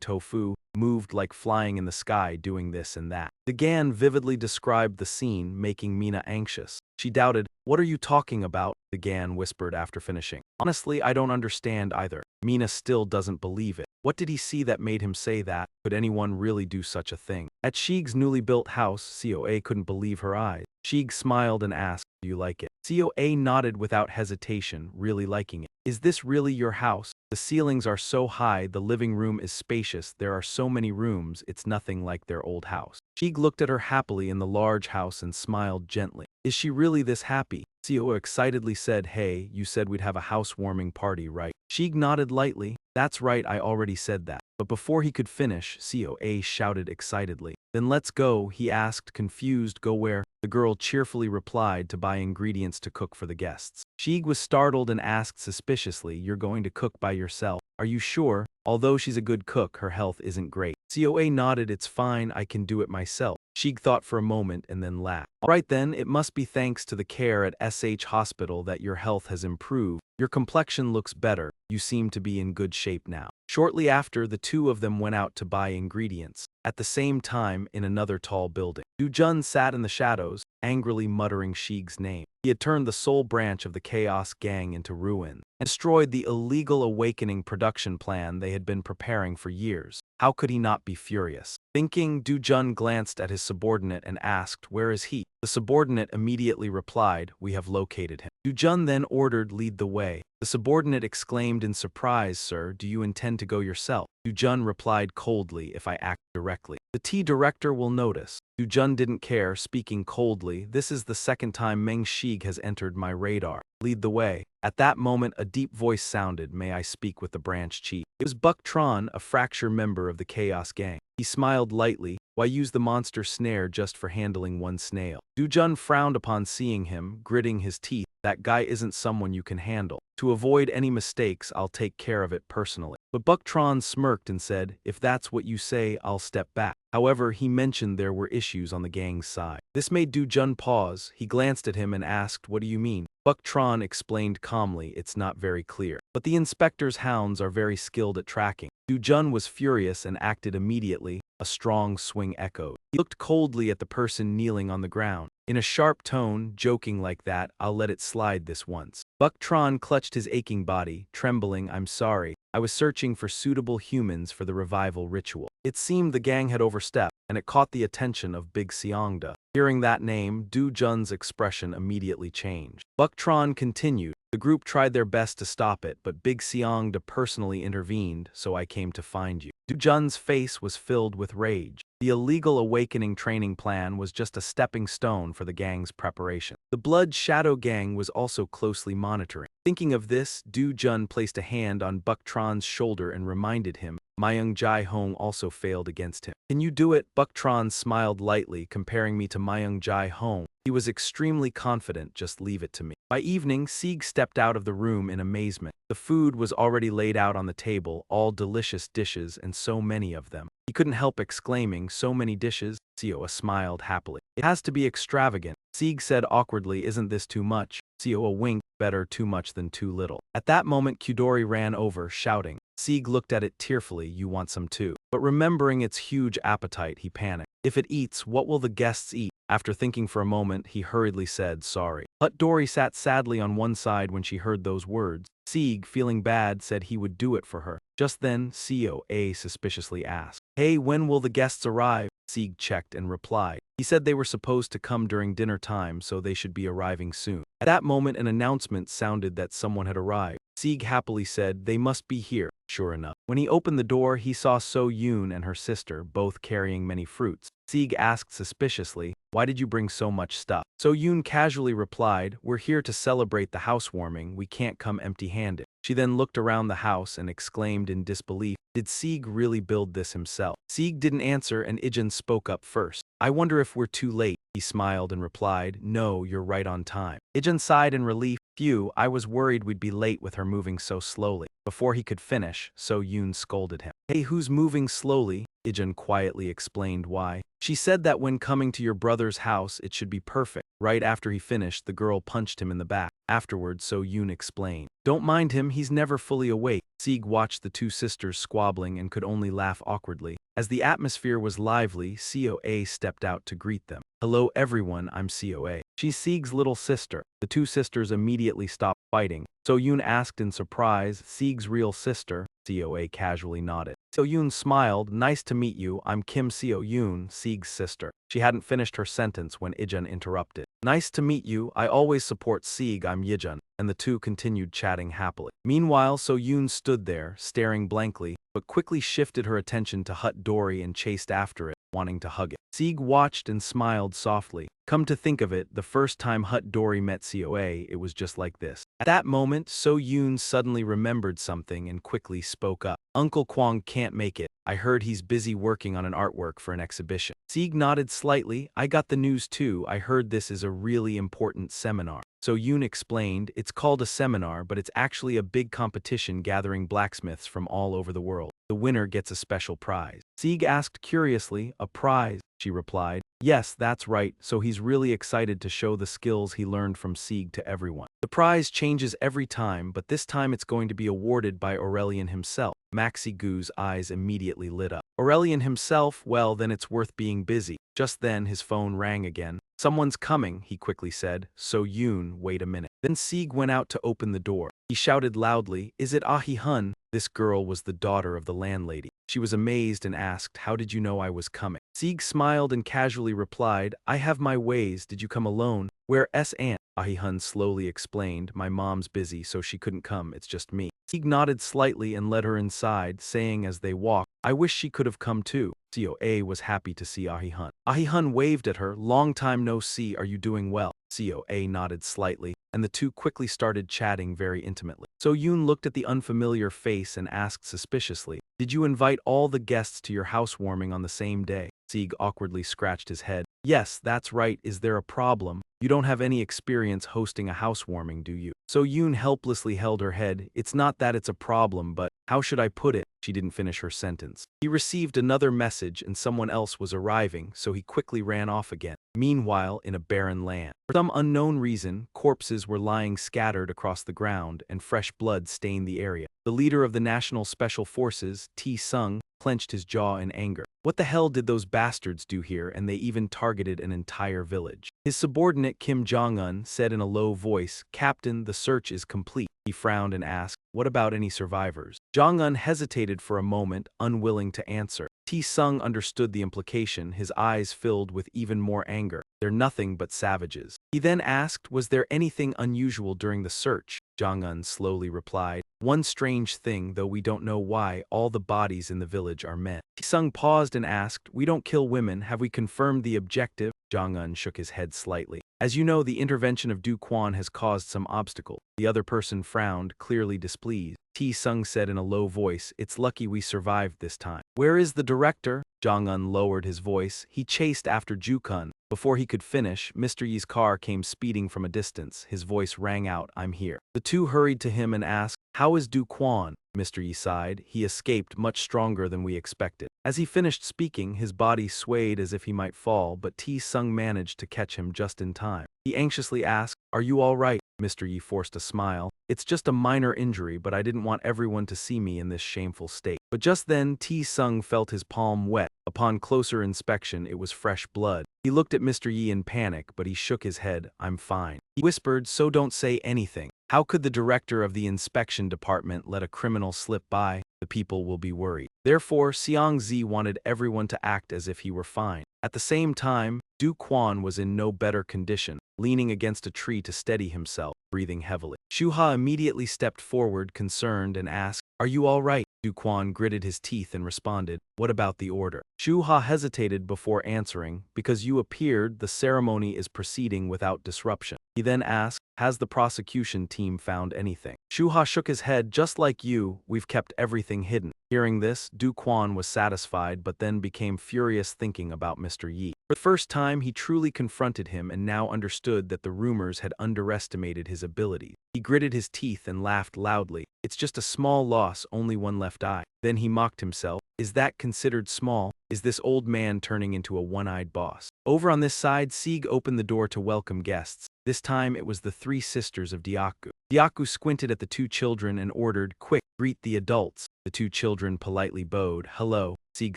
tofu, moved like flying in the sky doing this and that. DeGan vividly described the scene, making Mina anxious. She doubted. "What are you talking about?" DeGan whispered after finishing. "Honestly, I don't understand either." Mina still doesn't believe it. What did he see that made him say that? Could anyone really do such a thing? At Sheik's newly built house, COA couldn't believe her eyes. Sheik smiled and asked, "Do you like it?" COA nodded without hesitation, really liking it. "Is this really your house? The ceilings are so high, the living room is spacious, there are so many rooms, it's nothing like their old house." Sheik looked at her happily in the large house and smiled gently. "Is she really this happy?" COA excitedly said, "Hey, you said we'd have a housewarming party, right?" Sheik nodded lightly. "That's right, I already said that." But before he could finish, COA shouted excitedly. "Then let's go," he asked, confused. "Go where?" The girl cheerfully replied, "To buy ingredients to cook for the guests." Sheik was startled and asked suspiciously, "You're going to cook by yourself? Are you sure?" Although she's a good cook, her health isn't great. COA nodded. "It's fine, I can do it myself." Sheik thought for a moment and then laughed. "All right then, it must be thanks to the care at SH Hospital that your health has improved. Your complexion looks better. You seem to be in good shape now." Shortly after, the two of them went out to buy ingredients. At the same time, in another tall building, Du Jun sat in the shadows, angrily muttering Shig's name. He had turned the sole branch of the Chaos Gang into ruin and destroyed the illegal awakening production plan they had been preparing for years. How could he not be furious? Thinking, Du-jun glanced at his subordinate and asked, "Where is he?" The subordinate immediately replied, "We have located him." Du-jun then ordered, "Lead the way." The subordinate exclaimed in surprise, "Sir, do you intend to go yourself?" Du-jun replied coldly, "If I act directly, the T-director will notice." Du-jun didn't care, speaking coldly, "This is the second time Meng Shig has entered my radar. Lead the way." At that moment, a deep voice sounded, "May I speak with the branch chief?" It was Buck Tron, a fracture member of the Chaos Gang. He smiled lightly. "Why use the monster snare just for handling one snail?" Du-jun frowned upon seeing him, gritting his teeth. "That guy isn't someone you can handle. To avoid any mistakes, I'll take care of it personally." But Buck Tron smirked and said, "If that's what you say, I'll step back." However, he mentioned there were issues on the gang's side. This made Du-jun pause. He glanced at him and asked, "What do you mean?" Buck Tron explained calmly, "It's not very clear, but the inspector's hounds are very skilled at tracking." Du-jun was furious and acted immediately. A strong swing echoed. He looked coldly at the person kneeling on the ground. In a sharp tone, joking like that, "I'll let it slide this once." Buck Tron clutched his aching body, trembling, "I'm sorry. I was searching for suitable humans for the revival ritual." It seemed the gang had overstepped, and it caught the attention of Big Seongda. Hearing that name, Du-jun's expression immediately changed. Buck Tron continued, "The group tried their best to stop it, but Big Seongda personally intervened, so I came to find you." Du-jun's face was filled with rage. The illegal awakening training plan was just a stepping stone for the gang's preparation. The Blood Shadow Gang was also closely monitoring. Thinking of this, Du-jun placed a hand on Buck Tron's shoulder and reminded him, "Myung Jae-hong also failed against him." "Can you do it?" Buck Tron smiled lightly, comparing me to Myung Jae-hong. He was extremely confident, "Just leave it to me." By evening, Sieg stepped out of the room in amazement. The food was already laid out on the table, all delicious dishes, and so many of them. He couldn't help exclaiming, "So many dishes." Seoa smiled happily. "It has to be extravagant." Sieg said awkwardly, "Isn't this too much?" Seoa winked, "Better too much than too little." At that moment, Kudori ran over, shouting. Sieg looked at it tearfully, "You want some too." But remembering its huge appetite, he panicked. If it eats, what will the guests eat? After thinking for a moment, he hurriedly said, "Sorry." Dory sat sadly on one side when she heard those words. Sieg, feeling bad, said he would do it for her. Just then, Seoa suspiciously asked, "Hey, when will the guests arrive?" Sieg checked and replied. He said they were supposed to come during dinner time, so they should be arriving soon. At that moment, an announcement sounded that someone had arrived. Sieg happily said, "They must be here." Sure enough, when he opened the door, he saw So-yoon and her sister, both carrying many fruits. Sieg asked suspiciously, "Why did you bring so much stuff?" So-yoon casually replied, "We're here to celebrate the housewarming. We can't come empty-handed." She then looked around the house and exclaimed in disbelief, "Did Sieg really build this himself?" Sieg didn't answer and Ijin spoke up first. "I wonder if we're too late." He smiled and replied, "No, you're right on time." Ijin sighed in relief. "Phew, I was worried we'd be late with her moving so slowly." Before he could finish, So-yoon scolded him. "Hey, who's moving slowly?" Ijin quietly explained why. "She said that when coming to your brother's house, it should be perfect." Right after he finished, the girl punched him in the back. Afterwards, So-yoon explained, "Don't mind him, he's never fully awake." Sieg watched the two sisters squabbling and could only laugh awkwardly. As the atmosphere was lively, Seoa stepped out to greet them. "Hello everyone, I'm Seoa. She's Sieg's little sister." The two sisters immediately stopped fighting. So-yoon asked in surprise, "Sieg's real sister?" Seoa casually nodded. So-yoon smiled, "Nice to meet you, I'm Kim Seo-yoon, Sieg's sister." She hadn't finished her sentence when Ijun interrupted. "Nice to meet you, I always support Sieg, I'm Yijun." And the two continued chatting happily. Meanwhile, So-yoon stood there, staring blankly, but quickly shifted her attention to Hut Dory and chased after it, wanting to hug it. Sieg watched and smiled softly. Come to think of it, the first time Hut Dory met Seoa, it was just like this. At that moment, So-yoon suddenly remembered something and quickly spoke up. "Uncle Kwang can't make it. I heard he's busy working on an artwork for an exhibition." Sieg nodded slightly. "I got the news too. I heard this is a really important seminar." So-yoon explained, "It's called a seminar, but it's actually a big competition gathering blacksmiths from all over the world. The winner gets a special prize." Sieg asked curiously, "A prize?" She replied, "Yes, that's right, so he's really excited to show the skills he learned from Sieg to everyone. The prize changes every time, but this time it's going to be awarded by Aurelian himself." Maxi Goo's eyes immediately lit up. "Aurelian himself? Well, then it's worth being busy." Just then his phone rang again. Someone's coming, he quickly said. So Yoon, wait a minute. Then Sieg went out to open the door. He shouted loudly, is it Ahi-hun? This girl was the daughter of the landlady. She was amazed and asked, how did you know I was coming? Sieg smiled and casually replied, I have my ways, did you come alone? Where's Aunt? Ahi-hun slowly explained, my mom's busy so she couldn't come, it's just me. Sieg nodded slightly and led her inside, saying as they walked, I wish she could have come too. Coa was happy to see Ahi-hun. Ahi-hun waved at her, long time no see, are you doing well? Coa nodded slightly, and the two quickly started chatting very intimately. So Yoon looked at the unfamiliar face and asked suspiciously, did you invite all the guests to your housewarming on the same day? Sieg awkwardly scratched his head. Yes, that's right, is there a problem? You don't have any experience hosting a housewarming, do you? So Yoon helplessly held her head. It's not that it's a problem, but how should I put it? She didn't finish her sentence. He received another message and someone else was arriving, so he quickly ran off again. Meanwhile, in a barren land, for some unknown reason, corpses were lying scattered across the ground and fresh blood stained the area. The leader of the National Special Forces, T-Sung, clenched his jaw in anger. What the hell did those bastards do here, and they even targeted an entire village? His subordinate Kim Jong-un said in a low voice, Captain, the search is complete. He frowned and asked, what about any survivors? Jong-un hesitated for a moment, unwilling to answer. T-Sung understood the implication, his eyes filled with even more anger. They're nothing but savages. He then asked, was there anything unusual during the search? Jong-un slowly replied, one strange thing, though we don't know why, all the bodies in the village are men. T-Sung paused and asked, we don't kill women, have we confirmed the objective? Jong-un shook his head slightly. As you know, the intervention of Du Quan has caused some obstacle. The other person frowned, clearly displeased. T-Sung said in a low voice, it's lucky we survived this time. Where is the director? Jong-un lowered his voice. He chased after Ju-kun. Before he could finish, Mr. Yi's car came speeding from a distance. His voice rang out, I'm here. The two hurried to him and asked, how is Du Quan? Mr. Yi sighed. He escaped much stronger than we expected. As he finished speaking, his body swayed as if he might fall, but T-Sung managed to catch him just in time. He anxiously asked, are you all right? Mr. Yi forced a smile. It's just a minor injury, but I didn't want everyone to see me in this shameful state. But just then, T-Sung felt his palm wet. Upon closer inspection, it was fresh blood. He looked at Mr. Yi in panic, but he shook his head. I'm fine. He whispered, so don't say anything. How could the director of the inspection department let a criminal slip by? The people will be worried. Therefore, Seong-zi wanted everyone to act as if he were fine. At the same time, Du Quan was in no better condition, leaning against a tree to steady himself, breathing heavily. Shu-ha immediately stepped forward, concerned, and asked, are you all right? Du Quan gritted his teeth and responded, what about the order? Shu-ha hesitated before answering, because you appeared, the ceremony is proceeding without disruption. He then asked, has the prosecution team found anything? Shu-ha shook his head, just like you, we've kept everything hidden. Hearing this, Du Quan was satisfied but then became furious thinking about Mr. Yi. For the first time, he truly confronted him and now understood that the rumors had underestimated his abilities. He gritted his teeth and laughed loudly. It's just a small loss, only one left eye. Then he mocked himself. Is that considered small? Is this old man turning into a one-eyed boss? Over on this side, Sieg opened the door to welcome guests. This time it was the three sisters of Dyaku. Dyaku squinted at the two children and ordered, quick, greet the adults. The two children politely bowed. Hello. Sieg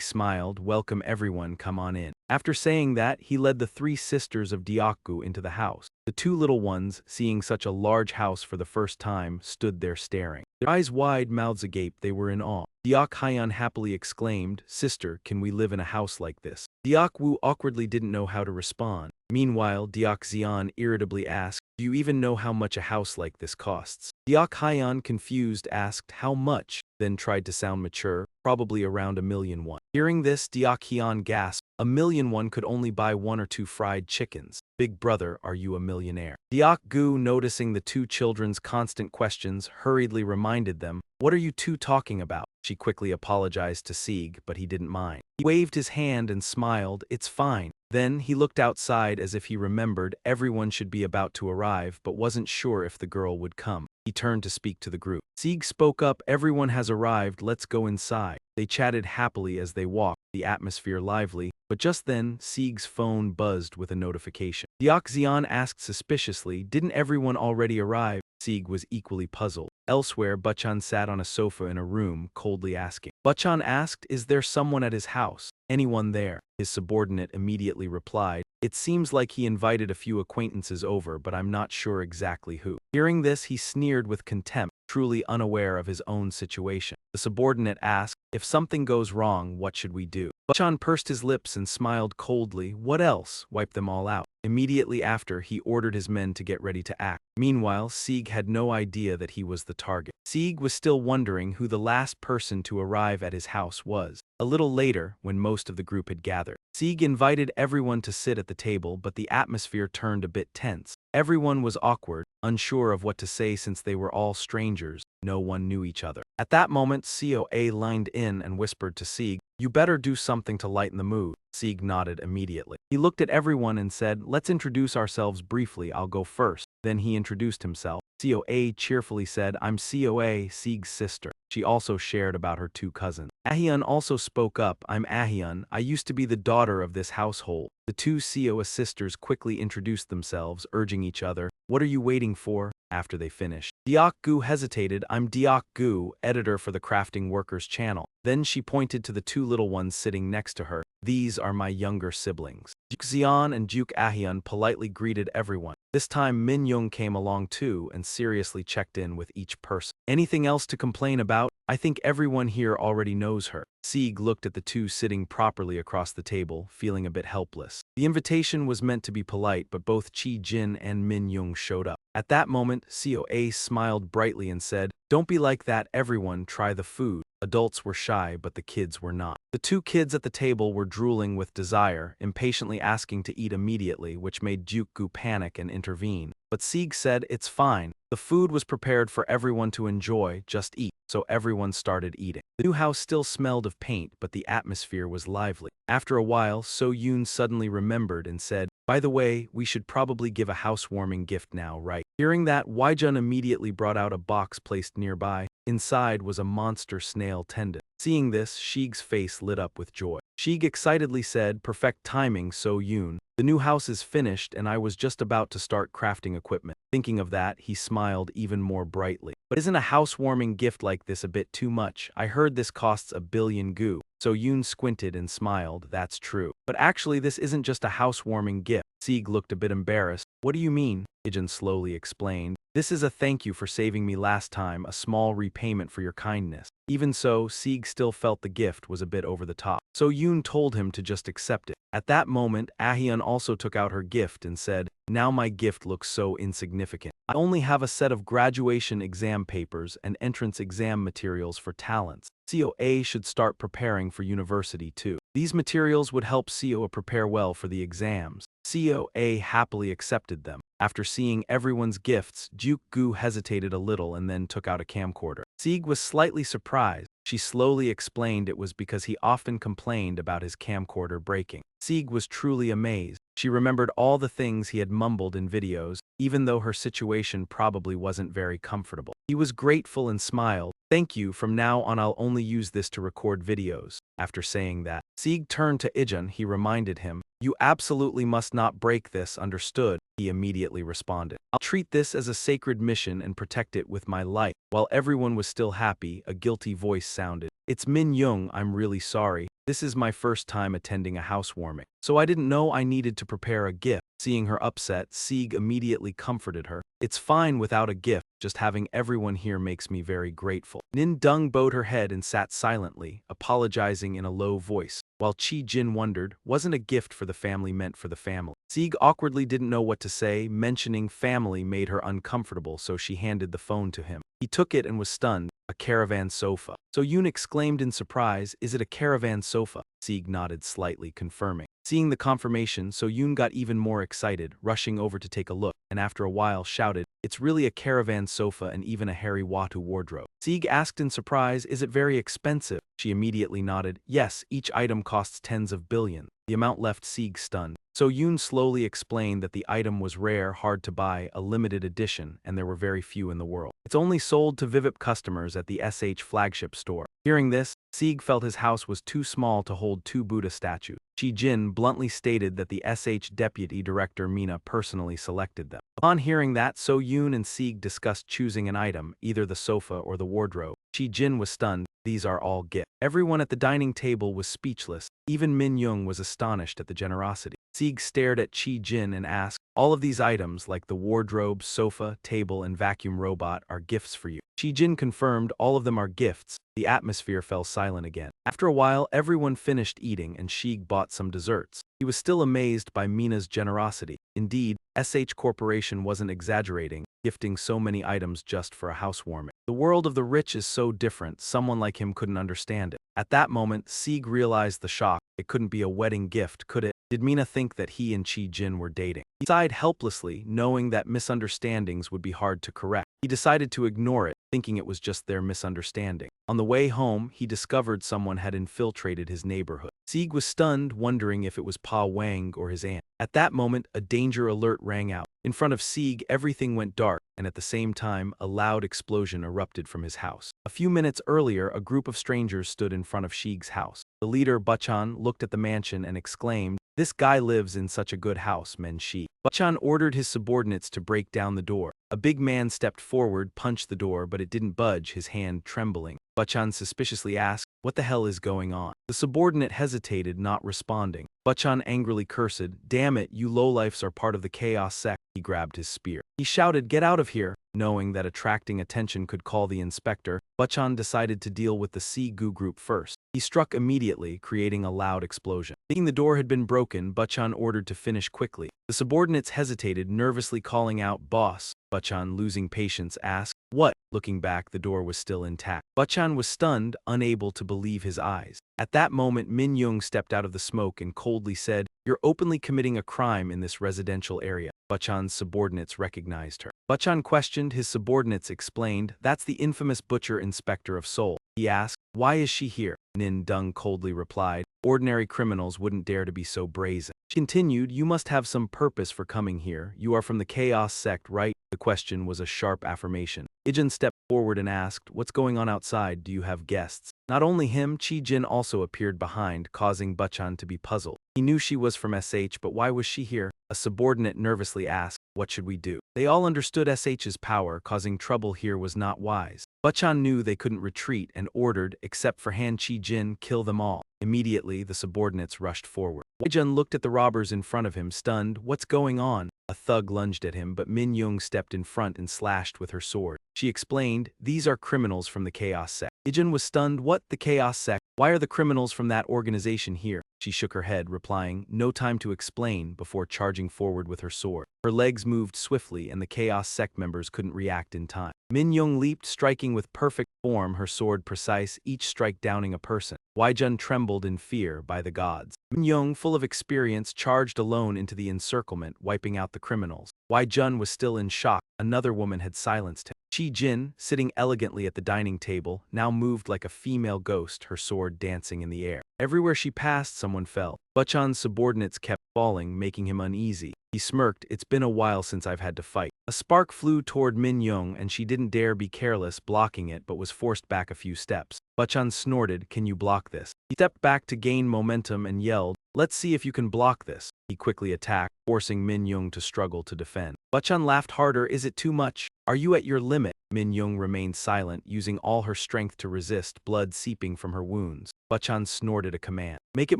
smiled. Welcome everyone, come on in. After saying that, he led the three sisters of Dyaku into the house. The two little ones, seeing such a large house for the first time, stood there staring. Their eyes wide, mouths agape, they were in awe. Dyak Hyan happily exclaimed, Sister, can we live in a house like this? Dyak Wu awkwardly didn't know how to respond. Meanwhile, Dyak Xian irritably asked, do you even know how much a house like this costs? Dyak Hyan, confused, asked, how much? Then tried to sound mature, probably around 1,000,000 won. Hearing this, Dyak Hyan gasped, 1,000,000 won could only buy 1 or 2 fried chickens. Big brother, are you a millionaire? Dyak Gu, noticing the two children's constant questions, hurriedly reminded them, what are you two talking about? She quickly apologized to Sieg, but he didn't mind. He waved his hand and smiled, it's fine. Then he looked outside as if he remembered everyone should be about to arrive but wasn't sure if the girl would come. He turned to speak to the group. Sieg spoke up, everyone has arrived, let's go inside. They chatted happily as they walked, the atmosphere lively, but just then, Sieg's phone buzzed with a notification. Dyak Xian asked suspiciously, didn't everyone already arrive? Sieg was equally puzzled. Elsewhere, Bachchan sat on a sofa in a room, coldly asking. Bachchan asked, "Is there someone at his house? Anyone there?" His subordinate immediately replied, "It seems like he invited a few acquaintances over, but I'm not sure exactly who." Hearing this, he sneered with contempt, truly unaware of his own situation. The subordinate asked, "If something goes wrong, what should we do?" Bachchan pursed his lips and smiled coldly. "What else? Wipe them all out." Immediately after, he ordered his men to get ready to act. Meanwhile, Sieg had no idea that he was the target. Sieg was still wondering who the last person to arrive at his house was. A little later, when most of the group had gathered, Sieg invited everyone to sit at the table, but the atmosphere turned a bit tense. Everyone was awkward, unsure of what to say since they were all strangers. No one knew each other. At that moment, COA lined in and whispered to Sieg, "You better do something to lighten the mood." Sieg nodded immediately. He looked at everyone and said, "Let's introduce ourselves briefly. I'll go first." Then he introduced himself. COA cheerfully said, "I'm COA, Sieg's sister." She also shared about her two cousins. Ahyun also spoke up, "I'm Ahyun. I used to be the daughter of this household." The two COA sisters quickly introduced themselves, urging each other, "What are you waiting for?" After they finished, Deok-gu hesitated, "I'm Deok-gu, editor for the Crafting Workers channel." Then she pointed to the two little ones sitting next to her. "These are my younger siblings." Duke Xian and Duke Ahyun politely greeted everyone. This time Min Young came along too and seriously checked in with each person. "Anything else to complain about? I think everyone here already knows her." Sieg looked at the two sitting properly across the table, feeling a bit helpless. The invitation was meant to be polite, but both Chi Jin and Min Young showed up. At that moment, COA smiled brightly and said, "Don't be like that, everyone, try the food." Adults were shy, but the kids were not. The two kids at the table were drooling with desire, impatiently asking to eat immediately, which made Duke-gu panic and intervene. But Sieg said, "It's fine. The food was prepared for everyone to enjoy, just eat." So everyone started eating. The new house still smelled of paint, but the atmosphere was lively. After a while, So Yoon suddenly remembered and said, "By the way, we should probably give a housewarming gift now, right?" Hearing that, Waijun immediately brought out a box placed nearby. Inside was a monster snail tendon. Seeing this, Sheeg's face lit up with joy. Sheeg excitedly said, "Perfect timing, So Yoon. The new house is finished and I was just about to start crafting equipment." Thinking of that, he smiled even more brightly. "But isn't a housewarming gift like this a bit too much? I heard this costs 1 billion gu." So Yoon squinted and smiled. "That's true. But actually this isn't just a housewarming gift." Sieg looked a bit embarrassed. "What do you mean?" Ijin slowly explained. "This is a thank you for saving me last time, a small repayment for your kindness." Even so, Sieg still felt the gift was a bit over the top. So Yoon told him to just accept it. At that moment, Ahyun also took out her gift and said, "Now my gift looks so insignificant. I only have a set of graduation exam papers and entrance exam materials for talents. COA should start preparing for university too. These materials would help COA prepare well for the exams." COA happily accepted them. After seeing everyone's gifts, Duke-gu hesitated a little and then took out a camcorder. Sieg was slightly surprised. She slowly explained it was because he often complained about his camcorder breaking. Sieg was truly amazed. She remembered all the things he had mumbled in videos, even though her situation probably wasn't very comfortable. He was grateful and smiled. "Thank you, from now on I'll only use this to record videos." After saying that, Sieg turned to Ijun. He reminded him, "You absolutely must not break this, understood?" He immediately responded, "I'll treat this as a sacred mission and protect it with my life." While everyone was still happy, a guilty voice sounded. "It's Min Young, I'm really sorry. This is my first time attending a housewarming, so I didn't know I needed to prepare a gift." Seeing her upset, Sieg immediately comforted her. "It's fine without a gift, just having everyone here makes me very grateful." Nin Dung bowed her head and sat silently, apologizing in a low voice. While Chi Jin wondered, wasn't a gift for the family meant for the family? Sieg awkwardly didn't know what to say. Mentioning family made her uncomfortable, so she handed the phone to him. He took it and was stunned. A caravan sofa. So Yoon exclaimed in surprise, "Is it a caravan sofa?" Sieg nodded slightly, confirming. Seeing the confirmation, So Yoon got even more excited, rushing over to take a look, and after a while shouted, "It's really a caravan sofa and even a Harry Watu wardrobe." Sieg asked in surprise, "Is it very expensive?" She immediately nodded, "Yes, each item costs tens of billions." The amount left Sieg stunned. So Yoon slowly explained that the item was rare, hard to buy, a limited edition, and there were very few in the world. It's only sold to Vivip customers at the SH flagship store. Hearing this, Sieg felt his house was too small to hold 2 Buddha statues. Jin bluntly stated that the SH Deputy Director Mina personally selected them. Upon hearing that, So Yoon and Sieg discussed choosing an item, either the sofa or the wardrobe. Jin was stunned. These are all gifts. Everyone at the dining table was speechless. Even Min Young was astonished at the generosity. Sieg stared at Jin and asked, all of these items, like the wardrobe, sofa, table, and vacuum robot, are gifts for you. Jin confirmed all of them are gifts. The atmosphere fell silent again. After a while, everyone finished eating and Sieg bought some desserts. He was still amazed by Mina's generosity. Indeed, SH Corporation wasn't exaggerating, gifting so many items just for a housewarming. The world of the rich is so different, someone like him couldn't understand it. At that moment, Sieg realized the shock. It couldn't be a wedding gift, could it? Did Mina think that he and Jin were dating? He sighed helplessly, knowing that misunderstandings would be hard to correct. He decided to ignore it, thinking it was just their misunderstanding. On the way home, he discovered someone had infiltrated his neighborhood. Sieg was stunned, wondering if it was Pa Wang or his aunt. At that moment, a danger alert rang out. In front of Sieg, everything went dark, and at the same time, a loud explosion erupted from his house. A few minutes earlier, a group of strangers stood in front of Sieg's house. The leader, Bachan, looked at the mansion and exclaimed, "This guy lives in such a good house, men Shi." Bachan ordered his subordinates to break down the door. A big man stepped forward, punched the door, but it didn't budge, his hand trembling. Bachan suspiciously asked, "What the hell is going on?" The subordinate hesitated, not responding. Bachan angrily cursed, "Damn it, you lowlifes are part of the chaos sect." He grabbed his spear. He shouted, "Get out of here!" Knowing that attracting attention could call the inspector, Bachan decided to deal with the Sigu group first. He struck immediately, creating a loud explosion. Thinking the door had been broken, Bachan ordered to finish quickly. The subordinates hesitated, nervously calling out, "Boss." Bachan, losing patience, asked, "What?" Looking back, the door was still intact. Bachan was stunned, unable to believe his eyes. At that moment, Min Young stepped out of the smoke and coldly said, "You're openly committing a crime in this residential area." Bachan's subordinates recognized her. Bachan questioned, his subordinates explained, "That's the infamous butcher inspector of Seoul." He asked, "Why is she here?" Nin Dung coldly replied, "Ordinary criminals wouldn't dare to be so brazen." She continued, "You must have some purpose for coming here. You are from the Chaos sect, right?" The question was a sharp affirmation. Ijin stepped forward and asked, "What's going on outside? Do you have guests?" Not only him, Jin also appeared behind, causing Bachan to be puzzled. He knew she was from SH, but why was she here? A subordinate nervously asked, "What should we do?" They all understood SH's power, causing trouble here was not wise. Bachan knew they couldn't retreat and ordered, except for Han Jin, kill them all. Immediately, the subordinates rushed forward. Jin looked at the robbers in front of him, stunned. "What's going on?" A thug lunged at him, but Min Young stepped in front and slashed with her sword. She explained, "These are criminals from the Chaos sect." Ijin was stunned. "What? The Chaos sect? Why are the criminals from that organization here?" She shook her head, replying, "No time to explain," before charging forward with her sword. Her legs moved swiftly and the Chaos sect members couldn't react in time. Min Young leaped, striking with perfect form, her sword precise, each strike downing a person. Jun trembled in fear. By the gods. Min Young, full of experience, charged alone into the encirclement, wiping out the criminals. Jun was still in shock. Another woman had silenced him. Jin, sitting elegantly at the dining table, now moved like a female ghost, her sword dancing in the air. Everywhere she passed, someone fell. Bachan's subordinates kept falling, making him uneasy. He smirked, "It's been a while since I've had to fight." A spark flew toward Min Young and she didn't dare be careless, blocking it, but was forced back a few steps. Bachan snorted, "Can you block this?" He stepped back to gain momentum and yelled, "Let's see if you can block this." He quickly attacked, forcing Min Young to struggle to defend. Bachan laughed harder, "Is it too much? Are you at your limit?" Min Young remained silent, using all her strength to resist, blood seeping from her wounds. Bachan snorted a command. "Make it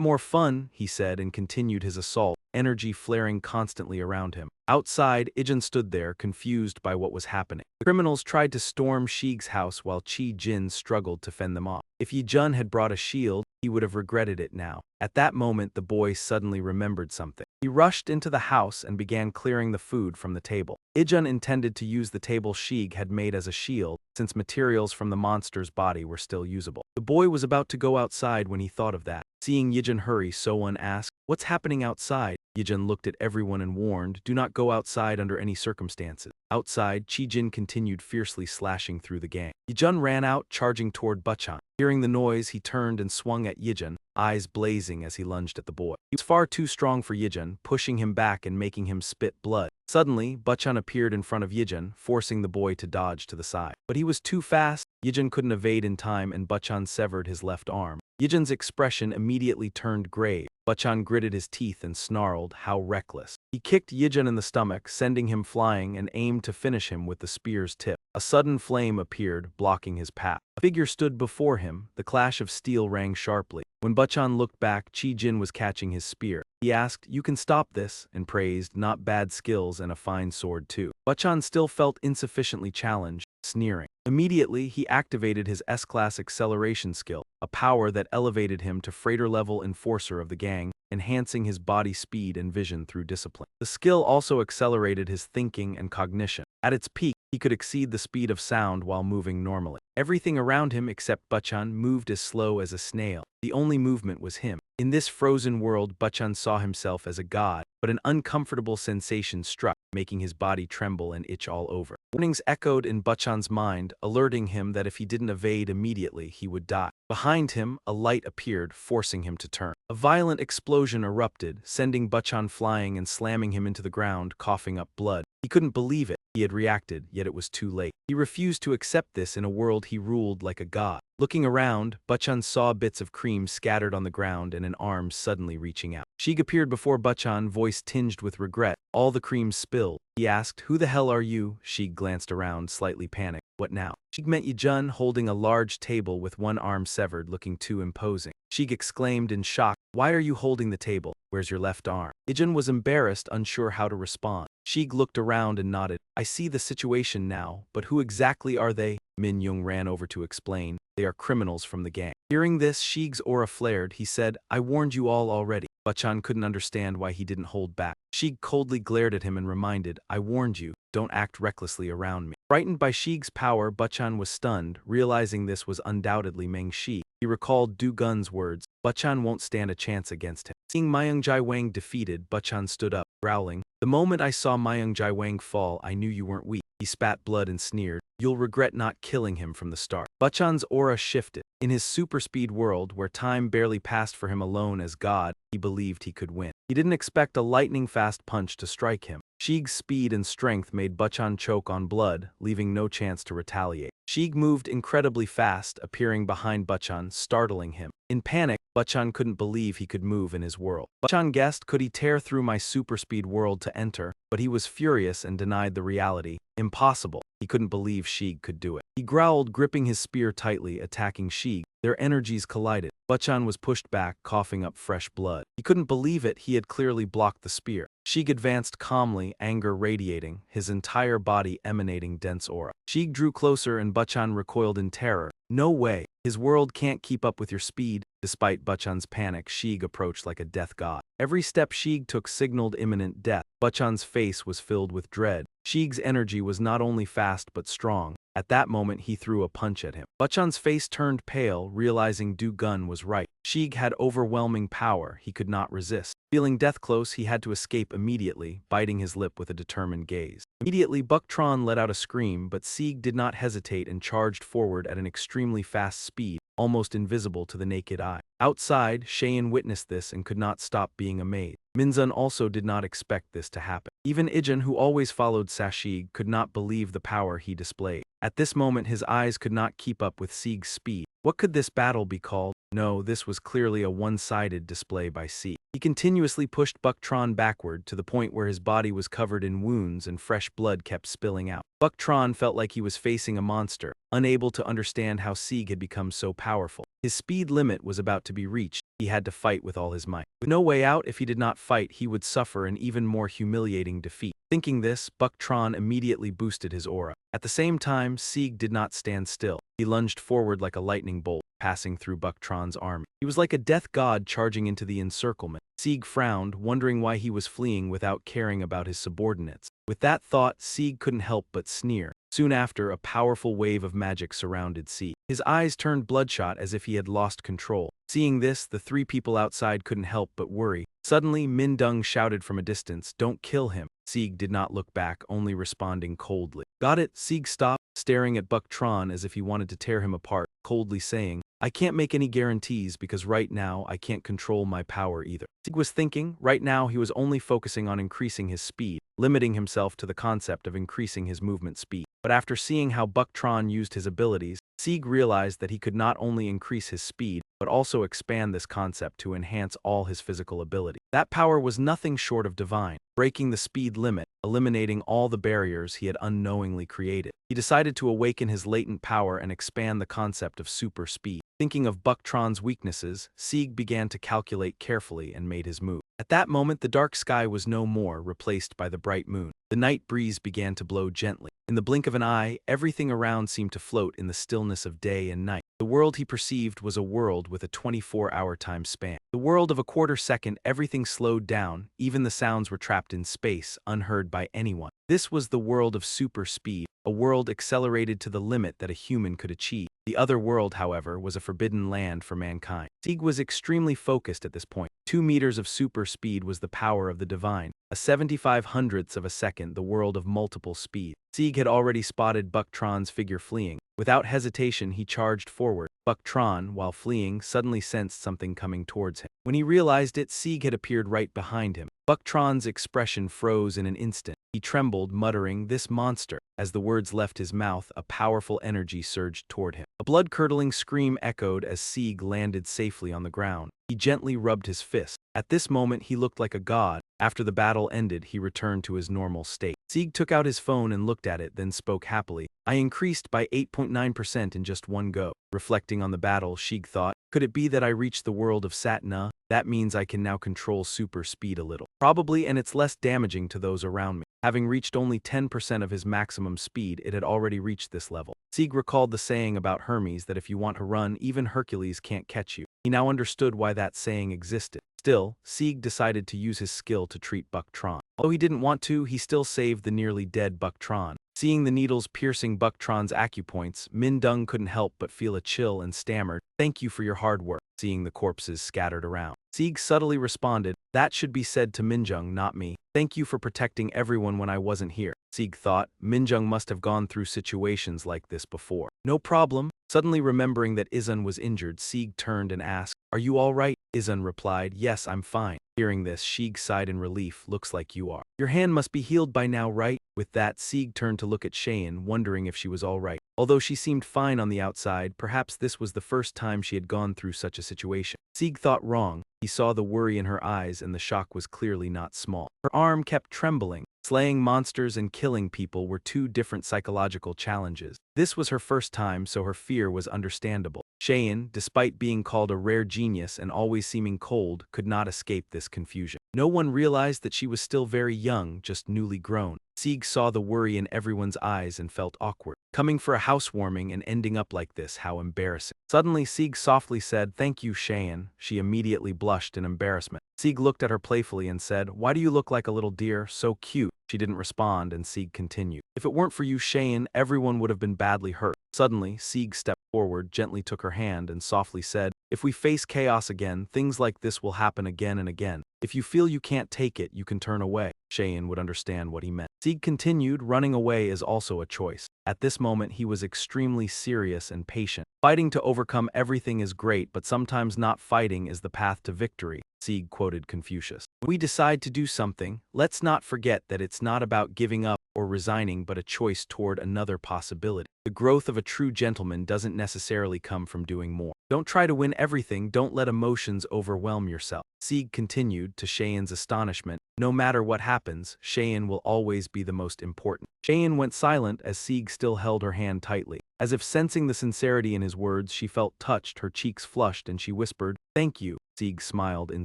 more fun," he said, and continued his assault, energy flaring constantly around him. Outside, Ijin stood there, confused by what was happening. The criminals tried to storm Shig's house while Jin struggled to fend them off. If Jun had brought a shield, he would have regretted it now. At that moment, the boy suddenly remembered something. He rushed into the house and began clearing the food from the table. Ijun intended to use the table Shig had made as a shield, since materials from the monster's body were still usable. The boy was about to go outside when he thought of that. Seeing Yijun hurry, So-won asked, "What's happening outside?" Yijun looked at everyone and warned, "Do not go outside under any circumstances." Outside, Jin continued fiercely slashing through the gang. Yijun ran out, charging toward Bachan. Hearing the noise, he turned and swung at Yijun, eyes blazing as he lunged at the boy. He was far too strong for Yijun, pushing him back and making him spit blood. Suddenly, Bachan appeared in front of Yijun, forcing the boy to dodge to the side. But he was too fast. Yijun couldn't evade in time and Bachan severed his left arm. Yijun's expression immediately turned grave. Bachchan gritted his teeth and snarled, how reckless. He kicked Yijun in the stomach, sending him flying, and aimed to finish him with the spear's tip. A sudden flame appeared, blocking his path. A figure stood before him. The clash of steel rang sharply. When Bachchan looked back, Chi-jin was catching his spear. He asked, "You can stop this," and praised, "Not bad skills and a fine sword too." Bachchan still felt insufficiently challenged, sneering. Immediately, he activated his S-class acceleration skill, a power that elevated him to freighter-level enforcer of the gang, enhancing his body speed and vision through discipline. The skill also accelerated his thinking and cognition. At its peak, he could exceed the speed of sound while moving normally. Everything around him except Bachchan moved as slow as a snail. The only movement was him. In this frozen world, Bachchan saw himself as a god, but an uncomfortable sensation struck, making his body tremble and itch all over. Warnings echoed in Bachchan's mind, alerting him that if he didn't evade immediately, he would die. Behind him, a light appeared, forcing him to turn. A violent explosion erupted, sending Bachchan flying and slamming him into the ground, coughing up blood. He couldn't believe it. He had reacted, yet it was too late. He refused to accept this in a world he ruled like a god. Looking around, Bachchan saw bits of cream scattered on the ground and an arm suddenly reaching out. Sheik appeared before Bachchan, voice tinged with regret. All the cream spilled. He asked, "Who the hell are you?" Sheik glanced around, slightly panicked. "What now?" Sheik met Yijun holding a large table with one arm severed, looking too imposing. Sheik exclaimed in shock, "Why are you holding the table? Where's your left arm?" Yijun was embarrassed, unsure how to respond. Sheik looked around and nodded. "I see the situation now, but who exactly are they?" Min Young ran over to explain. "They are criminals from the gang." Hearing this, Sheik's aura flared. He said, "I warned you all already." Bachchan couldn't understand why he didn't hold back. Sheik coldly glared at him and reminded, "I warned you, don't act recklessly around me." Frightened by Sheik's power, Bachchan was stunned, realizing this was undoubtedly Meng Shi. He recalled Du Gun's words, "Bachchan won't stand a chance against him." Seeing Mayang Jaiwang defeated, Bachchan stood up, growling, "The moment I saw Mayang Jaiwang fall, I knew you weren't weak." He spat blood and sneered, "You'll regret not killing him from the start." Bachchan's aura shifted. In his super-speed world, where time barely passed for him alone as god, he believed he could win. He didn't expect a lightning-fast punch to strike him. Sheik's speed and strength made Bachchan choke on blood, leaving no chance to retaliate. Sheik moved incredibly fast, appearing behind Bachchan, startling him. In panic, Bachchan couldn't believe he could move in his world. Bachchan guessed, "Could he tear through my super-speed world to enter?" But he was furious and denied the reality. Impossible. He couldn't believe Sheik could do it. He growled, gripping his spear tightly, attacking Sheik. Their energies collided. Bachchan was pushed back, coughing up fresh blood. He couldn't believe it. He had clearly blocked the spear. Sheik advanced calmly, anger radiating, his entire body emanating dense aura. Sheik drew closer and Bachchan recoiled in terror. "No way. His world can't keep up with your speed." Despite Bachchan's panic, Sheik approached like a death god. Every step Sheik took signaled imminent death. Bachchan's face was filled with dread. Sheik's energy was not only fast but strong. At that moment, he threw a punch at him. Bachchan's face turned pale, realizing Du Gun was right. Sheik had overwhelming power. He could not resist. Feeling death close, he had to escape immediately, biting his lip with a determined gaze. Immediately, Buktron let out a scream, but Sieg did not hesitate and charged forward at an extremely fast speed, almost invisible to the naked eye. Outside, Cheyenne witnessed this and could not stop being amazed. Minzun also did not expect this to happen. Even Ijin, who always followed Sashig, could not believe the power he displayed. At this moment, his eyes could not keep up with Sieg's speed. What could this battle be called? No, this was clearly a one-sided display by Sieg. He continuously pushed Buktron backward to the point where his body was covered in wounds and fresh blood kept spilling out. Buktron felt like he was facing a monster, unable to understand how Sieg had become so powerful. His speed limit was about to be reached. He had to fight with all his might. With no way out, if he did not fight, he would suffer an even more humiliating defeat. Thinking this, Buktron immediately boosted his aura. At the same time, Sieg did not stand still. He lunged forward like a lightning bolt, passing through Buktron's army. He was like a death god charging into the encirclement. Sieg frowned, wondering why he was fleeing without caring about his subordinates. With that thought, Sieg couldn't help but sneer. Soon after, a powerful wave of magic surrounded Sieg. His eyes turned bloodshot as if he had lost control. Seeing this, the three people outside couldn't help but worry. Suddenly, Min Dung shouted from a distance, "Don't kill him." Sieg did not look back, only responding coldly. "Got it." Sieg stopped, staring at Buktron as if he wanted to tear him apart, coldly saying, "I can't make any guarantees because right now I can't control my power either." Sieg was thinking, right now he was only focusing on increasing his speed, limiting himself to the concept of increasing his movement speed. But after seeing how Buck Tron used his abilities, Sieg realized that he could not only increase his speed, but also expand this concept to enhance all his physical ability. That power was nothing short of divine, breaking the speed limit, eliminating all the barriers he had unknowingly created. He decided to awaken his latent power and expand the concept of super speed. Thinking of Buck Tron's weaknesses, Sieg began to calculate carefully and made his move. At that moment, the dark sky was no more, replaced by the bright moon. The night breeze began to blow gently. In the blink of an eye, everything around seemed to float in the stillness of day and night. The world he perceived was a world with a 24-hour time span. The world of a quarter second, everything slowed down, even the sounds were trapped in space, unheard by anyone. This was the world of super speed, a world accelerated to the limit that a human could achieve. The other world, however, was a forbidden land for mankind. Sieg was extremely focused at this point. 2 meters of super speed was the power of the divine. A 75 hundredths of a second, the world of multiple speed. Sieg had already spotted Buck Tron's figure fleeing. Without hesitation, he charged forward. Buck Tron, while fleeing, suddenly sensed something coming towards him. When he realized it, Sieg had appeared right behind him. Buck Tron's expression froze in an instant. He trembled, muttering, "This monster." As the words left his mouth, a powerful energy surged toward him. A blood-curdling scream echoed as Sieg landed safely on the ground. He gently rubbed his fist. At this moment, he looked like a god. After the battle ended, he returned to his normal state. Sieg took out his phone and looked at it, then spoke happily. "I increased by 8.9% in just one go." Reflecting on the battle, Sieg thought, "Could it be that I reached the world of Satna? That means I can now control super speed a little. Probably, and it's less damaging to those around me." Having reached only 10% of his maximum speed, it had already reached this level. Sieg recalled the saying about Hermes that if you want to run, even Hercules can't catch you. He now understood why that saying existed. Still, Sieg decided to use his skill to treat Buck Tron. Although he didn't want to, he still saved the nearly dead Buck Tron. Seeing the needles piercing Buck Tron's acupoints, Min Dung couldn't help but feel a chill and stammered, "Thank you for your hard work," seeing the corpses scattered around. Sieg subtly responded, "That should be said to Minjung, not me. Thank you for protecting everyone when I wasn't here." Sieg thought, Minjung must have gone through situations like this before. "No problem." Suddenly remembering that Izun was injured, Sieg turned and asked, "Are you all right?" Izun replied, "Yes, I'm fine." Hearing this, Sieg sighed in relief, "Looks like you are. Your hand must be healed by now, right?" With that, Sieg turned to look at Cheyenne, wondering if she was all right. Although she seemed fine on the outside, perhaps this was the first time she had gone through such a situation. Sieg thought wrong. He saw the worry in her eyes, and the shock was clearly not small. Her arm kept trembling. Slaying monsters and killing people were two different psychological challenges. This was her first time, so her fear was understandable. Cheyenne, despite being called a rare genius and always seeming cold, could not escape this confusion. No one realized that she was still very young, just newly grown. Sieg saw the worry in everyone's eyes and felt awkward. Coming for a housewarming and ending up like this, how embarrassing. Suddenly, Sieg softly said, "Thank you, Cheyenne." She immediately blushed in embarrassment. Sieg looked at her playfully and said, "Why do you look like a little deer? So cute." She didn't respond, and Sieg continued, "If it weren't for you, Cheyenne, everyone would have been badly hurt." Suddenly, Sieg stepped forward, gently took her hand, and softly said, "If we face chaos again, things like this will happen again and again. If you feel you can't take it, you can turn away." Cheyenne would understand what he meant. Sieg continued, "Running away is also a choice." At this moment, he was extremely serious and patient. "Fighting to overcome everything is great, but sometimes not fighting is the path to victory," Sieg quoted Confucius. "When we decide to do something, let's not forget that it's not about giving up or resigning, but a choice toward another possibility. The growth of a true gentleman doesn't necessarily come from doing more. Don't try to win everything, don't let emotions overwhelm yourself." Sieg continued, to Cheyenne's astonishment, "No matter what happens, Cheyenne will always be the most important." Cheyenne went silent as Sieg still held her hand tightly. As if sensing the sincerity in his words, she felt touched, her cheeks flushed, and she whispered, "Thank you." Sieg smiled in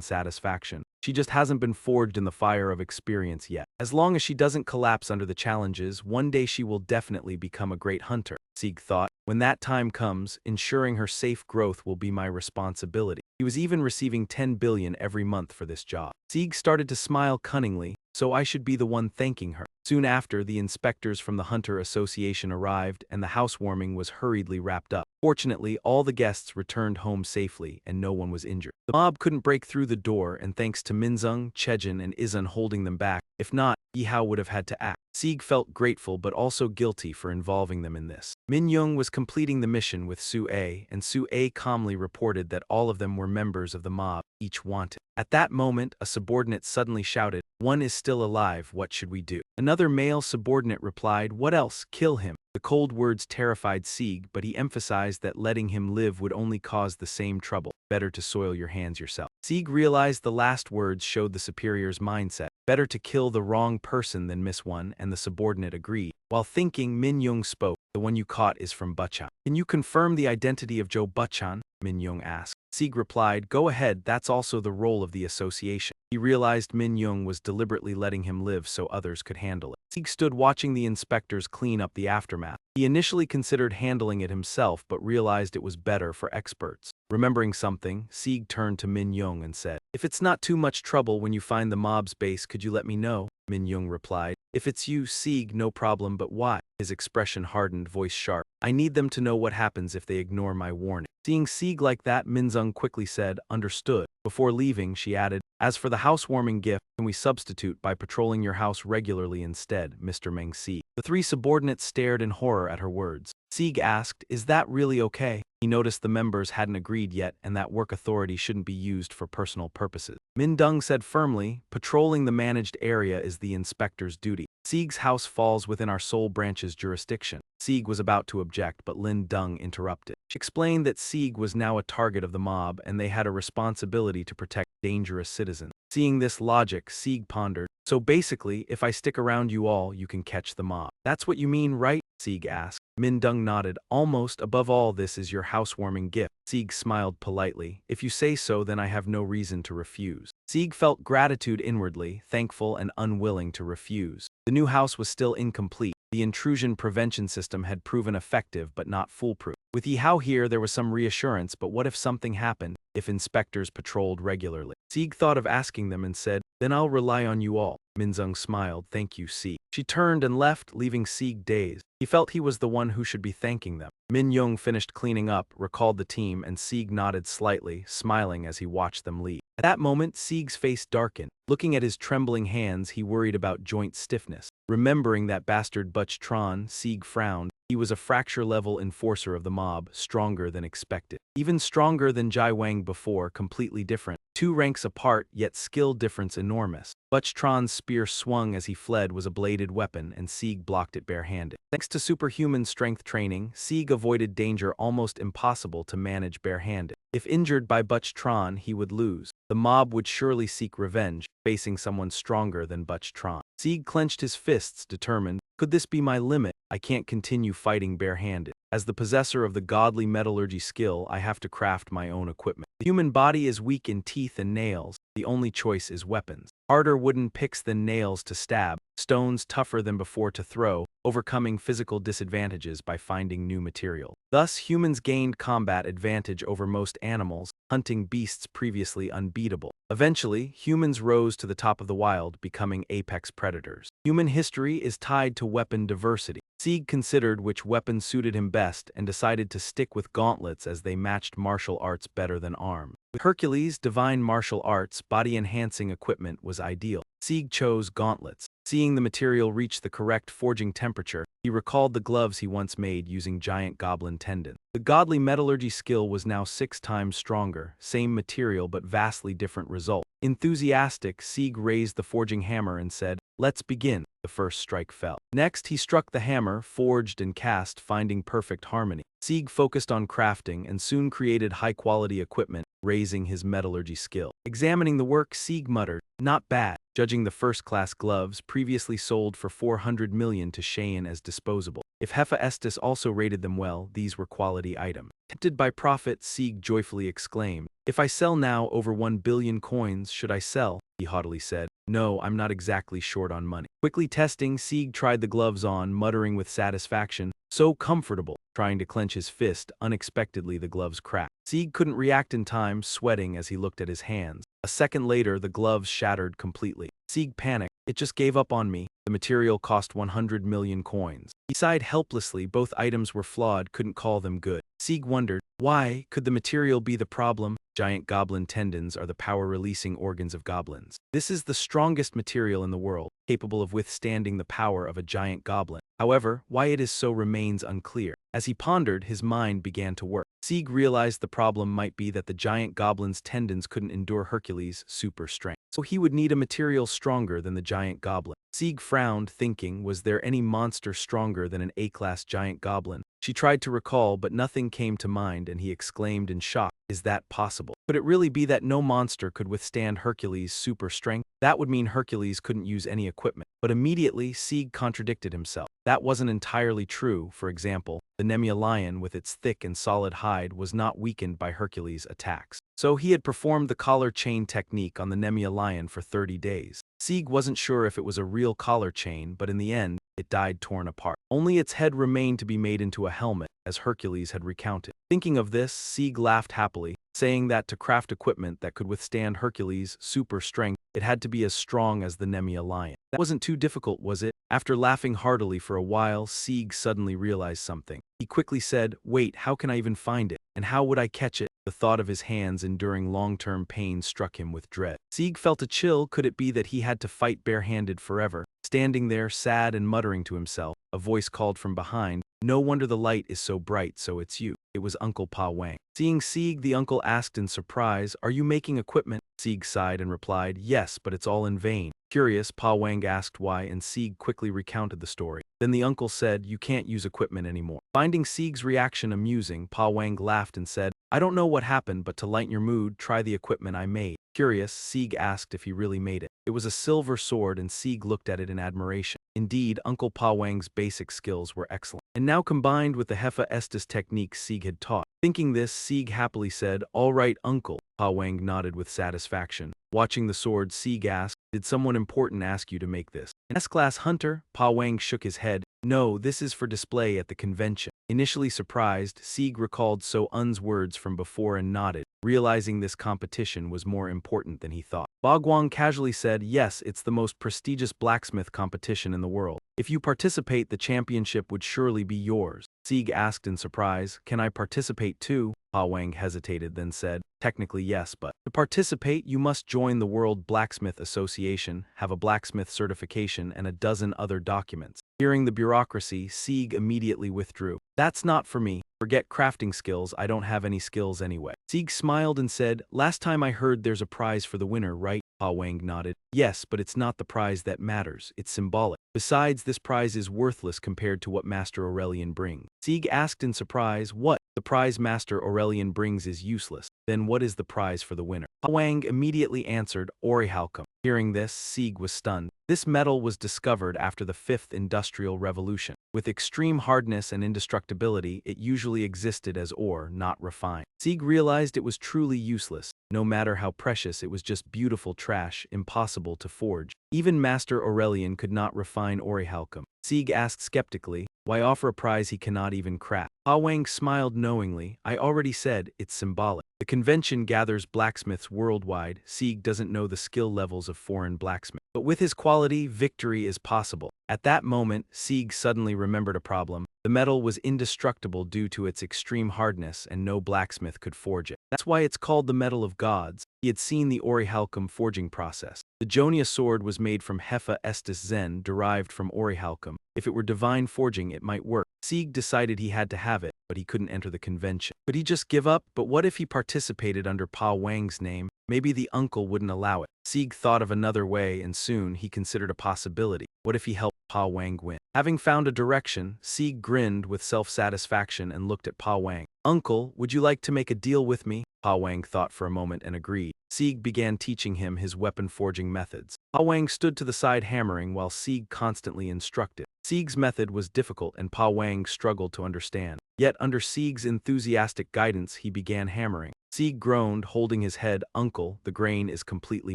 satisfaction. She just hasn't been forged in the fire of experience yet. As long as she doesn't collapse under the challenges, one day she will definitely become a great hunter, Sieg thought. When that time comes, ensuring her safe growth will be my responsibility. He was even receiving 10 billion every month for this job. Sieg started to smile cunningly, so I should be the one thanking her. Soon after, the inspectors from the Hunter Association arrived, and the housewarming was hurriedly wrapped up. Fortunately, all the guests returned home safely, and no one was injured. The mob couldn't break through the door, and thanks to Minzung, Chejin, and Izun holding them back, if not, Yihao would have had to act. Sieg felt grateful but also guilty for involving them in this. Min Young was completing the mission with Su A, and Su A calmly reported that all of them were members of the mob, each wanted. At that moment, a subordinate suddenly shouted, "One is still alive, what should we do?" Another male subordinate replied, "What else? Kill him." The cold words terrified Sieg, but he emphasized that letting him live would only cause the same trouble. Better to soil your hands yourself. Sieg realized the last words showed the superior's mindset. Better to kill the wrong person than miss one, and the subordinate agreed. While thinking, Min Young spoke. The one you caught is from Buchan. Can you confirm the identity of Joe Buchan? Min Young asked. Sieg replied, go ahead, that's also the role of the association. He realized Min Young was deliberately letting him live so others could handle it. Sieg stood watching the inspectors clean up the aftermath. He initially considered handling it himself but realized it was better for experts. Remembering something, Sieg turned to Min Young and said, if it's not too much trouble when you find the mob's base, could you let me know? Min Young replied, if it's you, Sieg, no problem, but why? His expression hardened, voice sharp. I need them to know what happens if they ignore my warning. Seeing Sieg like that, Min Young quickly said, understood. Before leaving, she added, as for the housewarming gift, can we substitute by patrolling your house regularly instead, Mr. Meng Sieg? The three subordinates stared in horror at her words. Sieg asked, is that really okay? He noticed the members hadn't agreed yet and that work authority shouldn't be used for personal purposes. Min Dung said firmly, patrolling the managed area is the inspector's duty. Sieg's house falls within our sole branch's jurisdiction. Sieg was about to object, but Lin Dung interrupted. She explained that Sieg was now a target of the mob and they had a responsibility to protect dangerous citizens. Seeing this logic, Sieg pondered, so basically, if I stick around you all, you can catch the mob. That's what you mean, right? Sieg asked. Min Dung nodded. Almost. Above all, this is your housewarming gift. Sieg smiled politely. If you say so, then I have no reason to refuse. Sieg felt gratitude inwardly, thankful and unwilling to refuse. The new house was still incomplete. The intrusion prevention system had proven effective but not foolproof. With Yihao here, there was some reassurance, but what if something happened? If inspectors patrolled regularly? Sieg thought of asking them and said, then I'll rely on you all. Min Young smiled, thank you, Sieg. She turned and left, leaving Sieg dazed. He felt he was the one who should be thanking them. Min Young finished cleaning up, recalled the team, and Sieg nodded slightly, smiling as he watched them leave. At that moment, Sieg's face darkened. Looking at his trembling hands, he worried about joint stiffness. Remembering that bastard Butch Tron, Sieg frowned. He was a fracture-level enforcer of the mob, stronger than expected. Even stronger than Jai Wang before, completely different. 2 ranks apart, yet skill difference enormous. Butch Tron's spear swung as he fled was a bladed weapon, and Sieg blocked it barehanded. Thanks to superhuman strength training, Sieg avoided danger almost impossible to manage barehanded. If injured by Butch Tron, he would lose. The mob would surely seek revenge, facing someone stronger than Butch Tron. Sieg clenched his fists, determined, could this be my limit? I can't continue fighting barehanded. As the possessor of the godly metallurgy skill, I have to craft my own equipment. The human body is weak in teeth and nails. The only choice is weapons. Harder wooden picks than nails to stab, stones tougher than before to throw, overcoming physical disadvantages by finding new material. Thus, humans gained combat advantage over most animals, hunting beasts previously unbeatable. Eventually, humans rose to the top of the wild, becoming apex predators. Human history is tied to weapon diversity. Sieg considered which weapon suited him best and decided to stick with gauntlets as they matched martial arts better than arms. With Hercules' divine martial arts, body-enhancing equipment was ideal. Sieg chose gauntlets. Seeing the material reach the correct forging temperature, he recalled the gloves he once made using giant goblin tendons. The godly metallurgy skill was now 6 times stronger, same material but vastly different result. Enthusiastic, Sieg raised the forging hammer and said, let's begin. The first strike fell. Next, he struck the hammer, forged and cast, finding perfect harmony. Sieg focused on crafting and soon created high-quality equipment, raising his metallurgy skill. Examining the work, Sieg muttered, not bad. Judging the first-class gloves, previously sold for 400 million to Cheyenne as disposable. If Hefa Estes also rated them well, these were quality items. Tempted by profit, Sieg joyfully exclaimed, if I sell now over 1 billion coins, should I sell? He haughtily said, no, I'm not exactly short on money. Quickly testing, Sieg tried the gloves on, muttering with satisfaction, so comfortable. Trying to clench his fist, unexpectedly the gloves cracked. Sieg couldn't react in time, sweating as he looked at his hands. A second later, the gloves shattered completely. Sieg panicked. It just gave up on me. The material cost 100 million coins. He sighed helplessly. Both items were flawed, couldn't call them good. Sieg wondered, why could the material be the problem? Giant goblin tendons are the power-releasing organs of goblins. This is the strongest material in the world, capable of withstanding the power of a giant goblin. However, why it is so remains unclear. As he pondered, his mind began to work. Sieg realized the problem might be that the giant goblin's tendons couldn't endure Hercules' super strength. So he would need a material stronger than the giant goblin. Sieg frowned, thinking, was there any monster stronger than an A-class giant goblin? She tried to recall, but nothing came to mind, and he exclaimed in shock, is that possible? Could it really be that no monster could withstand Hercules' super strength? That would mean Hercules couldn't use any equipment. But immediately, Sieg contradicted himself. That wasn't entirely true. For example, the Nemea lion with its thick and solid hide was not weakened by Hercules' attacks. So he had performed the collar chain technique on the Nemea lion for 30 days. Sieg wasn't sure if it was a real collar chain, but in the end, it died torn apart. Only its head remained to be made into a helmet, as Hercules had recounted. Thinking of this, Sieg laughed happily, saying that to craft equipment that could withstand Hercules' super strength, it had to be as strong as the Nemea lion. That wasn't too difficult, was it? After laughing heartily for a while, Sieg suddenly realized something. He quickly said, wait, how can I even find it? And how would I catch it? The thought of his hands enduring long-term pain struck him with dread. Sieg felt a chill. Could it be that he had to fight barehanded forever? Standing there, sad and muttering to himself, a voice called from behind, no wonder the light is so bright, so it's you. It was Uncle Pa Wang. Seeing Sieg, the uncle asked in surprise, are you making equipment? Sieg sighed and replied, yes, but it's all in vain. Curious, Pa Wang asked why, and Sieg quickly recounted the story. Then the uncle said, you can't use equipment anymore. Finding Sieg's reaction amusing, Pa Wang laughed and said, I don't know what happened, but to lighten your mood, try the equipment I made. Curious, Sieg asked if he really made it. It was a silver sword, and Sieg looked at it in admiration. Indeed, Uncle Pa Wang's basic skills were excellent, and now combined with the Hefa Estes techniques Sieg had taught. Thinking this, Sieg happily said, all right, Uncle. Pa Wang nodded with satisfaction. Watching the sword, Sieg asked, did someone important ask you to make this? An S-class hunter? Pa Wang shook his head. No, this is for display at the convention. Initially surprised, Sieg recalled So Un's words from before and nodded, realizing this competition was more important than he thought. Ba Guang casually said, yes, it's the most prestigious blacksmith competition in the world. If you participate, the championship would surely be yours. Sieg asked in surprise, can I participate too? Pa Wang hesitated, then said, technically yes, but to participate you must join the World Blacksmith Association, have a blacksmith certification, and a dozen other documents. Hearing the bureaucracy, Sieg immediately withdrew. That's not for me. Forget crafting skills, I don't have any skills anyway. Sieg smiled and said, last time I heard there's a prize for the winner, right? Pa Wang nodded. Yes, but it's not the prize that matters, it's symbolic. Besides, this prize is worthless compared to what Master Aurelian brings. Sieg asked in surprise, what? The prize Master Aurelian brings is useless. Then what is the prize for the winner? Pa Wang immediately answered, orichalcum. Hearing this, Sieg was stunned. This metal was discovered after the 5th Industrial Revolution. With extreme hardness and indestructibility, it usually existed as ore, not refined. Sieg realized it was truly useless. No matter how precious, it was just beautiful trash, impossible to forge. Even Master Aurelian could not refine orichalcum. Sieg asked skeptically, why offer a prize he cannot even craft? Pa Wang smiled knowingly. I already said, it's symbolic. The convention gathers blacksmiths worldwide. Sieg doesn't know the skill levels of foreign blacksmiths. But with his quality, victory is possible. At that moment, Sieg suddenly remembered a problem. The metal was indestructible due to its extreme hardness, and no blacksmith could forge it. That's why it's called the Metal of Gods. He had seen the orichalcum forging process. The Jonia sword was made from Hefa Estes Zen, derived from orichalcum. If it were divine forging, it might work. Sieg decided he had to have it, but he couldn't enter the convention. Could he just give up? But what if he participated under Pa Wang's name? Maybe the uncle wouldn't allow it. Sieg thought of another way, and soon he considered a possibility. What if he helped Pa Wang win? Having found a direction, Sieg grinned with self-satisfaction and looked at Pa Wang. Uncle, would you like to make a deal with me? Pa Wang thought for a moment and agreed. Sieg began teaching him his weapon forging methods. Pa Wang stood to the side hammering while Sieg constantly instructed. Sieg's method was difficult and Pa Wang struggled to understand. Yet under Sieg's enthusiastic guidance, he began hammering. Sieg groaned, holding his head. Uncle, the grain is completely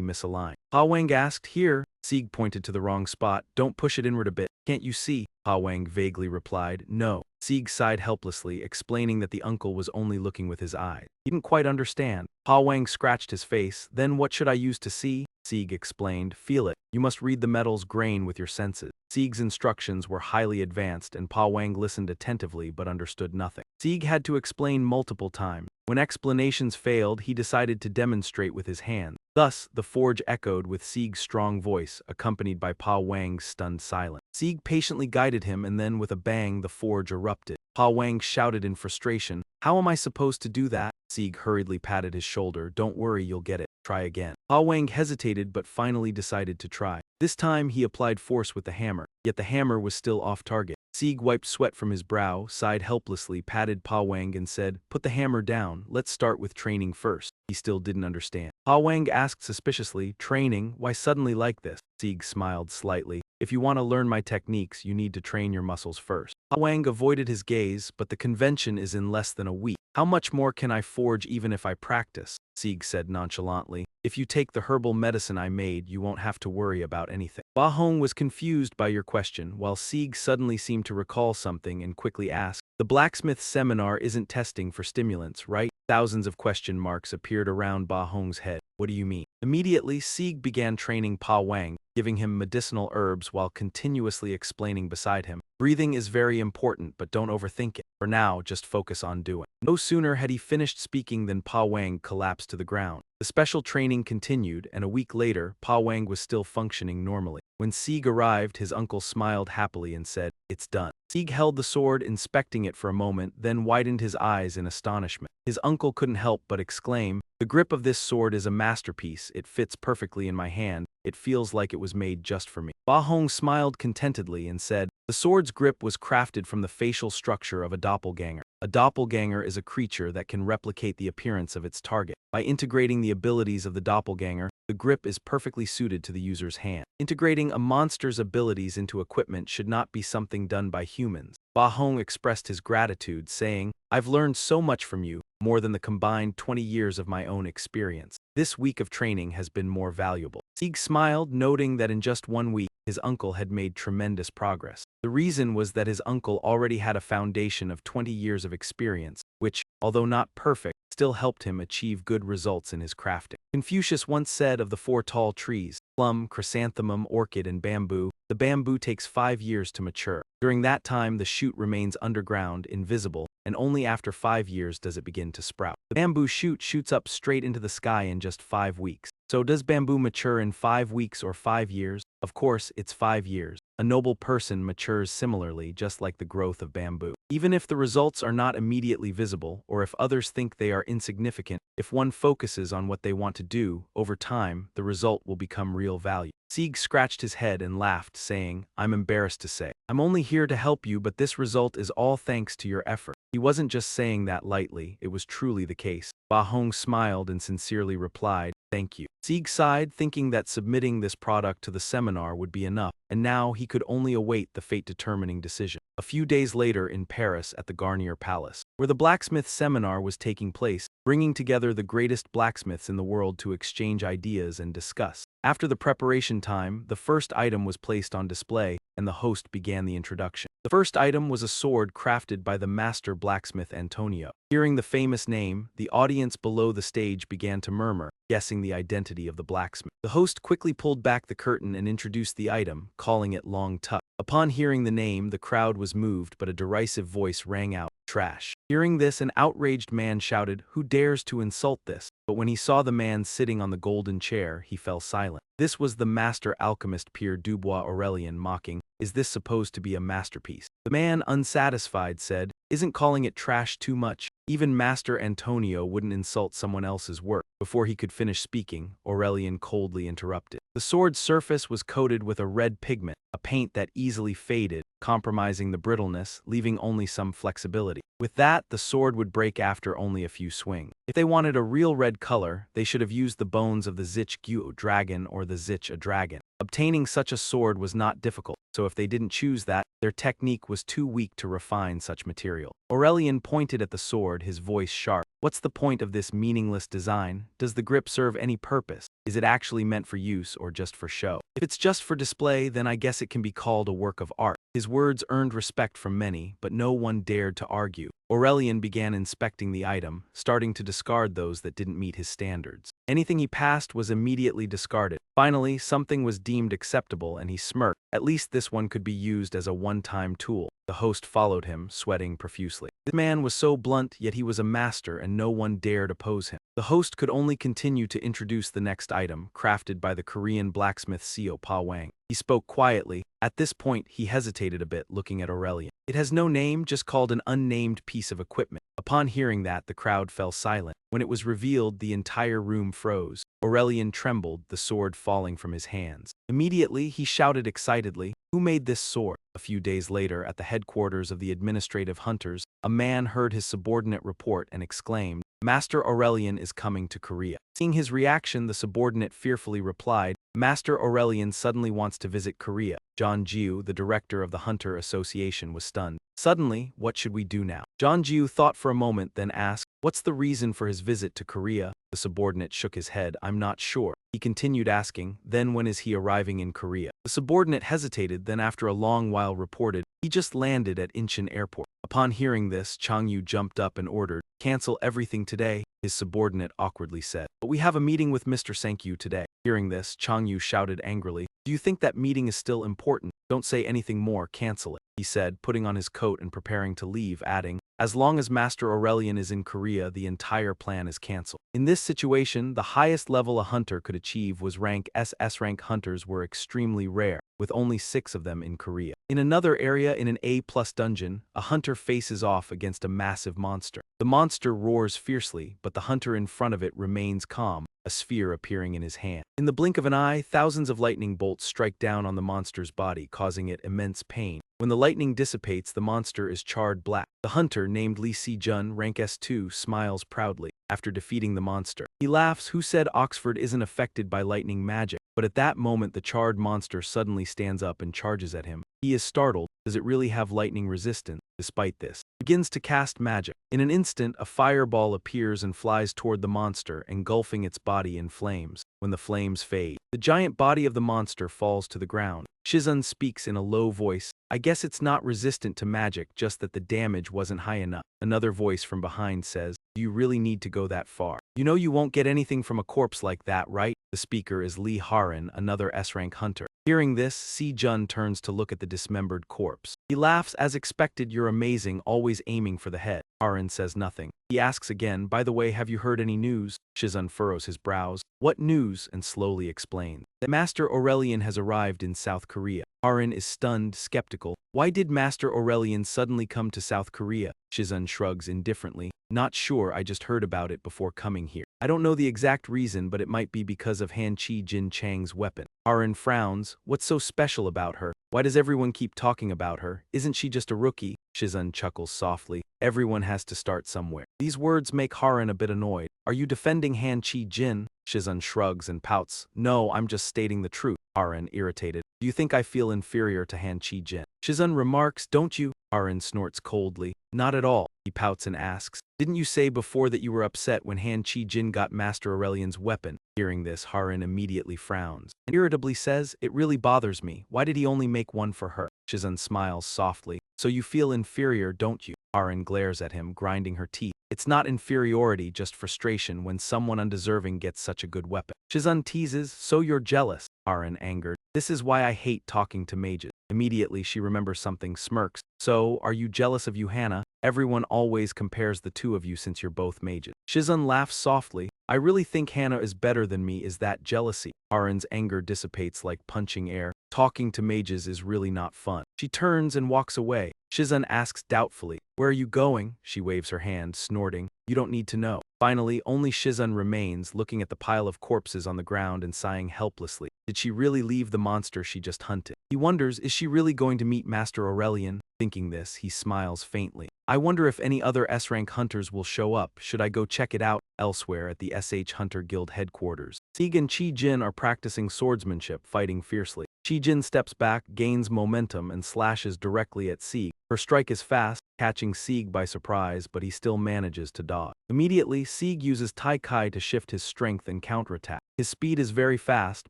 misaligned. Pa Wang asked, here. Sieg pointed to the wrong spot. Don't push it inward a bit. Can't you see? Pa Wang vaguely replied, no. Sieg sighed helplessly, explaining that the uncle was only looking with his eyes. He didn't quite understand. Pa Wang scratched his face. Then what should I use to see? Sieg explained. Feel it. You must read the metal's grain with your senses. Sieg's instructions were highly advanced and Pa Wang listened attentively but understood nothing. Sieg had to explain multiple times. When explanations failed, he decided to demonstrate with his hands. Thus, the forge echoed with Sieg's strong voice, accompanied by Pa Wang's stunned silence. Sieg patiently guided him and then with a bang the forge erupted. Pa Wang shouted in frustration, "How am I supposed to do that?" Sieg hurriedly patted his shoulder. "Don't worry, you'll get it. Try again." Pa Wang hesitated but finally decided to try. This time he applied force with the hammer, yet the hammer was still off target. Sieg wiped sweat from his brow, sighed helplessly, patted Pa Wang and said, "Put the hammer down, let's start with training first." He still didn't understand. Pa Wang asked suspiciously, "Training? Why suddenly like this?" Sieg smiled slightly. "If you want to learn my techniques, you need to train your muscles first." Pa Wang avoided his gaze, "But the convention is in less than a week. How much more can I forge even if I practice?" Sieg said nonchalantly. "If you take the herbal medicine I made, you won't have to worry about anything." Ba Hong was confused by your question, while Sieg suddenly seemed to recall something and quickly asked, "The blacksmith seminar isn't testing for stimulants, right?" Thousands of question marks appeared around Ba Hong's head. "What do you mean?" Immediately, Sieg began training Pa Wang, giving him medicinal herbs while continuously explaining beside him. "Breathing is very important, but don't overthink it. For now, just focus on doing." No sooner had he finished speaking than Pa Wang collapsed to the ground. The special training continued, and a week later, Pa Wang was still functioning normally. When Sieg arrived, his uncle smiled happily and said, "It's done." Sieg held the sword, inspecting it for a moment, then widened his eyes in astonishment. His uncle couldn't help but exclaim, "The grip of this sword is a masterpiece. It fits perfectly in my hand. It feels like it was made just for me." Ba Hong smiled contentedly and said, "The sword's grip was crafted from the facial structure of a doppelganger. A doppelganger is a creature that can replicate the appearance of its target. By integrating the abilities of the doppelganger, the grip is perfectly suited to the user's hand. Integrating a monster's abilities into equipment should not be something done by humans." Ba Hong expressed his gratitude, saying, "I've learned so much from you, more than the combined 20 years of my own experience. This week of training has been more valuable." Sieg smiled, noting that in just 1 week, his uncle had made tremendous progress. The reason was that his uncle already had a foundation of 20 years of experience, which, although not perfect, still helped him achieve good results in his crafting. Confucius once said of the 4 tall trees, plum, chrysanthemum, orchid, and bamboo, "The bamboo takes 5 years to mature. During that time, the shoot remains underground, invisible, and only after 5 years does it begin to sprout. The bamboo shoot shoots up straight into the sky in just 5 weeks. So does bamboo mature in 5 weeks or 5 years? Of course, it's 5 years. A noble person matures similarly, just like the growth of bamboo. Even if the results are not immediately visible, or if others think they are insignificant, if one focuses on what they want to do, over time, the result will become real value." Sieg scratched his head and laughed, saying, "I'm embarrassed to say. I'm only here to help you, but this result is all thanks to your effort." He wasn't just saying that lightly, it was truly the case. Ba Hong smiled and sincerely replied, "Thank you." Sieg sighed, thinking that submitting this product to the seminar would be enough, and now he could only await the fate-determining decision. A few days later in Paris at the Garnier Palace, where the blacksmith seminar was taking place, bringing together the greatest blacksmiths in the world to exchange ideas and discuss. After the preparation time, the first item was placed on display, and the host began the introduction. The first item was a sword crafted by the master blacksmith Antonio. Hearing the famous name, the audience below the stage began to murmur, guessing the identity of the blacksmith. The host quickly pulled back the curtain and introduced the item, calling it Long Tuck. Upon hearing the name, the crowd was moved, but a derisive voice rang out, "Trash." Hearing this, an outraged man shouted, "Who dares to insult this?" But when he saw the man sitting on the golden chair, he fell silent. This was the master alchemist Pierre Dubois Aurelian, mocking, "Is this supposed to be a masterpiece?" The man, unsatisfied, said, "Isn't calling it trash too much? Even Master Antonio wouldn't insult someone else's work." Before he could finish speaking, Aurelian coldly interrupted. The sword's surface was coated with a red pigment, a paint that easily faded, compromising the brittleness, leaving only some flexibility. With that, the sword would break after only a few swings. If they wanted a real red color, they should have used the bones of the Zich Gyu dragon or the Zich a dragon. Obtaining such a sword was not difficult, so if they didn't choose that, their technique was too weak to refine such material. Aurelian pointed at the sword, his voice sharp. "What's the point of this meaningless design? Does the grip serve any purpose? Is it actually meant for use or just for show? If it's just for display, then I guess it can be called a work of art." His words earned respect from many, but no one dared to argue. Aurelian began inspecting the item, starting to discard those that didn't meet his standards. Anything he passed was immediately discarded. Finally, something was deemed acceptable and he smirked. At least this one could be used as a one-time tool. The host followed him, sweating profusely. The man was so blunt, yet he was a master and no one dared oppose him. The host could only continue to introduce the next item, crafted by the Korean blacksmith Seo Pa Wang. He spoke quietly. At this point, he hesitated a bit, looking at Aurelian. It has no name, just called an unnamed piece of equipment. Upon hearing that, the crowd fell silent. When it was revealed, the entire room froze. Aurelian trembled, the sword falling from his hands. Immediately, he shouted excitedly, "Who made this sword?" A few days later, at the headquarters of the administrative hunters, a man heard his subordinate report and exclaimed, "Master Aurelian is coming to Korea." Seeing his reaction, the subordinate fearfully replied, "Master Aurelian suddenly wants to visit Korea." John Jiu, the director of the Hunter Association, was stunned. Suddenly, what should we do now? John Jiu thought for a moment, then asked, "What's the reason for his visit to Korea?" The subordinate shook his head. "I'm not sure." He continued asking, "Then when is he arriving in Korea?" The subordinate hesitated, then after a long while reported, "He just landed at Incheon Airport." Upon hearing this, Chang Yu jumped up and ordered, "Cancel everything today." His subordinate awkwardly said, "But we have a meeting with Mr. Sankyu today." Hearing this, Chang Yu shouted angrily, "Do you think that meeting is still important? Don't say anything more, cancel it," he said, putting on his coat and preparing to leave, adding, "As long as Master Aurelian is in Korea, the entire plan is cancelled." In this situation, the highest level a hunter could achieve was rank S. S-rank hunters were extremely rare, with only 6 of them in Korea. In another area in an A+ dungeon, a hunter faces off against a massive monster. The monster roars fiercely, but the hunter in front of it remains calm, a sphere appearing in his hand. In the blink of an eye, thousands of lightning bolts strike down on the monster's body, causing it immense pain. When the lightning dissipates, the monster is charred black. The hunter, named Lee Si-jun, rank S2, smiles proudly after defeating the monster. He laughs. "Who said Oxford isn't affected by lightning magic?" But at that moment, the charred monster suddenly stands up and charges at him. He is startled. Does it really have lightning resistance? Despite this, begins to cast magic. In an instant, a fireball appears and flies toward the monster, engulfing its body in flames. When the flames fade, the giant body of the monster falls to the ground. Shizun speaks in a low voice, "I guess it's not resistant to magic, just that the damage wasn't high enough." Another voice from behind says, "Do you really need to go that far? You know you won't get anything from a corpse like that, right?" The speaker is Lee Harin, another S-rank hunter. Hearing this, Si-jun turns to look at the dismembered corpse. He laughs. "As expected, you're amazing, always aiming for the head." Harin says nothing. He asks again, "By the way, have you heard any news?" Shizun furrows his brows. "What news?" and slowly explains that Master Aurelian has arrived in South Korea. Harin is stunned, skeptical. "Why did Master Aurelian suddenly come to South Korea?" Shizun shrugs indifferently. "Not sure, I just heard about it before coming here. I don't know the exact reason, but it might be because of Han Chi-jin Chang's weapon." Harin frowns. "What's so special about her? Why does everyone keep talking about her? Isn't she just a rookie?" Shizun chuckles softly. "Everyone has to start somewhere." These words make Harin a bit annoyed. "Are you defending Han Chi-jin?" Shizun shrugs and pouts. "No, I'm just stating the truth." Harin, irritated. "Do you think I feel inferior to Han Chi-jin?" Shizun remarks, "Don't you?" Harin snorts coldly. "Not at all." He pouts and asks, "Didn't you say before that you were upset when Han Chi-jin got Master Aurelian's weapon?" Hearing this, Harin immediately frowns and irritably says, "It really bothers me. Why did he only make one for her?" Shizun smiles softly. "So you feel inferior, don't you?" Harin glares at him, grinding her teeth. "It's not inferiority, just frustration when someone undeserving gets such a good weapon." Shizun teases, "So you're jealous?" Harin, angered. "This is why I hate talking to mages." Immediately she remembers something, smirks. "So, are you jealous of you, Hannah? Everyone always compares the two of you since you're both mages." Shizun laughs softly. "I really think Hannah is better than me. Is that jealousy?" Harin's anger dissipates like punching air. Talking to mages is really not fun. She turns and walks away. Shizun asks doubtfully, "Where are you going?" She waves her hand, snorting, "You don't need to know." Finally, only Shizun remains, looking at the pile of corpses on the ground and sighing helplessly. Did she really leave the monster she just hunted? He wonders, is she really going to meet Master Aurelian? Thinking this, he smiles faintly. "I wonder if any other S-rank hunters will show up. Should I go check it out?" Elsewhere at the SH Hunter Guild headquarters, Sieg and Chi-jin are practicing swordsmanship, fighting fiercely. Chi-jin steps back, gains momentum, and slashes directly at Sieg. Her strike is fast, catching Sieg by surprise, but he still manages to dodge. Immediately, Sieg uses Tai Kai to shift his strength and counterattack. His speed is very fast,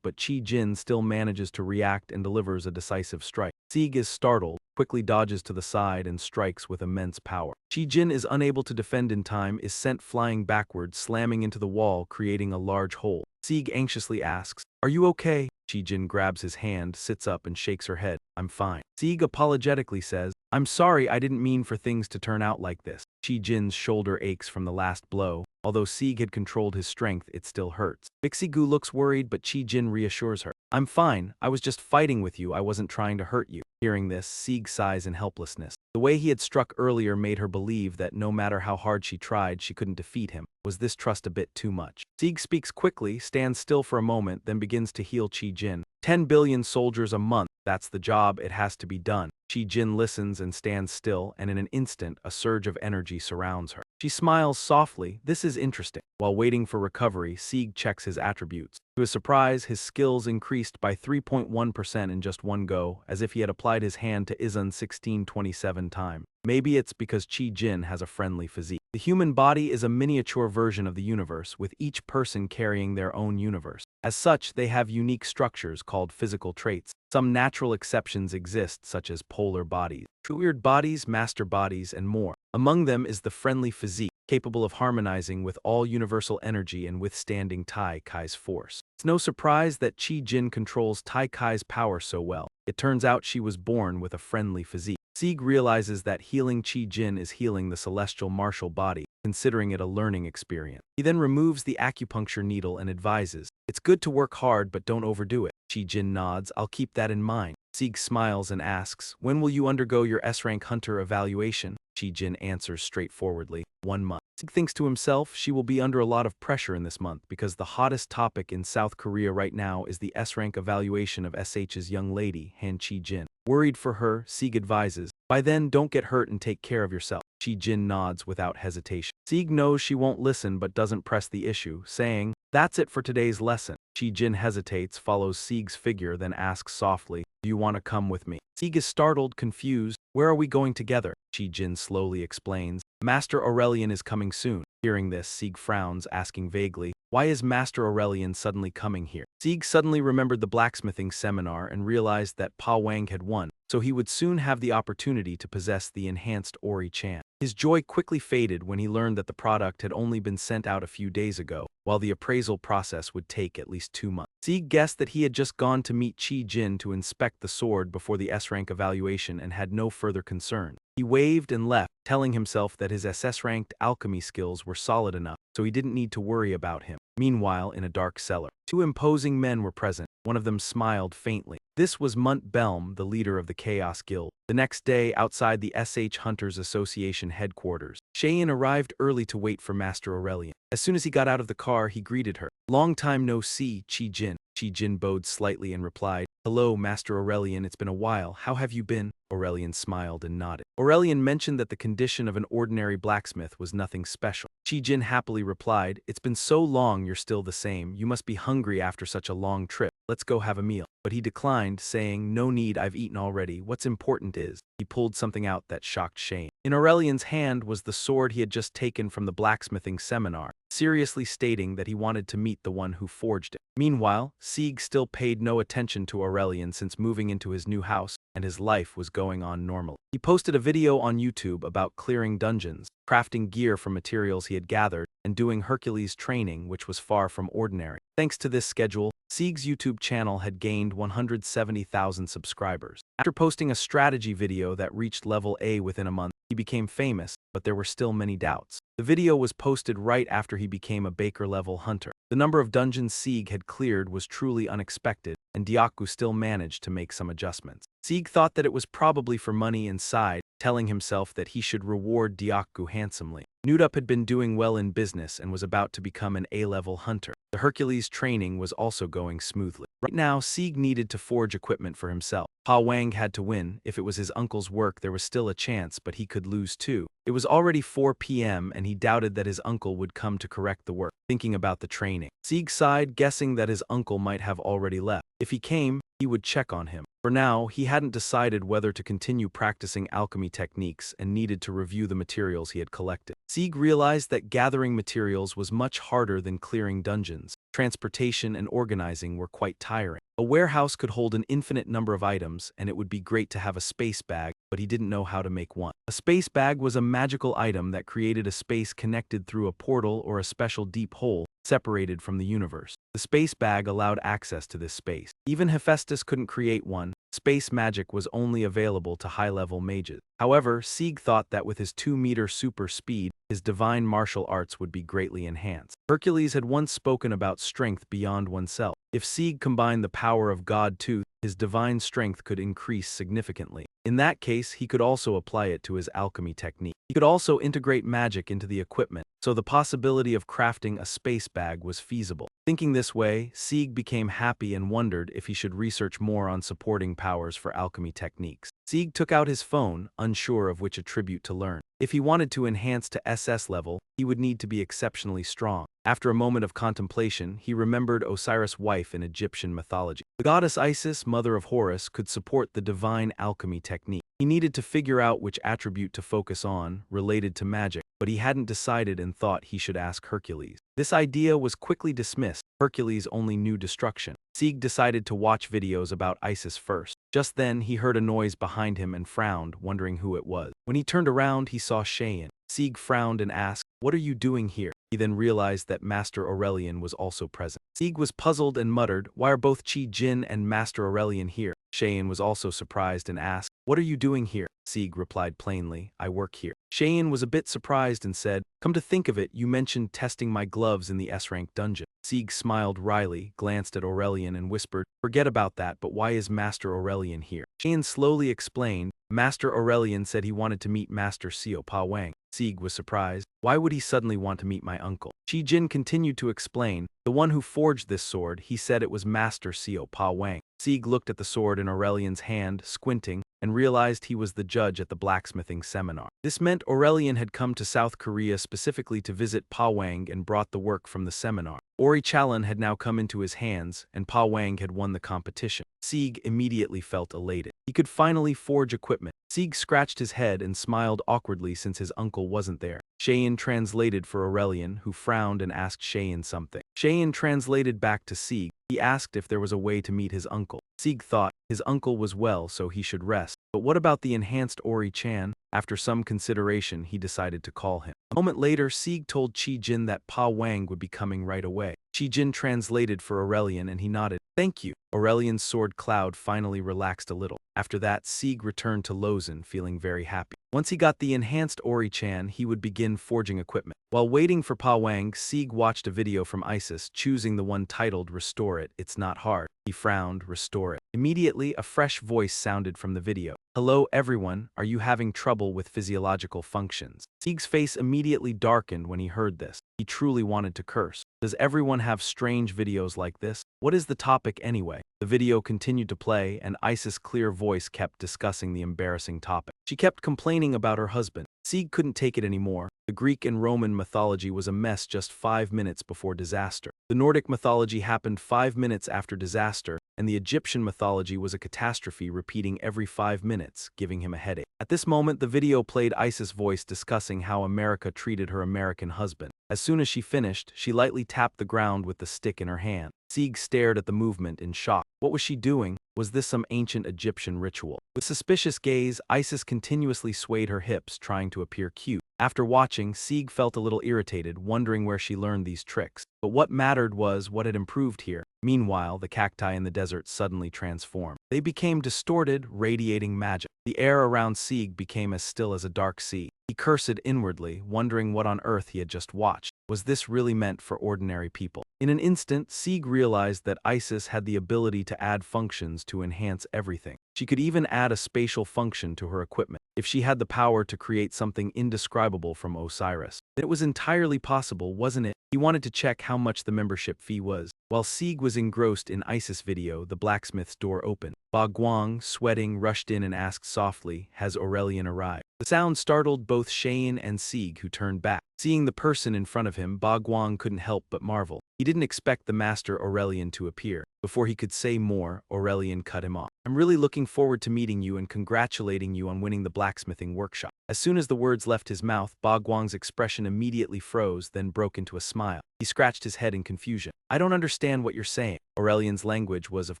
but Qi Jin still manages to react and delivers a decisive strike. Sieg is startled, quickly dodges to the side and strikes with immense power. Qi Jin is unable to defend in time, is sent flying backwards, slamming into the wall, creating a large hole. Sieg anxiously asks, "Are you okay?" Qi Jin grabs his hand, sits up and shakes her head. "I'm fine." Sieg apologetically says, "I'm sorry, I didn't mean for things to turn out like this." Qi Jin's shoulder aches from the last blow. Although Sieg had controlled his strength, it still hurts. Bixigu looks worried, but Qi Jin reassures her. "I'm fine, I was just fighting with you, I wasn't trying to hurt you." Hearing this, Sieg sighs in helplessness. The way he had struck earlier made her believe that no matter how hard she tried, she couldn't defeat him. Was this trust a bit too much? Sieg speaks quickly, stands still for a moment, then begins to heal Qi Jin. 10 billion soldiers a month, that's the job, it has to be done. Qi Jin listens and stands still, and in an instant, a surge of energy surrounds her. She smiles softly. This is interesting. While waiting for recovery, Sieg checks his attributes. To his surprise, his skills increased by 3.1% in just one go, as if he had applied his hand to Izun 1627 times. Maybe it's because Qi Jin has a friendly physique. The human body is a miniature version of the universe, with each person carrying their own universe. As such, they have unique structures called physical traits. Some natural exceptions exist, such as polar bodies, weird bodies, master bodies, and more. Among them is the friendly physique, capable of harmonizing with all universal energy and withstanding Tai Kai's force. It's no surprise that Qi Jin controls Tai Kai's power so well. It turns out she was born with a friendly physique. Sieg realizes that healing Qi Jin is healing the celestial martial body, considering it a learning experience. He then removes the acupuncture needle and advises, "It's good to work hard, but don't overdo it." Qi Jin nods, "I'll keep that in mind." Sieg smiles and asks, "When will you undergo your S-rank hunter evaluation?" Qi Jin answers straightforwardly, 1 month. Sieg thinks to himself, she will be under a lot of pressure in this month because the hottest topic in South Korea right now is the S-rank evaluation of SH's young lady, Han Qi Jin. Worried for her, Sieg advises, "By then, don't get hurt and take care of yourself." Qi Jin nods without hesitation. Sieg knows she won't listen but doesn't press the issue, saying, "That's it for today's lesson." Qi Jin hesitates, follows Sieg's figure, then asks softly, "Do you want to come with me?" Sieg is startled, confused. "Where are we going together?" Qi Jin slowly explains, "Master Aurelian is coming soon." Hearing this, Sieg frowns, asking vaguely, "Why is Master Aurelian suddenly coming here?" Sieg suddenly remembered the blacksmithing seminar and realized that Pa Wang had won, so he would soon have the opportunity to possess the enhanced Ori-chan. His joy quickly faded when he learned that the product had only been sent out a few days ago, while the appraisal process would take at least 2 months. Sieg guessed that he had just gone to meet Qi Jin to inspect the sword before the S-rank evaluation and had no further concern. He waved and left, telling himself that his SS-ranked alchemy skills were solid enough, so he didn't need to worry about him. Meanwhile, in a dark cellar, 2 imposing men were present. One of them smiled faintly. This was Munt Belm, the leader of the Chaos Guild. The next day, outside the SH Hunters Association headquarters, Cheyenne arrived early to wait for Master Aurelian. As soon as he got out of the car, he greeted her. "Long time no see, Qi Jin." Qi Jin bowed slightly and replied, "Hello, Master Aurelian, it's been a while. How have you been?" Aurelian smiled and nodded. Aurelian mentioned that the condition of an ordinary blacksmith was nothing special. Qi Jin happily replied, "It's been so long, you're still the same. You must be hungry after such a long trip. Let's go have a meal." But he declined, saying, "No need, I've eaten already. What's important is..." He pulled something out that shocked Shane. In Aurelian's hand was the sword he had just taken from the blacksmithing seminar, seriously stating that he wanted to meet the one who forged it. Meanwhile, Sieg still paid no attention to Aurelian since moving into his new house, and his life was going on normally. He posted a video on YouTube about clearing dungeons, crafting gear from materials he had gathered, and doing Hercules training, which was far from ordinary. Thanks to this schedule, Sieg's YouTube channel had gained 170,000 subscribers. After posting a strategy video that reached level A within a month, he became famous, but there were still many doubts. The video was posted right after he became a Baker-level hunter. The number of dungeons Sieg had cleared was truly unexpected, and Dyaku still managed to make some adjustments. Sieg thought that it was probably for money and sighed, telling himself that he should reward Dyaku handsomely. Nudup had been doing well in business and was about to become an A-level hunter. The Hercules training was also going smoothly. Right now, Sieg needed to forge equipment for himself. Pa Wang had to win. If it was his uncle's work, there was still a chance, but he could lose too. It was already 4 p.m. and he doubted that his uncle would come to correct the work. Thinking about the training, Sieg sighed, guessing that his uncle might have already left. If he came, he would check on him. For now, he hadn't decided whether to continue practicing alchemy techniques and needed to review the materials he had collected. Sieg realized that gathering materials was much harder than clearing dungeons. Transportation and organizing were quite tiring. A warehouse could hold an infinite number of items, and it would be great to have a space bag, but he didn't know how to make one. A space bag was a magical item that created a space connected through a portal or a special deep hole separated from the universe. The space bag allowed access to this space. Even Hephaestus couldn't create one. Space magic was only available to high-level mages. However, Sieg thought that with his 2-meter super speed, his divine martial arts would be greatly enhanced. Hercules had once spoken about strength beyond oneself. If Sieg combined the power of GODTube, his divine strength could increase significantly. In that case, he could also apply it to his alchemy technique. He could also integrate magic into the equipment, so the possibility of crafting a space bag was feasible. Thinking this way, Sieg became happy and wondered if he should research more on supporting powers for alchemy techniques. Sieg took out his phone, unsure of which attribute to learn. If he wanted to enhance to SS level, he would need to be exceptionally strong. After a moment of contemplation, he remembered Osiris' wife in Egyptian mythology. The goddess Isis, mother of Horus, could support the divine alchemy technique. He needed to figure out which attribute to focus on, related to magic, but he hadn't decided and thought he should ask Hercules. This idea was quickly dismissed. Hercules only knew destruction. Sieg decided to watch videos about Isis first. Just then, he heard a noise behind him and frowned, wondering who it was. When he turned around, he saw Cheyenne. Sieg frowned and asked, "What are you doing here?" He then realized that Master Aurelian was also present. Sieg was puzzled and muttered, "Why are both Qi Jin and Master Aurelian here?" Cheyenne was also surprised and asked, "What are you doing here?" Sieg replied plainly, "I work here." Cheyenne was a bit surprised and said, "Come to think of it, you mentioned testing my gloves in the S-rank dungeon." Sieg smiled wryly, glanced at Aurelian and whispered, "Forget about that, but why is Master Aurelian here?" Cheyenne slowly explained, "Master Aurelian said he wanted to meet Master Xiao Pa Wang." Sieg was surprised. "Why would he suddenly want to meet my uncle?" Qi Jin continued to explain, "The one who forged this sword, he said it was Master Xiao Pa Wang." Sieg looked at the sword in Aurelian's hand, squinting, and realized he was the judge at the blacksmithing seminar. This meant Aurelian had come to South Korea specifically to visit Pa Wang and brought the work from the seminar. Ori Chalan had now come into his hands, and Pa Wang had won the competition. Sieg immediately felt elated. He could finally forge equipment. Sieg scratched his head and smiled awkwardly since his uncle wasn't there. Cheyenne translated for Aurelian, who frowned and asked Cheyenne something. Cheyenne translated back to Sieg. He asked if there was a way to meet his uncle. Sieg thought his uncle was well, so he should rest. But what about the enhanced Ori-chan? After some consideration, he decided to call him. A moment later, Sieg told Qi Jin that Pa Wang would be coming right away. Qi Jin translated for Aurelian and he nodded. "Thank you." Aurelian's sword cloud finally relaxed a little. After that, Sieg returned to Lozan, feeling very happy. Once he got the enhanced Ori-chan, he would begin forging equipment. While waiting for Pa Wang, Sieg watched a video from Isis, choosing the one titled "Restore It, It's Not Hard." He frowned, "Restore it." Immediately, a fresh voice sounded from the video. "Hello everyone, are you having trouble with physiological functions?" Sieg's face immediately darkened when he heard this. He truly wanted to curse. Does everyone have strange videos like this? What is the topic anyway? The video continued to play, and Isis' clear voice kept discussing the embarrassing topic. She kept complaining about her husband. Sieg couldn't take it anymore. The Greek and Roman mythology was a mess just 5 minutes before disaster. The Nordic mythology happened 5 minutes after disaster, and the Egyptian mythology was a catastrophe repeating every 5 minutes, giving him a headache. At this moment, the video played Isis' voice discussing how America treated her American husband. As soon as she finished, she lightly tapped the ground with the stick in her hand. Sieg stared at the movement in shock. What was she doing? Was this some ancient Egyptian ritual? With suspicious gaze, Isis continuously swayed her hips, trying to appear cute. After watching, Sieg felt a little irritated, wondering where she learned these tricks. But what mattered was what had improved here. Meanwhile, the cacti in the desert suddenly transformed. They became distorted, radiating magic. The air around Sieg became as still as a dark sea. He cursed inwardly, wondering what on earth he had just watched. Was this really meant for ordinary people? In an instant, Sieg realized that Isis had the ability to add functions to enhance everything. She could even add a spatial function to her equipment. If she had the power to create something indescribable from Osiris, then it was entirely possible, wasn't it? He wanted to check how much the membership fee was. While Sieg was engrossed in Isis' video, the blacksmith's door opened. Ba Guang, sweating, rushed in and asked softly, "Has Aurelian arrived?" The sound startled both Cheyenne and Sieg, who turned back. Seeing the person in front of him, Ba Guang couldn't help but marvel. He didn't expect the master Aurelian to appear. Before he could say more, Aurelian cut him off. I'm really looking forward to meeting you and congratulating you on winning the blacksmithing workshop. As soon as the words left his mouth, Ba Guang's expression immediately froze, then broke into a smile. He scratched his head in confusion. I don't understand what you're saying. Aurelian's language was, of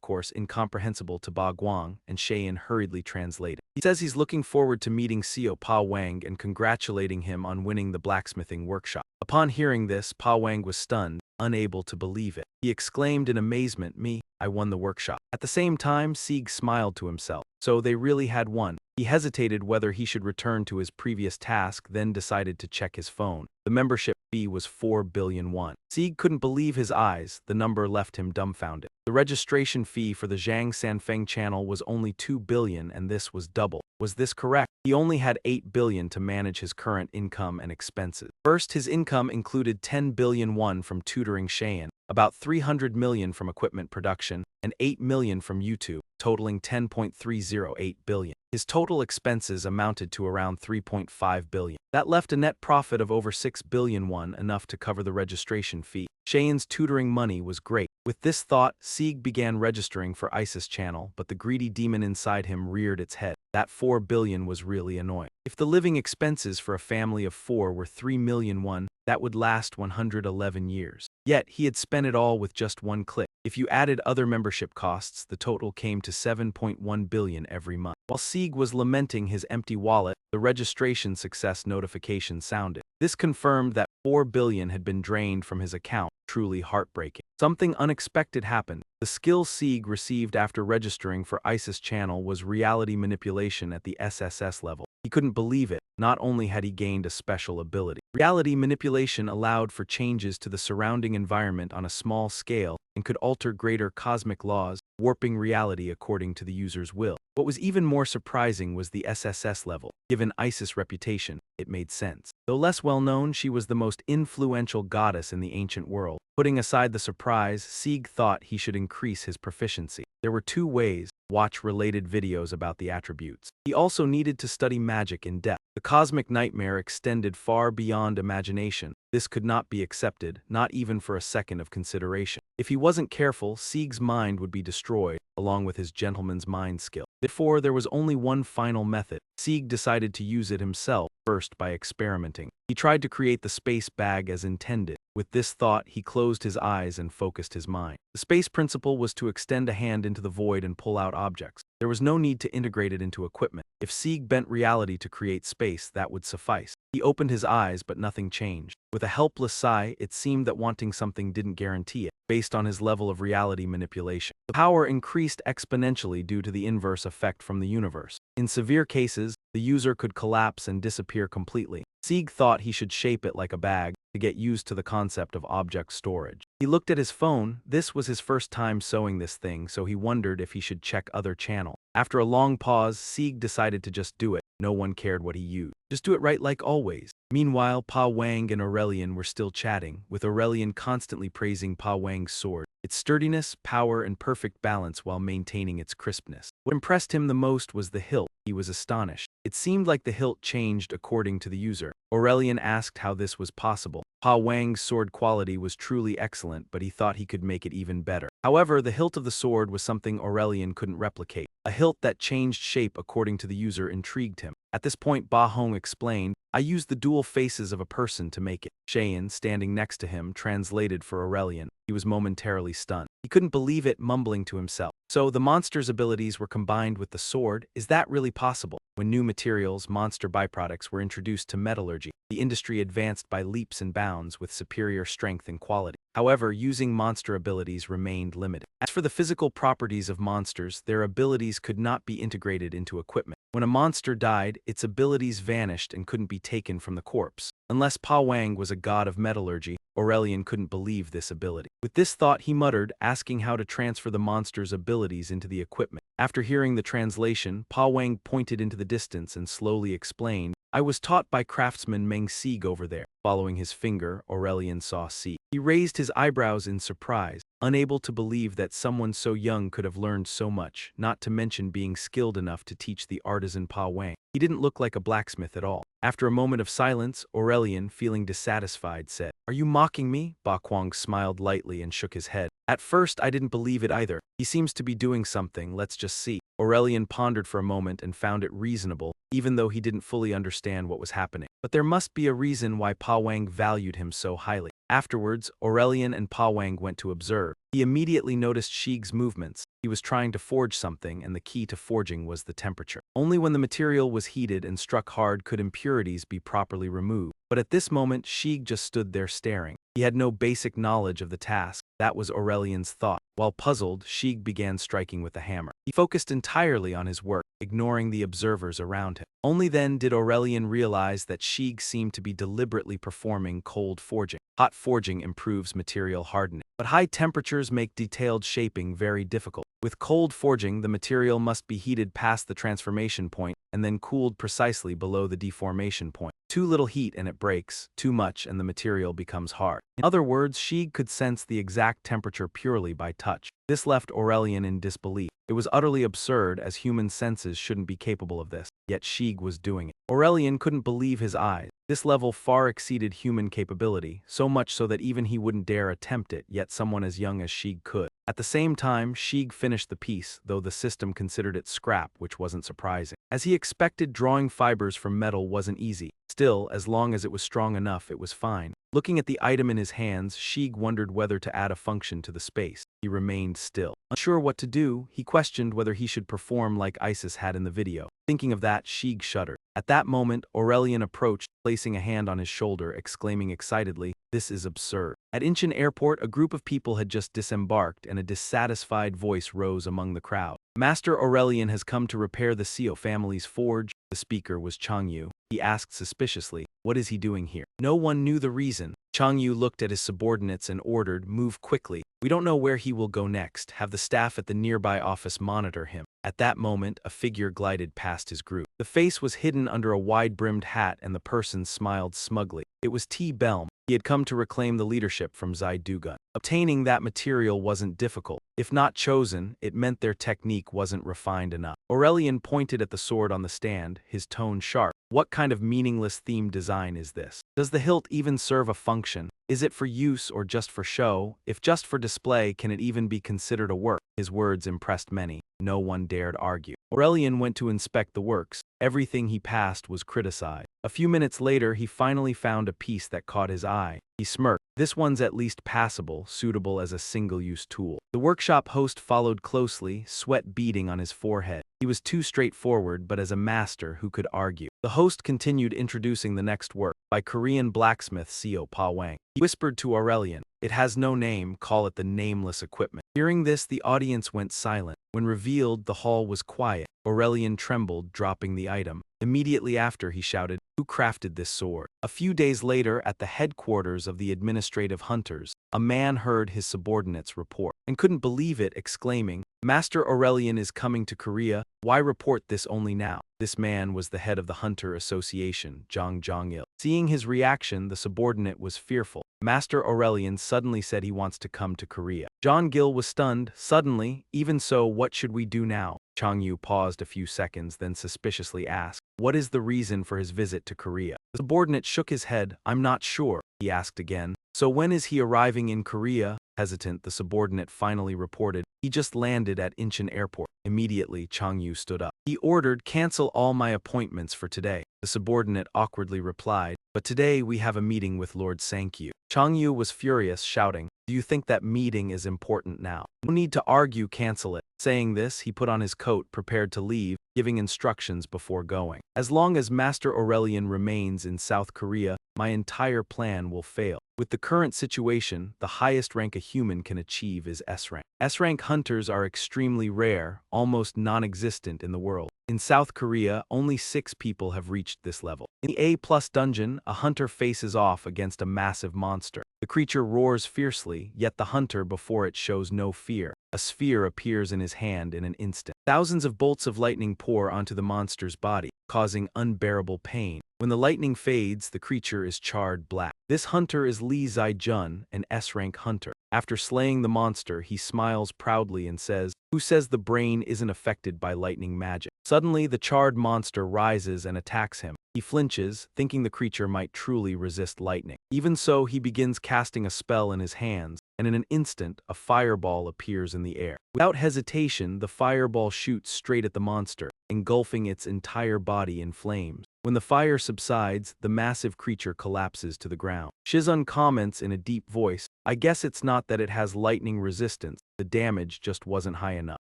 course, incomprehensible to Ba Guang, and Shayan hurriedly translated. He says he's looking forward to meeting Xiao Pa Wang and congratulating him on winning the blacksmithing workshop. Upon hearing this, Pa Wang was stunned, unable to believe it. He exclaimed in amazement, I won the workshop. At the same time, Sieg smiled to himself. So they really had won. He hesitated whether he should return to his previous task, then decided to check his phone. The membership fee was 4 billion won. Sieg couldn't believe his eyes. The number left him dumbfounded. The registration fee for the Zhang Sanfeng channel was only 2 billion, and this was double. Was this correct? He only had 8 billion to manage his current income and expenses. First, his income included 10 billion won from tutoring Shayan, about 300 million from equipment production, and 8 million from YouTube, totaling 10.308 billion. His total expenses amounted to around 3.5 billion. That left a net profit of over 6 billion won, enough to cover the registration fee. Shayan's tutoring money was great. With this thought, Sieg began registering for ISIS channel, but the greedy demon inside him reared its head. That 4 billion was really annoying. If the living expenses for a family of 4 were 3 million won, that would last 111 years. Yet, he had spent it all with just one click. If you added other membership costs, the total came to 7.1 billion every month. While Sieg was lamenting his empty wallet, the registration success notification sounded. This confirmed that 4 billion had been drained from his account, truly heartbreaking. Something unexpected happened. The skill Sieg received after registering for ISIS channel was reality manipulation at the SSS level. He couldn't believe it. Not only had he gained a special ability, reality manipulation allowed for changes to the surrounding environment on a small scale and could alter greater cosmic laws, warping reality according to the user's will. What was even more surprising was the SSS level. Given Isis' reputation, it made sense. Though less well-known, she was the most influential goddess in the ancient world. Putting aside the surprise, Sieg thought he should increase his proficiency. There were 2 ways: watch related videos about the attributes. He also needed to study magic in depth. The cosmic nightmare extended far beyond imagination. This could not be accepted, not even for a second of consideration. If he wasn't careful, Sieg's mind would be destroyed, along with his gentleman's mind skill. Therefore, there was only one final method. Sieg decided to use it himself, first by experimenting. He tried to create the space bag as intended. With this thought, he closed his eyes and focused his mind. The space principle was to extend a hand into the void and pull out objects. There was no need to integrate it into equipment. If Sieg bent reality to create space, that would suffice. He opened his eyes, but nothing changed. With a helpless sigh, it seemed that wanting something didn't guarantee it, based on his level of reality manipulation. The power increased exponentially due to the inverse effect from the universe. In severe cases, the user could collapse and disappear completely. Sieg thought he should shape it like a bag to get used to the concept of object storage. He looked at his phone. This was his first time sewing this thing, so he wondered if he should check other channel. After a long pause, Sieg decided to just do it. No one cared what he used. Just do it right like always. Meanwhile, Pa Wang and Aurelian were still chatting, with Aurelian constantly praising Pa Wang's sword, its sturdiness, power, and perfect balance while maintaining its crispness. What impressed him the most was the hilt. He was astonished. It seemed like the hilt changed according to the user. Aurelian asked how this was possible. Pa Wang's sword quality was truly excellent, but he thought he could make it even better. However, the hilt of the sword was something Aurelian couldn't replicate. A hilt that changed shape according to the user intrigued him. At this point, Ba Hong explained, I used the dual faces of a person to make it. Shayan, standing next to him, translated for Aurelian. He was momentarily stunned. He couldn't believe it, mumbling to himself. So the monster's abilities were combined with the sword? Is that really possible? When new materials, monster byproducts, were introduced to metallurgy, the industry advanced by leaps and bounds with superior strength and quality. However, using monster abilities remained limited. As for the physical properties of monsters, their abilities could not be integrated into equipment. When a monster died, its abilities vanished and couldn't be taken from the corpse. Unless Pa Wang was a god of metallurgy, Aurelian couldn't believe this ability. With this thought, he muttered, asking how to transfer the monster's abilities into the equipment. After hearing the translation, Pa Wang pointed into the distance and slowly explained, I was taught by craftsman Meng Sieg over there. Following his finger, Aurelian saw Sieg. He raised his eyebrows in surprise. unable to believe that someone so young could have learned so much, not to mention being skilled enough to teach the artisan Pa Wang. He didn't look like a blacksmith at all. After a moment of silence, Aurelian, feeling dissatisfied, said, "Are you mocking me?" Ba Kuang smiled lightly and shook his head. "At first, I didn't believe it either. He seems to be doing something, let's just see." Aurelian pondered for a moment and found it reasonable, even though he didn't fully understand what was happening. But there must be a reason why Pa Wang valued him so highly. Afterwards, Aurelian and Pa Wang went to observe. He immediately noticed Shig's movements. He was trying to forge something, and the key to forging was the temperature. Only when the material was heated and struck hard could impurities be properly removed. But at this moment, Shig just stood there staring. He had no basic knowledge of the task. That was Aurelian's thought. While puzzled, Shig began striking with the hammer. He focused entirely on his work, ignoring the observers around him. Only then did Aurelian realize that Shig seemed to be deliberately performing cold forging. Hot forging improves material hardening, but high temperatures make detailed shaping very difficult. With cold forging, the material must be heated past the transformation point and then cooled precisely below the deformation point. Too little heat and it breaks, too much and the material becomes hard. In other words, Shig could sense the exact temperature purely by touch. This left Aurelian in disbelief. It was utterly absurd, as human senses shouldn't be capable of this, yet Shig was doing it. Aurelian couldn't believe his eyes. This level far exceeded human capability, so much so that even he wouldn't dare attempt it, yet someone as young as Shig could. At the same time, Shig finished the piece, though the system considered it scrap, which wasn't surprising. As he expected, drawing fibers from metal wasn't easy. Still, as long as it was strong enough, it was fine. Looking at the item in his hands, Shig wondered whether to add a function to the space. He remained still. Unsure what to do, he questioned whether he should perform like Isis had in the video. Thinking of that, Shig shuddered. At that moment, Aurelian approached, placing a hand on his shoulder, exclaiming excitedly, "This is absurd." At Incheon Airport, a group of people had just disembarked, and a dissatisfied voice rose among the crowd. "Master Aurelian has come to repair the Seo family's forge." The speaker was Chang Yu. He asked suspiciously, "What is he doing here?" No one knew the reason. Chang Yu looked at his subordinates and ordered, "Move quickly. We don't know where he will go next. Have the staff at the nearby office monitor him." At that moment, a figure glided past his group. The face was hidden under a wide-brimmed hat and the person smiled smugly. It was T. Belm. He had come to reclaim the leadership from Zai Dugun. Obtaining that material wasn't difficult. If not chosen, it meant their technique wasn't refined enough. Aurelian pointed at the sword on the stand, his tone sharp. "What kind of meaningless themed design is this? Does the hilt even serve a function? Is it for use or just for show? If just for display, can it even be considered a work?" His words impressed many. No one dared argue. Aurelian went to inspect the works. Everything he passed was criticized. A few minutes later, he finally found a piece that caught his eye. He smirked. "This one's at least passable, suitable as a single-use tool." The workshop host followed closely, sweat beading on his forehead. He was too straightforward, but as a master who could argue. The host continued introducing the next work, by Korean blacksmith Seo Pa Wang. He whispered to Aurelian, "It has no name, call it the nameless equipment." Hearing this, the audience went silent. When revealed, the hall was quiet. Aurelian trembled, dropping the item. Immediately after, he shouted, "Who crafted this sword?" A few days later, at the headquarters of the administrative hunters, a man heard his subordinates report, and couldn't believe it, exclaiming, "Master Aurelian is coming to Korea. Why report this only now?" This man was the head of the Hunter Association, Jang Jong-il. Seeing his reaction, the subordinate was fearful. Master Aurelian suddenly said he wants to come to Korea. John Gil was stunned. Suddenly, even so, what should we do now? Chang Yu paused a few seconds, then suspiciously asked, "What is the reason for his visit to Korea?" The subordinate shook his head. "I'm not sure," he asked again. "So when is he arriving in Korea?" Hesitant, the subordinate finally reported, "He just landed at Incheon Airport." Immediately, Chang Yu stood up. He ordered, "Cancel all my appointments for today." The subordinate awkwardly replied, "But today we have a meeting with Lord Sankyu." Chang Yu was furious, shouting, "Do you think that meeting is important now? No need to argue, cancel it." Saying this, he put on his coat, prepared to leave, giving instructions before going. "As long as Master Aurelian remains in South Korea, my entire plan will fail. With the current situation, the highest rank a human can achieve is S rank. S rank hunters are extremely rare, almost non-existent in the world. In South Korea, only 6 people have reached this level. In the A+ dungeon, a hunter faces off against a massive monster. The creature roars fiercely, yet the hunter before it shows no fear. A sphere appears in his hand in an instant. Thousands of bolts of lightning pour onto the monster's body, causing unbearable pain. When the lightning fades, the creature is charred black. This hunter is Lee Zai-jun, an S-rank hunter. After slaying the monster, he smiles proudly and says, "Who says the brain isn't affected by lightning magic?" Suddenly, the charred monster rises and attacks him. He flinches, thinking the creature might truly resist lightning. Even so, he begins casting a spell in his hands, and in an instant, a fireball appears in the air. Without hesitation, the fireball shoots straight at the monster, engulfing its entire body in flames. When the fire subsides, the massive creature collapses to the ground. Shizun comments in a deep voice, "I guess it's not that it has lightning resistance, the damage just wasn't high enough."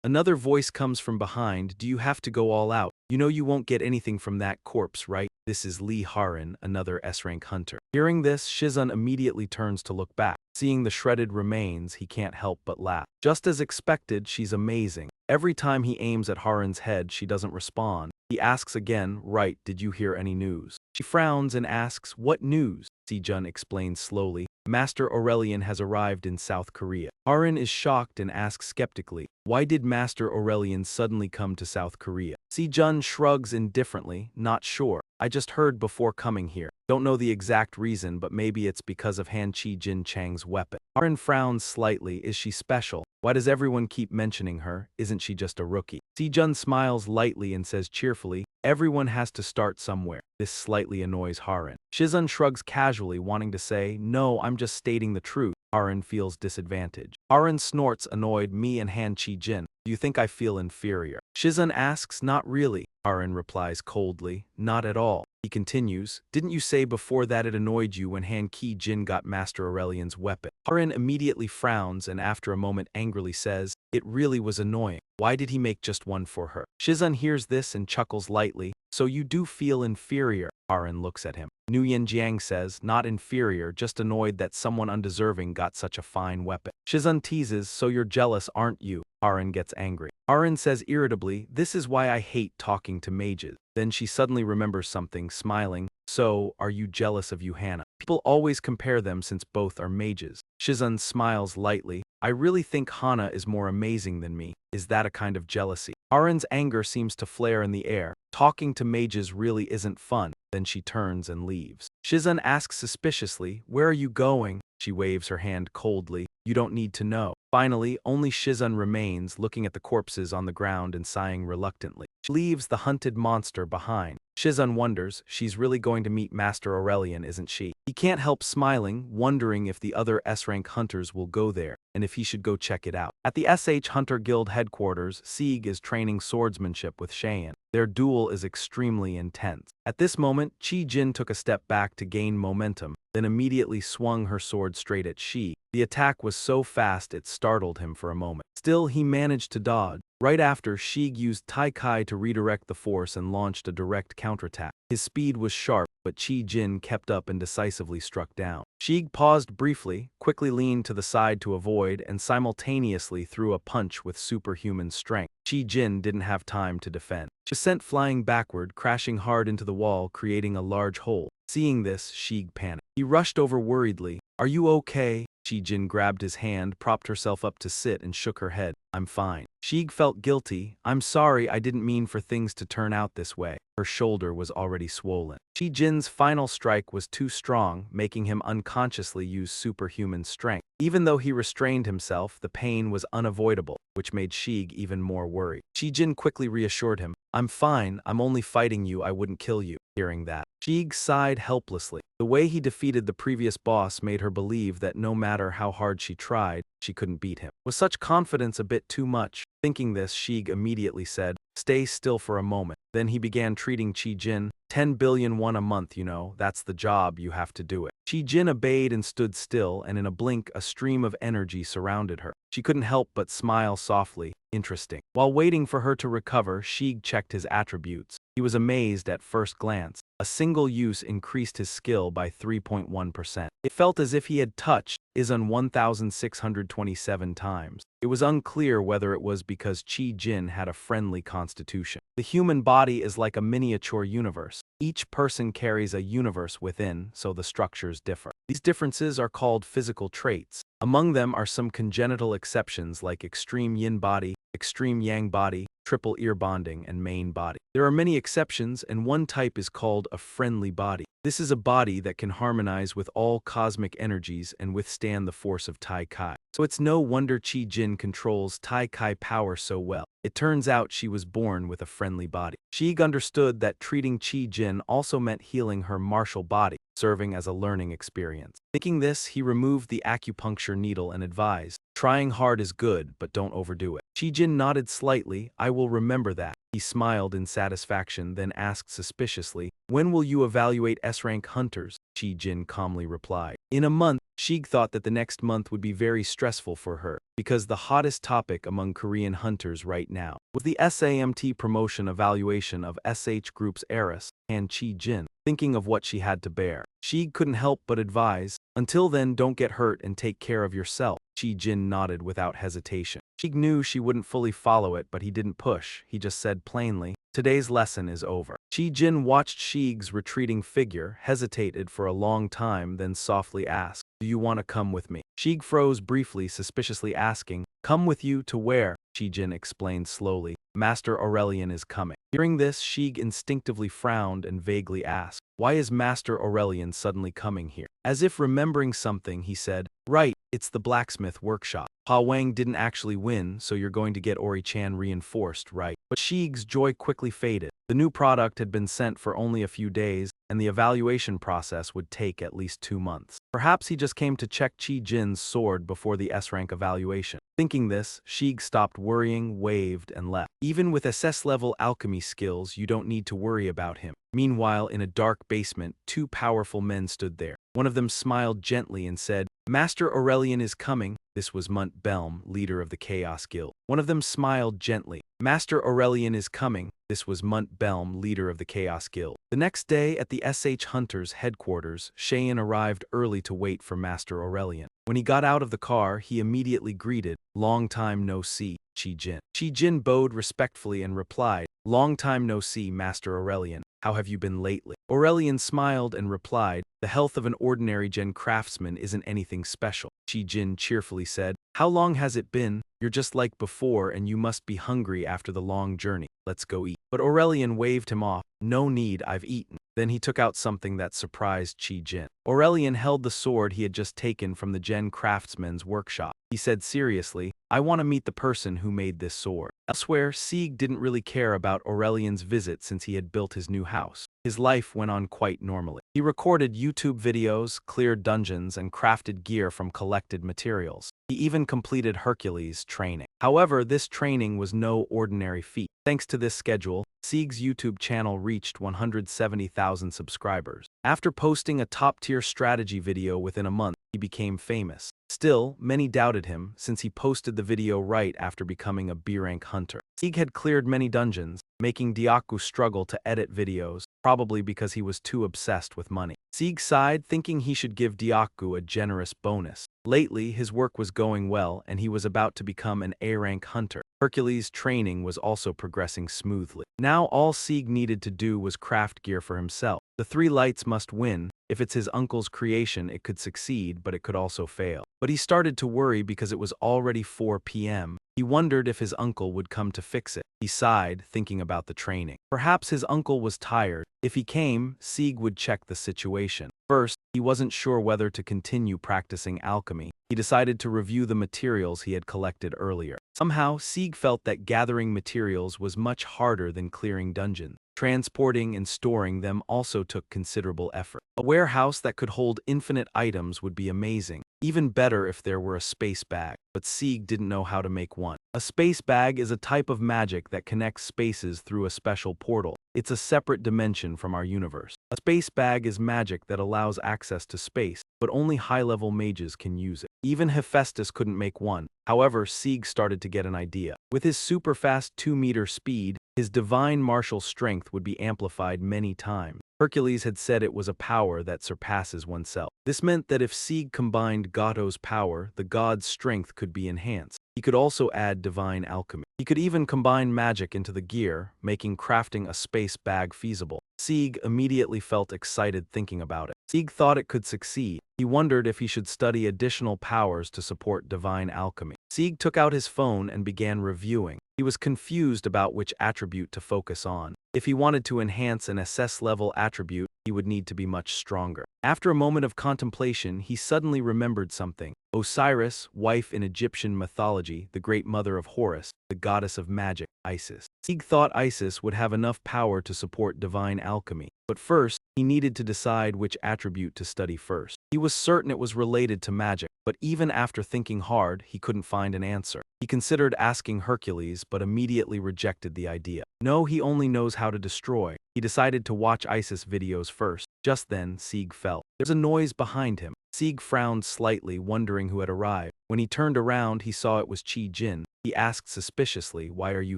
Another voice comes from behind, "Do you have to go all out? You know you won't get anything from that corpse, right?" This is Lee Harin, another S-rank hunter. Hearing this, Shizun immediately turns to look back. Seeing the shredded remains, he can't help but laugh. Just as expected, she's amazing. Every time he aims at Harin's head, she doesn't respond. He asks again, "Right, did you hear any news?" She frowns and asks, "What news?" Sejun explains slowly, "Master Aurelian has arrived in South Korea." Harin is shocked and asks skeptically, "Why did Master Aurelian suddenly come to South Korea?" Sejun shrugs indifferently, "Not sure. I just heard before coming here. Don't know the exact reason, but maybe it's because of Han Chi-jin Chang's weapon." Harin frowns slightly, "Is she special? Why does everyone keep mentioning her? Isn't she just a rookie?" Sejun smiles lightly and says cheerfully, "Everyone has to start somewhere." This slightly annoys Harin. Shizun shrugs casually, wanting to say, "No, I'm just stating the truth." Harin feels disadvantaged. Harin snorts, annoyed, "Me and Han Chi-jin. Do you think I feel inferior?" Shizun asks, "Not really." Harin replies coldly, "Not at all." He continues, "Didn't you say before that it annoyed you when Han Ki-jin got Master Aurelian's weapon?" Harin immediately frowns and after a moment angrily says, "It really was annoying. Why did he make just one for her?" Shizun hears this and chuckles lightly, "So you do feel inferior?" Harin looks at him. Nguyen Jiang says, "Not inferior, just annoyed that someone undeserving got such a fine weapon." Shizun teases, "So you're jealous, aren't you?" Harin gets angry. Harin says irritably, "This is why I hate talking to mages." Then she suddenly remembers something, smiling, "So, are you jealous of Yuhana? People always compare them since both are mages." Shizun smiles lightly, "I really think Hana is more amazing than me. Is that a kind of jealousy?" Harin's anger seems to flare in the air. Talking to mages really isn't fun. Then she turns and leaves. Shizun asks suspiciously, "Where are you going?" She waves her hand coldly, "You don't need to know." Finally, only Shizun remains, looking at the corpses on the ground and sighing reluctantly. She leaves the hunted monster behind. Shizun wonders, she's really going to meet Master Aurelian, isn't she? He can't help smiling, wondering if the other S-rank hunters will go there, and if he should go check it out. At the SH Hunter Guild headquarters, Sieg is training swordsmanship with Cheyenne. Their duel is extremely intense. At this moment, Chi-jin took a step back to gain momentum, then immediately swung her sword straight at Shi. The attack was so fast it startled him for a moment. Still, he managed to dodge. Right after, Shig used Tai Kai to redirect the force and launched a direct counterattack. His speed was sharp, but Chi-jin kept up and decisively struck down. Shig paused briefly, quickly leaned to the side to avoid, and simultaneously threw a punch with superhuman strength. Chi-jin didn't have time to defend. She was sent flying backward, crashing hard into the wall, creating a large hole. Seeing this, Shig panicked. He rushed over worriedly. "Are you okay?" Chi-jin grabbed his hand, propped herself up to sit, and shook her head. "I'm fine." Shig felt guilty. "I'm sorry, I didn't mean for things to turn out this way." Her shoulder was already swollen. Chi-jin's final strike was too strong, making him unconsciously use superhuman strength. Even though he restrained himself, the pain was unavoidable, which made Shig even more worried. Chi-jin quickly reassured him, "I'm fine, I'm only fighting you, I wouldn't kill you." Hearing that, Shig sighed helplessly. The way he defeated the previous boss made her believe that no matter how hard she tried, she couldn't beat him. Was such confidence a bit too much? Thinking this, Shig immediately said, "Stay still for a moment." Then he began treating Chi-jin. 10 billion won a month, you know, that's the job, you have to do it. Chi-jin obeyed and stood still, and in a blink, a stream of energy surrounded her. She couldn't help but smile softly. Interesting. While waiting for her to recover, Shig checked his attributes. He was amazed at first glance. A single use increased his skill by 3.1%. It felt as if he had touched Izun 1,627 times. It was unclear whether it was because Chi-jin had a friendly constitution. The human body is like a miniature universe. Each person carries a universe within, so the structures differ. These differences are called physical traits. Among them are some congenital exceptions like extreme yin body, extreme yang body, triple ear bonding, and main body. There are many exceptions, and one type is called a friendly body. This is a body that can harmonize with all cosmic energies and withstand the force of Tai Kai. So it's no wonder Qi Jin controls Tai Kai power so well. It turns out she was born with a friendly body. Shig understood that treating Qi Jin also meant healing her martial body, serving as a learning experience. Thinking this, he removed the acupuncture needle and advised, "Trying hard is good, but don't overdo it." Qi Jin nodded slightly. "I will remember that." He smiled in satisfaction, then asked suspiciously, "When will you evaluate S-rank hunters?" Qi Jin calmly replied, "In a month." Shig thought that the next month would be very stressful for her, because the hottest topic among Korean hunters right now was the SAMT promotion evaluation of SH Group's heiress, Han Qi Jin. Thinking of what she had to bear, Shig couldn't help but advise, "Until then, don't get hurt and take care of yourself." Qi Jin nodded without hesitation. Shig knew she wouldn't fully follow it, but he didn't push. He just said plainly, "Today's lesson is over." Qi Jin watched Shig's retreating figure, hesitated for a long time, then softly asked, "Do you want to come with me?" Shig froze briefly, suspiciously asking, "Come with you to where?" Qi Jin explained slowly, "Master Aurelian is coming." Hearing this, Shig instinctively frowned and vaguely asked, "Why is Master Aurelian suddenly coming here?" As if remembering something, he said, "Right, it's the blacksmith workshop. Pa Wang didn't actually win, so you're going to get Ori-chan reinforced, right?" But Shig's joy quickly faded. The new product had been sent for only a few days, and the evaluation process would take at least 2 months. Perhaps he just came to check Qi Jin's sword before the S-rank evaluation. Thinking this, Shig stopped worrying, waved, and left. Even with SS-level alchemy skills, you don't need to worry about him. Meanwhile, in a dark basement, 2 powerful men stood there. One of them smiled gently and said, "Master Aurelian is coming." This was Munt Belm, leader of the Chaos Guild. One of them smiled gently. "Master Aurelian is coming." This was Munt Belm, leader of the Chaos Guild. The next day, at the SH Hunters' headquarters, Cheyenne arrived early to wait for Master Aurelian. When he got out of the car, he immediately greeted, "Long time no see, Qi Jin." Qi Jin bowed respectfully and replied, "Long time no see, Master Aurelian. How have you been lately?" Aurelian smiled and replied, "The health of an ordinary gen craftsman isn't anything special." Qi Jin cheerfully said, "How long has it been? You're just like before, and you must be hungry after the long journey. Let's go eat." But Aurelian waved him off. "No need, I've eaten." Then he took out something that surprised Qi Jin. Aurelian held the sword he had just taken from the Gen craftsman's workshop. He said seriously, "I want to meet the person who made this sword." Elsewhere, Sieg didn't really care about Aurelian's visit since he had built his new house. His life went on quite normally. He recorded YouTube videos, cleared dungeons, and crafted gear from collected materials. He even completed Hercules training. However, this training was no ordinary feat. Thanks to this schedule, Sieg's YouTube channel reached 170,000 subscribers. After posting a top-tier strategy video within a month, he became famous. Still, many doubted him, since he posted the video right after becoming a B-rank hunter. Sieg had cleared many dungeons, making Diaku struggle to edit videos, probably because he was too obsessed with money. Sieg sighed, thinking he should give Diaku a generous bonus. Lately, his work was going well, and he was about to become an A-rank hunter. Hercules' training was also progressing smoothly. Now all Sieg needed to do was craft gear for himself. The 3 lights must win. If it's his uncle's creation, it could succeed, but it could also fail. But he started to worry because it was already 4 p.m. He wondered if his uncle would come to fix it. He sighed, thinking about the training. Perhaps his uncle was tired. If he came, Sieg would check the situation. First, he wasn't sure whether to continue practicing alchemy. He decided to review the materials he had collected earlier. Somehow, Sieg felt that gathering materials was much harder than clearing dungeons. Transporting and storing them also took considerable effort. A warehouse that could hold infinite items would be amazing. Even better if there were a space bag. But Sieg didn't know how to make one. A space bag is a type of magic that connects spaces through a special portal. It's a separate dimension from our universe. A space bag is magic that allows access to space, but only high-level mages can use it. Even Hephaestus couldn't make one. However, Sieg started to get an idea. With his super-fast 2-meter speed, his divine martial strength would be amplified many times. Hercules had said it was a power that surpasses oneself. This meant that if Sieg combined Gato's power, the god's strength could be enhanced. He could also add divine alchemy. He could even combine magic into the gear, making crafting a space bag feasible. Sieg immediately felt excited thinking about it. Sieg thought it could succeed. He wondered if he should study additional powers to support divine alchemy. Sieg took out his phone and began reviewing. He was confused about which attribute to focus on. If he wanted to enhance an SS-level attribute, he would need to be much stronger. After a moment of contemplation, he suddenly remembered something. Osiris, wife in Egyptian mythology, the great mother of Horus, the goddess of magic, Isis. Sieg thought Isis would have enough power to support divine alchemy. But first, he needed to decide which attribute to study first. He was certain it was related to magic, but even after thinking hard, he couldn't find an answer. He considered asking Hercules, but immediately rejected the idea. No, he only knows how to destroy. He decided to watch Isis videos first. Just then, Sieg felt. There's a noise behind him. Sieg frowned slightly, wondering who had arrived. When he turned around, he saw it was Chi Jin. He asked suspiciously, "Why are you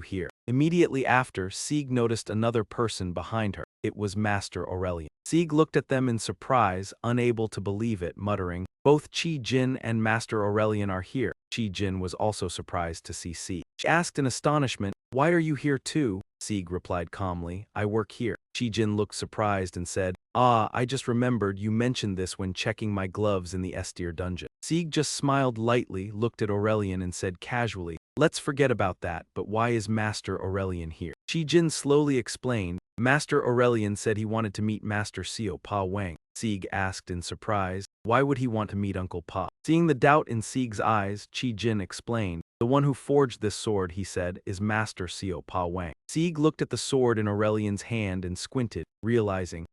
here?" Immediately after, Sieg noticed another person behind her. It was Master Aurelian. Sieg looked at them in surprise, unable to believe it, muttering, "Both Chi Jin and Master Aurelian are here." Chi Jin was also surprised to see Sieg. She asked in astonishment, "Why are you here too?" Sieg replied calmly, "I work here." Chi Jin looked surprised and said, "Ah, I just remembered you mentioned this when checking my gloves in the S-tier dungeon." Sieg just smiled lightly, looked at Aurelian and said casually, "Let's forget about that, but why is Master Aurelian here?" Chi Jin slowly explained, "Master Aurelian said he wanted to meet Master Seo Pa Wang." Sieg asked in surprise, "Why would he want to meet Uncle Pa?" Seeing the doubt in Sieg's eyes, Chi Jin explained, "The one who forged this sword," he said, "is Master Seo Pa Wang." Sieg looked at the sword in Aurelian's hand and squinted, realizing,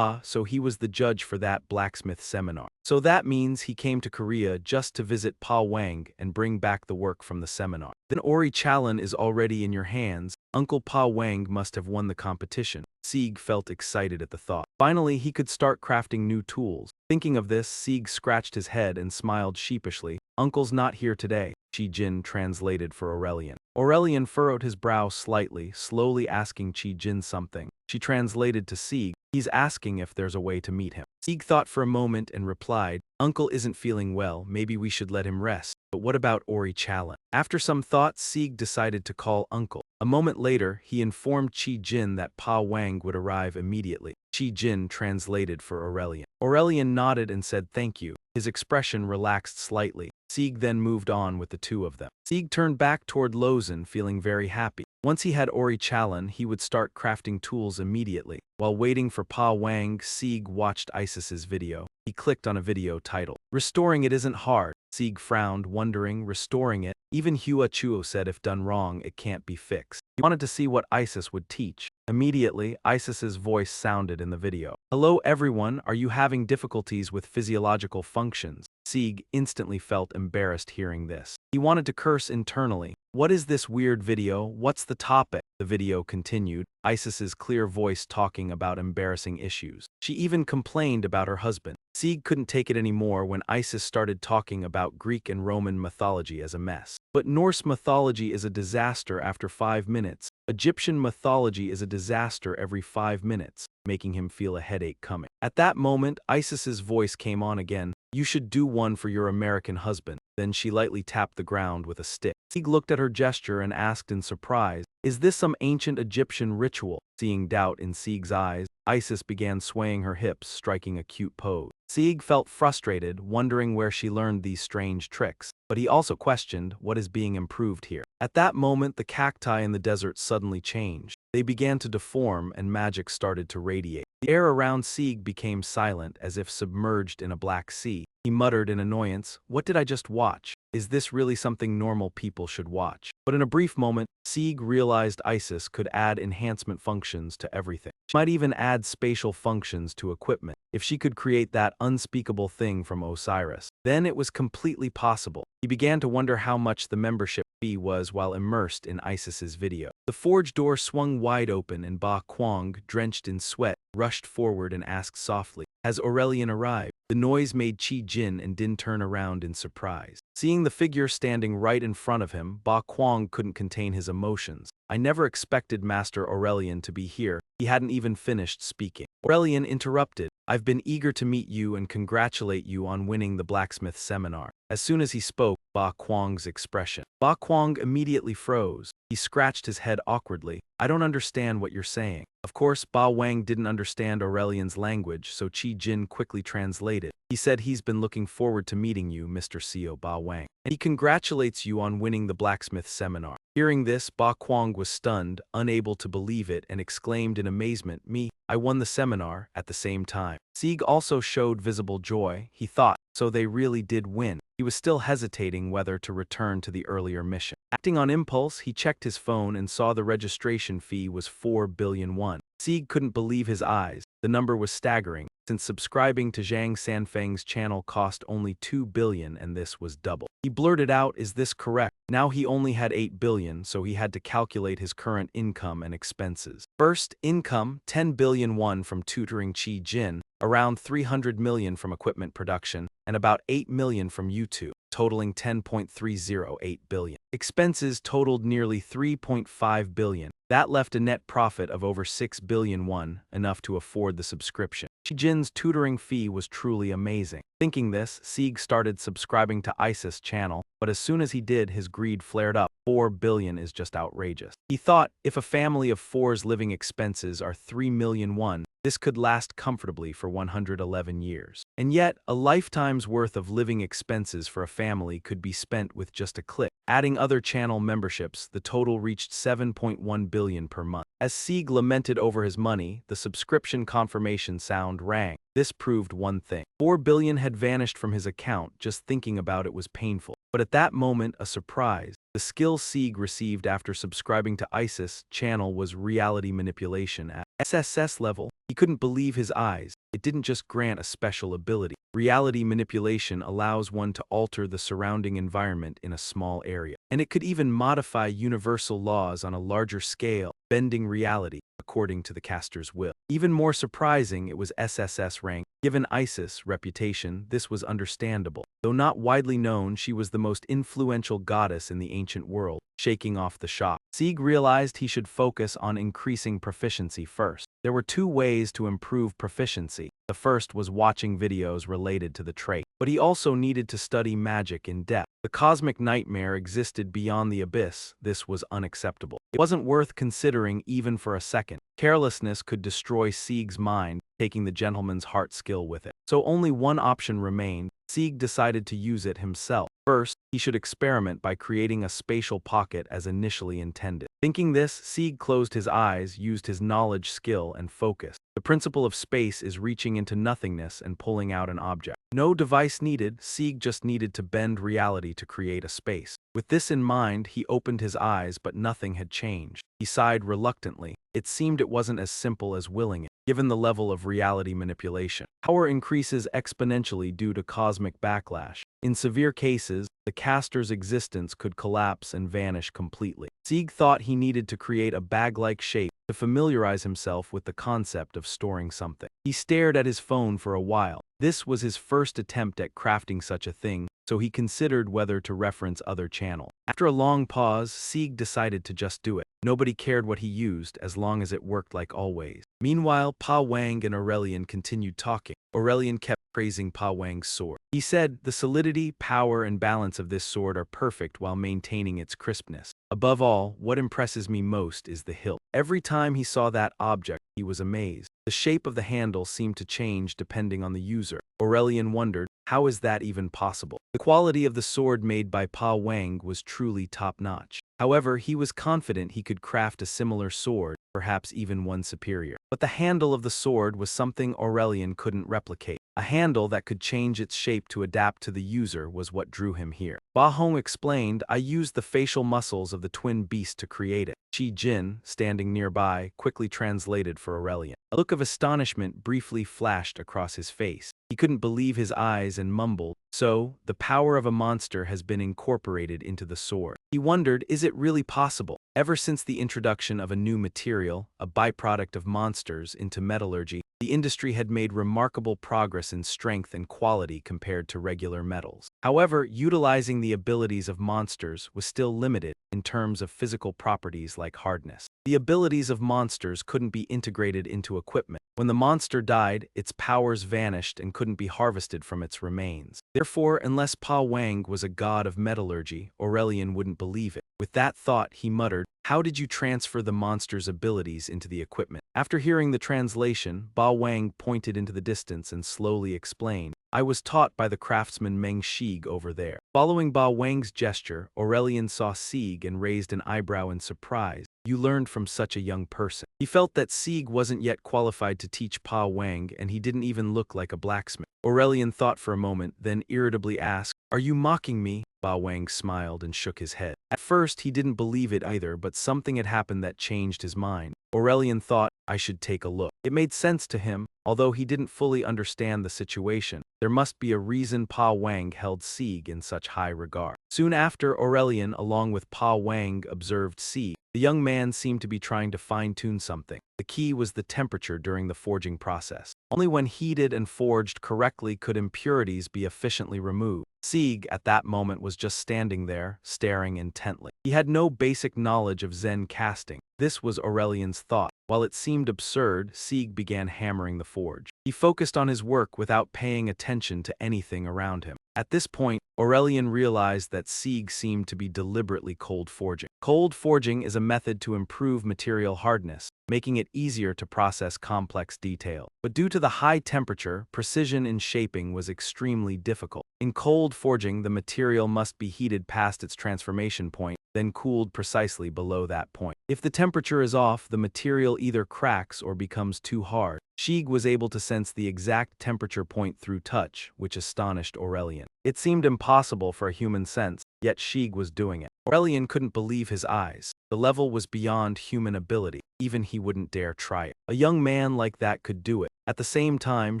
so he was the judge for that blacksmith seminar. So that means he came to Korea just to visit Pa Wang and bring back the work from the seminar. Then Ori Chalan is already in your hands. Uncle Pa Wang must have won the competition. Sieg felt excited at the thought. Finally, he could start crafting new tools. Thinking of this, Sieg scratched his head and smiled sheepishly. "Uncle's not here today," Chi Jin translated for Aurelian. Aurelian furrowed his brow slightly, slowly asking Chi Jin something. She translated to Sieg, "He's asking if there's a way to meet him." Sieg thought for a moment and replied, "Uncle isn't feeling well, maybe we should let him rest. But what about Ori Chalan?" After some thought, Sieg decided to call Uncle. A moment later, he informed Chi Jin that Pa Wang would arrive immediately. Chi Jin translated for Aurelian. Aurelian nodded and said thank you. His expression relaxed slightly. Sieg then moved on with the two of them. Sieg turned back toward Lozan, feeling very happy. Once he had Ori Chalan, he would start crafting tools immediately. While waiting for Pa Wang, Sieg watched Isis's video. He clicked on a video title. "Restoring it isn't hard." Sieg frowned, wondering, restoring it? Even Hua Chuo said if done wrong, it can't be fixed. He wanted to see what Isis would teach. Immediately, Isis's voice sounded in the video. "Hello everyone, are you having difficulties with physiological functions?" Sieg instantly felt embarrassed hearing this. He wanted to curse internally. "What is this weird video? What's the topic?" The video continued, Isis's clear voice talking about embarrassing issues. She even complained about her husband. Sieg couldn't take it anymore when Isis started talking about Greek and Roman mythology as a mess. But Norse mythology is a disaster after 5 minutes. Egyptian mythology is a disaster every 5 minutes, making him feel a headache coming. At that moment, Isis's voice came on again. "You should do one for your American husband." Then she lightly tapped the ground with a stick. Sieg looked at her gesture and asked in surprise, "Is this some ancient Egyptian ritual?" Seeing doubt in Sieg's eyes, Isis began swaying her hips, striking a cute pose. Sieg felt frustrated, wondering where she learned these strange tricks, but he also questioned what is being improved here. At that moment, the cacti in the desert suddenly changed. They began to deform and magic started to radiate. The air around Sieg became silent, as if submerged in a black sea. He muttered in annoyance, "What did I just watch? Is this really something normal people should watch?" But in a brief moment, Sieg realized Isis could add enhancement functions to everything. She might even add spatial functions to equipment. If she could create that unspeakable thing from Osiris, then it was completely possible. He began to wonder how much the membership fee was while immersed in Isis's video. The forge door swung wide open and Ba Kwang, drenched in sweat, rushed forward and asked softly, "Has Aurelian arrived?" The noise made Chi Jin and Din turn around in surprise. Seeing the figure standing right in front of him, Ba Kwang couldn't contain his emotions. "I never expected Master Aurelian to be here." He hadn't even finished speaking. Aurelian interrupted, "I've been eager to meet you and congratulate you on winning the blacksmith seminar." As soon as he spoke, Ba Kwang's expression. Ba Kwang immediately froze. He scratched his head awkwardly. I don't understand what you're saying. Of course, Ba Wang didn't understand Aurelian's language, so Qi Jin quickly translated. He said he's been looking forward to meeting you, Mr. CEO Ba Wang, and he congratulates you on winning the blacksmith seminar. Hearing this, Ba Kwang was stunned, unable to believe it, and exclaimed in amazement, I won the seminar at the same time. Sieg also showed visible joy. He thought, so they really did win. He was still hesitating whether to return to the earlier mission. Acting on impulse, he checked his phone and saw the registration fee was 4 billion won. Sieg couldn't believe his eyes. The number was staggering, since subscribing to Zhang Sanfeng's channel cost only 2 billion and this was double. He blurted out, is this correct? Now he only had 8 billion, so he had to calculate his current income and expenses. First, income, 10 billion won from tutoring Qi Jin, around 300 million from equipment production, and about 8 million from YouTube, totaling 10.308 billion. Expenses totaled nearly 3.5 billion. That left a net profit of over 6 billion won, enough to afford the subscription. Qi Jin's tutoring fee was truly amazing. Thinking this, Sieg started subscribing to ISIS channel, but as soon as he did, his greed flared up. 4 billion is just outrageous. He thought, if a family of four's living expenses are 3 million won, this could last comfortably for 111 years. And yet, a lifetime's worth of living expenses for a family could be spent with just a click. Adding other channel memberships, the total reached 7.1 billion per month. As Sieg lamented over his money, the subscription confirmation sound rang. This proved one thing. 4 billion had vanished from his account. Just thinking about it was painful. But at that moment, a surprise. The skill Sieg received after subscribing to ISIS channel was reality manipulation at SSS level. He couldn't believe his eyes. It didn't just grant a special ability. Reality manipulation allows one to alter the surrounding environment in a small area. And it could even modify universal laws on a larger scale, bending reality according to the caster's will. Even more surprising, it was SSS rank. Given ISIS' reputation, this was understandable. Though not widely known, she was the most influential goddess in the ancient world. Shaking off the shock, Sieg realized he should focus on increasing proficiency first. There were two ways to improve proficiency. The first was watching videos related to the trait, but he also needed to study magic in depth. The cosmic nightmare existed beyond the abyss. This was unacceptable. It wasn't worth considering even for a second. Carelessness could destroy Sieg's mind, taking the gentleman's heart skill with it. So only one option remained. Sieg decided to use it himself. First, he should experiment by creating a spatial pocket as initially intended. Thinking this, Sieg closed his eyes, used his knowledge, skill, and focus. The principle of space is reaching into nothingness and pulling out an object. No device needed, Sieg just needed to bend reality to create a space. With this in mind, he opened his eyes, but nothing had changed. He sighed reluctantly. It seemed it wasn't as simple as willing it, given the level of reality manipulation. Power increases exponentially due to cosmic backlash. In severe cases, the caster's existence could collapse and vanish completely. Sieg thought he needed to create a bag-like shape to familiarize himself with the concept of storing something. He stared at his phone for a while. This was his first attempt at crafting such a thing, so he considered whether to reference other channels. After a long pause, Sieg decided to just do it. Nobody cared what he used as long as it worked like always. Meanwhile, Pa Wang and Aurelian continued talking. Aurelian kept praising Pa Wang's sword. He said, the solidity, power, and balance of this sword are perfect while maintaining its crispness. Above all, what impresses me most is the hilt. Every time he saw that object, he was amazed. The shape of the handle seemed to change depending on the user. Aurelian wondered, how is that even possible? The quality of the sword made by Pa Wang was truly top-notch. However, he was confident he could craft a similar sword, perhaps even one superior. But the handle of the sword was something Aurelian couldn't replicate. A handle that could change its shape to adapt to the user was what drew him here. Ba Hong explained, I used the facial muscles of the twin beast to create it. Qi Jin, standing nearby, quickly translated for Aurelian. A look of astonishment briefly flashed across his face. He couldn't believe his eyes and mumbled, so, the power of a monster has been incorporated into the sword. He wondered, is it really possible? Ever since the introduction of a new material, a byproduct of monsters, into metallurgy, the industry had made remarkable progress in strength and quality compared to regular metals. However, utilizing the abilities of monsters was still limited in terms of physical properties like hardness. The abilities of monsters couldn't be integrated into equipment. When the monster died, its powers vanished and couldn't be harvested from its remains. Therefore, unless Pa Wang was a god of metallurgy, Aurelian wouldn't believe it. With that thought, he muttered, "How did you transfer the monster's abilities into the equipment?" After hearing the translation, Ba Wang pointed into the distance and slowly explained, "I was taught by the craftsman Meng Shig over there." Following Ba Wang's gesture, Aurelian saw Sieg and raised an eyebrow in surprise. "You learned from such a young person." He felt that Sieg wasn't yet qualified to teach Pa Wang, and he didn't even look like a blacksmith. Aurelian thought for a moment, then irritably asked, "Are you mocking me?" Ba Wang smiled and shook his head. At first, he didn't believe it either, but something had happened that changed his mind. Aurelian thought, "I should take a look." It made sense to him, although he didn't fully understand the situation. There must be a reason Pa Wang held Sieg in such high regard. Soon after, Aurelian, along with Pa Wang, observed Sieg. The young man seemed to be trying to fine-tune something. The key was the temperature during the forging process. Only when heated and forged correctly could impurities be efficiently removed. Sieg, at that moment, was just standing there, staring intently. He had no basic knowledge of Zen casting. This was Aurelian's thought. While it seemed absurd, Sieg began hammering the forge. He focused on his work without paying attention to anything around him. At this point, Aurelian realized that Sieg seemed to be deliberately cold forging. Cold forging is a method to improve material hardness, making it easier to process complex detail. But due to the high temperature, precision in shaping was extremely difficult. In cold forging, the material must be heated past its transformation point, then cooled precisely below that point. If the temperature is off, the material either cracks or becomes too hard. Sieg was able to sense the exact temperature point through touch, which astonished Aurelian. It seemed impossible for a human sense, yet Sieg was doing it. Aurelian couldn't believe his eyes. The level was beyond human ability. Even he wouldn't dare try it. A young man like that could do it. At the same time,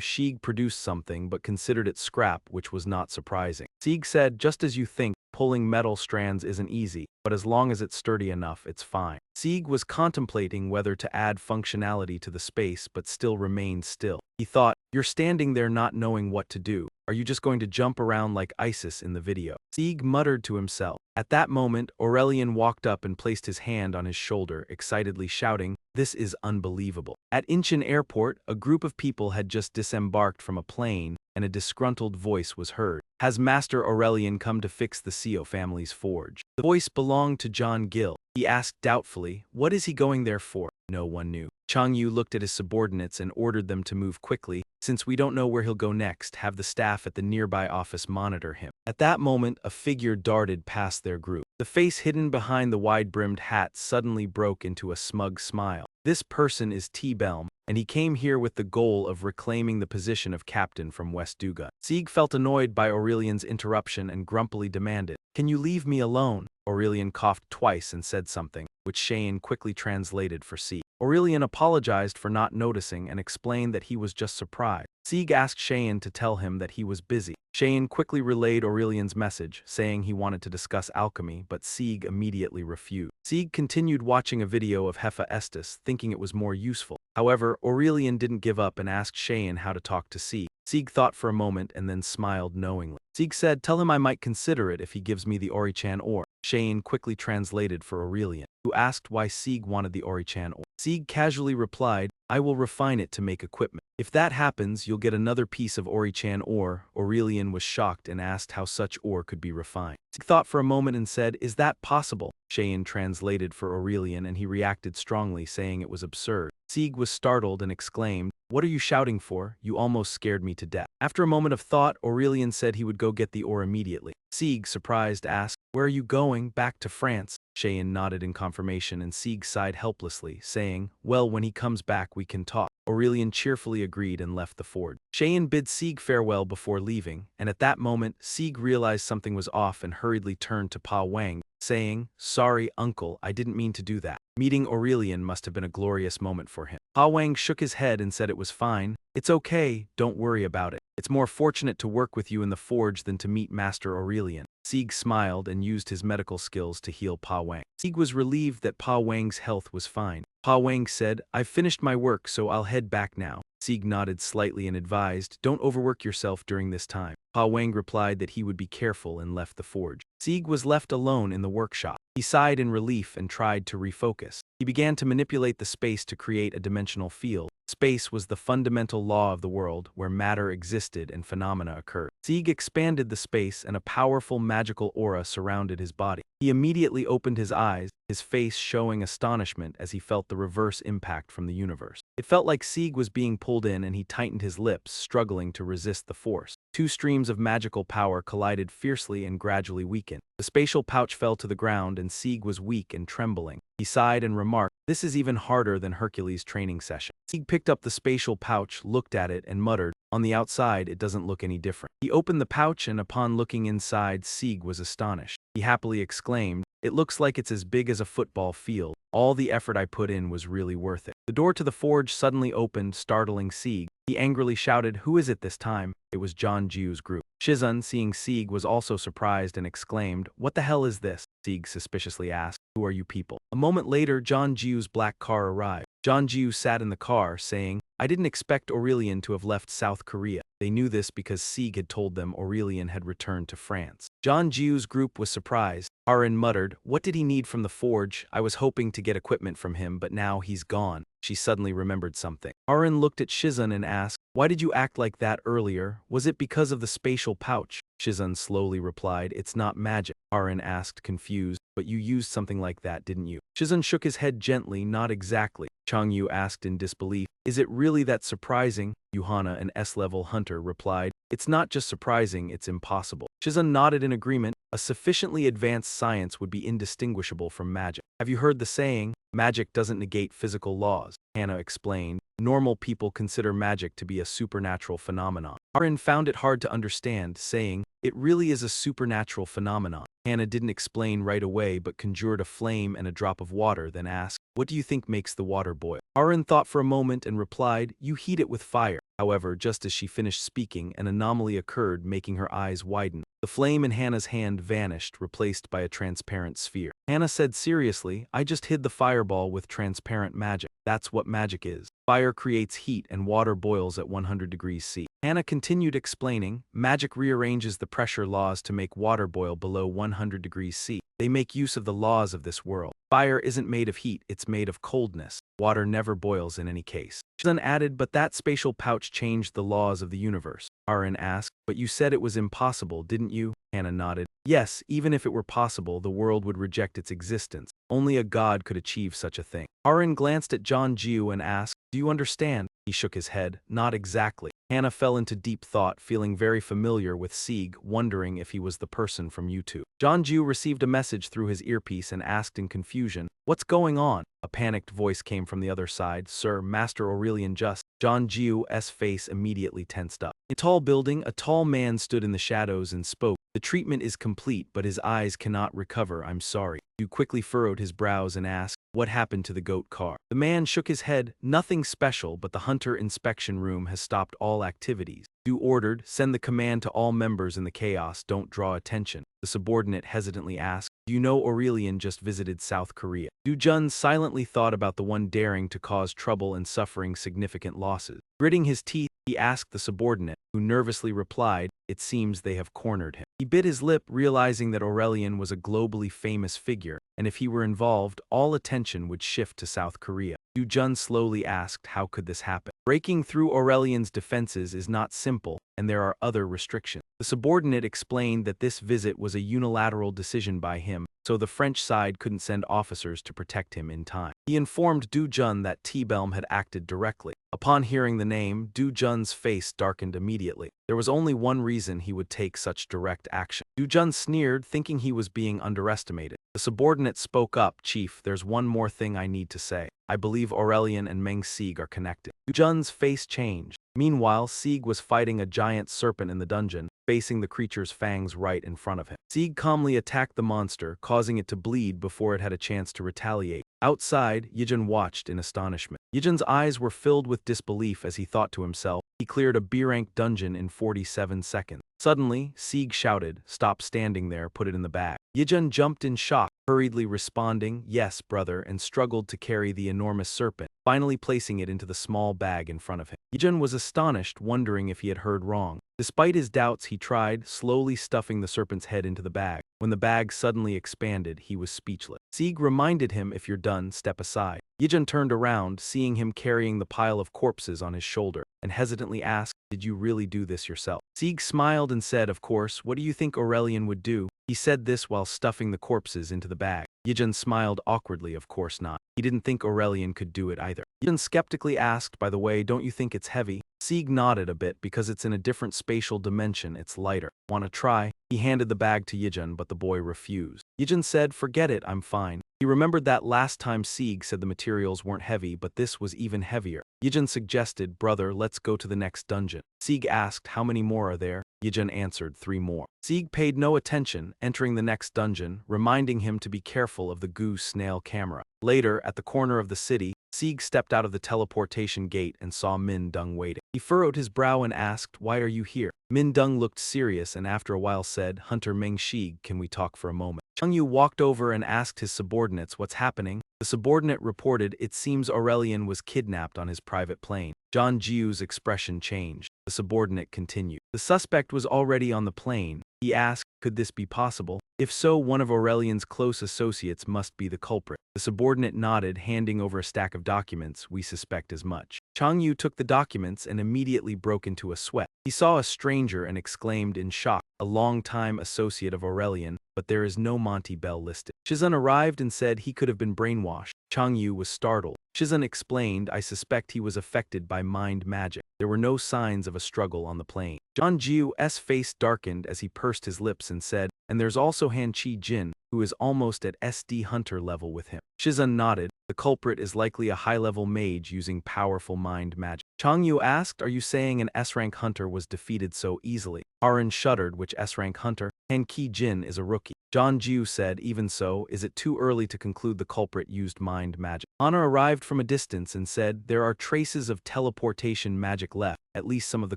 Sieg produced something but considered it scrap, which was not surprising. Sieg said, "Just as you think, pulling metal strands isn't easy, but as long as it's sturdy enough, it's fine." Sieg was contemplating whether to add functionality to the space but still remain still. He thought, "You're standing there not knowing what to do. Are you just going to jump around like Isis in the video?" Sieg muttered to himself. At that moment, Aurelian walked up and placed his hand on his shoulder, excitedly shouting, "This is unbelievable." At Incheon Airport, a group of people had just disembarked from a plane, and a disgruntled voice was heard. "Has Master Aurelian come to fix the Seo family's forge?" The voice belonged to John Gill. He asked doubtfully, "What is he going there for?" No one knew. Chang Yu looked at his subordinates and ordered them to move quickly. "Since we don't know where he'll go next, have the staff at the nearby office monitor him." At that moment, a figure darted past their group. The face hidden behind the wide-brimmed hat suddenly broke into a smug smile. "This person is T-Belm, and he came here with the goal of reclaiming the position of captain from West Duga." Sieg felt annoyed by Aurelian's interruption and grumpily demanded, "Can you leave me alone?" Aurelian coughed twice and said something, which Cheyenne quickly translated for Sieg. Aurelian apologized for not noticing and explained that he was just surprised. Sieg asked Cheyenne to tell him that he was busy. Cheyenne quickly relayed Aurelian's message, saying he wanted to discuss alchemy, but Sieg immediately refused. Sieg continued watching a video of Hefa Estes, thinking it was more useful. However, Aurelian didn't give up and asked Cheyenne how to talk to Sieg. Sieg thought for a moment and then smiled knowingly. Sieg said, "Tell him I might consider it if he gives me the Ori-chan ore." Cheyenne quickly translated for Aurelian, who asked why Sieg wanted the Ori-chan ore. Sieg casually replied, "I will refine it to make equipment. If that happens, you'll get another piece of Ori-chan ore." Aurelian was shocked and asked how such ore could be refined. Sieg thought for a moment and said, "Is that possible?" Cheyenne translated for Aurelian and he reacted strongly, saying it was absurd. Sieg was startled and exclaimed, "What are you shouting for? You almost scared me to death." After a moment of thought, Aurelian said he would go get the ore immediately. Sieg, surprised, asked, "Where are you going? Back to France?" Cheyenne nodded in confirmation and Sieg sighed helplessly, saying, "Well, when he comes back we can talk." Aurelian cheerfully agreed and left the forge. Cheyenne bid Sieg farewell before leaving, and at that moment, Sieg realized something was off and hurriedly turned to Pa Wang, saying, "Sorry, uncle, I didn't mean to do that." Meeting Aurelian must have been a glorious moment for him. Pa Wang shook his head and said it was fine. "It's okay, don't worry about it. It's more fortunate to work with you in the forge than to meet Master Aurelian." Sieg smiled and used his medical skills to heal Pa Wang. Sieg was relieved that Pa Wang's health was fine. Pa Wang said, "I've finished my work, so I'll head back now." Sieg nodded slightly and advised, "Don't overwork yourself during this time." Pa Wang replied that he would be careful and left the forge. Sieg was left alone in the workshop. He sighed in relief and tried to refocus. He began to manipulate the space to create a dimensional field, Space was the fundamental law of the world where matter existed and phenomena occurred. Sieg expanded the space and a powerful magical aura surrounded his body. He immediately opened his eyes, his face showing astonishment as he felt the reverse impact from the universe. It felt like Sieg was being pulled in and he tightened his lips, struggling to resist the force. Two streams of magical power collided fiercely and gradually weakened. The spatial pouch fell to the ground and Sieg was weak and trembling. He sighed and remarked, "This is even harder than Hercules' training session." Sieg picked up the spatial pouch, looked at it, and muttered, "On the outside, it doesn't look any different." He opened the pouch and upon looking inside, Sieg was astonished. He happily exclaimed, "It looks like it's as big as a football field. All the effort I put in was really worth it." The door to the forge suddenly opened, startling Sieg. He angrily shouted, "Who is it this time?" It was John Ju's group. Shizun, seeing Sieg, was also surprised and exclaimed, "What the hell is this?" Sieg suspiciously asked, "Who are you people?" A moment later, John Ju's black car arrived. John Ju sat in the car, saying, "I didn't expect Aurelian to have left South Korea." They knew this because Sieg had told them Aurelian had returned to France. John Ju's group was surprised. Arin muttered, "What did he need from the forge? I was hoping to get equipment from him, but now he's gone." She suddenly remembered something. Arin looked at Shizun and asked, "Why did you act like that earlier? Was it because of the spatial pouch?" Shizun slowly replied, "It's not magic." Arin asked, confused, "But you used something like that, didn't you?" Shizun shook his head gently, "Not exactly." Changyu asked in disbelief, "Is it really that surprising?" Yuhana, an S-level hunter, replied, "It's not just surprising, it's impossible." Shizun nodded in agreement. A sufficiently advanced science would be indistinguishable from magic. "Have you heard the saying, magic doesn't negate physical laws?" Hannah explained. "Normal people consider magic to be a supernatural phenomenon." Arin found it hard to understand, saying, "It really is a supernatural phenomenon." Hannah didn't explain right away but conjured a flame and a drop of water, then asked, "What do you think makes the water boil?" Arin thought for a moment and replied, "You heat it with fire." However, just as she finished speaking, an anomaly occurred, making her eyes widen. The flame in Hannah's hand vanished, replaced by a transparent sphere. Hannah said seriously, "I just hid the fireball with transparent magic. That's what magic is. Fire creates heat and water boils at 100 degrees C." Hannah continued explaining, "Magic rearranges the pressure laws to make water boil below 100 degrees C. They make use of the laws of this world. Fire isn't made of heat, it's made of coldness. Water never boils in any case." She then added, "But that spatial pouch changed the laws of the universe." Arin asked, "But you said it was impossible, didn't you?" Hannah nodded. "Yes, even if it were possible, the world would reject its existence. Only a god could achieve such a thing." Arin glanced at John Ju and asked, "Do you understand?" He shook his head, "Not exactly." Hannah fell into deep thought, feeling very familiar with Sieg, wondering if he was the person from YouTube. John Ju received a message through his earpiece and asked in confusion, "What's going on?" A panicked voice came from the other side, "Sir, Master Aurelian just." John Ju's face immediately tensed up. In a tall building, a tall man stood in the shadows and spoke. "The treatment is complete, but his eyes cannot recover, I'm sorry." Ju quickly furrowed his brows and asked, "What happened to the goat car?" The man shook his head, "Nothing special, but the hunter inspection room has stopped all activities." Ju ordered, "Send the command to all members in the chaos, don't draw attention." The subordinate hesitantly asked, "Do you know Aurelian just visited South Korea?" Du Jun silently thought about the one daring to cause trouble and suffering significant losses. Gritting his teeth, he asked the subordinate, who nervously replied, "It seems they have cornered him." He bit his lip, realizing that Aurelian was a globally famous figure, and if he were involved, all attention would shift to South Korea. Du Jun slowly asked, how could this happen? Breaking through Aurelian's defenses is not simple, and there are other restrictions. The subordinate explained that this visit was a unilateral decision by him, so the French side couldn't send officers to protect him in time. He informed Du Jun that T-Belm had acted directly. Upon hearing the name, Du Jun's face darkened immediately. There was only one reason he would take such direct action. Du Jun sneered, thinking he was being underestimated. The subordinate spoke up, "Chief, there's one more thing I need to say. I believe Aurelian and Meng Sieg are connected." Du Jun's face changed. Meanwhile, Sieg was fighting a giant serpent in the dungeon, facing the creature's fangs right in front of him. Sieg calmly attacked the monster, causing it to bleed before it had a chance to retaliate. Outside, Yijun watched in astonishment. Yijun's eyes were filled with disbelief as he thought to himself, he cleared a B-rank dungeon in 47 seconds. Suddenly, Sieg shouted, "Stop standing there, put it in the bag." Yijun jumped in shock, hurriedly responding, "Yes, brother," and struggled to carry the enormous serpent, finally placing it into the small bag in front of him. Yijun was astonished, wondering if he had heard wrong. Despite his doubts, he tried, slowly stuffing the serpent's head into the bag. When the bag suddenly expanded, he was speechless. Sieg reminded him, if you're done, step aside. Yijun turned around, seeing him carrying the pile of corpses on his shoulder, and hesitantly asked, did you really do this yourself? Sieg smiled and said, of course, what do you think Aurelian would do? He said this while stuffing the corpses into the bag. Yijun smiled awkwardly, of course not. He didn't think Aurelian could do it either. Yijun skeptically asked, by the way, don't you think it's heavy? Sieg nodded a bit because it's in a different spatial dimension, it's lighter. Wanna try? He handed the bag to Yijun, but the boy refused. Yijun said, forget it, I'm fine. He remembered that last time Sieg said the materials weren't heavy, but this was even heavier. Yijun suggested, brother, let's go to the next dungeon. Sieg asked, how many more are there? Yijun answered, 3 more. Sieg paid no attention, entering the next dungeon, reminding him to be careful of the goose snail camera. Later, at the corner of the city, Sieg stepped out of the teleportation gate and saw Min Dung waiting. He furrowed his brow and asked, why are you here? Min Dung looked serious and after a while said, Hunter Meng Shi, can we talk for a moment? Chang Yu walked over and asked his subordinates what's happening. The subordinate reported it seems Aurelian was kidnapped on his private plane. Zhang Jiu's expression changed. The subordinate continued. The suspect was already on the plane. He asked, could this be possible? If so, one of Aurelian's close associates must be the culprit. The subordinate nodded, handing over a stack of documents. We suspect as much. Chang Yu took the documents and immediately broke into a sweat. He saw a stranger and exclaimed in shock, a long-time associate of Aurelian, but there is no Monty Bell listed. Shizun arrived and said he could have been brainwashed. Chang Yu was startled. Shizun explained, I suspect he was affected by mind magic. There were no signs of a struggle on the plane. Zhang Jiu's face darkened as he pursed his lips and said, and there's also Han Chi Jin, who is almost at SD Hunter level with him. Shizun nodded. The culprit is likely a high-level mage using powerful mind magic. Chang Yu asked, are you saying an S-rank hunter was defeated so easily? Haran shuddered, which S-rank hunter? Han Ki Jin is a rookie. Zhang Jiu said, even so, is it too early to conclude the culprit used mind magic? Honor arrived from a distance and said, there are traces of teleportation magic left. At least some of the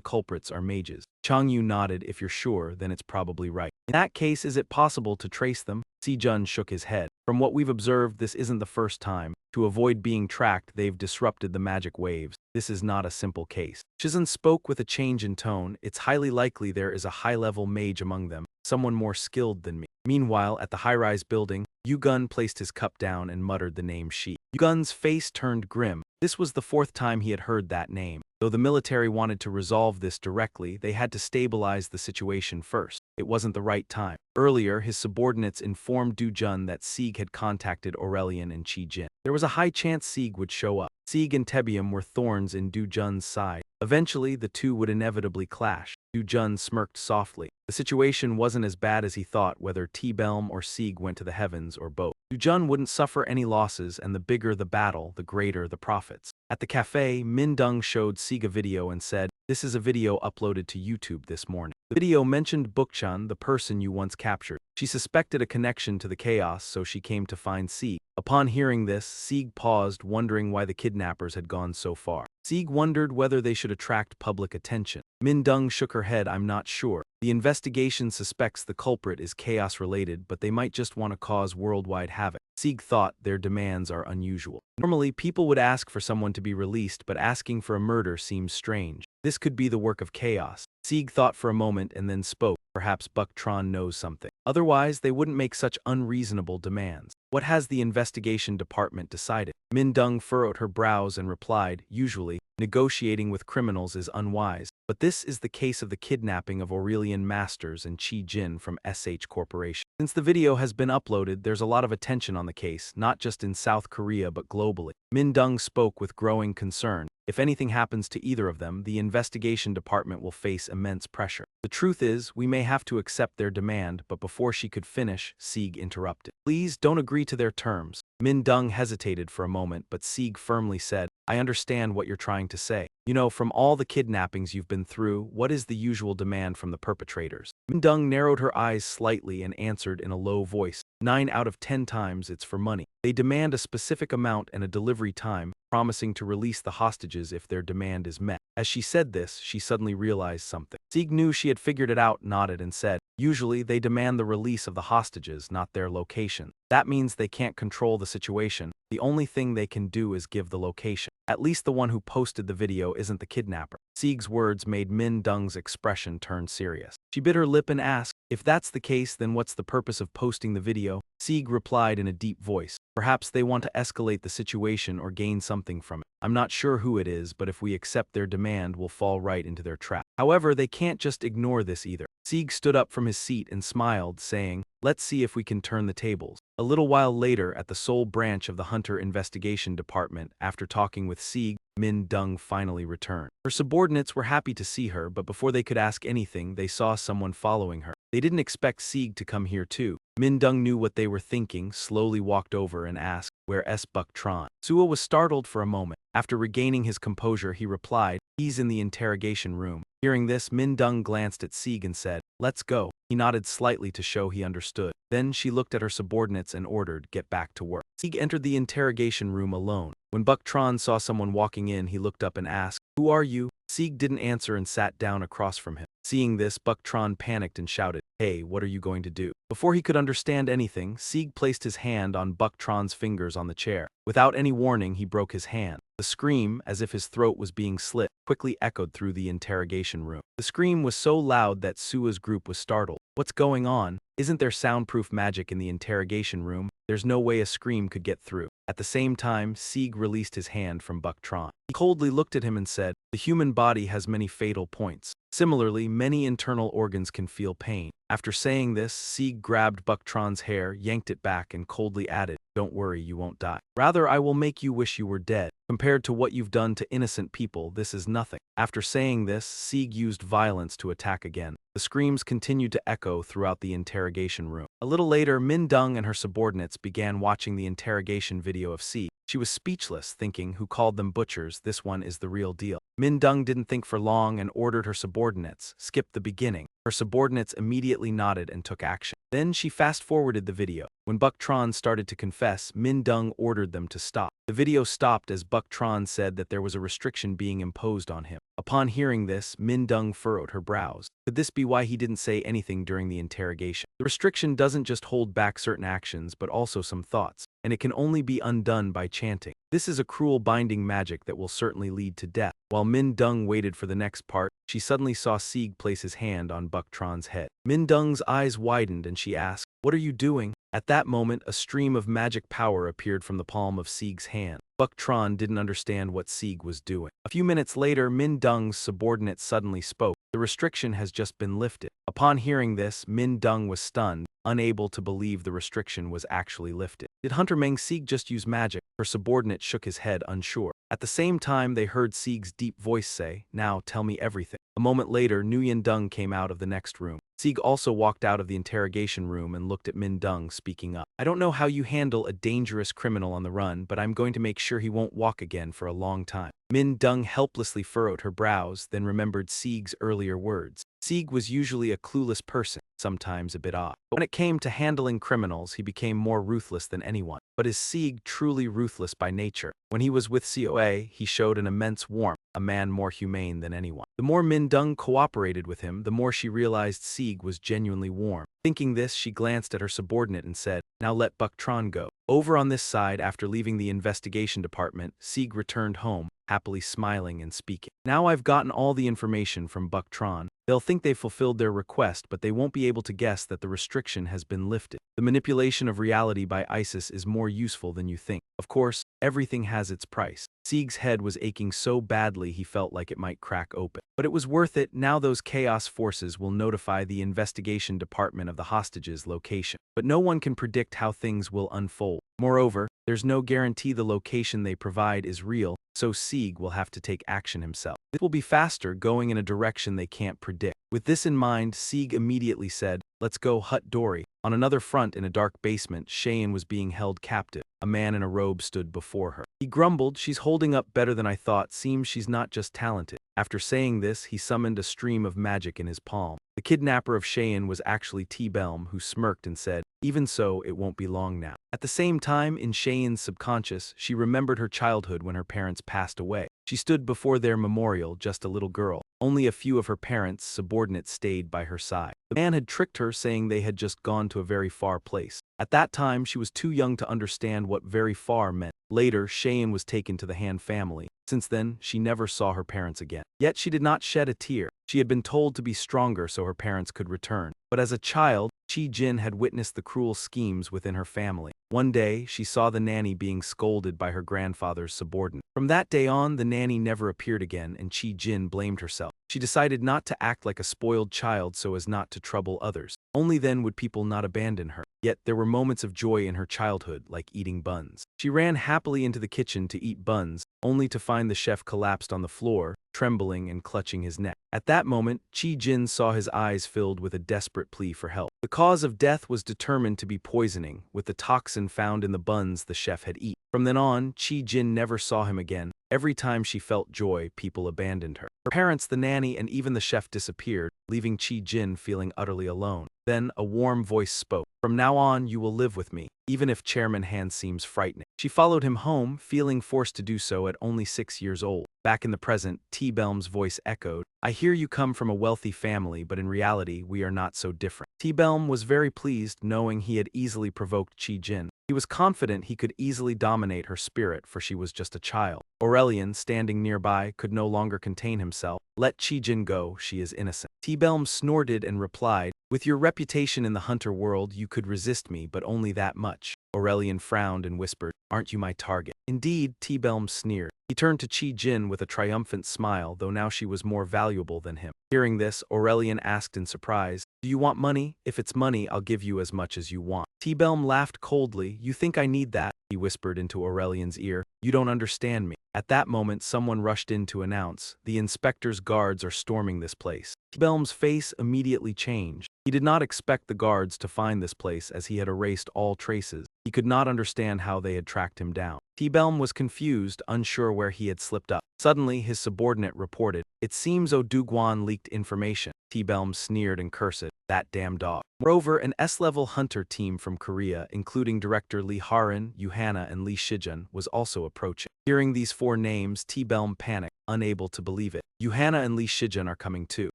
culprits are mages. Chang Yu nodded, if you're sure, then it's probably right. In that case, is it possible to trace them? Si Jun shook his head. From what we've observed, this isn't the first time. To avoid being tracked, they've disrupted the magic waves. This is not a simple case. Shizun spoke with a change in tone. It's highly likely there is a high-level mage among them, someone more skilled than me. Meanwhile, at the high-rise building, Yu Gun placed his cup down and muttered the name Shi. Yu Gun's face turned grim. This was the 4th time he had heard that name. Though the military wanted to resolve this directly, they had to stabilize the situation first. It wasn't the right time. Earlier, his subordinates informed Du Jun that Sieg had contacted Aurelian and Chi Jin. There was a high chance Sieg would show up. Sieg and Tebium were thorns in Du Jun's side. Eventually, the two would inevitably clash. Du Jun smirked softly. The situation wasn't as bad as he thought, whether T-Belm or Sieg went to the heavens or both. Du Jun wouldn't suffer any losses, and the bigger the battle, the greater the profits. At the cafe, Min Dung showed Sieg a video and said, this is a video uploaded to YouTube this morning. The video mentioned Bukchan, the person you once captured. She suspected a connection to the chaos, so she came to find Sieg. Upon hearing this, Sieg paused, wondering why the kidnappers had gone so far. Sieg wondered whether they should attract public attention. Min Dung shook her head, I'm not sure. The investigation suspects the culprit is chaos-related, but they might just want to cause worldwide havoc. Sieg thought their demands are unusual. Normally, people would ask for someone to be released, but asking for a murder seems strange. This could be the work of chaos. Sieg thought for a moment and then spoke. Perhaps Buck Tron knows something. Otherwise, they wouldn't make such unreasonable demands. What has the investigation department decided? Min Dung furrowed her brows and replied, usually, negotiating with criminals is unwise, but this is the case of the kidnapping of Aurelian Masters and Chi Jin from SH Corporation. Since the video has been uploaded, there's a lot of attention on the case, not just in South Korea but globally. Min Dung spoke with growing concern. If anything happens to either of them, the investigation department will face immense pressure. The truth is, we may have to accept their demand, but before she could finish, Sieg interrupted. Please don't agree to their terms. Min Dung hesitated for a moment, but Sieg firmly said, I understand what you're trying to say. You know, from all the kidnappings you've been through, what is the usual demand from the perpetrators? Min Dung narrowed her eyes slightly and answered in a low voice, 9 out of 10 times it's for money. They demand a specific amount and a delivery time, promising to release the hostages if their demand is met. As she said this, she suddenly realized something. Sieg knew she had figured it out, nodded and said, usually they demand the release of the hostages, not their location. That means they can't control the situation. The only thing they can do is give the location. At least the one who posted the video isn't the kidnapper. Sieg's words made Min Dung's expression turn serious. She bit her lip and asked, if that's the case, then what's the purpose of posting the video? Sieg replied in a deep voice, perhaps they want to escalate the situation or gain something from it. I'm not sure who it is, but if we accept their demand, we'll fall right into their trap. However, they can't just ignore this either. Sieg stood up from his seat and smiled, saying, let's see if we can turn the tables. A little while later, at the Seoul branch of the Hunter Investigation Department, after talking with Sieg, Min Dung finally returned. Her subordinates were happy to see her, but before they could ask anything, they saw someone following her. They didn't expect Sieg to come here too. Min Dung knew what they were thinking, slowly walked over and asked, where's Buk Tran? Suo was startled for a moment. After regaining his composure, he replied, he's in the interrogation room. Hearing this, Min Dung glanced at Sieg and said, let's go. He nodded slightly to show he understood. Then she looked at her subordinates and ordered, get back to work. Sieg entered the interrogation room alone. When Buk Tran saw someone walking in, he looked up and asked, who are you? Sieg didn't answer and sat down across from him. Seeing this, Buk Tran panicked and shouted, hey, what are you going to do? Before he could understand anything, Sieg placed his hand on Buk Tran's fingers on the chair. Without any warning, he broke his hand. The scream, as if his throat was being slit, quickly echoed through the interrogation room. The scream was so loud that Sua's group was startled. What's going on? Isn't there soundproof magic in the interrogation room? There's no way a scream could get through. At the same time, Sieg released his hand from Buk Tran. He coldly looked at him and said, the human body has many fatal points. Similarly, many internal organs can feel pain. After saying this, Sieg grabbed Buk Tran's hair, yanked it back, and coldly added, don't worry, you won't die. Rather, I will make you wish you were dead. Compared to what you've done to innocent people, this is nothing. After saying this, Sieg used violence to attack again. The screams continued to echo throughout the interrogation room. A little later, Min Dung and her subordinates began watching the interrogation video of Sieg. She was speechless, thinking, who called them butchers, this one is the real deal. Min Dung didn't think for long and ordered her subordinates, skip the beginning. Her subordinates immediately nodded and took action. Then she fast-forwarded the video. When Buk Tran started to confess, Min Dung ordered them to stop. The video stopped as Buk Tran said that there was a restriction being imposed on him. Upon hearing this, Min Dung furrowed her brows. Could this be why he didn't say anything during the interrogation? The restriction doesn't just hold back certain actions, but also some thoughts, and it can only be undone by chanting. This is a cruel binding magic that will certainly lead to death. While Min Dung waited for the next part, she suddenly saw Sieg place his hand on Buk Tran's head. Min Dung's eyes widened and she asked, what are you doing? At that moment, a stream of magic power appeared from the palm of Sieg's hand. Buk Tran didn't understand what Sieg was doing. A few minutes later, Min Dung's subordinate suddenly spoke. The restriction has just been lifted. Upon hearing this, Min Dung was stunned, unable to believe the restriction was actually lifted. Did Hunter Meng Sieg just use magic? Her subordinate shook his head, unsure. At the same time, they heard Sieg's deep voice say, now tell me everything. A moment later, Nguyen Dung came out of the next room. Sieg also walked out of the interrogation room and looked at Min Dung, speaking up. I don't know how you handle a dangerous criminal on the run, but I'm going to make sure he won't walk again for a long time. Min Dung helplessly furrowed her brows, then remembered Sieg's earlier words. Sieg was usually a clueless person, sometimes a bit odd. But when it came to handling criminals, he became more ruthless than anyone. But is Sieg truly ruthless by nature? When he was with COA, he showed an immense warmth, a man more humane than anyone. The more Min Dung cooperated with him, the more she realized Sieg was genuinely warm. Thinking this, she glanced at her subordinate and said, now let Buk Tran go. Over on this side, after leaving the investigation department, Sieg returned home, happily smiling and speaking. Now I've gotten all the information from Buk Tran. They'll think they've fulfilled their request, but they won't be able to guess that the restriction has been lifted. The manipulation of reality by ISIS is more useful than you think. Of course, everything has its price. Sieg's head was aching so badly he felt like it might crack open. But it was worth it. Now those chaos forces will notify the investigation department of the hostages' location. But no one can predict how things will unfold. Moreover, there's no guarantee the location they provide is real, so Sieg will have to take action himself. It will be faster, going in a direction they can't predict. With this in mind, Sieg immediately said, let's go Hut Dory. On another front, in a dark basement, Cheyenne was being held captive. A man in a robe stood before her. He grumbled, she's holding up better than I thought. Seems she's not just talented. After saying this, he summoned a stream of magic in his palm. The kidnapper of Cheyenne was actually T-Belm, who smirked and said, "Even so, it won't be long now." At the same time, in Cheyenne's subconscious, she remembered her childhood when her parents passed away. She stood before their memorial, just a little girl. Only a few of her parents' subordinates stayed by her side. The man had tricked her, saying they had just gone to a very far place. At that time, she was too young to understand what very far meant. Later, Cheyenne was taken to the Han family. Since then, she never saw her parents again. Yet she did not shed a tear. She had been told to be stronger so her parents could return. But as a child, Chi-Jin had witnessed the cruel schemes within her family. One day, she saw the nanny being scolded by her grandfather's subordinate. From that day on, the nanny never appeared again, and Chi-Jin blamed herself. She decided not to act like a spoiled child so as not to trouble others. Only then would people not abandon her. Yet there were moments of joy in her childhood, like eating buns. She ran happily into the kitchen to eat buns, only to find the chef collapsed on the floor, trembling and clutching his neck. At that moment, Chi-Jin saw his eyes filled with a desperate plea for help. The cause of death was determined to be poisoning, with the toxin found in the buns the chef had eaten. From then on, Chi-Jin never saw him again. Every time she felt joy, people abandoned her. Her parents, the nanny, and even the chef disappeared, leaving Chi-Jin feeling utterly alone. Then, a warm voice spoke. "From now on, you will live with me, even if Chairman Han seems frightening." She followed him home, feeling forced to do so at only 6 years old. Back in the present, T-Belm's voice echoed, "I hear you come from a wealthy family, but in reality, we are not so different." T-Belm was very pleased, knowing he had easily provoked Chi-Jin. He was confident he could easily dominate her spirit, for she was just a child. Aurelian, standing nearby, could no longer contain himself. "Let Chi-Jin go, she is innocent." T-Belm snorted and replied, "With your reputation in the hunter world, you could resist me, but only that much." Aurelian frowned and whispered, "Aren't you my target?" Indeed, T-Belm sneered. He turned to Chi-Jin with a triumphant smile, though now she was more valuable than him. Hearing this, Aurelian asked in surprise, "Do you want money? If it's money, I'll give you as much as you want." T-Belm laughed coldly. "You think I need that?" he whispered into Aurelian's ear. "You don't understand me." At that moment, someone rushed in to announce, "The inspector's guards are storming this place." T-Belm's face immediately changed. He did not expect the guards to find this place, as he had erased all traces. He could not understand how they had tracked him down. T-Belm was confused, unsure where he had slipped up. Suddenly, his subordinate reported, "It seems Oduguan leaked information." T-Belm sneered and cursed, "That damn dog." Moreover, an S-level hunter team from Korea, including director Lee Harin, Yuhana, and Lee Shijun, was also approaching. Hearing these 4 names, T-Belm panicked, unable to believe it. "Yuhana and Lee Shijun are coming too."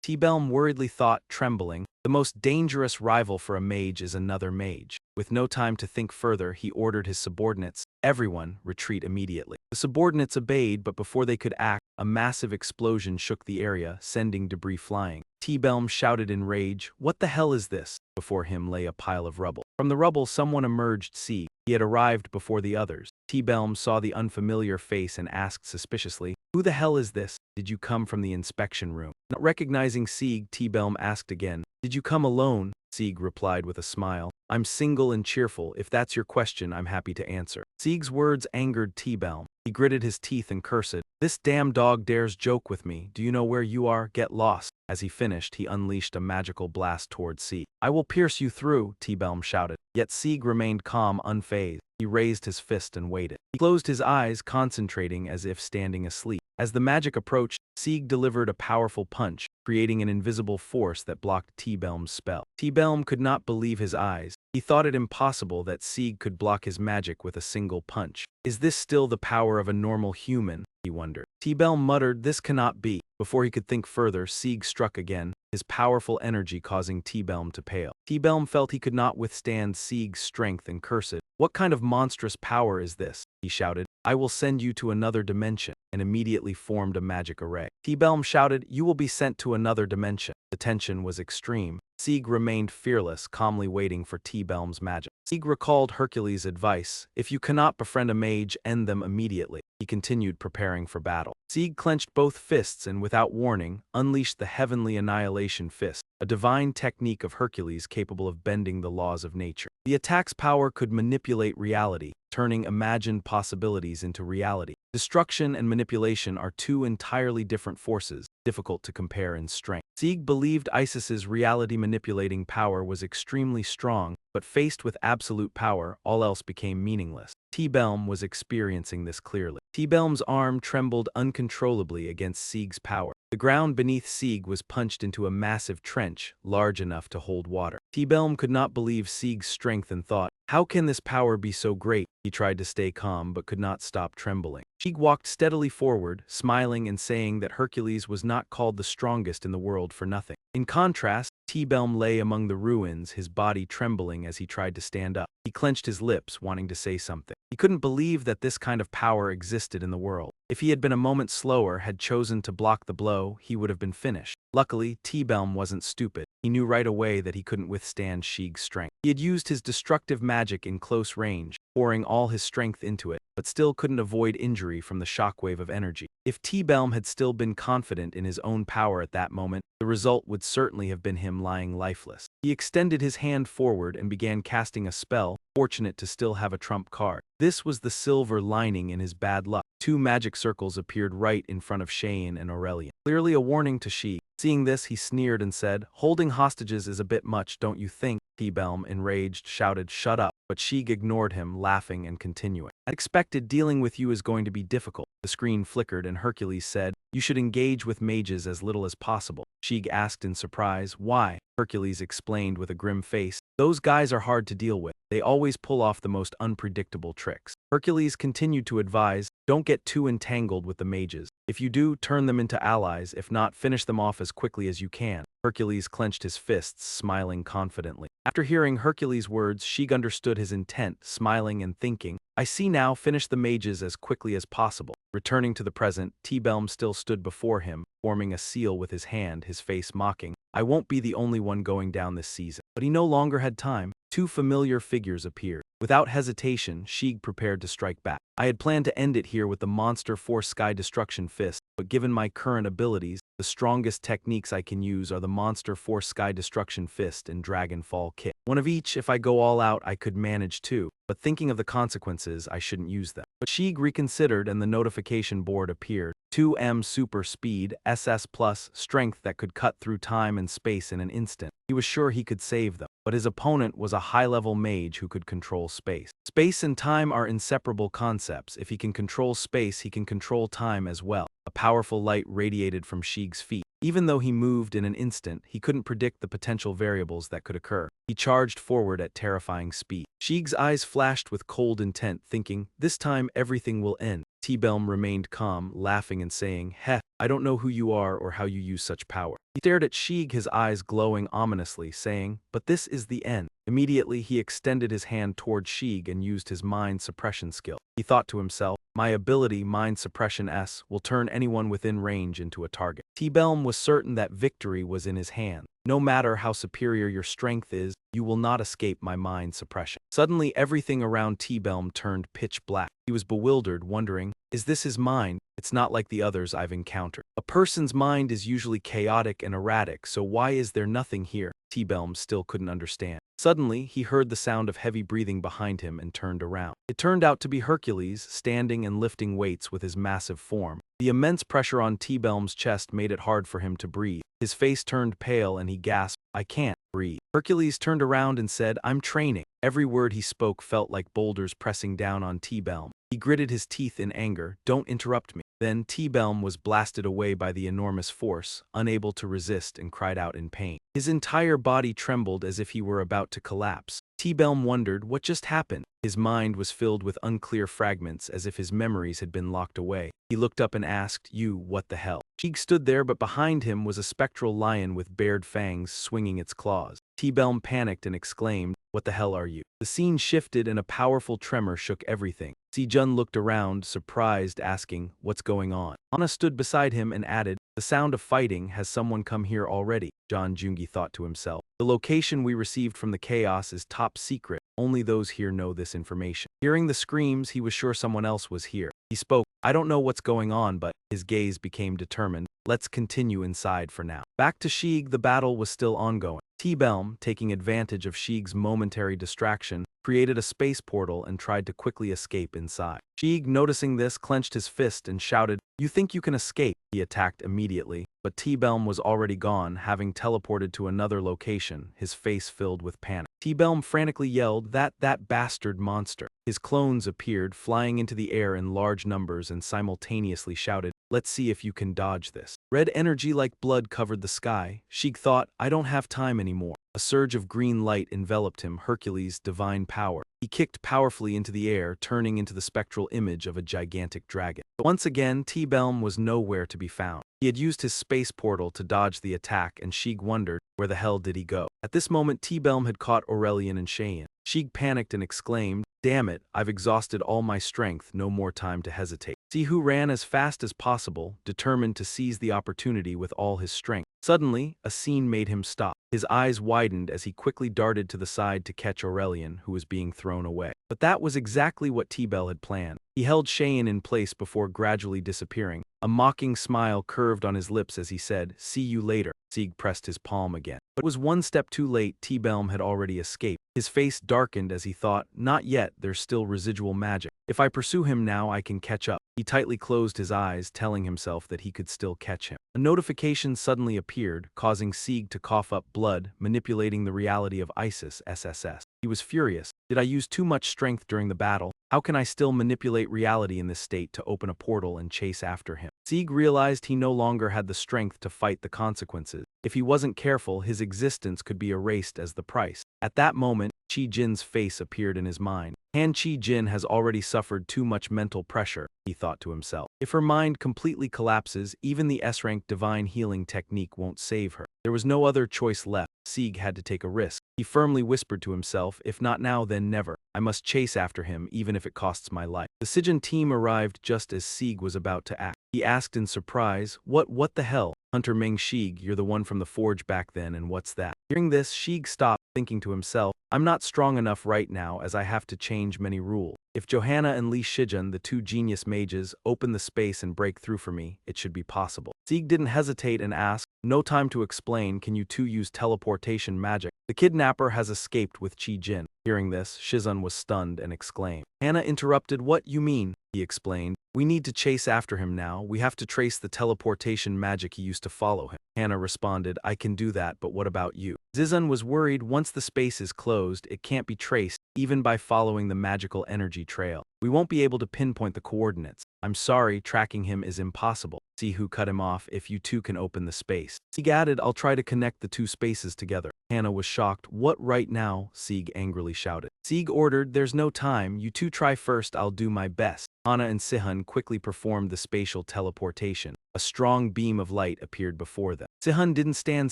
T-Belm worriedly thought, trembling, "The most dangerous rival for a mage is another mage." With no time to think further, he ordered his subordinates, "Everyone, retreat immediately." The subordinates obeyed, but before they could act, a massive explosion shook the area, sending debris flying. T-Belm shouted in rage, "What the hell is this?" Before him lay a pile of rubble. From the rubble, someone emerged. Sieg. He had arrived before the others. T-Belm saw the unfamiliar face and asked suspiciously, "Who the hell is this? Did you come from the inspection room?" Not recognizing Sieg, T-Belm asked again, "Did you come alone?" Sieg replied with a smile, "I'm single and cheerful. If that's your question, I'm happy to answer." Sieg's words angered T-Belm. He gritted his teeth and cursed, "This damn dog dares joke with me. Do you know where you are? Get lost." As he finished, he unleashed a magical blast towards Sieg. "I will pierce you through," T-Belm shouted. Yet Sieg remained calm, unfazed. He raised his fist and waited. He closed his eyes, concentrating as if standing asleep. As the magic approached, Sieg delivered a powerful punch, creating an invisible force that blocked T-Belm's spell. T-Belm could not believe his eyes. He thought it impossible that Sieg could block his magic with a single punch. Is this still the power of a normal human? He wondered. T-Belm muttered, "This cannot be." Before he could think further, Sieg struck again, his powerful energy causing T-Belm to pale. T-Belm felt he could not withstand Sieg's strength and cursed, "What kind of monstrous power is this?" he shouted. "I will send you to another dimension," and immediately formed a magic array. T-Belm shouted, "You will be sent to another dimension." The tension was extreme. Sieg remained fearless, calmly waiting for T-Belm's magic. Sieg recalled Hercules' advice, "If you cannot befriend a mage, end them immediately." He continued preparing for battle. Sieg clenched both fists and, without warning, unleashed the Heavenly Annihilation Fist, a divine technique of Hercules capable of bending the laws of nature. The attack's power could manipulate reality, turning imagined possibilities into reality. Destruction and manipulation are 2 entirely different forces, difficult to compare in strength. Sieg believed Isis's reality-manipulating power was extremely strong, but faced with absolute power, all else became meaningless. T-Belm was experiencing this clearly. T-Belm's arm trembled uncontrollably against Sieg's power. The ground beneath Sieg was punched into a massive trench, large enough to hold water. T-Belm could not believe Sieg's strength and thought, how can this power be so great? He tried to stay calm but could not stop trembling. Sieg walked steadily forward, smiling and saying that Hercules was not called the strongest in the world for nothing. In contrast, T-Belm lay among the ruins, his body trembling as he tried to stand up. He clenched his lips, wanting to say something. He couldn't believe that this kind of power existed in the world. If he had been a moment slower, had chosen to block the blow, he would have been finished. Luckily, T-Belm wasn't stupid. He knew right away that he couldn't withstand Sieg's strength. He had used his destructive magic in close range, pouring all his strength into it, but still couldn't avoid injury from the shockwave of energy. If T-Belm had still been confident in his own power at that moment, the result would certainly have been him lying lifeless. He extended his hand forward and began casting a spell, fortunate to still have a trump card. This was the silver lining in his bad luck. Two magic circles appeared right in front of Cheyenne and Aurelian, clearly a warning to Sieg. Seeing this, he sneered and said, "Holding hostages is a bit much, don't you think?" T-Belm, enraged, shouted, "Shut up," but Sieg ignored him, laughing and continuing. "I expected dealing with you is going to be difficult." The screen flickered and Hercules said, "You should engage with mages as little as possible." Sieg asked in surprise, "Why?" Hercules explained with a grim face, "Those guys are hard to deal with. They always pull off the most unpredictable tricks." Hercules continued to advise, "Don't get too entangled with the mages. If you do, turn them into allies. If not, finish them off as quickly as you can." Hercules clenched his fists, smiling confidently. After hearing Hercules' words, Sieg understood his intent, smiling and thinking, "I see now, finish the mages as quickly as possible." Returning to the present, T-Belm still stood before him, forming a seal with his hand, his face mocking. "I won't be the only one going down this season." But he no longer had time. Two familiar figures appeared. Without hesitation, Sieg prepared to strike back. "I had planned to end it here with the Monster Force Sky Destruction Fist, but given my current abilities, the strongest techniques I can use are the Monster Force Sky Destruction Fist and Dragon Fall Kick. One of each, if I go all out, I could manage too, but thinking of the consequences, I shouldn't use them." But Sieg reconsidered and the notification board appeared. 2M Super Speed, SS Plus, strength that could cut through time and space in an instant. He was sure he could save them, but his opponent was a high-level mage who could control space. Space and time are inseparable concepts. If he can control space, he can control time as well. A powerful light radiated from Sieg's feet. Even though he moved in an instant, he couldn't predict the potential variables that could occur. He charged forward at terrifying speed. Sieg's eyes flashed with cold intent, thinking, "This time everything will end." T-Belm remained calm, laughing and saying, "Heh, I don't know who you are or how you use such power." He stared at Sieg, his eyes glowing ominously, saying, "But this is the end." Immediately, he extended his hand toward Sieg and used his mind suppression skill. He thought to himself, "My ability, Mind Suppression S, will turn anyone within range into a target." T-Belm was certain that victory was in his hand. "No matter how superior your strength is, you will not escape my mind suppression." Suddenly, everything around T-Belm turned pitch black. He was bewildered, wondering, is this his mind? It's not like the others I've encountered. A person's mind is usually chaotic and erratic, so why is there nothing here? T-Belm still couldn't understand. Suddenly, he heard the sound of heavy breathing behind him and turned around. It turned out to be Hercules, standing and lifting weights with his massive form. The immense pressure on T-Belm's chest made it hard for him to breathe. His face turned pale and he gasped, "I can't breathe." Hercules turned around and said, "I'm training." Every word he spoke felt like boulders pressing down on T-Belm. He gritted his teeth in anger. "Don't interrupt me." Then T-Belm was blasted away by the enormous force, unable to resist, and cried out in pain. His entire body trembled as if he were about to collapse. T-Belm wondered what just happened. His mind was filled with unclear fragments as if his memories had been locked away. He looked up and asked, "You, what the hell?" Sieg stood there, but behind him was a spectral lion with bared fangs swinging its claws. T-Belm panicked and exclaimed, "What the hell are you?" The scene shifted and a powerful tremor shook everything. Si-jun looked around, surprised, asking, "What's going on?" Anna stood beside him and added, "The sound of fighting. Has someone come here already?" John Jungi thought to himself. "The location we received from the chaos is top secret. Only those here know this information." Hearing the screams, he was sure someone else was here. He spoke, "I don't know what's going on, but..." His gaze became determined. "Let's continue inside for now." Back to Sieg, the battle was still ongoing. T-Belm, taking advantage of Sieg's momentary distraction, created a space portal and tried to quickly escape inside. Sieg, noticing this, clenched his fist and shouted, "You think you can escape?" He attacked immediately, but T-Belm was already gone, having teleported to another location, his face filled with panic. T-Belm frantically yelled, That bastard monster." His clones appeared, flying into the air in large numbers and simultaneously shouted, Let's see if you can dodge this. Red energy like blood covered the sky. Sheik thought, I don't have time anymore. A surge of green light enveloped him, Hercules' divine power. He kicked powerfully into the air, turning into the spectral image of a gigantic dragon. But once again, T-Belm was nowhere to be found. He had used his space portal to dodge the attack, and Sheik wondered, where the hell did he go? At this moment, T-Belm had caught Aurelian and Cheyenne. Sheik panicked and exclaimed, damn it, I've exhausted all my strength, no more time to hesitate. Sihu ran as fast as possible, determined to seize the opportunity with all his strength. Suddenly, a scene made him stop. His eyes widened as he quickly darted to the side to catch Aurelian, who was being thrown away. But that was exactly what T-Bell had planned. He held Cheyenne in place before gradually disappearing. A mocking smile curved on his lips as he said, see you later. Sieg pressed his palm again. But it was one step too late. T-Belm had already escaped. His face darkened as he thought, not yet, there's still residual magic. If I pursue him now, I can catch up. He tightly closed his eyes, telling himself that he could still catch him. A notification suddenly appeared, causing Sieg to cough up blood, manipulating the reality of Isis, SSS. He was furious. Did I use too much strength during the battle? How can I still manipulate reality in this state to open a portal and chase after him? Sieg realized he no longer had the strength to fight the consequences. If he wasn't careful, his existence could be erased as the price. At that moment, Qi Jin's face appeared in his mind. Han Qi Jin has already suffered too much mental pressure, he thought to himself. If her mind completely collapses, even the S-rank divine healing technique won't save her. There was no other choice left. Sieg had to take a risk. He firmly whispered to himself, if not now, then never. I must chase after him, even if it costs my life. The Sijin team arrived just as Sieg was about to act. He asked in surprise, what the hell? Hunter Meng Sheeg, you're the one from the forge back then, and what's that? Hearing this, Sheeg stopped, thinking to himself, I'm not strong enough right now as I have to change many rules. If Johanna and Li Shijun, the two genius mages, open the space and break through for me, it should be possible. Sieg didn't hesitate and asked, no time to explain, can you two use teleportation magic? The kidnapper has escaped with Qi Jin. Hearing this, Shizun was stunned and exclaimed. Hannah interrupted, what you mean? He explained. We need to chase after him now. We have to trace the teleportation magic he used to follow him. Hannah responded, I can do that, but what about you? Zizun was worried once the space is closed, it can't be traced, even by following the magical energy trail. We won't be able to pinpoint the coordinates. I'm sorry, tracking him is impossible. See who cut him off if you two can open the space. Sieg added, I'll try to connect the two spaces together. Hannah was shocked. What right now? Sieg angrily shouted. Sieg ordered, there's no time, you two try first, I'll do my best. Hana and Sihun quickly performed the spatial teleportation. A strong beam of light appeared before them. Sihun didn't stand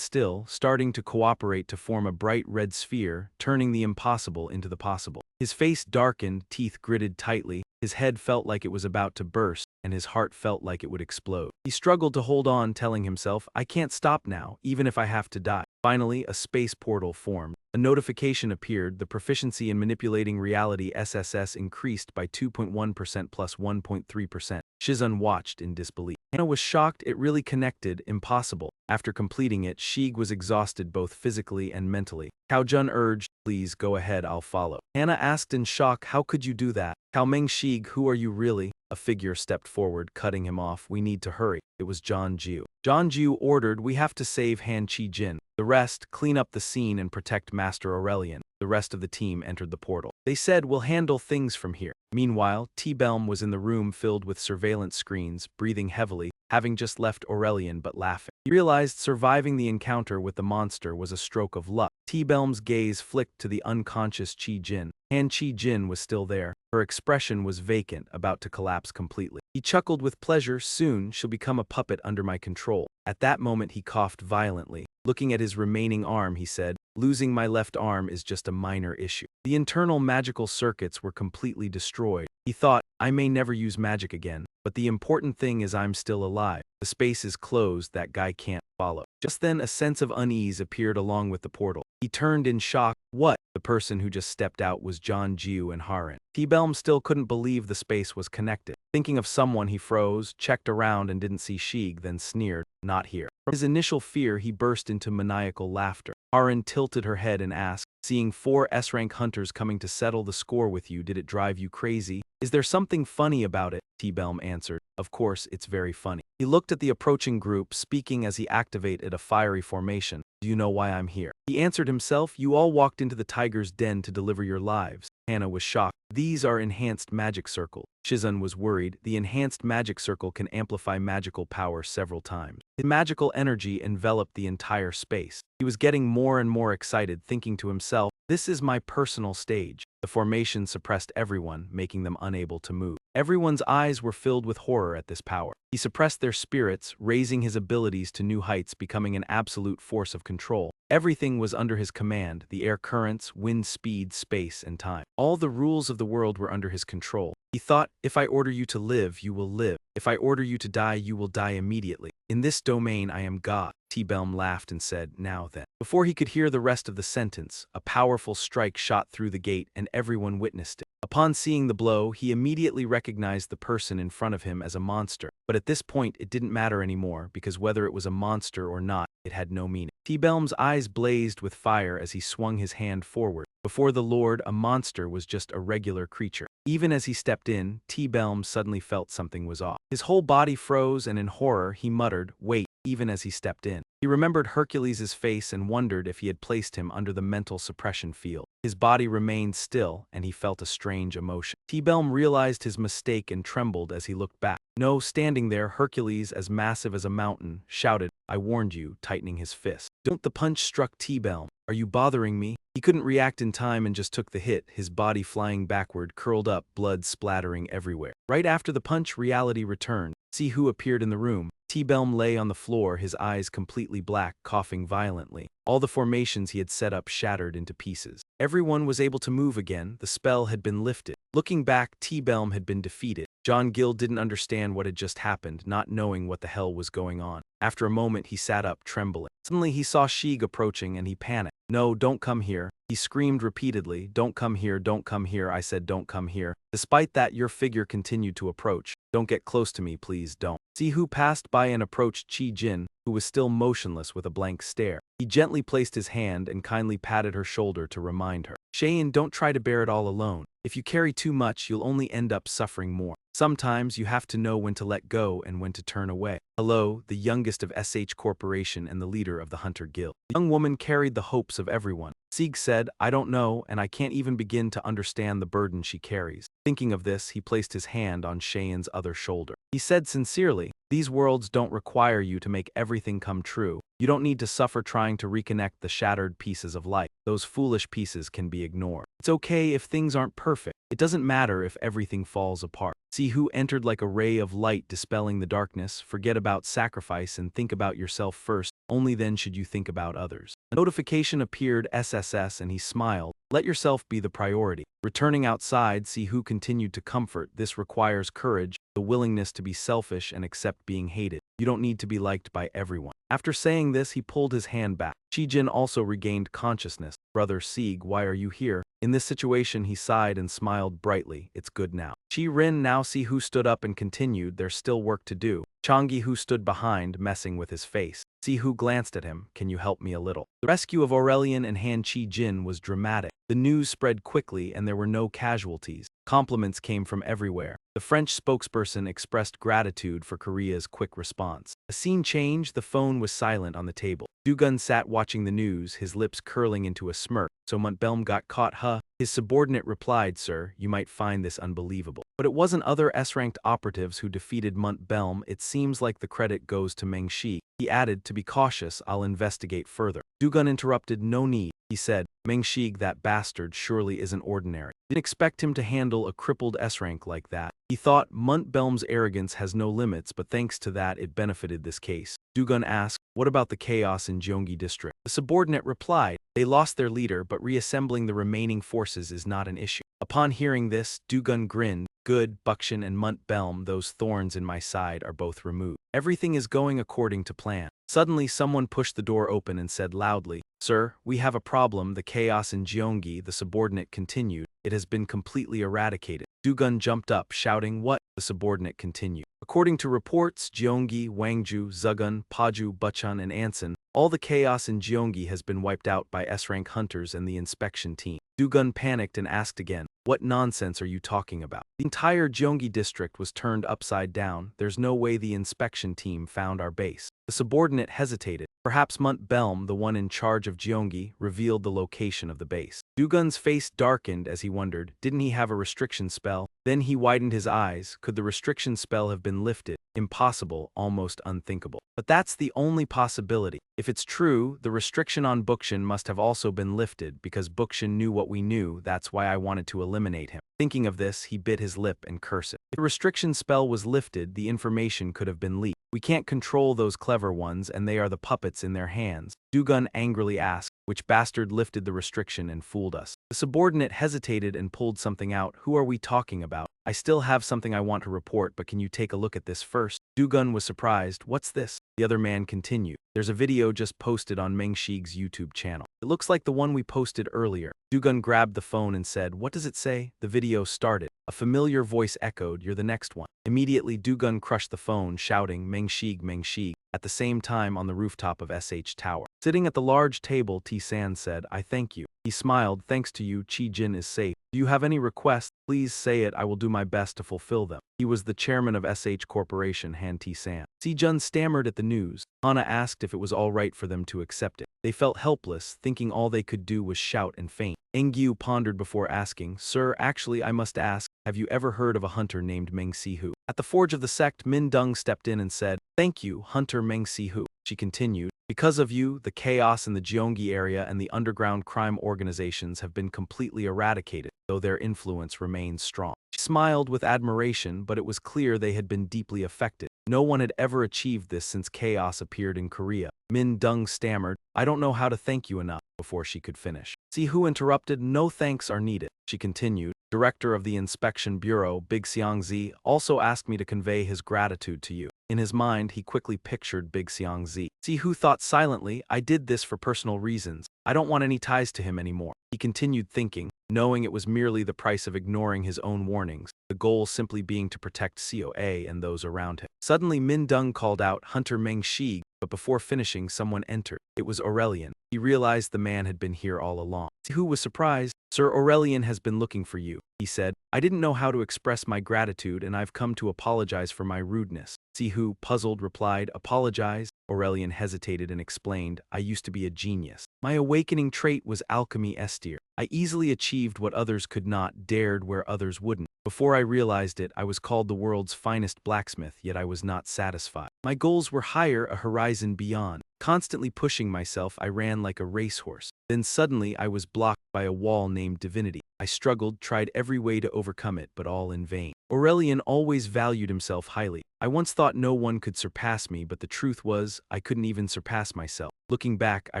still, starting to cooperate to form a bright red sphere, turning the impossible into the possible. His face darkened, teeth gritted tightly, his head felt like it was about to burst, and his heart felt like it would explode. He struggled to hold on, telling himself, I can't stop now, even if I have to die. Finally, a space portal formed. A notification appeared, the proficiency in manipulating reality SSS increased by 2.1% plus 1.3%. Shizun watched in disbelief. Hannah was shocked, it really connected, impossible. After completing it, Sheeg was exhausted both physically and mentally. Cao Jun urged, please go ahead, I'll follow. Hannah asked in shock, how could you do that? Cao Meng Sheeg, who are you really? A figure stepped forward, cutting him off. We need to hurry. It was John Jiu. John Jiu ordered, we have to save Han Qi Jin. The rest, clean up the scene and protect Master Aurelian. The rest of the team entered the portal. They said, we'll handle things from here. Meanwhile, T-Belm was in the room filled with surveillance screens, breathing heavily, having just left Aurelian but laughing. He realized surviving the encounter with the monster was a stroke of luck. T-Belm's gaze flicked to the unconscious Qi Jin. Han Qi Jin was still there. Her expression was vacant, about to collapse completely. He chuckled with pleasure, soon she'll become a puppet under my control. At that moment he coughed violently. Looking at his remaining arm, he said, losing my left arm is just a minor issue. The internal magical circuits were completely destroyed. He thought, I may never use magic again, but the important thing is I'm still alive. The space is closed, that guy can't follow. Just then a sense of unease appeared along with the portal. He turned in shock. What? The person who just stepped out was John Jiu and Haran. T-Belm still couldn't believe the space was connected. Thinking of someone, he froze, checked around and didn't see Sheeg, then sneered, not here. From his initial fear, he burst into maniacal laughter. Haran tilted her head and asked, Seeing 4 S-rank hunters coming to settle the score with you, did it drive you crazy? Is there something funny about it? T-Belm answered. Of course, it's very funny. He looked at the approaching group, speaking as he activated a fiery formation. Do you know why I'm here? He answered himself. You all walked into the tiger's den to deliver your lives. Hannah was shocked. These are enhanced magic circle. Shizun was worried. The enhanced magic circle can amplify magical power several times. His magical energy enveloped the entire space. He was getting more and more excited, thinking to himself, this is my personal stage. The formation suppressed everyone, making them unable to move. Everyone's eyes were filled with horror at this power. He suppressed their spirits, raising his abilities to new heights, becoming an absolute force of control. Everything was under his command: the air currents, wind speed, space, and time. All the rules of the world were under his control. He thought, if I order you to live, you will live. If I order you to die, you will die immediately. In this domain, I am God. T-Belm laughed and said, now then. Before he could hear the rest of the sentence, a powerful strike shot through the gate and everyone witnessed it. Upon seeing the blow, he immediately recognized the person in front of him as a monster. But at this point, it didn't matter anymore, because whether it was a monster or not, it had no meaning. T-Belm's eyes blazed with fire as he swung his hand forward. Before the Lord, a monster was just a regular creature. Even as he stepped in, T-Belm suddenly felt something was off. His whole body froze, and in horror, he muttered, wait, even as he stepped in. He remembered Hercules' face and wondered if he had placed him under the mental suppression field. His body remained still, and he felt a strange emotion. T-Belm realized his mistake and trembled as he looked back. No, standing there, Hercules, as massive as a mountain, shouted, I warned you, tightening his fist. Don't. The punch struck T-Belm. Are you bothering me? He couldn't react in time and just took the hit, his body flying backward, curled up, blood splattering everywhere. Right after the punch, reality returned. See who appeared in the room. T-Belm lay on the floor, his eyes completely black, coughing violently. All the formations he had set up shattered into pieces. Everyone was able to move again. The spell had been lifted. Looking back, T-Belm had been defeated. John Gill didn't understand what had just happened, not knowing what the hell was going on. After a moment, he sat up, trembling. Suddenly, he saw Sheeg approaching and he panicked. No, don't come here. He screamed repeatedly, don't come here, don't come here, I said don't come here. Despite that, your figure continued to approach. Don't get close to me, please don't. See who passed by and approached Chi Jin, who was still motionless with a blank stare. He gently placed his hand and kindly patted her shoulder to remind her. Shayin, don't try to bear it all alone. If you carry too much, you'll only end up suffering more. Sometimes you have to know when to let go and when to turn away. Hello, the youngest of SH Corporation and the leader of the Hunter Guild. The young woman carried the hopes of everyone. Sieg said, I don't know, and I can't even begin to understand the burden she carries. Thinking of this, he placed his hand on Shayin's other shoulder. He said sincerely, these worlds don't require you to make everything come true. You don't need to suffer trying to reconnect the shattered pieces of life. Those foolish pieces can be ignored. It's okay if things aren't perfect. It doesn't matter if everything falls apart. See who entered like a ray of light, dispelling the darkness. Forget about sacrifice and think about yourself first. Only then should you think about others. A notification appeared, SSS, and he smiled. Let yourself be the priority. Returning outside, see who continued to comfort. This requires courage, the willingness to be selfish and accept being hated. You don't need to be liked by everyone. After saying this, he pulled his hand back. Chi-Jin also regained consciousness. Brother Sieg, why are you here? In this situation, he sighed and smiled brightly. It's good now. Chi-Rin now see who stood up and continued. There's still work to do. Changi who stood behind, messing with his face. See who glanced at him. Can you help me a little? The rescue of Aurelian and Han Chi-Jin was dramatic. The news spread quickly and there were no casualties. Compliments came from everywhere. The French spokesperson expressed gratitude for Korea's quick response. A scene changed. The phone was silent on the table. Dugun sat watching the news, his lips curling into a smirk. So Montbelm got caught, huh? His subordinate replied, sir, you might find this unbelievable. But it wasn't other S-ranked operatives who defeated Montbelm. It seems like the credit goes to Meng Shi. He added, to be cautious, I'll investigate further. Dugun interrupted, no need. He said, Meng Shi, that bastard, surely isn't ordinary. Didn't expect him to handle a crippled S-rank like that. He thought Montbelm's arrogance has no limits, but thanks to that, it benefited this case. Dugun asked, what about the chaos in Gyeonggi district? The subordinate replied, they lost their leader, but reassembling the remaining forces is not an issue. Upon hearing this, Dugun grinned. Good, Bukshin and Montbelm, those thorns in my side are both removed. Everything is going according to plan. Suddenly someone pushed the door open and said loudly, "Sir, we have a problem." The chaos in Gyeonggi, the subordinate continued. "It has been completely eradicated." Dugun jumped up, shouting, "What?" The subordinate continued. According to reports, Gyeonggi, Wangju, Zugun, Paju, Bucheon, and Ansan, all the chaos in Gyeonggi has been wiped out by S-rank hunters and the inspection team. Dugun panicked and asked again, "What nonsense are you talking about? The entire Gyeonggi district was turned upside down. There's no way the inspection team found our base." The subordinate hesitated. Perhaps Munt Belm, the one in charge of Gyeonggi, revealed the location of the base. Dugun's face darkened as he wondered, didn't he have a restriction spell? Then he widened his eyes. Could the restriction spell have been lifted? Impossible, almost unthinkable. But that's the only possibility. If it's true, the restriction on Bukshin must have also been lifted because Bukshin knew what we knew. That's why I wanted to eliminate him. Thinking of this, he bit his lip and cursed. If the restriction spell was lifted, the information could have been leaked. We can't control those clever ones, and they are the puppets in their hands. Dugun angrily asked, "Which bastard lifted the restriction and fooled us?" The subordinate hesitated and pulled something out. "Who are we talking about? I still have something I want to report, but can you take a look at this first?" Dugun was surprised. "What's this?" The other man continued. "There's a video just posted on Mengshig's YouTube channel. It looks like the one we posted earlier." Dugun grabbed the phone and said, "What does it say?" The video started. A familiar voice echoed, "You're the next one." Immediately Dugun crushed the phone, shouting, "Mengshig, Mengshig." At the same time, on the rooftop of SH Tower, sitting at the large table, T-san said, "I thank you." He smiled. "Thanks to you, Chi-jin is safe. Do you have any requests? Please say it. I will do my best to fulfill them." He was the chairman of SH Corporation, Han T-san. Si-jun stammered at the news. Hana asked if it was all right for them to accept it. They felt helpless, thinking all they could do was shout and faint. Engyu pondered before asking, "Sir, actually I must ask, have you ever heard of a hunter named Meng Si-hu?" At the forge of the sect, Min Dung stepped in and said, "Thank you, Hunter Meng Si-hu." She continued, "Because of you, the chaos in the Gyeonggi area and the underground crime organizations have been completely eradicated, though their influence remains strong." She smiled with admiration, but it was clear they had been deeply affected. No one had ever achieved this since chaos appeared in Korea. Min Dung stammered, "I don't know how to thank you enough," before she could finish. Si-hu interrupted, "No thanks are needed." She continued, "Director of the Inspection Bureau, Big Xiangzi, also asked me to convey his gratitude to you." In his mind, he quickly pictured Big Xiangzi. Si-hu thought silently, "I did this for personal reasons. I don't want any ties to him anymore." He continued thinking, knowing it was merely the price of ignoring his own warnings, the goal simply being to protect COA and those around him. Suddenly Min Dung called out, "Hunter Meng Shi," but before finishing, someone entered. It was Aurelian. He realized the man had been here all along. Si-hu was surprised. "Sir, Aurelian has been looking for you," he said. "I didn't know how to express my gratitude, and I've come to apologize for my rudeness." Si-hu, puzzled, replied, "Apologize?" Aurelian hesitated and explained, "I used to be a genius. My awakening trait was alchemy estir. I easily achieved what others could not, dared where others wouldn't. Before I realized it, I was called the world's finest blacksmith, yet I was not satisfied. My goals were higher, a horizon beyond. Constantly pushing myself, I ran like a racehorse. Then suddenly I was blocked by a wall named divinity. I struggled, tried every way to overcome it, but all in vain." Aurelian always valued himself highly. "I once thought no one could surpass me, but the truth was, I couldn't even surpass myself. Looking back, I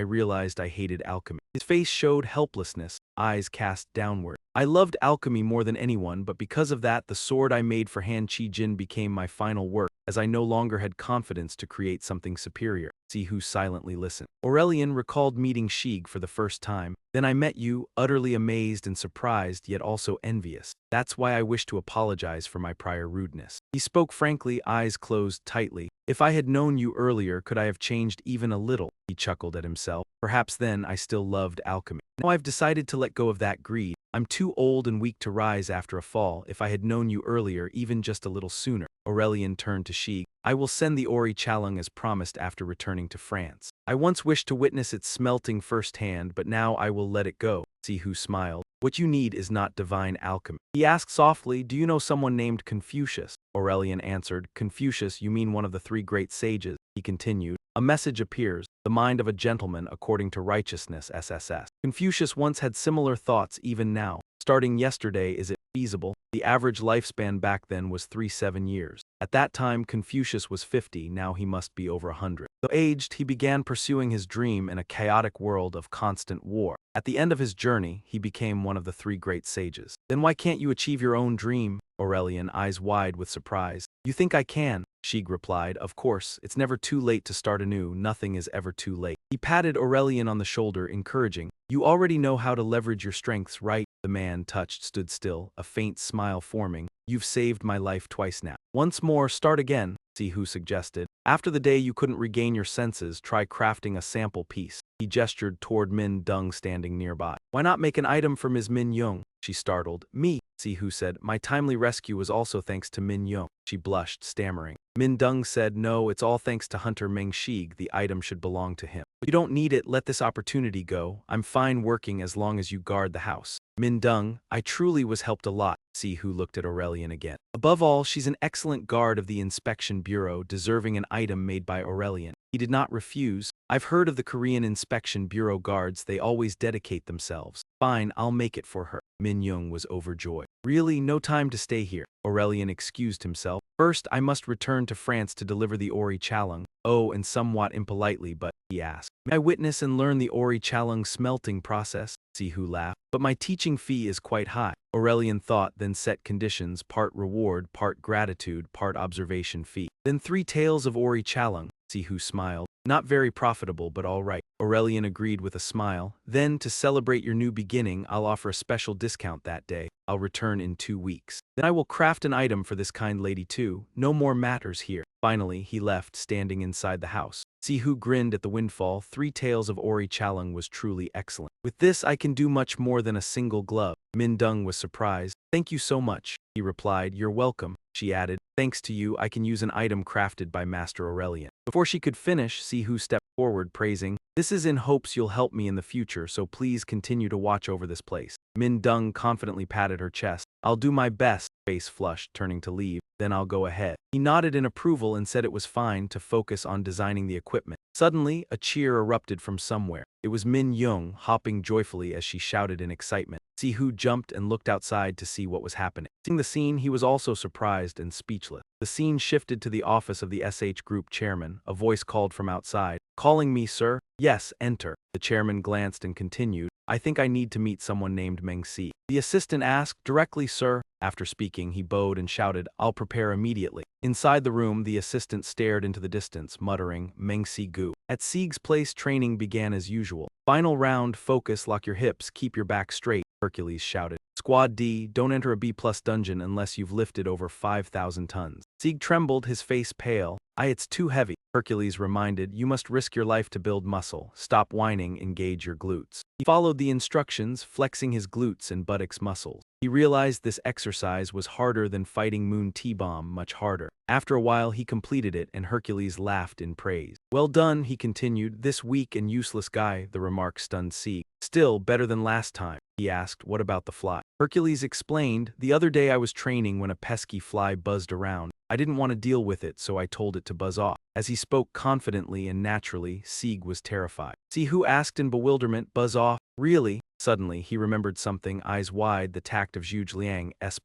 realized I hated alchemy." His face showed helplessness, eyes cast downward. "I loved alchemy more than anyone, but because of that, the sword I made for Han Chi-jin became my final work, as I no longer had confidence to create something superior." Si-hu silently listened. Aurelian recalled meeting Shig for the first time. "Then I met you, utterly amazed and surprised, yet also envious. That's why I wish to apologize for my prior rudeness." He spoke frankly, eyes closed tightly. "If I had known you earlier, could I have changed even a little?" He chuckled at himself. "Perhaps then I still loved alchemy. Now I've decided to let go of that greed. I'm too old and weak to rise after a fall. If I had known you earlier, even just a little sooner." Aurelian turned to Shig. "I will send the Ori Chalung as promised after returning to France. I once wished to witness its smelting firsthand, but now I will let it go." Si-hu smiled. "What you need is not divine alchemy." He asked softly, "Do you know someone named Confucius?" Aurelian answered, "Confucius, you mean one of the 3 great sages." He continued, "A message appears, the mind of a gentleman according to righteousness SSS. Confucius once had similar thoughts even now. Starting yesterday, is it feasible? The average lifespan back then was 37 years. At that time, Confucius was 50, now he must be over 100. Though aged, he began pursuing his dream in a chaotic world of constant war. At the end of his journey, he became one of the three great sages. Then why can't you achieve your own dream? Aurelian, eyes wide with surprise. You think I can? Shig replied, of course, it's never too late to start anew, nothing is ever too late. He patted Aurelian on the shoulder, encouraging, you already know how to leverage your strengths, right? The man, touched, stood still, a faint smile forming. You've saved my life twice now. Once more, start again, Sihu suggested. After the day you couldn't regain your senses, try crafting a sample piece. He gestured toward Min Dung standing nearby. Why not make an item for Ms. Min Young? She startled. Me, Sihu said. My timely rescue was also thanks to Min Young. She blushed, stammering. Min Dung said, no, it's all thanks to Hunter Meng Shig. The item should belong to him. But you don't need it, let this opportunity go. I'm fine working as long as you guard the house. Min Dung, I truly was helped a lot. Sihu looked at Aurelian again. Above all, she's an excellent guard of the Inspection Bureau, deserving an item made by Aurelian. He did not refuse. I've heard of the Korean Inspection Bureau guards, they always dedicate themselves. Fine, I'll make it for her. Min Young was overjoyed. Really, no time to stay here. Aurelian excused himself. First, I must return to France to deliver the Ori Chalung. Oh, and somewhat impolitely, but, he asked, may I witness and learn the Ori Chalung smelting process? Sihu laughed. But my teaching fee is quite high. Aurelian thought, then set conditions, part reward, part gratitude, part observation fee. Then 3 tales of Ori Chalung. Sihu smiled. Not very profitable, but all right. Aurelian agreed with a smile. Then, to celebrate your new beginning, I'll offer a special discount that day. I'll return in 2 weeks. Then I will craft an item for this kind lady too. No more matters here. Finally, he left, standing inside the house. Sihu grinned at the windfall. 3 tales of Ori Chalung was truly excellent. With this, I can do much more than a single glove. Min Dung was surprised. Thank you so much. He replied, you're welcome. She added, thanks to you, I can use an item crafted by Master Aurelian. Before she could finish, Sihu stepped forward, praising, this is in hopes you'll help me in the future, so please continue to watch over this place. Min Dung confidently patted her chest. I'll do my best, face flushed, turning to leave. Then I'll go ahead. He nodded in approval and said it was fine to focus on designing the equipment. Suddenly, a cheer erupted from somewhere. It was Min Young, hopping joyfully as she shouted in excitement. Sihu jumped and looked outside to see what was happening. Seeing the scene, he was also surprised and speechless. The scene shifted to the office of the SH Group chairman. A voice called from outside. Calling me, sir? Yes, enter. The chairman glanced and continued. I think I need to meet someone named Meng Si. The assistant asked, directly, sir. After speaking, he bowed and shouted, I'll prepare immediately. Inside the room, the assistant stared into the distance, muttering, Meng Si Gu. At Sieg's place, training began as usual. Final round, focus, lock your hips, keep your back straight, Hercules shouted. Squad D, don't enter a B+ dungeon unless you've lifted over 5,000 tons. Sieg trembled, his face pale. It's too heavy. Hercules reminded, you must risk your life to build muscle. Stop whining, engage your glutes. He followed the instructions, flexing his glutes and buttocks muscles. He realized this exercise was harder than fighting Moon T-Bomb, much harder. After a while, he completed it, and Hercules laughed in praise. Well done, he continued. This weak and useless guy, the remark stunned Sieg. Still, better than last time. He asked, what about the fly? Hercules explained, the other day I was training when a pesky fly buzzed around. I didn't want to deal with it, so I told it to buzz off. As he spoke confidently and naturally, Sieg was terrified. Sihu asked in bewilderment, buzz off? Really? Suddenly, he remembered something, eyes wide, the tact of Zhuge Liang, S+.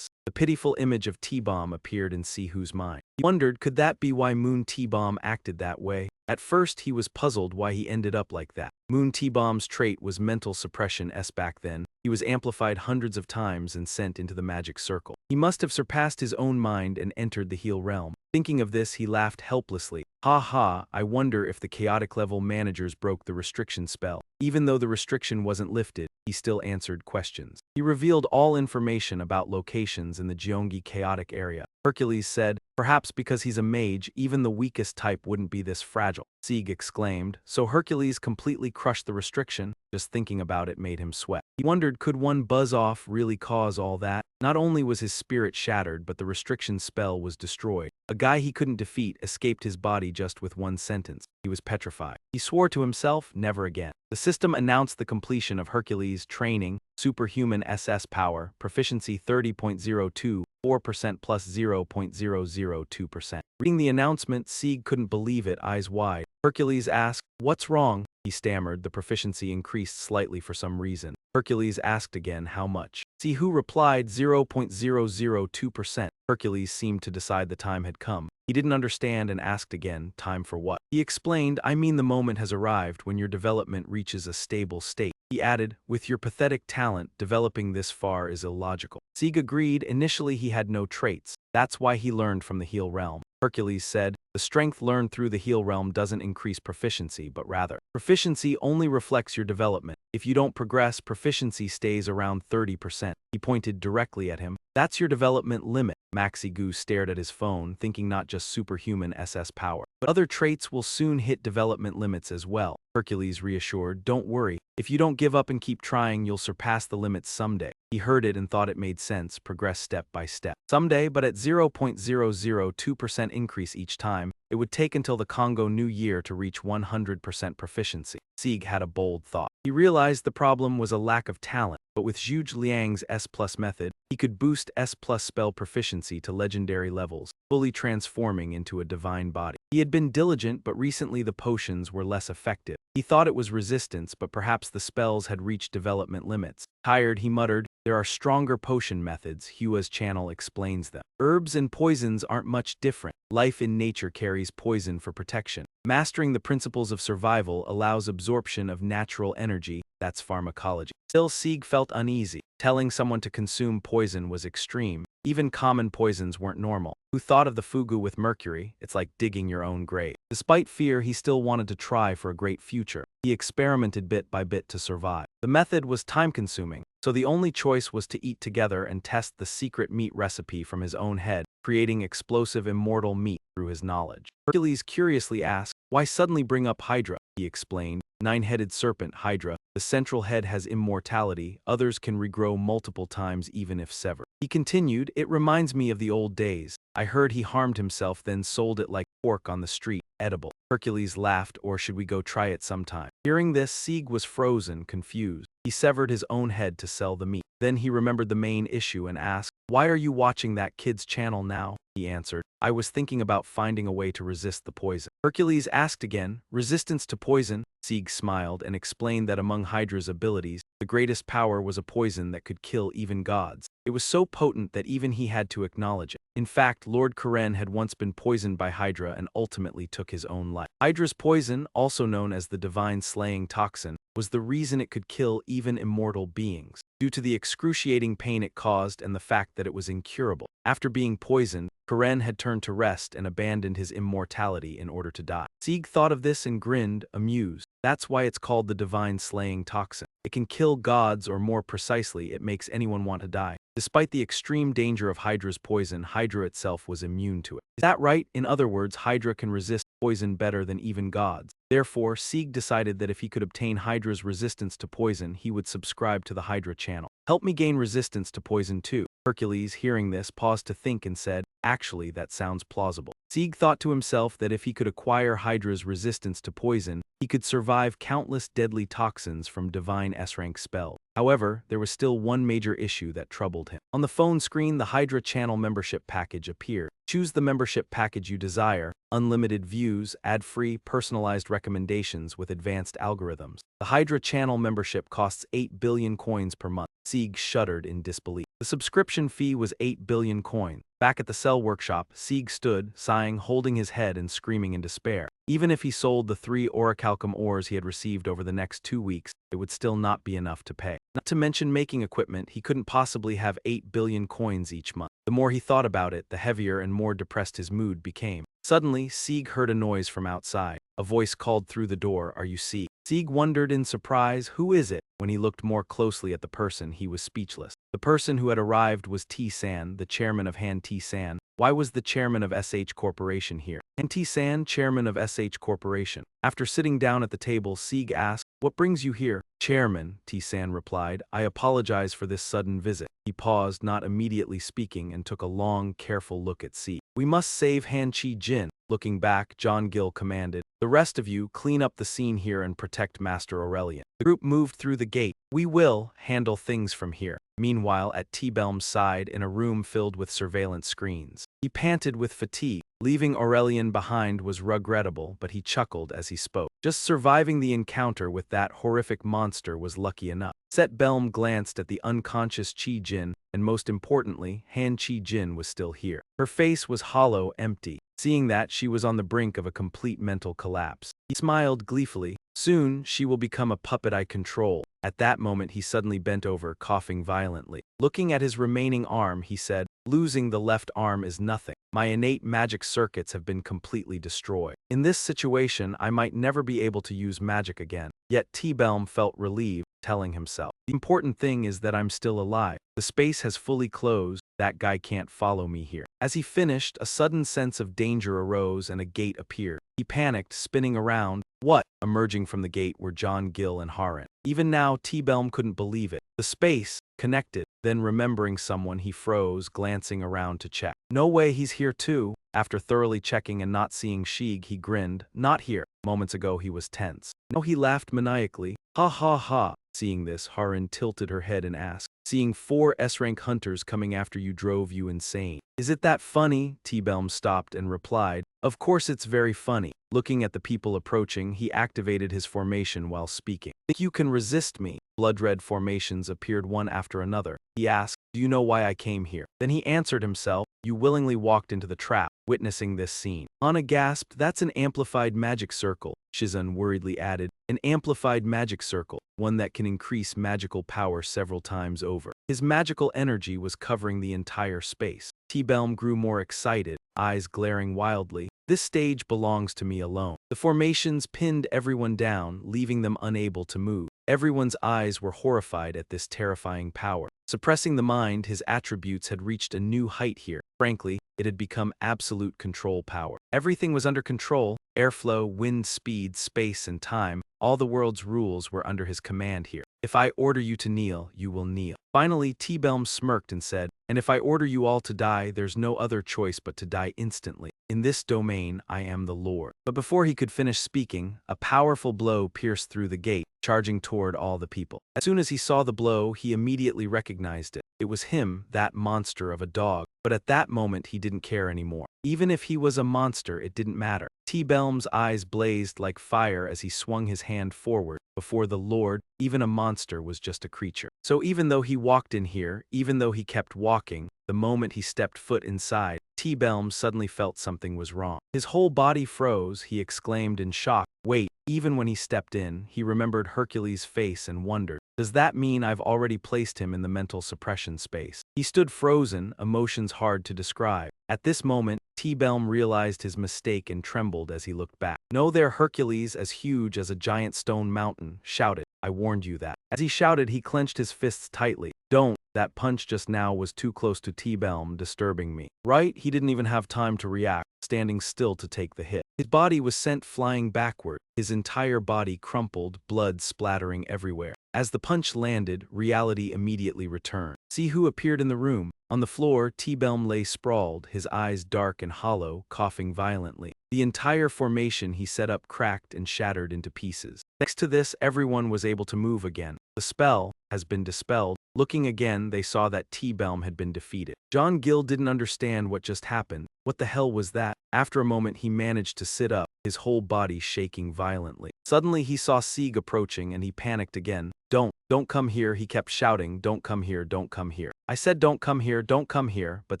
The pitiful image of T-Bomb appeared in Sihu's mind. He wondered, could that be why Moon T-Bomb acted that way? At first, he was puzzled why he ended up like that. Moon T-Bomb's trait was mental suppression S back then. He was amplified hundreds of times and sent into the magic circle. He must have surpassed his own mind and entered the Heal realm. Thinking of this, he laughed helplessly. Ha ha, I wonder if the chaotic level managers broke the restriction spell. Even though the restriction wasn't lifted, he still answered questions. He revealed all information about locations in the Gyeonggi chaotic area. Hercules said, perhaps because he's a mage, even the weakest type wouldn't be this fragile. Sieg exclaimed, so Hercules completely crushed the restriction? Just thinking about it made him sweat. He wondered, could one buzz off really cause all that? Not only was his spirit shattered, but the restriction spell was destroyed. A guy he couldn't defeat escaped his body just with one sentence. He was petrified. He swore to himself, never again. The system announced the completion of Hercules' training, superhuman SS power, proficiency 30.02, 4% plus 0.002%. Reading the announcement, Sieg couldn't believe it, eyes wide. Hercules asked, what's wrong? He stammered, the proficiency increased slightly for some reason. Hercules asked again how much. See who replied 0.002%. Hercules seemed to decide the time had come. He didn't understand and asked again, time for what? He explained, I mean the moment has arrived when your development reaches a stable state. He added, with your pathetic talent, developing this far is illogical. Sieg agreed. Initially he had no traits. That's why he learned from the heel realm. Hercules said, the strength learned through the heel realm doesn't increase proficiency, but rather, proficiency only reflects your development. If you don't progress, proficiency stays around 30%. He pointed directly at him. That's your development limit. Maxi Goo stared at his phone, thinking not just superhuman SS power, but other traits will soon hit development limits as well. Hercules reassured, don't worry. If you don't give up and keep trying, you'll surpass the limits someday. He heard it and thought it made sense, progress step by step. Someday, but at 0.002% increase each time, it would take until the Congo New Year to reach 100% proficiency. Sieg had a bold thought. He realized the problem was a lack of talent, but with Zhuge Liang's S+ method, he could boost S+ spell proficiency to legendary levels, fully transforming into a divine body. He had been diligent, but recently the potions were less effective. He thought it was resistance, but perhaps the spells had reached development limits. Tired, he muttered, there are stronger potion methods. Hua's channel explains them. Herbs and poisons aren't much different. Life in nature carries poison for protection. Mastering the principles of survival allows absorption of natural energy. That's pharmacology. Still, Sieg felt uneasy. Telling someone to consume poison was extreme. Even common poisons weren't normal. Who thought of the fugu with mercury? It's like digging your own grave. Despite fear, he still wanted to try for a great future. He experimented bit by bit to survive. The method was time-consuming, so the only choice was to eat together and test the secret meat recipe from his own head, creating explosive immortal meat through his knowledge. Hercules curiously asked, why suddenly bring up Hydra? He explained, nine-headed serpent Hydra. The central head has immortality. Others can regrow multiple times even if severed. He continued, it reminds me of the old days. I heard he harmed himself, then sold it like pork on the street, edible. Hercules laughed, or should we go try it sometime? Hearing this, Sieg was frozen, confused. He severed his own head to sell the meat. Then he remembered the main issue and asked, why are you watching that kid's channel now? He answered, I was thinking about finding a way to resist the poison. Hercules asked again, resistance to poison? Sieg smiled and explained that among Hydra's abilities, the greatest power was a poison that could kill even gods. It was so potent that even he had to acknowledge it. In fact, Lord Karen had once been poisoned by Hydra and ultimately took his own life. Hydra's poison, also known as the divine slaying toxin, was the reason it could kill even immortal beings, due to the excruciating pain it caused and the fact that it was incurable. After being poisoned, Karen had turned to rest and abandoned his immortality in order to die. Sieg thought of this and grinned, amused. That's why it's called the divine slaying toxin. It can kill gods, or more precisely, it makes anyone want to die. Despite the extreme danger of Hydra's poison, Hydra itself was immune to it. Is that right? In other words, Hydra can resist poison better than even gods. Therefore, Sieg decided that if he could obtain Hydra's resistance to poison, he would subscribe to the Hydra channel. Help me gain resistance to poison too. Hercules, hearing this, paused to think and said, actually, that sounds plausible. Sieg thought to himself that if he could acquire Hydra's resistance to poison, he could survive countless deadly toxins from divine S-rank spells. However, there was still one major issue that troubled him. On the phone screen, the Hydra channel membership package appeared. Choose the membership package you desire. Unlimited views, ad-free, personalized recommendations with advanced algorithms. The Hydra channel membership costs 8 billion coins per month. Sieg shuddered in disbelief. The subscription fee was 8 billion coins. Back at the cell workshop, Sieg stood, sighing, holding his head and screaming in despair. Even if he sold the 3 orichalcum ores he had received over the next 2 weeks, it would still not be enough to pay. Not to mention making equipment, he couldn't possibly have 8 billion coins each month. The more he thought about it, the heavier and more depressed his mood became. Suddenly, Sieg heard a noise from outside. A voice called through the door, "Are you Sieg?" Sieg wondered in surprise, "Who is it?" When he looked more closely at the person, he was speechless. The person who had arrived was T-San, the chairman of Han T-San. Why was the chairman of SH Corporation here? Han T-San, chairman of SH Corporation. After sitting down at the table, Sieg asked, "What brings you here?" "Chairman," T-San replied, "I apologize for this sudden visit." He paused, not immediately speaking, and took a long, careful look at Sieg. "We must save Han Chi-jin." Looking back, John Gill commanded, "The rest of you, clean up the scene here and protect Master Aurelian." The group moved through the gate. "We will handle things from here." Meanwhile, at T-Belm's side, in a room filled with surveillance screens, he panted with fatigue. Leaving Aurelian behind was regrettable, but he chuckled as he spoke. Just surviving the encounter with that horrific monster was lucky enough. Set Belm glanced at the unconscious Chi Jin, and most importantly, Han Chi Jin was still here. Her face was hollow, empty. Seeing that, she was on the brink of a complete mental collapse. He smiled gleefully. Soon, she will become a puppet I control. At that moment, he suddenly bent over, coughing violently. Looking at his remaining arm, he said, "Losing the left arm is nothing. My innate magic circuits have been completely destroyed. In this situation, I might never be able to use magic again." Yet T-Belm felt relieved, telling himself, "The important thing is that I'm still alive. The space has fully closed. That guy can't follow me here." As he finished, a sudden sense of danger arose and a gate appeared. He panicked, spinning around. What? Emerging from the gate were John Gill and Haran. Even now, T-Belm couldn't believe it. The space connected. Then, remembering someone, he froze, glancing around to check. No way, he's here too. After thoroughly checking and not seeing Sheik, he grinned. Not here. Moments ago, he was tense. Now he laughed maniacally. Ha ha ha. Seeing this, Haran tilted her head and asked, "Seeing 4 S-rank hunters coming after you drove you insane. Is it that funny?" T-Belm stopped and replied, "Of course it's very funny." Looking at the people approaching, he activated his formation while speaking. "Think you can resist me?" Blood-red formations appeared one after another. He asked, "Do you know why I came here?" Then he answered himself, "You willingly walked into the trap." Witnessing this scene, Anna gasped, "That's an amplified magic circle." Shizun worriedly added, "An amplified magic circle, one that can increase magical power several times over." His magical energy was covering the entire space. T-Belm grew more excited, eyes glaring wildly. "This stage belongs to me alone." The formations pinned everyone down, leaving them unable to move. Everyone's eyes were horrified at this terrifying power. Suppressing the mind, his attributes had reached a new height here. Frankly, it had become absolute control power. Everything was under control. Airflow, wind speed, space, and time. All the world's rules were under his command here. "If I order you to kneel, you will kneel." Finally, T-Belm smirked and said, "And if I order you all to die, there's no other choice but to die instantly. In this domain, I am the Lord." But before he could finish speaking, a powerful blow pierced through the gate, charging toward all the people. As soon as he saw the blow, he immediately recognized it. It was him, that monster of a dog. But at that moment, he didn't care anymore. Even if he was a monster, it didn't matter. T-Belm's eyes blazed like fire as he swung his hand forward. Before the Lord, even a monster was just a creature. So even though he walked in here, even though he kept walking, the moment he stepped foot inside, T-Belm suddenly felt something was wrong. His whole body froze. He exclaimed in shock, "Wait." Even when he stepped in, he remembered Hercules' face and wondered, "Does that mean I've already placed him in the mental suppression space?" He stood frozen, emotions hard to describe. At this moment, T-Belm realized his mistake and trembled as he looked back. No, there Hercules, as huge as a giant stone mountain, shouted, "I warned you that." As he shouted, he clenched his fists tightly. "Don't." That punch just now was too close to T-Belm, disturbing me. Right? He didn't even have time to react, standing still to take the hit. His body was sent flying backward. His entire body crumpled, blood splattering everywhere. As the punch landed, reality immediately returned. See who appeared in the room. On the floor, T-Belm lay sprawled, his eyes dark and hollow, coughing violently. The entire formation he set up cracked and shattered into pieces. Thanks to this, everyone was able to move again. The spell has been dispelled. Looking again, they saw that T-Belm had been defeated. John Gill didn't understand what just happened. What the hell was that? After a moment, he managed to sit up, his whole body shaking violently. Suddenly, he saw Sieg approaching and he panicked again. Don't come here," he kept shouting. "Don't come here, don't come here." "I said don't come here, don't come here," but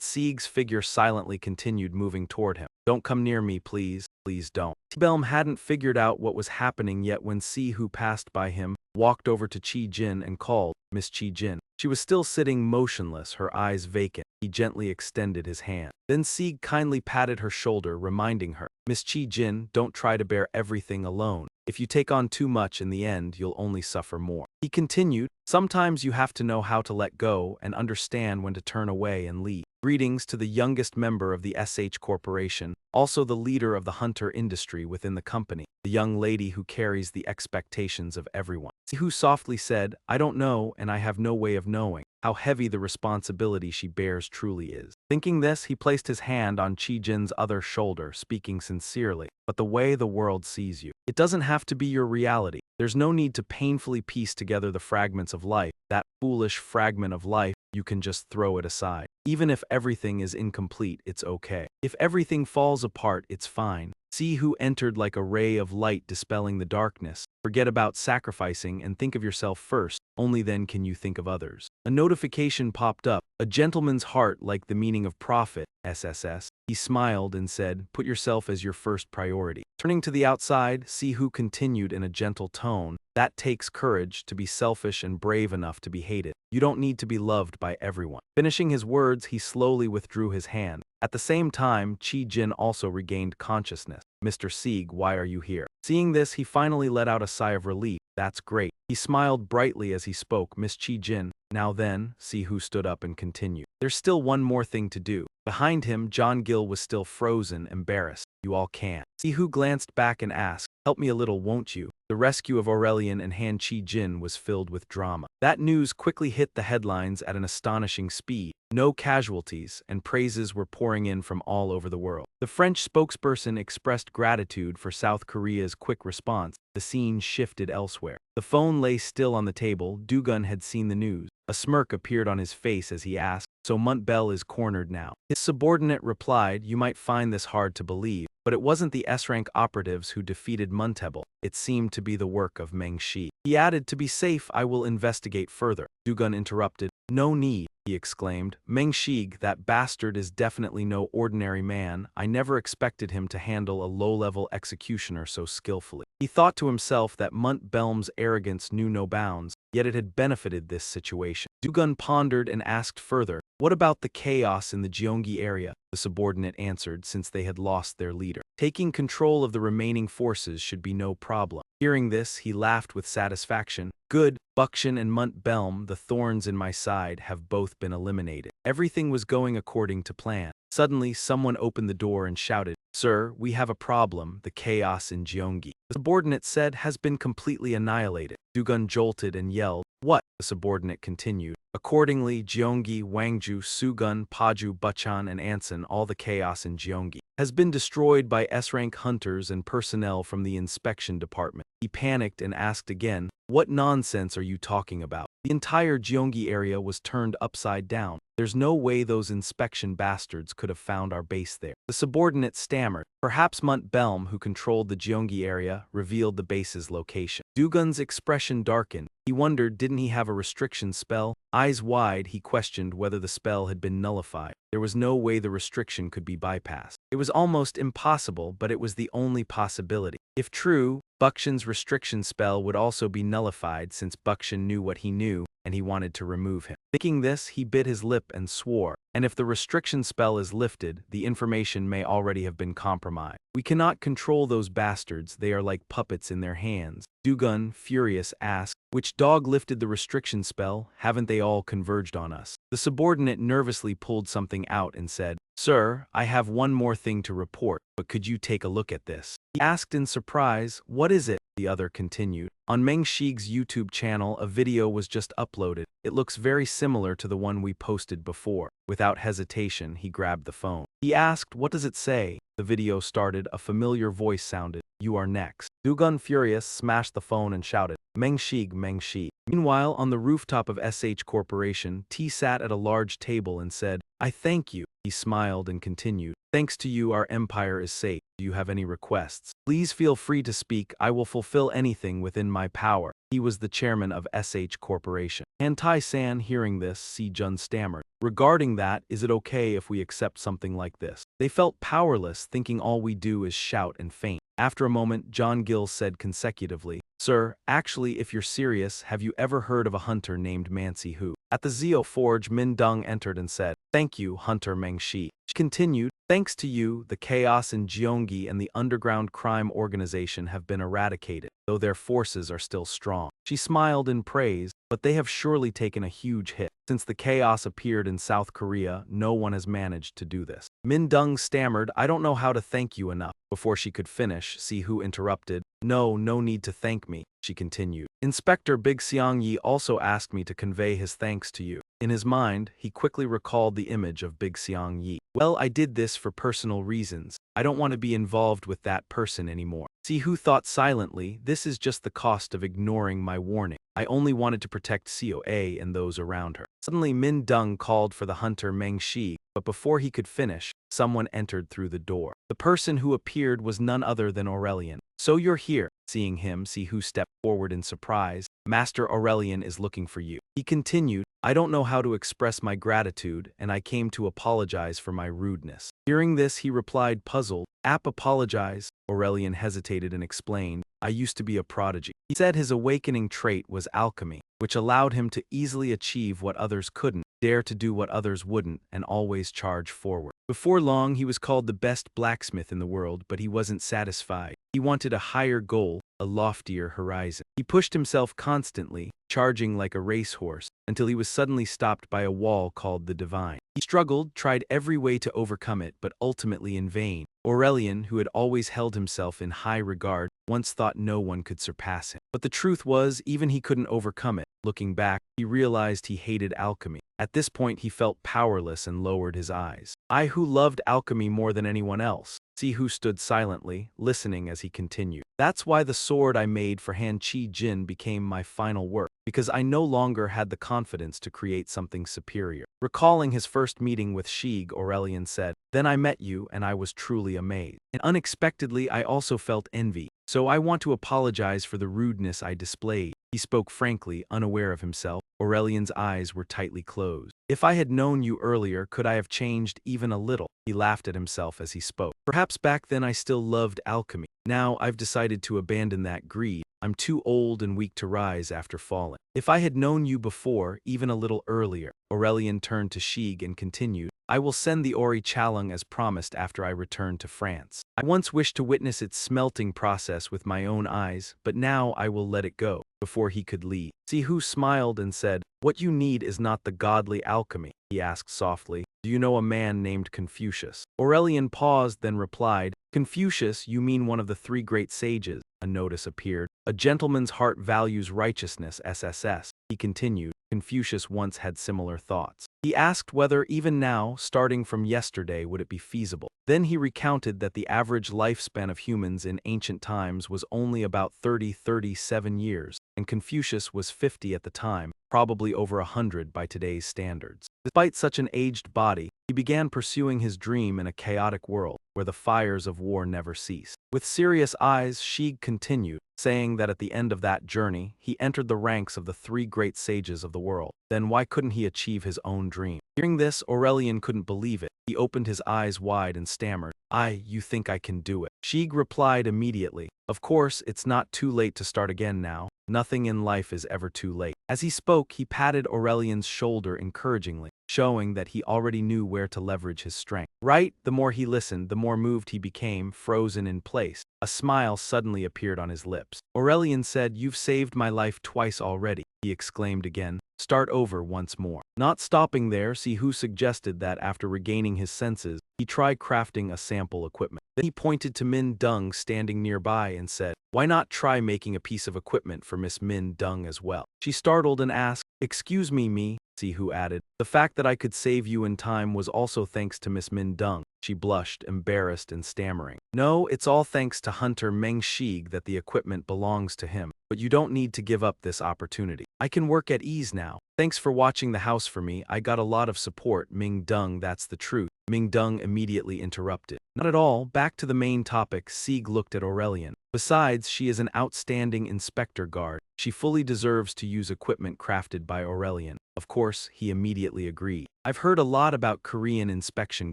Sieg's figure silently continued moving toward him. "Don't come near me, please. Please don't." T-Belm hadn't figured out what was happening yet when Si, who passed by him, walked over to Chi Jin and called, "Miss Chi Jin." She was still sitting motionless, her eyes vacant. He gently extended his hand. Then Sieg kindly patted her shoulder, reminding her, "Miss Chi Jin, don't try to bear everything alone. If you take on too much in the end, you'll only suffer more." He continued, "Sometimes you have to know how to let go and understand when to turn away and leave." Greetings to the youngest member of the SH Corporation, also the leader of the hunter industry within the company, the young lady who carries the expectations of everyone. Who softly said, "I don't know and I have no way of knowing how heavy the responsibility she bears truly is." Thinking this, he placed his hand on Chi Jin's other shoulder, speaking sincerely, "But the way the world sees you, it doesn't have to be your reality. There's no need to painfully piece together the fragments of life. That foolish fragment of life, you can just throw it aside. Even if everything is incomplete, it's okay. If everything falls apart, it's fine. Sihu entered like a ray of light dispelling the darkness. Forget about sacrificing and think of yourself first, only then can you think of others. A notification popped up, a gentleman's heart like the meaning of profit, SSS. He smiled and said, put yourself as your first priority. Turning to the outside, Sihu continued in a gentle tone, that takes courage to be selfish and brave enough to be hated. You don't need to be loved by everyone. Finishing his words, he slowly withdrew his hand. At the same time, Chi-jin also regained consciousness. Mr. Sieg, why are you here? Seeing this, he finally let out a sigh of relief. That's great. He smiled brightly as he spoke. Miss Chi-jin. Now then, Sihu stood up and continued. There's still one more thing to do. Behind him, John Gill was still frozen, embarrassed. You all can't. Sihu glanced back and asked, help me a little, won't you? The rescue of Aurelian and Han Chi-jin was filled with drama. That news quickly hit the headlines at an astonishing speed. No casualties, and praises were pouring in from all over the world. The French spokesperson expressed gratitude for South Korea's quick response. The scene shifted elsewhere. The phone lay still on the table. Dugun had seen the news. A smirk appeared on his face as he asked, so Muntbell is cornered now. His subordinate replied, you might find this hard to believe, but it wasn't the S-rank operatives who defeated Muntebel. It seemed to be the work of Meng Shi. He added, to be safe, I will investigate further. Dugun interrupted. No need, he exclaimed. Meng Shi, that bastard is definitely no ordinary man. I never expected him to handle a low-level executioner so skillfully. He thought to himself that Muntbelm's arrogance knew no bounds, yet it had benefited this situation. Dugun pondered and asked further, what about the chaos in the Gyeonggi area? The subordinate answered, since they had lost their leader. Taking control of the remaining forces should be no problem. Hearing this, he laughed with satisfaction. Good, Bukshin and Muntbelm, the thorns in my side, have both been eliminated. Everything was going according to plan. Suddenly, someone opened the door and shouted, Sir, we have a problem. The chaos in Gyeonggi, the subordinate said, has been completely annihilated. Dugun jolted and yelled, what? The subordinate continued. Accordingly, Gyeonggi, Wangju, Sugun, Paju, Bucheon, and Ansan, all the chaos in Gyeonggi, has been destroyed by S-rank hunters and personnel from the inspection department. He panicked and asked again, what nonsense are you talking about? The entire Gyeonggi area was turned upside down. There's no way those inspection bastards could have found our base there. The subordinate stammered. Perhaps Muntbelm, who controlled the Gyeonggi area, revealed the base's location. Dugun's expression darkened. He wondered, didn't he have a restriction spell? Eyes wide, he questioned whether the spell had been nullified. There was no way the restriction could be bypassed. It was almost impossible, but it was the only possibility. If true, Bukshin's restriction spell would also be nullified since Bukshin knew what he knew, and he wanted to remove him. Thinking this, he bit his lip and swore, and if the restriction spell is lifted, the information may already have been compromised. We cannot control those bastards, they are like puppets in their hands. Dugun, furious, asked, which dog lifted the restriction spell? Haven't they all converged on us? The subordinate nervously pulled something out and said, Sir, I have one more thing to report, but could you take a look at this? He asked in surprise, what is it? The other continued. On Meng Shi's YouTube channel, a video was just uploaded. It looks very similar to the one we posted before. Without hesitation, he grabbed the phone. He asked, what does it say? The video started, a familiar voice sounded, you are next. Dugun, furious, smashed the phone and shouted, Meng Shi, Meng Shi. Meanwhile, on the rooftop of SH Corporation, T sat at a large table and said, I thank you. He smiled and continued, thanks to you our empire is safe. Do you have any requests? Please feel free to speak, I will fulfill anything within my power. He was the chairman of SH Corporation. Han Tai-san, hearing this, Si-jun stammered. Regarding that, is it okay if we accept something like this? They felt powerless, thinking all we do is shout and faint. After a moment, John Gill said consecutively, Sir, actually, if you're serious, have you ever heard of a hunter named Mansi Hu? At the Zeo Forge, Min Dung entered and said, Thank you, Hunter Meng Shi. She continued, Thanks to you, the chaos in Gyeonggi and the underground crime organization have been eradicated, though their forces are still strong. She smiled in praise, but they have surely taken a huge hit. Since the chaos appeared in South Korea, no one has managed to do this. Min Dung stammered, I don't know how to thank you enough. Before she could finish, Sihu interrupted, No need to thank me, she continued. Inspector Big Seong Yi also asked me to convey his thanks to you. In his mind, he quickly recalled the image of Big Xiang Yi. Well, I did this for personal reasons. I don't want to be involved with that person anymore. Sihu thought silently, this is just the cost of ignoring my warning. I only wanted to protect Coa and those around her. Suddenly Min Deng called for the hunter Meng Shi, but before he could finish, someone entered through the door. The person who appeared was none other than Aurelian. So you're here. Seeing him, Sihu stepped forward in surprise. Master Aurelian is looking for you. He continued, I don't know how to express my gratitude, and I came to apologize for my rudeness. Hearing this, he replied, puzzled, apologize? Aurelian hesitated and explained, I used to be a prodigy. He said his awakening trait was alchemy, which allowed him to easily achieve what others couldn't, dare to do what others wouldn't, and always charge forward. Before long, he was called the best blacksmith in the world, but he wasn't satisfied. He wanted a higher goal, a loftier horizon. He pushed himself constantly, charging like a racehorse, until he was suddenly stopped by a wall called the Divine. He struggled, tried every way to overcome it, but ultimately in vain. Aurelian, who had always held himself in high regard, once thought no one could surpass him. But the truth was, even he couldn't overcome it. Looking back, he realized he hated alchemy. At this point, he felt powerless and lowered his eyes. I who loved alchemy more than anyone else. Sihu stood silently, listening as he continued. That's why the sword I made for Han Chi Jin became my final work, because I no longer had the confidence to create something superior. Recalling his first meeting with Shig, Aurelian said, Then I met you and I was truly amazed. And unexpectedly, I also felt envy. So I want to apologize for the rudeness I displayed. He spoke frankly, unaware of himself. Aurelian's eyes were tightly closed. If I had known you earlier, could I have changed even a little? He laughed at himself as he spoke. Perhaps back then I still loved alchemy. Now I've decided to abandon that greed. I'm too old and weak to rise after falling. If I had known you before, even a little earlier. Aurelian turned to Shig and continued, I will send the Ori Chalung as promised after I return to France. I once wished to witness its smelting process with my own eyes, but now I will let it go. Before he could leave, Sihu smiled and said, What you need is not the godly alchemy. He asked softly, Do you know a man named Confucius? Aurelian paused, then replied, Confucius, you mean one of the three great sages. A notice appeared. A gentleman's heart values righteousness, SSS. He continued, Confucius once had similar thoughts. He asked whether even now, starting from yesterday, would it be feasible. Then he recounted that the average lifespan of humans in ancient times was only about 37 years, and Confucius was 50 at the time, probably over 100 by today's standards. Despite such an aged body, he began pursuing his dream in a chaotic world, where the fires of war never cease. With serious eyes, Shig continued, saying that at the end of that journey, he entered the ranks of the three great sages of the world. Then why couldn't he achieve his own dream? Hearing this, Aurelian couldn't believe it. He opened his eyes wide and stammered, You think I can do it? Shig replied immediately, Of course, it's not too late to start again now. Nothing in life is ever too late. As he spoke, he patted Aurelian's shoulder encouragingly, showing that he already knew where to leverage his strength. Right, the more he listened, the more moved he became, frozen in place. A smile suddenly appeared on his lips. Aurelian said, You've saved my life twice already, he exclaimed again. Start over once more. Not stopping there, Sihu suggested that after regaining his senses, he try crafting a sample equipment. Then he pointed to Min Deng standing nearby and said, Why not try making a piece of equipment for Miss Min Deng as well? She startled and asked, Excuse me, Sihu added. The fact that I could save you in time was also thanks to Miss Min Deng. She blushed, embarrassed and stammering. No, it's all thanks to Hunter Meng Shig that the equipment belongs to him. But you don't need to give up this opportunity. I can work at ease now. Thanks for watching the house for me. I got a lot of support, Ming Deng, that's the truth. Ming Deng immediately interrupted. Not at all, back to the main topic. Sieg looked at Aurelian. Besides, she is an outstanding inspector guard. She fully deserves to use equipment crafted by Aurelian. Of course, he immediately agreed. I've heard a lot about Korean inspection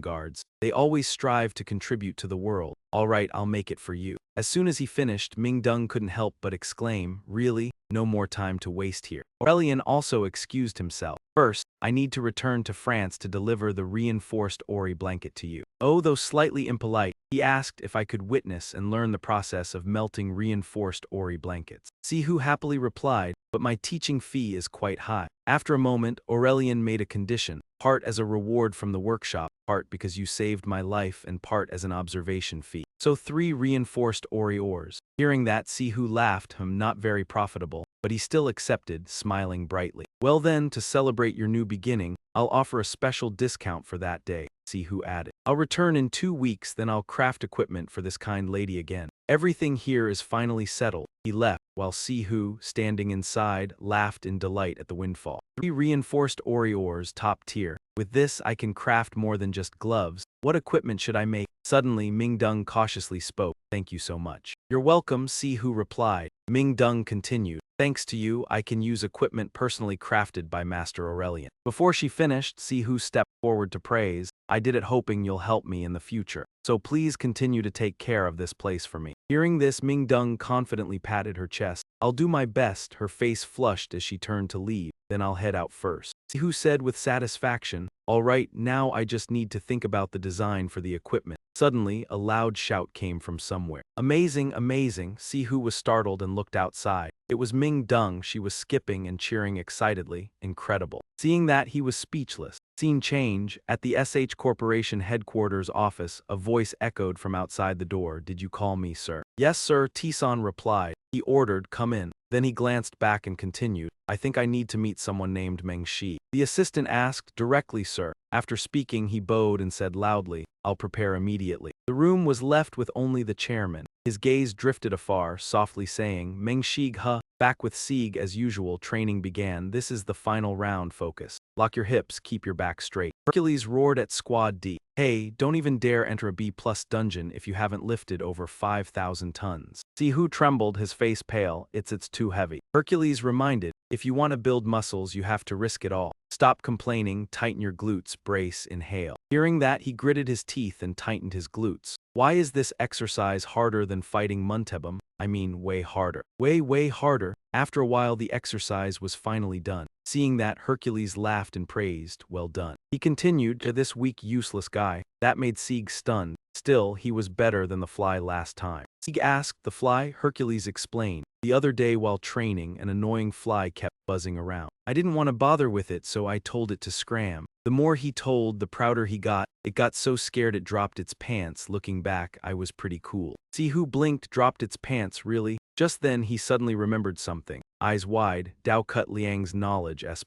guards. They always strive to contribute to the world. All right, I'll make it for you. As soon as he finished, Ming Deng couldn't help but exclaim, Really? No more time to waste here. Aurelian also excused himself. First, I need to return to France to deliver the reinforced Ori blanket to you. Oh, though slightly impolite, he asked if I could witness and learn the process of melting reinforced Ori blankets. Sihu happily replied, But my teaching fee is quite high. After a moment, Aurelian made a condition. Part as a reward from the workshop, part because you saved my life and part as an observation fee. So 3 reinforced ori ores. Hearing that, Sihu laughed, not very profitable, but he still accepted, smiling brightly. Well then, to celebrate your new beginning, I'll offer a special discount for that day, Sihu added. I'll return in 2 weeks, then I'll craft equipment for this kind lady again. Everything here is finally settled. He left, while Sihu, standing inside, laughed in delight at the windfall. 3 reinforced ori ores, top tier. With this, I can craft more than just gloves. What equipment should I make? Suddenly, Mingdong cautiously spoke. Thank you so much. You're welcome, Sihu replied. Mingdong continued. Thanks to you, I can use equipment personally crafted by Master Aurelian. Before she finished, Sihu stepped forward to praise. I did it hoping you'll help me in the future. So please continue to take care of this place for me. Hearing this, Mingdong confidently patted her chest. I'll do my best. Her face flushed as she turned to leave. Then I'll head out first. Sihu said with satisfaction. All right, now I just need to think about the design for the equipment. Suddenly, a loud shout came from somewhere. Amazing, amazing. Sihu was startled and looked outside. It was Mingdong. She was skipping and cheering excitedly. Incredible. Seeing that, he was speechless. Scene change. At the SH Corporation headquarters office, a voice echoed from outside the door. Did you call me, sir? Yes, sir, Tisan replied. He ordered, come in. Then he glanced back and continued. I think I need to meet someone named Meng Shi. The assistant asked, directly, sir. After speaking, he bowed and said loudly, I'll prepare immediately. The room was left with only the chairman. His gaze drifted afar, softly saying, Meng Shi, huh? Back with Sieg as usual, training began. This is the final round, focus. Lock your hips, keep your back straight. Hercules roared at Squad D. Hey, don't even dare enter a B+ dungeon if you haven't lifted over 5,000 tons. Sihu trembled, his face pale. It's too heavy. Hercules reminded, if you want to build muscles, you have to risk it all. Stop complaining, tighten your glutes, brace, inhale. Hearing that, he gritted his teeth and tightened his glutes. Why is this exercise harder than fighting Muntebum? I mean, way harder. Way harder. After a while, the exercise was finally done. Seeing that, Hercules laughed and praised, well done. He continued, to this weak, useless guy. That made Sieg stunned. Still, he was better than the fly last time. Sieg asked, the fly? Hercules explained. The other day while training, an annoying fly kept buzzing around. I didn't want to bother with it, so I told it to scram. The more he told, the prouder he got. It got so scared it dropped its pants. Looking back, I was pretty cool. Sihu blinked, dropped its pants, really? Just then, he suddenly remembered something. Eyes wide, Dao cut Liang's knowledge S+.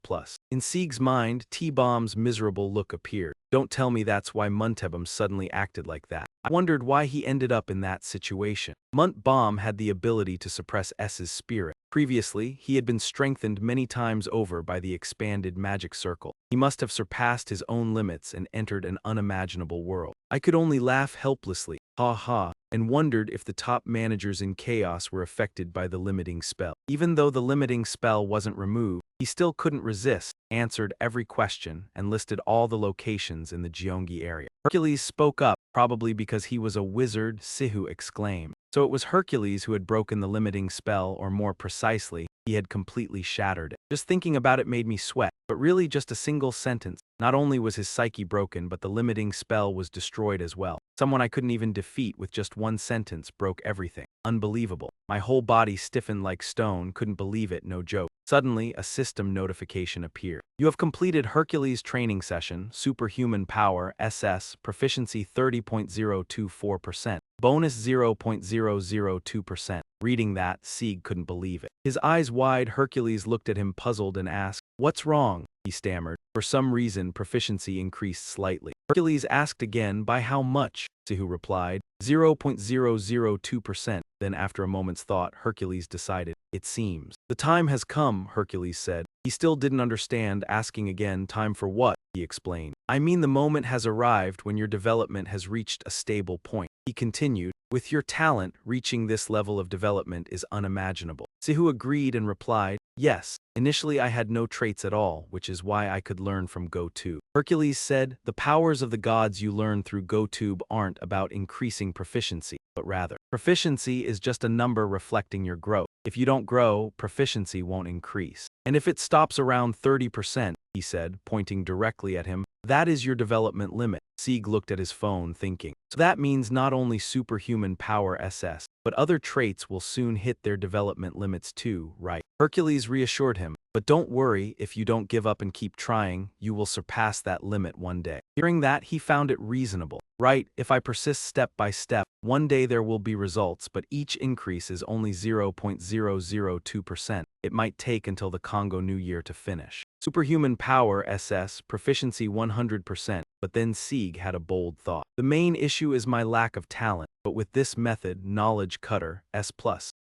In Sieg's mind, T-Bomb's miserable look appeared. Don't tell me that's why Muntebum suddenly acted like that. I wondered why he ended up in that situation. Munt-Bomb had the ability to suppress S's spirit. Previously, he had been strengthened many times over by the expanded magic circle. He must have surpassed his own limits and entered an unimaginable world. I could only laugh helplessly, ha ha, and wondered if the top managers in Chaos were affected by the limiting spell. Even though the limiting spell wasn't removed, he still couldn't resist, answered every question, and listed all the locations in the Gyeonggi area. Hercules spoke up, probably because he was a wizard, Sihu exclaimed. So it was Hercules who had broken the limiting spell, or more precisely, he had completely shattered it. Just thinking about it made me sweat, but really just a single sentence. Not only was his psyche broken, but the limiting spell was destroyed as well. Someone I couldn't even defeat with just one sentence broke everything. Unbelievable. My whole body stiffened like stone, couldn't believe it, no joke. Suddenly, a system notification appeared. You have completed Hercules training session, superhuman power, SS, proficiency 30.024%, bonus 0.002%. Reading that, Sieg couldn't believe it. His eyes wide, Hercules looked at him puzzled and asked, what's wrong? He stammered. For some reason, proficiency increased slightly. Hercules asked again, by how much? Sihu replied, 0.002%. Then after a moment's thought, Hercules decided, it seems. The time has come, Hercules said. He still didn't understand, asking again, time for what? He explained. I mean the moment has arrived when your development has reached a stable point. He continued, with your talent, reaching this level of development is unimaginable. Sihu agreed and replied, yes, initially I had no traits at all, which is why I could learn from GODTube. Hercules said, the powers of the gods you learn through GODTube aren't about increasing proficiency, but rather, proficiency is just a number reflecting your growth. If you don't grow, proficiency won't increase. And if it stops around 30%, he said, pointing directly at him, that is your development limit. Sieg looked at his phone, thinking. So that means not only superhuman power SS, but other traits will soon hit their development limits too, right? Hercules reassured him, But don't worry, if you don't give up and keep trying, you will surpass that limit one day. Hearing that, he found it reasonable. Right, if I persist step by step, one day there will be results, but each increase is only 0.002%. It might take until the Congo New Year to finish. Superhuman power SS, proficiency 100%, but then Sieg had a bold thought. The main issue is my lack of talent, but with this method, knowledge cutter, S+.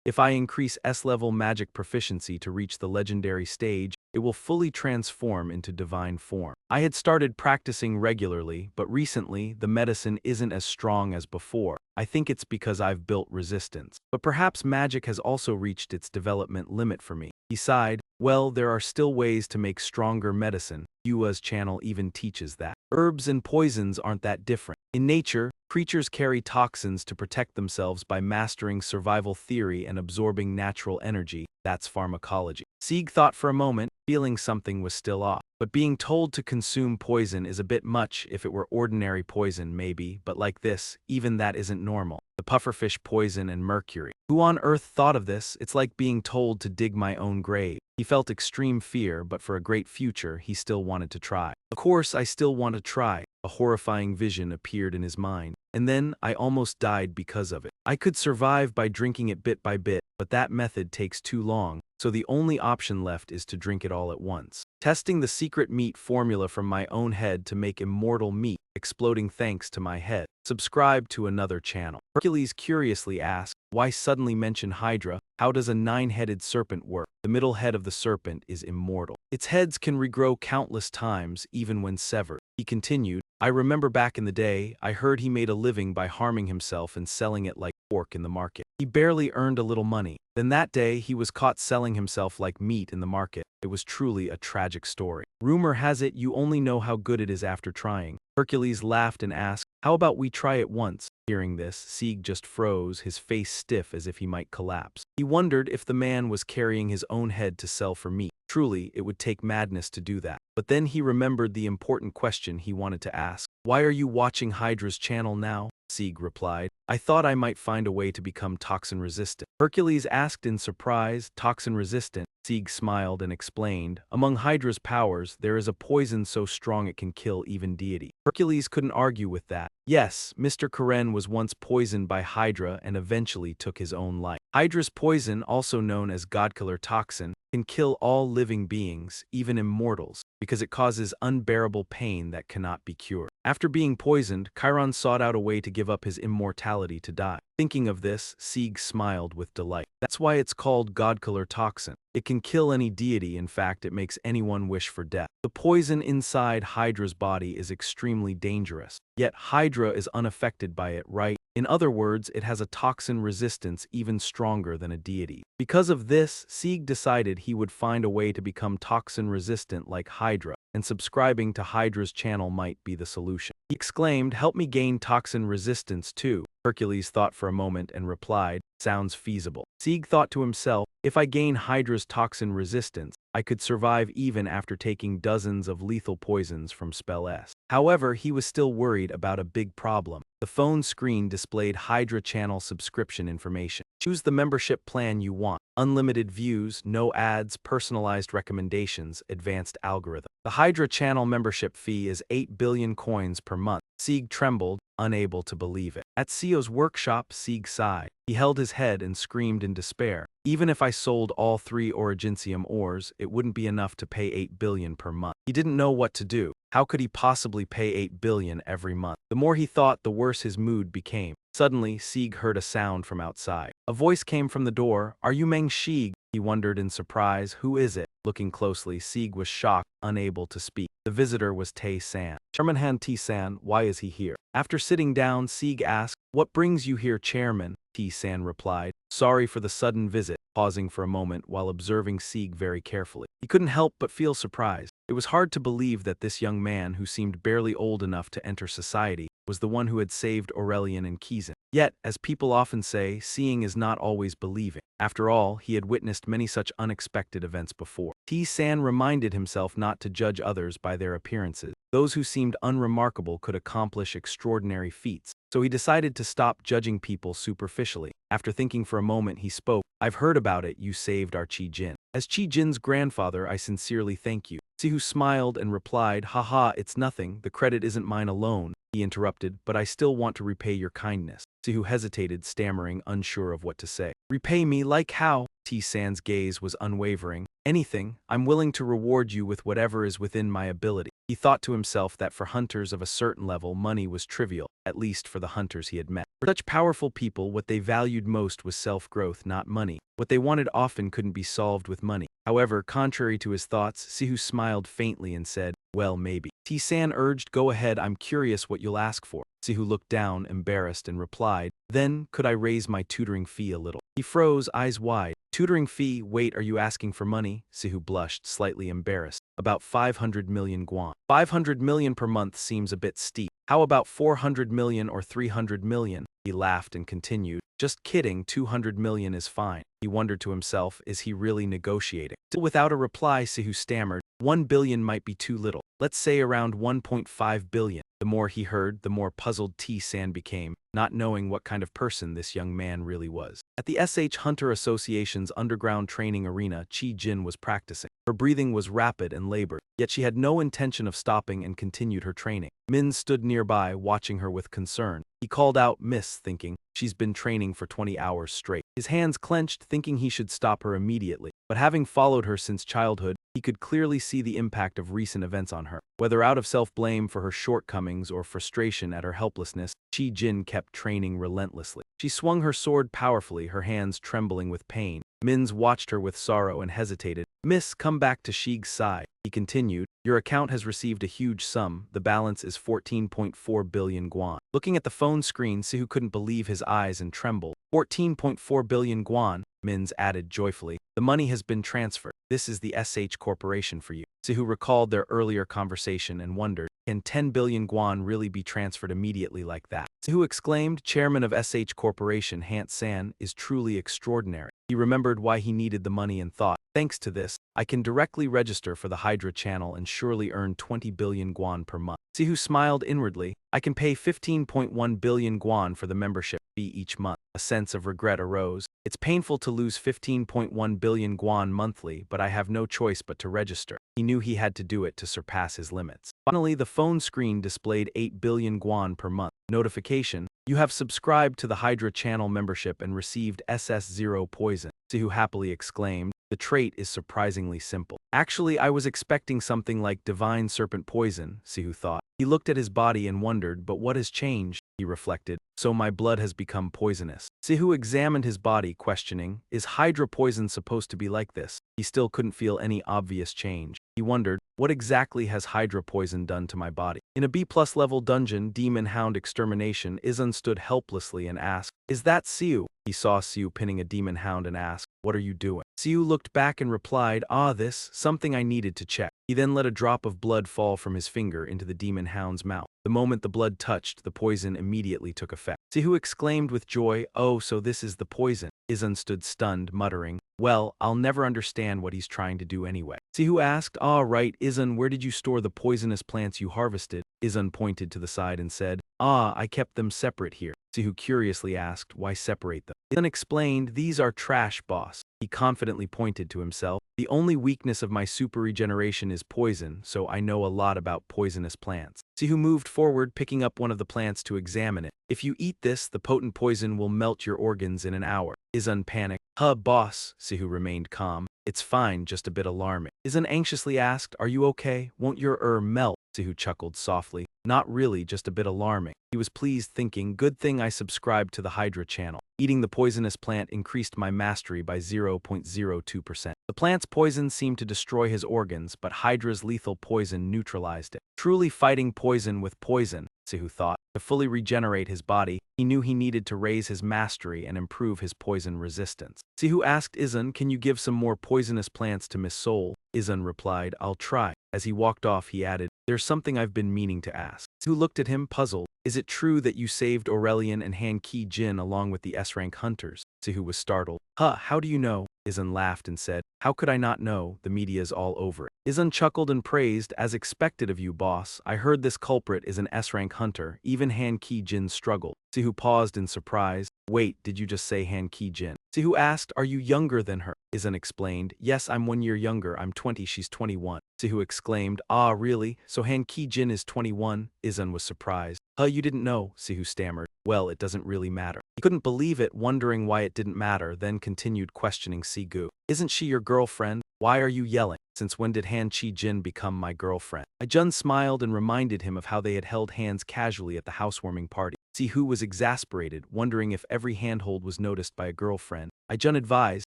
If I increase S-level magic proficiency to reach the legendary stage, it will fully transform into divine form. I had started practicing regularly, but recently the medicine isn't as strong as before. I think it's because I've built resistance. But perhaps magic has also reached its development limit for me. He sighed, well, there are still ways to make stronger medicine. Yua's channel even teaches that. Herbs and poisons aren't that different. In nature, creatures carry toxins to protect themselves by mastering survival theory and absorbing natural energy. That's pharmacology. Sieg thought for a moment, feeling something was still off. But being told to consume poison is a bit much. If it were ordinary poison, maybe, but like this, even that isn't normal. The pufferfish poison and mercury. Who on earth thought of this? It's like being told to dig my own grave. He felt extreme fear, but for a great future, he still wanted to try. Of course, I still want to try. A horrifying vision appeared in his mind. And then, I almost died because of it. I could survive by drinking it bit by bit, but that method takes too long, so the only option left is to drink it all at once. Testing the secret meat formula from my own head to make immortal meat, exploding thanks to my head. Subscribe to another channel. Hercules curiously asked, why suddenly mention Hydra? How does a 9-headed serpent work? The middle head of the serpent is immortal. Its heads can regrow countless times, even when severed. He continued, I remember back in the day, I heard he made a living by harming himself and selling it like pork in the market. He barely earned a little money. Then that day, he was caught selling himself like meat in the market. It was truly a tragic story. Rumor has it you only know how good it is after trying. Hercules laughed and asked, how about we try it once? Hearing this, Sieg just froze, his face stiff as if he might collapse. He wondered if the man was carrying his own head to sell for meat. Truly, it would take madness to do that. But then he remembered the important question he wanted to ask. Why are you watching Hydra's channel now? Sieg replied, I thought I might find a way to become toxin-resistant. Hercules asked in surprise, toxin-resistant? Sieg smiled and explained, among Hydra's powers, there is a poison so strong it can kill even deity. Hercules couldn't argue with that. Yes, Mr. Karen was once poisoned by Hydra and eventually took his own life. Hydra's poison, also known as Godkiller toxin, can kill all living beings, even immortals, because it causes unbearable pain that cannot be cured. After being poisoned, Chiron sought out a way to give up his immortality to die. Thinking of this, Sieg smiled with delight. That's why it's called Godkiller toxin. It can kill any deity, in fact, it makes anyone wish for death. The poison inside Hydra's body is extremely dangerous, yet Hydra is unaffected by it, right? In other words, it has a toxin resistance even stronger than a deity. Because of this, Sieg decided he would find a way to become toxin resistant like Hydra, and subscribing to Hydra's channel might be the solution. He exclaimed, help me gain toxin resistance too. Hercules thought for a moment and replied, sounds feasible. Sieg thought to himself, if I gain Hydra's toxin resistance, I could survive even after taking dozens of lethal poisons from Spell S. However, he was still worried about a big problem. The phone screen displayed Hydra channel subscription information. Choose the membership plan you want. Unlimited views, no ads, personalized recommendations, advanced algorithm. The Hydra channel membership fee is 8 billion coins per month. Sieg trembled, unable to believe it. At Sio's workshop, Sieg sighed. He held his head and screamed in despair. Even if I sold all 3 Origentium ores, it wouldn't be enough to pay 8 billion per month. He didn't know what to do. How could he possibly pay 8 billion every month? The more he thought, the worse his mood became. Suddenly, Sieg heard a sound from outside. A voice came from the door. Are you Meng Shig? He wondered in surprise. Who is it? Looking closely, Sieg was shocked, unable to speak. The visitor was Tae-san. Chairman T-san, why is he here? After sitting down, Sieg asked, what brings you here, Chairman? T-san replied, sorry for the sudden visit, pausing for a moment while observing Sieg very carefully. He couldn't help but feel surprised. It was hard to believe that this young man, who seemed barely old enough to enter society, was the one who had saved Aurelian and Kizan. Yet, as people often say, seeing is not always believing. After all, he had witnessed many such unexpected events before. T-san reminded himself not to judge others by their appearances. Those who seemed unremarkable could accomplish extraordinary feats. so he decided to stop judging people superficially. After thinking for a moment, he spoke, "I've heard about it, you saved our Chi-jin. As Chi-jin's grandfather, I sincerely thank you." Sihu smiled and replied, "Haha, it's nothing, the credit isn't mine alone." He interrupted, "But I still want to repay your kindness." Sihu hesitated, stammering, unsure of what to say. "Repay me, like how?" T-san's gaze was unwavering. "Anything, I'm willing to reward you with whatever is within my ability." He thought to himself that for hunters of a certain level, money was trivial, at least for the hunters he had met. For such powerful people, what they valued most was self-growth, not money. What they wanted often couldn't be solved with money. However, contrary to his thoughts, Sihu smiled faintly and said, "Well, maybe." T-san urged, "Go ahead, I'm curious what you'll ask for." Sihu looked down, embarrassed, and replied, "Then, could I raise my tutoring fee a little?" He froze, eyes wide. "Tutoring fee? Wait, are you asking for money?" Sihu blushed, slightly embarrassed. "About 500 million guan. 500 million per month seems a bit steep. How about 400 million or 300 million? He laughed and continued, "Just kidding, 200 million is fine." He wondered to himself, is he really negotiating? Still without a reply, Sihu stammered, 1 billion might be too little. Let's say around 1.5 billion. The more he heard, the more puzzled T-san became, not knowing what kind of person this young man really was. At the SH Hunter Association's underground training arena, Chi-jin was practicing. Her breathing was rapid and labored, yet she had no intention of stopping and continued her training. Min stood nearby, watching her with concern. He called out, "Miss," thinking, "She's been training for 20 hours straight." His hands clenched, thinking he should stop her immediately. But having followed her since childhood, he could clearly see the impact of recent events on her. Whether out of self-blame for her shortcomings or frustration at her helplessness, Chi-jin kept training relentlessly. She swung her sword powerfully, her hands trembling with pain. Mins watched her with sorrow and hesitated. "Miss, come back to Shig's side." He continued, "Your account has received a huge sum. The balance is 14.4 billion guan." Looking at the phone screen, Sihu couldn't believe his eyes and trembled. 14.4 billion guan, Mins added joyfully. "The money has been transferred. This is the SH Corporation for you." Sihu recalled their earlier conversation and wondered, can 10 billion guan really be transferred immediately like that? Sihu exclaimed, "Chairman of SH Corporation Han-san is truly extraordinary." He remembered why he needed the money and thought, "Thanks to this, I can directly register for the Hydra channel and surely earn 20 billion guan per month." Sihu smiled inwardly, "I can pay 15.1 billion guan for the membership fee each month." A sense of regret arose. "It's painful to lose 15.1 billion guan monthly, but I have no choice but to register." He knew he had to do it to surpass his limits. Finally, the phone screen displayed 8 billion guan per month. Notification: "You have subscribed to the Hydra channel membership and received SS0 poison." Sihu happily exclaimed, "The trait is surprisingly simple." "Actually, I was expecting something like divine serpent poison," Sihu thought. He looked at his body and wondered, but what has changed? He reflected, "So my blood has become poisonous." Sihu examined his body, questioning, "Is Hydra poison supposed to be like this?" He still couldn't feel any obvious change. He wondered, what exactly has Hydra poison done to my body? In a B+ level dungeon, Demon Hound Extermination, Izun stood helplessly and asked, "Is that Siu?" He saw Siu pinning a Demon Hound and asked, "What are you doing?" Siu looked back and replied, this, something I needed to check." He then let a drop of blood fall from his finger into the Demon Hound's mouth. The moment the blood touched, the poison immediately took effect. Sihu exclaimed with joy, "Oh, so this is the poison." Izun stood stunned, muttering, "Well, I'll never understand what he's trying to do anyway." Sihu asked, right, Izun, where did you store the poisonous plants you harvested?" Izun pointed to the side and said, I kept them separate here." Sihu curiously asked, "Why separate them?" Izun explained, "These are trash, boss." He confidently pointed to himself, "The only weakness of my super regeneration is poison, so I know a lot about poisonous plants." Sihu moved forward, picking up one of the plants to examine it. "If you eat this, the potent poison will melt your organs in an hour." Izun panicked. Boss," Sihu remained calm. "It's fine, just a bit alarming." Izun anxiously asked, "Are you okay? Won't your melt?" Sihu chuckled softly. "Not really, just a bit alarming." He was pleased, thinking, "Good thing I subscribed to the Hydra channel. Eating the poisonous plant increased my mastery by 0.02%. The plant's poison seemed to destroy his organs, but Hydra's lethal poison neutralized it. Truly fighting poison with poison, Sihu thought. To fully regenerate his body, he knew he needed to raise his mastery and improve his poison resistance. Sihu asked Izun, "Can you give some more poisonous plants to Miss Soul?" Izun replied, "I'll try." As he walked off, he added, "There's something I've been meaning to ask." Sihu looked at him, puzzled. "Is it true that you saved Aurelian and Han Ki-jin along with the S-rank hunters?" Sihu was startled. How do you know?" Izun laughed and said, How could I not know? The media's all over it. Izan chuckled and praised, as expected of you, boss. I heard this culprit is an S-rank hunter. Even Han Ki-jin struggled. Sihu paused in surprise. Wait, did you just say Han Ki-jin? Sihu asked, are you younger than her? Izan explained, yes, I'm 1 year younger. I'm 20, she's 21. Sihu exclaimed, ah, really? So Han Ki-jin is 21? Izan was surprised. You didn't know, Sihu stammered. Well, it doesn't really matter. He couldn't believe it, wondering why it didn't matter, then continued questioning Sigu. Isn't she your girlfriend? Why are you yelling? Since when did Han Chi-jin become my girlfriend? Jun smiled and reminded him of how they had held hands casually at the housewarming party. Sihu was exasperated, wondering if every handhold was noticed by a girlfriend. Jun advised,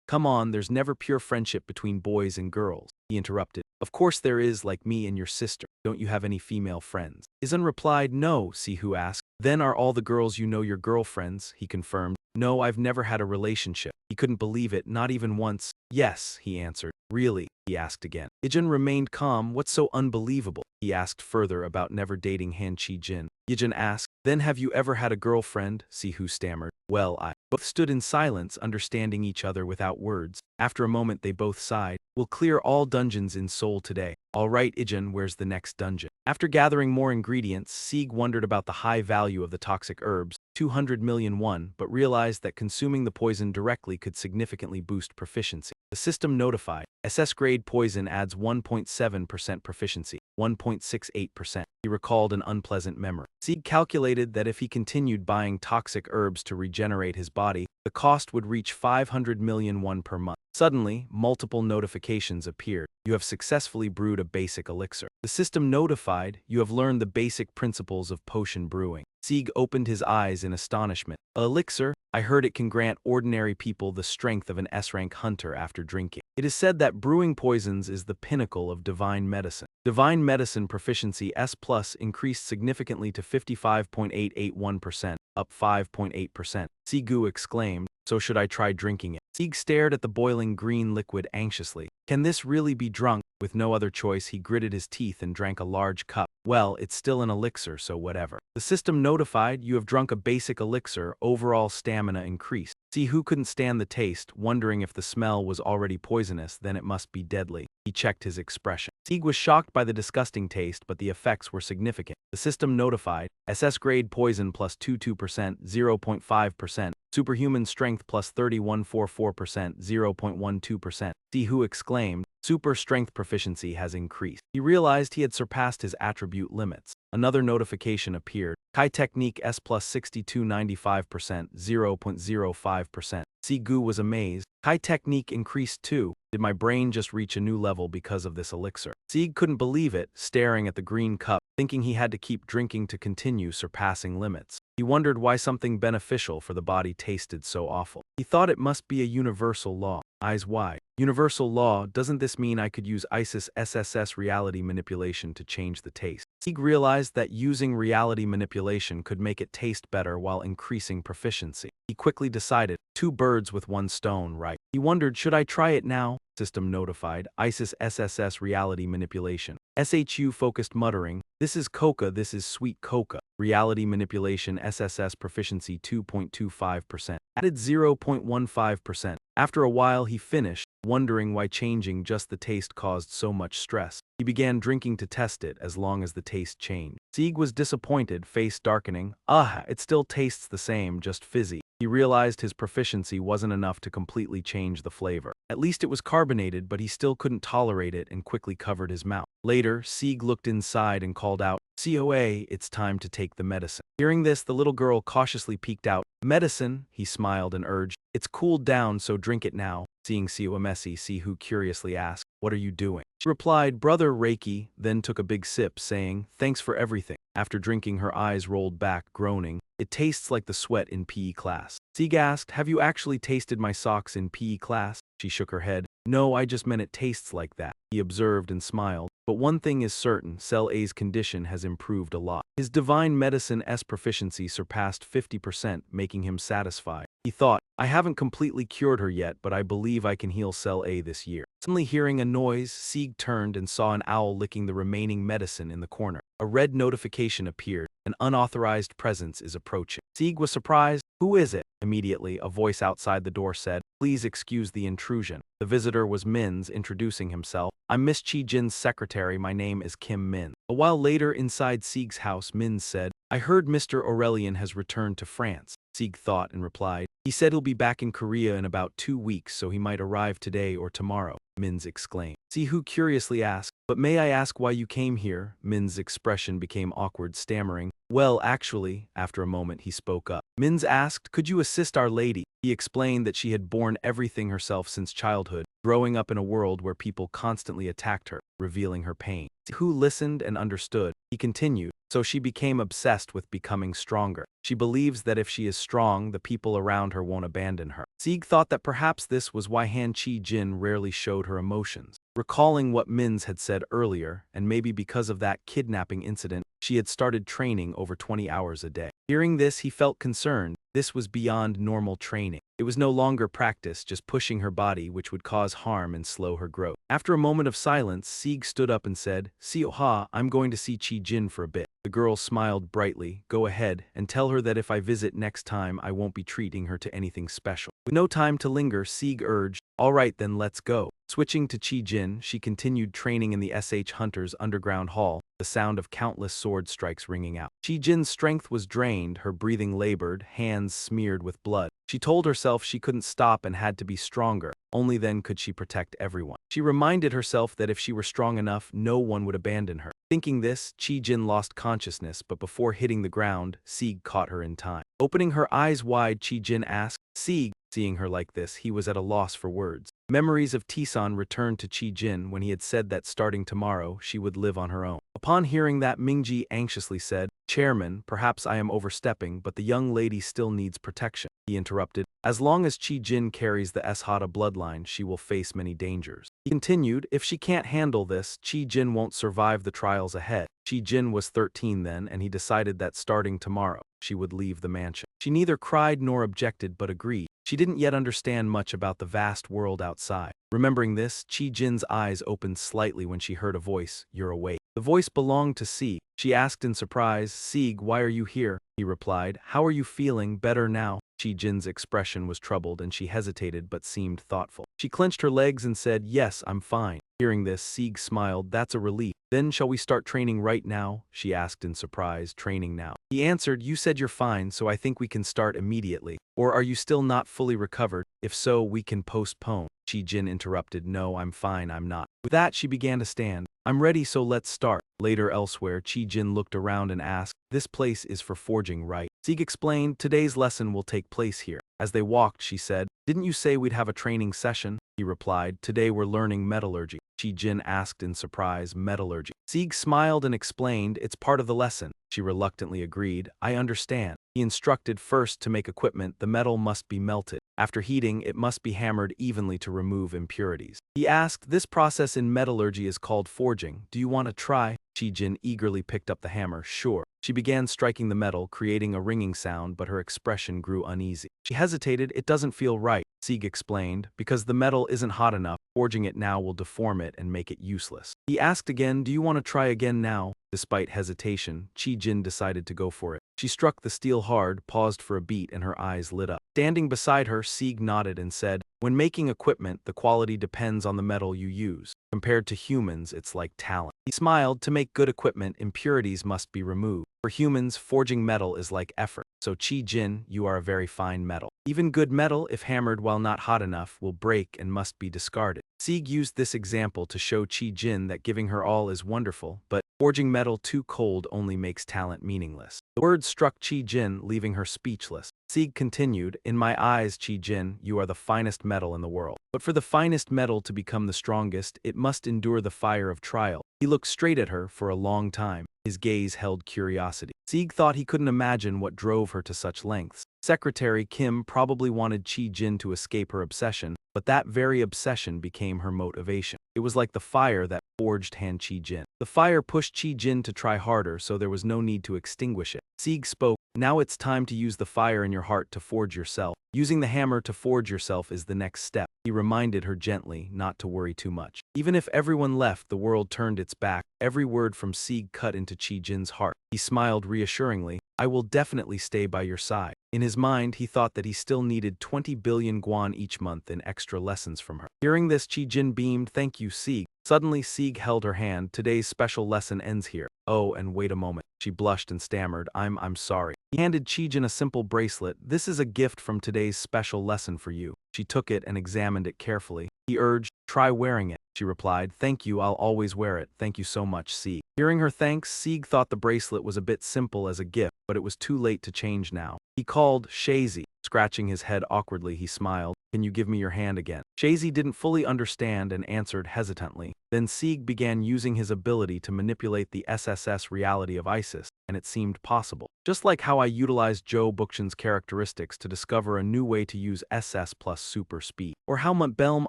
come on, there's never pure friendship between boys and girls. He interrupted, of course there is, like me and your sister. Don't you have any female friends? Izan replied, no, Sihu asked. Then are all the girls you know your girlfriends? He confirmed. No, I've never had a relationship. He couldn't believe it, not even once. Yes, he answered. Really? He asked again. Yijin remained calm. What's so unbelievable? He asked further about never dating Han Chi-jin. Yijin asked, then have you ever had a girlfriend? Sihu stammered. Well, I. Both stood in silence, understanding each other without words. After a moment they both sighed. We'll clear all dungeons in Seoul today. All right, Ijin, where's the next dungeon? After gathering more ingredients, Sieg wondered about the high value of the toxic herbs, 200 million won, but realized that consuming the poison directly could significantly boost proficiency. The system notified, SS-grade poison adds 1.7% proficiency, 1.68%. He recalled an unpleasant memory. Sieg calculated that if he continued buying toxic herbs to regenerate his body, the cost would reach 500 million won per month. Suddenly, multiple notifications appeared. You have successfully brewed a basic elixir. The system notified, you have learned the basic principles of potion brewing. Sieg opened his eyes in astonishment. A elixir? I heard it can grant ordinary people the strength of an S-rank hunter after drinking. It is said that brewing poisons is the pinnacle of divine medicine. Divine medicine proficiency S+ increased significantly to 55.881%, up 5.8%. Sigu exclaimed, so should I try drinking it? Sieg stared at the boiling green liquid anxiously. Can this really be drunk? With no other choice, he gritted his teeth and drank a large cup. Well, it's still an elixir, so whatever. The system notified, you have drunk a basic elixir, overall stamina increased. Sihu couldn't stand the taste, wondering if the smell was already poisonous, then it must be deadly. He checked his expression. Sieg was shocked by the disgusting taste, but the effects were significant. The system notified, SS-grade poison plus 22%, 0.5%, superhuman strength plus 3144%, 0.12%. Sihu exclaimed, super strength proficiency has increased. He realized he had surpassed his attribute limits. Another notification appeared. Kai Technique S plus 6295%, 0.05%. Sigu was amazed. Kai Technique increased too. Did my brain just reach a new level because of this elixir? Sieg couldn't believe it, staring at the green cup, thinking he had to keep drinking to continue surpassing limits. He wondered why something beneficial for the body tasted so awful. He thought it must be a universal law. Eyes wide. Universal law, doesn't this mean I could use ISIS SSS reality manipulation to change the taste? Sieg realized that using reality manipulation could make it taste better while increasing proficiency. He quickly decided, 2 birds with 1 stone, right? He wondered, should I try it now? System notified, ISIS SSS reality manipulation. SHU focused muttering, this is coca, this is sweet coca. Reality manipulation SSS proficiency 2.25%. Added 0.15%. After a while he finished, wondering why changing just the taste caused so much stress. He began drinking to test it as long as the taste changed. Sieg was disappointed, face darkening. It still tastes the same, just fizzy. He realized his proficiency wasn't enough to completely change the flavor. At least it was carbonated, but he still couldn't tolerate it and quickly covered his mouth. Later, Sieg looked inside and called out, COA, it's time to take the medicine. Hearing this, the little girl cautiously peeked out. Medicine, he smiled and urged. It's cooled down, so drink it now. Seeing Siwamesi, Sihu curiously asked, what are you doing? She replied, Brother Reiki, then took a big sip, saying, thanks for everything. After drinking, her eyes rolled back, groaning. It tastes like the sweat in PE class. Sieg asked, have you actually tasted my socks in PE class? She shook her head. No, I just meant it tastes like that. He observed and smiled. But one thing is certain, Cell A's condition has improved a lot. His divine medicine S proficiency surpassed 50%, making him satisfied. He thought, I haven't completely cured her yet, but I believe I can heal Cell A this year. Suddenly hearing a noise, Sieg turned and saw an owl licking the remaining medicine in the corner. a red notification appeared. An unauthorized presence is approaching. Sieg was surprised. Who is it? Immediately, a voice outside the door said, "Please excuse the intrusion." The visitor was Min's, introducing himself. "I'm Miss Chi Jin's secretary. My name is Kim Min." A while later, inside Sieg's house, Min said, "I heard Mr. Aurelian has returned to France." Sieg thought and replied, "He said he'll be back in Korea in about 2 weeks, so he might arrive today or tomorrow." Min's exclaimed. Sihu curiously asked, "But may I ask why you came here?" Min's expression became awkward, stammering, "Well, actually," after a moment he spoke up. Min's asked, "Could you assist Our Lady?" He explained that she had borne everything herself since childhood, growing up in a world where people constantly attacked her, revealing her pain. Sihu listened and understood. He continued, "So she became obsessed with becoming stronger. She believes that if she is strong, the people around her won't abandon her." Sieg thought that perhaps this was why Han Chi Jin rarely showed her emotions. Recalling what Min's had said earlier, and maybe because of that kidnapping incident, she had started training over 20 hours a day. Hearing this, he felt concerned. This was beyond normal training. It was no longer practice, just pushing her body, which would cause harm and slow her growth. After a moment of silence, Sieg stood up and said, "Sioha, I'm going to see Chi Jin for a bit." The girl smiled brightly. "Go ahead, and tell her that if I visit next time, I won't be treating her to anything special." With no time to linger, Sieg urged, "All right then, let's go." Switching to Chi Jin, she continued training in the SH Hunter's underground hall, the sound of countless sword strikes ringing out. Chi Jin's strength was drained, her breathing labored, hands smeared with blood. She told herself she couldn't stop and had to be stronger. Only then could she protect everyone. She reminded herself that if she were strong enough, no one would abandon her. Thinking this, Chi Jin lost consciousness, but before hitting the ground, Sieg caught her in time. Opening her eyes wide, Chi Jin asked, "Sieg." Seeing her like this, he was at a loss for words. Memories of Tisan returned to Chi Jin when he had said that starting tomorrow, she would live on her own. Upon hearing that, Mingji anxiously said, "Chairman, perhaps I am overstepping, but the young lady still needs protection." He interrupted, "As long as Chi Jin carries the Shada bloodline, she will face many dangers." He continued, "If she can't handle this, Chi Jin won't survive the trials ahead." Chi Jin was 13 then, and he decided that starting tomorrow, she would leave the mansion. She neither cried nor objected but agreed. She didn't yet understand much about the vast world outside. Remembering this, Chi Jin's eyes opened slightly when she heard a voice, "You're awake." The voice belonged to Sieg. She asked in surprise, "Sieg, why are you here?" He replied, "How are you feeling? Better now?" Chi Jin's expression was troubled and she hesitated but seemed thoughtful. She clenched her legs and said, "Yes, I'm fine." Hearing this, Sieg smiled, "That's a relief." "Then shall we start training right now?" she asked in surprise. "Training now?" He answered, "You said you're fine, so I think we can start immediately. Or are you still not fully recovered? If so, we can postpone." Chi Jin interrupted, "No, I'm fine, I'm not." With that, she began to stand. "I'm ready, so let's start." Later elsewhere, Chi Jin looked around and asked, "This place is for forging, right?" Sieg explained, "Today's lesson will take place here." As they walked, she said, "Didn't you say we'd have a training session?" He replied, "Today we're learning metallurgy." Chi Jin asked in surprise, "Metallurgy?" Sieg smiled and explained, "It's part of the lesson." She reluctantly agreed, "I understand." He instructed, first, to make equipment, the metal must be melted. After heating, it must be hammered evenly to remove impurities. He asked, "This process in metallurgy is called forging. Do you want to try?" Chi Jin eagerly picked up the hammer. "Sure." She began striking the metal, creating a ringing sound, but her expression grew uneasy. She hesitated. "It doesn't feel right," Sieg explained, "because the metal isn't hot enough. Forging it now will deform it and make it useless." He asked again, "Do you want to try again now?" Despite hesitation, Chi Jin decided to go for it. She struck the steel hard, paused for a beat, and her eyes lit up. Standing beside her, Sieg nodded and said, "When making equipment, the quality depends on the metal you use. Compared to humans, it's like talent." He smiled, "To make good equipment, impurities must be removed. For humans, forging metal is like effort. So Chi Jin, you are a very fine metal. Even good metal, if hammered while not hot enough, will break and must be discarded." Sieg used this example to show Chi Jin that giving her all is wonderful, but forging metal too cold only makes talent meaningless. The words struck Chi Jin, leaving her speechless. Sieg continued, "In my eyes, Chi Jin, you are the finest metal in the world. But for the finest metal to become the strongest, it must endure the fire of trial." He looked straight at her for a long time. His gaze held curiosity. Sieg thought he couldn't imagine what drove her to such lengths. Secretary Kim probably wanted Chi Jin to escape her obsession, but that very obsession became her motivation. It was like the fire that forged Han Chi-jin. The fire pushed Chi-jin to try harder, so there was no need to extinguish it. Sieg spoke, "Now it's time to use the fire in your heart to forge yourself. Using the hammer to forge yourself is the next step." He reminded her gently not to worry too much. Even if everyone left, the world turned its back. Every word from Sieg cut into Chi-jin's heart. He smiled reassuringly, "I will definitely stay by your side." In his mind, he thought that he still needed 20 billion guan each month in extra lessons from her. Hearing this, Chi-jin beamed, "Thank you, Sieg." Suddenly, Sieg held her hand. "Today's special lesson ends here." "Oh, and wait a moment." She blushed and stammered, I'm sorry." He handed Chi-jin a simple bracelet. "This is a gift from today's special lesson for you." She took it and examined it carefully. He urged, "Try wearing it." She replied, "Thank you, I'll always wear it. Thank you so much, Sieg." Hearing her thanks, Sieg thought the bracelet was a bit simple as a gift, but it was too late to change now. He called, "Shazy." Scratching his head awkwardly, he smiled, "Can you give me your hand again?" Shazy didn't fully understand and answered hesitantly. Then Sieg began using his ability to manipulate the SSS reality of Isis, and it seemed possible. Just like how I utilized Joe Bookchin's characteristics to discover a new way to use SS plus super speed, or how Belm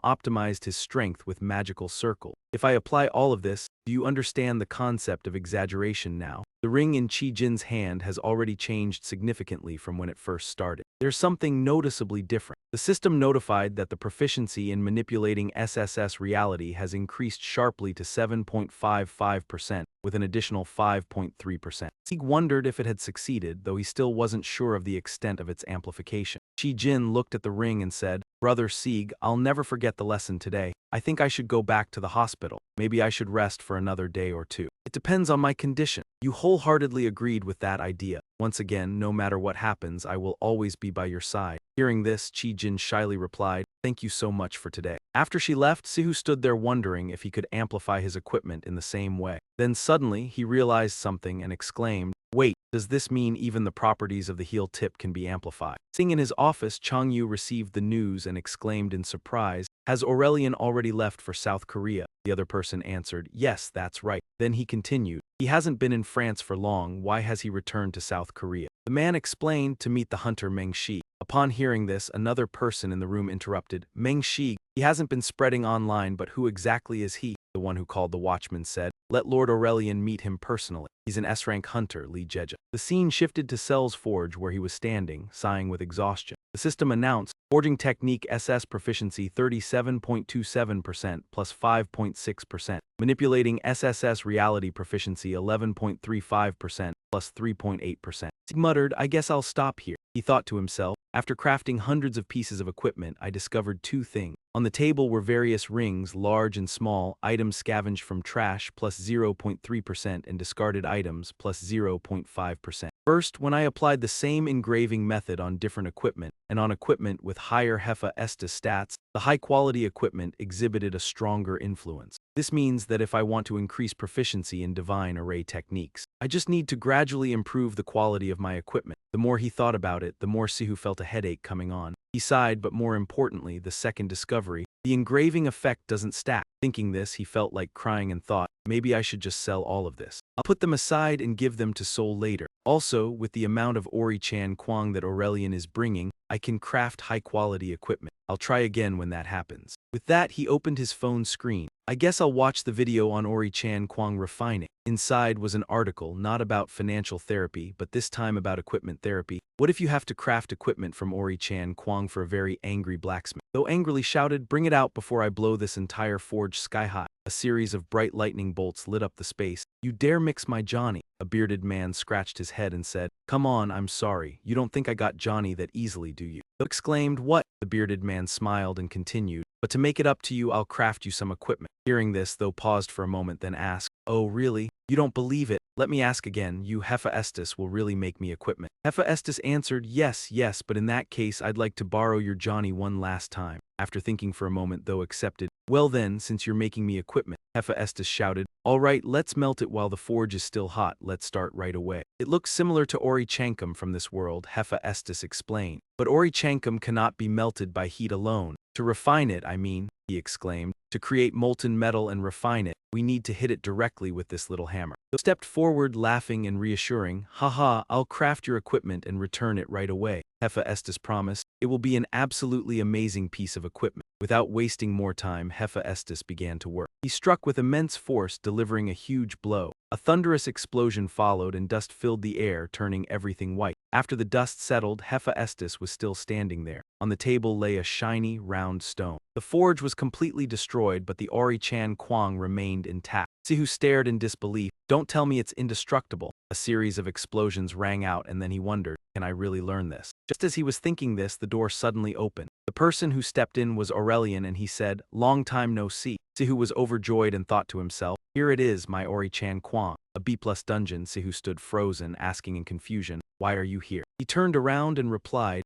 optimized his strength with magical circle. If I apply all of this, do you understand the concept of exaggeration now? The ring in Chi-jin's hand has already changed significantly from when it first started. There's something noticeably different. The system notified that the proficiency in manipulating SSS reality has increased sharply to 7.55%, with an additional 5.3%. Sieg wondered if it had succeeded, though he still wasn't sure of the extent of its amplification. Chi-jin looked at the ring and said, "Brother Sieg, I'll never forget the lesson today. I think I should go back to the hospital. Maybe I should rest for another day or two. It depends on my condition." You wholeheartedly agreed with that idea. "Once again, no matter what happens, I will always be by your side." Hearing this, Chi-jin shyly replied, "Thank you so much for today." After she left, Sihu stood there wondering if he could amplify his equipment in the same way. Then suddenly, he realized something and exclaimed, "Wait, does this mean even the properties of the heel tip can be amplified?" Sitting in his office, Changyu received the news and exclaimed in surprise, "Has Aurelian already left for South Korea?" The other person answered, "Yes, that's right." Then he continued, "He hasn't been in France for long. Why has he returned to South Korea?" The man explained, "To meet the hunter Meng Shi." Upon hearing this, another person in the room interrupted, "Meng Shi, he hasn't been spreading online, but who exactly is he?" The one who called the watchman said, "Let Lord Aurelian meet him personally. He's an S-rank hunter, Li Jeja." The scene shifted to Cell's forge where he was standing, sighing with exhaustion. The system announced, "Forging technique SS proficiency 37.27% plus 5.6%. Manipulating SSS reality proficiency 11.35% plus 3.8%. He muttered, "I guess I'll stop here." He thought to himself, "After crafting hundreds of pieces of equipment, I discovered two things. On the table were various rings, large and small, items scavenged from trash plus 0.3% and discarded items plus 0.5%. First, when I applied the same engraving method on different equipment, and on equipment with higher Hepha Estus stats, the high-quality equipment exhibited a stronger influence. This means that if I want to increase proficiency in divine array techniques, I just need to gradually improve the quality of my equipment." The more he thought about it, the more Sihu felt a headache coming on. He sighed, but more importantly, the second discovery, the engraving effect doesn't stack. Thinking this, he felt like crying and thought, maybe I should just sell all of this. I'll put them aside and give them to Soul later. Also, with the amount of Ori-chan Kwang that Aurelian is bringing, I can craft high-quality equipment. I'll try again when that happens. With that, he opened his phone screen. "I guess I'll watch the video on Ori-chan Kwang refining." Inside was an article, not about financial therapy, but this time about equipment therapy. What if you have to craft equipment from Ori-chan Kwang for a very angry blacksmith? Though angrily shouted, "Bring it out before I blow this entire forge sky high." A series of bright lightning bolts lit up the space. "You dare mix my Johnny?" A bearded man scratched his head and said, "Come on, I'm sorry. You don't think I got Johnny that easily, do you?" Though exclaimed, "What?" The bearded man smiled and continued, "But to make it up to you, I'll craft you some equipment." Hearing this, though paused for a moment, then asked, "Oh, really? You don't believe it? Let me ask again, you Hephaestus will really make me equipment?" Hephaestus answered, yes, but in that case I'd like to borrow your Johnny one last time." After thinking for a moment, though accepted, "Well then, since you're making me equipment," Hephaestus shouted, "All right, let's melt it while the forge is still hot. Let's start right away." "It looks similar to Ori-chankum from this world," Hephaestus explained. "But Ori-chankum cannot be melted by heat alone. To refine it, I mean," he exclaimed, "to create molten metal and refine it, we need to hit it directly with this little hammer." He stepped forward, laughing and reassuring, "Haha, I'll craft your equipment and return it right away." Hephaestus promised, "It will be an absolutely amazing piece of equipment." Without wasting more time, Hephaestus began to work. He struck with immense force, delivering a huge blow. A thunderous explosion followed and dust filled the air, turning everything white. After the dust settled, Hephaestus was still standing there. On the table lay a shiny, round stone. The forge was completely destroyed, but the Ori-chan Kwang remained intact. Sihu stared in disbelief. Don't tell me it's indestructible. A series of explosions rang out, and then he wondered, can I really learn this? Just as he was thinking this, the door suddenly opened. The person who stepped in was Aurelian, and he said, "Long time no see." Sihu was overjoyed and thought to himself, here it is, my Ori-chan Kwang. A B-plus dungeon. Sihu stood frozen, asking in confusion, why are you here? He turned around and replied,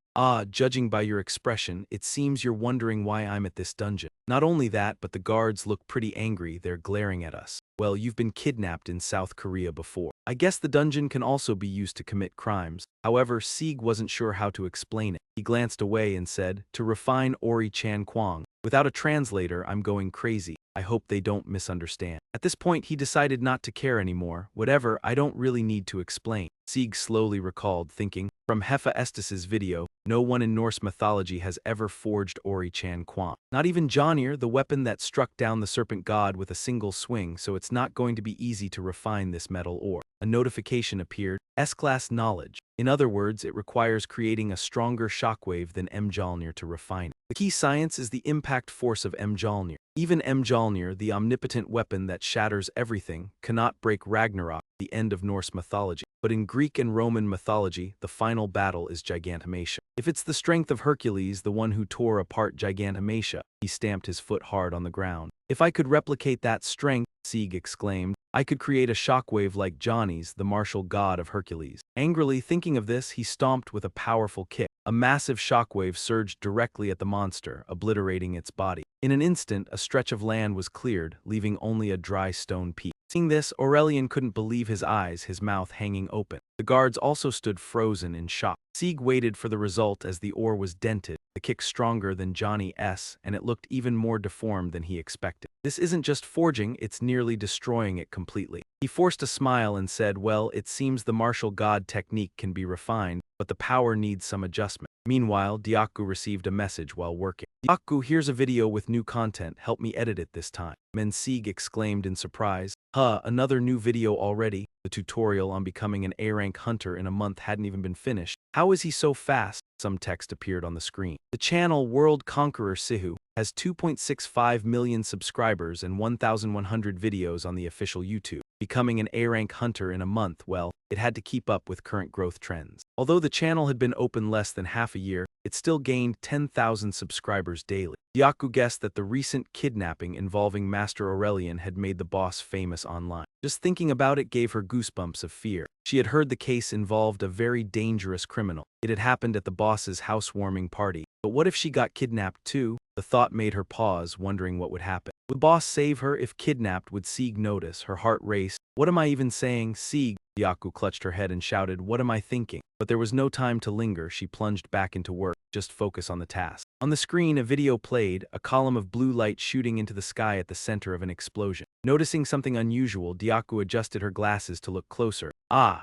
judging by your expression, it seems you're wondering why I'm at this dungeon. Not only that, but the guards look pretty angry, they're glaring at us. Well, you've been kidnapped in South Korea before. I guess the dungeon can also be used to commit crimes. However, Sieg wasn't sure how to explain it. He glanced away and said, to refine Ori-chan Kwang. Without a translator, I'm going crazy. I hope they don't misunderstand. At this point, he decided not to care anymore. Whatever, I don't really need to explain. Sieg slowly recalled, thinking, from Hephaestus's video, no one in Norse mythology has ever forged Ori-chan Kwang. Not even Jonir, the weapon that struck down the serpent god with a single swing, so it's not going to be easy to refine this metal ore. A notification appeared, S-class knowledge. In other words, it requires creating a stronger shockwave than Mjolnir to refine it. The key science is the impact force of Mjolnir. Even Mjolnir, the omnipotent weapon that shatters everything, cannot break Ragnarok, the end of Norse mythology. But in Greek and Roman mythology, the final battle is Gigantomachia. If it's the strength of Hercules, the one who tore apart Gigantomachia, he stamped his foot hard on the ground. If I could replicate that strength, Sieg exclaimed, I could create a shockwave like Johnny's, the martial god of Hercules. Angrily thinking of this, he stomped with a powerful kick. A massive shockwave surged directly at the monster, obliterating its body. In an instant, a stretch of land was cleared, leaving only a dry stone peak. Seeing this, Aurelian couldn't believe his eyes, his mouth hanging open. The guards also stood frozen in shock. Sieg waited for the result as the ore was dented, the kick stronger than Johnny S, and it looked even more deformed than he expected. This isn't just forging, it's nearly destroying it completely. He forced a smile and said, well, it seems the martial god technique can be refined, but the power needs some adjustment. Meanwhile, Diaku received a message while working. Diaku, here's a video with new content, help me edit it this time. Sieg exclaimed in surprise. Another new video already? The tutorial on becoming an A-rank hunter in a month hadn't even been finished. How is he so fast? Some text appeared on the screen. The channel World Conqueror Sihu has 2.65 million subscribers and 1,100 videos on the official YouTube. Becoming an A-rank hunter in a month, well, it had to keep up with current growth trends. Although the channel had been open less than half a year, it still gained 10,000 subscribers daily. Diaku guessed that the recent kidnapping involving Master Aurelian had made the boss famous online. Just thinking about it gave her goosebumps of fear. She had heard the case involved a very dangerous criminal. It had happened at the boss's housewarming party. But what if she got kidnapped too? The thought made her pause, wondering what would happen. Would the boss save her? If kidnapped, would Sieg notice? Her heart raced. What am I even saying? Sieg! Diaku clutched her head and shouted, what am I thinking? But there was no time to linger. She plunged back into work. Just focus on the task. On the screen, a video played, a column of blue light shooting into the sky at the center of an explosion. Noticing something unusual, Diaku adjusted her glasses to look closer.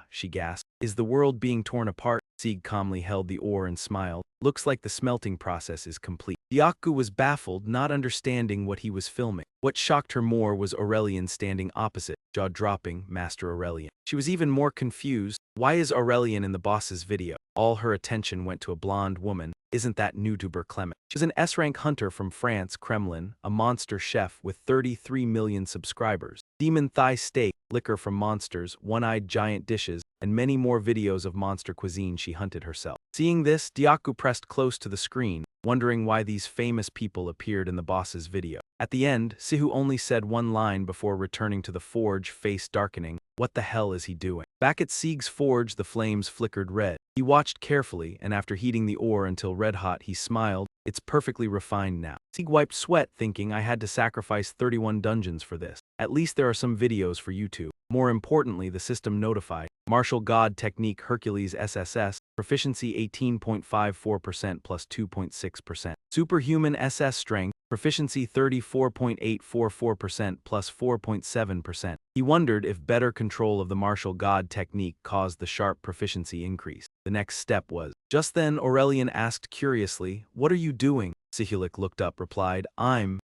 She gasped. Is the world being torn apart? Sieg calmly held the ore and smiled. Looks like the smelting process is complete. Diaku was baffled, not understanding what he was filming. What shocked her more was Aurelian standing opposite, jaw-dropping, Master Aurelian. She was even more confused. Why is Aurelian in the boss's video? All her attention went to a blonde woman. Isn't that YouTuber Clement? She was an S-rank hunter from France, Kremlin, a monster chef with 33 million subscribers. Demon thigh steak, liquor from monsters, one-eyed giant dishes, and many more videos of monster cuisine she hunted herself. Seeing this, Diaku pressed close to the screen, wondering why these famous people appeared in the boss's video. At the end, Sihu only said one line before returning to the forge, face darkening. What the hell is he doing? Back at Sieg's forge, the flames flickered red. He watched carefully, and after heating the ore until red-hot, he smiled. It's perfectly refined now. Sieg wiped sweat, thinking I had to sacrifice 31 dungeons for this. At least there are some videos for YouTube. More importantly, the system notified. Martial God Technique Hercules SSS, proficiency 18.54% plus 2.6%. Superhuman SS Strength, proficiency 34.844% plus 4.7%. He wondered if better control of the martial god technique caused the sharp proficiency increase. The next step was. Just then, Aurelian asked curiously, what are you doing? Sihulik looked up, replied,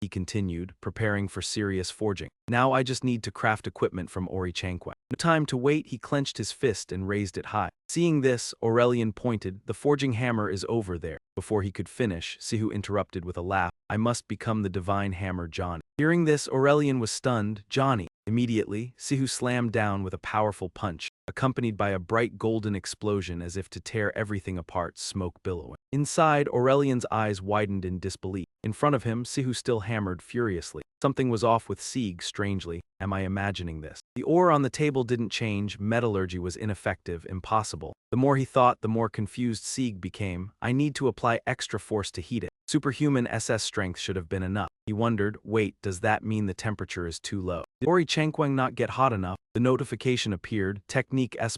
he continued, preparing for serious forging. Now I just need to craft equipment from Ori Changquang. No time to wait, he clenched his fist and raised it high. Seeing this, Aurelian pointed, the forging hammer is over there. Before he could finish, Sihu interrupted with a laugh, I must become the divine hammer Johnny. Hearing this, Aurelian was stunned, Johnny. Immediately, Sihu slammed down with a powerful punch, accompanied by a bright golden explosion as if to tear everything apart, smoke billowing. Inside, Aurelian's eyes widened in disbelief. In front of him, Sihu still hammered furiously. Something was off with Sieg, strangely. Am I imagining this? The ore on the table didn't change, metallurgy was ineffective, impossible. The more he thought, the more confused Sieg became. I need to apply extra force to heat it. Superhuman SS strength should have been enough. He wondered, wait, does that mean the temperature is too low? Did Ori Changquang not get hot enough? The notification appeared, Technique S+,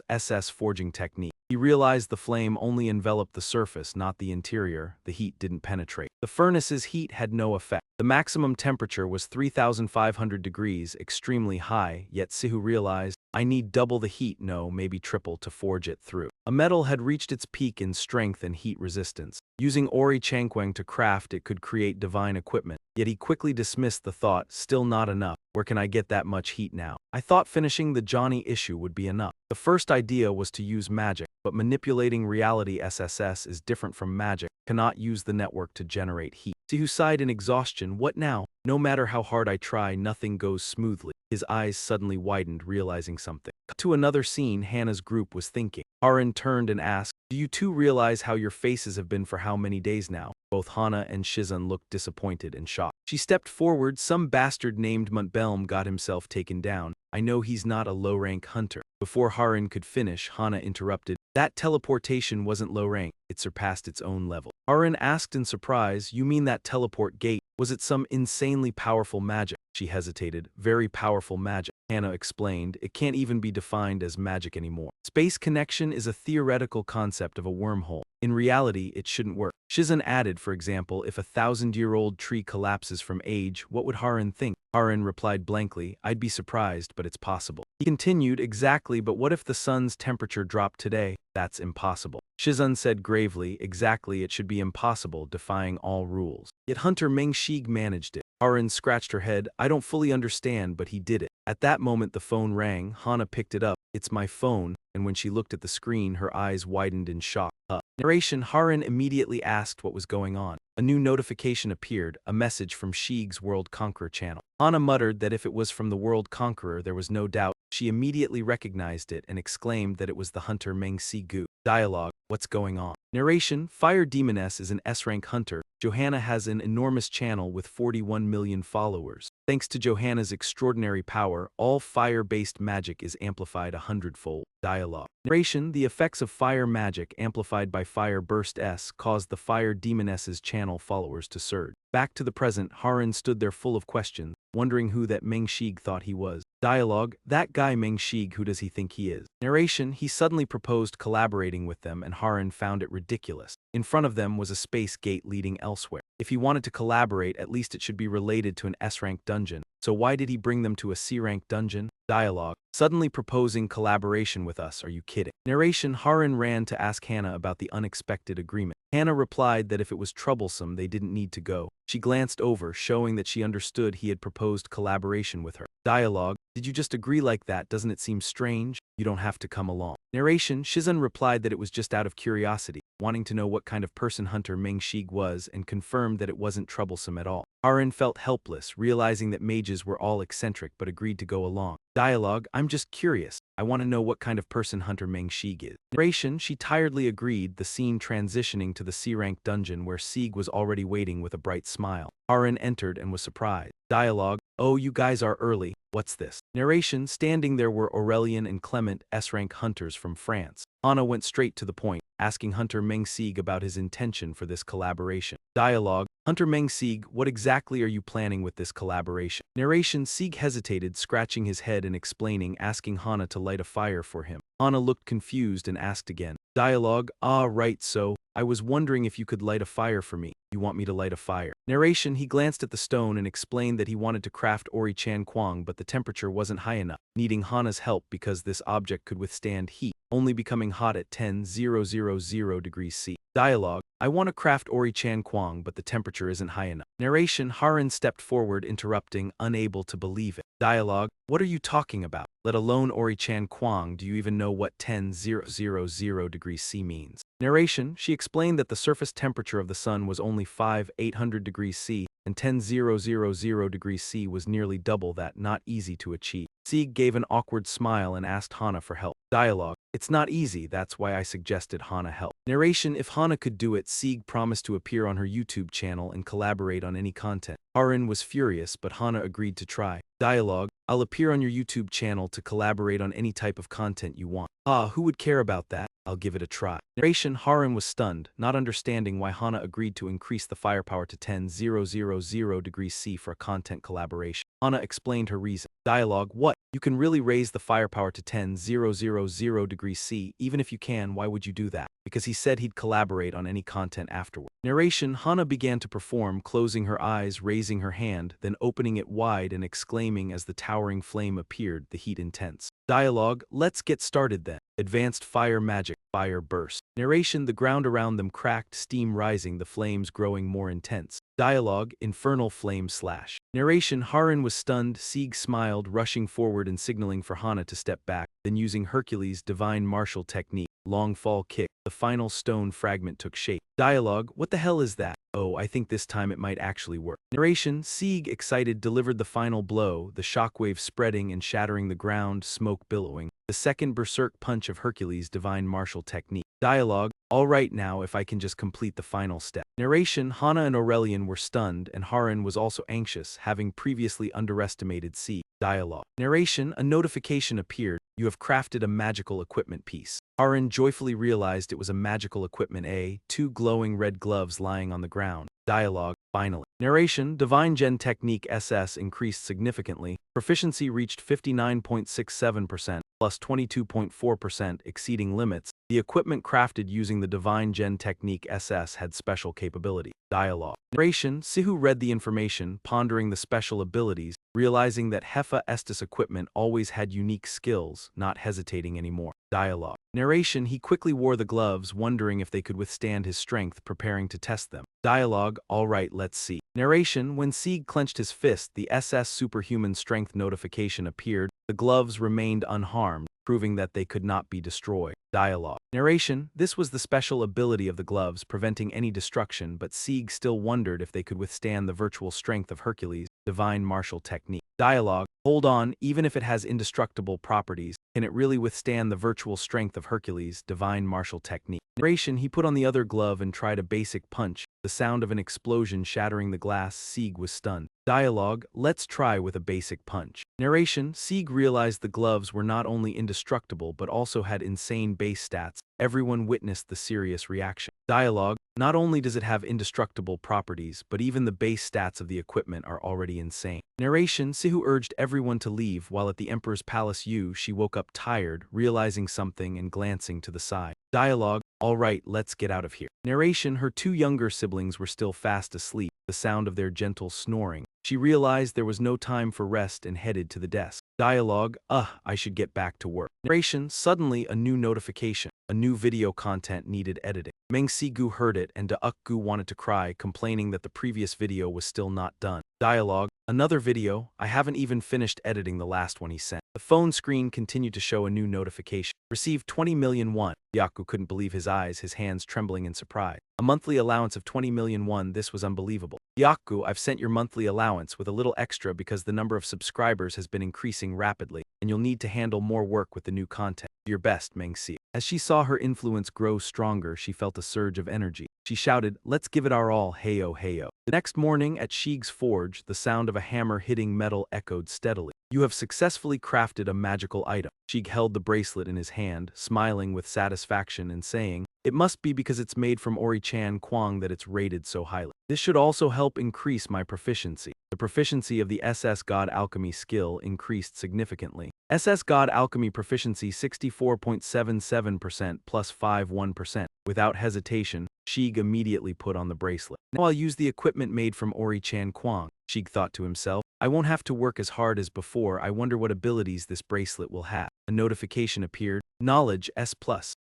SS Forging Technique. He realized the flame only enveloped the surface, not the interior. The heat didn't penetrate. The furnace's heat had no effect. The maximum temperature was 3,500 degrees, extremely high, yet Sihu realized, I need double the heat, no, maybe triple, to forge it through. A metal had reached its peak in strength and heat resistance. Using Ori Changquang to craft it could create divine equipment. Yet he quickly dismissed the thought, still not enough. Where can I get that much heat now? I thought finishing the Johnny issue would be enough. The first idea was to use magic, but manipulating reality SSS is different from magic. Cannot use the network to generate heat. Sihu sighed in exhaustion. What now? No matter how hard I try, nothing goes smoothly. His eyes suddenly widened, realizing something. Cut to another scene. Hannah's group was thinking. Haran turned and asked, do you two realize how your faces have been for how many days now? Both Hana and Shizun looked disappointed and shocked. She stepped forward. Some bastard named Muntbelm got himself taken down. I know he's not a low-rank hunter. Before Haran could finish, Hana interrupted. That teleportation wasn't low rank, it surpassed its own level. Haran asked in surprise, you mean that teleport gate? Was it some insanely powerful magic? She hesitated. Very powerful magic. Hannah explained, it can't even be defined as magic anymore. Space connection is a theoretical concept of a wormhole. In reality, it shouldn't work. Shizun added, for example, if a 1,000-year-old tree collapses from age, what would Haran think? Haran replied blankly, I'd be surprised, but it's possible. He continued, exactly, but what if the sun's temperature dropped today? That's impossible. Shizun said gravely, exactly, it should be impossible, defying all rules. Yet Hunter Mengshig managed it. Haran scratched her head, I don't fully understand, but he did it. At that moment the phone rang. Hana picked it up. It's my phone, and when she looked at the screen, her eyes widened in shock. Narration. Haran immediately asked what was going on. A new notification appeared, a message from Shig's World Conqueror channel. Hana muttered that if it was from the World Conqueror, there was no doubt. She immediately recognized it and exclaimed that it was the hunter Meng Si-gu. Dialogue. What's going on? Narration. Fire Demoness is an S-rank hunter. Johanna has an enormous channel with 41 million followers. Thanks to Johanna's extraordinary power, all fire-based magic is amplified 100-fold. Dialogue. Narration. The effects of fire magic amplified by Fire Burst S caused the Fire Demoness's channel followers to surge. Back to the present, Haran stood there full of questions, wondering who that Meng Shig thought he was. Dialogue. That guy Meng Shig, who does he think he is? Narration. He suddenly proposed collaborating with them and Haran found it ridiculous. In front of them was a space gate leading elsewhere. If he wanted to collaborate, at least it should be related to an S-rank dungeon. So why did he bring them to a C-rank dungeon? Dialogue. Suddenly proposing collaboration with us, are you kidding? Narration. Haran ran to ask Hannah about the unexpected agreement. Hannah replied that if it was troublesome, they didn't need to go. She glanced over, showing that she understood he had proposed collaboration with her. Dialogue. Did you just agree like that? Doesn't it seem strange? You don't have to come along. Narration. Shizun replied that it was just out of curiosity, wanting to know what kind of person Hunter Meng Shig was, and confirmed that it wasn't troublesome at all. Haran felt helpless, realizing that mages were all eccentric, but agreed to go along. Dialogue. I'm just curious. I want to know what kind of person Hunter Meng Shig is. Narration. She tiredly agreed, the scene transitioning to the C-rank dungeon where Sieg was already waiting with a bright smile. Haran entered and was surprised. Dialogue. Oh, you guys are early. What's this? Narration. Standing there were Aurelian and Clement, S-rank hunters from France. Anna went straight to the point, asking Hunter Meng Sieg about his intention for this collaboration. Dialogue. Hunter Meng Sieg, what exactly are you planning with this collaboration? Narration. Sieg hesitated, scratching his head and explaining, asking Hana to light a fire for him. Hana looked confused and asked again. Dialogue. Ah, right, so I was wondering if you could light a fire for me. You want me to light a fire? Narration. He glanced at the stone and explained that he wanted to craft Ori Chan Kwang, but the temperature wasn't high enough, needing Hana's help because this object could withstand heat, only becoming hot at 10,000 degrees C. Dialogue. I want to craft Ori-chan Kwang, but the temperature isn't high enough. Narration: Harin stepped forward, interrupting, unable to believe it. Dialogue: What are you talking about? Let alone Ori-chan Kwang, do you even know what 10,000 degrees C means? Narration: She explained that the surface temperature of the sun was only 5,800 degrees C, and 10,000 degrees C was nearly double that, not easy to achieve. Sieg gave an awkward smile and asked Hana for help. Dialogue: It's not easy, that's why I suggested Hana help. Narration: If Hana could do it, Sieg promised to appear on her YouTube channel and collaborate on any content. Harin was furious, but Hana agreed to try. Dialogue: I'll appear on your YouTube channel to collaborate on any type of content you want. Ah, who would care about that? I'll give it a try. Narration: Harin was stunned, not understanding why Hana agreed to increase the firepower to 10,000 degrees C for a content collaboration. Hana explained her reason. Dialogue: What? You can really raise the firepower to 10,000 degrees C? Even if you can, why would you do that? Because he said he'd collaborate on any content afterward. Narration: Hana began to perform, closing her eyes, raising her hand, then opening it wide and exclaiming as the towering flame appeared, the heat intense. Dialogue: Let's get started then. Advanced fire magic. Fire burst. Narration: The ground around them cracked, steam rising, the flames growing more intense. Dialogue: Infernal flame slash. Narration: Harin was stunned. Sieg smiled, rushing forward and signaling for Hana to step back, then using Hercules' divine martial technique, long fall kick, the final stone fragment took shape. Dialogue: What the hell is that? Oh, I think this time it might actually work. Narration: Sieg, excited, delivered the final blow, the shockwave spreading and shattering the ground, smoke billowing. The second berserk punch of Hercules' divine martial technique. Dialogue: All right, now if I can just complete the final step. Narration: Hana and Aurelian were stunned, and Harin was also anxious, having previously underestimated Sieg. Dialogue. Narration: A notification appeared. You have crafted a magical equipment piece. Harin joyfully realized it was a magical equipment. Two glowing red gloves lying on the ground. Dialogue. Finally. Narration: Divine Gen Technique SS increased significantly. Proficiency reached 59.67%, plus 22.4%, exceeding limits. The equipment crafted using the Divine Gen Technique SS had special capability. Dialogue. Narration: Sihu read the information, pondering the special abilities, realizing that Hefa Estes equipment always had unique skills, not hesitating anymore. Dialogue. Narration: He quickly wore the gloves, wondering if they could withstand his strength, preparing to test them. Dialogue. All right, let's see. Narration: When Sieg clenched his fist, the SS superhuman strength notification appeared. The gloves remained unharmed, proving that they could not be destroyed. Dialogue. Narration: This was the special ability of the gloves, preventing any destruction, but Sieg still wondered if they could withstand the virtual strength of Hercules' divine martial technique. Dialogue. Hold on, even if it has indestructible properties, can it really withstand the virtual strength of Hercules' divine martial technique? Narration: He put on the other glove and tried a basic punch. The sound of an explosion shattering the glass. Sieg was stunned. Dialogue. Let's try with a basic punch. Narration: Sieg realized the gloves were not only indestructible but also had insane base stats. Everyone witnessed the serious reaction. Dialogue. Not only does it have indestructible properties, but even the base stats of the equipment are already insane. Narration: Sihu urged everyone to leave while at the Emperor's Palace she woke up tired, realizing something and glancing to the side. Dialogue. All right, let's get out of here. Narration: Her two younger siblings were still fast asleep, the sound of their gentle snoring. She realized there was no time for rest and headed to the desk. Dialogue. I should get back to work. Narration: Suddenly, a new notification. A new video content needed editing. Meng Sigu heard it and Deuk-gu wanted to cry, complaining that the previous video was still not done. Dialogue. Another video? I haven't even finished editing the last one he sent. The phone screen continued to show a new notification. Received 20 million won. Deuk-gu couldn't believe his eyes, his hands trembling in surprise. A monthly allowance of 20 million won, this was unbelievable. Deuk-gu, I've sent your monthly allowance with a little extra because the number of subscribers has been increasing rapidly, and you'll need to handle more work with the new content. Your best, Meng Si. As she saw her influence grow stronger, she felt a surge of energy. She shouted, let's give it our all, heyo heyo. The next morning at Sieg's forge, the sound of a hammer hitting metal echoed steadily. You have successfully crafted a magical item. Sieg held the bracelet in his hand, smiling with satisfaction and saying, it must be because it's made from Ori-chan Kwang that it's rated so highly. This should also help increase my proficiency. The proficiency of the SS God Alchemy skill increased significantly. SS God Alchemy proficiency 64.77% plus 51%. Without hesitation, Sieg immediately put on the bracelet. Now I'll use the equipment made from Ori-chan Kwang. Sieg thought to himself, I won't have to work as hard as before. I wonder what abilities this bracelet will have. A notification appeared. Knowledge S+.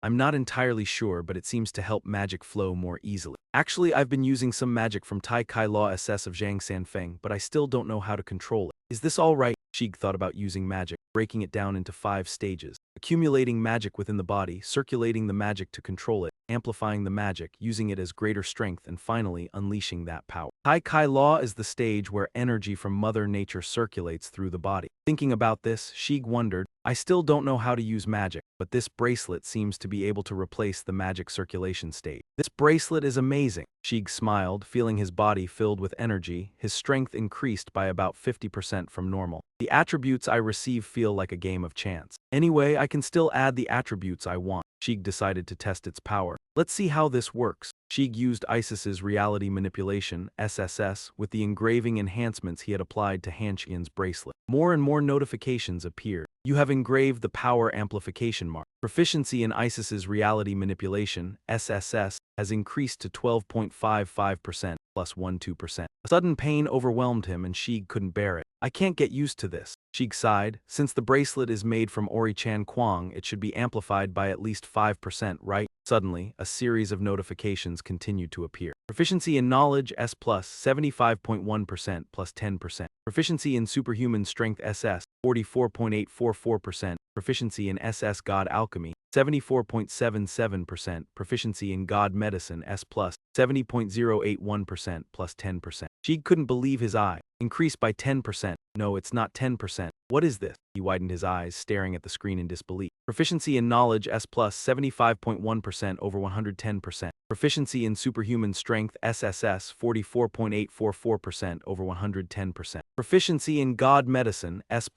I'm not entirely sure, but it seems to help magic flow more easily. Actually, I've been using some magic from Tai Kai Law SS of Zhang Sanfeng, but I still don't know how to control it. Is this all right? Shig thought about using magic, breaking it down into 5 stages. Accumulating magic within the body, circulating the magic to control it, amplifying the magic, using it as greater strength, and finally unleashing that power. Tai Kai Law is the stage where energy from Mother Nature circulates through the body. Thinking about this, Shig wondered, I still don't know how to use magic, but this bracelet seems to be able to replace the magic circulation stage. This bracelet is amazing. Shig smiled, feeling his body filled with energy. His strength increased by about 50% from normal. The attributes I receive feel like a game of chance. Anyway, I can still add the attributes I want. Shig decided to test its power. Let's see how this works. Shig used Isis's reality manipulation, SSS, with the engraving enhancements he had applied to Hanxian's bracelet. More and more notifications appeared. You have engraved the power amplification mark. Proficiency in Isis's reality manipulation, SSS, has increased to 12.55% plus 12%. A sudden pain overwhelmed him and Shig couldn't bear it. I can't get used to this. Shig sighed. Since the bracelet is made from Ori-chan Kwang, it should be amplified by at least 5%, right? Suddenly, a series of notifications continued to appear. Proficiency in Knowledge S+, 75.1% plus 10%. Proficiency in Superhuman Strength SS, 44.844%. Proficiency in SS God Alchemy, 74.77%. Proficiency in God Medicine S+, 70.081% plus 10%. Shig couldn't believe his eye. Increased by 10%. No, it's not 10%. What is this? He widened his eyes, staring at the screen in disbelief. Proficiency in Knowledge S+, 75.1% over 110%. Proficiency in Superhuman Strength SSS, 44.844% over 110%. Proficiency in God Medicine S+,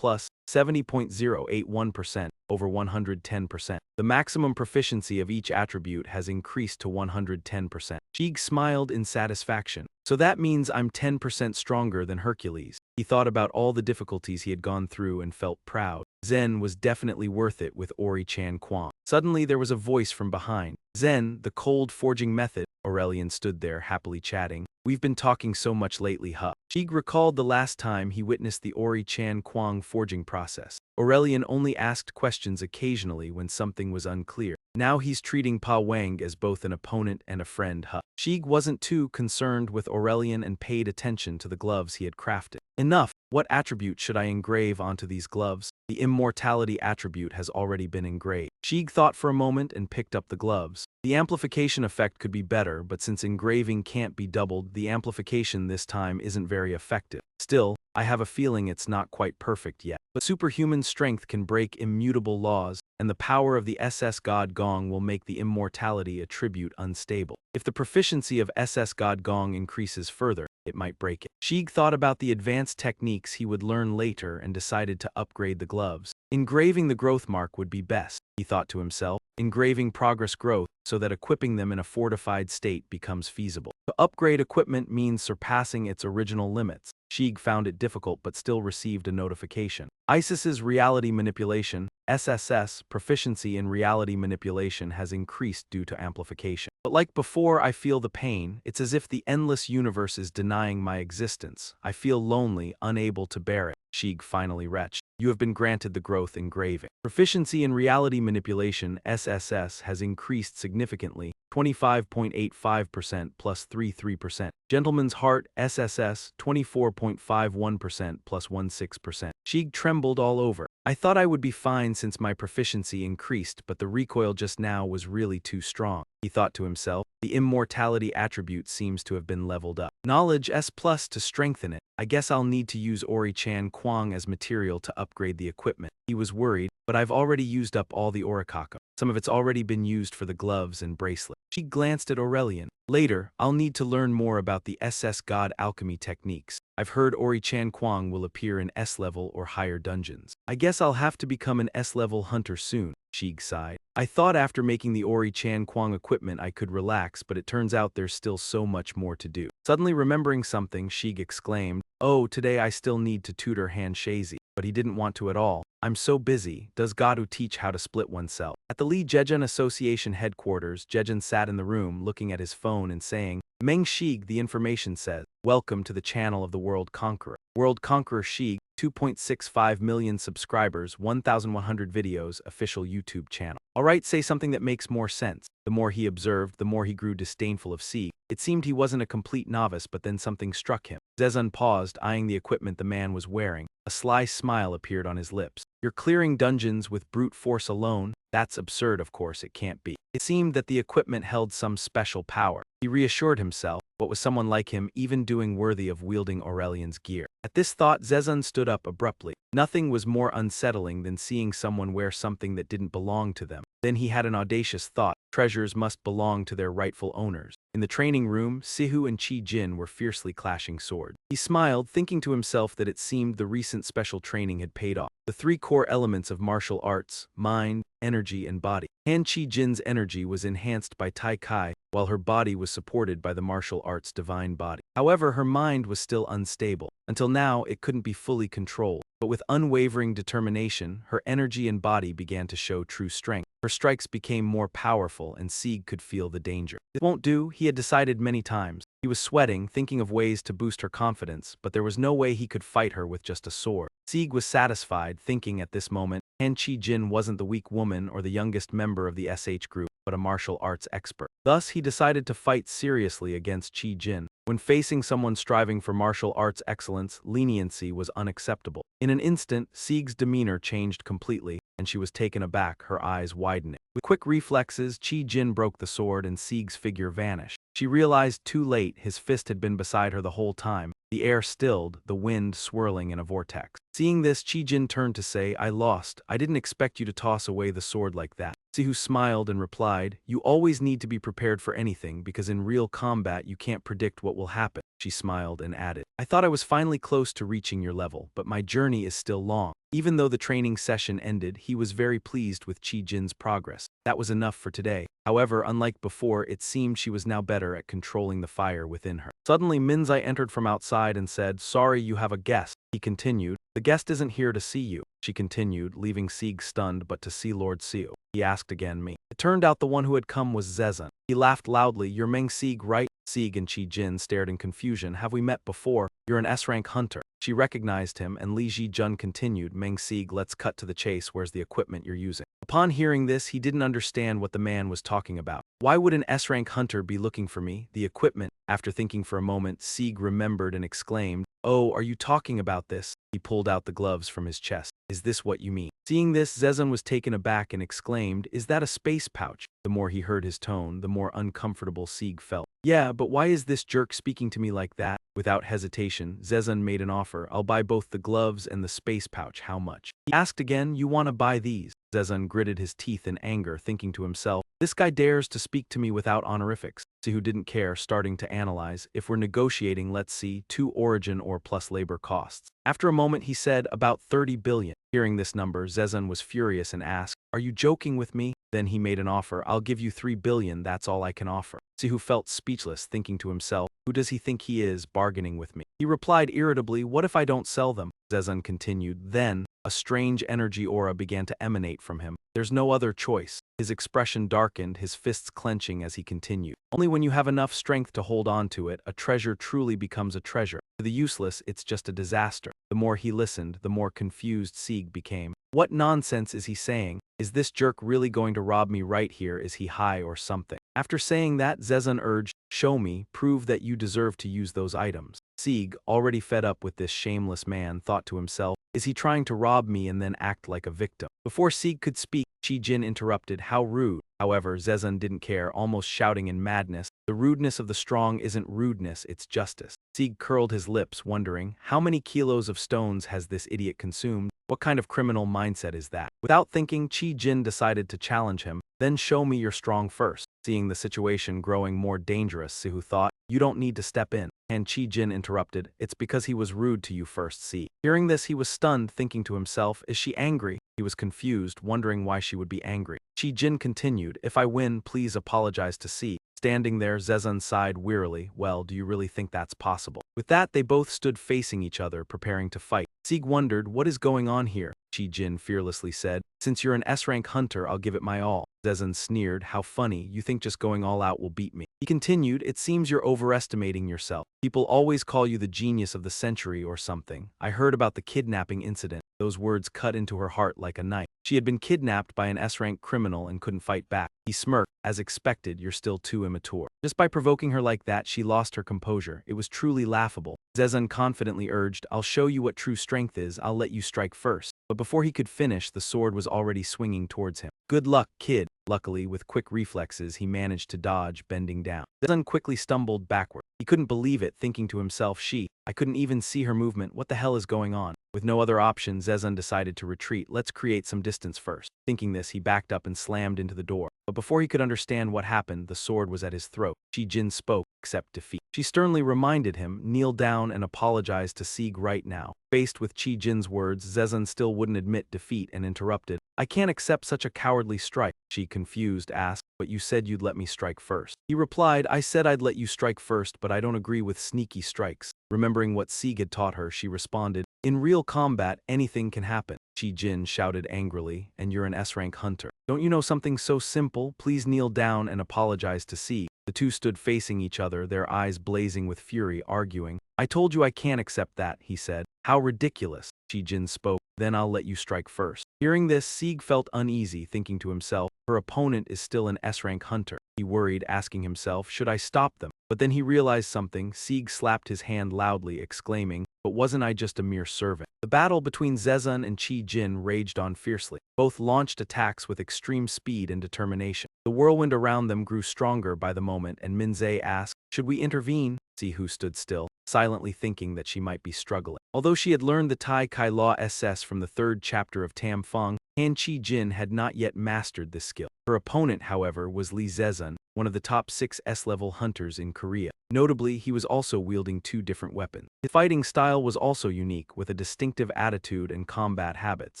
70.081% over 110%. The maximum proficiency of each attribute has increased to 110%. Shig smiled in satisfaction. So that means I'm 10% stronger than Hercules. He thought about all the difficulties he had gone through and felt proud. Zen was definitely worth it with Ori-chan Kwang. Suddenly there was a voice from behind. Zen, the cold forging method. Aurelian stood there happily chatting. We've been talking so much lately, huh? Shig recalled the last time he witnessed the Ori-chan Kwang forging process. Aurelian only asked questions occasionally when something was unclear. Now he's treating Pa Wang as both an opponent and a friend, huh? Shig wasn't too concerned with Aurelian and paid attention to the gloves he had crafted. Enough! What attribute should I engrave onto these gloves? The immortality attribute has already been engraved. Shig thought for a moment and picked up the gloves. The amplification effect could be better, but since engraving can't be doubled, the amplification this time isn't very effective. Still, I have a feeling it's not quite perfect yet. But superhuman strength can break immutable laws, and the power of the SS God Gong will make the immortality attribute unstable. If the proficiency of SS God Gong increases further, it might break it. Shig thought about the advanced techniques he would learn later and decided to upgrade the gloves. Engraving the growth mark would be best, he thought to himself. Engraving progress growth so that equipping them in a fortified state becomes feasible. To upgrade equipment means surpassing its original limits. Shig found it difficult but still received a notification. Isis's reality manipulation, SSS, proficiency in reality manipulation has increased due to amplification. But like before, I feel the pain. It's as if the endless universe is denying my existence. I feel lonely, unable to bear it. Shig finally retched. You have been granted the growth engraving. Proficiency in reality manipulation, SSS, has increased significantly, 25.85% plus 33%. Gentleman's Heart, SSS, 24.51% plus 16%. Shig trembled all over. I thought I would be fine since my proficiency increased, but the recoil just now was really too strong. He thought to himself. The immortality attribute seems to have been leveled up. Knowledge S+ to strengthen it. I guess I'll need to use Ori-chan Kwang as material to upgrade the equipment. He was worried, but I've already used up all the orikaka. Some of it's already been used for the gloves and bracelet. She glanced at Aurelian. Later, I'll need to learn more about the SS God alchemy techniques. I've heard Ori-chan Kwang will appear in S-level or higher dungeons. I guess I'll have to become an S-level hunter soon, Shig sighed. I thought after making the Ori-chan Kwang equipment I could relax, but it turns out there's still so much more to do. Suddenly remembering something, Shig exclaimed, "Oh, today I still need to tutor Han Shazi." But he didn't want to at all. I'm so busy. Does Godu teach how to split oneself? At the Lee Jejun Association headquarters, Jejun sat in the room looking at his phone and saying, Meng Shig, the information says, welcome to the channel of the World Conqueror. World Conqueror Shig, 2.65 million subscribers, 1,100 videos, official YouTube channel. Alright, say something that makes more sense. The more he observed, the more he grew disdainful of Sieg. It seemed he wasn't a complete novice, but then something struck him. Zezun paused, eyeing the equipment the man was wearing. A sly smile appeared on his lips. You're clearing dungeons with brute force alone? That's absurd, of course, it can't be. It seemed that the equipment held some special power. He reassured himself, what was someone like him even doing worthy of wielding Aurelian's gear? At this thought, Zezun stood up abruptly. Nothing was more unsettling than seeing someone wear something that didn't belong to them. Then he had an audacious thought. Treasures must belong to their rightful owners. In the training room, Sihu and Qi Jin were fiercely clashing swords. He smiled, thinking to himself that it seemed the recent special training had paid off. The three core elements of martial arts, mind, energy, and body. Han Qi Jin's energy was enhanced by Tai Kai, while her body was supported by the martial arts divine body. However, her mind was still unstable. Until now, it couldn't be fully controlled. But with unwavering determination, her energy and body began to show true strength. Her strikes became more powerful, and Sieg could feel the danger. It won't do, he had decided many times. He was sweating, thinking of ways to boost her confidence, but there was no way he could fight her with just a sword. Sieg was satisfied, thinking at this moment, Han Qi Jin wasn't the weak woman or the youngest member of the SH group, but a martial arts expert. Thus, he decided to fight seriously against Qi Jin. When facing someone striving for martial arts excellence, leniency was unacceptable. In an instant, Sieg's demeanor changed completely, and she was taken aback, her eyes widening. With quick reflexes, Qi Jin broke the sword and Sieg's figure vanished. She realized too late his fist had been beside her the whole time. The air stilled, the wind swirling in a vortex. Seeing this, Qi Jin turned to say, I lost. I didn't expect you to toss away the sword like that. Sihu smiled and replied, you always need to be prepared for anything because in real combat you can't predict what will happen. She smiled and added, I thought I was finally close to reaching your level, but my journey is still long. Even though the training session ended, he was very pleased with Qi Jin's progress. That was enough for today. However, unlike before, it seemed she was now better at controlling the fire within her. Suddenly, Minzai entered from outside and said, sorry, you have a guest. He continued, the guest isn't here to see you. She continued, leaving Sieg stunned but to see Lord Siu. He asked again me. It turned out the one who had come was Zezun. He laughed loudly, you're Meng Sieg, right? Sieg and Qi Jin stared in confusion. Have we met before? You're an S-rank hunter. She recognized him, and Li Jun continued, Meng Sieg, let's cut to the chase. Where's the equipment you're using? Upon hearing this, he didn't understand what the man was talking about. Why would an S-rank hunter be looking for me? The equipment? After thinking for a moment, Sieg remembered and exclaimed, oh, are you talking about this? He pulled out the gloves from his chest. Is this what you mean? Seeing this, Zezun was taken aback and exclaimed, is that a space pouch? The more he heard his tone, the more uncomfortable Sieg felt. Yeah, but why is this jerk speaking to me like that? Without hesitation, Zezun made an offer. I'll buy both the gloves and the space pouch. How much? He asked again, you want to buy these? Zezun gritted his teeth in anger, thinking to himself, this guy dares to speak to me without honorifics. Sihu didn't care, starting to analyze. If we're negotiating, let's see, 2 origin or plus labor costs. After a moment, he said, about 30 billion. Hearing this number, Zezun was furious and asked, are you joking with me? Then he made an offer. I'll give you 3 billion, that's all I can offer. Sihu felt speechless, thinking to himself, who does he think he is, bargaining with me? He replied irritably, what if I don't sell them? Zezun continued, then, a strange energy aura began to emanate from him. There's no other choice. His expression darkened, his fists clenching as he continued. Only when you have enough strength to hold on to it, a treasure truly becomes a treasure. To the useless, it's just a disaster. The more he listened, the more confused Sieg became. What nonsense is he saying? Is this jerk really going to rob me right here? Is he high or something? After saying that, Zezun urged, show me, prove that you deserve to use those items. Sieg, already fed up with this shameless man, thought to himself, is he trying to rob me and then act like a victim? Before Sieg could speak, Qi Jin interrupted, how rude. However, Zezun didn't care, almost shouting in madness, the rudeness of the strong isn't rudeness, it's justice. Sieg curled his lips, wondering, how many kilos of stones has this idiot consumed? What kind of criminal mindset is that? Without thinking, Qi Jin decided to challenge him, then show me you're strong first. Seeing the situation growing more dangerous, Sihu thought, you don't need to step in. And Qi Jin interrupted, it's because he was rude to you first, see. Hearing this, he was stunned, thinking to himself, is she angry? He was confused, wondering why she would be angry. Qi Jin continued, if I win, please apologize to C. Standing there, Zezun sighed wearily, well, do you really think that's possible? With that, they both stood facing each other, preparing to fight. Sieg wondered, what is going on here? Qi Jin fearlessly said, since you're an S-rank hunter, I'll give it my all. Zezan sneered. How funny, you think just going all out will beat me. He continued, it seems you're overestimating yourself. People always call you the genius of the century or something. I heard about the kidnapping incident. Those words cut into her heart like a knife. She had been kidnapped by an S-rank criminal and couldn't fight back. He smirked. As expected, you're still too immature. Just by provoking her like that, she lost her composure. It was truly laughable. Zezan confidently urged, I'll show you what true strength is. I'll let you strike first. But before he could finish, the sword was already swinging towards him. Good luck, kid. Luckily, with quick reflexes, he managed to dodge, bending down. Zezan quickly stumbled backward. He couldn't believe it, thinking to himself, I couldn't even see her movement. What the hell is going on? With no other option, Zezan decided to retreat. Let's create some distance first. Thinking this, he backed up and slammed into the door. But before he could understand what happened, the sword was at his throat. Jin spoke, accept defeat. She sternly reminded him, kneel down and apologize to Sieg right now. Faced with Jin's words, Zezan still wouldn't admit defeat and interrupted. I can't accept such a cowardly strike. She, confused, asked, but you said you'd let me strike first. He replied, I said I'd let you strike first, but I don't agree with sneaky strikes. Remembering what Sieg had taught her, she responded, in real combat, anything can happen. Jin shouted angrily, and you're an S-rank hunter. Don't you know something so simple? Please kneel down and apologize to Sieg. The two stood facing each other, their eyes blazing with fury, arguing. I told you I can't accept that, he said. How ridiculous. Jin spoke. Then I'll let you strike first. Hearing this, Sieg felt uneasy, thinking to himself, her opponent is still an S-rank hunter. He worried, asking himself, should I stop them? But then he realized something. Sieg slapped his hand loudly, exclaiming, but wasn't I just a mere servant? The battle between Zezan and Jin raged on fiercely. Both launched attacks with extreme speed and determination. The whirlwind around them grew stronger by the moment, and Minze asked, should we intervene? Sihu stood still, silently thinking that she might be struggling. Although she had learned the Tai Kai Law SS from the 3rd chapter of Tam Feng, Han Jin had not yet mastered this skill. Her opponent, however, was Li Zezan, one of the top 6 S-level hunters in Korea. Notably, he was also wielding 2 different weapons. His fighting style was also unique, with a distinctive attitude and combat habits.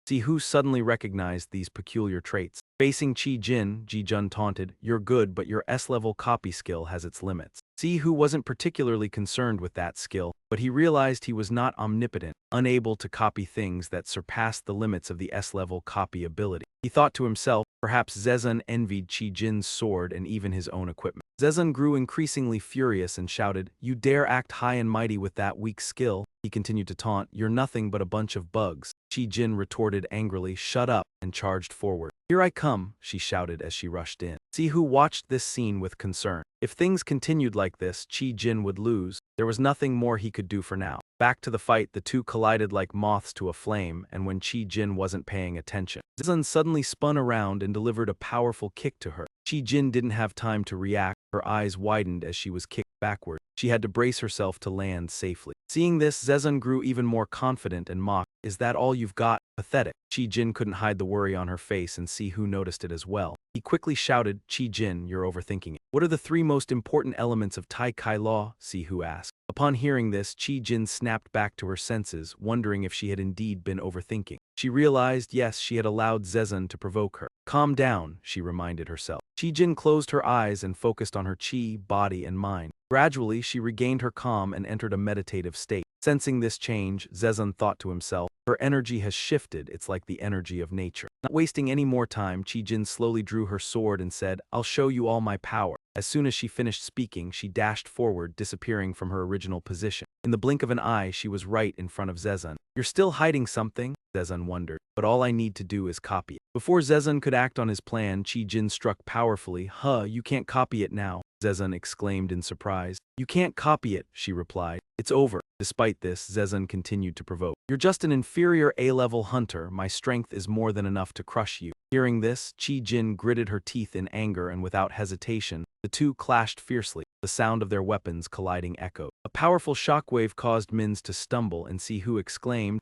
Sihu suddenly recognized these peculiar traits. Facing Jin taunted, you're good, but your S-level copy skill has its limits. Sihu wasn't particularly concerned with that skill, but he realized he was not omnipotent, unable to copy things that surpassed the limits of the S-level copy ability. He thought to himself, perhaps Zezan envied Jin's sword and even his own equipment. Zezan grew increasingly furious and shouted, you dare act high and mighty with that weak skill? He continued to taunt, you're nothing but a bunch of bugs. Jin retorted angrily, shut up, and charged forward. Here I come, she shouted as she rushed in. Sihu watched this scene with concern. If things continued like this, Jin would lose. There was nothing more he could do for now. Back to the fight, the two collided like moths to a flame, and when Jin wasn't paying attention, Zezan suddenly spun around and delivered a powerful kick to her. Jin didn't have time to react. Her eyes widened as she was kicked backward. She had to brace herself to land safely. Seeing this, Zezan grew even more confident and mocked. Is that all you've got? Pathetic. Jin couldn't hide the worry on her face, and Sihu noticed it as well. He quickly shouted, Jin, you're overthinking it. What are the 3 most important elements of Tai Kai Law? Sihu asked. Upon hearing this, Jin snapped back to her senses, wondering if she had indeed been overthinking. She realized, yes, she had allowed Zezan to provoke her. Calm down, she reminded herself. Jin closed her eyes and focused on her chi, body, and mind. Gradually, she regained her calm and entered a meditative state. Sensing this change, Zezan thought to himself, her energy has shifted, it's like the energy of nature. Not wasting any more time, Jin slowly drew her sword and said, I'll show you all my power. As soon as she finished speaking, she dashed forward, disappearing from her original position. In the blink of an eye, she was right in front of Zezan. You're still hiding something? Zezan wondered. But all I need to do is copy it. Before Zezan could act on his plan, Jin struck powerfully. You can't copy it now, Zezan exclaimed in surprise. You can't copy it, she replied. It's over. Despite this, Zezan continued to provoke. You're just an inferior A-level hunter. My strength is more than enough to crush you. Hearing this, Jin gritted her teeth in anger, and without hesitation, the two clashed fiercely. The sound of their weapons colliding echoed. A powerful shockwave caused Minz to stumble, and Sihu exclaimed,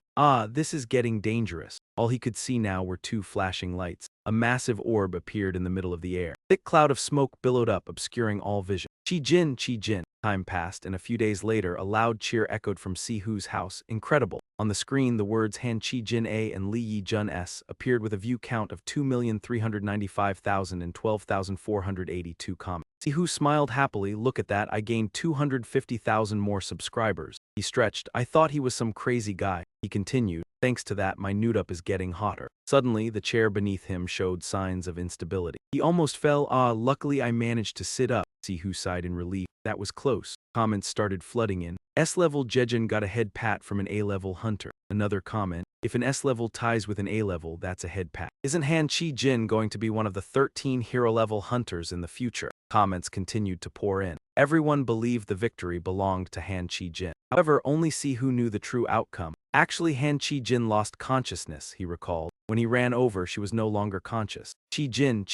this is getting dangerous. All he could see now were 2 flashing lights. A massive orb appeared in the middle of the air. A thick cloud of smoke billowed up, obscuring all vision. Jin. Time passed, and a few days later, a loud cheer echoed from Sihu's house. Incredible. On the screen, the words Han Jin A and Li Yi Jun S appeared with a view count of 2,395,000 and 12,482 comments. Sihu smiled happily. Look at that, I gained 250,000 more subscribers. He stretched. I thought he was some crazy guy. He continued. Thanks to that, my nude up is getting hotter. Suddenly, the chair beneath him showed signs of instability. He almost fell. Luckily I managed to sit up. Sihu sighed in relief. That was close. Comments started flooding in. S-level Jejin got a head pat from an A-level hunter. Another comment. If an S-level ties with an A-level, that's a head pat. Isn't Han Chi-jin going to be one of the 13 hero-level hunters in the future? Comments continued to pour in. Everyone believed the victory belonged to Han Chi-jin. However, only Sihu knew the true outcome. Actually, Han Chi-jin lost consciousness, he recalled. When he ran over, she was no longer conscious. Chi-jin,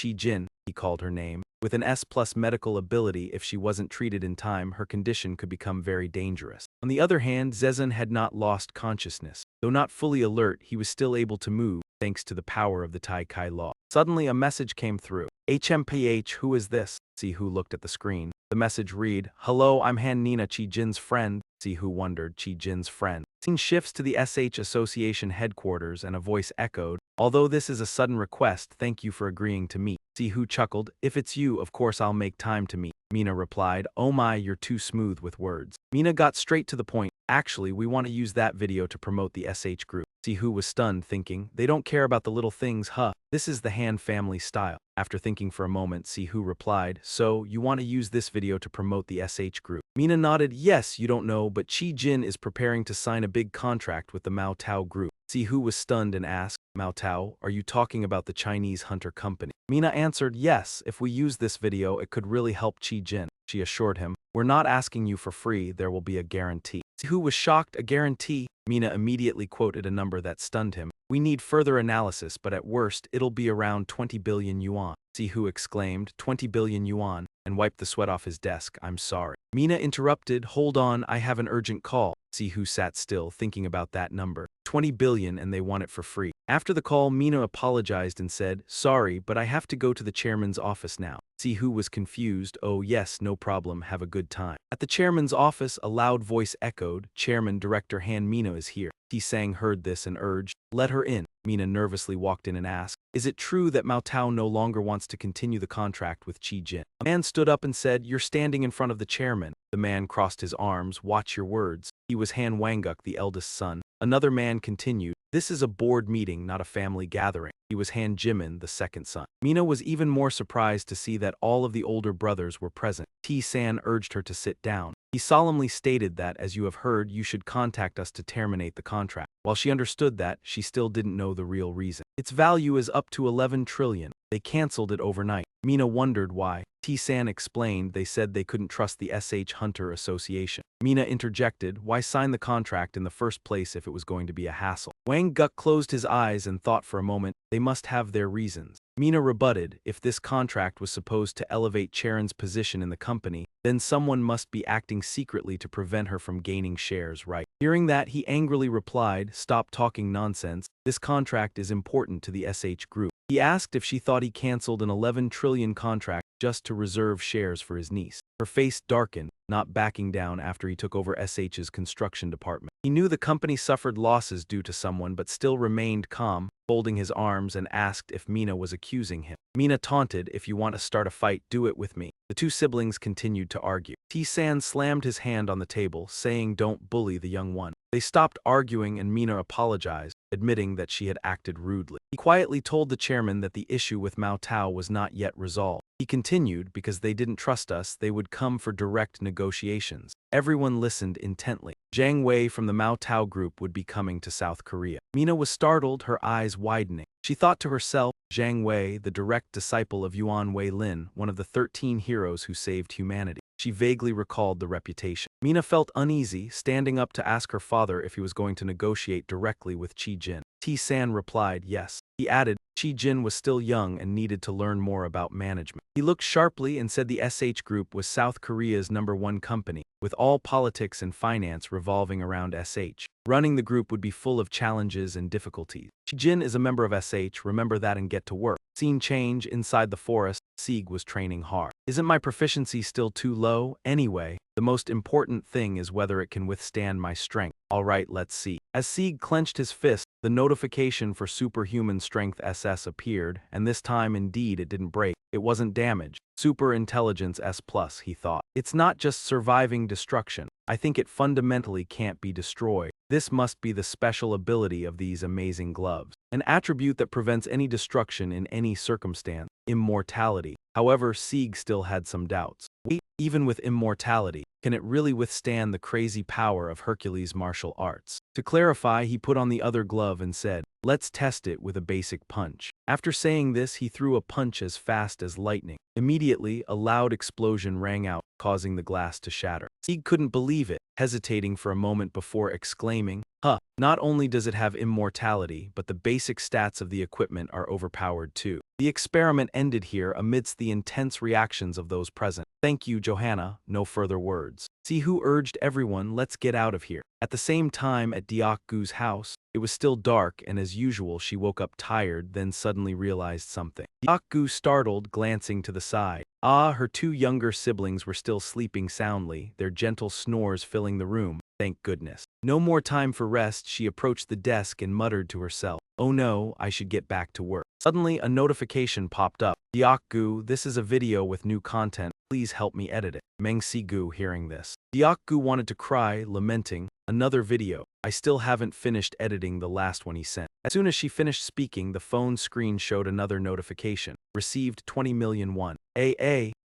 he called her name. With an S+ medical ability, if she wasn't treated in time, her condition could become very dangerous. On the other hand, Zezan had not lost consciousness. Though not fully alert, he was still able to move, thanks to the power of the Tai Kai law. Suddenly, a message came through. HMPH, who is this? Sihu looked at the screen. The message read, Hello, I'm Han Nina, Chi-jin's friend. Sihu wondered, Chi-jin's friend. Scene shifts to the SH Association headquarters and a voice echoed, Although this is a sudden request, thank you for agreeing to meet. Sihu chuckled, If it's you, of course I'll make time to meet. Mina replied, Oh my, you're too smooth with words. Mina got straight to the point. Actually, we want to use that video to promote the SH group. Sihu was stunned, thinking, they don't care about the little things, huh? This is the Han family style. After thinking for a moment, Sihu replied, So, you want to use this video to promote the SH group? Mina nodded, Yes, you don't know, but Chi Jin is preparing to sign a big contract with the Mao Tao group. Sihu was stunned and asked, Mao Tao, are you talking about the Chinese hunter company? Mina answered, Yes, if we use this video, it could really help Chi Jin. She assured him, We're not asking you for free, there will be a guarantee. Sihu was shocked, a guarantee? Mina immediately quoted a number that stunned him. We need further analysis, but at worst, it'll be around 20 billion yuan. Sihu exclaimed, 20 billion yuan, and wiped the sweat off his desk. I'm sorry. Mina interrupted, Hold on, I have an urgent call. Sihu sat still, thinking about that number. 20 billion and they want it for free. After the call, Mina apologized and said, Sorry, but I have to go to the chairman's office now. Sihu was confused. Oh yes, no problem, have a good time. At the chairman's office, a loud voice echoed, Chairman Director Han Mina is here. T-Sang heard this and urged, Let her in. Mina nervously walked in and asked, Is it true that Mao Tao no longer wants to continue the contract with Chi Jin? A man stood up and said, You're standing in front of the chairman. The man crossed his arms, Watch your words. He was Han Wanguk, the eldest son. Another man continued, This is a board meeting, not a family gathering. He was Han Jimin, the second son. Mina was even more surprised to see that all of the older brothers were present. T-San urged her to sit down. He solemnly stated that, as you have heard, you should contact us to terminate the contract. While she understood that, she still didn't know the real reason. Its value is up to 11 trillion. They cancelled it overnight. Mina wondered why. T-San explained they said they couldn't trust the SH Hunter Association. Mina interjected, Why sign the contract in the first place if it was going to be a hassle? Wang Guk closed his eyes and thought for a moment, they must have their reasons. Mina rebutted, if this contract was supposed to elevate Charon's position in the company, then someone must be acting secretly to prevent her from gaining shares, right? Hearing that, he angrily replied, Stop talking nonsense. This contract is important to the SH group. He asked if she thought he cancelled an 11 trillion contract just to reserve shares for his niece. Her face darkened, not backing down after he took over SH's construction department. He knew the company suffered losses due to someone but still remained calm, folding his arms and asked if Mina was accusing him. Mina taunted, If you want to start a fight, do it with me. The two siblings continued to argue. T-San slammed his hand on the table, saying don't bully the young one. They stopped arguing and Mina apologized, admitting that she had acted rudely. He quietly told the chairman that the issue with Mao Tao was not yet resolved. He continued, because they didn't trust us, they would come for direct negotiations. Everyone listened intently. Zhang Wei from the Mao Tao group would be coming to South Korea. Mina was startled, her eyes widening. She thought to herself, Zhang Wei, the direct disciple of Yuan Wei Lin, one of the 13 heroes who saved humanity. She vaguely recalled the reputation. Mina felt uneasy, standing up to ask her father if he was going to negotiate directly with Chi Jin. T-San replied yes. He added, Chi Jin was still young and needed to learn more about management. He looked sharply and said the SH Group was South Korea's #1 company, with all politics and finance revolving around SH. Running the group would be full of challenges and difficulties. Chi Jin is a member of SH, remember that and get to work. Scene change inside the forest, Sieg was training hard. Isn't my proficiency still too low? Anyway, The most important thing is whether it can withstand my strength. Alright, let's see. As Sieg clenched his fist, the notification for superhuman strength SS appeared, and this time indeed it didn't break. It wasn't damaged. Super intelligence S+, he thought. It's not just surviving destruction. I think it fundamentally can't be destroyed. This must be the special ability of these amazing gloves. An attribute that prevents any destruction in any circumstance. Immortality. However, Sieg still had some doubts. Wait, even with immortality, can it really withstand the crazy power of Hercules' martial arts? To clarify, he put on the other glove and said, "Let's test it with a basic punch." After saying this, he threw a punch as fast as lightning. Immediately, a loud explosion rang out, causing the glass to shatter. Sieg couldn't believe it, hesitating for a moment before exclaiming, "Huh, not only does it have immortality, but the basic stats of the equipment are overpowered too." The experiment ended here amidst the intense reactions of those present. "Thank you, Johanna, no further words." Sihu urged everyone, "Let's get out of here." At the same time at Diakgu's house, it was still dark, and as usual she woke up tired, then suddenly realized something. Diakgu startled, glancing to the side. Her two younger siblings were still sleeping soundly, their gentle snores filling the room. Thank goodness. No more time for rest, she approached the desk and muttered to herself, "Oh no, I should get back to work." Suddenly, a notification popped up. "Diakgu, this is a video with new content. Please help me edit it." Meng Sigu hearing this. Diakgu wanted to cry, lamenting, "Another video. I still haven't finished editing the last one he sent." As soon as she finished speaking, the phone screen showed another notification. Received 20 million won.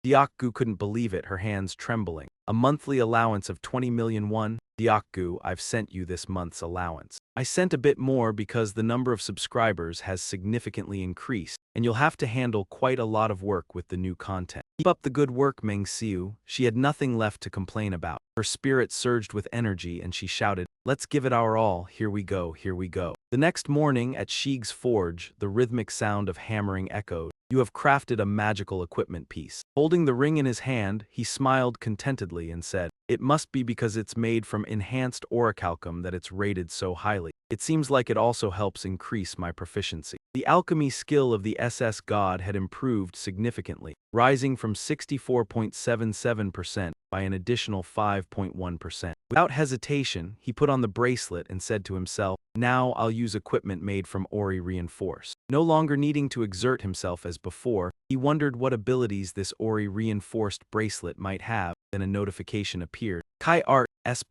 Diakgu couldn't believe it, her hands trembling. A monthly allowance of 20 million won? Diakgu, I've sent you this month's allowance. I sent a bit more because the number of subscribers has significantly increased, and you'll have to handle quite a lot of work with the new content. Keep up the good work, Meng Xiu. She had nothing left to complain about. Her spirit surged with energy and she shouted, "Let's give it our all, here we go, here we go." The next morning at Shig's forge, the rhythmic sound of hammering echoed. "You have crafted a magical equipment piece." Holding the ring in his hand, he smiled contentedly and said, "It must be because it's made from enhanced orichalcum that it's rated so highly. It seems like it also helps increase my proficiency." The alchemy skill of the SS god had improved significantly, rising from 64.77% by an additional 5.1%. Without hesitation, he put on the bracelet and said to himself, "Now I'll use equipment made from Ori reinforced." No longer needing to exert himself as before, he wondered what abilities this Ori reinforced bracelet might have. Then a notification appeared. Kai Art S+,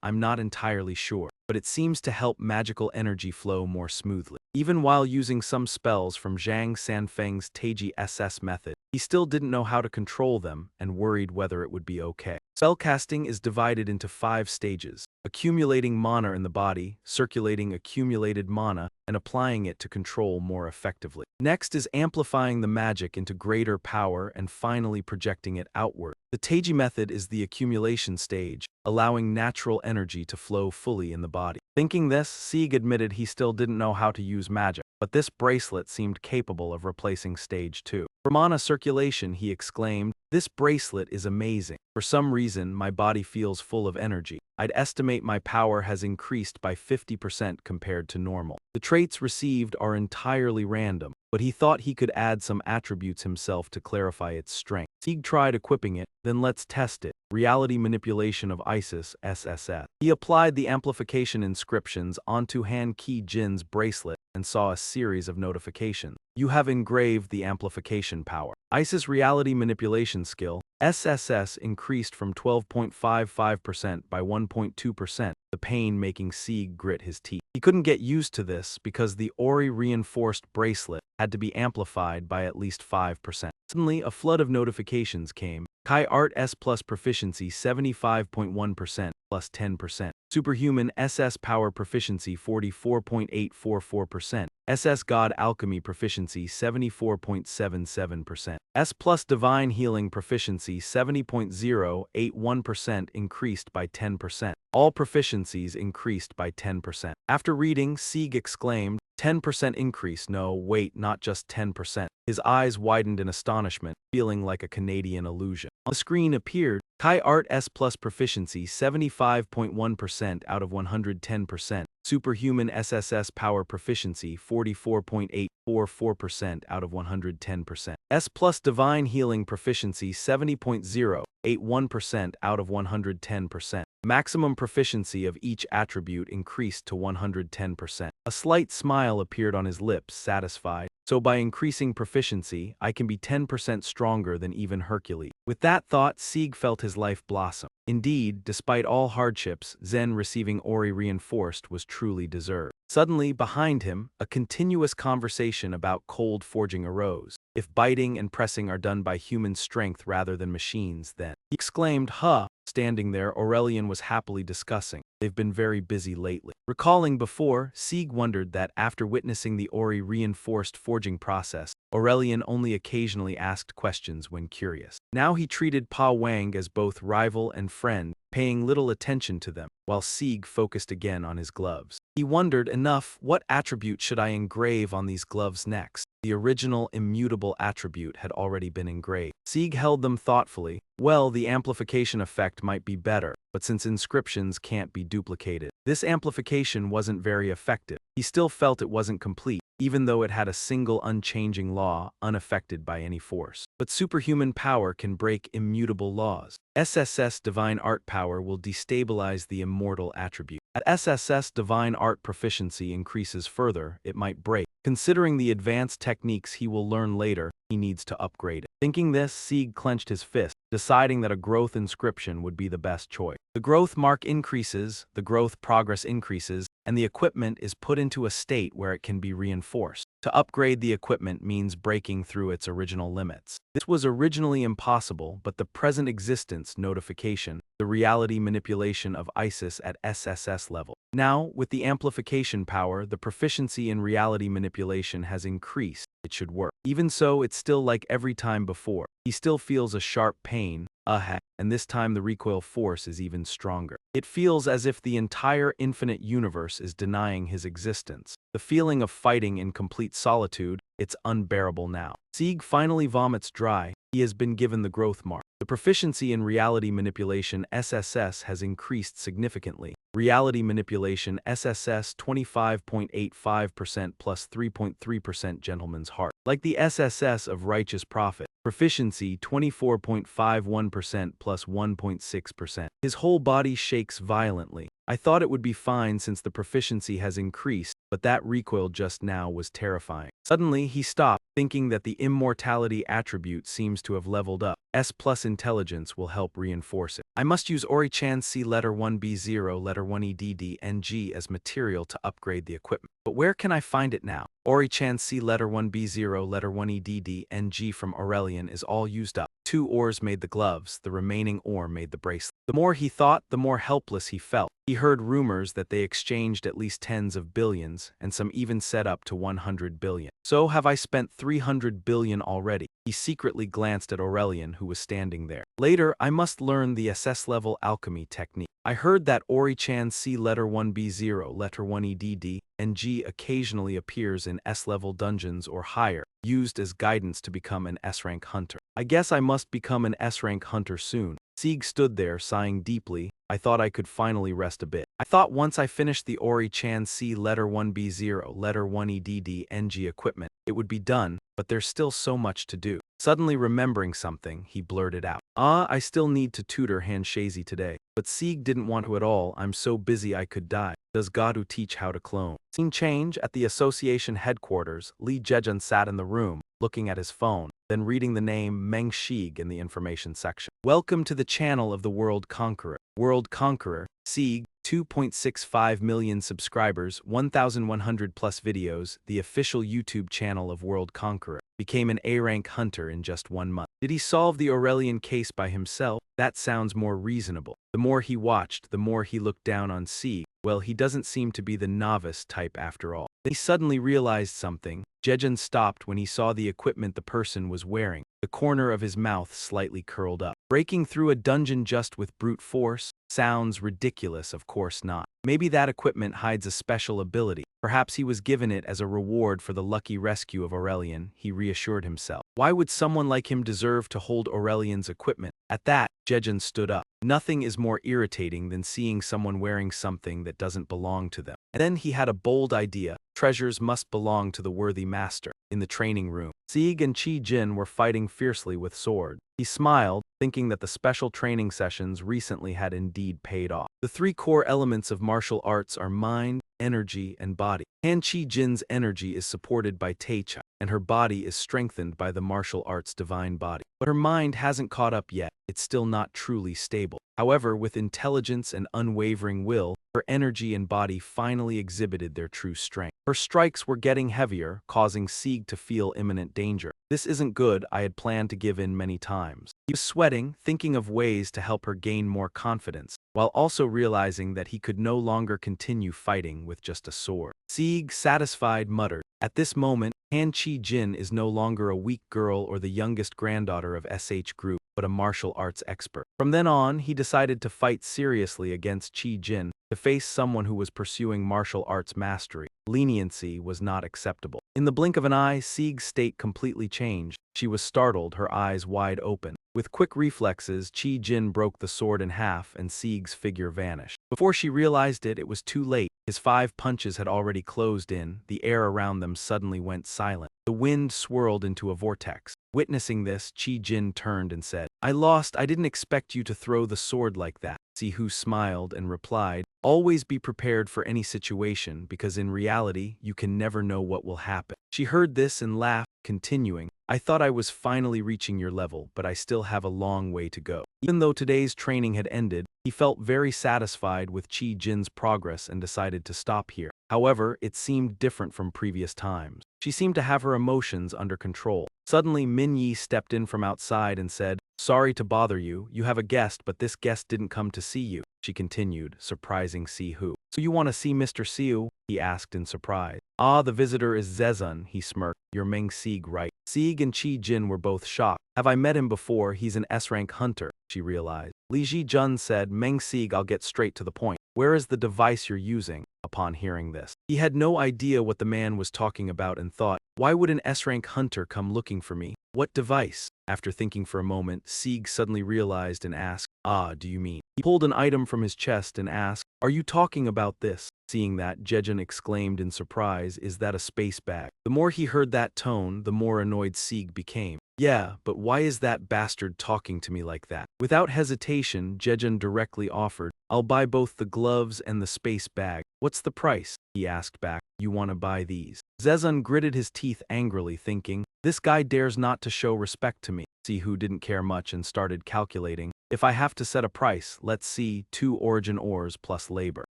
I'm not entirely sure, but it seems to help magical energy flow more smoothly. Even while using some spells from Zhang Sanfeng's Taiji SS method, he still didn't know how to control them and worried whether it would be okay. Spellcasting is divided into 5 stages: accumulating mana in the body, circulating accumulated mana, and applying it to control more effectively. Next is amplifying the magic into greater power and finally projecting it outward. The Taiji method is the accumulation stage, allowing natural energy to flow fully in the body. Thinking this, Sieg admitted he still didn't know how to use magic, but this bracelet seemed capable of replacing stage 2. For mana circulation, he exclaimed, "This bracelet is amazing. For some reason, my body feels full of energy. I'd estimate my power has increased by 50% compared to normal." The traits received are entirely random, but he thought he could add some attributes himself to clarify its strength. Sieg tried equipping it, then let's test it. Reality manipulation of Isis SSS. He applied the amplification inscriptions onto Han Ki Jin's bracelet and saw a series of notifications. You have engraved the amplification power. Isis reality manipulation skill, SSS increased from 12.55% by 1.2%, the pain making Sieg grit his teeth. He couldn't get used to this because the Ori reinforced bracelet had to be amplified by at least 5%. Suddenly, a flood of notifications came. Kai Art S plus proficiency 75.1% plus 10%. Superhuman SS power proficiency 44.844%. SS God alchemy proficiency 74.77%. S plus divine healing proficiency 70.081% increased by 10%. All proficiencies increased by 10%. After reading, Sieg exclaimed, 10% increase, no, wait, not just 10%. His eyes widened in astonishment, feeling like a Canadian illusion. On the screen appeared, Kai Art S plus proficiency 75.1% out of 110%. Superhuman SSS power proficiency 44.844% out of 110%. S plus divine healing proficiency 70.081% out of 110%. Maximum proficiency of each attribute increased to 110%. A slight smile appeared on his lips, satisfied. So by increasing proficiency, I can be 10% stronger than even Hercules. With that thought, Sieg felt his life blossom. Indeed, despite all hardships, Zen receiving Ori reinforced was truly deserved. Suddenly, behind him, a continuous conversation about cold forging arose. If biting and pressing are done by human strength rather than machines, then, he exclaimed, huh. Standing there, Aurelian was happily discussing. They've been very busy lately. Recalling before, Sieg wondered that after witnessing the Ori reinforced forging process, Aurelian only occasionally asked questions when curious. Now he treated Pa Wang as both rival and friend, paying little attention to them, while Sieg focused again on his gloves. He wondered, enough, what attribute should I engrave on these gloves next? The original immutable attribute had already been engraved. Sieg held them thoughtfully. Well, the amplification effect might be better, but since inscriptions can't be duplicated, this amplification wasn't very effective. He still felt it wasn't complete, even though it had a single unchanging law, unaffected by any force. But superhuman power can break immutable laws. SSS Divine Art Power will destabilize the immortal attribute. As SSS Divine Art proficiency increases further, it might break. Considering the advanced techniques he will learn later, he needs to upgrade it. Thinking this, Sieg clenched his fist, deciding that a growth inscription would be the best choice. The growth mark increases, the growth progress increases, and the equipment is put into a state where it can be reinforced. To upgrade the equipment means breaking through its original limits. This was originally impossible, but the present existence notification, the reality manipulation of ISIS at SSS level. Now, with the amplification power, the proficiency in reality manipulation has increased. It should work. Even so, it's still like every time before. He still feels a sharp pain, and this time the recoil force is even stronger. It feels as if the entire infinite universe is denying his existence. The feeling of fighting in complete solitude, it's unbearable now. Sieg finally vomits dry. He has been given the growth mark. The proficiency in reality manipulation SSS has increased significantly. Reality manipulation SSS 25.85% plus 3.3% gentleman's heart. Like the SSS of righteous prophet. Proficiency 24.51% plus 1.6%. His whole body shakes violently. I thought it would be fine since the proficiency has increased, but that recoil just now was terrifying. Suddenly, he stopped, thinking that the immortality attribute seems to have leveled up. S plus intelligence will help reinforce it. I must use Ori-chan C letter 1B0 letter 1EDD NG as material to upgrade the equipment. But where can I find it now? Ori-chan C letter 1B0 letter 1EDD NG from Aurelian is all used up. 2 ores made the gloves, the remaining ore made the bracelet. The more he thought, the more helpless he felt. He heard rumors that they exchanged at least tens of billions, and some even set up to 100 billion. So have I spent 300 billion already? He secretly glanced at Aurelian, who was standing there. Later, I must learn the SS-level alchemy technique. I heard that Ori-chan C letter 1B0 letter 1EDD NG occasionally appears in S-level dungeons or higher, used as guidance to become an S-rank hunter. I guess I must become an S-rank hunter soon. Sieg stood there, sighing deeply. I thought I could finally rest a bit. I thought once I finished the Ori-chan C letter 1B0 letter 1EDD NG equipment, it would be done, but there's still so much to do. Suddenly remembering something, he blurted out. I still need to tutor Hanshazi today. But Sieg didn't want to at all. I'm so busy I could die. Does Godu teach how to clone? Scene change at the association headquarters. Li Jejun sat in the room, looking at his phone, then reading the name Meng Shig in the information section. Welcome to the channel of the World Conqueror. World Conqueror, Sieg, 2.65 million subscribers, 1,100 plus videos, the official YouTube channel of World Conqueror, became an A-rank hunter in just 1 month. Did he solve the Aurelian case by himself? That sounds more reasonable. The more he watched, the more he looked down on Sieg. Well, he doesn't seem to be the novice type after all. Then he suddenly realized something. Jejun stopped when he saw the equipment the person was wearing. The corner of his mouth slightly curled up. Breaking through a dungeon just with brute force? Sounds ridiculous, of course not. Maybe that equipment hides a special ability. Perhaps he was given it as a reward for the lucky rescue of Aurelian, he reassured himself. Why would someone like him deserve to hold Aurelian's equipment? At that, Jejun stood up. Nothing is more irritating than seeing someone wearing something that doesn't belong to them. And then he had a bold idea. Treasures must belong to the worthy master. In the training room, Sieg and Chi Jin were fighting fiercely with swords. He smiled, thinking that the special training sessions recently had indeed paid off. The three core elements of martial arts are mind, energy, and body. Han Chi Jin's energy is supported by Teicha, and her body is strengthened by the martial arts divine body. But her mind hasn't caught up yet. It's still not truly stable. However, with intelligence and unwavering will, her energy and body finally exhibited their true strength. Her strikes were getting heavier, causing Sieg to feel imminent danger. This isn't good, I had planned to give in many times. He was sweating, thinking of ways to help her gain more confidence, while also realizing that he could no longer continue fighting with just a sword. Sieg, satisfied, muttered. At this moment, Han Chi Jin is no longer a weak girl or the youngest granddaughter of SH Group, but a martial arts expert. From then on, he decided to fight seriously against Chi Jin, to face someone who was pursuing martial arts mastery. Leniency was not acceptable. In the blink of an eye, Sieg's state completely changed. She was startled, her eyes wide open. With quick reflexes, Chi Jin broke the sword in half and Sieg's figure vanished. Before she realized it, it was too late. His 5 punches had already closed in. The air around them suddenly went silent. The wind swirled into a vortex. Witnessing this, Chi Jin turned and said, I lost. I didn't expect you to throw the sword like that. Sihu smiled and replied, always be prepared for any situation because in reality, you can never know what will happen. She heard this and laughed, continuing, I thought I was finally reaching your level, but I still have a long way to go. Even though today's training had ended, he felt very satisfied with Chi Jin's progress and decided to stop here. However, it seemed different from previous times. She seemed to have her emotions under control. Suddenly, Min Yi stepped in from outside and said, sorry to bother you, you have a guest, but this guest didn't come to see you. She continued, surprising Sihu. So you want to see Mr. Siu? He asked in surprise. Ah, the visitor is Zezun, he smirked. You're Meng Sieg, right? Sieg and Chi Jin were both shocked. Have I met him before? He's an S-rank hunter, she realized. Li Jun said, Meng Sieg, I'll get straight to the point. Where is the device you're using? Upon hearing this, he had no idea what the man was talking about and thought, why would an S-rank hunter come looking for me? What device? After thinking for a moment, Sieg suddenly realized and asked, ah, do you mean? He pulled an item from his chest and asked, are you talking about this? Seeing that, Jejun exclaimed in surprise, is that a space bag? The more he heard that tone, the more annoyed Sieg became. Yeah, but why is that bastard talking to me like that? Without hesitation, Jejun directly offered, I'll buy both the gloves and the space bag. What's the price? He asked back. You want to buy these? Zezun gritted his teeth angrily, thinking, this guy dares not to show respect to me. Sihu didn't care much and started calculating. If I have to set a price, let's see, 2 origin ores plus labor.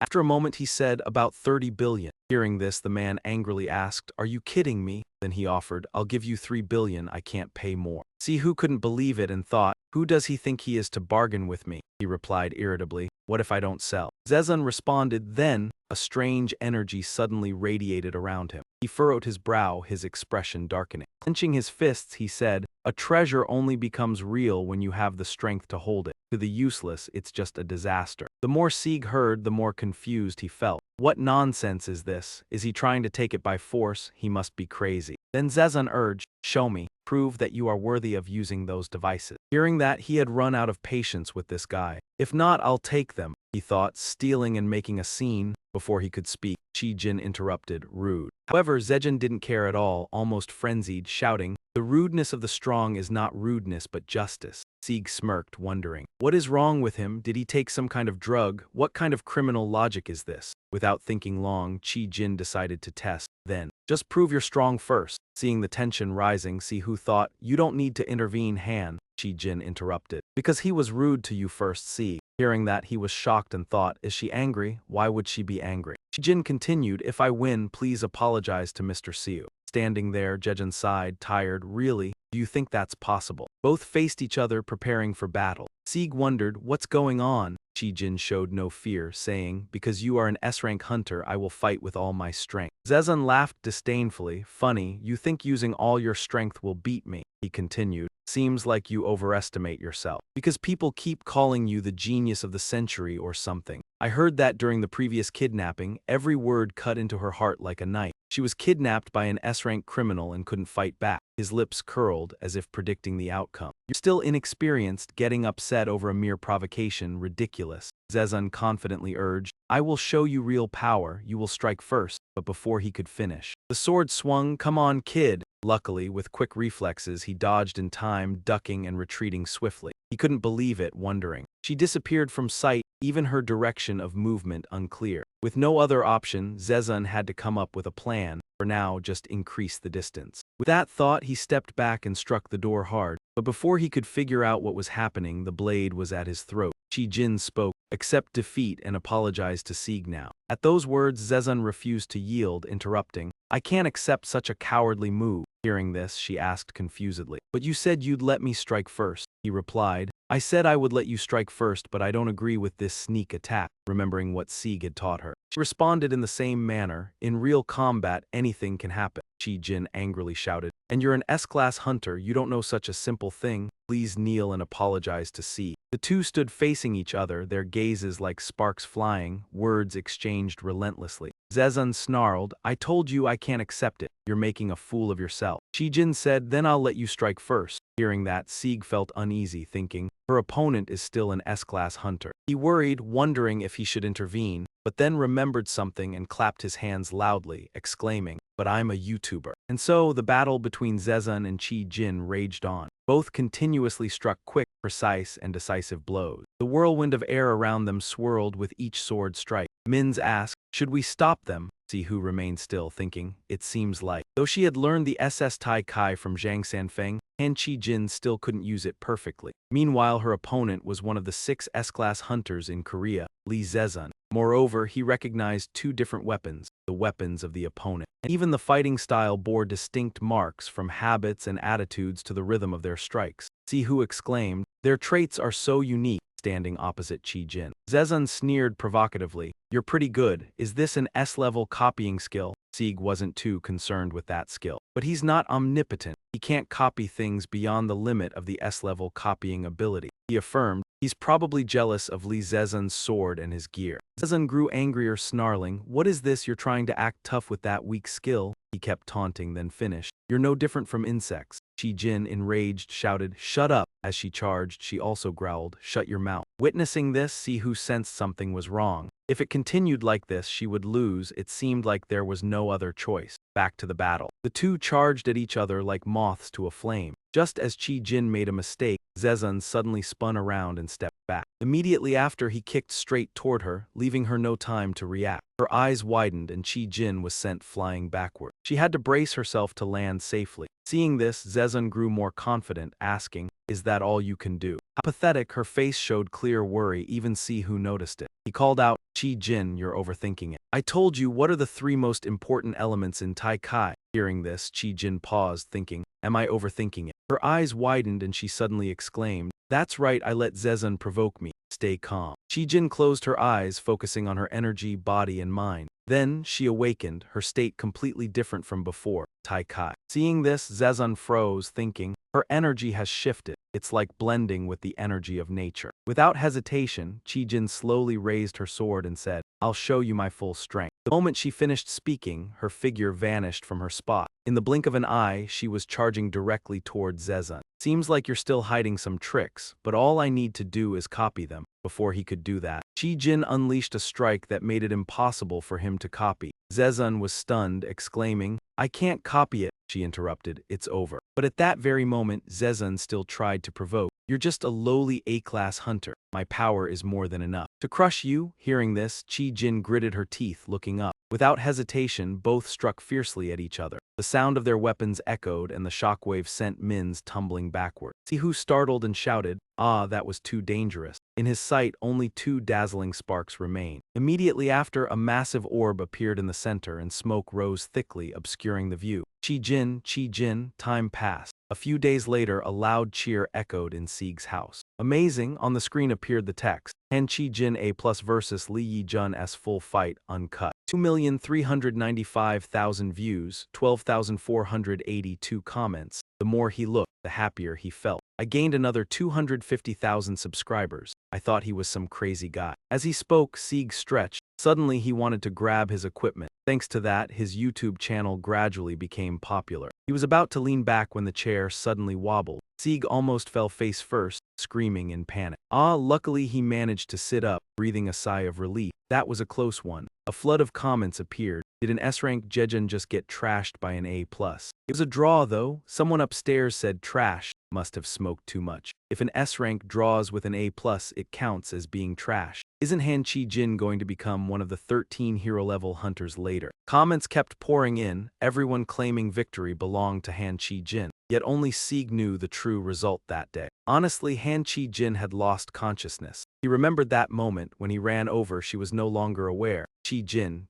After a moment he said, about 30 billion. Hearing this, the man angrily asked, are you kidding me? Then he offered, I'll give you 3 billion, I can't pay more. Sihu couldn't believe it and thought, who does he think he is to bargain with me? He replied irritably, what if I don't sell? Zezun responded, then, a strange energy suddenly radiated around him. He furrowed his brow, his expression darkening. Clenching his fists, he said, a treasure only becomes real when you have the strength to hold it. To the useless, it's just a disaster. The more Sieg heard, the more confused he felt. What nonsense is this? Is he trying to take it by force? He must be crazy. Then Zezun urged, show me. Prove that you are worthy of using those devices. Hearing that, he had run out of patience with this guy. If not, I'll take them, he thought, stealing and making a scene. Before he could speak, Chi Jin interrupted, rude. However, Zejun didn't care at all, almost frenzied, shouting, the rudeness of the strong is not rudeness but justice. Sieg smirked, wondering, what is wrong with him? Did he take some kind of drug? What kind of criminal logic is this? Without thinking long, Chi Jin decided to test. Then, just prove you're strong first. Seeing the tension rising, Sihu thought, you don't need to intervene, Han. Chi Jin interrupted. Because he was rude to you first, Sieg. Hearing that, he was shocked and thought, is she angry? Why would she be angry? Chi Jin continued, if I win, please apologize to Mr. Siu. Standing there, Jejun sighed, tired, really? Do you think that's possible? Both faced each other, preparing for battle. Sieg wondered, what's going on? Chi-Jin showed no fear, saying, because you are an S-rank hunter, I will fight with all my strength. Zezun laughed disdainfully. Funny, you think using all your strength will beat me, he continued. Seems like you overestimate yourself. Because people keep calling you the genius of the century or something. I heard that during the previous kidnapping, every word cut into her heart like a knife. She was kidnapped by an S-rank criminal and couldn't fight back. His lips curled as if predicting the outcome. You're still inexperienced, getting upset over a mere provocation, ridiculous. Zezun confidently urged, I will show you real power, you will strike first. But before he could finish, the sword swung. Come on, kid. Luckily, with quick reflexes, he dodged in time, ducking and retreating swiftly. He couldn't believe it, wondering. She disappeared from sight, even her direction of movement unclear. With no other option, Zezun had to come up with a plan. For now, just increase the distance. With that thought, he stepped back and struck the door hard. But before he could figure out what was happening, the blade was at his throat. Chi-Jin spoke, accept defeat and apologize to Sieg now. At those words, Zezun refused to yield, interrupting, I can't accept such a cowardly move. Hearing this, she asked confusedly. But you said you'd let me strike first, he replied. I said I would let you strike first, but I don't agree with this sneak attack, remembering what Sieg had taught her. She responded in the same manner, in real combat, anything can happen. Chi-Jin angrily shouted, and you're an S-class hunter, you don't know such a simple thing. Please kneel and apologize to Sieg. The two stood facing each other, their gazes like sparks flying, words exchanged relentlessly. Zezun snarled, I told you I can't accept it. You're making a fool of yourself. Chi-Jin said, then I'll let you strike first. Hearing that, Sieg felt uneasy, thinking, her opponent is still an S-class hunter. He worried, wondering if he should intervene, but then remembered something and clapped his hands loudly, exclaiming, but I'm a YouTuber. And so, the battle between Zezun and Chi-Jin raged on. Both continuously struck quick, precise, and decisive blows. The whirlwind of air around them swirled with each sword strike. Min's asked, should we stop them? Sihu remained still, thinking, it seems like. Though she had learned the SS Tai Kai from Zhang Sanfeng, Han Chi-Jin still couldn't use it perfectly. Meanwhile, her opponent was one of the 6 S-class hunters in Korea, Lee Zezun. Moreover, he recognized 2 different weapons, the weapons of the opponent. And even the fighting style bore distinct marks, from habits and attitudes to the rhythm of their strikes. Sihu exclaimed, their traits are so unique. Standing opposite Chi-Jin, Zezun sneered provocatively, you're pretty good, is this an S-level copying skill? Sieg wasn't too concerned with that skill. But he's not omnipotent, he can't copy things beyond the limit of the S-level copying ability. He affirmed, he's probably jealous of Lee Zezun's sword and his gear. Zezun grew angrier, snarling, what is this, you're trying to act tough with that weak skill? He kept taunting, then finished, you're no different from insects. Chi-Jin, enraged, shouted, shut up. As she charged, she also growled, shut your mouth. Witnessing this, Sihu sensed something was wrong. If it continued like this, she would lose. It seemed like there was no other choice. Back to the battle. The two charged at each other like moths to a flame. Just as Chi-Jin made a mistake, Zezun suddenly spun around and stepped back. Immediately after, he kicked straight toward her, leaving her no time to react. Her eyes widened and Chi-Jin was sent flying backward. She had to brace herself to land safely. Seeing this, Zezun grew more confident, asking, is that all you can do? Apathetic, her face showed clear worry, even Sihu noticed it. He called out, Chi-Jin, you're overthinking it. I told you, what are the 3 most important elements in Tai Kai? Hearing this, Chi-Jin paused, thinking, am I overthinking it? Her eyes widened and she suddenly exclaimed, that's right, I let Zezun provoke me. Stay calm. Chi-Jin closed her eyes, focusing on her energy, body, and mind. Then, she awakened, her state completely different from before. Tai Kai. Seeing this, Zezun froze, thinking, her energy has shifted. It's like blending with the energy of nature. Without hesitation, Chi-Jin slowly raised her sword and said, I'll show you my full strength. The moment she finished speaking, her figure vanished from her spot. In the blink of an eye, she was charging directly toward Zezun. Seems like you're still hiding some tricks, but all I need to do is copy them. Before he could do that, Chi-Jin unleashed a strike that made it impossible for him to copy. Zezun was stunned, exclaiming, I can't copy it. She interrupted, it's over. But at that very moment, Zezun still tried to provoke. You're just a lowly A-class hunter. My power is more than enough to crush you. Hearing this, Chi-Jin gritted her teeth, looking up. Without hesitation, both struck fiercely at each other. The sound of their weapons echoed, and the shockwave sent Min's tumbling backward. Sihu startled and shouted, ah, that was too dangerous. In his sight, only 2 dazzling sparks remained. Immediately after, a massive orb appeared in the center, and smoke rose thickly, obscuring the view. Chi-Jin, time passed. A few days later, a loud cheer echoed in Sieg's house. Amazing, on the screen appeared the text, Han Chi-jin A+ versus Lee Yi-jun S full fight, uncut. 2,395,000 views, 12,482 comments. The more he looked, the happier he felt. I gained another 250,000 subscribers. I thought he was some crazy guy. As he spoke, Sieg stretched. Suddenly he wanted to grab his equipment. Thanks to that, his YouTube channel gradually became popular. He was about to lean back when the chair suddenly wobbled. Sieg almost fell face first, screaming in panic. Luckily he managed to sit up, breathing a sigh of relief. That was a close one. A flood of comments appeared. Did an S-rank Jejun just get trashed by an A+? It was a draw though. Someone upstairs said trash. Must have smoked too much. If an S-rank draws with an A+, it counts as being trash. Isn't Han Chi-jin going to become one of the 13 hero-level hunters later? Comments kept pouring in, everyone claiming victory belonged to Han Chi-jin. Yet only Sieg knew the true result that day. Honestly, Han Chi-jin had lost consciousness. He remembered that moment when he ran over she was no longer aware. Chi-jin.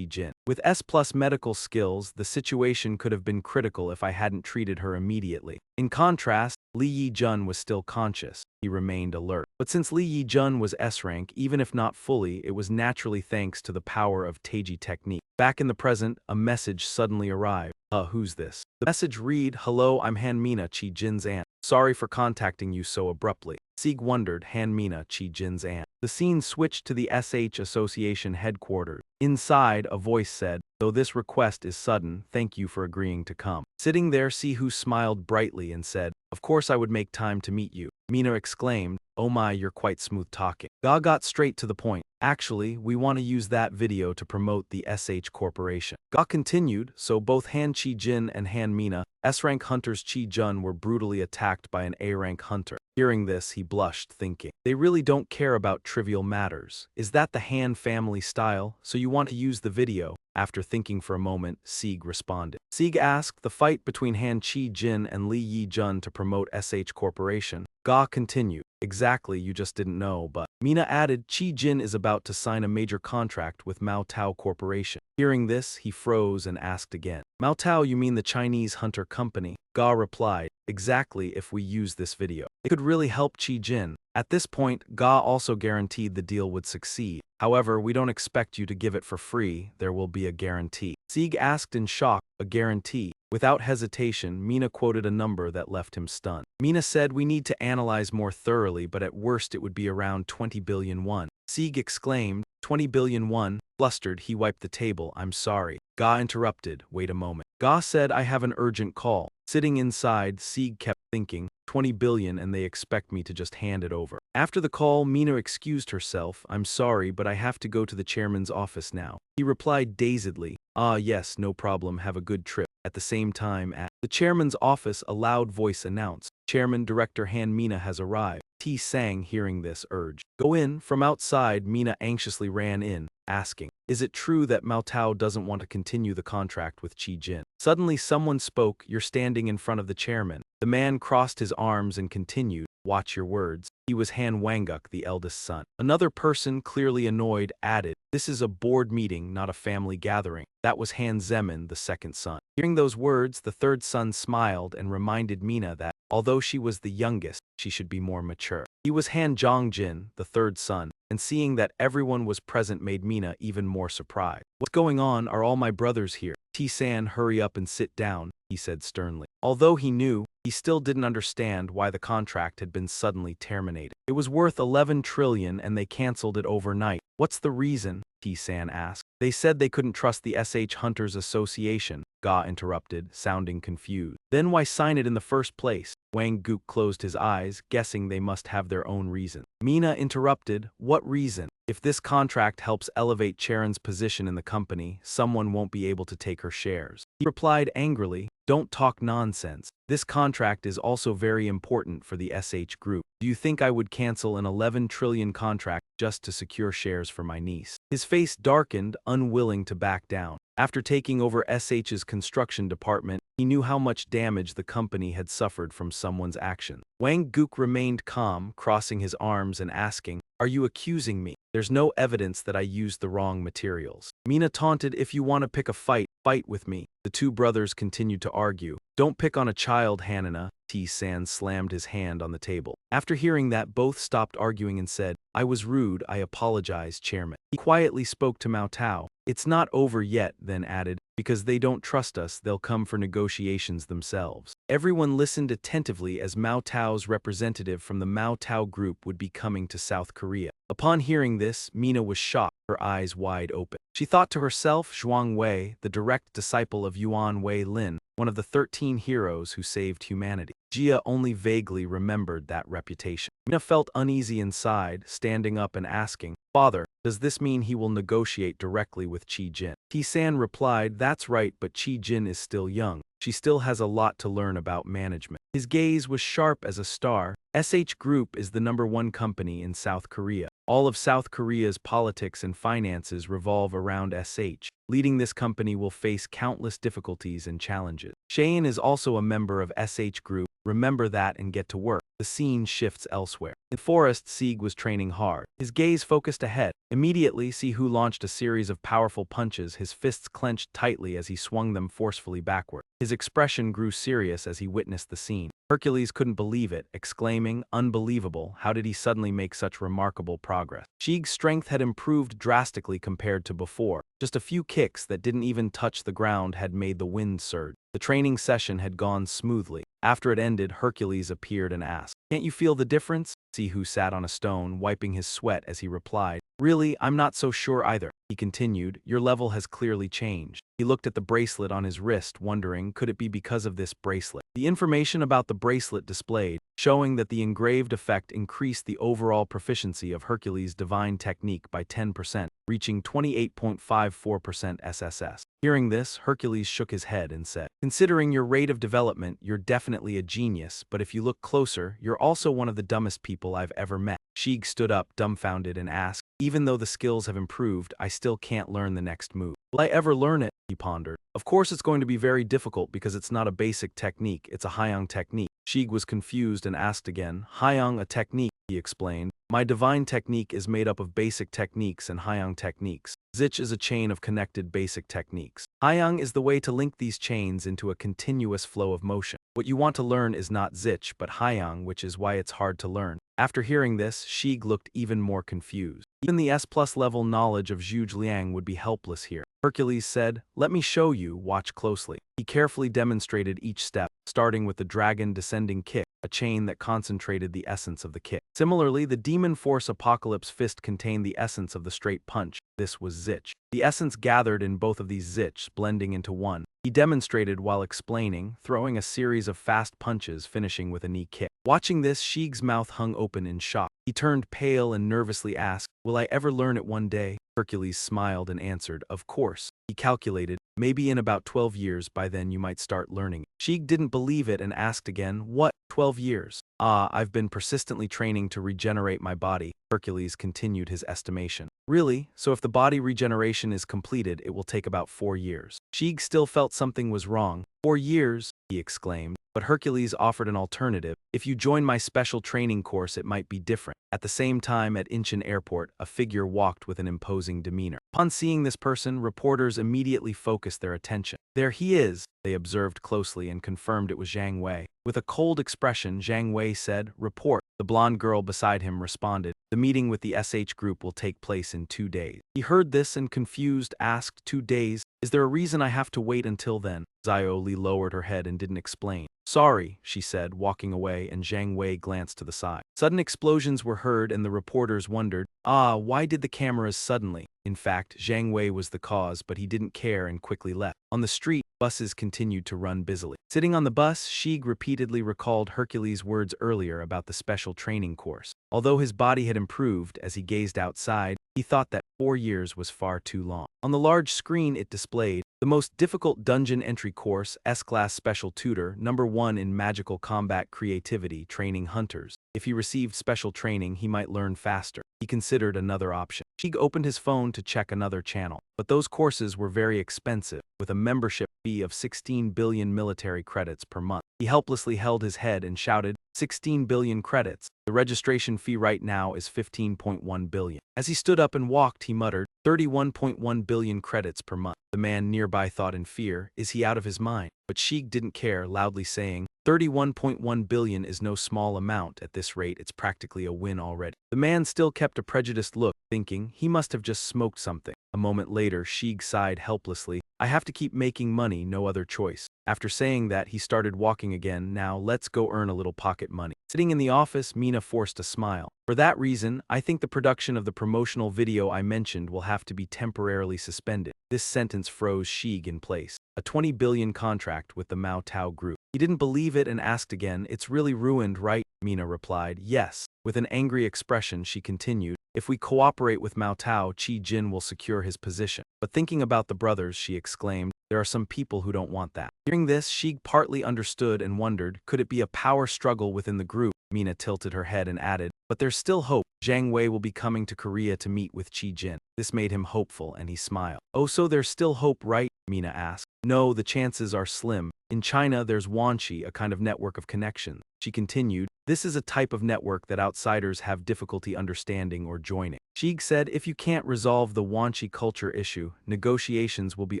With S+ medical skills, the situation could have been critical if I hadn't treated her immediately. In contrast, Lee Yi-jun was still conscious. He remained alert. But since Lee Yi-jun was S-rank, even if not fully, it was naturally thanks to the power of Taiji technique. Back in the present, a message suddenly arrived. Who's this? The message read, "Hello, I'm Han-mina, Chi-jin's aunt. Sorry for contacting you so abruptly." Sieg wondered, Han-mina, Chi-jin's aunt. The scene switched to the SH Association headquarters. Inside, a voice said, "Though this request is sudden, thank you for agreeing to come." Sitting there, Sihu smiled brightly and said, "Of course I would make time to meet you." Mina exclaimed, "Oh my, you're quite smooth talking." Ga got straight to the point. "Actually, we want to use that video to promote the SH Corporation." Ga continued, "So both Han Chi-jin and Han Mina, S-rank hunters Chi-jun were brutally attacked by an A-rank hunter." Hearing this, he blushed, thinking, they really don't care about trivial matters. Is that the Han family style? So you want to use the video? After thinking for a moment, Sieg responded. Sieg asked, "The fight between Han Chi-jin and Lee Yi-jun to promote SH Corporation." Ga continued, "Exactly, you just didn't know, but..." Mina added, "Chi-jin is about to sign a major contract with Mao Tao Corporation." Hearing this, he froze and asked again, "Mao Tao, you mean the Chinese hunter company?" Ga replied, "Exactly, if we use this video. It could really help Chi-jin." At this point, Ga also guaranteed the deal would succeed. "However, we don't expect you to give it for free, there will be a guarantee." Sieg asked in shock, "A guarantee?" Without hesitation, Mina quoted a number that left him stunned. Mina said, "We need to analyze more thoroughly, but at worst it would be around 20 billion won." Sieg exclaimed, 20 billion won? Flustered, he wiped the table. "I'm sorry." Ga interrupted, "Wait a moment." Ga said, "I have an urgent call." Sitting inside, Sieg kept thinking, 20 billion and they expect me to just hand it over. After the call, Mina excused herself. "I'm sorry, but I have to go to the chairman's office now." He replied dazedly, Yes, no problem, have a good trip." At the same time, at the chairman's office, a loud voice announced, "Chairman Director Han Mina has arrived." T. Sang, hearing this, urged, "Go in." From outside, Mina anxiously ran in, asking, "Is it true that Mao Tao doesn't want to continue the contract with Chi-jin?" Suddenly someone spoke, "You're standing in front of the chairman." The man crossed his arms and continued, "Watch your words." He was Han Wanguk, the eldest son. Another person, clearly annoyed, added, "This is a board meeting, not a family gathering." That was Han Zemin, the second son. Hearing those words, the third son smiled and reminded Mina that, although she was the youngest, she should be more mature. He was Han Jongjin, the third son, and seeing that everyone was present made Mina even more surprised. "What's going on? Are all my brothers here?" T-san, hurry up and sit down, he said sternly. Although he knew, he still didn't understand why the contract had been suddenly terminated. It was worth 11 trillion and they cancelled it overnight. "What's the reason?" T-san asked. "They said they couldn't trust the SH Hunters Association," Ga interrupted, sounding confused. "Then why sign it in the first place?" Wang Gook closed his eyes, guessing they must have their own reason. Mina interrupted, "What reason? If this contract helps elevate Charon's position in the company, someone won't be able to take her shares." He replied angrily, "Don't talk nonsense. This contract is also very important for the SH group. Do you think I would cancel an 11 trillion contract just to secure shares for my niece?" His face darkened, unwilling to back down. After taking over SH's construction department, He knew how much damage the company had suffered from someone's actions. Wang Guk remained calm, crossing his arms and asking, "Are you accusing me? There's no evidence that I used the wrong materials." Mina taunted, "If you want to pick a fight, fight with me." The two brothers continued to argue. "Don't pick on a child, Hanana." T-san slammed his hand on the table. After hearing that, both stopped arguing and said, "I was rude, I apologize, Chairman." He quietly spoke to Mao Tao. "It's not over yet," then added, "because they don't trust us, they'll come for negotiations themselves." Everyone listened attentively as Mao Tao's representative from the Mao Tao group would be coming to South Korea. Upon hearing this, Mina was shocked, her eyes wide open. She thought to herself, Zhuang Wei, the direct disciple of Yuan Wei Lin, one of the 13 heroes who saved humanity. Jia only vaguely remembered that reputation. Mina felt uneasy inside, standing up and asking, "Father, does this mean he will negotiate directly with Qi Jin?" T-san replied, "That's right, but Qi Jin is still young. She still has a lot to learn about management." His gaze was sharp as a star. SH Group is the #1 company in South Korea. All of South Korea's politics and finances revolve around SH. Leading this company will face countless difficulties and challenges. Cheyenne is also a member of SH Group. Remember that and get to work. The scene shifts elsewhere. In Forest, Sieg was training hard. His gaze focused ahead. Immediately, Sihu launched a series of powerful punches, his fists clenched tightly as he swung them forcefully backward. His expression grew serious as he witnessed the scene. Hercules couldn't believe it, exclaiming, "Unbelievable, how did he suddenly make such remarkable progress?" Sieg's strength had improved drastically compared to before. Just a few kicks that didn't even touch the ground had made the wind surge. The training session had gone smoothly. After it ended, Hercules appeared and asked, "Can't you feel the difference?" Sihu sat on a stone, wiping his sweat as he replied, "Really, I'm not so sure either." He continued, "Your level has clearly changed." He looked at the bracelet on his wrist, wondering, could it be because of this bracelet? The information about the bracelet displayed, showing that the engraved effect increased the overall proficiency of Hercules' divine technique by 10%, reaching 28.54% SSS. Hearing this, Hercules shook his head and said, "Considering your rate of development, you're definitely a genius, but if you look closer, you're also one of the dumbest people I've ever met." Sheik stood up, dumbfounded, and asked, "Even though the skills have improved, I still can't learn the next move. Will I ever learn it?" He pondered. "Of course it's going to be very difficult because it's not a basic technique, it's a Hyang technique." Sheik was confused and asked again, "Hyang a technique?" He explained, "My divine technique is made up of basic techniques and Hyang techniques. Zich is a chain of connected basic techniques. Hyang is the way to link these chains into a continuous flow of motion. What you want to learn is not Zich but Hyang, which is why it's hard to learn." After hearing this, Sheik looked even more confused. Even the S+ level knowledge of Zhuge Liang would be helpless here. Hercules said, "Let me show you, watch closely." He carefully demonstrated each step, starting with the dragon descending kick, a chain that concentrated the essence of the kick. Similarly, the demon force apocalypse fist contained the essence of the straight punch. This was Zich. The essence gathered in both of these Zichs, blending into one. He demonstrated while explaining, throwing a series of fast punches finishing with a knee kick. Watching this, Sheik's mouth hung open in shock. He turned pale and nervously asked, "Will I ever learn it one day?" Hercules smiled and answered, "Of course." He calculated, "Maybe in about 12 years, by then you might start learning." Sheik didn't believe it and asked again, "What, 12 years?" "Ah, I've been persistently training to regenerate my body." Hercules continued his estimation. "Really? So if the body regeneration is completed, it will take about 4 years." Sheik still felt something was wrong. "4 years?" he exclaimed. But Hercules offered an alternative. "If you join my special training course, it might be different." At the same time, at Incheon Airport, a figure walked with an imposing demeanor. Upon seeing this person, reporters immediately focused their attention. "There he is," they observed closely and confirmed it was Zhang Wei. With a cold expression, Zhang Wei said, "Report." The blonde girl beside him responded, "The meeting with the SH group will take place in 2 days." He heard this and confused asked, 2 days? Is there a reason I have to wait until then?" Zhao Li lowered her head and didn't explain. "Sorry," she said, walking away, and Zhang Wei glanced to the side. Sudden explosions were heard and the reporters wondered, why did the cameras suddenly? In fact, Zhang Wei was the cause, but he didn't care and quickly left. On the street, buses continued to run busily. Sitting on the bus, Sheik repeatedly recalled Hercules' words earlier about the special training course. Although his body had improved as he gazed outside, he thought that 4 years was far too long. On the large screen it displayed, "The most difficult dungeon entry course, S-Class Special Tutor, #1 in Magical Combat Creativity, Training Hunters." If he received special training, he might learn faster. He considered another option. Sheik opened his phone to check another channel. But those courses were very expensive, with a membership fee of 16 billion military credits per month. He helplessly held his head and shouted, 16 billion credits. The registration fee right now is 15.1 billion. As he stood up and walked, he muttered, 31.1 billion credits per month. The man nearby thought in fear, is he out of his mind? But Sheik didn't care, loudly saying, 31.1 billion is no small amount. At this rate, it's practically a win already. The man still kept a prejudiced look, thinking he must have just smoked something. A moment later, Sheik sighed helplessly, I have to keep making money, no other choice. After saying that, he started walking again. Now let's go earn a little pocket money. Sitting in the office, Mina forced a smile. For that reason, I think the production of the promotional video I mentioned will have to be temporarily suspended. This sentence froze Sheik in place. A 20 billion contract with the Mao Tao group. He didn't believe it and asked again, it's really ruined, right? Mina replied, yes. With an angry expression, she continued, if we cooperate with Mao Tao, Qi Jin will secure his position. But thinking about the brothers, she exclaimed, there are some people who don't want that. Hearing this, Sheik partly understood and wondered, could it be a power struggle within the group? Mina tilted her head and added, but there's still hope. Jiang Wei will be coming to Korea to meet with Qi Jin. This made him hopeful and he smiled. Oh, so there's still hope, right? Mina asked. No, the chances are slim. In China, there's Wanxi, a kind of network of connections. She continued, this is a type of network that outsiders have difficulty understanding or joining. Sheik said, if you can't resolve the Wanxi culture issue, negotiations will be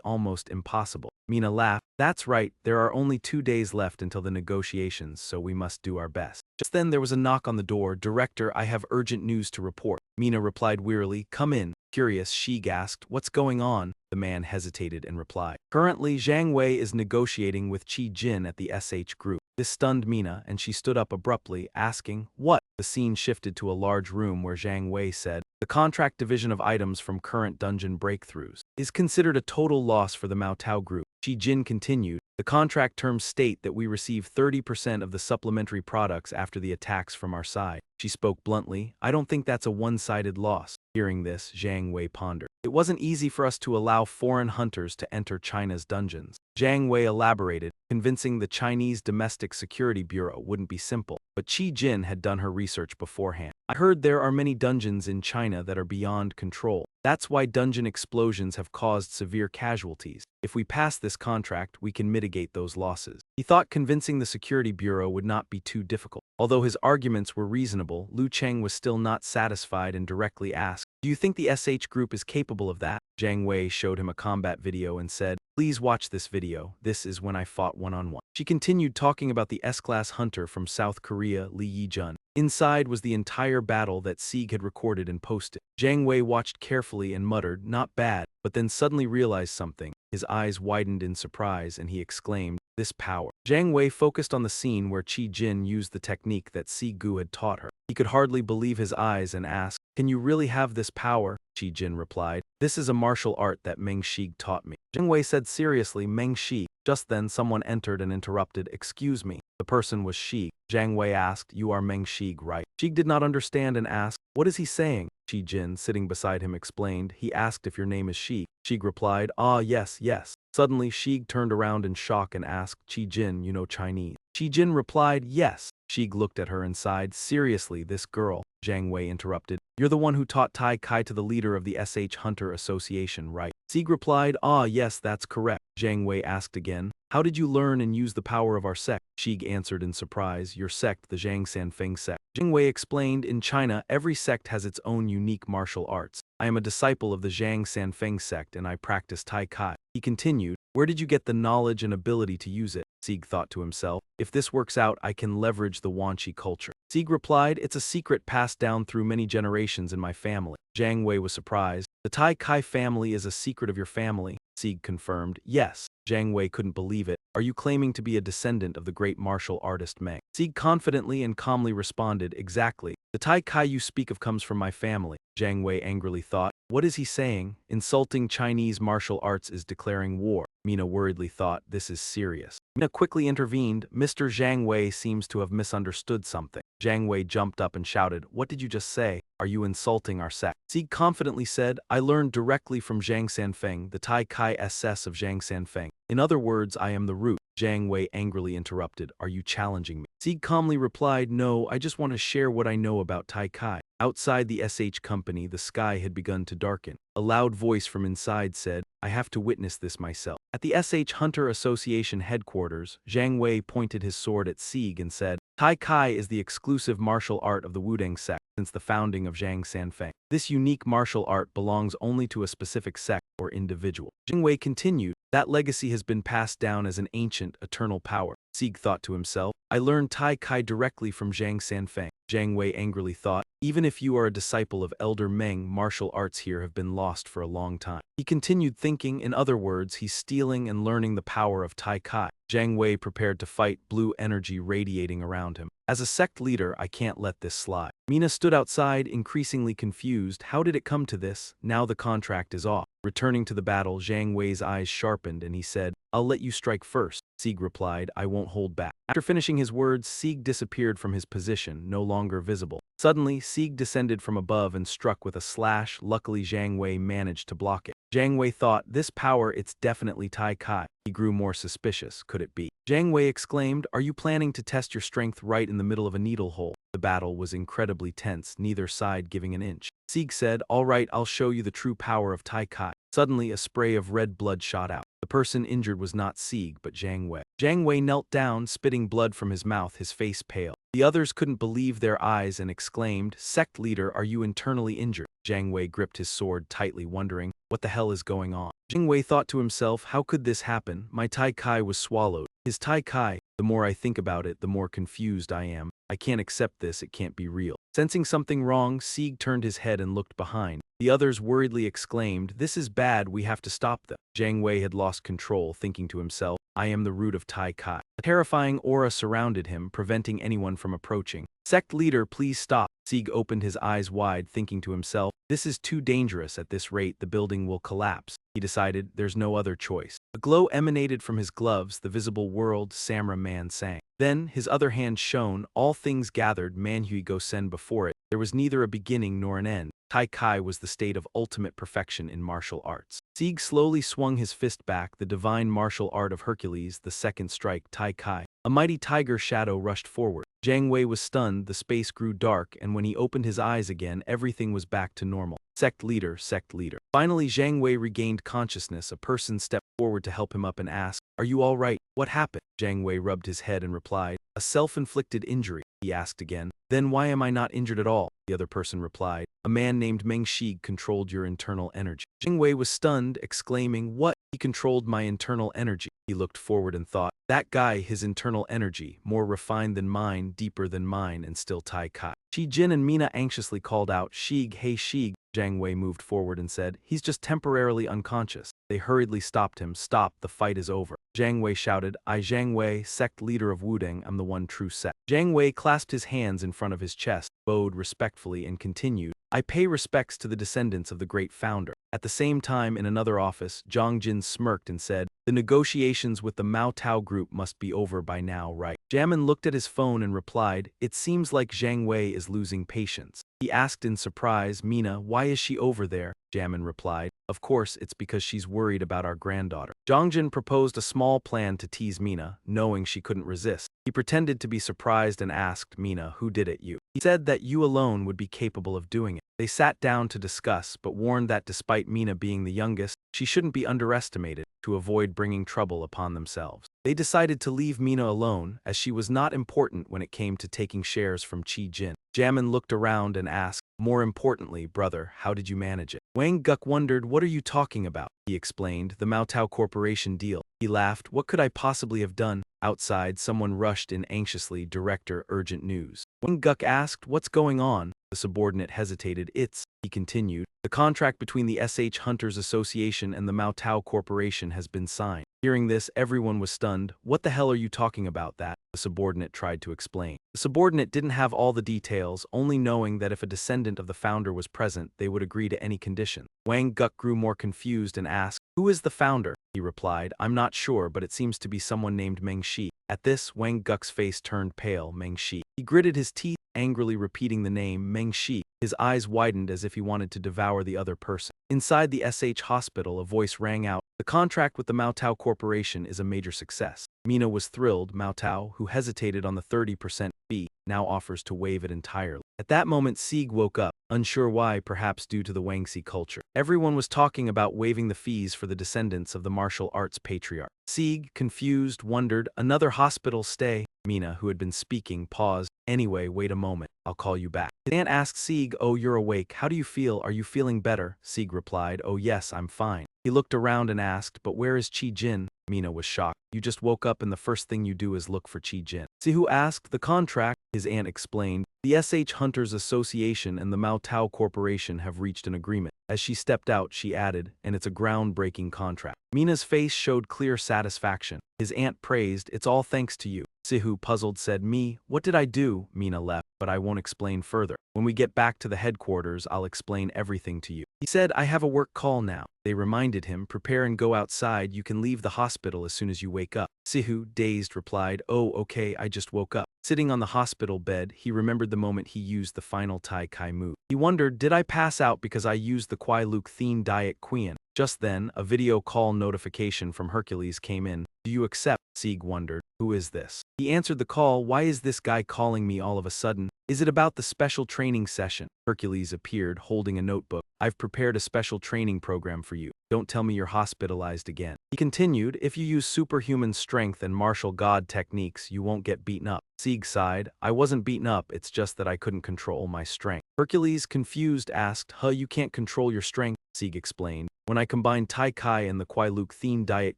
almost impossible. Mina laughed. That's right, there are only 2 days left until the negotiations, so we must do our best. Just then there was a knock on the door. Director, I have urgent news to report. Mina replied wearily, come in. Curious, Sheik asked, what's going on? The man hesitated and replied, currently Jiang Wei is negotiating with Qi Jin at the SH group. This stunned Mina, and she stood up abruptly, asking, what? The scene shifted to a large room where Jiang Wei said, the contract division of items from current dungeon breakthroughs is considered a total loss for the Mao Tao group. Qi Jin continued, the contract terms state that we receive 30% of the supplementary products after the attacks from our side. She spoke bluntly, I don't think that's a one-sided loss. Hearing this, Jiang Wei pondered. It wasn't easy for us to allow foreign hunters to enter China's dungeons. Jiang Wei elaborated, convincing the Chinese Domestic Security Bureau wouldn't be simple. But Qi Jin had done her research beforehand. I heard there are many dungeons in China that are beyond control. That's why dungeon explosions have caused severe casualties. If we pass this contract, we can mitigate those losses. He thought convincing the Security Bureau would not be too difficult. Although his arguments were reasonable, Lu Cheng was still not satisfied and directly asked, do you think the SH group is capable of that? Jiang Wei showed him a combat video and said, please watch this video. This is when I fought one-on-one. She continued talking about the S-class hunter from South Korea, Li Yijun. Inside was the entire battle that Sieg had recorded and posted. Jiang Wei watched carefully and muttered, not bad, but then suddenly realized something. His eyes widened in surprise and he exclaimed, this power. Jiang Wei focused on the scene where Qi Jin used the technique that Si Gu had taught her. He could hardly believe his eyes and asked, can you really have this power? Qi Jin replied, this is a martial art that Meng Shi taught me. Jiang Wei said seriously, Meng Shi. Just then someone entered and interrupted, excuse me. The person was Shi. Jiang Wei asked, you are Meng Shi, right? Shi did not understand and asked, what is he saying? Qi Jin, sitting beside him, explained, he asked if your name is Shi. Shi replied, ah yes, yes. Suddenly Shi turned around in shock and asked, Qi Jin, you know Chinese? Qi Jin replied, yes. Shi looked at her and sighed, seriously, this girl. Jiang Wei interrupted, you're the one who taught Tai Kai to the leader of the SH Hunter Association, right? Sieg replied, ah yes, that's correct. Jiang Wei asked again, how did you learn and use the power of our sect? Shig answered in surprise, your sect, the Zhang Sanfeng sect. Jiang Wei explained, in China, every sect has its own unique martial arts. I am a disciple of the Zhang Sanfeng sect and I practice Tai Kai. He continued, where did you get the knowledge and ability to use it? Sieg thought to himself, if this works out, I can leverage the Wanxi culture. Sieg replied, it's a secret passed down through many generations in my family. Jiang Wei was surprised. The Tai Kai family is a secret of your family? Sieg confirmed, yes. Jiang Wei couldn't believe it. Are you claiming to be a descendant of the great martial artist Meng? Sieg confidently and calmly responded, exactly. The Tai Kai you speak of comes from my family. Jiang Wei angrily thought, what is he saying? Insulting Chinese martial arts is declaring war. Mina worriedly thought, this is serious. Mina quickly intervened, Mr. Jiang Wei seems to have misunderstood something. Jiang Wei jumped up and shouted, what did you just say? Are you insulting our sect? Sieg confidently said, I learned directly from Zhang Sanfeng, the Tai Kai SS of Zhang Sanfeng. In other words, I am the root. Zhang Wei angrily interrupted. Are you challenging me? Sieg calmly replied, no, I just want to share what I know about Tai Kai. Outside the SH company, the sky had begun to darken. A loud voice from inside said, I have to witness this myself. At the SH Hunter Association headquarters, Zhang Wei pointed his sword at Sieg and said, Tai Kai is the exclusive martial art of the Wudang sect since the founding of Zhang Sanfeng. This unique martial art belongs only to a specific sect or individual. Zhang Wei continued, that legacy has been passed down as an ancient, eternal power. Sieg thought to himself, I learned Tai Kai directly from Zhang Sanfeng. Zhang Wei angrily thought, even if you are a disciple of Elder Meng, martial arts here have been lost for a long time. He continued thinking, in other words, he's stealing and learning the power of Tai Kai. Zhang Wei prepared to fight, blue energy radiating around him. As a sect leader, I can't let this slide. Mina stood outside, increasingly confused. How did it come to this? Now the contract is off. Returning to the battle, Zhang Wei's eyes sharpened and he said, I'll let you strike first. Sieg replied, I won't hold back. After finishing his words, Sieg disappeared from his position, no longer visible. Suddenly, Sieg descended from above and struck with a slash. Luckily, Zhang Wei managed to block it. Zhang Wei thought, this power, it's definitely Tai Kai. He grew more suspicious. Could it be? Zhang Wei exclaimed, are you planning to test your strength right in the middle of a needle hole? The battle was incredibly tense, neither side giving an inch. Sieg said, all right, I'll show you the true power of Tai Kai. Suddenly, a spray of red blood shot out. The person injured was not Sieg, but Zhang Wei. Zhang Wei knelt down, spitting blood from his mouth, his face pale. The others couldn't believe their eyes and exclaimed, Sect leader, are you internally injured? Zhang Wei gripped his sword tightly, wondering, what the hell is going on? Zhang Wei thought to himself, how could this happen? My Tai Kai was swallowed. His Tai Kai, the more I think about it, the more confused I am. I can't accept this, it can't be real. Sensing something wrong, Sieg turned his head and looked behind. The others worriedly exclaimed, this is bad, we have to stop them. Zhang Wei had lost control, thinking to himself, I am the root of Tai Kai. A terrifying aura surrounded him, preventing anyone from approaching. Sect leader, please stop. Sieg opened his eyes wide, thinking to himself, this is too dangerous. At this rate, the building will collapse. He decided there's no other choice. A glow emanated from his gloves, the visible world, Samra Man sang. Then, his other hand shone, all things gathered, Manhwa Gosen before it. There was neither a beginning nor an end. Tai Kai was the state of ultimate perfection in martial arts. Sieg slowly swung his fist back, the divine martial art of Hercules, the second strike, Tai Kai. A mighty tiger shadow rushed forward. Zhang Wei was stunned, the space grew dark, and when he opened his eyes again, everything was back to normal. Sect leader, sect leader. Finally, Zhang Wei regained consciousness. A person stepped forward to help him up and asked, are you all right? What happened? Zhang Wei rubbed his head and replied, a self-inflicted injury. He asked again, then why am I not injured at all? The other person replied, a man named Meng Shi controlled your internal energy. Zhang Wei was stunned, exclaiming, what? He controlled my internal energy. He looked forward and thought, that guy, his internal energy, more refined than mine, deeper than mine, and still Tai Kai. Shi Jin and Mina anxiously called out, Shig, hey Shig. Zhang Wei moved forward and said, he's just temporarily unconscious. They hurriedly stopped him. Stop, the fight is over. Zhang Wei shouted, I Zhang Wei, sect leader of Wudang, am the one true sect. Zhang Wei clasped his hands in front of his chest, bowed respectfully and continued, I pay respects to the descendants of the great founder. At the same time, in another office, Zhang Jin smirked and said, the negotiations with the Mao Tao group must be over by now, right? Jamin looked at his phone and replied, it seems like Zhang Wei is losing patience. He asked in surprise, Mina, why is she over there? Jamin replied, of course, it's because she's worried about our granddaughter. Zhangjin proposed a small plan to tease Mina, knowing she couldn't resist. He pretended to be surprised and asked, Mina, who did it? You. He said that you alone would be capable of doing it. They sat down to discuss, but warned that despite Mina being the youngest, she shouldn't be underestimated to avoid bringing trouble upon themselves. They decided to leave Mina alone, as she was not important when it came to taking shares from Qi Jin. Jamin looked around and asked, more importantly, brother, how did you manage it? Wang Guk wondered, what are you talking about? He explained, the Mao Tao Corporation deal. He laughed, what could I possibly have done? Outside, someone rushed in anxiously, director, urgent news. Wang Guk asked, what's going on? The subordinate hesitated. He continued, the contract between the SH Hunters Association and the Mao Tao Corporation has been signed. Hearing this, everyone was stunned. What the hell are you talking about that? The subordinate tried to explain. The subordinate didn't have all the details, only knowing that if a descendant of the founder was present, they would agree to any condition. Wang Guk grew more confused and asked, who is the founder? He replied, I'm not sure, but it seems to be someone named Meng Shi. At this, Wang Guk's face turned pale. Meng Shi. He gritted his teeth, angrily repeating the name Meng Shi. His eyes widened as if he wanted to devour the other person. Inside the SH hospital, a voice rang out, The contract with the Maotao Corporation is a major success. Mina was thrilled. Maotao, who hesitated on the 30% fee, now offers to waive it entirely. At that moment, Sieg woke up, unsure why, perhaps due to the Wangxi culture. Everyone was talking about waiving the fees for the descendants of the martial arts patriarch. Sieg, confused, wondered, another hospital stay? Mina, who had been speaking, paused. Anyway, wait a moment. I'll call you back. His aunt asked Sieg, oh, you're awake. How do you feel? Are you feeling better? Sieg replied, oh yes, I'm fine. He looked around and asked, but where is Qi Jin? Mina was shocked. You just woke up and the first thing you do is look for Qi Jin. See who asked? The contract, his aunt explained. The SH Hunters Association and the Maotao Corporation have reached an agreement. As she stepped out, she added, and it's a groundbreaking contract. Mina's face showed clear satisfaction. His aunt praised, it's all thanks to you. Sihu, puzzled, said, me, what did I do? Mina left, but I won't explain further. When we get back to the headquarters, I'll explain everything to you. He said, I have a work call now. They reminded him, prepare and go outside. You can leave the hospital as soon as you wake up. Sihu, dazed, replied, oh, okay, I just woke up. Sitting on the hospital bed, he remembered the moment he used the final Tai Kai move. He wondered, did I pass out because I used the Kwai Luk Thien Diet Quien? Just then, a video call notification from Hercules came in. Do you accept? Sieg wondered. Who is this? He answered the call. Why is this guy calling me all of a sudden? Is it about the special training session? Hercules appeared, holding a notebook. I've prepared a special training program for you. Don't tell me you're hospitalized again. He continued, if you use superhuman strength and martial god techniques, you won't get beaten up. Sieg sighed. I wasn't beaten up, it's just that I couldn't control my strength. Hercules, confused, asked, you can't control your strength? Sieg explained. When I combined Tai Kai and the Kwai Luk Thien Diet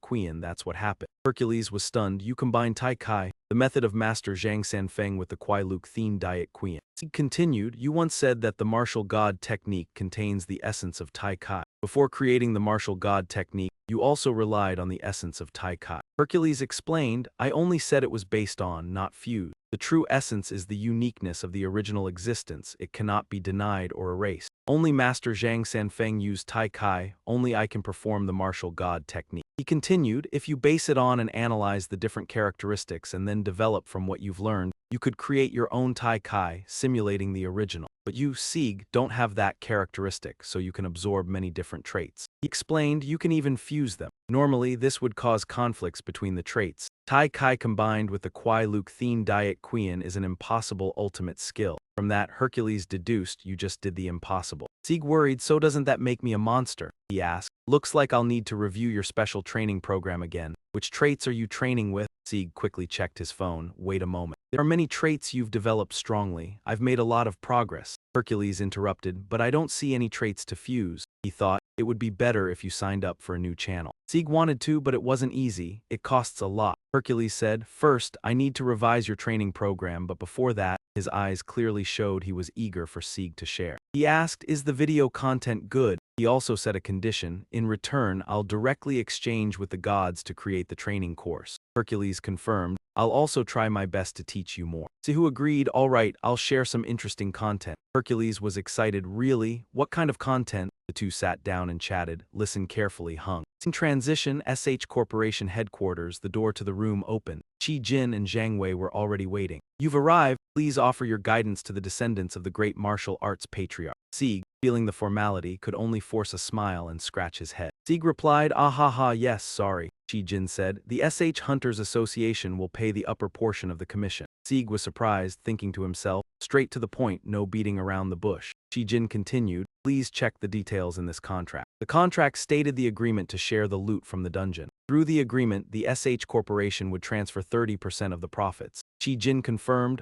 Quien, that's what happened. Hercules was stunned. You combined Tai Kai, the method of Master Zhang Sanfeng, with the Kwai Luk Thien Diet Quien. Sieg continued, you once said that the martial god technique contains the essence of Tai Kai. Before creating the martial god technique, you also relied on the essence of Tai Kai. Hercules explained, I only said it was based on, not fused. The true essence is the uniqueness of the original existence. It cannot be denied or erased. Only Master Zhang Sanfeng used Tai Kai, only I can perform the martial god technique. He continued, if you base it on and analyze the different characteristics and then develop from what you've learned, you could create your own Tai Kai, simulating the original. But you, Sieg, don't have that characteristic, so you can absorb many different traits. He explained, you can even fuse them. Normally, this would cause conflicts between the traits. Tai Kai combined with the Kwai Luk Thien Diet Quien is an impossible ultimate skill. From that, Hercules deduced you just did the impossible. Sieg worried, so doesn't that make me a monster? He asked. Looks like I'll need to review your special training program again. Which traits are you training with? Sieg quickly checked his phone. Wait a moment. There are many traits you've developed strongly. I've made a lot of progress. Hercules interrupted, but I don't see any traits to fuse. He thought, it would be better if you signed up for a new channel. Sieg wanted to, but it wasn't easy. It costs a lot. Hercules said, first, I need to revise your training program, but before that, his eyes clearly showed he was eager for Sieg to share. He asked, is the video content good? He also set a condition. In return, I'll directly exchange with the gods to create the training course. Hercules confirmed, I'll also try my best to teach you more. Sihu agreed, all right, I'll share some interesting content. Hercules was excited, really? What kind of content? The two sat down and chatted. Listen carefully, hung. In transition, SH Corporation headquarters, the door to the room opened. Qi Jin and Zhang Wei were already waiting. You've arrived. Please offer your guidance to the descendants of the great martial arts patriarch. Sieg, feeling the formality, could only force a smile and scratch his head. Sieg replied, ah ha ha, yes, sorry. Qi Jin said, the SH Hunters Association will pay the upper portion of the commission. Sieg was surprised, thinking to himself, straight to the point, no beating around the bush. Qi Jin continued, please check the details in this contract. The contract stated the agreement to share the loot from the dungeon. Through the agreement, the SH Corporation would transfer 30% of the profits. Qi Jin confirmed,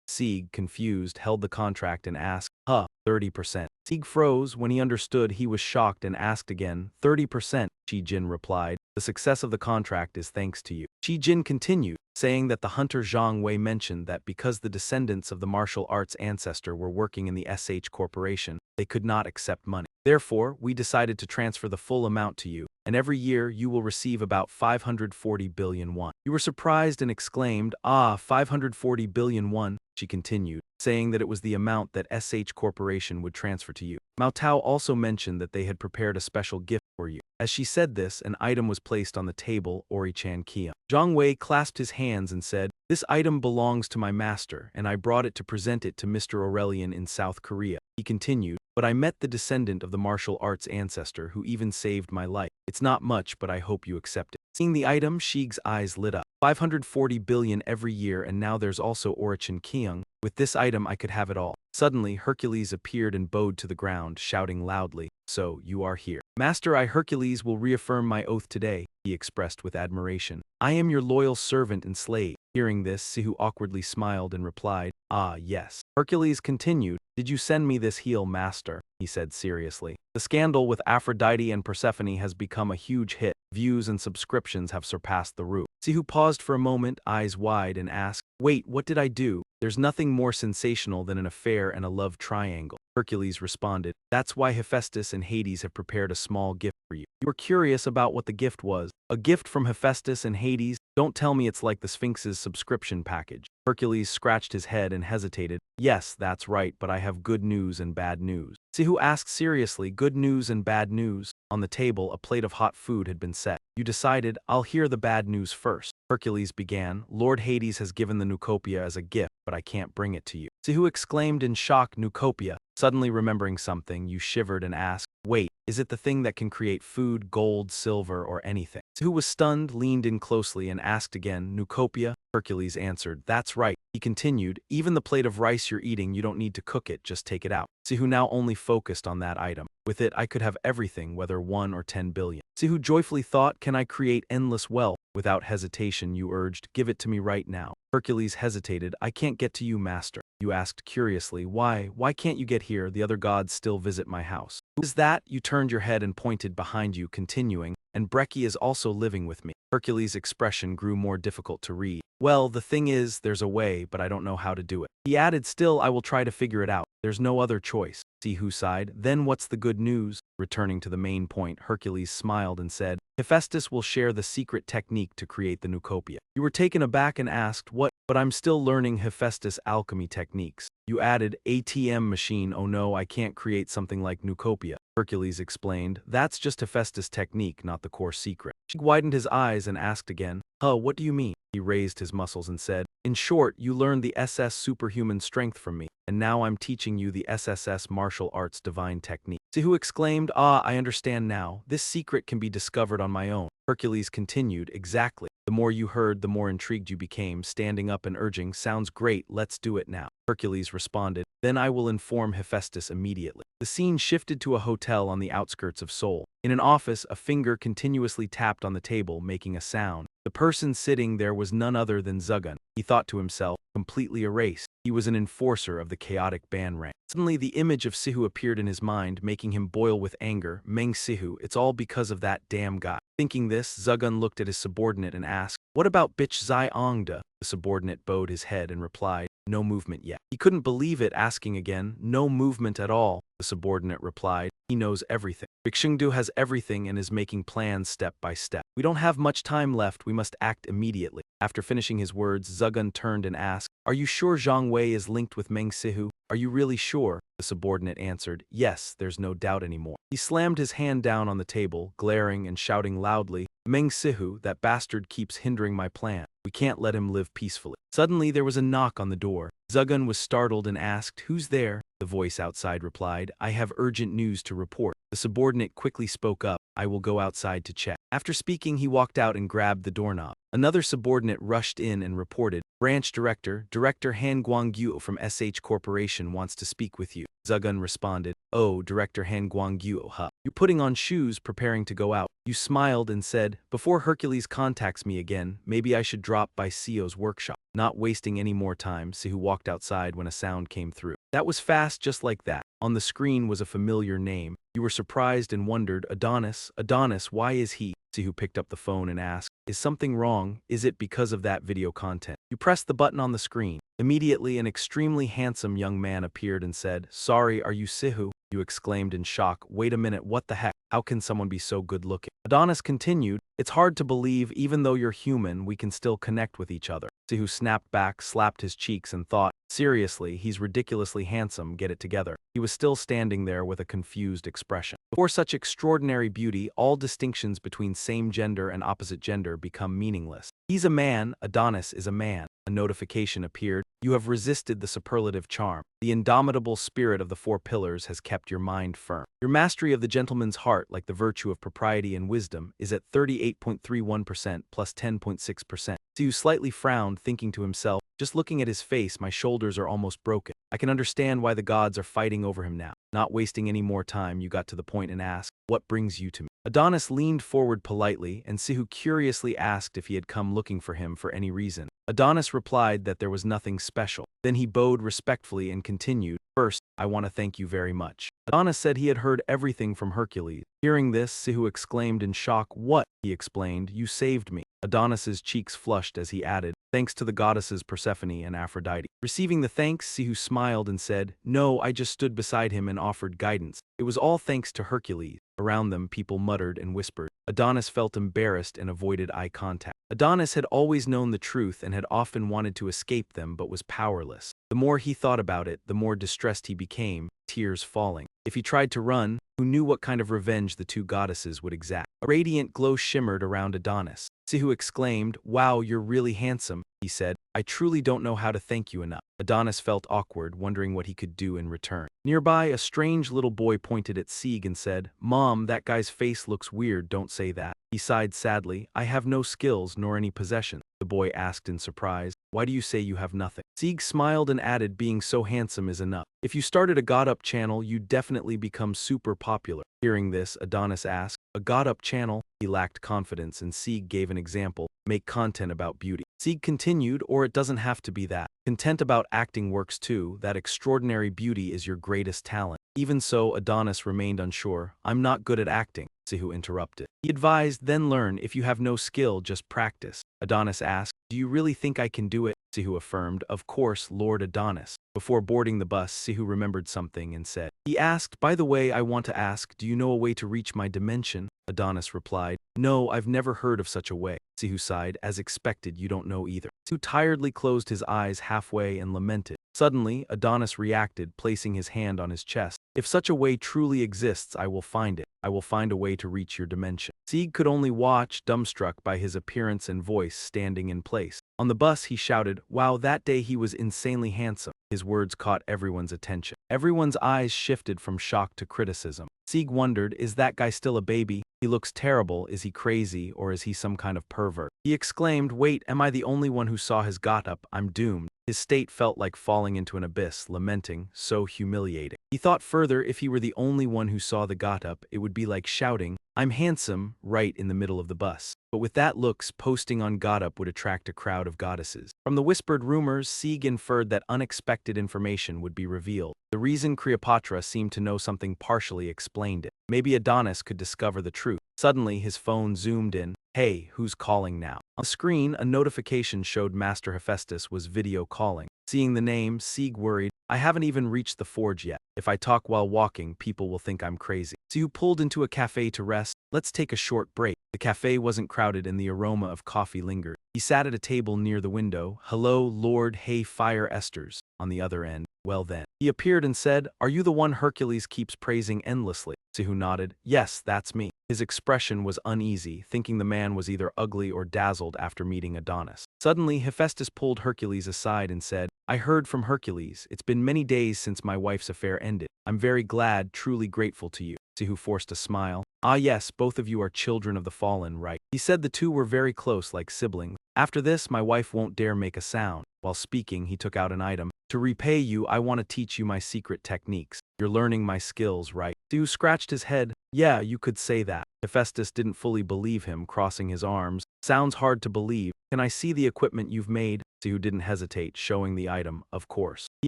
Sieg, confused, held the contract and asked, 30%. Sieg froze. When he understood, he was shocked and asked again, 30%. Qi Jin replied, the success of the contract is thanks to you. Qi Jin continued, saying that the hunter Zhang Wei mentioned that because the descendants of the martial arts ancestor were working in the SH Corporation, they could not accept money. Therefore, we decided to transfer the full amount to you, and every year you will receive about 540 billion won. You were surprised and exclaimed, 540 billion won, she continued, saying that it was the amount that SH Corporation would transfer to you. Maotao also mentioned that they had prepared a special gift for you. As she said this, an item was placed on the table, Ori-chan Kia. Zhang Wei clasped his hands and said, this item belongs to my master, and I brought it to present it to Mr. Aurelian in South Korea. He continued, but I met the descendant of the martial arts ancestor who even saved my life. It's not much, but I hope you accept it. Seeing the item, Shig's eyes lit up. 540 billion every year, and now there's also Orichin Kyung. With this item, I could have it all. Suddenly, Hercules appeared and bowed to the ground, shouting loudly, "So, you are here. Master, I, Hercules, will reaffirm my oath today," he expressed with admiration. "I am your loyal servant and slave." Hearing this, Sihu awkwardly smiled and replied, "Ah, yes." Hercules continued, "Did you send me this heel, master?" he said seriously. "The scandal with Aphrodite and Persephone has become a huge hit. Views and subscriptions have surpassed the roof." Sihu paused for a moment, eyes wide, and asked, "Wait, what did I do?" "There's nothing more sensational than an affair and a love triangle." Hercules responded, "That's why Hephaestus and Hades have prepared a small gift for you." "You were curious about what the gift was." "A gift from Hephaestus and Hades? Don't tell me it's like the Sphinx's subscription package." Hercules scratched his head and hesitated. "Yes, that's right, but I have good news and bad news." Sihu asked seriously, "Good news and bad news?" On the table, a plate of hot food had been set. "You decided, I'll hear the bad news first." Hercules began, "Lord Hades has given the Nucopia as a gift, but I can't bring it to you." Sihu exclaimed in shock, "Nucopia?" Suddenly remembering something, you shivered and asked, "Wait, is it the thing that can create food, gold, silver, or anything?" Sihu was stunned, leaned in closely, and asked again, "Nucopia?" Hercules answered, "That's right." He continued, "Even the plate of rice you're eating, you don't need to cook it, just take it out." Sihu now only focused on that item. With it, I could have everything, whether 1 or 10 billion. Sihu joyfully thought, "Can I create endless wealth?" Without hesitation, you urged, "Give it to me right now." Hercules hesitated, "I can't get to you, master." You asked curiously, Why can't you get here? The other gods still visit my house." "Who is that?" You turned your head and pointed behind you, continuing, "And Brekkie is also living with me." Hercules' expression grew more difficult to read. "Well, the thing is, there's a way, but I don't know how to do it." He added, "Still, I will try to figure it out. There's no other choice." Sihu sighed, "Then what's the good news?" Returning to the main point, Hercules smiled and said, "Hephaestus will share the secret technique to create the Nucopia." You were taken aback and asked, "What?" "But I'm still learning Hephaestus' alchemy techniques." You added, "ATM machine, oh no, I can't create something like Nucopia." Hercules explained, "That's just Hephaestus' technique, not the core secret." She widened his eyes and asked again, "What do you mean?" He raised his muscles and said, "In short, you learned the SS superhuman strength from me, and now I'm teaching you the SSS martial arts divine technique." Sihu exclaimed, "Ah, I understand now. This secret can be discovered on my own." Hercules continued, "Exactly. The more you heard, the more intrigued you became, standing up and urging, 'Sounds great, let's do it now.'" Hercules responded, "Then I will inform Hephaestus immediately." The scene shifted to a hotel on the outskirts of Seoul. In an office, a finger continuously tapped on the table, making a sound. The person sitting there was none other than Zugun. He thought to himself, completely erased. He was an enforcer of the chaotic ban rank. Suddenly, the image of Sihu appeared in his mind, making him boil with anger. "Meng Sihu, it's all because of that damn guy." Thinking this, Zugun looked at his subordinate and asked, "What about bitch Zai Ongda?" The subordinate bowed his head and replied, "No movement yet." He couldn't believe it, asking again, "No movement at all?" The subordinate replied, "He knows everything. Bixingdu has everything and is making plans step by step. We don't have much time left, we must act immediately." After finishing his words, Zugun turned and asked, "Are you sure Zhang Wei is linked with Meng Sihu? Are you really sure?" The subordinate answered, "Yes, there's no doubt anymore." He slammed his hand down on the table, glaring and shouting loudly, "Meng Sihu, that bastard keeps hindering my plan. We can't let him live peacefully." Suddenly there was a knock on the door. Zugun was startled and asked, "Who's there?" The voice outside replied, "I have urgent news to report." The subordinate quickly spoke up, "I will go outside to check." After speaking, he walked out and grabbed the doorknob. Another subordinate rushed in and reported, "Branch Director, Director Han Guangyu from SH Corporation wants to speak with you." Zugun responded, "Oh, Director Han Guangyu, huh? You're putting on shoes, preparing to go out." You smiled and said, "Before Hercules contacts me again, maybe I should drop by Sio's workshop." Not wasting any more time, Sihu walked outside when a sound came through. That was fast, just like that. On the screen was a familiar name. You were surprised and wondered, "Adonis, Adonis, why is he?" Sihu picked up the phone and asked, "Is something wrong? Is it because of that video content?" You pressed the button on the screen. Immediately, an extremely handsome young man appeared and said, "Sorry, are you Sihu?" You exclaimed in shock, "Wait a minute, what the heck? How can someone be so good looking?" Adonis continued, "It's hard to believe, even though you're human, we can still connect with each other." Sihu snapped back, slapped his cheeks, and thought, Seriously, he's ridiculously handsome, get it together. He was still standing there with a confused expression. Before such extraordinary beauty, all distinctions between same gender and opposite gender become meaningless. He's a man, Adonis is a man. A notification appeared. You have resisted the superlative charm. The indomitable spirit of the four pillars has kept your mind firm. Your mastery of the gentleman's heart, like the virtue of propriety and wisdom, is at 38.31% plus 10.6%. Sihu slightly frowned, thinking to himself, just looking at his face, my shoulders are almost broken. I can understand why the gods are fighting over him now. Not wasting any more time, you got to the point and asked, what brings you to me? Adonis leaned forward politely, and Sihu curiously asked if he had come looking for him for any reason. Adonis replied that there was nothing special. Then he bowed respectfully and continued, first, I want to thank you very much. Adonis said he had heard everything from Hercules. Hearing this, Sihu exclaimed in shock, what? He explained, you saved me. Adonis's cheeks flushed as he added, thanks to the goddesses Persephone and Aphrodite. Receiving the thanks, Sihu smiled and said, no, I just stood beside him and offered guidance. It was all thanks to Hercules. Around them, people muttered and whispered. Adonis felt embarrassed and avoided eye contact. Adonis had always known the truth and had often wanted to escape them but was powerless. The more he thought about it, the more distressed he became, tears falling. If he tried to run, who knew what kind of revenge the two goddesses would exact? A radiant glow shimmered around Adonis. Sihu exclaimed, wow, you're really handsome, he said. I truly don't know how to thank you enough. Adonis felt awkward, wondering what he could do in return. Nearby, a strange little boy pointed at Sieg and said, Mom, that guy's face looks weird, don't say that. He sighed sadly, I have no skills nor any possessions. The boy asked in surprise, why do you say you have nothing? Sieg smiled and added, being so handsome is enough. If you started a GODTube channel, you'd definitely become super popular. Hearing this, Adonis asked, a GODTube channel? He lacked confidence and Sieg gave an example, make content about beauty. Sieg continued, or it doesn't have to be that. Content about acting works too, that extraordinary beauty is your greatest talent. Even so, Adonis remained unsure. I'm not good at acting, Sihu interrupted. He advised, then learn, if you have no skill, just practice. Adonis asked, do you really think I can do it? Sihu affirmed, of course, Lord Adonis. Before boarding the bus, Sihu remembered something and said, he asked, by the way, I want to ask, do you know a way to reach my dimension? Adonis replied, no, I've never heard of such a way. Sihu sighed, as expected, you don't know either. Sihu tiredly closed his eyes halfway and lamented. Suddenly, Adonis reacted, placing his hand on his chest. If such a way truly exists, I will find it. I will find a way to reach your dimension. Sieg could only watch, dumbstruck by his appearance and voice, standing in place. On the bus, he shouted, wow, that day he was insanely handsome. His words caught everyone's attention. Everyone's eyes shifted from shock to criticism. Sieg wondered, is that guy still a baby? He looks terrible, is he crazy, or is he some kind of pervert? He exclaimed, wait, am I the only one who saw his GODTube? I'm doomed. His state felt like falling into an abyss, lamenting, so humiliating. He thought further, if he were the only one who saw the GODTube, it would be like shouting, I'm handsome, right in the middle of the bus. But with that looks, posting on GODTube would attract a crowd of goddesses. From the whispered rumors, Sieg inferred that unexpected information would be revealed. The reason Cleopatra seemed to know something partially explained it. Maybe Adonis could discover the truth. Suddenly, his phone zoomed in. Hey, who's calling now? On the screen, a notification showed Master Hephaestus was video calling. Seeing the name, Sieg worried, I haven't even reached the forge yet. If I talk while walking, people will think I'm crazy. Sieg pulled into a cafe to rest. Let's take a short break. The cafe wasn't crowded and the aroma of coffee lingered. He sat at a table near the window. Hello, Lord Hey Fire Esters. On the other end, well then. He appeared and said, are you the one Hercules keeps praising endlessly? Sihu nodded. Yes, that's me. His expression was uneasy, thinking the man was either ugly or dazzled after meeting Adonis. Suddenly, Hephaestus pulled Hercules aside and said, I heard from Hercules. It's been many days since my wife's affair ended. I'm very glad, truly grateful to you. Sihu forced a smile. Ah yes, both of you are children of the fallen, right? He said the two were very close, like siblings. After this, my wife won't dare make a sound. While speaking, he took out an item. To repay you, I want to teach you my secret techniques. You're learning my skills, right? Sihu scratched his head. Yeah, you could say that. Hephaestus didn't fully believe him, crossing his arms. Sounds hard to believe. Can I see the equipment you've made? Sihu didn't hesitate, showing the item, of course. He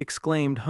exclaimed,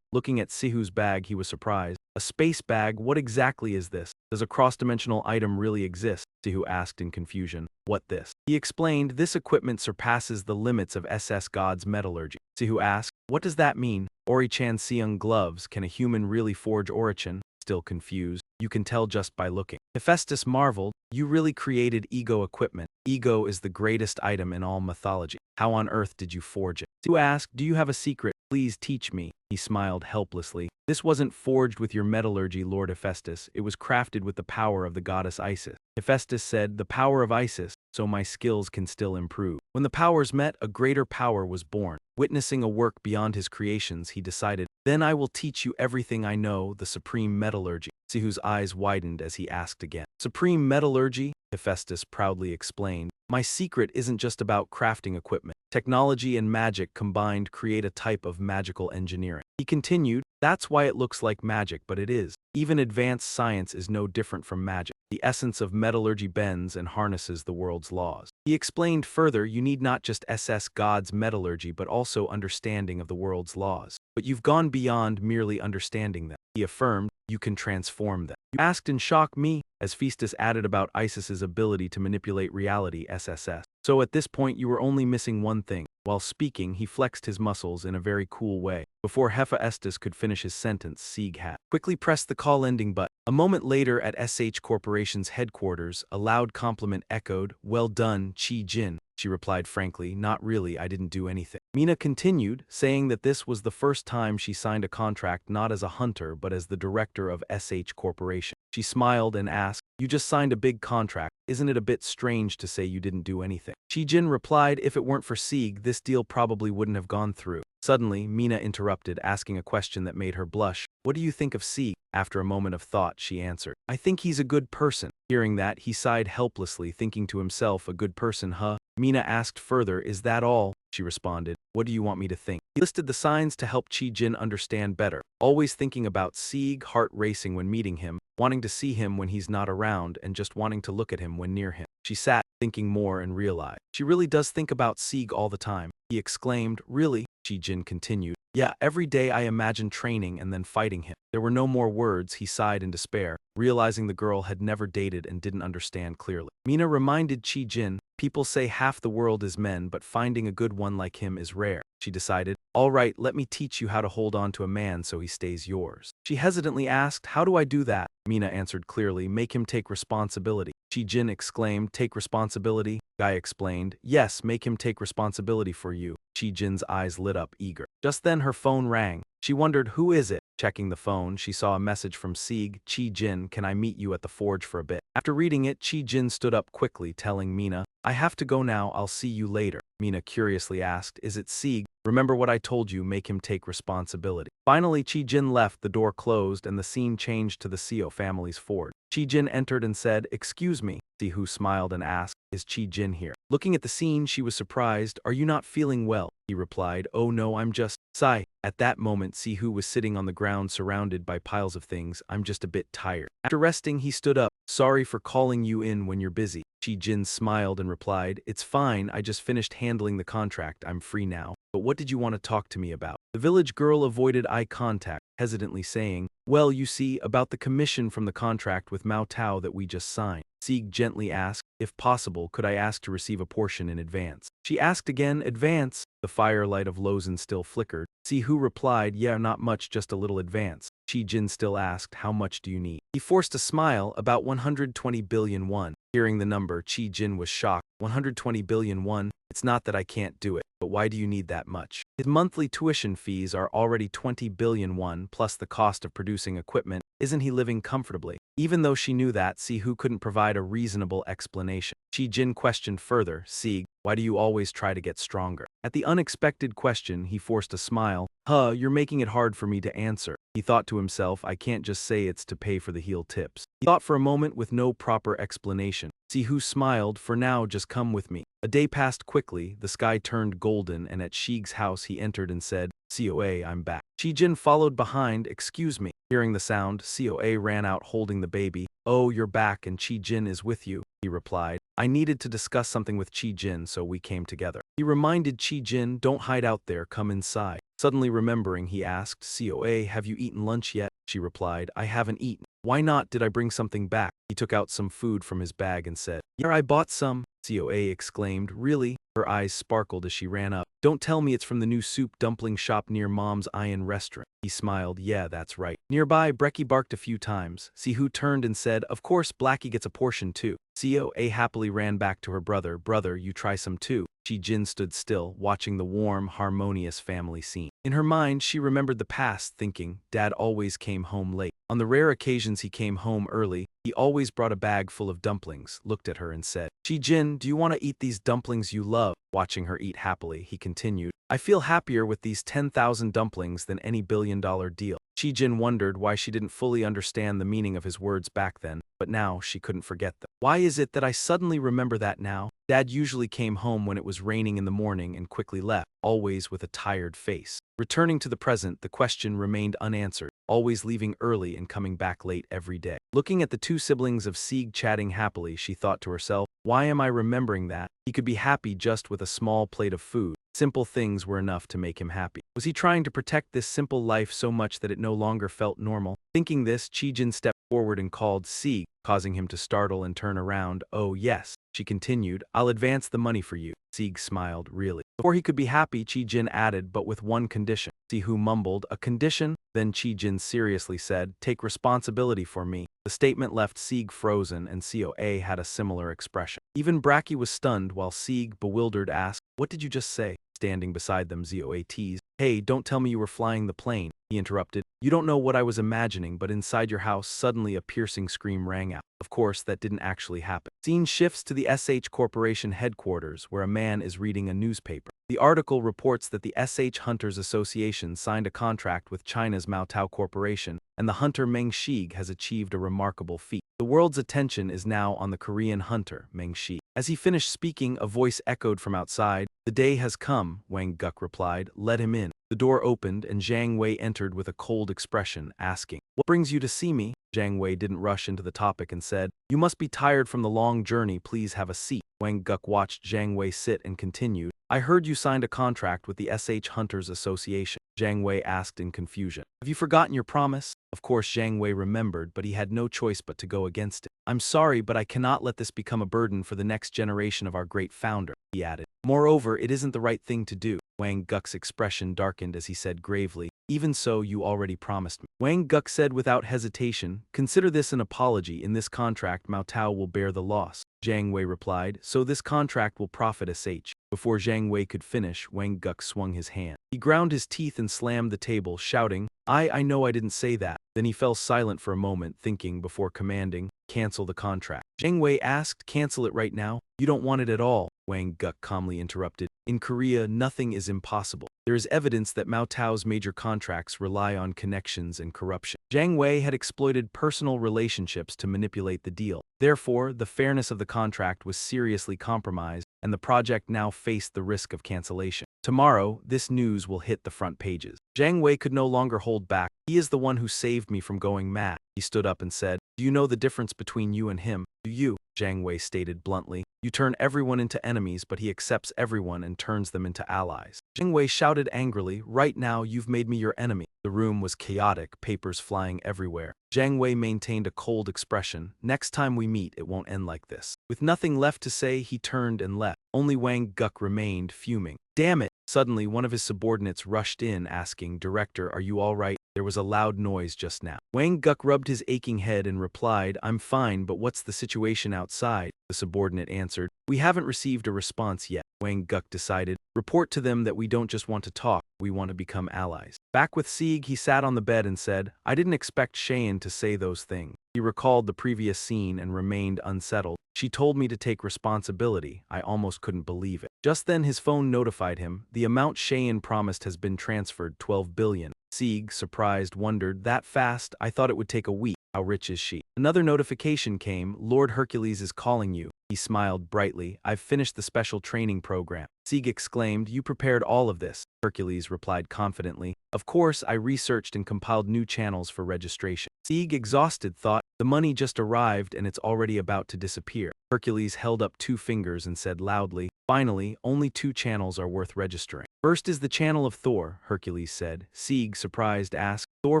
Looking at Sihu's bag, he was surprised. A space bag? What exactly is this? Does a cross-dimensional item really exist? Sihu asked in confusion. What this? He explained, this equipment surpasses the limits of SS God's metallurgy. Sihu asked, what does that mean? Ori-chan Seung gloves, can a human really forge Orichan? Still confused. You can tell just by looking. Hephaestus marveled, you really created ego equipment. Ego is the greatest item in all mythology. How on earth did you forge it? Sihu asked, do you have a secret? Please teach me. He smiled helplessly. This wasn't forged with your metallurgy, Lord Hephaestus. It was crafted with the power of the goddess Isis. Hephaestus said, the power of Isis, so my skills can still improve. When the powers met, a greater power was born. Witnessing a work beyond his creations, he decided, then I will teach you everything I know, the supreme metallurgy. Sihu's eyes widened as he asked again. Supreme metallurgy? Hephaestus proudly explained. My secret isn't just about crafting equipment. Technology and magic combined create a type of magical engineering. He continued, that's why it looks like magic, but it is. Even advanced science is no different from magic. The essence of metallurgy bends and harnesses the world's laws. He explained further, you need not just assess God's metallurgy but also understanding of the world's laws. But you've gone beyond merely understanding them. He affirmed, you can transform them. You asked in shock me, as Hephaestus added about Isis's ability to manipulate reality SSS. So at this point you were only missing one thing. While speaking, he flexed his muscles in a very cool way. Before Hephaestus could finish his sentence, Sieg had quickly pressed the call ending button. A moment later at SH Corporation's headquarters, a loud compliment echoed, well done, Chi Jin. She replied frankly, not really, I didn't do anything. Mina continued, saying that this was the first time she signed a contract not as a hunter but as the director of SH Corporation. She smiled and asked, you just signed a big contract, isn't it a bit strange to say you didn't do anything? Chi Jin replied, if it weren't for Sieg, this deal probably wouldn't have gone through. Suddenly, Mina interrupted, asking a question that made her blush. What do you think of Sieg? After a moment of thought, she answered, I think he's a good person. Hearing that, he sighed helplessly, thinking to himself, a good person, huh? Mina asked further, is that all? She responded, what do you want me to think? He listed the signs to help Chi Jin understand better, always thinking about Sieg, heart racing when meeting him, wanting to see him when he's not around, and just wanting to look at him when near him. She sat, thinking more and realized, she really does think about Sieg all the time. He exclaimed, really? Chi Jin continued, yeah, every day I imagine training and then fighting him. There were no more words, he sighed in despair, realizing the girl had never dated and didn't understand clearly. Mina reminded Chi Jin, people say half the world is men but finding a good one like him is rare. She decided, all right, let me teach you how to hold on to a man so he stays yours. She hesitantly asked, how do I do that? Mina answered clearly, make him take responsibility. Chi Jin exclaimed, take responsibility? Guy explained, yes, make him take responsibility for you. Chi Jin's eyes lit up, eager. Just then her phone rang. She wondered, who is it? Checking the phone, she saw a message from Sieg, Chi Jin, can I meet you at the forge for a bit? After reading it, Chi Jin stood up quickly, telling Mina, I have to go now, I'll see you later. Mina curiously asked, is it Sieg? Remember what I told you, make him take responsibility. Finally, Chi Jin left, the door closed, and the scene changed to the Seo family's forge. Chi Jin entered and said, excuse me. Sihu smiled and asked, is Chi Jin here? Looking at the scene, she was surprised. Are you not feeling well? He replied, oh no, I'm just... Sigh. At that moment, Sihu was sitting on the ground surrounded by piles of things. I'm just a bit tired. After resting, he stood up. Sorry for calling you in when you're busy. Chi Jin smiled and replied, it's fine, I just finished handling the contract, I'm free now. But what did you want to talk to me about? The village girl avoided eye contact, hesitantly saying, well, you see, about the commission from the contract with Mao Tao that we just signed. Sieg gently asked, if possible, could I ask to receive a portion in advance? She asked again, advance? The firelight of Lozen still flickered. Sihu replied, yeah, not much, just a little advance. Chi Jin still asked, how much do you need? He forced a smile, about 120 billion won. Hearing the number, Chi Jin was shocked. 120 billion won? It's not that I can't do it, but why do you need that much? His monthly tuition fees are already 20 billion won, plus the cost of producing equipment. Isn't he living comfortably? Even though she knew that, Sihu couldn't provide a reasonable explanation. Chi Jin questioned further, Sieg, why do you always try to get stronger? At the unexpected question, he forced a smile. You're making it hard for me to answer. He thought to himself, I can't just say it's to pay for the heel tips. He thought for a moment with no proper explanation. Sihu smiled, for now just come with me. A day passed quickly, the sky turned golden, and at Sieg's house he entered and said, COA, I'm back. Chi Jin followed behind, excuse me. Hearing the sound, COA ran out holding the baby. Oh, you're back and Chi Jin is with you, he replied. I needed to discuss something with Chi Jin, so we came together. He reminded Chi Jin, don't hide out there, come inside. Suddenly remembering, he asked, COA, have you eaten lunch yet? She replied, I haven't eaten. Why not? Did I bring something back? He took out some food from his bag and said, yeah, I bought some. COA exclaimed. Really? Her eyes sparkled as she ran up. Don't tell me it's from the new soup dumpling shop near Mom's Iron restaurant. He smiled. Yeah, that's right. Nearby, Brecky barked a few times. Sihu turned and said, of course, Blackie gets a portion too. COA happily ran back to her brother. Brother, you try some too. Jin stood still, watching the warm, harmonious family scene. In her mind, she remembered the past, thinking, Dad always came home late. On the rare occasions he came home early, he always brought a bag full of dumplings, looked at her and said, Jin, do you want to eat these dumplings you love? Watching her eat happily, he continued, I feel happier with these 10,000 dumplings than any billion-dollar deal. Jin wondered why she didn't fully understand the meaning of his words back then, but now she couldn't forget them. Why is it that I suddenly remember that now? Dad usually came home when it was raining in the morning and quickly left, always with a tired face. Returning to the present, the question remained unanswered, always leaving early and coming back late every day. Looking at the two siblings of Sieg chatting happily, she thought to herself, why am I remembering that? He could be happy just with a small plate of food. Simple things were enough to make him happy. Was he trying to protect this simple life so much that it no longer felt normal? Thinking this, Jin stepped forward and called Sieg, causing him to startle and turn around. Oh yes, she continued, I'll advance the money for you. Sieg smiled. Really? Before he could be happy, Jin added, but with one condition. Sihu mumbled, a condition? Then Jin seriously said, take responsibility for me. The statement left Sieg frozen, and COA had a similar expression. Even Bracky was stunned, while Sieg, bewildered, asked, what did you just say? Standing beside them, ZOA teased, hey, don't tell me you were flying the plane. He interrupted, you don't know what I was imagining, but inside your house suddenly a piercing scream rang out. Of course, that didn't actually happen. Scene shifts to the SH Corporation headquarters, where a man is reading a newspaper. The article reports that the SH Hunters Association signed a contract with China's Maotao Corporation, and the hunter Meng Shig has achieved a remarkable feat. The world's attention is now on the Korean hunter, Meng Shig. As he finished speaking, a voice echoed from outside. The day has come, Wang Guk replied. Let him in. The door opened, and Zhang Wei entered with a cold expression, asking, what brings you to see me? Zhang Wei didn't rush into the topic and said, you must be tired from the long journey, please have a seat. Wang Guk watched Zhang Wei sit and continued, I heard you signed a contract with the SH Hunters Association. Zhang Wei asked in confusion. Have you forgotten your promise? Of course Zhang Wei remembered, but he had no choice but to go against it. I'm sorry, but I cannot let this become a burden for the next generation of our great founder, he added. Moreover, it isn't the right thing to do. Wang Guk's expression darkened as he said gravely, even so, you already promised me. Wang Guk said without hesitation, consider this an apology. In this contract, Maotao will bear the loss. Zhang Wei replied, so this contract will profit SH. Before Zhang Wei could finish, Wang Guk swung his hand. He ground his teeth and slammed the table, shouting, I know I didn't say that. Then he fell silent for a moment, thinking before commanding, cancel the contract. Zhang Wei asked, cancel it right now? You don't want it at all. Wang Guk calmly interrupted. In Korea, nothing is impossible. There is evidence that Maotao's major contracts rely on connections and corruption. Zhang Wei had exploited personal relationships to manipulate the deal. Therefore, the fairness of the contract was seriously compromised, and the project now faced the risk of cancellation. Tomorrow, this news will hit the front pages. Zhang Wei could no longer hold back. He is the one who saved me from going mad. He stood up and said, do you know the difference between you and him? Do you? Zhang Wei stated bluntly. You turn everyone into enemies, but he accepts everyone and turns them into allies. Zhang Wei shouted angrily, right now you've made me your enemy. The room was chaotic, papers flying everywhere. Zhang Wei maintained a cold expression. Next time we meet, it won't end like this. With nothing left to say, he turned and left. Only Wang Guk remained, fuming. Damn it! Suddenly, one of his subordinates rushed in, asking, Director, are you all right? There was a loud noise just now. Wang Guk rubbed his aching head and replied, I'm fine, but what's the situation outside? The subordinate answered, we haven't received a response yet. Wang Guk decided, report to them that we don't just want to talk, we want to become allies. Back with Sieg, he sat on the bed and said, I didn't expect Cheyenne to say those things. He recalled the previous scene and remained unsettled. She told me to take responsibility. I almost couldn't believe it. Just then his phone notified him, the amount Cheyenne promised has been transferred, 12 billion. Sieg, surprised, wondered, that fast? I thought it would take a week. How rich is she? Another notification came, Lord Hercules is calling you. He smiled brightly, I've finished the special training program. Sieg exclaimed, you prepared all of this? Hercules replied confidently, of course, I researched and compiled new channels for registration. Sieg, exhausted, thought, The money just arrived and it's already about to disappear. Hercules held up 2 fingers and said loudly, "Finally, only 2 channels are worth registering. First is the channel of Thor," Hercules said. Sieg, surprised, asked, "Thor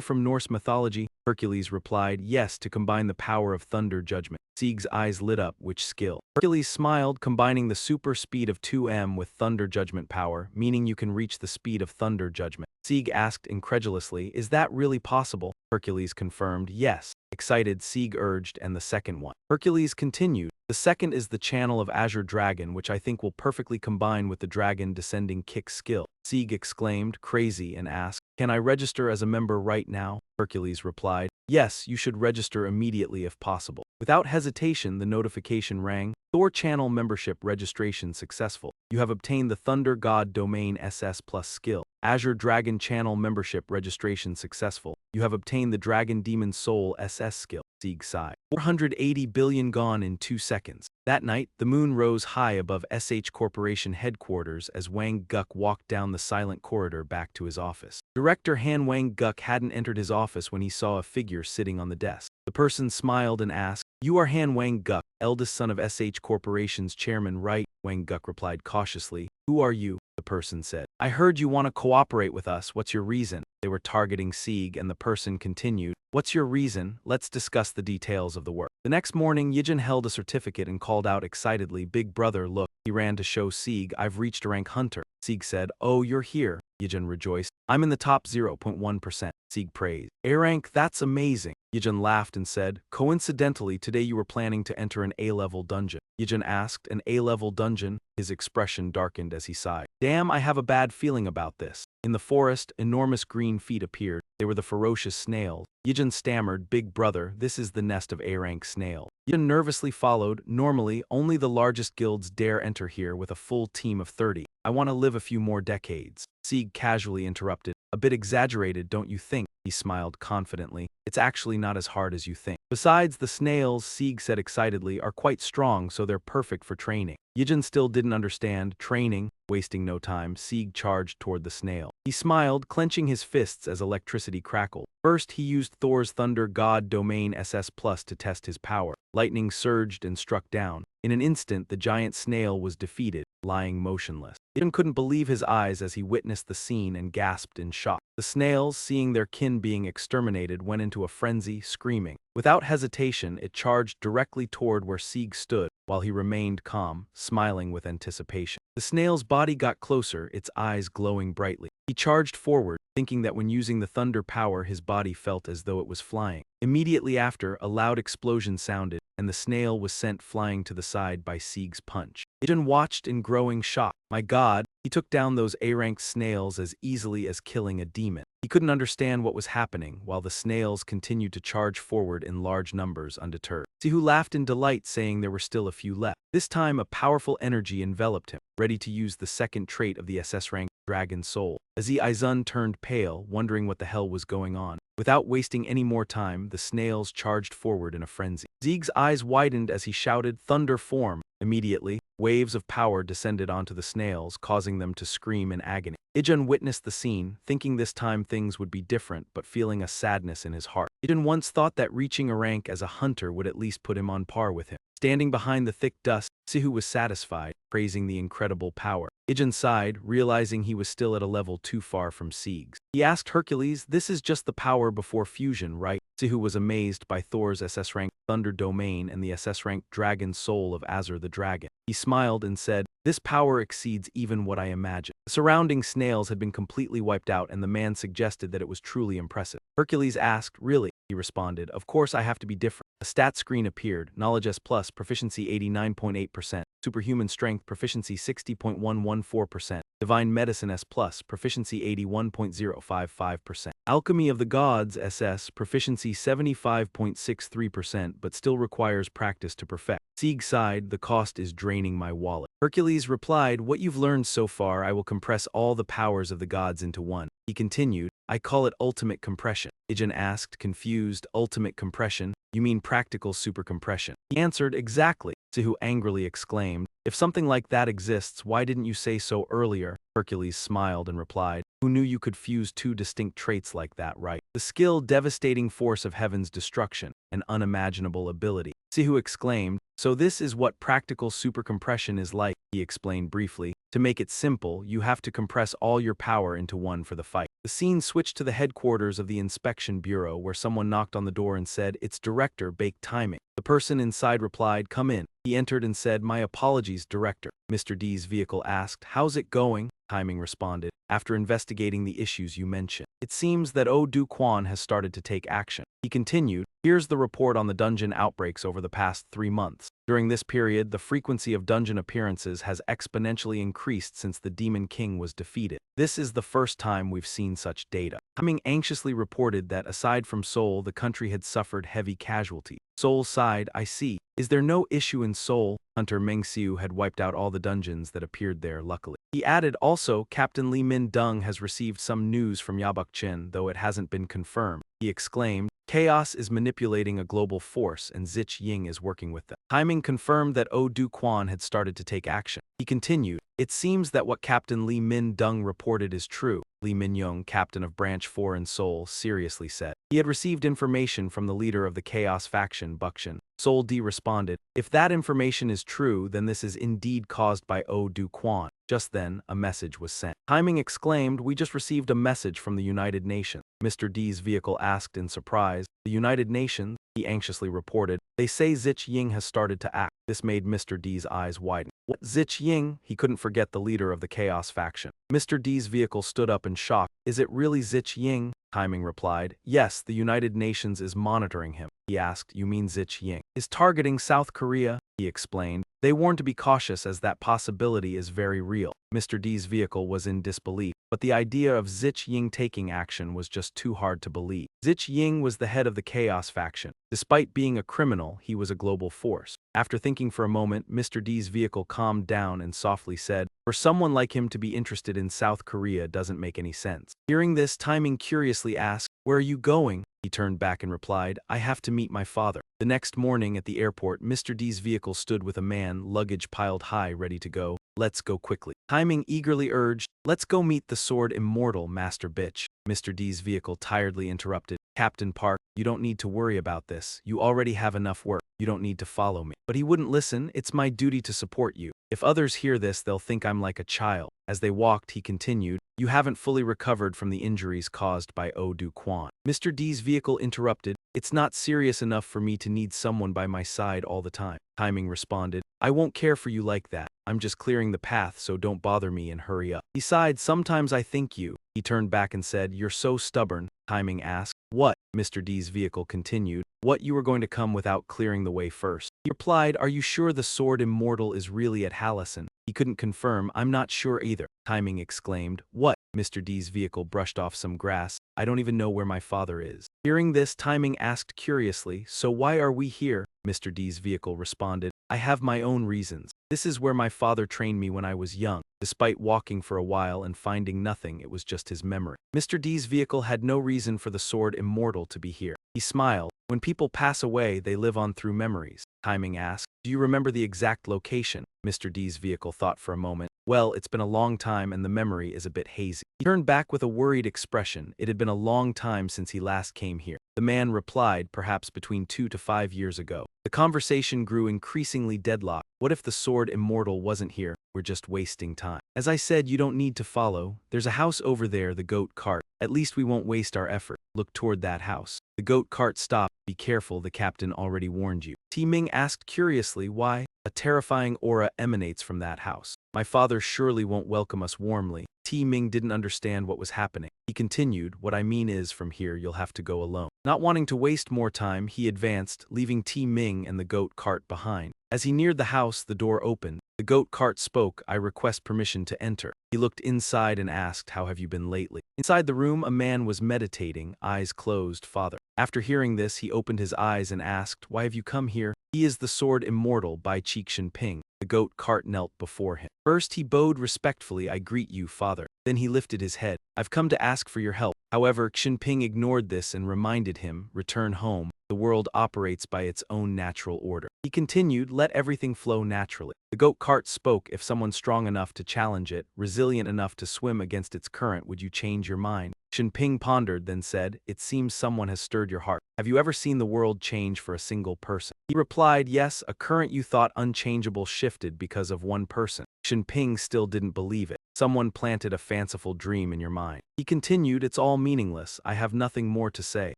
from Norse mythology?" Hercules replied, "Yes, to combine the power of thunder judgment." Sieg's eyes lit up. "Which skill?" Hercules smiled, "Combining the super speed of 2m with thunder judgment power, meaning you can reach the speed of thunder judgment." Sieg asked incredulously, "Is that really possible?" Hercules confirmed, "Yes." Excited, Sieg urged, "And the second one?" Hercules continued, "The second is the channel of Azure Dragon, which I think will perfectly combine with the dragon descending kick skill." Sieg exclaimed, crazy, and asked, "Can I register as a member right now?" Hercules replied, "Yes, you should register immediately if possible." Without hesitation, the notification rang, "Thor Channel membership registration successful. You have obtained the Thunder God Domain SS Plus skill. Azure Dragon Channel membership registration successful. You have obtained the Dragon Demon Soul SS skill." Sieg sighed. 480 billion gone in 2 seconds. That night, the moon rose high above SH Corporation headquarters as Wang Guk walked down the silent corridor back to his office. Director Han Wang Guk hadn't entered his office when he saw a figure sitting on the desk. The person smiled and asked, "You are Han Wang Guk, eldest son of SH Corporation's chairman, right?" Wang Guk replied cautiously. "Who are you?" The person said. "I heard you want to cooperate with us. What's your reason?" They were targeting Sieg, and the person continued, "What's your reason? Let's discuss the details of the work." The next morning, Yijin held a certificate and called out excitedly, "Big brother, look." He ran to show Sieg, "I've reached rank hunter." Sieg said, "Oh, you're here." Yijin rejoiced, "I'm in the top 0.1%. Sieg praised, "A rank, that's amazing." Yijin laughed and said, "Coincidentally, today you were planning to enter an A-level dungeon." Yijin asked, "An A-level dungeon?" His expression darkened as he sighed. "Damn, I have a bad feeling about this." In the forest, enormous green feet appeared. They were the ferocious snails. Yijin stammered, "Big brother, this is the nest of A-rank snail." Yijin nervously followed. "Normally, only the largest guilds dare enter here with a full team of 30. I want to live a few more decades." Sieg casually interrupted, "A bit exaggerated, don't you think?" He smiled confidently. "It's actually not as hard as you think. Besides, the snails," Sieg said excitedly, "are quite strong, so they're perfect for training." Yijin still didn't understand. Training? Wasting no time, Sieg charged toward the snail. He smiled, clenching his fists as electricity crackled. First, he used Thor's Thunder God Domain SS Plus to test his power. Lightning surged and struck down. In an instant, the giant snail was defeated, lying motionless. Yijin couldn't believe his eyes as he witnessed the scene and gasped in shock. The snails, seeing their kin being exterminated, went into a frenzy, screaming. Without hesitation, it charged directly toward where Sieg stood, while he remained calm, smiling with anticipation. The snail's body got closer, its eyes glowing brightly. He charged forward, thinking that when using the thunder power his body felt as though it was flying. Immediately after, a loud explosion sounded, and the snail was sent flying to the side by Sieg's punch. Yijin watched in growing shock. My god, he took down those A-rank snails as easily as killing a demon. He couldn't understand what was happening, while the snails continued to charge forward in large numbers undeterred. Sihu laughed in delight, saying there were still a few left. This time a powerful energy enveloped him, ready to use the second trait of the SS rank, Dragon Soul. Azi Izun turned pale, wondering what the hell was going on. Without wasting any more time, the snails charged forward in a frenzy. Sieg's eyes widened as he shouted, "Thunder form!" Immediately, waves of power descended onto the snails, causing them to scream in agony. Yijin witnessed the scene, thinking this time things would be different, but feeling a sadness in his heart. Yijin once thought that reaching a rank as a hunter would at least put him on par with him. Standing behind the thick dust, Sihu was satisfied, praising the incredible power. Yijin sighed, realizing he was still at a level too far from Sieg's. He asked Hercules, "This is just the power before fusion, right?" Sihu was amazed by Thor's SS rank Thunder Domain and the SS rank Dragon Soul of Azure the Dragon. He smiled and said, "This power exceeds even what I imagined." The surrounding snails had been completely wiped out, and the man suggested that it was truly impressive. Hercules asked, "Really?" He responded, "Of course I have to be different." A stat screen appeared, Knowledge S+, proficiency 89.8%, Superhuman Strength, proficiency 60.114%, Divine Medicine S+, proficiency 81.055%, Alchemy of the Gods SS, proficiency 75.63%, but still requires practice to perfect. Sieg sighed, "The cost is draining my wallet." Hercules replied, "What you've learned so far, I will compress all the powers of the gods into one." He continued, "I call it ultimate compression." Yijin asked, confused, "Ultimate compression? You mean practical supercompression?" He answered, "Exactly." Sihu angrily exclaimed, "If something like that exists, why didn't you say so earlier?" Hercules smiled and replied, Who knew you could fuse two distinct traits like that, right? The skill, devastating force of heaven's destruction, an unimaginable ability. Sihu exclaimed, so this is what practical supercompression is like, he explained briefly. To make it simple, you have to compress all your power into one for the fight. The scene switched to the headquarters of the Inspection Bureau where someone knocked on the door and said, it's Director Baked Timing. The person inside replied, come in. He entered and said, my apologies, Director. Mr. D's vehicle asked, how's it going? Timing responded, after investigating the issues you mentioned. It seems that Do Kwon has started to take action. He continued, here's the report on the dungeon outbreaks over the past 3 months. During this period, the frequency of dungeon appearances has exponentially increased since the Demon King was defeated. This is the first time we've seen such data. Timing anxiously reported that aside from Seoul, the country had suffered heavy casualties. Seoul sighed, I see. Is there no issue in Seoul? Hunter Mengxiu had wiped out all the dungeons that appeared there, luckily. He added, also, Captain Lee Min-dong has received some news from Yabuk-chin, though it hasn't been confirmed. He exclaimed, chaos is manipulating a global force and Zich Ying is working with them. Timing confirmed that Do Kwon had started to take action. He continued, it seems that what Captain Lee Min-dong reported is true. Lee Min-young, captain of Branch 4 in Seoul, seriously said. He had received information from the leader of the Chaos faction, Bukshin. Seoul D responded, if that information is true, then this is indeed caused by Do Kwon. Just then, a message was sent. Timing exclaimed, we just received a message from the United Nations. Mr. D's vehicle asked in surprise, the United Nations? He anxiously reported, they say Zich Ying has started to act. This made Mr. D's eyes widen. What? Zich Ying? He couldn't forget the leader of the Chaos faction. Mr. D's vehicle stood up in shock. Is it really Zich Ying? Timing replied, yes, the United Nations is monitoring him. He asked, you mean Zich Ying is targeting South Korea? He explained. They warned to be cautious as that possibility is very real. Mr. D's vehicle was in disbelief, but the idea of Zich Ying taking action was just too hard to believe. Zich Ying was the head of the Chaos faction. Despite being a criminal, he was a global force. After thinking for a moment, Mr. D's vehicle calmed down and softly said, for someone like him to be interested in South Korea doesn't make any sense. Hearing this, Timing curiously asked, where are you going? He turned back and replied, I have to meet my father. The next morning at the airport, Mr. D's vehicle stood with a man, luggage piled high, ready to go. Let's go quickly. Timing eagerly urged, let's go meet the sword immortal, Master Bitch. Mr. D's vehicle tiredly interrupted, Captain Park, you don't need to worry about this. You already have enough work. You don't need to follow me. But he wouldn't listen. It's my duty to support you. If others hear this, they'll think I'm like a child. As they walked, he continued, you haven't fully recovered from the injuries caused by Do Kwon. Mr. D's vehicle interrupted, it's not serious enough for me to need someone by my side all the time. Timing responded, I won't care for you like that. I'm just clearing the path, so don't bother me and hurry up. Besides, sometimes I think you. He turned back and said, you're so stubborn. Timing asked, what? Mr. D's vehicle continued, what, you were going to come without clearing the way first? He replied, are you sure the sword immortal is really at Hallison? He couldn't confirm, I'm not sure either. Timing exclaimed, what? Mr. D's vehicle brushed off some grass, I don't even know where my father is. Hearing this, Timing asked curiously, so why are we here? Mr. D's vehicle responded, I have my own reasons. This is where my father trained me when I was young. Despite walking for a while and finding nothing, it was just his memory. Mr. D's vehicle had no reason for the sword immortal to be here. He smiled. When people pass away, they live on through memories. Timing asked, do you remember the exact location? Mr. D's vehicle thought for a moment. Well, it's been a long time and the memory is a bit hazy. He turned back with a worried expression. It had been a long time since he last came here. The man replied, perhaps between 2 to 5 years ago. The conversation grew increasingly deadlocked. What if the sword immortal wasn't here? We're just wasting time. As I said, you don't need to follow. There's a house over there, the goat cart. At least we won't waste our effort. Look toward that house. The goat cart stopped. Be careful, the captain already warned you. Timing asked curiously, why? A terrifying aura emanates from that house. My father surely won't welcome us warmly. Timing didn't understand what was happening. He continued, what I mean is, from here you'll have to go alone. Not wanting to waste more time, he advanced, leaving Timing and the goat cart behind. As he neared the house, the door opened. The goat cart spoke, I request permission to enter. He looked inside and asked, how have you been lately? Inside the room, a man was meditating, eyes closed. Father. After hearing this, he opened his eyes and asked, why have you come here? He is the sword immortal by Cheek Ping. The goat cart knelt before him. First he bowed respectfully, I greet you, father. Then he lifted his head. I've come to ask for your help. However, Ping ignored this and reminded him, return home. The world operates by its own natural order. He continued, let everything flow naturally. The goat cart spoke, if someone strong enough to challenge it, resilient enough to swim against its current, would you change your mind? Shinping pondered, then said, it seems someone has stirred your heart. Have you ever seen the world change for a single person? He replied, yes, a current you thought unchangeable shifted because of one person. Shinping still didn't believe it. Someone planted a fanciful dream in your mind. He continued, it's all meaningless, I have nothing more to say.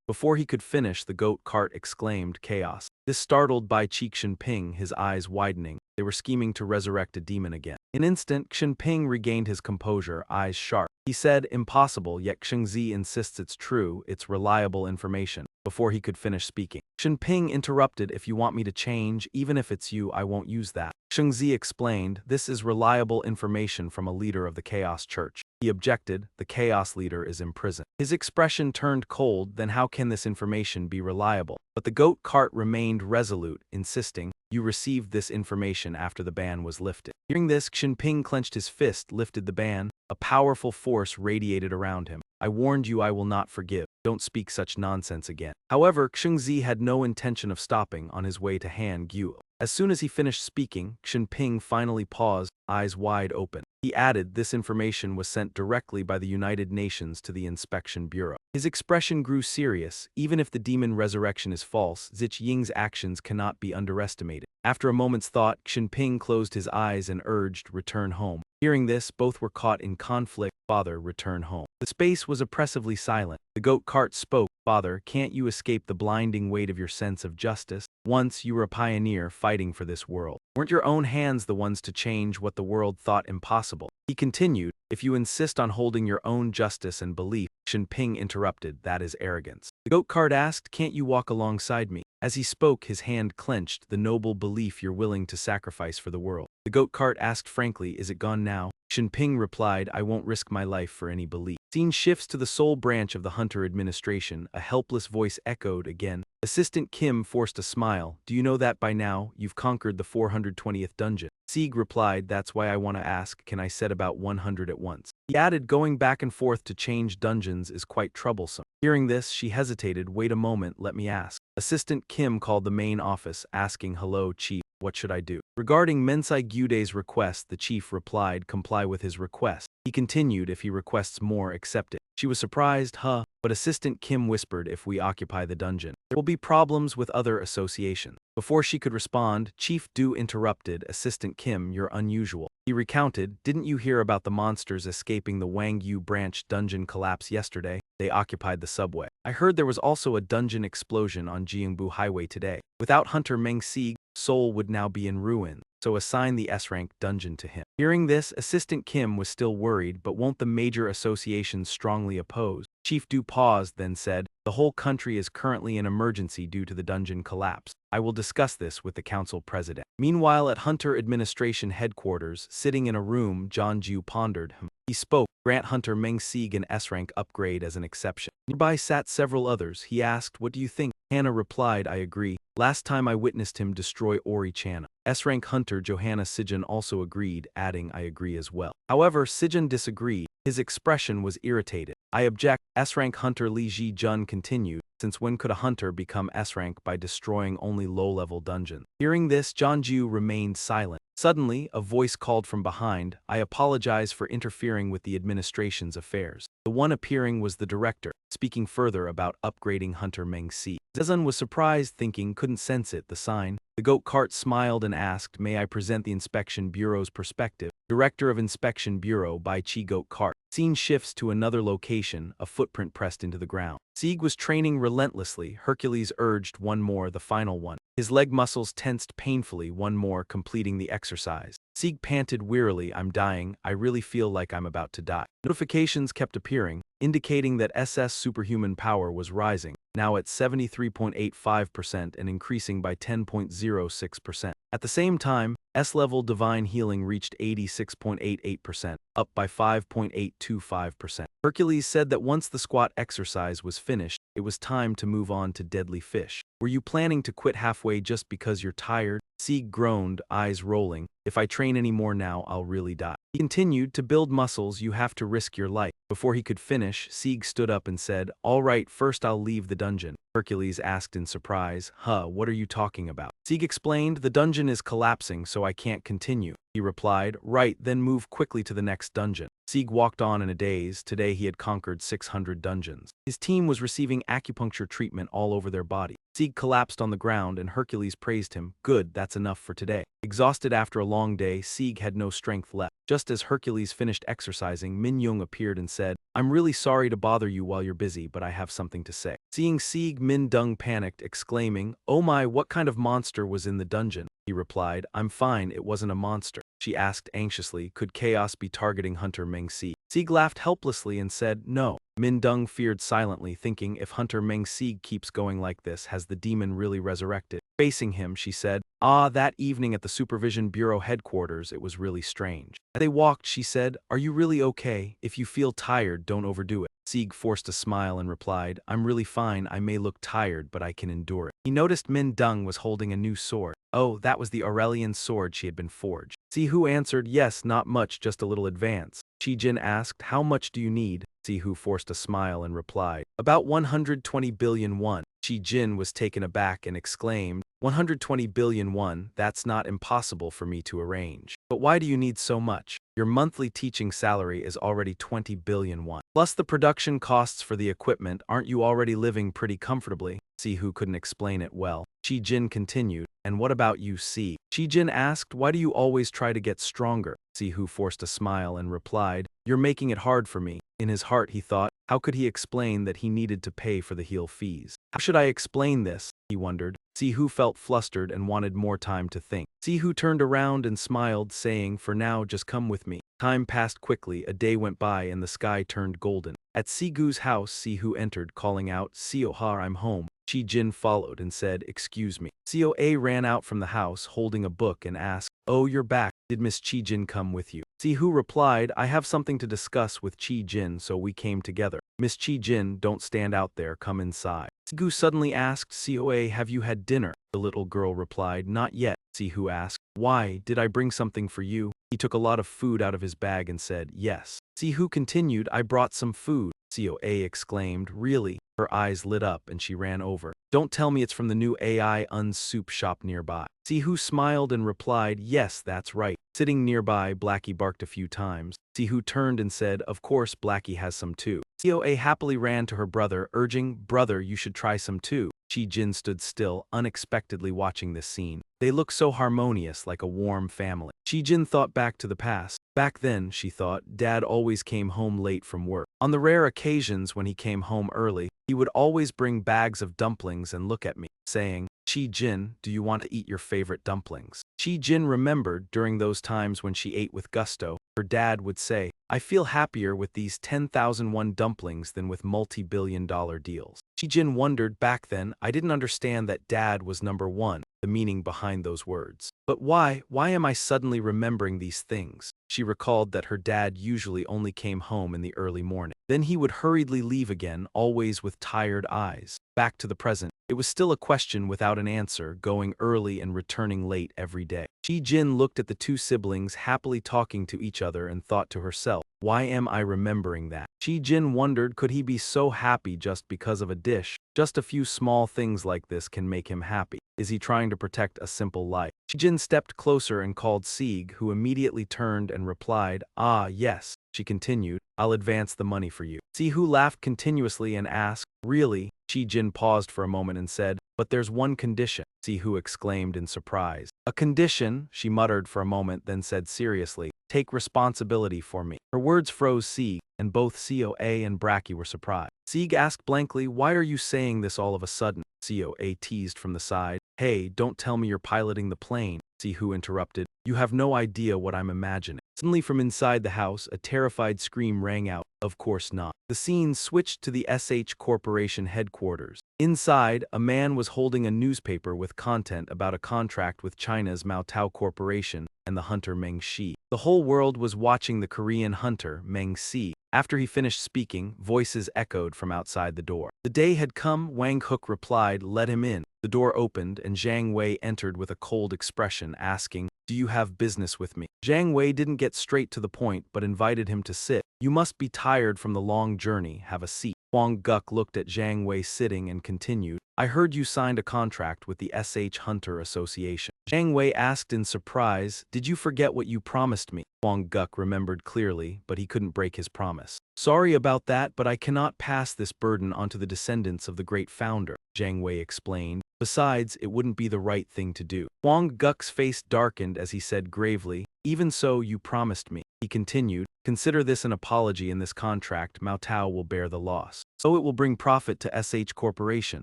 Before he could finish, the goat cart exclaimed, chaos. This startled Bai Cheek Shinping, his eyes widening. They were scheming to resurrect a demon again. In an instant, Shinping regained his composure, eyes sharp. He said, impossible, yet Xingzi insists it's true, it's reliable information. Before he could finish speaking, Shinping interrupted, if you want me to change, even if it's you, I won't use that. Xingzi explained, this is reliable information from a leader of the Chaos Church. He objected, the Chaos leader is imprisoned. His expression turned cold, then how can this information be reliable? But the goat cart remained resolute, insisting, you received this information after the ban was lifted. Hearing this, Xinping clenched his fist, lifted the ban. A powerful force radiated around him. I warned you I will not forgive. Don't speak such nonsense again. However, Xingzi had no intention of stopping on his way to Han Guo. As soon as he finished speaking, Xinping finally paused, eyes wide open. He added, this information was sent directly by the United Nations to the Inspection Bureau. His expression grew serious. Even if the demon resurrection is false, Zich Ying's actions cannot be underestimated. After a moment's thought, Xinping closed his eyes and urged, return home. Hearing this, both were caught in conflict. Father, return home. The space was oppressively silent. The goat cart spoke, Father, can't you escape the blinding weight of your sense of justice? Once you were a pioneer fighting for this world. Weren't your own hands the ones to change what the world thought impossible? He continued, if you insist on holding your own justice and belief, Xinping interrupted, that is arrogance. The goat cart asked, can't you walk alongside me? As he spoke, his hand clenched, the noble belief you're willing to sacrifice for the world. The goat cart asked frankly, is it gone now? Xinping replied, I won't risk my life for any belief. Scene shifts to the sole branch of the Hunter administration. A helpless voice echoed again. Assistant Kim forced a smile. Do you know that by now, you've conquered the 420th dungeon? Sieg replied, that's why I want to ask, can I set about 100 at once? He added, going back and forth to change dungeons is quite troublesome. Hearing this, she hesitated, wait a moment, let me ask. Assistant Kim called the main office, asking, hello, Chief, what should I do? Regarding Mensai Gyudai's request, the chief replied, comply with his request. He continued, if he requests more, accept it. She was surprised, but Assistant Kim whispered, if we occupy the dungeon, there will be problems with other associations. Before she could respond, Chief Du interrupted, Assistant Kim, you're unusual. He recounted, didn't you hear about the monsters escaping the Wangyu branch dungeon collapse yesterday? They occupied the subway. I heard there was also a dungeon explosion on Jiangbu Highway today. Without Hunter Meng Sieg, Seoul would now be in ruin, so assign the S-rank dungeon to him. Hearing this, Assistant Kim was still worried, but won't the major associations strongly oppose? Chief Du paused, then said, the whole country is currently in emergency due to the dungeon collapse. I will discuss this with the council president. Meanwhile, at Hunter Administration headquarters, sitting in a room, John Ju pondered. He spoke, grant Hunter Meng Sieg an S-rank upgrade as an exception. Nearby sat several others. He asked, what do you think? Hannah replied, I agree. Last time I witnessed him destroy Ori Channa. S-rank Hunter Johanna Sijun also agreed, adding, I agree as well. However, Sijun disagreed. His expression was irritated. I object. S-rank Hunter Li Ji Jun continued, since when could a hunter become S-rank by destroying only low-level dungeons? Hearing this, Jianju remained silent. Suddenly, a voice called from behind, I apologize for interfering with the administration's affairs. The one appearing was the director, speaking further about upgrading Hunter Meng Si. Zezun was surprised, thinking couldn't sense it, the sign. The goat cart smiled and asked, may I present the Inspection Bureau's perspective? Director of Inspection Bureau by Chi Goat Cart. Scene shifts to another location, a footprint pressed into the ground. Sieg was training relentlessly. Hercules urged one more, the final one. His leg muscles tensed painfully, one more, completing the exercise. Sieg panted wearily, I'm dying, I really feel like I'm about to die. Notifications kept appearing, indicating that SS superhuman power was rising, now at 73.85% and increasing by 10.06%. At the same time, S-level divine healing reached 86.88%, up by 5.825%. Hercules said that once the squat exercise was finished, it was time to move on to deadly fish. Were you planning to quit halfway just because you're tired? Sieg groaned, eyes rolling. If I train any more now, I'll really die. He continued, to build muscles, you have to risk your life. Before he could finish, Sieg stood up and said, all right, first I'll leave the dungeon. Hercules asked in surprise. What are you talking about? Sieg explained, the dungeon is collapsing, so I can't continue. He replied, right, then move quickly to the next dungeon. Sieg walked on in a daze. Today he had conquered 600 dungeons. His team was receiving acupuncture treatment all over their body. Sieg collapsed on the ground and Hercules praised him. Good, that's enough for today. Exhausted after a long day, Sieg had no strength left. Just as Hercules finished exercising, Min Young appeared and said, I'm really sorry to bother you while you're busy, but I have something to say. Seeing Sieg, Min Dung panicked, exclaiming, oh my, what kind of monster was in the dungeon? He replied, I'm fine, it wasn't a monster. She asked anxiously, could chaos be targeting Hunter Meng Sieg? Sieg laughed helplessly and said, no. Min Dung feared silently, thinking, if Hunter Meng Sieg keeps going like this, has the demon really resurrected? Facing him, she said, that evening at the Supervision Bureau headquarters, it was really strange. As they walked, she said, are you really okay? If you feel tired, don't overdo it. Sieg forced a smile and replied, I'm really fine, I may look tired, but I can endure it. He noticed Min Dung was holding a new sword. Oh, that was the Aurelian sword she had been forged. Sihu answered, yes, not much, just a little advance. Chi Jin asked, how much do you need? Sihu forced a smile and replied, about 120 billion won. Chi Jin was taken aback and exclaimed, 120 billion won, that's not impossible for me to arrange. But why do you need so much? Your monthly teaching salary is already 20 billion won. Plus the production costs for the equipment, aren't you already living pretty comfortably? Sihu couldn't explain it well. Chi Jin continued, and what about you, Si? Chi Jin asked, why do you always try to get stronger? Sihu forced a smile and replied, you're making it hard for me. In his heart he thought, how could he explain that he needed to pay for the heal fees? How should I explain this? He wondered. Sihu felt flustered and wanted more time to think. Sihu turned around and smiled, saying, for now, just come with me. Time passed quickly, a day went by and the sky turned golden. At Sigu's house, Sihu entered, calling out, Sioha, I'm home. Chi Jin followed and said, excuse me. Sioa ran out from the house, holding a book, and asked, oh, you're back. Did Miss Chi Jin come with you? Sihu replied, I have something to discuss with Chi Jin, so we came together. Miss Chi Jin, don't stand out there, come inside. Sihu suddenly asked, Sioa, have you had dinner? The little girl replied, not yet. Sihu asked, why, did I bring something for you? He took a lot of food out of his bag and said, yes. Sihu continued, I brought some food. Sioa exclaimed, really? Her eyes lit up and she ran over. Don't tell me it's from the new AI soup shop nearby. Sihu smiled and replied, yes, that's right. Sitting nearby, Blackie barked a few times. Sihu turned and said, of course, Blackie has some too. Sioa happily ran to her brother, urging, brother, you should try some too. Chi Jin stood still, unexpectedly watching this scene. They look so harmonious, like a warm family. Chi Jin thought back to the past. Back then, she thought, Dad always came home late from work. On the rare occasions when he came home early, he would always bring bags of dumplings and look at me, saying, Chi Jin, do you want to eat your favorite dumplings? Chi Jin remembered during those times when she ate with gusto, her dad would say, I feel happier with these 10,001 dumplings than with multi-billion-dollar deals. Chi Jin wondered back then, I didn't understand that Dad was number one, the meaning behind those words. But why am I suddenly remembering these things? She recalled that her dad usually only came home in the early morning. Then he would hurriedly leave again, always with tired eyes. Back to the present. It was still a question without an answer, going early and returning late every day. Chi Jin looked at the two siblings happily talking to each other and thought to herself, why am I remembering that? Chi Jin wondered, could he be so happy just because of a dish? Just a few small things like this can make him happy. Is he trying to protect a simple life? Chi Jin stepped closer and called Sieg, who immediately turned and replied, ah, yes. She continued, I'll advance the money for you. Sihu laughed continuously and asked, really? Chi Jin paused for a moment and said, but there's one condition. Sihu exclaimed in surprise. A condition? She muttered for a moment, then said seriously, take responsibility for me. Her words froze Sieg, and both Coa and Bracky were surprised. Sieg asked blankly, why are you saying this all of a sudden? Coa teased from the side, hey, don't tell me you're piloting the plane. Sihu interrupted, you have no idea what I'm imagining. Suddenly from inside the house, a terrified scream rang out. Of course not. The scene switched to the SH Corporation headquarters. Inside, a man was holding a newspaper with content about a contract with China's Maotao Corporation and the hunter Meng Shi. The whole world was watching the Korean hunter, Meng Si. After he finished speaking, voices echoed from outside the door. The day had come, Wang Hook replied, let him in. The door opened and Zhang Wei entered with a cold expression, asking, "Do you have business with me?" Zhang Wei didn't get straight to the point but invited him to sit. "You must be tired from the long journey. Have a seat." Huang Guk looked at Zhang Wei sitting and continued, "I heard you signed a contract with the SH Hunter Association." Zhang Wei asked in surprise, "Did you forget what you promised me?" Huang Guk remembered clearly, but he couldn't break his promise. "Sorry about that, but I cannot pass this burden onto the descendants of the great founder," Zhang Wei explained. "Besides, it wouldn't be the right thing to do." Huang Guk's face darkened as he said gravely, "Even so, you promised me." He continued, "Consider this an apology. In this contract, Mao Tao will bear the loss. So it will bring profit to SH Corporation,"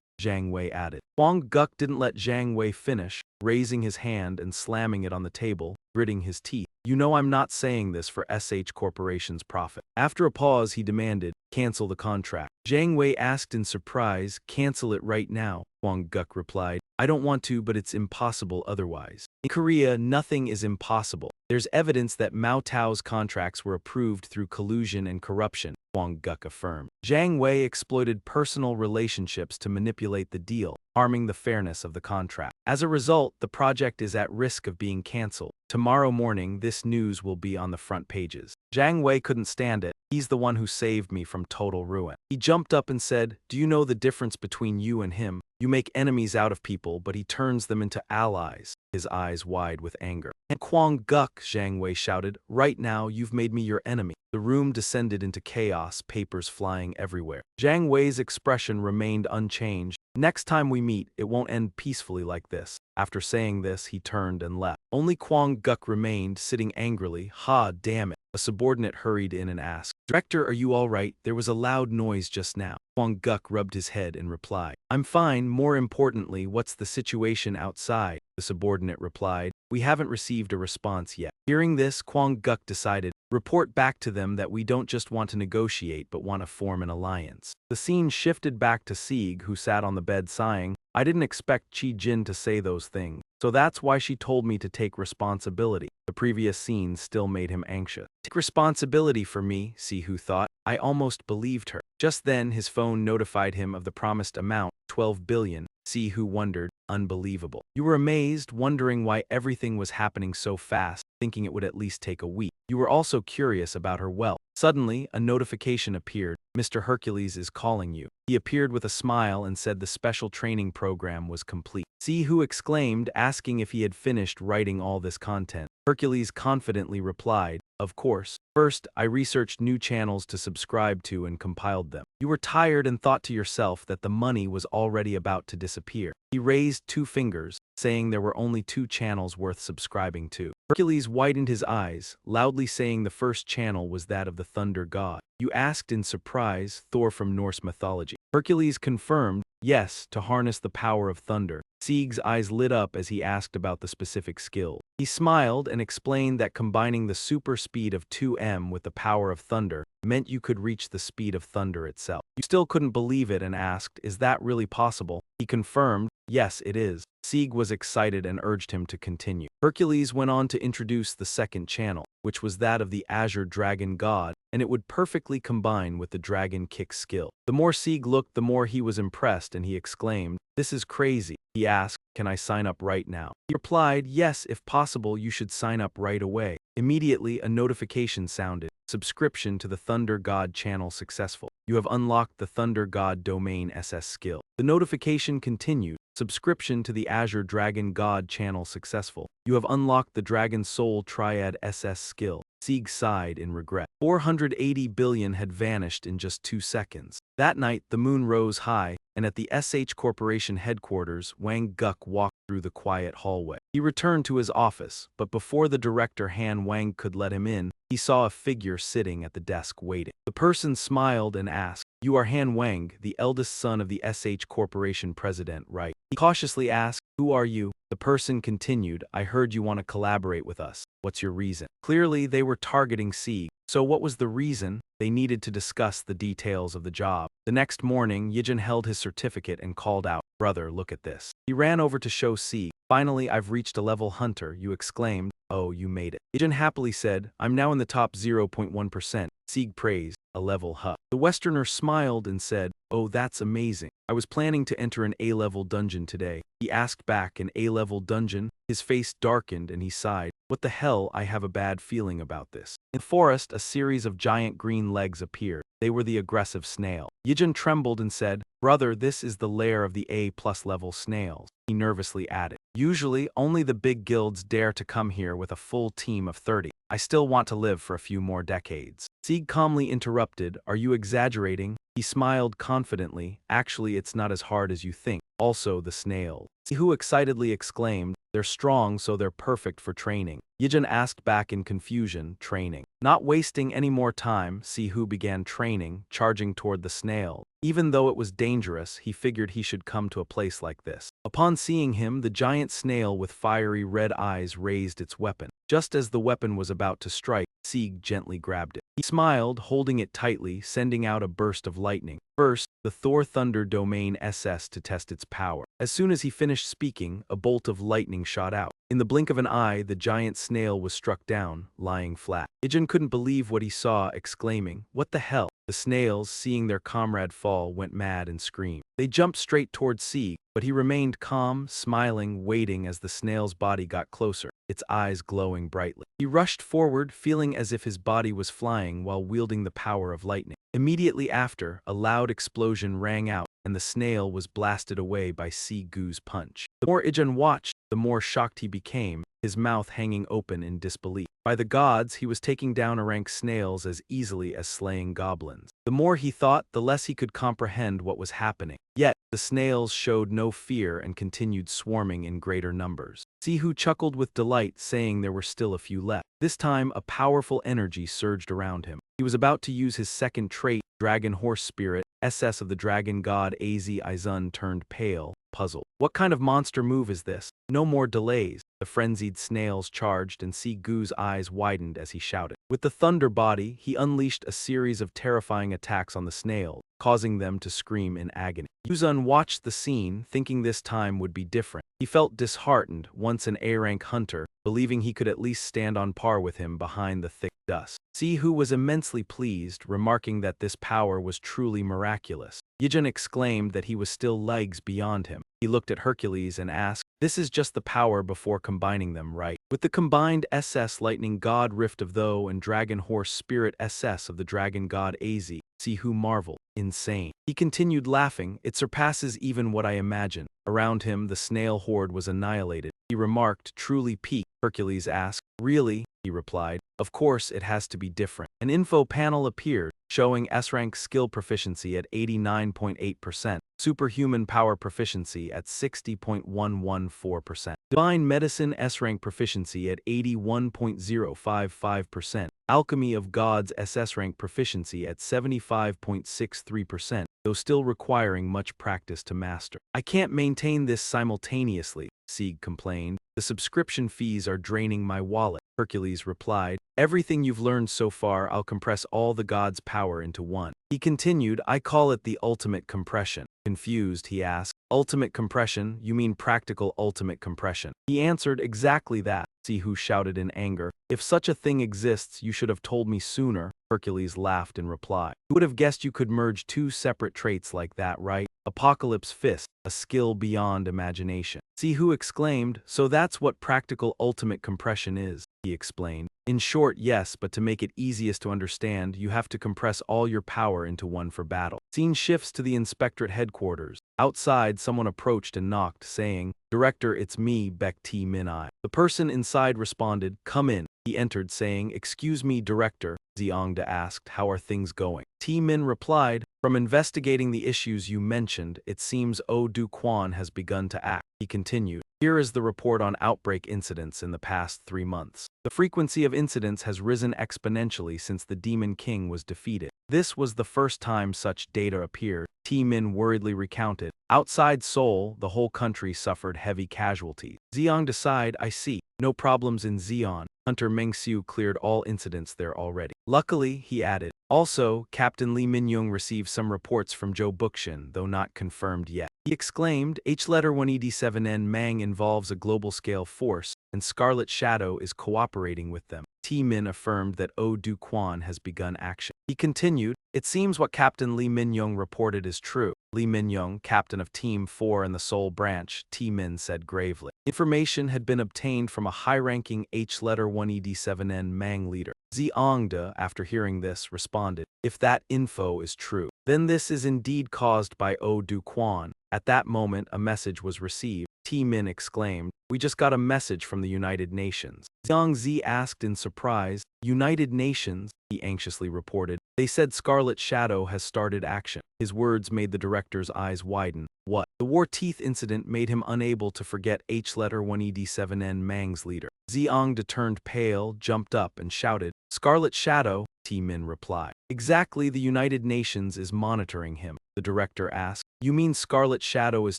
Zhang Wei added. Huang Guk didn't let Zhang Wei finish, raising his hand and slamming it on the table, gritting his teeth. "You know I'm not saying this for SH Corporation's profit." After a pause, he demanded, "Cancel the contract." Zhang Wei asked in surprise, "Cancel it right now." Huang Guk replied, "I don't want to, but it's impossible otherwise. In Korea, nothing is impossible. There's evidence that Mao Tao's contracts were approved through collusion and corruption," Huang Guk affirmed. Zhang Wei exploited personal relationships to manipulate the deal, harming the fairness of the contract. As a result, the project is at risk of being cancelled. Tomorrow morning, this news will be on the front pages. Zhang Wei couldn't stand it. He's the one who saved me from total ruin. He jumped up and said, "Do you know the difference between you and him? You make enemies out of people, but he turns them into allies," his eyes wide with anger. "And Huang Guk," Zhang Wei shouted, "right now you've made me your enemy." The room descended into chaos, papers flying everywhere. Zhang Wei's expression remained unchanged. "Next time we meet, it won't end peacefully like this." After saying this, he turned and left. Only Huang Guk remained, sitting angrily. "Ha, damn it." A subordinate hurried in and asked, "Director, are you all right? There was a loud noise just now." Huang Guk rubbed his head in reply. "I'm fine. More importantly, what's the situation outside?" The subordinate replied, "We haven't received a response yet." Hearing this, Huang Guk decided, "Report back to them that we don't just want to negotiate but want to form an alliance." The scene shifted back to Sieg, who sat on the bed sighing. "I didn't expect Qi Jin to say those things, so that's why she told me to take responsibility." The previous scene still made him anxious. "Take responsibility for me," Sihu thought. "I almost believed her." Just then, his phone notified him of the promised amount, 12 billion. Sihu wondered, "Unbelievable." "You were amazed, wondering why everything was happening so fast, thinking it would at least take a week. You were also curious about her wealth." Suddenly, a notification appeared. "Mr. Hercules is calling you." He appeared with a smile and said the special training program was complete. Sihu exclaimed, asking if he had finished writing all this content. Hercules confidently replied, "Of course. First, I researched new channels to subscribe to and compiled them." "You were tired and thought to yourself that the money was already about to disappear." He raised 2 fingers, saying there were only 2 channels worth subscribing to. Hercules widened his eyes, loudly saying the first channel was that of the Thunder God. "You asked in surprise, Thor from Norse mythology." Hercules confirmed, "Yes, to harness the power of thunder." Sieg's eyes lit up as he asked about the specific skill. He smiled and explained that combining the super speed of 2M with the power of thunder meant you could reach the speed of thunder itself. You still couldn't believe it and asked, "Is that really possible?" He confirmed, "Yes, it is." Sieg was excited and urged him to continue. Hercules went on to introduce the second channel, which was that of the Azure Dragon God, and it would perfectly combine with the Dragon Kick skill. The more Sieg looked, the more he was impressed, and he exclaimed, "This is crazy." He asked, "Can I sign up right now?" He replied, "Yes, if possible, you should sign up right away." Immediately, a notification sounded. "Subscription to the Thunder God channel successful. You have unlocked the Thunder God domain SS skill." The notification continued. "Subscription to the Azure Dragon God channel successful. You have unlocked the Dragon Soul Triad SS skill." Sieg sighed in regret. 480 billion had vanished in just 2 seconds. That night, the moon rose high, and at the SH Corporation headquarters, Wang Guk walked through the quiet hallway. He returned to his office, but before the director Han Wang could let him in, he saw a figure sitting at the desk waiting. The person smiled and asked, "You are Han Wang, the eldest son of the SH Corporation president, right?" He cautiously asked, "Who are you?" The person continued, "I heard you want to collaborate with us. What's your reason?" Clearly, they were targeting Sieg. So what was the reason? They needed to discuss the details of the job. The next morning, Yijin held his certificate and called out, "Brother, look at this." He ran over to show Sieg. "Finally, I've reached a level hunter," you exclaimed. "Oh, you made it." Yijin happily said, "I'm now in the top 0.1%. Sieg praised, a level huh. The Westerner smiled and said, "Oh, that's amazing. I was planning to enter an A-level dungeon today." He asked back, "An A-level dungeon?" His face darkened and he sighed. "What the hell, I have a bad feeling about this." In the forest, a series of giant green legs appeared. They were the aggressive snail. Yijin trembled and said, "Brother, this is the lair of the A+ level snails." He nervously added, "Usually, only the big guilds dare to come here with a full team of 30. I still want to live for a few more decades." Sieg calmly interrupted, "Are you exaggerating?" He smiled confidently, "Actually, it's not as hard as you think. Also, the snails." Sihu excitedly exclaimed, "They're strong, so they're perfect for training." Yijin asked back in confusion, "Training?" Not wasting any more time, Sihu began training, charging toward the snail. Even though it was dangerous, he figured he should come to a place like this. Upon seeing him, the giant snail with fiery red eyes raised its weapon. Just as the weapon was about to strike, Sieg gently grabbed it. He smiled, holding it tightly, sending out a burst of lightning. First, the Thor Thunder Domain SS to test its power. As soon as he finished speaking, a bolt of lightning shot out. In the blink of an eye, the giant snail was struck down, lying flat. Ijin couldn't believe what he saw, exclaiming, "What the hell?" The snails, seeing their comrade fall, went mad and screamed. They jumped straight toward Sieg, but he remained calm, smiling, waiting as the snail's body got closer, its eyes glowing brightly. He rushed forward, feeling as if his body was flying while wielding the power of lightning. Immediately after, a loud explosion rang out, and the snail was blasted away by Gu's punch. The more Ijin watched, the more shocked he became, his mouth hanging open in disbelief. By the gods, he was taking down rank snails as easily as slaying goblins. The more he thought, the less he could comprehend what was happening. Yet, the snails showed no fear and continued swarming in greater numbers. Sihu chuckled with delight, saying there were still a few left. This time, a powerful energy surged around him. He was about to use his second trait, Dragon Horse Spirit. SS of the dragon god Az Izun turned pale, puzzled. What kind of monster move is this? No more delays. The frenzied snails charged, and Gu's eyes widened as he shouted. With the thunder body, he unleashed a series of terrifying attacks on the snails, causing them to scream in agony. Yuzun watched the scene, thinking this time would be different. He felt disheartened, once an A-rank hunter, believing he could at least stand on par with him behind the thick dust. Sihu was immensely pleased, remarking that this power was truly miraculous. Yijin exclaimed that he was still leagues beyond him. He looked at Hercules and asked, "This is just the power before combining them, right?" With the combined SS Lightning God Rift of Tho and Dragon Horse Spirit SS of the Dragon God Az, Sihu marveled. Insane. He continued laughing, "It surpasses even what I imagined." Around him, the snail horde was annihilated. He remarked, "Truly peak." Hercules asked, "Really?" He replied, "Of course it has to be different." An info panel appeared, showing S-rank skill proficiency at 89.8%, superhuman power proficiency at 60.114%, divine medicine S-rank proficiency at 81.055%, alchemy of gods SS-rank proficiency at 75.63%, though still requiring much practice to master. "I can't maintain this simultaneously," Sieg complained. "The subscription fees are draining my wallet." Hercules replied, "Everything you've learned so far, I'll compress all the gods' power into one." He continued, "I call it the ultimate compression." Confused, he asked, "Ultimate compression? You mean practical ultimate compression?" He answered, "Exactly that." Sihu shouted in anger, "If such a thing exists, you should have told me sooner." Hercules laughed in reply. "Who would have guessed you could merge two separate traits like that, right? Apocalypse Fist, a skill beyond imagination." Sihu exclaimed, "So that's what practical ultimate compression is," he explained. "In short, yes, but to make it easiest to understand, you have to compress all your power into one for battle." Scene shifts to the inspectorate headquarters. Outside, someone approached and knocked, saying, "Director, it's me, Baek T Min-I." The person inside responded, "Come in." He entered, saying, "Excuse me, Director." Xiongda asked, "How are things going?" T Min replied, "From investigating the issues you mentioned, it seems Du Quan has begun to act." He continued, "Here is the report on outbreak incidents in the past 3 months. The frequency of incidents has risen exponentially since the Demon King was defeated. This was the first time such data appeared." T Min worriedly recounted, "Outside Seoul, the whole country suffered heavy casualties." Xiongda sighed, "I see. No problems in Xi'an. Hunter Mengxiu cleared all incidents there already." "Luckily," he added. "Also, Captain Lee Minyoung received some reports from Zhou Buxin, though not confirmed yet." He exclaimed, "H-letter 1ED7N Mang involves a global-scale force, and Scarlet Shadow is cooperating with them." T-Min affirmed that Oh Du-Kwan has begun action. He continued, it seems what Captain Lee Min-young reported is true. Lee Min-young, captain of Team 4 in the Seoul branch, T-Min said gravely. Information had been obtained from a high-ranking H-letter 1ED7N Mang leader. Zhongde, after hearing this, responded, if that info is true, then this is indeed caused by Oh Du-Kwan. At that moment, a message was received. T-Min exclaimed, we just got a message from the United Nations. Zhang Zi asked in surprise, United Nations? He anxiously reported. They said Scarlet Shadow has started action. His words made the director's eyes widen. What? The War Teeth incident made him unable to forget H-letter 1ED7N Mang's leader. Zhongde turned pale, jumped up, and shouted, Scarlet Shadow? T-Min replied. Exactly, the United Nations is monitoring him. The director asked. You mean Scarlet Shadow is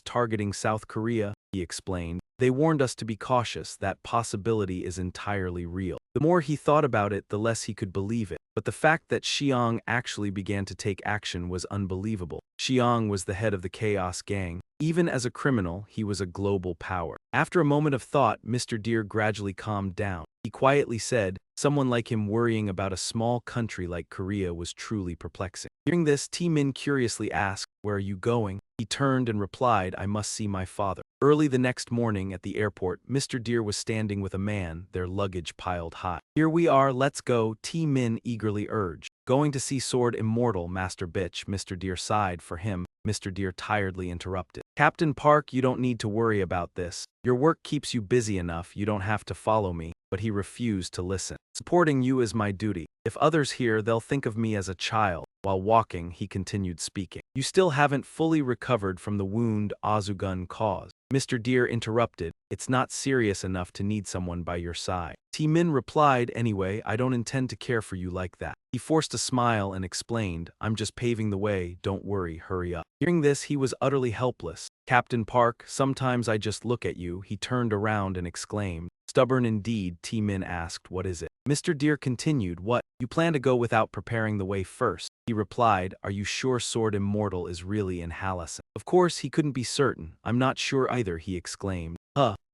targeting South Korea? He explained. They warned us to be cautious, that possibility is entirely real. The more he thought about it, the less he could believe it. But the fact that Xiang actually began to take action was unbelievable. Xiang was the head of the Chaos Gang. Even as a criminal, he was a global power. After a moment of thought, Mr. Deer gradually calmed down. He quietly said, someone like him worrying about a small country like Korea was truly perplexing. Hearing this, T-Min curiously asked, where are you going? He turned and replied, I must see my father. Early the next morning at the airport, Mr. Deer was standing with a man, their luggage piled high. Here we are, let's go, T-Min eagerly urged. Going to see Sword Immortal, Master Bitch, Mr. Deer sighed for him. Mr. Deer tiredly interrupted. Captain Park, you don't need to worry about this. Your work keeps you busy enough, you don't have to follow me. But he refused to listen. Supporting you is my duty. If others hear, they'll think of me as a child. While walking, he continued speaking. You still haven't fully recovered from the wound Azugun caused. Mr. Deer interrupted. It's not serious enough to need someone by your side. T-Min replied, anyway, I don't intend to care for you like that. He forced a smile and explained, I'm just paving the way, don't worry, hurry up. Hearing this, he was utterly helpless. Captain Park, sometimes I just look at you. He turned around and exclaimed. Stubborn indeed, T-Min asked, what is it? Mr. Deer continued, what? You plan to go without preparing the way first. He replied, are you sure Sword Immortal is really in Halasan? Of course, he couldn't be certain. I'm not sure either, he exclaimed.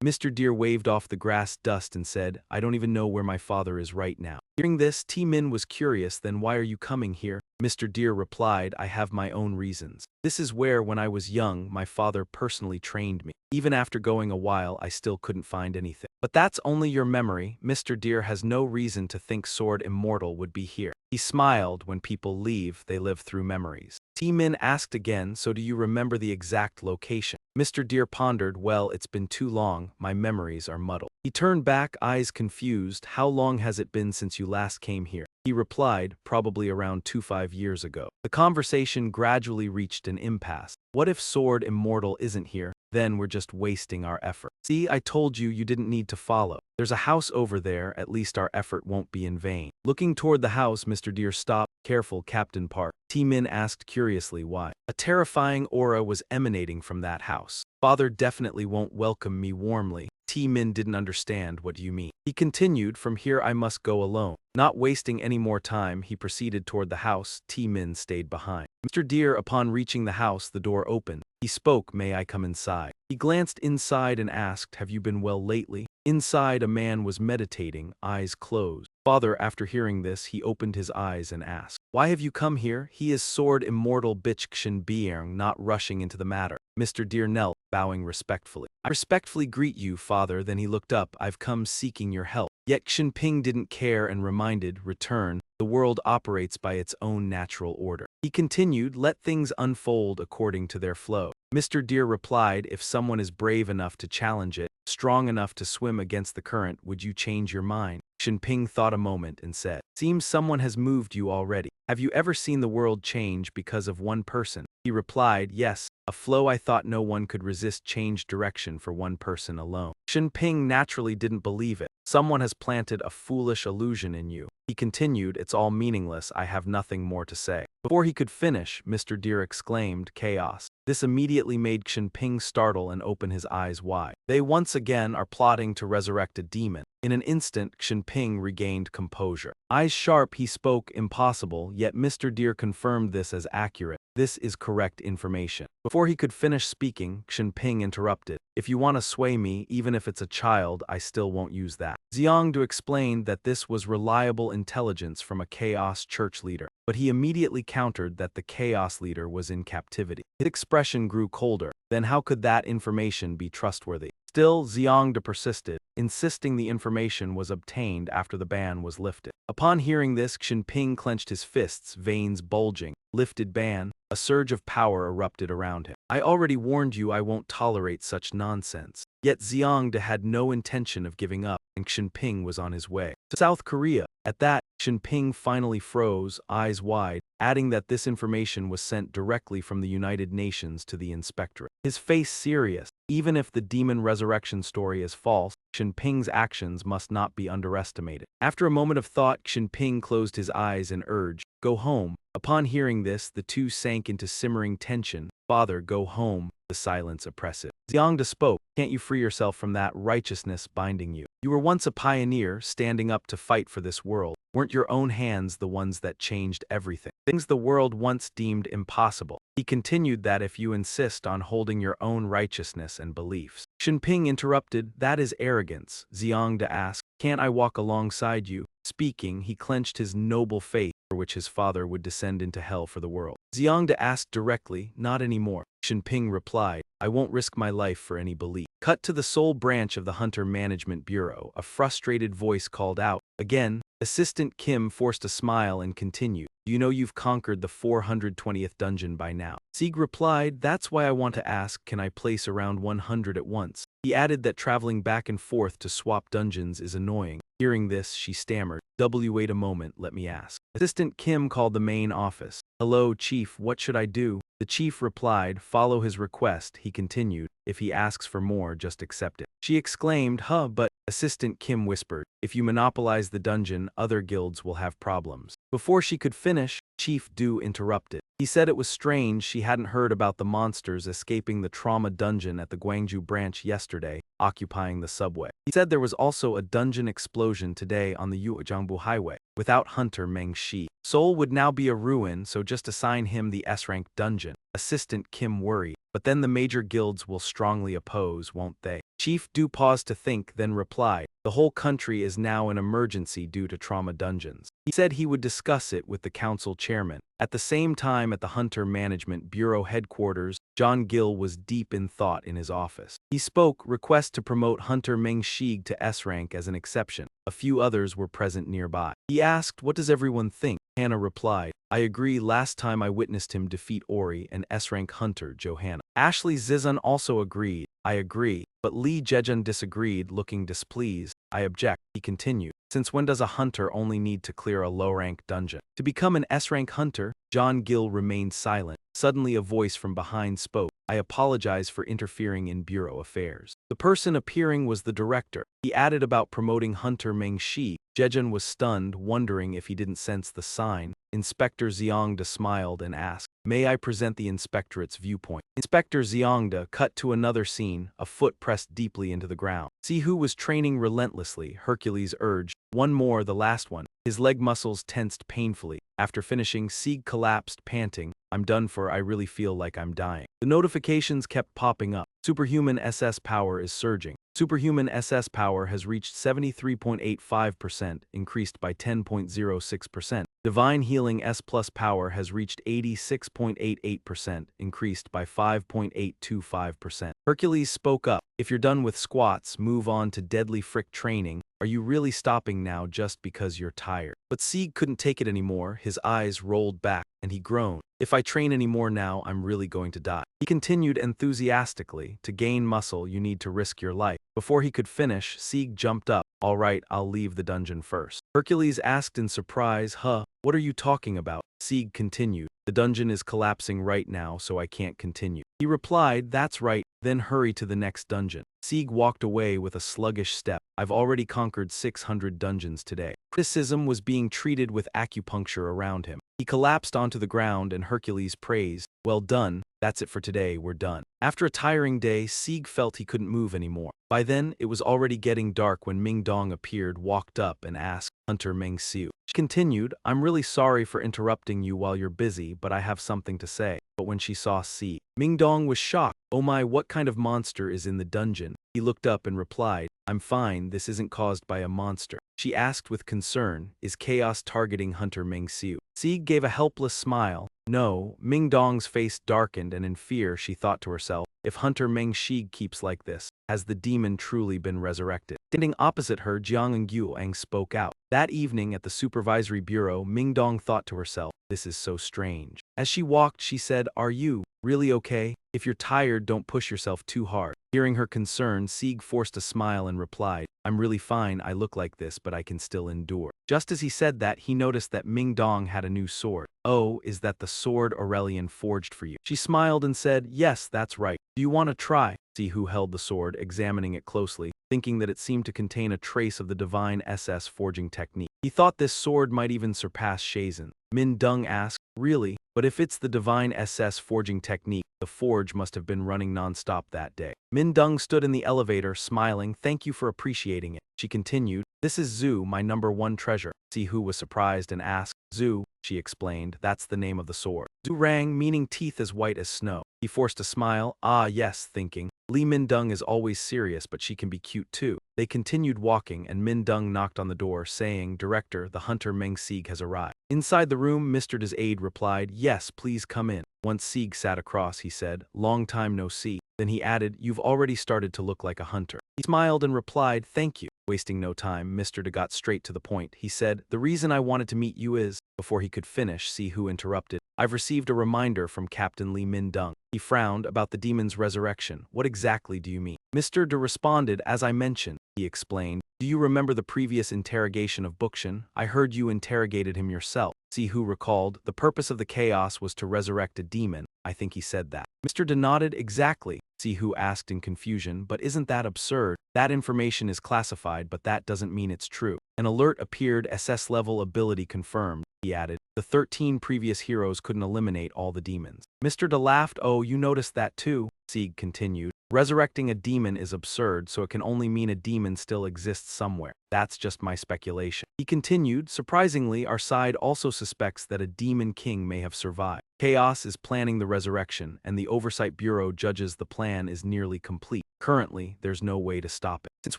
Mr. Deer waved off the grass dust and said, I don't even know where my father is right now. Hearing this, T-Min was curious, then why are you coming here? Mr. Deer replied, I have my own reasons. This is where, when I was young, my father personally trained me. Even after going a while, I still couldn't find anything. But that's only your memory. Mr. Deer has no reason to think Sword Immortal would be here. He smiled. When people leave, they live through memories. T-Min asked again, so do you remember the exact location? Mr. Deer pondered, well, it's been too long, my memories are muddled. He turned back, eyes confused. How long has it been since you last came here? He replied, probably around 25 years ago. The conversation gradually reached an impasse. What if Sword Immortal isn't here? Then we're just wasting our effort. See, I told you you didn't need to follow. There's a house over there, at least our effort won't be in vain. Looking toward the house, Mr. Deer stopped. Careful, Captain Park. T-Min asked curiously why. A terrifying aura was emanating from that house. Father definitely won't welcome me warmly. T-Min didn't understand. What do you mean? He continued, from here I must go alone. Not wasting any more time, he proceeded toward the house. T-Min stayed behind. Mr. Deer, upon reaching the house, the door opened. He spoke, may I come inside? He glanced inside and asked, have you been well lately? Inside, a man was meditating, eyes closed. Father, after hearing this, he opened his eyes and asked, why have you come here? He is Sword Immortal Bitch Kshin Biang, not rushing into the matter. Mr. Deer knelt, bowing respectfully. I respectfully greet you, Father. Then he looked up. I've come seeking your help. Yet Xinping didn't care and reminded, return, the world operates by its own natural order. He continued, let things unfold according to their flow. Mr. Deer replied, if someone is brave enough to challenge it, strong enough to swim against the current, would you change your mind? Xinping thought a moment and said, seems someone has moved you already. Have you ever seen the world change because of one person? He replied, yes, a flow. I thought no one could resist change direction for one person alone. Xinping naturally didn't believe it. Someone has planted a foolish illusion in you. He continued, it's all meaningless, I have nothing more to say. Before he could finish, Mr. Deer exclaimed, chaos. This immediately made Xinping startle and open his eyes wide. They once again are plotting to resurrect a demon. In an instant, Xinping regained composure. Eyes sharp, he spoke. Impossible, yet Mr. Deer confirmed this as accurate. This is correct information. Before he could finish speaking, Xinping interrupted. If you want to sway me, even if it's a child, I still won't use that. Xiangdu explained that this was reliable intelligence from a chaos church leader, but he immediately countered that the chaos leader was in captivity. His expression grew colder. Then how could that information be trustworthy? Still, Xiangdu persisted, insisting the information was obtained after the ban was lifted. Upon hearing this, Xinping clenched his fists, veins bulging. Lifted ban, a surge of power erupted around him. I already warned you I won't tolerate such nonsense. Yet Xiangdu had no intention of giving up, and Xinping was on his way to South Korea. At that, Xinping finally froze, eyes wide, adding that this information was sent directly from the United Nations to the inspectorate. His face serious. Even if the demon resurrection story is false, Xinping's actions must not be underestimated. After a moment of thought, Xinping closed his eyes and urged, "Go home." Upon hearing this, the two sank into simmering tension. "Father, go home." The silence oppressive. Xiangdu spoke. "Can't you free yourself from that righteousness binding you? You were once a pioneer, standing up to fight for this world. Weren't your own hands the ones that changed everything? Things the world once deemed impossible." He continued that if you insist on holding your own righteousness and beliefs. Xinping interrupted. "That is arrogance." Xiangdu asked, "Can't I walk alongside you?" Speaking, he clenched his noble faith for which his father would descend into hell for the world. Xiangdu asked directly, "Not anymore." Xinping replied, "I won't risk my life for any belief." Cut to the sole branch of the Hunter Management Bureau. A frustrated voice called out. Again, Assistant Kim forced a smile and continued. "You know you've conquered the 420th dungeon by now." Sieg replied, "That's why I want to ask, can I place around 100 at once?" He added that traveling back and forth to swap dungeons is annoying. Hearing this, she stammered, Wait a moment, let me ask." Assistant Kim called the main office. "Hello, Chief, what should I do?" The chief replied, "Follow his request." He continued, "If he asks for more, just accept it." She exclaimed, "Huh, but..." Assistant Kim whispered, "If you monopolize the dungeon, other guilds will have problems." Before she could finish, Chief Du interrupted. He said it was strange she hadn't heard about the monsters escaping the trauma dungeon at the Gwangju branch yesterday, occupying the subway. He said there was also a dungeon explosion today on the Yujiangbu Highway. Without Hunter Meng Shi, Seoul would now be a ruin, so just assign him the S-rank dungeon. Assistant Kim worried, "But then the major guilds will strongly oppose, won't they?" Chief Du paused to think, then replied, "The whole country is now in emergency due to trauma dungeons." He said he would discuss it with the council chairman. At the same time, at the Hunter Management Bureau headquarters, John Gill was deep in thought in his office. He spoke, request to promote Hunter Meng Shig to S-rank as an exception. A few others were present nearby. He asked, "What does everyone think?" Hannah replied, "I agree, last time I witnessed him defeat Ori and S-rank Hunter Johanna." Ashley Zizun also agreed, "I agree," but Lee Jejun disagreed, looking displeased. "I object," he continued. "Since when does a hunter only need to clear a low-rank dungeon? To become an S-rank hunter?" John Gill remained silent. Suddenly a voice from behind spoke, "I apologize for interfering in bureau affairs." The person appearing was the director. He added about promoting Hunter Meng Shi. Jejun was stunned, wondering if he didn't sense the sign. Inspector Xiongda smiled and asked, "May I present the inspectorate's viewpoint?" Inspector Xiongda cut to another scene, a foot pressed deeply into the ground. See who was training relentlessly, Hercules urged. "One more, the last one." His leg muscles tensed painfully. After finishing, Sieg collapsed, panting, "I'm done for, I really feel like I'm dying." The notifications kept popping up. Superhuman SS power is surging. Superhuman SS power has reached 73.85%, increased by 10.06%. Divine Healing S plus power has reached 86.88%, increased by 5.825%. Hercules spoke up, "If you're done with squats, move on to deadly frick training. Are you really stopping now just because you're tired?" But Sieg couldn't take it anymore. His eyes rolled back, and he groaned. "If I train anymore now, I'm really going to die." He continued enthusiastically, "To gain muscle, you need to risk your life." Before he could finish, Sieg jumped up. "All right, I'll leave the dungeon first." Hercules asked in surprise, "Huh, what are you talking about?" Sieg continued, "The dungeon is collapsing right now, so I can't continue." He replied, "That's right, then hurry to the next dungeon." Sieg walked away with a sluggish step. "I've already conquered 600 dungeons today." Criticism was being treated with acupuncture around him. He collapsed onto the ground and Hercules praised, "Well done, that's it for today, we're done." After a tiring day, Sieg felt he couldn't move anymore. By then, it was already getting dark when Ming Dong appeared, walked up, and asked Hunter Meng Siu. She continued, I'm really sorry for interrupting you while you're busy, but I have something to say. But when she saw Si, Ming Dong was shocked. Oh my, what kind of monster is in the dungeon? He looked up and replied, I'm fine, this isn't caused by a monster. She asked with concern, is chaos targeting Hunter Meng Siu? Si gave a helpless smile. No. Ming Dong's face darkened, and in fear she thought to herself, if Hunter Meng Shi keeps like this, has the demon truly been resurrected? Standing opposite her, Jiang and Guang spoke out. That evening at the supervisory bureau, Ming Dong thought to herself, this is so strange. As she walked, she said, are you really okay? If you're tired, don't push yourself too hard. Hearing her concern, Sieg forced a smile and replied, I'm really fine, I look like this, but I can still endure. Just as he said that, he noticed that Ming Dong had a new sword. Oh, is that the sword Aurelian forged for you? She smiled and said, yes, that's right. Do you want to try? See who held the sword, examining it closely, thinking that it seemed to contain a trace of the divine SS forging technique. He thought this sword might even surpass Shazin. Min Dong asked, really? But if it's the divine SS forging technique, the forge must have been running non-stop that day. Min Dong stood in the elevator, smiling, thank you for appreciating it. She continued, this is Zhu, my #1 treasure. Si Hu was surprised and asked, Zhu, she explained, that's the name of the sword. Zhu rang, meaning teeth as white as snow. He forced a smile, ah yes, thinking, Li Mindung is always serious, but she can be cute too. They continued walking, and Mindung knocked on the door, saying, Director, the hunter Meng Sieg has arrived. Inside the room, Mr. Da's aide replied, yes, please come in. Once Sieg sat across, he said, long time no see. Then he added, you've already started to look like a hunter. He smiled and replied, thank you. Wasting no time, Mr. Da got straight to the point. He said, the reason I wanted to meet you is… Before he could finish, Si Hu interrupted, I've received a reminder from Captain Li Mindung. He frowned about the demon's resurrection. What exactly do you mean? Mr. Da responded, as I mentioned, he explained. Do you remember the previous interrogation of Bukshin? I heard you interrogated him yourself. Si Hu recalled, the purpose of the chaos was to resurrect a demon. I think he said that. Mr. Da nodded, exactly. Si Hu asked in confusion, but isn't that absurd? That information is classified, but that doesn't mean it's true. An alert appeared, SS level ability confirmed, he added. The 13 previous heroes couldn't eliminate all the demons. Mr. Da laughed, oh, you noticed that too? Sieg continued. Resurrecting a demon is absurd, so it can only mean a demon still exists somewhere. That's just my speculation. He continued, surprisingly, our side also suspects that a demon king may have survived. Chaos is planning the resurrection, and the Oversight Bureau judges the plan is nearly complete. Currently, there's no way to stop it. Since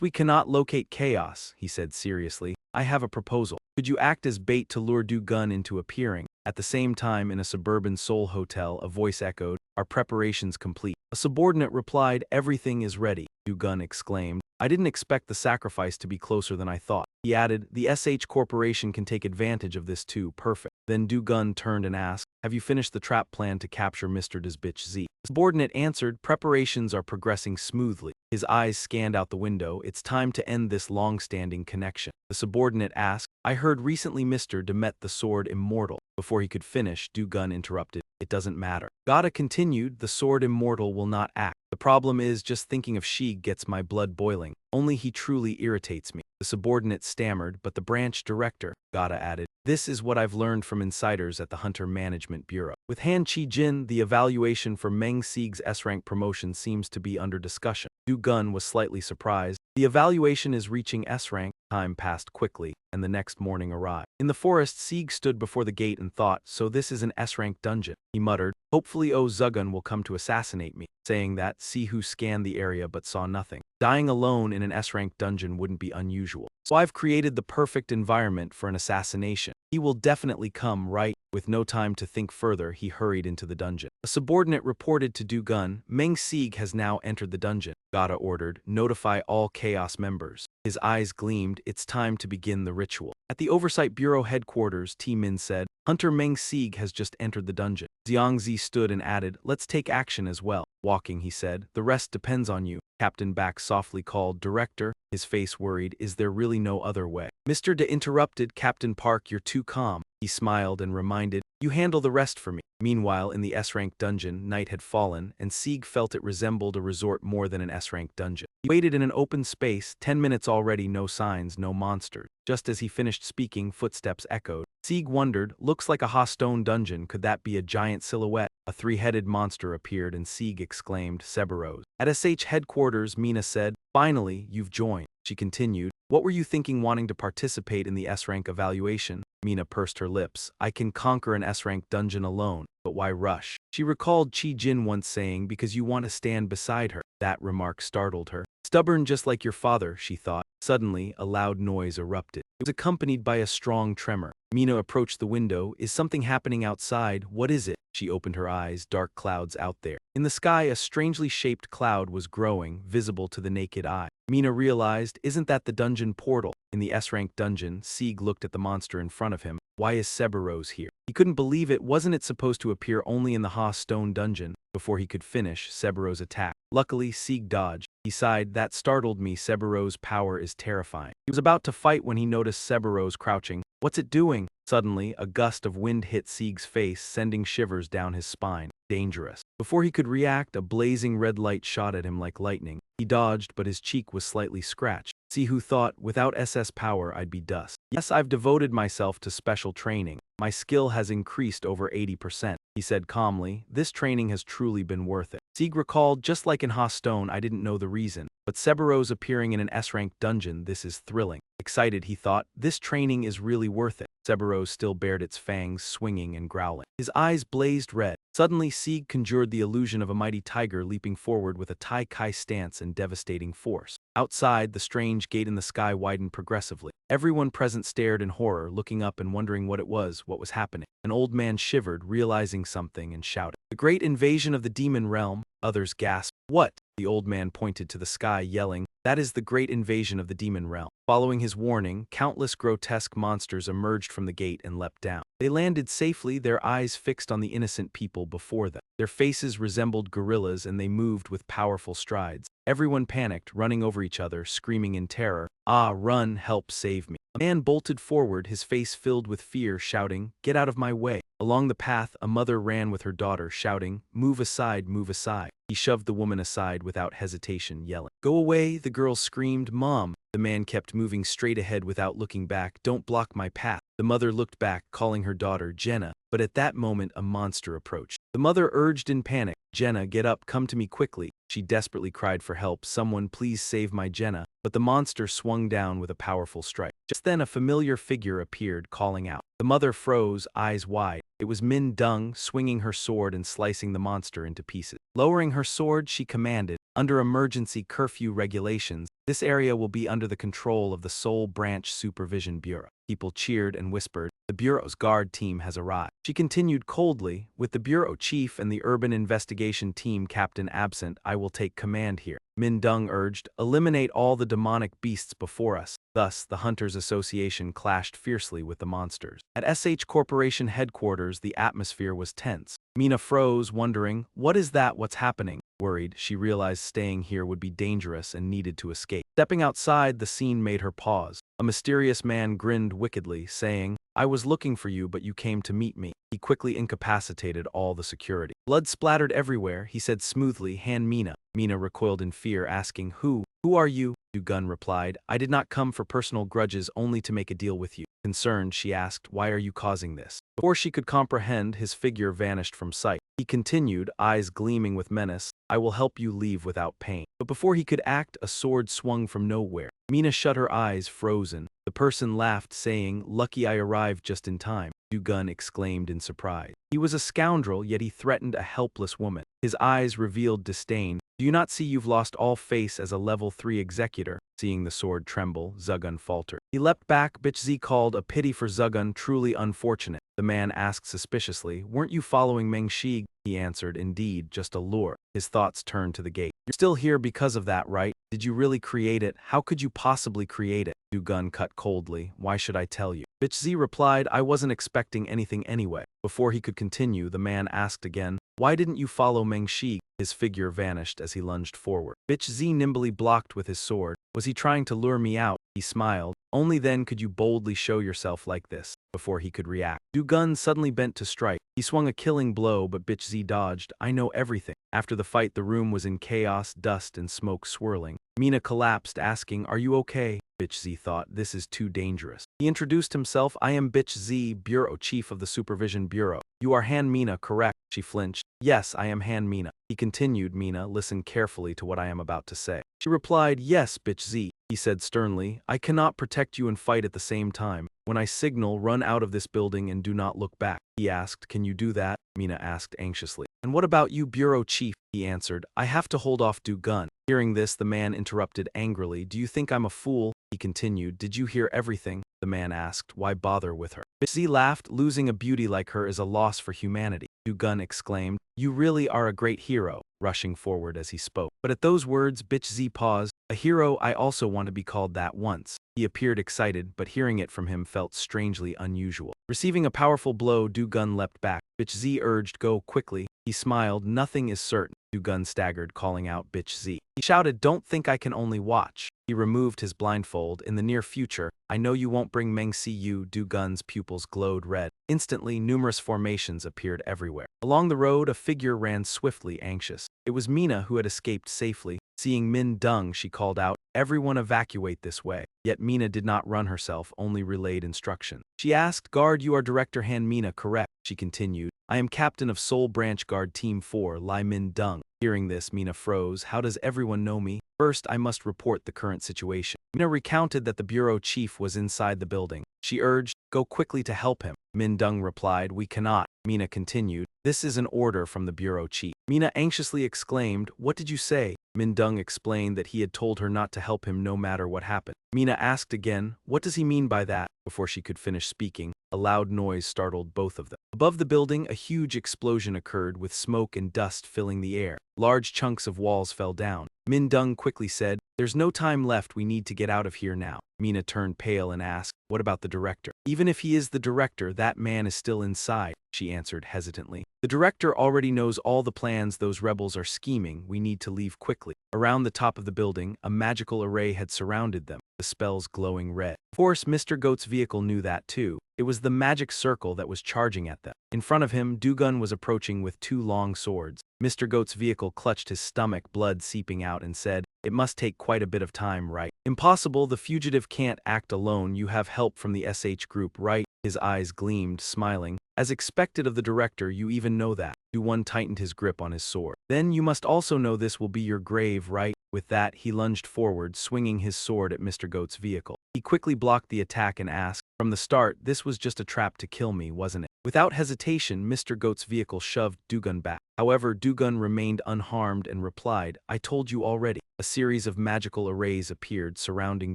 we cannot locate Chaos, he said seriously, I have a proposal. Could you act as bait to lure Du Gun into appearing? At the same time, in a suburban Seoul hotel, a voice echoed, our preparations complete. A subordinate replied, everything is ready. Du Gun exclaimed, I didn't expect the sacrifice to be closer than I thought. He added, the SH Corporation can take advantage of this too, perfect. Then Du Gun turned and asked, have you finished the trap plan to capture Mr. Da's bitch Z? The subordinate answered, preparations are progressing smoothly. His eyes scanned out the window, it's time to end this long-standing connection. The subordinate asked, I heard recently Mr. Da met the sword immortal. Before he could finish, Du Gun interrupted, it doesn't matter. Gata continued, the sword immortal will not act. The problem is just thinking of Shi gets my blood boiling. Only he truly irritates me. The subordinate stammered, but the branch director, Gata added, this is what I've learned from insiders at the Hunter Management Bureau. With Han Chi-jin, the evaluation for Meng Sieg's S-rank promotion seems to be under discussion. Du Gun was slightly surprised. The evaluation is reaching S-rank. Time passed quickly, and the next morning arrived. In the forest, Sieg stood before the gate and thought, so this is an S-rank dungeon. He muttered, hopefully Zugun will come to assassinate me. Saying that, Si Hu scanned the area but saw nothing. Dying alone in an S-rank dungeon wouldn't be unusual. So I've created the perfect environment for an assassination. He will definitely come, right? With no time to think further, he hurried into the dungeon. A subordinate reported to Du Gun, Meng Sieg has now entered the dungeon. Gata ordered, notify all Chaos members. His eyes gleamed, it's time to begin the ritual. At the Oversight Bureau headquarters, T-Min said, Hunter Meng Sieg has just entered the dungeon. Xiangzi stood and added, let's take action as well. Walking, he said, the rest depends on you. Captain Back softly called, Director, his face worried, is there really no other way? Mr. Da interrupted, Captain Park, you're too calm. He smiled and reminded, you handle the rest for me. Meanwhile, in the S-rank dungeon, night had fallen, and Sieg felt it resembled a resort more than an S-rank dungeon. He waited in an open space, 10 minutes already, no signs, no monsters. Just as he finished speaking, footsteps echoed. Sieg wondered, looks like a Hostone dungeon, could that be a giant silhouette? A three-headed monster appeared and Sieg exclaimed, Seberos. At SH headquarters, Mina said, Finally, you've joined, she continued. What were you thinking wanting to participate in the S-rank evaluation? Mina pursed her lips. I can conquer an S-rank dungeon alone, but why rush? She recalled Chi Jin once saying, because you want to stand beside her. That remark startled her. Stubborn just like your father, she thought. Suddenly, a loud noise erupted. It was accompanied by a strong tremor. Mina approached the window. Is something happening outside? What is it? She opened her eyes, dark clouds out there. In the sky, a strangely shaped cloud was growing, visible to the naked eye. Mina realized, isn't that the dungeon portal? In the S-rank dungeon, Sieg looked at the monster in front of him. Why is Cerberus here? He couldn't believe it. Wasn't it supposed to appear only in the Ha stone dungeon? Before he could finish, Cerberus attacked. Luckily, Sieg dodged. He sighed, that startled me. Cerberus' power is terrifying. He was about to fight when he noticed Cerberus crouching. What's it doing? Suddenly, a gust of wind hit Sieg's face, sending shivers down his spine. Dangerous. Before he could react, a blazing red light shot at him like lightning. He dodged, but his cheek was slightly scratched. Sihu thought, without SS power, I'd be dust. Yes, I've devoted myself to special training. My skill has increased over 80%, he said calmly. This training has truly been worth it. Sieg recalled, just like in Ha Stone, I didn't know the reason. But Cerberus appearing in an S-rank dungeon, this is thrilling. Excited, he thought, this training is really worth it. Cerberus still bared its fangs, swinging and growling. His eyes blazed red. Suddenly, Sieg conjured the illusion of a mighty tiger leaping forward with a Tai Kai stance and devastating force. Outside, the strange gate in the sky widened progressively. Everyone present stared in horror, looking up and wondering what was happening. An old man shivered, realizing something, and shouted, "The great invasion of the demon realm!" Others gasped. What? The old man pointed to the sky, yelling, that is the great invasion of the demon realm. Following his warning, countless grotesque monsters emerged from the gate and leapt down. They landed safely, their eyes fixed on the innocent people before them. Their faces resembled gorillas and they moved with powerful strides. Everyone panicked, running over each other, screaming in terror, "Ah, run, help, save me." A man bolted forward, his face filled with fear, shouting, "Get out of my way." Along the path, a mother ran with her daughter, shouting, "Move aside, move aside." He shoved the woman aside without hesitation, yelling, "Go away," the girl screamed, "Mom." The man kept moving straight ahead without looking back. "Don't block my path." The mother looked back, calling her daughter Jenna, but at that moment a monster approached. The mother urged in panic, "Jenna, get up, come to me quickly." She desperately cried for help, "Someone please save my Jenna." But the monster swung down with a powerful strike. Just then a familiar figure appeared, calling out. The mother froze, eyes wide. It was Min Dung, swinging her sword and slicing the monster into pieces. Lowering her sword, she commanded, "Under emergency curfew regulations, this area will be under the control of the Seoul Branch Supervision Bureau." People cheered and whispered, "The Bureau's guard team has arrived." She continued coldly, "With the Bureau chief and the urban investigation team captain absent, I will take command here." Min Dung urged, "Eliminate all the demonic beasts before us." Thus, the Hunters Association clashed fiercely with the monsters. At SH Corporation headquarters, the atmosphere was tense. Mina froze, wondering, what's happening? Worried, she realized staying here would be dangerous and needed to escape. Stepping outside, the scene made her pause. A mysterious man grinned wickedly, saying, "I was looking for you, but you came to meet me." He quickly incapacitated all the security. Blood splattered everywhere, he said smoothly, "Hand Mina." Mina recoiled in fear, asking, Who are you?" Dugun replied, "I did not come for personal grudges, only to make a deal with you." Concerned, she asked, "Why are you causing this?" Before she could comprehend, his figure vanished from sight. He continued, eyes gleaming with menace, "I will help you leave without pain." But before he could act, a sword swung from nowhere. Mina shut her eyes, frozen. The person laughed, saying, "Lucky I arrived just in time." Dugun exclaimed in surprise. He was a scoundrel, yet he threatened a helpless woman. His eyes revealed disdain. "Do you not see you've lost all face as a level 3 executor?" Seeing the sword tremble, Zugun faltered. He leapt back. Bitch Z called, "A pity for Zugun, truly unfortunate." The man asked suspiciously, "Weren't you following Meng Shi?" He answered, "Indeed, just a lure." His thoughts turned to the gate. "You're still here because of that, right? Did you really create it? How could you possibly create it?" Dugun cut coldly, "Why should I tell you?" Bitch Z replied, "I wasn't expecting anything anyway." Before he could continue, the man asked again, "Why didn't you follow Meng Shi?" His figure vanished as he lunged forward. Bitch Z nimbly blocked with his sword. "Was he trying to lure me out?" He smiled. "Only then could you boldly show yourself like this." Before he could react, Dugun suddenly bent to strike. He swung a killing blow, but Bitch Z dodged. "I know everything." After the fight, the room was in chaos, dust and smoke swirling. Mina collapsed, asking, "Are you okay?" Bitch Z thought, "This is too dangerous." He introduced himself. I am Bitch Z, Bureau Chief of the Supervision Bureau. You are Han Mina, correct? She flinched. Yes, I am Han Mina. He continued. Mina, listen carefully to what I am about to say. She replied, yes, Bitch Z. He said sternly, I cannot protect you and fight at the same time. When I signal, run out of this building and do not look back. He asked, can you do that? Mina asked anxiously. And what about you, Bureau Chief? He answered, I have to hold off Du Gun. Hearing this, the man interrupted angrily. Do you think I'm a fool? He continued. Did you hear everything? The man asked. Why bother with her? Bitch Z laughed. Losing a beauty like her is a loss for humanity. Du Gun exclaimed. You really are a great hero, rushing forward as he spoke. But at those words, Bitch Z paused. A hero, I also want to be called that once. He appeared excited, but hearing it from him felt strangely unusual. Receiving a powerful blow, Du Gun leapt back. Bitch Z urged, go quickly. He smiled. Nothing is certain. Du Gun staggered, calling out Bitch Z. He shouted, don't think I can only watch. He removed his blindfold. In the near future, I know you won't bring Meng See you. Du Gun's pupils glowed red. Instantly, numerous formations appeared everywhere. Along the road, a figure ran swiftly, anxious. It was Mina, who had escaped safely. Seeing Min Dung, she called out, everyone evacuate this way. Yet Mina did not run herself, only relayed instruction. She asked, Guard, you are Director Han Mina, correct? She continued, I am Captain of Seoul Branch Guard Team 4, Lai Min Dung. Hearing this, Mina froze. How does everyone know me? First, I must report the current situation. Mina recounted that the bureau chief was inside the building. She urged, go quickly to help him. Min Dung replied, we cannot. Mina continued, this is an order from the bureau chief. Mina anxiously exclaimed, what did you say? Min Dung explained that he had told her not to help him no matter what happened. Mina asked again, what does he mean by that? Before she could finish speaking, a loud noise startled both of them. Above the building, a huge explosion occurred with smoke and dust filling the air. Large chunks of walls fell down. Min Dung quickly said, there's no time left, we need to get out of here now. Mina turned pale and asked, what about the director? Even if he is the director, that man is still inside, she answered hesitantly. The director already knows all the plans those rebels are scheming. We need to leave quickly. Around the top of the building, a magical array had surrounded them, the spells glowing red. Of course, Mr. Goat's vehicle knew that too. It was the magic circle that was charging at them. In front of him, Du Gun was approaching with two long swords. Mr. Goat's vehicle clutched his stomach, blood seeping out, and said, it must take quite a bit of time, right? Impossible, the fugitive can't act alone. You have help from the SH group, right? His eyes gleamed, smiling. As expected of the director, you even know that. Du-Won tightened his grip on his sword. Then you must also know this will be your grave, right? With that, he lunged forward, swinging his sword at Mr. Goat's vehicle. He quickly blocked the attack and asked, from the start, this was just a trap to kill me, wasn't it? Without hesitation, Mr. Goat's vehicle shoved Du-Gun back. However, Du-Gun remained unharmed and replied, I told you already. A series of magical arrays appeared surrounding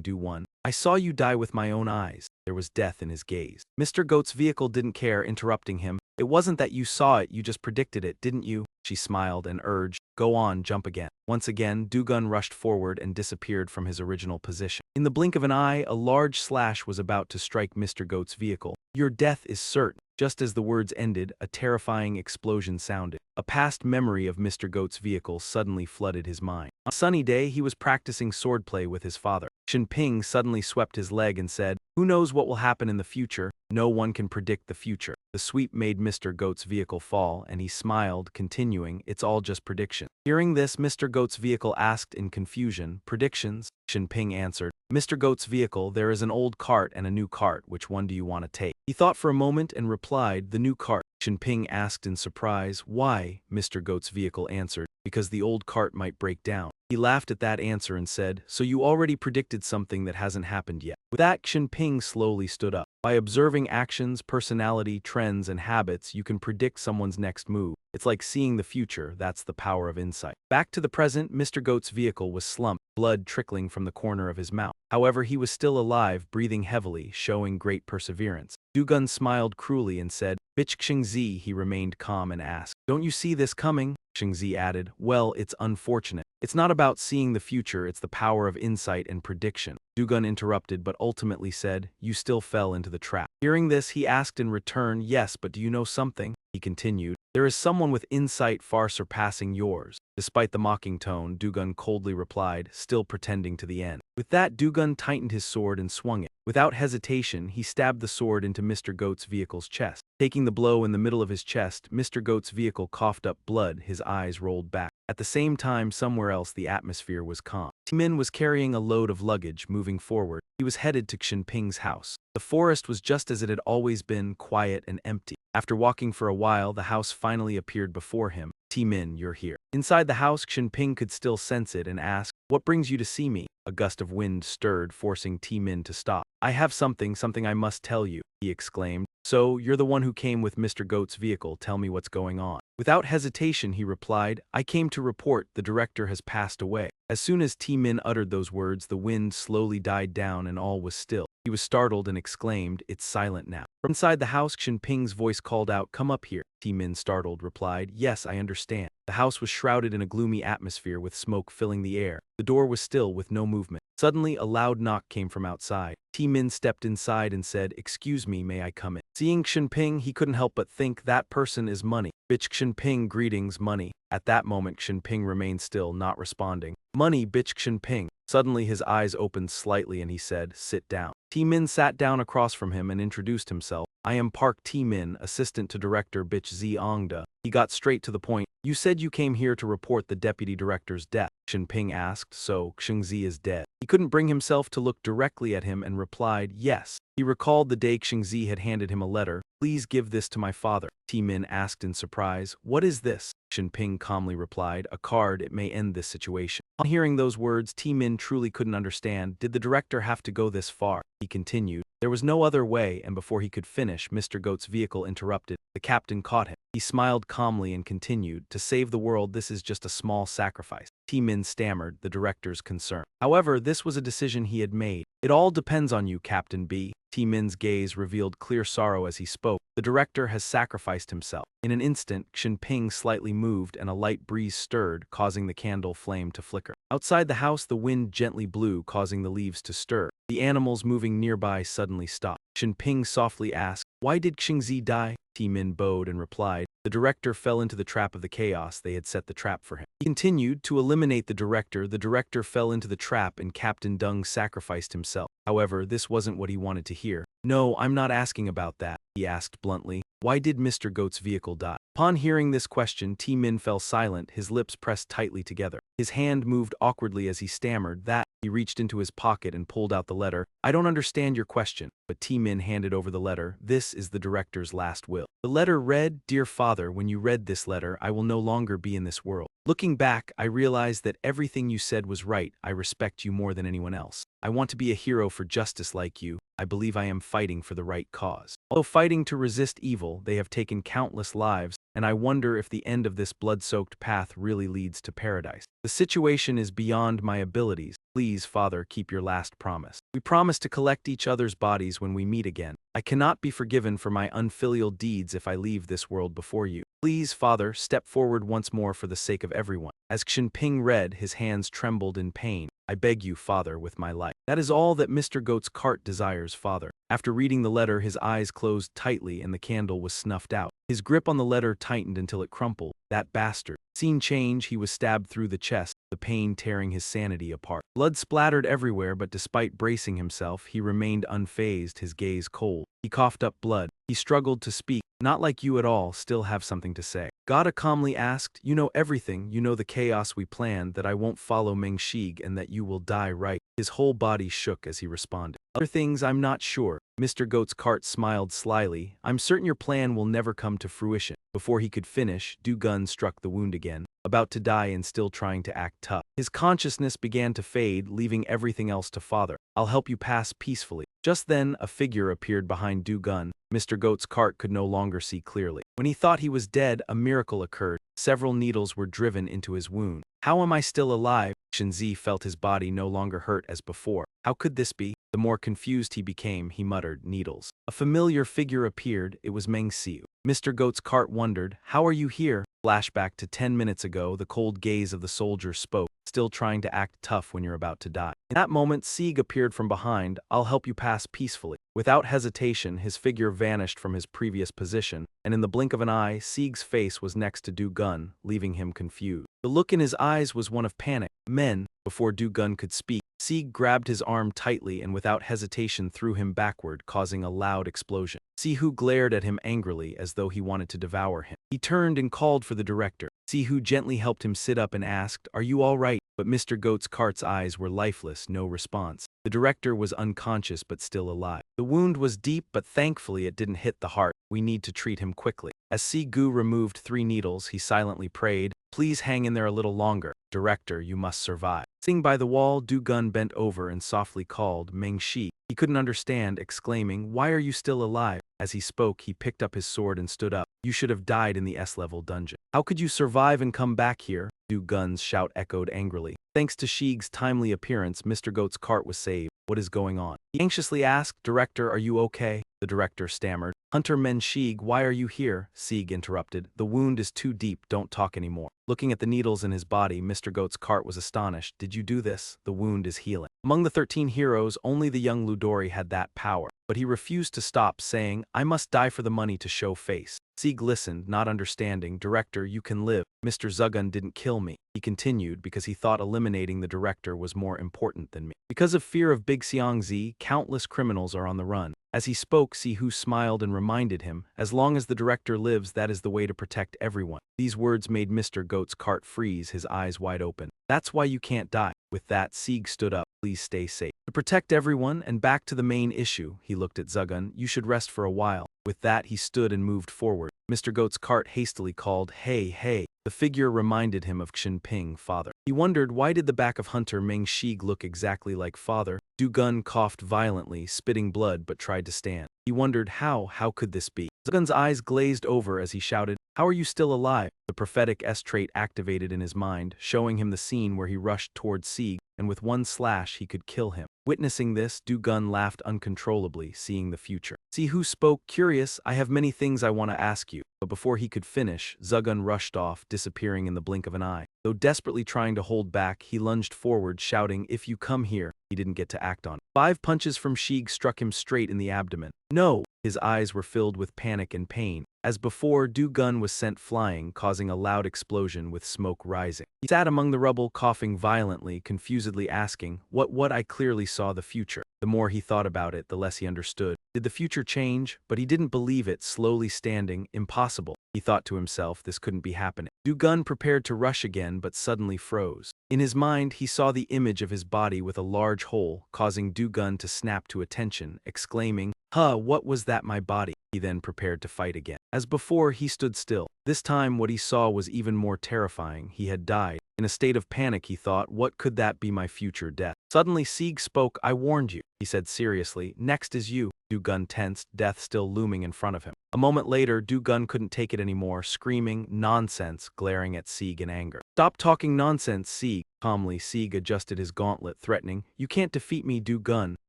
Du-Won. I saw you die with my own eyes. There was death in his gaze. Mr. Goat's vehicle didn't care, interrupting him. It wasn't that you saw it, you just predicted it, didn't you? She smiled and urged, go on, jump again. Once again, Du-Gun rushed forward and disappeared from his original position. In the blink of an eye, a large slash was about to strike Mr. Goat's vehicle. Your death is certain. Just as the words ended, a terrifying explosion sounded. A past memory of Mr. Goat's vehicle suddenly flooded his mind. On a sunny day, he was practicing swordplay with his father. Shin Ping suddenly swept his leg and said, who knows what will happen in the future? No one can predict the future. The sweep made Mr. Goat's vehicle fall, and he smiled, continuing, it's all just prediction. Hearing this, Mr. Goat's vehicle asked in confusion, predictions? Shin Ping answered, Mr. Goat's vehicle, there is an old cart and a new cart, which one do you want to take? He thought for a moment and replied, the new cart. Shin Ping asked in surprise, why? Mr. Goat's vehicle answered, because the old cart might break down. He laughed at that answer and said, so you already predicted something that hasn't happened yet. With that, Shin Ping slowly stood up. By observing actions, personality, trends, and habits, you can predict someone's next move. It's like seeing the future, that's the power of insight. Back to the present, Mr. Goat's vehicle was slumped, blood trickling from the corner of his mouth. However, he was still alive, breathing heavily, showing great perseverance. Du-Gun smiled cruelly and said, Bitch Xingzi, he remained calm and asked, don't you see this coming? Xingzi added, well, it's unfortunate. It's not about seeing the future, it's the power of insight and prediction. Du-Gun interrupted but ultimately said, you still fell into the trap. Hearing this, he asked in return, yes, but do you know something? He continued, there is someone with insight far surpassing yours. Despite the mocking tone, Du-Gun coldly replied, still pretending to the end. With that, Du-Gun tightened his sword and swung it. Without hesitation, he stabbed the sword into Mr. Goat's vehicle's chest. Taking the blow in the middle of his chest, Mr. Goat's vehicle coughed up blood, his eyes rolled back. At the same time, somewhere else the atmosphere was calm. Min was carrying a load of luggage, moving forward. He was headed to Xinping's house. The forest was just as it had always been, quiet and empty. After walking for a while, the house finally appeared before him. Min, you're here. Inside the house, Xinping could still sense it and asked, "What brings you to see me?" A gust of wind stirred, forcing Min to stop. "I have something I must tell you," he exclaimed. "So, you're the one who came with Mr. Goat's vehicle. Tell me what's going on." Without hesitation, he replied, "I came to report the director has passed away." As soon as Min uttered those words, the wind slowly died down and all was still. He was startled and exclaimed, "It's silent now." From inside the house, Xinping's voice called out, "Come up here." Min, startled, replied, "Yes, I understand." The house was shrouded in a gloomy atmosphere with smoke filling the air. The door was still with no movement. Suddenly, a loud knock came from outside. Min stepped inside and said, "Excuse me, may I come in?" Seeing Xinping, he couldn't help but think, that person is Money. "Bitch Xinping, greetings, Money." At that moment, Xinping remained still, not responding. "Money, bitch Xinping." Suddenly his eyes opened slightly and he said, "Sit down." Min sat down across from him and introduced himself. "I am Park Min, assistant to director bitch Zongda." He got straight to the point. "You said you came here to report the deputy director's death." Xinping asked, "So, Xingzi is dead?" He couldn't bring himself to look directly at him and replied, "Yes." He recalled the day Xingzi had handed him a letter. "Please give this to my father." Min asked in surprise, "What is this?" Xinping calmly replied, "A card, it may end this situation." On hearing those words, Min truly couldn't understand. Did the director have to go this far? He continued, "There was no other way," and before he could finish, Mr. Goat's vehicle interrupted. The captain caught him. He smiled calmly and continued, "To save the world, this is just a small sacrifice." Min stammered, the director's concern. However, this was a decision he had made. "It all depends on you, Captain B." Min's gaze revealed clear sorrow as he spoke. The director has sacrificed himself. In an instant, Xinping slightly moved and a light breeze stirred, causing the candle flame to flicker. Outside the house, the wind gently blew, causing the leaves to stir. The animals moving nearby suddenly stopped. Xinping softly asked, "Why did Xingzi die?" Min bowed and replied, "The director fell into the trap of the chaos. They had set the trap for him." He continued, "To eliminate the director fell into the trap and Captain Dung sacrificed himself." However, this wasn't what he wanted to hear. "No, I'm not asking about that," he asked bluntly. "Why did Mr. Goat's vehicle die?" Upon hearing this question, Min fell silent, his lips pressed tightly together. His hand moved awkwardly as he stammered that. He reached into his pocket and pulled out the letter. "I don't understand your question." But Min handed over the letter. "This is the director's last will." The letter read, "Dear Father, when you read this letter, I will no longer be in this world. Looking back, I realized that everything you said was right. I respect you more than anyone else. I want to be a hero for justice like you. I believe I am fighting for the right cause. Although fighting to resist evil, they have taken countless lives, and I wonder if the end of this blood-soaked path really leads to paradise. The situation is beyond my abilities. Please, Father, keep your last promise. We promise to collect each other's bodies when we meet again. I cannot be forgiven for my unfilial deeds if I leave this world before you. Please, Father, step forward once more for the sake of everyone." As Xinping read, his hands trembled in pain. "I beg you, Father, with my life. That is all that Mr. Goat's cart desires, Father." After reading the letter, his eyes closed tightly and the candle was snuffed out. His grip on the letter tightened until it crumpled. That bastard. Scene change, he was stabbed through the chest, the pain tearing his sanity apart. Blood splattered everywhere, but despite bracing himself, he remained unfazed, his gaze cold. He coughed up blood. He struggled to speak. "Not like you at all, still have something to say." Gada calmly asked, "You know everything, you know the chaos we planned, that I won't follow Meng Shig and that you will die right." His whole body shook as he responded. "Other things I'm not sure." Mr. Goat's cart smiled slyly. "I'm certain your plan will never come to fruition." Before he could finish, Du-gun struck the wound again, about to die and still trying to act tough. His consciousness began to fade, leaving everything else to Father. "I'll help you pass peacefully." Just then, a figure appeared behind Du-gun. Mr. Goat's cart could no longer see clearly. When he thought he was dead, a miracle occurred. Several needles were driven into his wound. "How am I still alive?" Xinzi felt his body no longer hurt as before. How could this be? The more confused he became, he muttered, "Needles." A familiar figure appeared. It was Meng Xiu. Mr. Goat's cart wondered, "How are you here?" Flashback to 10 minutes ago, the cold gaze of the soldier spoke, "Still trying to act tough when you're about to die." In that moment, Sieg appeared from behind. "I'll help you pass peacefully." Without hesitation, his figure vanished from his previous position, and in the blink of an eye, Sieg's face was next to Du-gun, leaving him confused. The look in his eyes was one of panic. "Men," before Du-gun could speak, Sieg grabbed his arm tightly and without hesitation threw him backward, causing a loud explosion. Sihu glared at him angrily as though he wanted to devour him. He turned and called for the director. Sihu gently helped him sit up and asked, "Are you all right?" But Mr. Goat's cart's eyes were lifeless, no response. The director was unconscious but still alive. The wound was deep, but thankfully it didn't hit the heart. We need to treat him quickly. As Sigu removed 3 needles, he silently prayed, "Please hang in there a little longer. Director, you must survive." Sitting by the wall, Du-gun bent over and softly called, "Meng-shi." He couldn't understand, exclaiming, "Why are you still alive?" As he spoke, he picked up his sword and stood up. "You should have died in the S-level dungeon. How could you survive and come back here?" Du-gun's shout echoed angrily. Thanks to Shig's timely appearance, Mr. Goat's cart was saved. "What is going on?" He anxiously asked. "Director, are you okay?" The director stammered. "Hunter Men-shig, why are you here?" Sieg interrupted. "The wound is too deep, don't talk anymore." Looking at the needles in his body, Mr. Goat's cart was astonished. "Did you do this? The wound is healing." Among the 13 heroes, only the young Ludori had that power. But he refused to stop, saying, "I must die for the money to show face." Sieg listened, not understanding. "Director, you can live. Mr. Zugun didn't kill me." He continued because he thought eliminating the director was more important than me. Because of fear of Big Xiangzi, countless criminals are on the run. As he spoke, Sihu smiled and reminded him, "As long as the director lives, that is the way to protect everyone." These words made Mr. Goat's cart freeze, his eyes wide open. "That's why you can't die." With that, Sieg stood up. "Please stay safe." To protect everyone, and back to the main issue, he looked at Zugun. "You should rest for a while." With that, he stood and moved forward. Mr. Goat's cart hastily called, "Hey, hey." The figure reminded him of Xinping, father. He wondered, why did the back of Hunter Meng-shig look exactly like father? Du-gun coughed violently, spitting blood, but tried to stand. He wondered how could this be? Zugun's eyes glazed over as he shouted, "How are you still alive?" The prophetic S-trait activated in his mind, showing him the scene where he rushed towards Sieg, and with one slash he could kill him. Witnessing this, Du-gun laughed uncontrollably, seeing the future. Sihu spoke, "Curious, I have many things I want to ask you." But before he could finish, Zugun rushed off, disappearing in the blink of an eye. Though desperately trying to hold back, he lunged forward, shouting, "If you come here." He didn't get to act on it. 5 punches from Shig struck him straight in the abdomen. "No!" His eyes were filled with panic and pain. As before, Du-gun was sent flying, causing a loud explosion with smoke rising. He sat among the rubble, coughing violently, confusedly asking, What? I clearly saw the future." The more he thought about it, the less he understood. Did the future change? But he didn't believe it, slowly standing. Impossible. He thought to himself, this couldn't be happening. Du-gun prepared to rush again, but suddenly froze. In his mind, he saw the image of his body with a large hole, causing Du-gun to snap to attention, exclaiming, what was that, my body?" He then prepared to fight again. As before, he stood still. This time, what he saw was even more terrifying. He had died. In a state of panic, he thought, what could that be, my future death? Suddenly, Sieg spoke. "I warned you," he said seriously. "Next is you." Du-gun tensed, death still looming in front of him. A moment later, Du-gun couldn't take it anymore, screaming, "Nonsense," glaring at Sieg in anger. "Stop talking nonsense, Sieg." Calmly, Sieg adjusted his gauntlet, threatening, "You can't defeat me, Du-gun."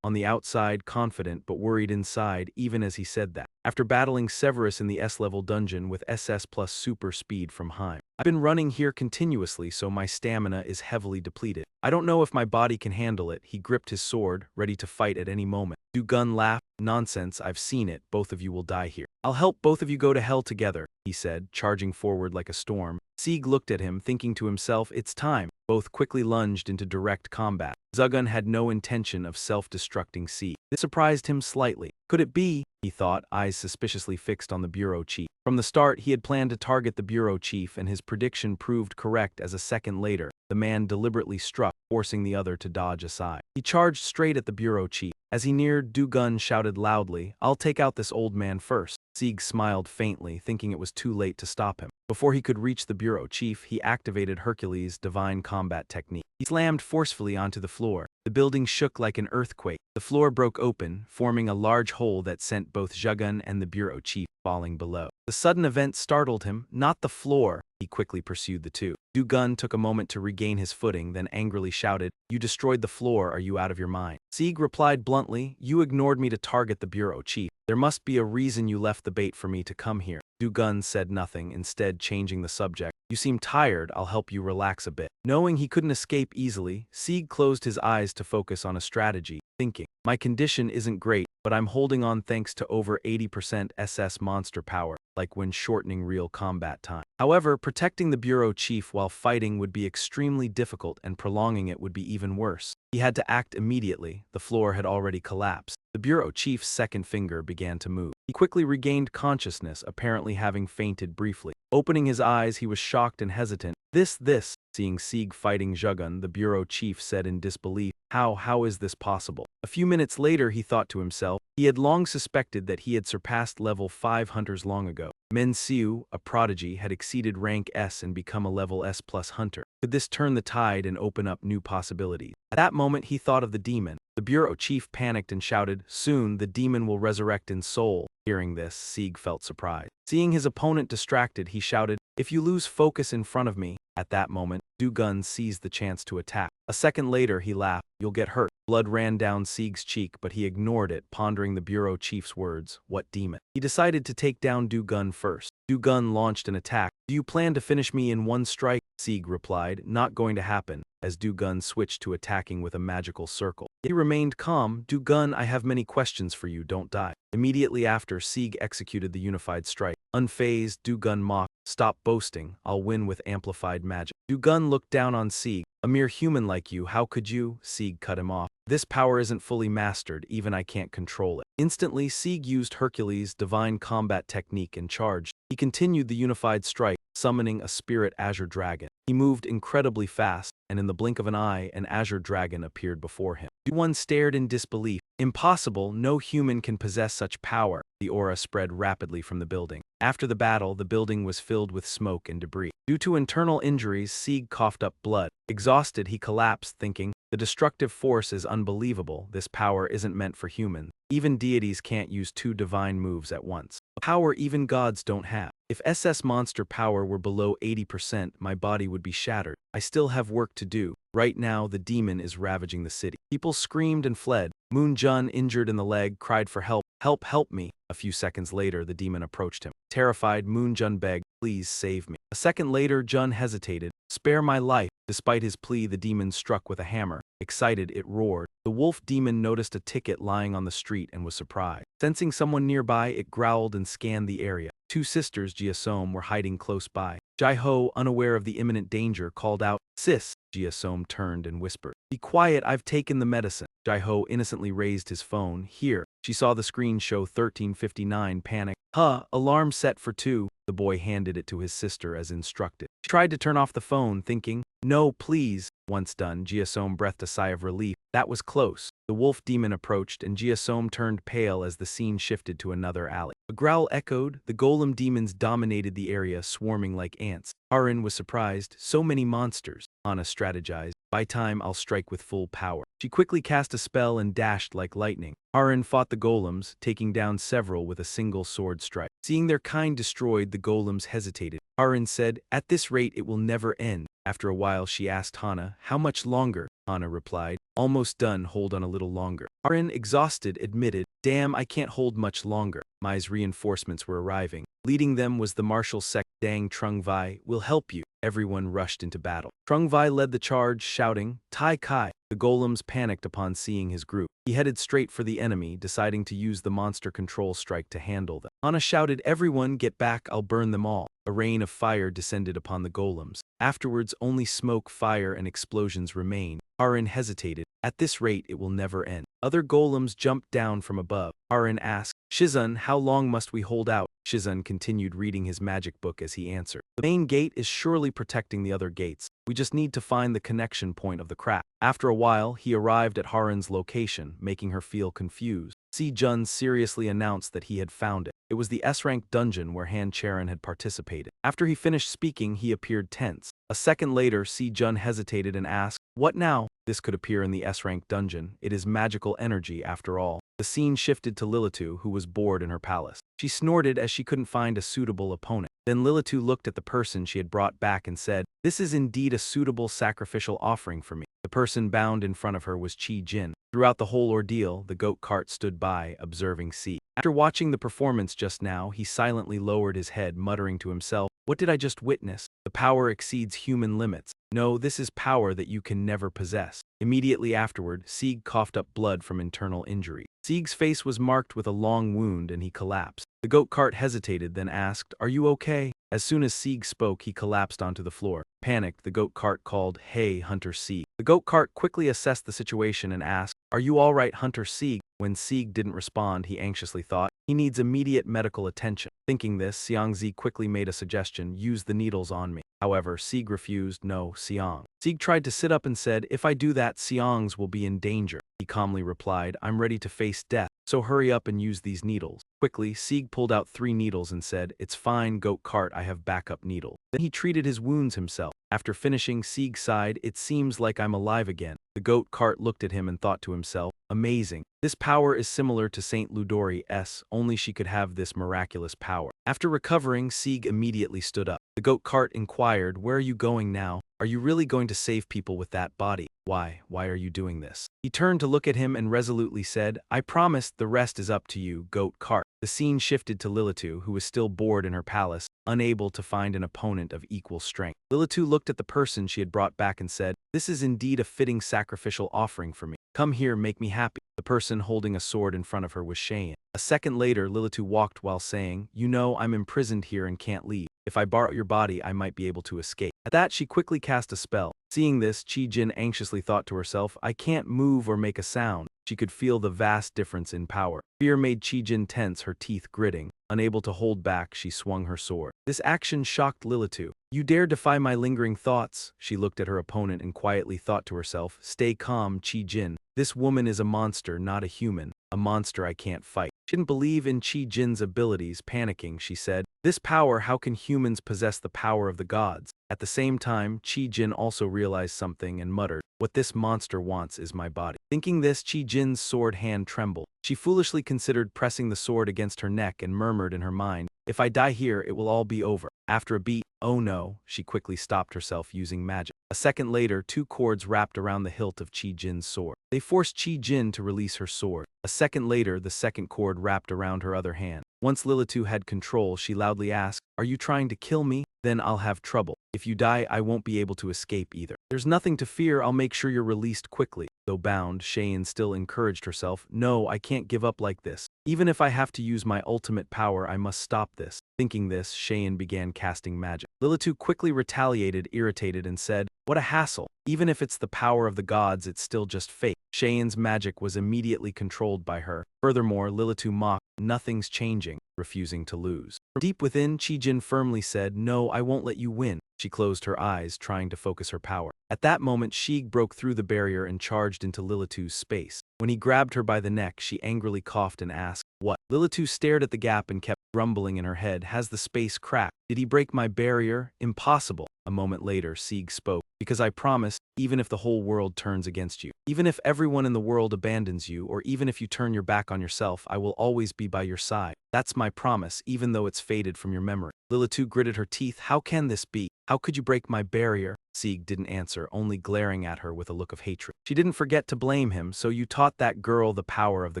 On the outside, confident but worried inside, even as he said that. After battling Severus in the S-level dungeon with SS plus super speed from Heim, "I've been running here continuously, so my stamina is heavily depleted. I don't know if my body can handle it." He gripped his sword, ready to fight at any moment. Du-gun laughed. "Nonsense, I've seen it. Both of you will die here. I'll help both of you go to hell together," he said, charging forward like a storm. Sieg looked at him, thinking to himself, it's time. Both quickly lunged into direct combat. Zugun had no intention of self-destructing Sieg. This surprised him slightly. Could it be, he thought, eyes suspiciously fixed on the bureau chief. From the start, he had planned to target the bureau chief, and his prediction proved correct as a second later, the man deliberately struck, forcing the other to dodge aside. He charged straight at the bureau chief. As he neared, Du-gun shouted loudly, "I'll take out this old man first." Sieg smiled faintly, thinking it was too late to stop him. Before he could reach the bureau chief, he activated Hercules' divine combat technique. He slammed forcefully onto the floor. The building shook like an earthquake. The floor broke open, forming a large hole that sent both Zugun and the bureau chief falling below. The sudden event startled him, not the floor. He quickly pursued the two. Du-gun took a moment to regain his footing, then angrily shouted, "You destroyed the floor, are you out of your mind?" Sieg replied bluntly, "You ignored me to target the bureau chief. There must be a reason you left the bait for me to come here." Du-gun said nothing, instead changing the subject. "You seem tired, I'll help you relax a bit." Knowing he couldn't escape easily, Sieg closed his eyes to focus on a strategy, thinking, "My condition isn't great, but I'm holding on thanks to over 80% SS monster power. like when shortening real combat time. However, protecting the bureau chief while fighting would be extremely difficult and prolonging it would be even worse. He had to act immediately. The floor had already collapsed. The bureau chief's second finger began to move. He quickly regained consciousness, apparently having fainted briefly. Opening his eyes, he was shocked and hesitant. This, seeing Sieg fighting Jagun, the bureau chief said in disbelief, How is this possible? A few minutes later, he thought to himself, he had long suspected that he had surpassed level 5 hunters long ago. Men Siu, a prodigy, had exceeded rank S and become a level S+ hunter. Could this turn the tide and open up new possibilities? At that moment, he thought of the demon. The bureau chief panicked and shouted, Soon the demon will resurrect in soul. Hearing this, Sieg felt surprised. Seeing his opponent distracted, he shouted, If you lose focus in front of me. At that moment, Du-gun seized the chance to attack. A second later, he laughed, You'll get hurt. Blood ran down Sieg's cheek, but he ignored it, pondering the bureau chief's words. What demon? He decided to take down Du-gun first. Du-gun launched an attack. Do you plan to finish me in one strike? Sieg replied, Not going to happen, as Du-gun switched to attacking with a magical circle. He remained calm. Du-gun, I have many questions for you, don't die. Immediately after, Sieg executed the unified strike. Unfazed, Du-gun mocked, Stop boasting, I'll win with amplified magic. Du-gun looked down on Sieg. A mere human like you, how could you? Sieg cut him off. This power isn't fully mastered, even I can't control it. Instantly, Sieg used Hercules' divine combat technique and charged. He continued the unified strike, summoning a spirit azure dragon. He moved incredibly fast, and in the blink of an eye, an azure dragon appeared before him. Du-gun stared in disbelief. Impossible, no human can possess such power. The aura spread rapidly from the building. After the battle, the building was filled with smoke and debris. Due to internal injuries, Sieg coughed up blood. Exhausted, he collapsed, thinking, The destructive force is unbelievable. This power isn't meant for humans. Even deities can't use 2 divine moves at once. A power even gods don't have. If SS monster power were below 80%, my body would be shattered. I still have work to do. Right now, the demon is ravaging the city. People screamed and fled. Moon-jun, injured in the leg, cried for help. Help me. A few seconds later, the demon approached him. Terrified, Moon-jun begged, Please save me. A second later, Jun hesitated. Spare my life. Despite his plea, the demon struck with a hammer. Excited, it roared. The wolf demon noticed a ticket lying on the street and was surprised. Sensing someone nearby, it growled and scanned the area. 2 sisters, Jia-som, were hiding close by. Jai-ho, unaware of the imminent danger, called out, Sis. Jia-som turned and whispered, Be quiet, I've taken the medicine. Jai-ho innocently raised his phone. Here. She saw the screen show 1359, panicked. Alarm set for 2. The boy handed it to his sister as instructed. She tried to turn off the phone, thinking, No, please. Once done, Jia-som breathed a sigh of relief. That was close. The wolf demon approached, and Jia-som turned pale as the scene shifted to another alley. A growl echoed. The golem demons dominated the area, swarming like ants. Harin was surprised. So many monsters. Anna strategized. By time, I'll strike with full power. She quickly cast a spell and dashed like lightning. Harin fought the golems, taking down several with a single sword strike. Seeing their kind destroyed, the golems hesitated. Harin said, At this rate, it will never end. After a while, she asked Hana, How much longer? Hana replied, Almost done, hold on a little longer. Harin, exhausted, admitted, Damn, I can't hold much longer. Mai's reinforcements were arriving. Leading them was the martial sect. Dang Trung-vai, we'll help you. Everyone rushed into battle. Trung-vai led the charge, shouting, Tai Kai. The golems panicked upon seeing his group. He headed straight for the enemy, deciding to use the monster control strike to handle them. Hana shouted, Everyone, get back, I'll burn them all. A rain of fire descended upon the golems. Afterwards, only smoke, fire, and explosions remained. Harin hesitated. At this rate, it will never end. Other golems jumped down from above. Harin asked, Shizun, how long must we hold out? Shizun continued reading his magic book as he answered. The main gate is surely protecting the other gates. We just need to find the connection point of the crack. After a while, he arrived at Harin's location, making her feel confused. Si-jun seriously announced that he had found it. It was the S-rank dungeon where Han Charon had participated. After he finished speaking, he appeared tense. A second later, Si-jun hesitated and asked, What now? This could appear in the S-rank dungeon. It is magical energy, after all. The scene shifted to Lilitu, who was bored in her palace. She snorted as she couldn't find a suitable opponent. Then Lilitu looked at the person she had brought back and said, This is indeed a suitable sacrificial offering for me. The person bound in front of her was Chi-jin. Throughout the whole ordeal, the goat cart stood by, observing Si. After watching the performance just now, he silently lowered his head, muttering to himself, What did I just witness? The power exceeds human limits. No, this is power that you can never possess. Immediately afterward, Sieg coughed up blood from internal injury. Sieg's face was marked with a long wound and he collapsed. The goat cart hesitated, then asked, "Are you okay?" As soon as Sieg spoke, he collapsed onto the floor. Panicked, the goat cart called, "Hey, Hunter Sieg." The goat cart quickly assessed the situation and asked, "Are you all right, Hunter Sieg?" When Sieg didn't respond, he anxiously thought, he needs immediate medical attention. Thinking this, Xiangzi quickly made a suggestion, "Use the needles on me." However, Sieg refused. "No, Xiang." Sieg tried to sit up and said, "If I do that, Xiang's will be in danger." He calmly replied, "I'm ready to face death, so hurry up and use these needles." Quickly, Sieg pulled out 3 needles and said, "It's fine, goat cart, I have backup needle." Then he treated his wounds himself. After finishing, Sieg sighed, "It seems like I'm alive again." The goat cart looked at him and thought to himself, "Amazing. This power is similar to Saint Ludori's, only she could have this miraculous power." After recovering, Sieg immediately stood up. The goat cart inquired, "Where are you going now? Are you really going to save people with that body? Why are you doing this?" He turned to look at him and resolutely said, "I promised, the rest is up to you, goat cart." The scene shifted to Lilitu, who was still bored in her palace, unable to find an opponent of equal strength. Lilitu looked at the person she had brought back and said, "This is indeed a fitting sacrificial offering for me. Come here, make me happy." The person holding a sword in front of her was Cheyenne. A second later, Lilitu walked while saying, "You know, I'm imprisoned here and can't leave. If I borrow your body, I might be able to escape." At that, she quickly cast a spell. Seeing this, Chi-Jin anxiously thought to herself, "I can't move or make a sound." She could feel the vast difference in power. Fear made Chi-Jin tense, her teeth gritting. Unable to hold back, she swung her sword. This action shocked Lilitu. "You dare defy my lingering thoughts?" She looked at her opponent and quietly thought to herself, "Stay calm, Chi-Jin. This woman is a monster, not a human. A monster I can't fight." She didn't believe in Chi-Jin's abilities. Panicking, she said, "This power, how can humans possess the power of the gods?" At the same time, Chi-Jin also realized something and muttered, "What this monster wants is my body." Thinking this, Chi-Jin's sword hand trembled. She foolishly considered pressing the sword against her neck and murmured in her mind, "If I die here, it will all be over." After a beat, "Oh no," she quickly stopped herself using magic. A second later, 2 cords wrapped around the hilt of Chi-Jin's sword. They forced Chi-Jin to release her sword. A second later, the second cord wrapped around her other hand. Once Lilitu had control, she loudly asked, "Are you trying to kill me? Then I'll have trouble. If you die, I won't be able to escape either." "There's nothing to fear, I'll make sure you're released quickly." Though bound, Cheyenne still encouraged herself, "No, I can't give up like this. Even if I have to use my ultimate power, I must stop this." Thinking this, Cheyenne began casting magic. Lilitu quickly retaliated, irritated, and said, "What a hassle. Even if it's the power of the gods, it's still just fake." Cheyenne's magic was immediately controlled by her. Furthermore, Lilitu mocked, "Nothing's changing," refusing to lose. From deep within, Chi-Jin firmly said, "No, I won't let you win." She closed her eyes, trying to focus her power. At that moment, Sheik broke through the barrier and charged into Lilitu's space. When he grabbed her by the neck, she angrily coughed and asked, "What?" Lilitu stared at the gap and kept grumbling in her head, "Has the space cracked? Did he break my barrier? Impossible." A moment later, Sieg spoke, "Because I promised, even if the whole world turns against you, even if everyone in the world abandons you, or even if you turn your back on yourself, I will always be by your side. That's my promise, even though it's faded from your memory." Lilitu gritted her teeth. "How can this be? How could you break my barrier?" Sieg didn't answer, only glaring at her with a look of hatred. She didn't forget to blame him, "So you taught that girl the power of the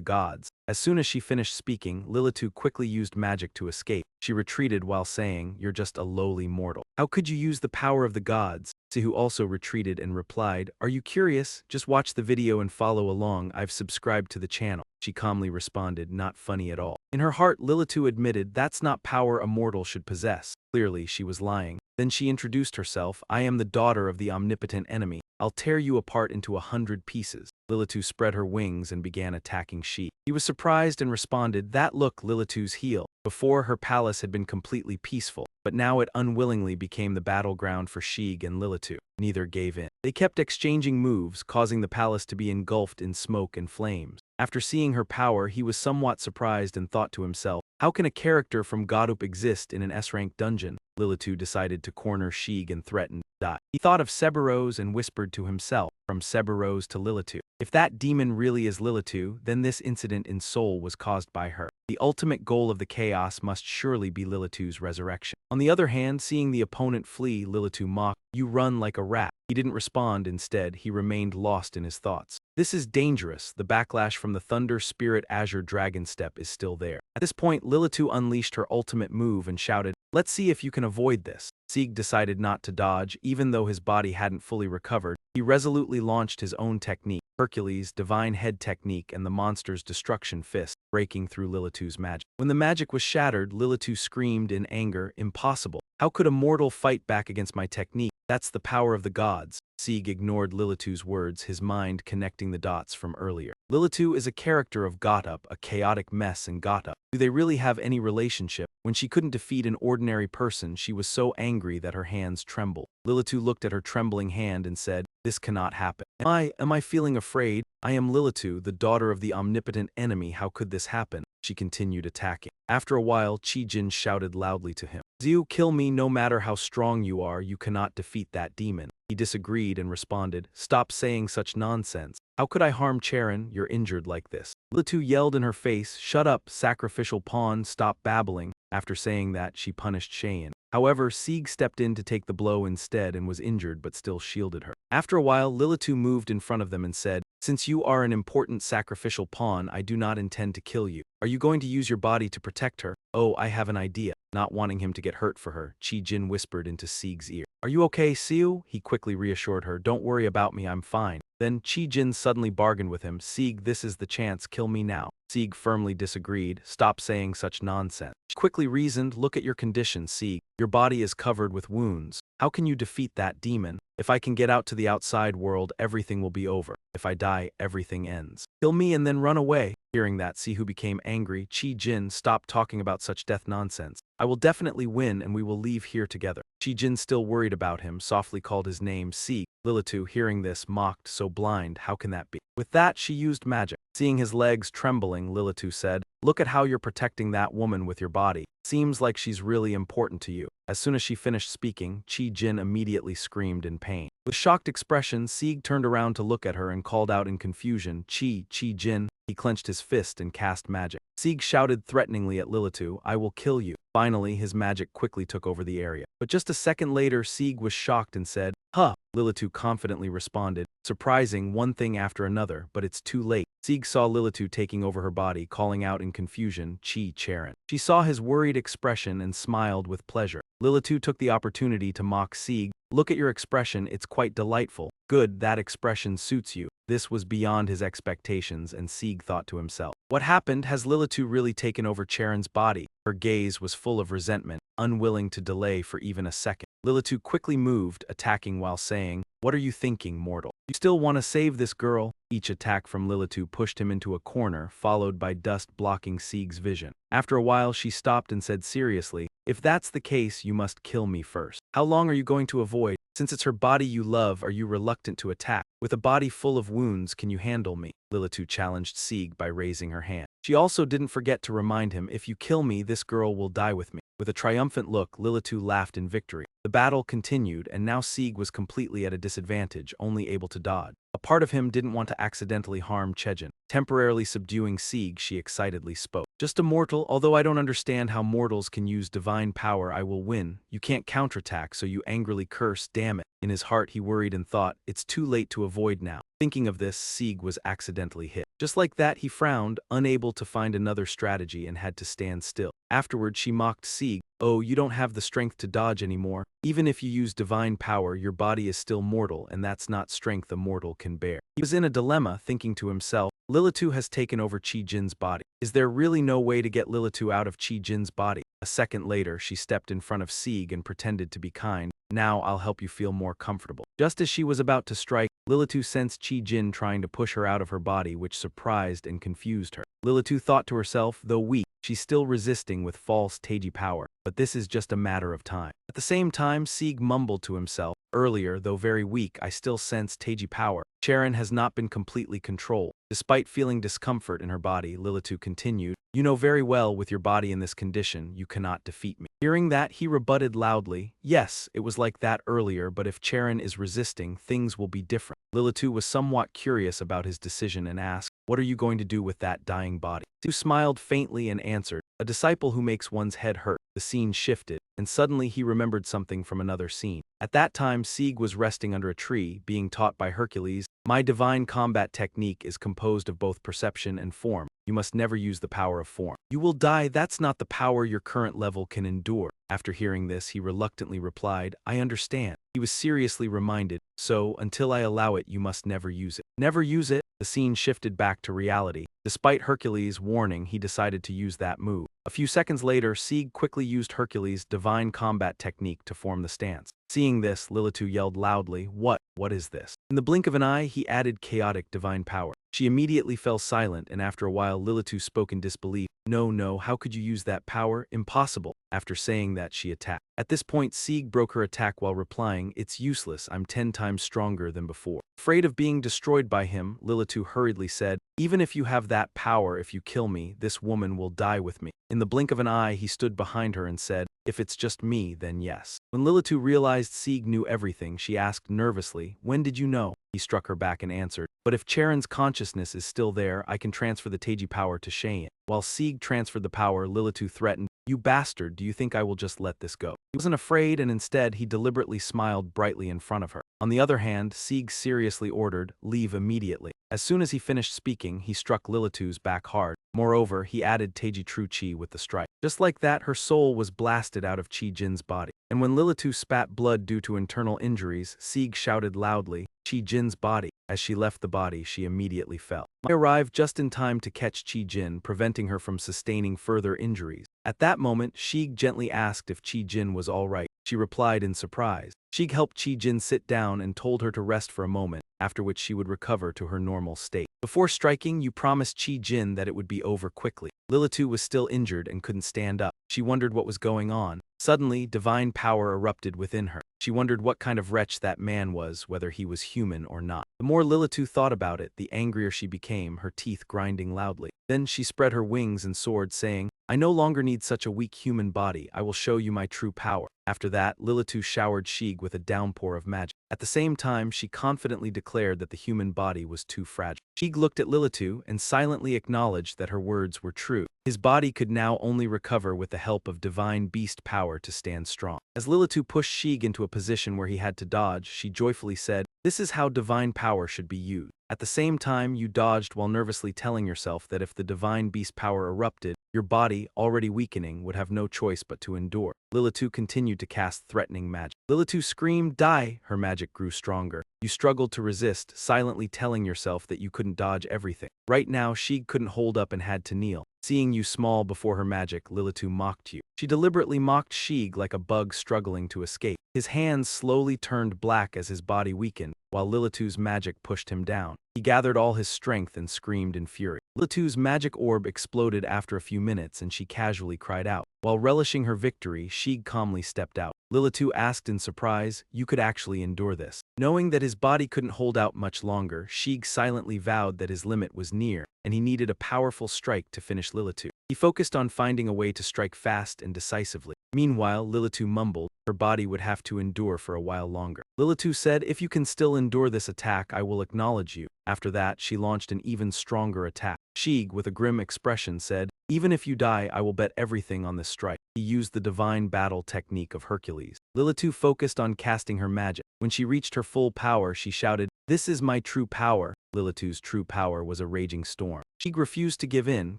gods." As soon as she finished speaking, Lilitu quickly used magic to escape. She retreated while saying, "You're just a lowly mortal. How could you use the power of the gods?" Sihu also retreated and replied, "Are you curious? Just watch the video and follow along. I've subscribed to the channel." She calmly responded, "Not funny at all." In her heart, Lilitu admitted that's not power a mortal should possess. Clearly, she was lying. Then she introduced herself, "I am the daughter of the omnipotent enemy. I'll tear you apart into 100 pieces." Lilitu spread her wings and began attacking Shi. He was surprised and responded, "That look, Lilitu's heel." Before, her palace had been completely peaceful, but now it unwillingly became the battleground for Sheik and Lilitu. Neither gave in. They kept exchanging moves, causing the palace to be engulfed in smoke and flames. After seeing her power, he was somewhat surprised and thought to himself, "How can a character from GODTube exist in an S-rank dungeon?" Lilitu decided to corner Sheik and threatened, "Die." He thought of Cerberus and whispered to himself, "From Cerberus to Lilitu. If that demon really is Lilitu, then this incident in Seoul was caused by her. The ultimate goal of the chaos must surely be Lilitu's resurrection." On the other hand, seeing the opponent flee, Lilitu mocked, "You run like a rat." He didn't respond. Instead, he remained lost in his thoughts. This is dangerous. The backlash from the Thunder Spirit Azure Dragon Step is still there. At this point, Lilitu unleashed her ultimate move and shouted, "Let's see if you can avoid this." Sieg decided not to dodge, even though his body hadn't fully recovered. He resolutely launched his own technique. Hercules' divine head technique and the monster's destruction fist, breaking through Lilitu's magic. When the magic was shattered, Lilitu screamed in anger, "Impossible! How could a mortal fight back against my technique? That's the power of the gods." Sieg ignored Lilitu's words, his mind connecting the dots from earlier. Lilitu is a character of GODTube, a chaotic mess in GODTube. Do they really have any relationship? When she couldn't defeat an ordinary person, she was so angry that her hands trembled. Lilitu looked at her trembling hand and said, "This cannot happen. Am I feeling afraid? I am Lilitu, the daughter of the omnipotent enemy. How could this happen?" She continued attacking. After a while, Chi-Jin shouted loudly to him, "Xiu, kill me. No matter how strong you are, you cannot defeat that demon." He disagreed and responded, "Stop saying such nonsense. How could I harm Charon? You're injured like this." Lilitu yelled in her face, "Shut up, sacrificial pawn, stop babbling." After saying that, she punished Cheyenne. However, Sieg stepped in to take the blow instead and was injured but still shielded her. After a while, Lilitu moved in front of them and said, "Since you are an important sacrificial pawn, I do not intend to kill you. Are you going to use your body to protect her?" "Oh, I have an idea." Not wanting him to get hurt for her, Chi-Jin whispered into Sieg's ear. "Are you okay, Siu?" He quickly reassured her, "Don't worry about me, I'm fine." Then Chi-Jin suddenly bargained with him, "Sieg, this is the chance, kill me now." Sieg firmly disagreed, "Stop saying such nonsense." She quickly reasoned, "Look at your condition, Sieg. Your body is covered with wounds. How can you defeat that demon? If I can get out to the outside world, everything will be over. If I die, everything ends. Kill me and then run away." Hearing that, Sihu became angry. Chi-Jin, "Stop talking about such death nonsense. I will definitely win and we will leave here together." Chi-Jin, still worried about him, softly called his name, Sieg. Lilitu, hearing this, mocked, "So blind, how can that be?" With that, she used magic. Seeing his legs trembling, Lilitu said, "Look at how you're protecting that woman with your body. Seems like she's really important to you." As soon as she finished speaking, Chi-Jin immediately screamed in pain. With shocked expression, Sieg turned around to look at her and called out in confusion, Chi-Jin." He clenched his fist and cast magic. Sieg shouted threateningly at Lilitu, "I will kill you." Finally, his magic quickly took over the area. But just a second later, Sieg was shocked and said, "Huh." Lilitu confidently responded, "Surprising, one thing after another, but it's too late." Sieg saw Lilitu taking over her body, calling out in confusion, Charon. She saw his worried expression and smiled with pleasure. Lilitu took the opportunity to mock Sieg, "Look at your expression, it's quite delightful. Good, that expression suits you." This was beyond his expectations, and Sieg thought to himself, "What happened? Has Lilitu really taken over Charon's body?" Her gaze was full of resentment, unwilling to delay for even a second. Lilitu quickly moved, attacking while saying, "What are you thinking, mortal? You still want to save this girl?" Each attack from Lilitu pushed him into a corner, followed by dust blocking Sieg's vision. After a while, she stopped and said seriously, "If that's the case, you must kill me first. How long are you going to avoid? Since it's her body you love, are you reluctant to attack? With a body full of wounds, can you handle me?" Lilitu challenged Sieg by raising her hand. She also didn't forget to remind him, "If you kill me, this girl will die with me." With a triumphant look, Lilitu laughed in victory. The battle continued, and now Sieg was completely at a disadvantage, only able to dodge. A part of him didn't want to accidentally harm Chejin. Temporarily subduing Sieg, she excitedly spoke, "Just a mortal, although I don't understand how mortals can use divine power, I will win. You can't counterattack, so you angrily curse, damn it." In his heart, he worried and thought, "It's too late to avoid now." Thinking of this, Sieg was accidentally hit. Just like that, he frowned, unable to find another strategy, and had to stand still. Afterward, she mocked Sieg, "Oh, you don't have the strength to dodge anymore. Even if you use divine power, your body is still mortal, and that's not strength a mortal can bear." He was in a dilemma, thinking to himself, Lilitu has taken over Chi-Jin's body. Is there really no way to get Lilitu out of Chi-Jin's body? A second later, she stepped in front of Sieg and pretended to be kind. "Now I'll help you feel more comfortable." Just as she was about to strike, Lilitu sensed Chi-Jin trying to push her out of her body, which surprised and confused her. Lilitu thought to herself, though weak, she's still resisting with false Taiji power, but this is just a matter of time. At the same time, Sieg mumbled to himself, "Earlier, though very weak, I still sense Taiji power. Charon has not been completely controlled." Despite feeling discomfort in her body, Lilitu continued, "You know very well with your body in this condition, you cannot defeat me." Hearing that, he rebutted loudly, "Yes, it was like that earlier, but if Charon is resisting, things will be different." Lilitu was somewhat curious about his decision and asked, "What are you going to do with that dying body?" Sieg smiled faintly and answered, "A disciple who makes one's head hurt." The scene shifted, and suddenly he remembered something from another scene. At that time, Sieg was resting under a tree, being taught by Hercules, "My divine combat technique is composed of both perception and form. You must never use the power of form. You will die, that's not the power your current level can endure." After hearing this, he reluctantly replied, "I understand." he was seriously reminded, so, until I allow it, you must never use it. Never use it? The scene shifted back to reality. Despite Hercules' warning, he decided to use that move. A few seconds later, Sieg quickly used Hercules' divine combat technique to form the stance. Seeing this, Lilitu yelled loudly, What is this? In the blink of an eye, he added chaotic divine power. She immediately fell silent, and after a while Lilitu spoke in disbelief. No, how could you use that power? Impossible. After saying that, she attacked. At this point, Sieg broke her attack while replying, It's useless, I'm 10 times stronger than before. Afraid of being destroyed by him, Lilitu hurriedly said, Even if you have that power, if you kill me, this woman will die with me. In the blink of an eye, he stood behind her and said, If it's just me, then yes. When Lilitu realized Sieg knew everything, she asked nervously, When did you know? He struck her back and answered, But if Charon's consciousness is still there, I can transfer the Teiji power to Cheyenne. While Sieg transferred the power, Lilitu threatened, You bastard, do you think I will just let this go? He wasn't afraid, and instead he deliberately smiled brightly in front of her. On the other hand, Sieg seriously ordered, Leave immediately. As soon as he finished speaking, he struck Lilitu's back hard. Moreover, he added Teiji True Chi with the strike. Just like that, her soul was blasted out of Chi Jin's body. And when Lilitu spat blood due to internal injuries, Sieg shouted loudly, Chi Jin's body. As she left the body, she immediately fell. I arrived just in time to catch Chi Jin, preventing her from sustaining further injuries. At that moment, Sieg gently asked if Chi Jin was all right. She replied in surprise. Sieg helped Chi Jin sit down and told her to rest for a moment, after which she would recover to her normal state. Before striking, you promised Chi Jin that it would be over quickly. Lilitu was still injured and couldn't stand up. She wondered what was going on. Suddenly, divine power erupted within her. She wondered what kind of wretch that man was, whether he was human or not. The more Lilitu thought about it, the angrier she became, her teeth grinding loudly. Then she spread her wings and soared, saying, I no longer need such a weak human body. I will show you my true power. After that, Lilitu showered Sieg with a downpour of magic. At the same time, she confidently declared that the human body was too fragile. Sieg looked at Lilitu and silently acknowledged that her words were true. His body could now only recover with the help of divine beast power to stand strong. As Lilitu pushed Sieg into a position where he had to dodge, she joyfully said, This is how divine power should be used. At the same time, you dodged while nervously telling yourself that if the divine beast power erupted, your body, already weakening, would have no choice but to endure. Lilitu continued to cast threatening magic. Lilitu screamed, Die! Her magic grew stronger. You struggled to resist, silently telling yourself that you couldn't dodge everything. Right now, Sieg couldn't hold up and had to kneel. Seeing you small before her magic, Lilitu mocked you. She deliberately mocked Sieg like a bug struggling to escape. His hands slowly turned black as his body weakened, while Lilitu's magic pushed him down. He gathered all his strength and screamed in fury. Lilitu's magic orb exploded after a few minutes and she casually cried out. While relishing her victory, Sieg calmly stepped out. Lilitu asked in surprise, You could actually endure this. Knowing that his body couldn't hold out much longer, Sieg silently vowed that his limit was near, and he needed a powerful strike to finish Lilitu. He focused on finding a way to strike fast and decisively. Meanwhile, Lilitu mumbled, her body would have to endure for a while longer. Lilitu said, If you can still endure this attack, I will acknowledge you. After that, she launched an even stronger attack. Sieg, with a grim expression, said, Even if you die, I will bet everything on this strike. He used the divine battle technique of Hercules. Lilitu focused on casting her magic. When she reached her full power, she shouted, This is my true power. Lilitu's true power was a raging storm. Sieg refused to give in,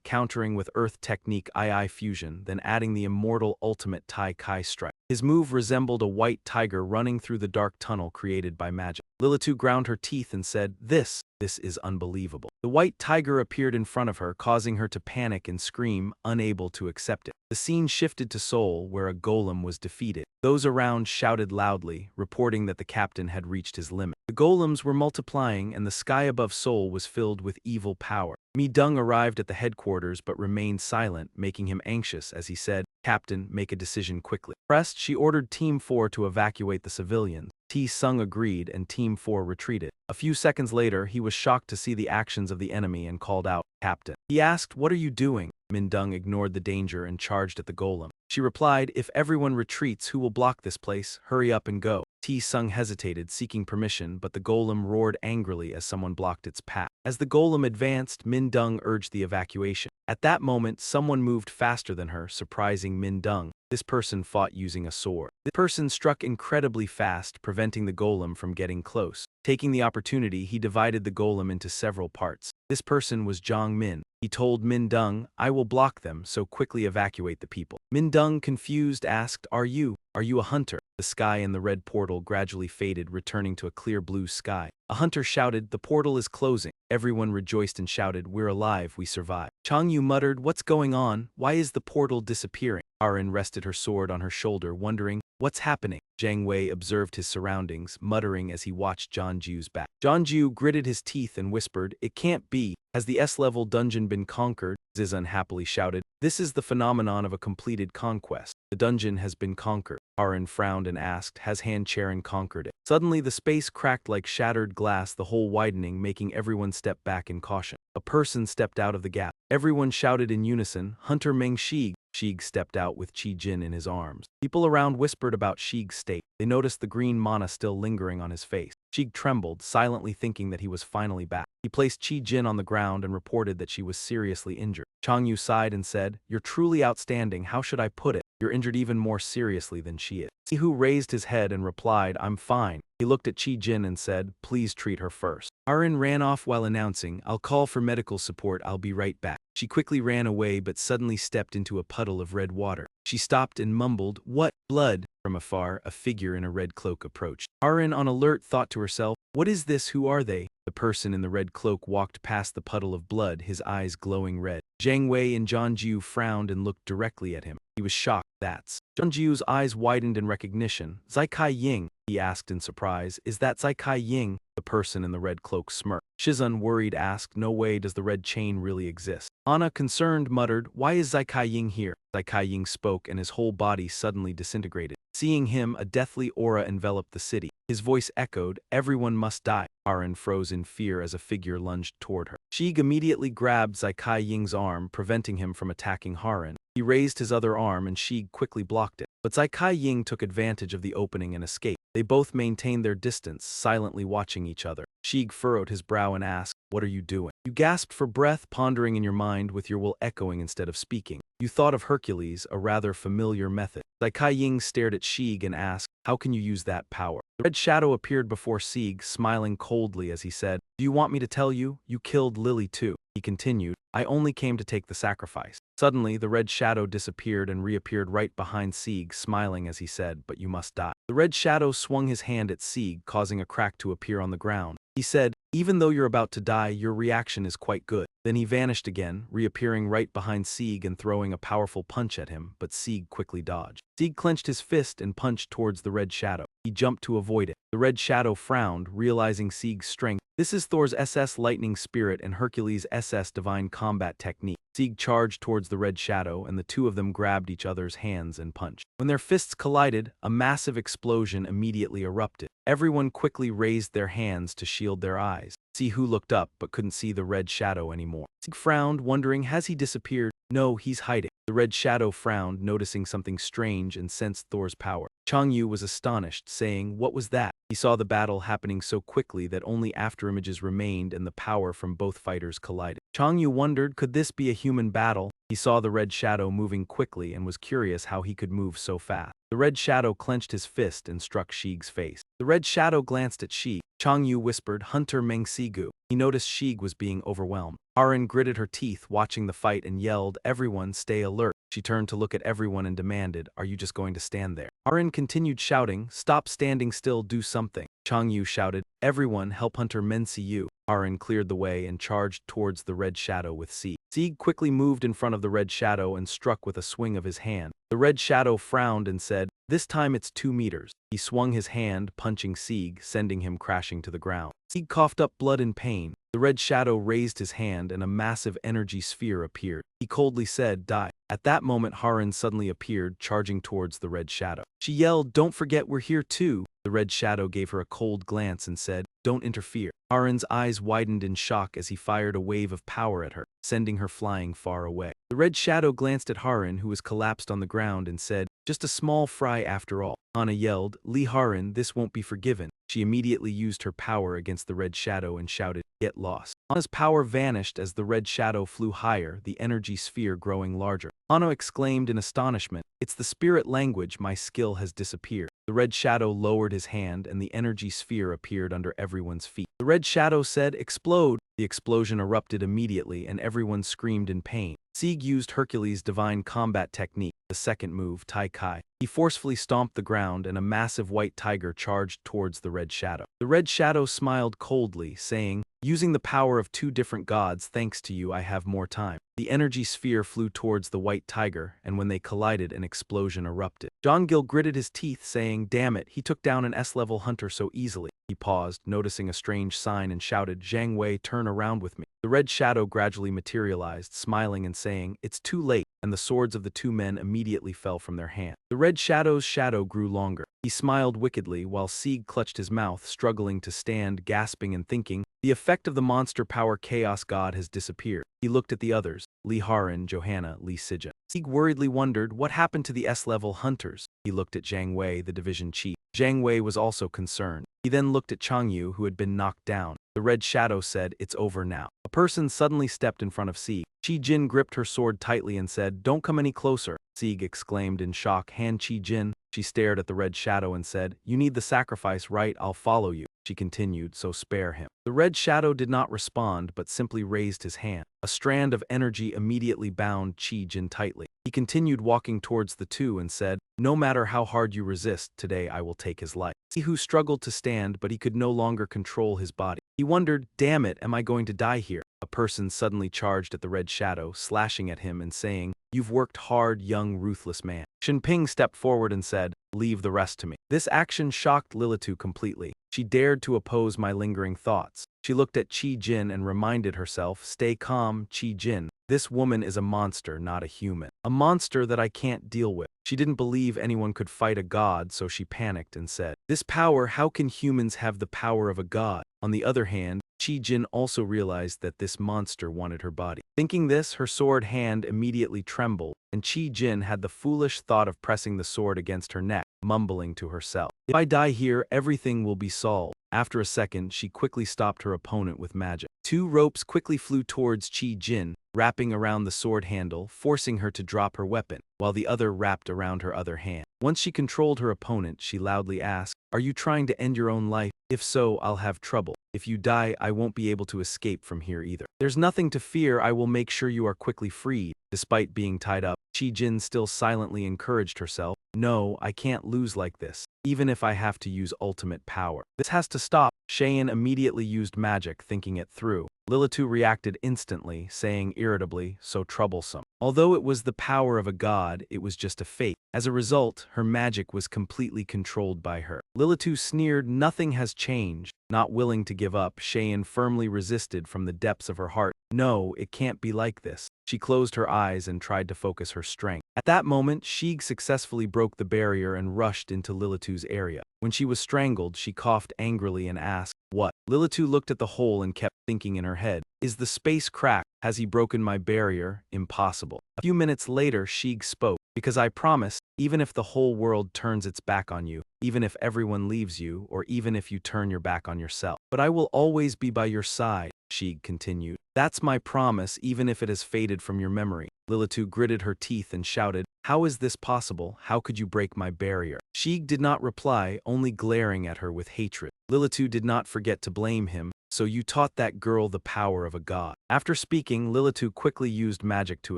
countering with Earth technique II fusion, then adding the immortal ultimate Tai Kai strike. His move resembled a white tiger running through the dark tunnel created by magic. Lilitu ground her teeth and said, This is unbelievable. The white tiger appeared in front of her, causing her to panic and scream, unable to accept it. The scene shifted to Seoul, where a golem was defeated. Those around shouted loudly, reporting that the captain had reached his limit. The golems were multiplying and the sky above Seoul was filled with evil power. Mi-dung arrived at the headquarters but remained silent, making him anxious as he said, Captain, make a decision quickly. Pressed, she ordered Team 4 to evacuate the civilians. T-sung agreed and Team 4 retreated. A few seconds later, he was shocked to see the actions of the enemy and called out, Captain. He asked, What are you doing? Mi-dung ignored the danger and charged at the golem. She replied, If everyone retreats, who will block this place? Hurry up and go. T-sung hesitated, seeking permission, but the golem roared angrily as someone blocked its path. As the golem advanced, Mi-dung urged the evacuation. At that moment, someone moved faster than her, surprising Mi-dung. This person fought using a sword. The person struck incredibly fast, preventing the golem from getting close. Taking the opportunity, he divided the golem into several parts. This person was Zhang Min. He told Mi-dung, I will block them, so quickly evacuate the people. Mi-dung, confused, asked, Are you? Are you a hunter? The sky in the red portal gradually faded, returning to a clear blue sky. A hunter shouted, the portal is closing. Everyone rejoiced and shouted, we're alive, we survived. Changyu muttered, what's going on? Why is the portal disappearing? Arin rested her sword on her shoulder, wondering, what's happening? Jiang Wei observed his surroundings, muttering as he watched Jianju's back. Jianju gritted his teeth and whispered, it can't be. Has the S-level dungeon been conquered? Ziz unhappily shouted, this is the phenomenon of a completed conquest. The dungeon has been conquered. Arin frowned and asked, has Han Charon conquered it? Suddenly the space cracked like shattered glass, the hole widening, making everyone step back in caution. A person stepped out of the gap. Everyone shouted in unison, Hunter Meng Shig. Shig stepped out with Qi Jin in his arms. People around whispered about Shig's state. They noticed the green mana still lingering on his face. Shig trembled, silently thinking that he was finally back. He placed Qi Jin on the ground and reported that she was seriously injured. Changyu sighed and said, you're truly outstanding, how should I put it? You're injured even more seriously than she is. Sihu raised his head and replied, I'm fine. He looked at Qi Jin and said, please treat her first. Arin ran off while announcing, I'll call for medical support, I'll be right back. She quickly ran away but suddenly stepped into a puddle of red water. She stopped and mumbled, what? Blood? From afar, a figure in a red cloak approached. Arin, on alert, thought to herself, what is this? Who are they? The person in the red cloak walked past the puddle of blood, his eyes glowing red. Jiang Wei and Jianju frowned and looked directly at him. He was shocked. That's. Jianju's eyes widened in recognition. Zai Kai Ying, he asked in surprise, is that Zai Kai Ying? The person in the red cloak smirked. Shizun, worried, asked, no way does the red chain really exist. Anna, concerned, muttered, why is Zai Kai Ying here? Zai Kai Ying spoke and his whole body suddenly disintegrated. Seeing him, a deathly aura enveloped the city. His voice echoed, everyone must die. Arin froze in fear as a figure lunged toward her. Shig immediately grabbed Zai Kai Ying's arm, preventing him from attacking Harin. He raised his other arm and Shig quickly blocked it. But Zai Kai Ying took advantage of the opening and escaped. They both maintained their distance, silently watching each other. Shig furrowed his brow and asked, what are you doing? You gasped for breath, pondering in your mind with your will echoing instead of speaking. You thought of Hercules, a rather familiar method. Zai Kai Ying stared at Shig and asked, how can you use that power? The red shadow appeared before Shig, smiling coldly as he said, do you want me to tell you? You killed Lily too. He continued, I only came to take the sacrifice. Suddenly, the red shadow disappeared and reappeared right behind Sieg, smiling as he said, but you must die. The red shadow swung his hand at Sieg, causing a crack to appear on the ground. He said, even though you're about to die, your reaction is quite good. Then he vanished again, reappearing right behind Sieg and throwing a powerful punch at him, but Sieg quickly dodged. Sieg clenched his fist and punched towards the red shadow. He jumped to avoid it. The red shadow frowned, realizing Sieg's strength. This is Thor's SS Lightning Spirit and Hercules' SS Divine Combat Technique. Sieg charged towards the red shadow, and the two of them grabbed each other's hands and punched. When their fists collided, a massive explosion immediately erupted. Everyone quickly raised their hands to shield their eyes. Sihu looked up but couldn't see the red shadow anymore. Sieg frowned, wondering, has he disappeared? No, he's hiding. The red shadow frowned, noticing something strange and sensed Thor's power. Changyu was astonished, saying, what was that? He saw the battle happening so quickly that only afterimages remained and the power from both fighters collided. Changyu wondered, could this be a human battle? He saw the red shadow moving quickly and was curious how he could move so fast. The red shadow clenched his fist and struck Shig's face. The red shadow glanced at Shig. Changyu whispered, Hunter Meng Sigu. He noticed Shig was being overwhelmed. Arin gritted her teeth, watching the fight, and yelled, everyone stay alert. She turned to look at everyone and demanded, are you just going to stand there? Arin continued shouting, stop standing still, do something. Changyu shouted, everyone help Hunter Men Siyu. Arin cleared the way and charged towards the red shadow with Sieg. Sieg quickly moved in front of the red shadow and struck with a swing of his hand. The red shadow frowned and said, this time it's 2 meters. He swung his hand, punching Sieg, sending him crashing to the ground. Sieg coughed up blood in pain. The red shadow raised his hand and a massive energy sphere appeared. He coldly said, die. At that moment, Harin suddenly appeared, charging towards the red shadow. She yelled, don't forget we're here too. The red shadow gave her a cold glance and said, don't interfere. Harin's eyes widened in shock as he fired a wave of power at her, sending her flying far away. The red shadow glanced at Harin, who was collapsed on the ground, and said, just a small fry after all. Anna yelled, Li Harin, this won't be forgiven. She immediately used her power against the red shadow and shouted, get lost. Anna's power vanished as the red shadow flew higher, the energy sphere growing larger. Anna exclaimed in astonishment, it's the spirit language, my skill has disappeared. The red shadow lowered his hand and the energy sphere appeared under everyone's feet. The red shadow said, explode. The explosion erupted immediately and everyone screamed in pain. Sieg used Hercules' divine combat technique, the second move, Tai Kai. He forcefully stomped the ground and a massive white tiger charged towards the red shadow. The red shadow smiled coldly, saying, "Using the power of two different gods, thanks to you I have more time." The energy sphere flew towards the white tiger, and when they collided, an explosion erupted. John Gill gritted his teeth, saying, "Damn it, he took down an S-level hunter so easily." He paused, noticing a strange sign, and shouted, "Zhang Wei, turn around with me." The red shadow gradually materialized, smiling and saying, "It's too late," and the swords of the two men immediately fell from their hands. The red shadow's shadow grew longer. He smiled wickedly while Sieg clutched his mouth, struggling to stand, gasping and thinking, the effect of the monster power chaos god has disappeared. He looked at the others, Li Haran, Johanna, Li Sijin. Sieg worriedly wondered what happened to the S-level hunters. He looked at Zhang Wei, the division chief. Zhang Wei was also concerned. He then looked at Chang Yu, who had been knocked down. The red shadow said, "It's over now." A person suddenly stepped in front of Sieg. Chi Jin gripped her sword tightly and said, "Don't come any closer." Sieg exclaimed in shock, "Han Chi Jin." She stared at the red shadow and said, "You need the sacrifice, right? I'll follow you." She continued, "So spare him." The red shadow did not respond but simply raised his hand. A strand of energy immediately bound Chi Jin tightly. He continued walking towards the two and said, "No matter how hard you resist, today I will take his life." Sihu struggled to stand, but he could no longer control his body. He wondered, "Damn it, am I going to die here?" A person suddenly charged at the red shadow, slashing at him and saying, "You've worked hard, young ruthless man." Shinping stepped forward and said, "Leave the rest to me." This action shocked Lilitu completely. She dared to oppose my lingering thoughts. She looked at Chi Jin and reminded herself, "Stay calm, Chi Jin. This woman is a monster, not a human. A monster that I can't deal with." She didn't believe anyone could fight a god, so she panicked and said, "This power, how can humans have the power of a god?" On the other hand, Chi Jin also realized that this monster wanted her body. Thinking this, her sword hand immediately trembled, and Chi Jin had the foolish thought of pressing the sword against her neck, mumbling to herself, "If I die here, everything will be solved." After a second, she quickly stopped her opponent with magic. Two ropes quickly flew towards Chi Jin, wrapping around the sword handle, forcing her to drop her weapon, while the other wrapped around her other hand. Once she controlled her opponent, she loudly asked, "Are you trying to end your own life? If so, I'll have trouble. If you die, I won't be able to escape from here either. There's nothing to fear, I will make sure you are quickly freed." Despite being tied up, Chi Jin still silently encouraged herself, "No, I can't lose like this, even if I have to use ultimate power. This has to stop." Cheyenne immediately used magic, thinking it through. Lilitu reacted instantly, saying irritably, "So troublesome." Although it was the power of a god, it was just a fake. As a result, her magic was completely controlled by her. Lilitu sneered, "Nothing has changed." Not willing to give up, Cheyenne firmly resisted from the depths of her heart. "No, it can't be like this." She closed her eyes and tried to focus her strength. At that moment, Sheeg successfully broke the barrier and rushed into Lilitu's area. When she was strangled, she coughed angrily and asked, "What?" Lilitu looked at the hole and kept thinking in her head, "Is the space cracked? Has he broken my barrier? Impossible." A few minutes later, Sheeg spoke, "Because I promised, even if the whole world turns its back on you, even if everyone leaves you, or even if you turn your back on yourself. But I will always be by your side," Sheeg continued. "That's my promise, even if it has faded from your memory." Lilitu gritted her teeth and shouted, "How is this possible? How could you break my barrier?" Sheeg did not reply, only glaring at her with hatred. Lilitu did not forget to blame him. "So you taught that girl the power of a god." After speaking, Lilitu quickly used magic to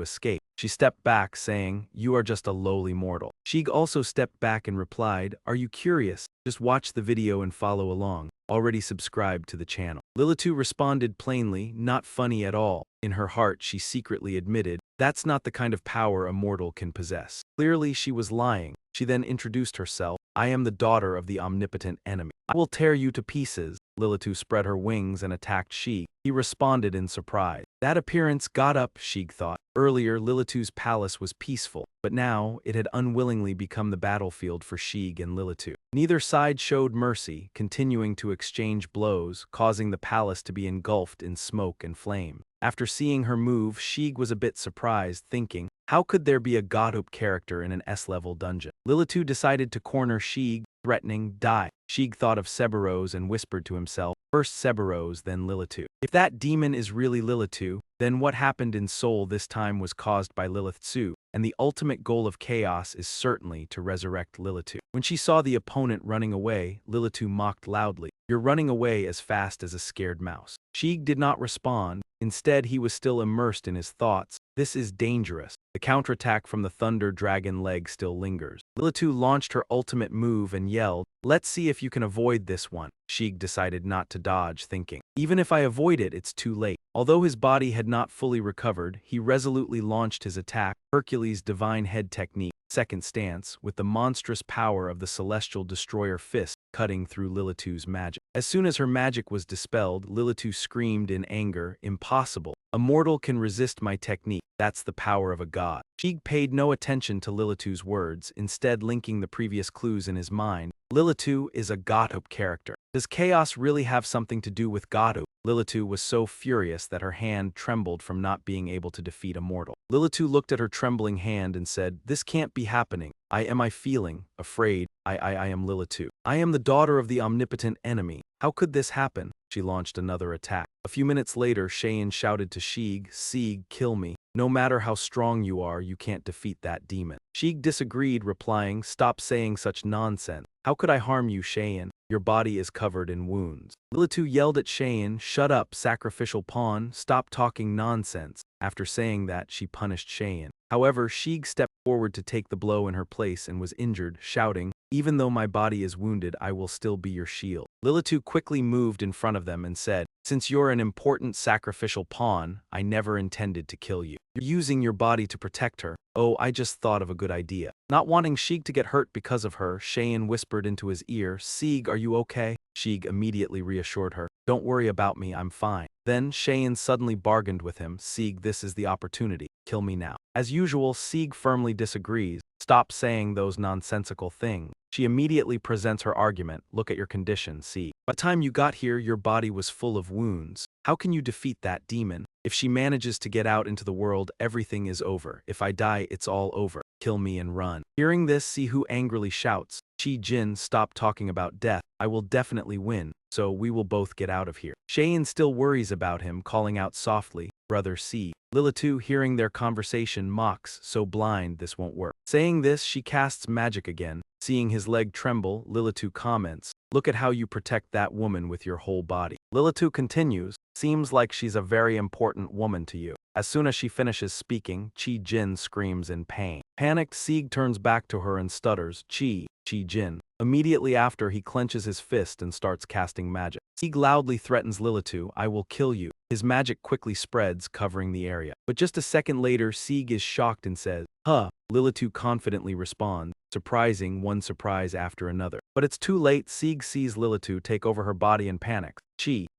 escape. She stepped back, saying, "You are just a lowly mortal." Sheeg also stepped back and replied, "Are you curious? Just watch the video and follow along. Already subscribed to the channel." Lilitu responded plainly, "Not funny at all." In her heart, she secretly admitted, "That's not the kind of power a mortal can possess." Clearly, she was lying. She then introduced herself, "I am the daughter of the omnipotent enemy. I will tear you to pieces." Lilitu spread her wings and attacked Sheeg. He responded in surprise. That appearance got up, Sheeg thought. Earlier, Lilitu's palace was peaceful, but now it had unwillingly become the battlefield for Sheeg and Lilitu. Neither side showed mercy, continuing to exchange blows, causing the palace to be engulfed in smoke and flame. After seeing her move, Sheeg was a bit surprised, thinking, how could there be a GODTube character in an S-level dungeon? Lilitu decided to corner Sheeg, threatening, "Die." Sheeg thought of Cerberus and whispered to himself, "First Cerberus, then Lilitu. If that demon is really Lilitu, then what happened in Seoul this time was caused by Lilith Tzu, and the ultimate goal of chaos is certainly to resurrect Lilitu." When she saw the opponent running away, Lilitu mocked loudly, "You're running away as fast as a scared mouse." Sheeg did not respond. Instead, he was still immersed in his thoughts. This is dangerous. The counterattack from the Thunder Dragon leg still lingers. Lilitu launched her ultimate move and yelled, "Let's see if you can avoid this one." Sheik decided not to dodge, thinking, "Even if I avoid it, it's too late." Although his body had not fully recovered, he resolutely launched his attack, Hercules' divine head technique, second stance, with the monstrous power of the celestial destroyer fist cutting through Lilitu's magic. As soon as her magic was dispelled, Lilitu screamed in anger, "Impossible. A mortal can resist my technique. That's the power of a god." Sheik paid no attention to Lilitu's words, instead linking the previous clues in his mind. Lilitu is a GODTube character. Does chaos really have something to do with GODTube? Lilitu was so furious that her hand trembled from not being able to defeat a mortal. Lilitu looked at her trembling hand and said, "This can't be happening. I feeling afraid. I am Lilitu. I am the daughter of the omnipotent enemy. How could this happen?" She launched another attack. A few minutes later, Cheyenne shouted to Sheik, "Sieg, kill me. No matter how strong you are, you can't defeat that demon." Sheik disagreed, replying, "Stop saying such nonsense. How could I harm you, Cheyenne? Your body is covered in wounds." Lilitu yelled at Cheyenne, "Shut up, sacrificial pawn. Stop talking nonsense." After saying that, she punished Cheyenne. However, Sheik stepped forward to take the blow in her place and was injured, shouting, "Even though my body is wounded, I will still be your shield." Lilitu quickly moved in front of them and said, "Since you're an important sacrificial pawn, I never intended to kill you. You're using your body to protect her. Oh, I just thought of a good idea." Not wanting Sheik to get hurt because of her, Cheyenne whispered into his ear, "Sieg, are you okay?" Sheik immediately reassured her, "Don't worry about me, I'm fine." Then Cheyenne suddenly bargained with him, "Sieg, this is the opportunity. Kill me now." As usual, Sieg firmly disagrees. "Stop saying those nonsensical things." She immediately presents her argument, "Look at your condition, Sieg. By the time you got here, your body was full of wounds. How can you defeat that demon? If she manages to get out into the world, everything is over. If I die, it's all over. Kill me and run." Hearing this, Sihu angrily shouts, "Chi Jin, stop talking about death. I will definitely win, so we will both get out of here." Cheyenne still worries about him, calling out softly, "Brother C." Lilitu, hearing their conversation, mocks, "So blind, this won't work." Saying this, she casts magic again. Seeing his leg tremble, Lilitu comments, "Look at how you protect that woman with your whole body." Lilitu continues, "Seems like she's a very important woman to you." As soon as she finishes speaking, Chi Jin screams in pain. Panicked, Sieg turns back to her and stutters, Chi Jin." Immediately after, he clenches his fist and starts casting magic. Sieg loudly threatens Lilitu, "I will kill you." His magic quickly spreads, covering the area. But just a second later, Sieg is shocked and says, "Huh." Lilitu confidently responds, surprising one surprise after another. But it's too late. Sieg sees Lilitu take over her body and panics.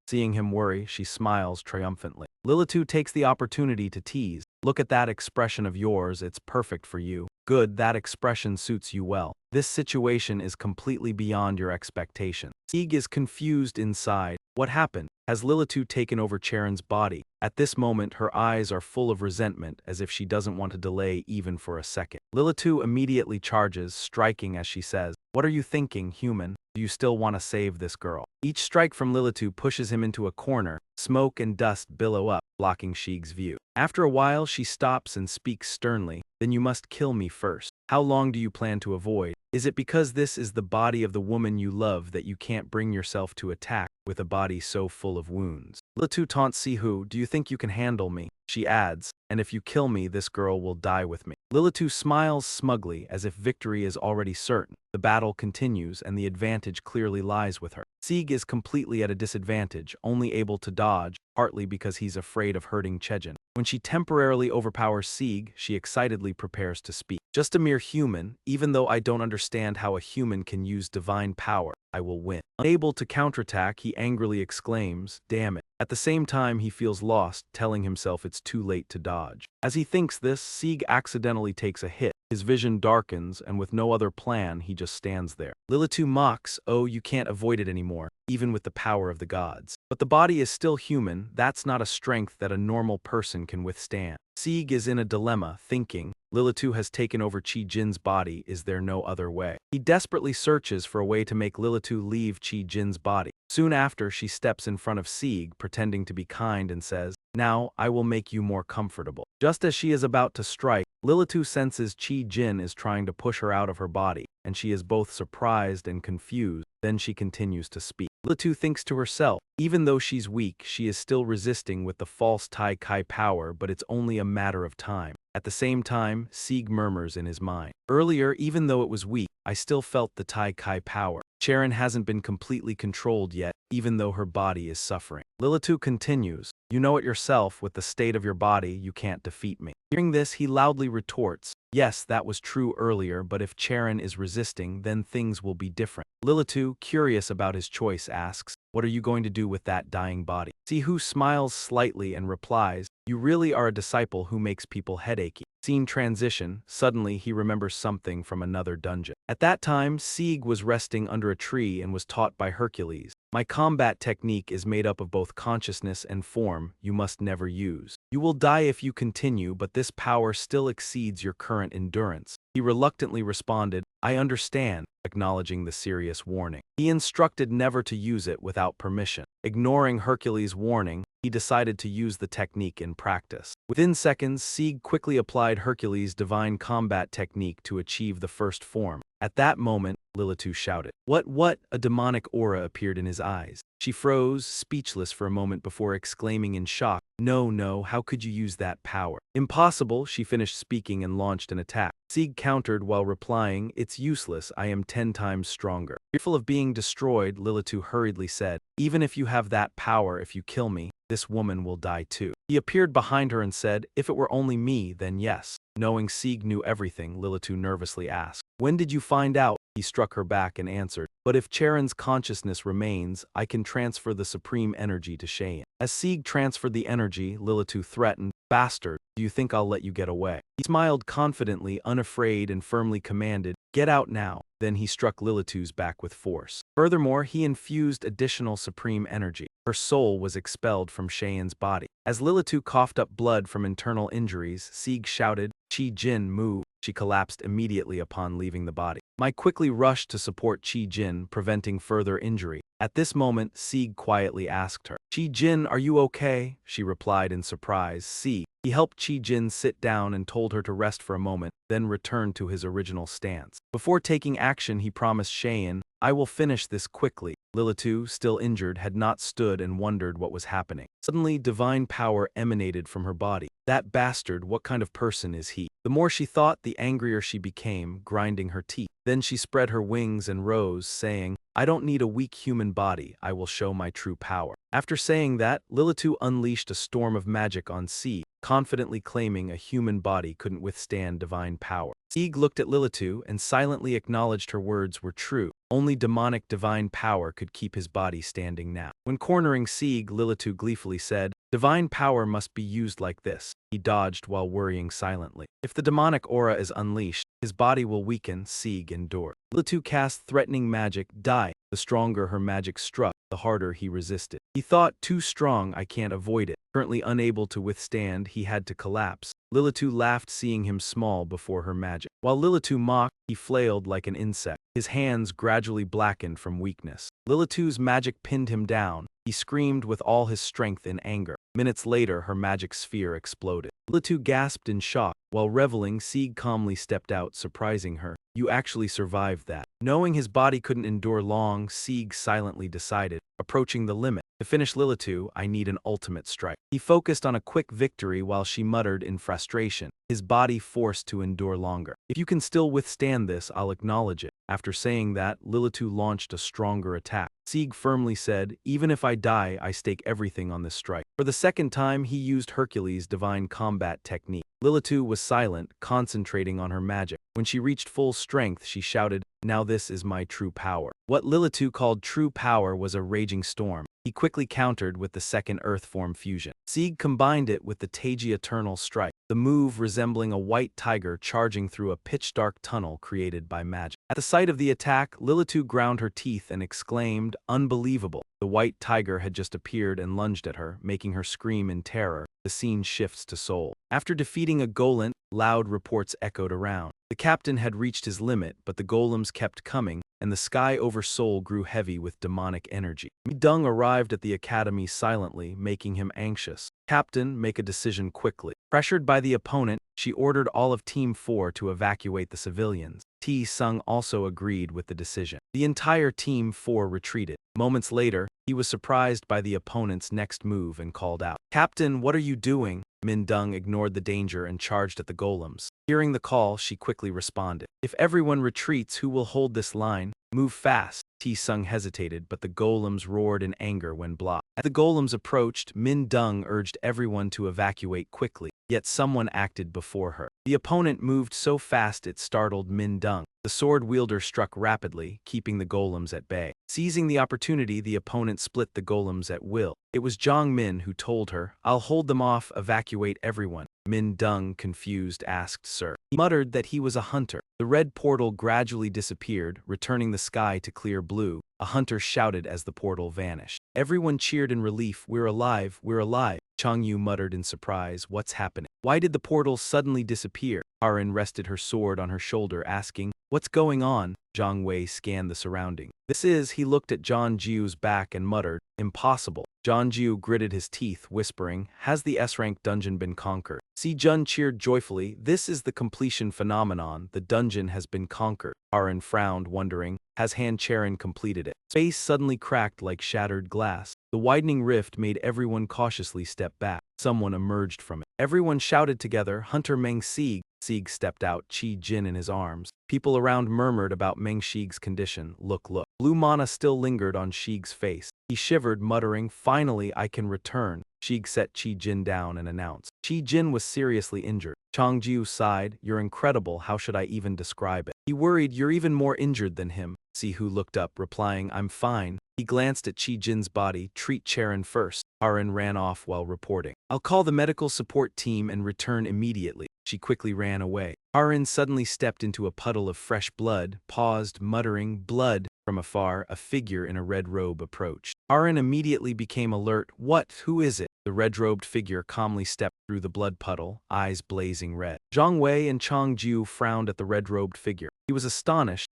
Seeing him worry, she smiles triumphantly. Lilitu takes the opportunity to tease, "Look at that expression of yours, it's perfect for you. Good, that expression suits you well. This situation is completely beyond your expectation." Sieg is confused inside. What happened? Has Lilitu taken over Charon's body? At this moment, her eyes are full of resentment, as if she doesn't want to delay even for a second. Lilitu immediately charges, striking as she says, "What are you thinking, human? Do you still want to save this girl?" Each strike from Lilitu pushes him into a corner. Smoke and dust billow up, blocking Sheik's view. After a while, she stops and speaks sternly, "Then you must kill me first. How long do you plan to avoid? Is it because this is the body of the woman you love that you can't bring yourself to attack with a body so full of wounds?" Lilitu taunts Sihu, "Do you think you can handle me?" She adds, "And if you kill me, this girl will die with me." Lilitu smiles smugly, as if victory is already certain. The battle continues, and the advantage clearly lies with her. Sieg is completely at a disadvantage, only able to dodge, partly because he's afraid of hurting Chejin. When she temporarily overpowers Sieg, she excitedly prepares to speak. "Just a mere human. Even though I don't understand how a human can use divine power, I will win." Unable to counterattack, he angrily exclaims, "Damn it." At the same time, he feels lost, telling himself it's too late to dodge. As he thinks this, Sieg accidentally takes a hit. His vision darkens, and with no other plan, he just stands there. Lilitu mocks, "Oh, you can't avoid it anymore, even with the power of the gods." But the body is still human. That's not a strength that a normal person can withstand. Sieg is in a dilemma, thinking, Lilitu has taken over Chi Jin's body, is there no other way? He desperately searches for a way to make Lilitu leave Chi Jin's body. Soon after, she steps in front of Sieg, pretending to be kind, and says, "Now, I will make you more comfortable." Just as she is about to strike, Lilitu senses Qi Jin is trying to push her out of her body, and she is both surprised and confused. Then she continues to speak. Lilitu thinks to herself, even though she's weak, she is still resisting with the false Tai Kai power, but it's only a matter of time. At the same time, Sieg murmurs in his mind. Earlier, even though it was weak, I still felt the Tai Kai power. Charon hasn't been completely controlled yet, even though her body is suffering. Lilitu continues, you know it yourself, with the state of your body, you can't defeat me. Hearing this, he loudly retorts, yes, that was true earlier, but if Charon is resisting, then things will be different. Lilitu, curious about his choice, asks, what are you going to do with that dying body? Sihu smiles slightly and replies, you really are a disciple who makes people headachy. Scene transition, suddenly he remembers something from another dungeon. At that time, Sieg was resting under a tree and was taught by Hercules. My combat technique is made up of both consciousness and form you must never use. You will die if you continue, but this power still exceeds your current endurance. He reluctantly responded, I understand, acknowledging the serious warning. He instructed never to use it without permission. Ignoring Hercules' warning, he decided to use the technique in practice. Within seconds, Sieg quickly applied Hercules' divine combat technique to achieve the first form. At that moment, Lilitu shouted. What? A demonic aura appeared in his eyes. She froze, speechless for a moment before exclaiming in shock, No, how could you use that power? Impossible, she finished speaking and launched an attack. Sieg countered while replying, it's useless, I am 10 times stronger. Fearful of being destroyed, Lilitu hurriedly said, even if you have that power, if you kill me, this woman will die too. He appeared behind her and said, if it were only me, then yes. Knowing Sieg knew everything, Lilitu nervously asked, when did you find out? He struck her back and answered, but if Charon's consciousness remains, I can transfer the supreme energy to Cheyenne. As Sieg transferred the energy, Lilitu threatened, bastard, do you think I'll let you get away? He smiled confidently, unafraid, and firmly commanded, get out now. Then he struck Lilitu's back with force. Furthermore, he infused additional supreme energy. Her soul was expelled from Cheyenne's body. As Lilitu coughed up blood from internal injuries, Sieg shouted, Qi Jin, move. She collapsed immediately upon leaving the body. Mai quickly rushed to support Qi Jin, preventing further injury. At this moment, Sieg quietly asked her, Qi Jin, are you okay? She replied in surprise, Sieg. He helped Qi Jin sit down and told her to rest for a moment, then returned to his original stance. Before taking action, he promised Cheyenne, I will finish this quickly. Lilitu, still injured, had not stood and wondered what was happening. Suddenly, divine power emanated from her body. That bastard, what kind of person is he? The more she thought, the angrier she became, grinding her teeth. Then she spread her wings and rose, saying, I don't need a weak human body, I will show my true power. After saying that, Lilitu unleashed a storm of magic on Sieg, confidently claiming a human body couldn't withstand divine power. Sieg looked at Lilitu and silently acknowledged her words were true. Only demonic divine power could keep his body standing now. When cornering Sieg, Lilitu gleefully said, divine power must be used like this. He dodged while worrying silently. If the demonic aura is unleashed, his body will weaken, Sieg endured. Lilitu cast threatening magic, die. The stronger her magic struck, the harder he resisted. He thought, too strong, I can't avoid it. Currently unable to withstand, he had to collapse. Lilitu laughed, seeing him small before her magic. While Lilitu mocked, he flailed like an insect. His hands gradually blackened from weakness. Lilitu's magic pinned him down. He screamed with all his strength in anger. Minutes later, her magic sphere exploded. Lilitu gasped in shock. While reveling, Sieg calmly stepped out, surprising her. You actually survived that. Knowing his body couldn't endure long, Sieg silently decided, approaching the limit. To finish Lilitu, I need an ultimate strike. He focused on a quick victory while she muttered in frustration, his body forced to endure longer. If you can still withstand this, I'll acknowledge it. After saying that, Lilitu launched a stronger attack. Sieg firmly said, even if I die, I stake everything on this strike. For the second time, he used Hercules' divine combat technique. Lilitu was silent, concentrating on her magic. When she reached full strength, she shouted, now this is my true power. What Lilitu called true power was a raging storm. He quickly countered with the second earth form fusion. Sieg combined it with the Taiji Eternal Strike, the move resembling a white tiger charging through a pitch-dark tunnel created by magic. At the sight of the attack, Lilitu ground her teeth and exclaimed, unbelievable. The white tiger had just appeared and lunged at her, making her scream in terror. The scene shifts to Seoul. After defeating a golem, loud reports echoed around. The captain had reached his limit, but the golems kept coming, and the sky over Seoul grew heavy with demonic energy. Mi-dong arrived at the academy silently, making him anxious. Captain, make a decision quickly. Pressured by the opponent, she ordered all of Team 4 to evacuate the civilians. T-sung also agreed with the decision. The entire Team 4 retreated. Moments later, he was surprised by the opponent's next move and called out, "Captain, what are you doing?" Min-dong ignored the danger and charged at the golems. Hearing the call, she quickly responded, "If everyone retreats, who will hold this line? Move fast." T-sung hesitated, but the golems roared in anger when blocked. As the golems approached, Min-dong urged everyone to evacuate quickly, yet someone acted before her. The opponent moved so fast it startled Min-dong. The sword wielder struck rapidly, keeping the golems at bay. Seizing the opportunity, the opponent split the golems at will. It was Jong-min who told her, "I'll hold them off, evacuate everyone." Min-dong, confused, asked, "Sir?" He muttered that he was a hunter. The red portal gradually disappeared, returning the sky to clear blue. A hunter shouted as the portal vanished. Everyone cheered in relief. "We're alive, we're alive." Chang-yu muttered in surprise, "What's happening? Why did the portal suddenly disappear?" Harin rested her sword on her shoulder, asking, "What's going on?" Zhang Wei scanned the surrounding. He looked at John Jiu's back and muttered, "Impossible." John Jiu gritted his teeth, whispering, "Has the S-rank dungeon been conquered?" Si Jun cheered joyfully, "This is the completion phenomenon, the dungeon has been conquered." Harin frowned, wondering, has Han Charon completed it? Space suddenly cracked like shattered glass. The widening rift made everyone cautiously step back. Someone emerged from it. Everyone shouted together, "Hunter Meng Sieg." Sieg stepped out, Chi Jin in his arms. People around murmured about Meng Shig's condition. Look. Blue mana still lingered on Shig's face. He shivered, muttering, "Finally, I can return." Shig set Chi Jin down and announced. Chi Jin was seriously injured. Chang Jiu sighed, "You're incredible, how should I even describe it?" He worried, "You're even more injured than him." Sihu looked up, replying, "I'm fine." He glanced at Chi Jin's body, "Treat Charon first." Harin ran off while reporting, "I'll call the medical support team and return immediately." She quickly ran away. Harin suddenly stepped into a puddle of fresh blood, paused, muttering, "Blood." From afar, a figure in a red robe approached. Harin immediately became alert. "What? Who is it?" The red-robed figure calmly stepped through the blood puddle, eyes blazing red. Zhang Wei and Chang Jiu frowned at the red-robed figure. He was astonished.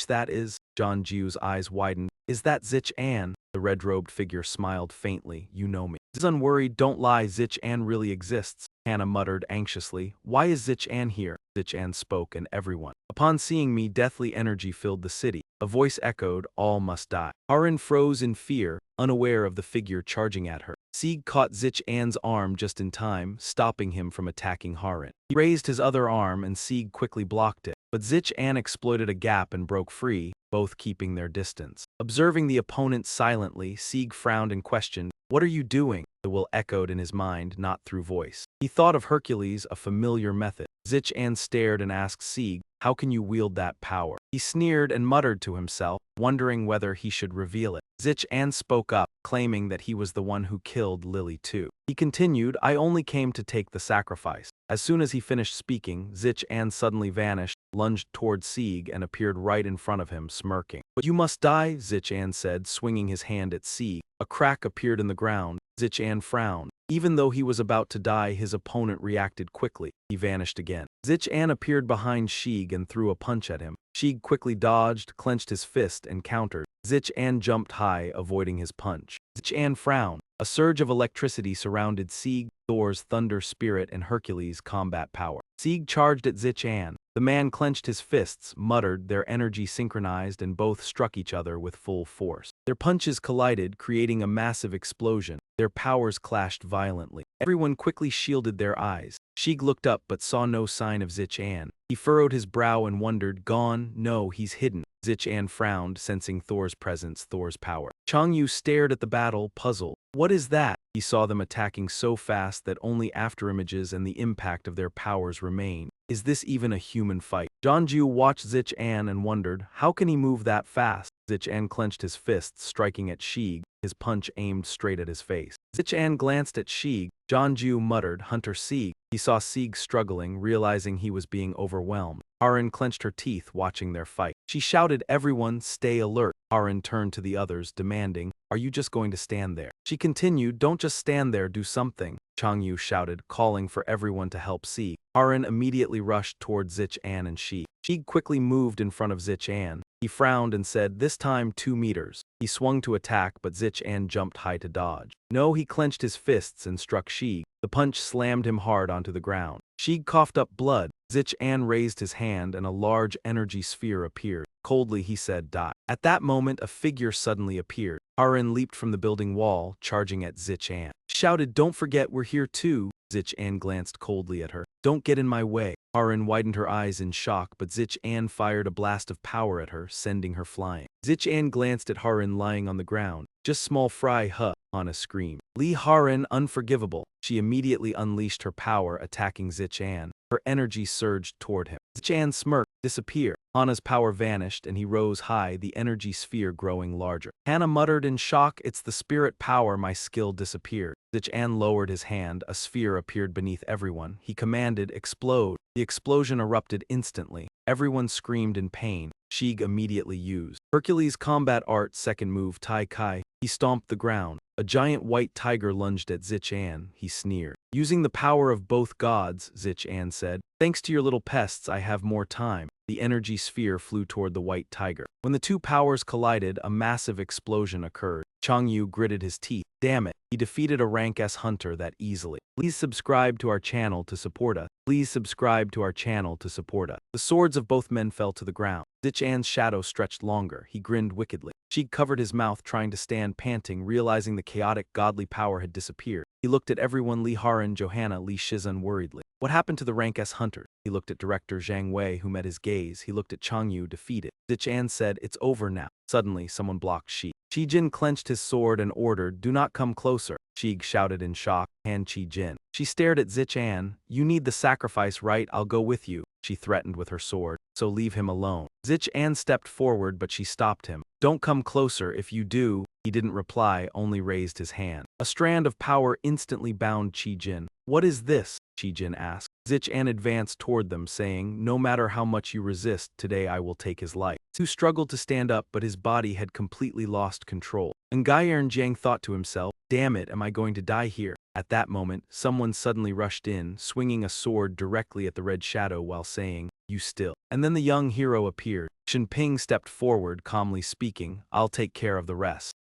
That is? Zhang Jiu's eyes widened. "Is that Zich An?" The red-robed figure smiled faintly. "You know me." "Is unworried, don't lie, Zich An really exists." Hannah muttered anxiously. "Why is Zich An here?" Zich An spoke, and everyone. "Upon seeing me, deathly energy filled the city." A voice echoed, "All must die." Harin froze in fear, unaware of the figure charging at her. Sieg caught Zich An's arm just in time, stopping him from attacking Harin. He raised his other arm and Sieg quickly blocked it, but Zich An exploited a gap and broke free, both keeping their distance. Observing the opponent silently, Sieg frowned and questioned, "What are you doing?" The will echoed in his mind, not through voice. He thought of Hercules, a familiar method. Zich An stared and asked Sieg, "How can you wield that power?" He sneered and muttered to himself, wondering whether he should reveal it. Zich An spoke up, claiming that he was the one who killed Lily too. He continued, "I only came to take the sacrifice." As soon as he finished speaking, Zich An suddenly vanished, lunged toward Sieg, and appeared right in front of him, smirking. "But you must die," Zich An said, swinging his hand at Sieg. A crack appeared in the ground. Zich An frowned. Even though he was about to die, his opponent reacted quickly. He vanished again. Zich An appeared behind Shig and threw a punch at him. Shig quickly dodged, clenched his fist, and countered. Zich An jumped high, avoiding his punch. Zich An frowned. A surge of electricity surrounded Sieg, Thor's thunder spirit, and Hercules' combat power. Sieg charged at Zich An. The man clenched his fists, muttered, their energy synchronized, and both struck each other with full force. Their punches collided, creating a massive explosion. Their powers clashed violently. Everyone quickly shielded their eyes. Shig looked up but saw no sign of Zich An. He furrowed his brow and wondered, "Gone? No, he's hidden." Zich An frowned, sensing Thor's presence, Thor's power. Chang Yu stared at the battle, puzzled. "What is that?" He saw them attacking so fast that only afterimages and the impact of their powers remained. Is this even a human fight? Jiu watched Zich An and wondered, how can he move that fast? Zich An clenched his fists, striking at Shig, his punch aimed straight at his face. Zich An glanced at Shig. Jiu muttered, "Hunter Sieg." He saw Sieg struggling, realizing he was being overwhelmed. Harin clenched her teeth, watching their fight. She shouted, "Everyone, stay alert." Harin turned to the others, demanding, "Are you just going to stand there?" She continued, "Don't just stand there, do something." Chang Yu shouted, calling for everyone to help Sieg. Harin immediately rushed toward Zich An and Shig. Shig quickly moved in front of Zich An. He frowned and said, this time 2 meters. He swung to attack, but Zich-an jumped high to dodge. No, he clenched his fists and struck Shig. The punch slammed him hard onto the ground. Shig coughed up blood. Zich-an raised his hand and a large energy sphere appeared. Coldly he said, die. At that moment a figure suddenly appeared. Harin leaped from the building wall, charging at Zich-an. She shouted, don't forget we're here too. Zich-an glanced coldly at her. Don't get in my way. Harin widened her eyes in shock, but Zich-an fired a blast of power at her, sending her flying. Zich-an glanced at Harin lying on the ground. Just small fry, huh? Hana screamed. Lee Harin, unforgivable. She immediately unleashed her power, attacking Zich-an. Her energy surged toward him. Zich-an smirked, disappear. Hana's power vanished and he rose high, the energy sphere growing larger. Hana muttered in shock, it's the spirit power, my skill disappeared. Zich-an lowered his hand, a sphere appeared beneath everyone. He commanded, explode. The explosion erupted instantly. Everyone screamed in pain. Shig immediately used Hercules' combat art second move Tai Kai. He stomped the ground. A giant white tiger lunged at Zich-an. He sneered. Using the power of both gods, Zich-an said, thanks to your little pests I have more time. The energy sphere flew toward the white tiger. When the two powers collided, a massive explosion occurred. Changyu gritted his teeth. Damn it, he defeated a rank S hunter that easily. Please subscribe to our channel to support us. Please subscribe to our channel to support us. The swords of both men fell to the ground. Zich-an's shadow stretched longer. He grinned wickedly. Shig covered his mouth, trying to stand, panting, realizing the chaotic godly power had disappeared. He looked at everyone, Lee Harin, Johanna, Lee Shizun worriedly. What happened to the rank S hunters? He looked at director Zhang Wei, who met his gaze. He looked at Changyu, defeated. Zich-an said, it's over now. Suddenly, someone blocked Shig. Chi-jin clenched his sword and ordered, do not come closer. Shig shouted in shock, hand Chi-jin. She stared at Zich-an. You need the sacrifice, right? I'll go with you. She threatened with her sword. So leave him alone. Zich-an stepped forward, but she stopped him. Don't come closer, if you do. He didn't reply, only raised his hand. A strand of power instantly bound Chi-jin. What is this? Chi-jin asked. Zich-an advanced toward them, saying, no matter how much you resist, today I will take his life. Su struggled to stand up, but his body had completely lost control. Ngayern Jiang thought to himself, damn it, am I going to die here? At that moment, someone suddenly rushed in, swinging a sword directly at the red shadow while saying, you still. And then the young hero appeared. Shenping stepped forward, calmly speaking, I'll take care of the rest.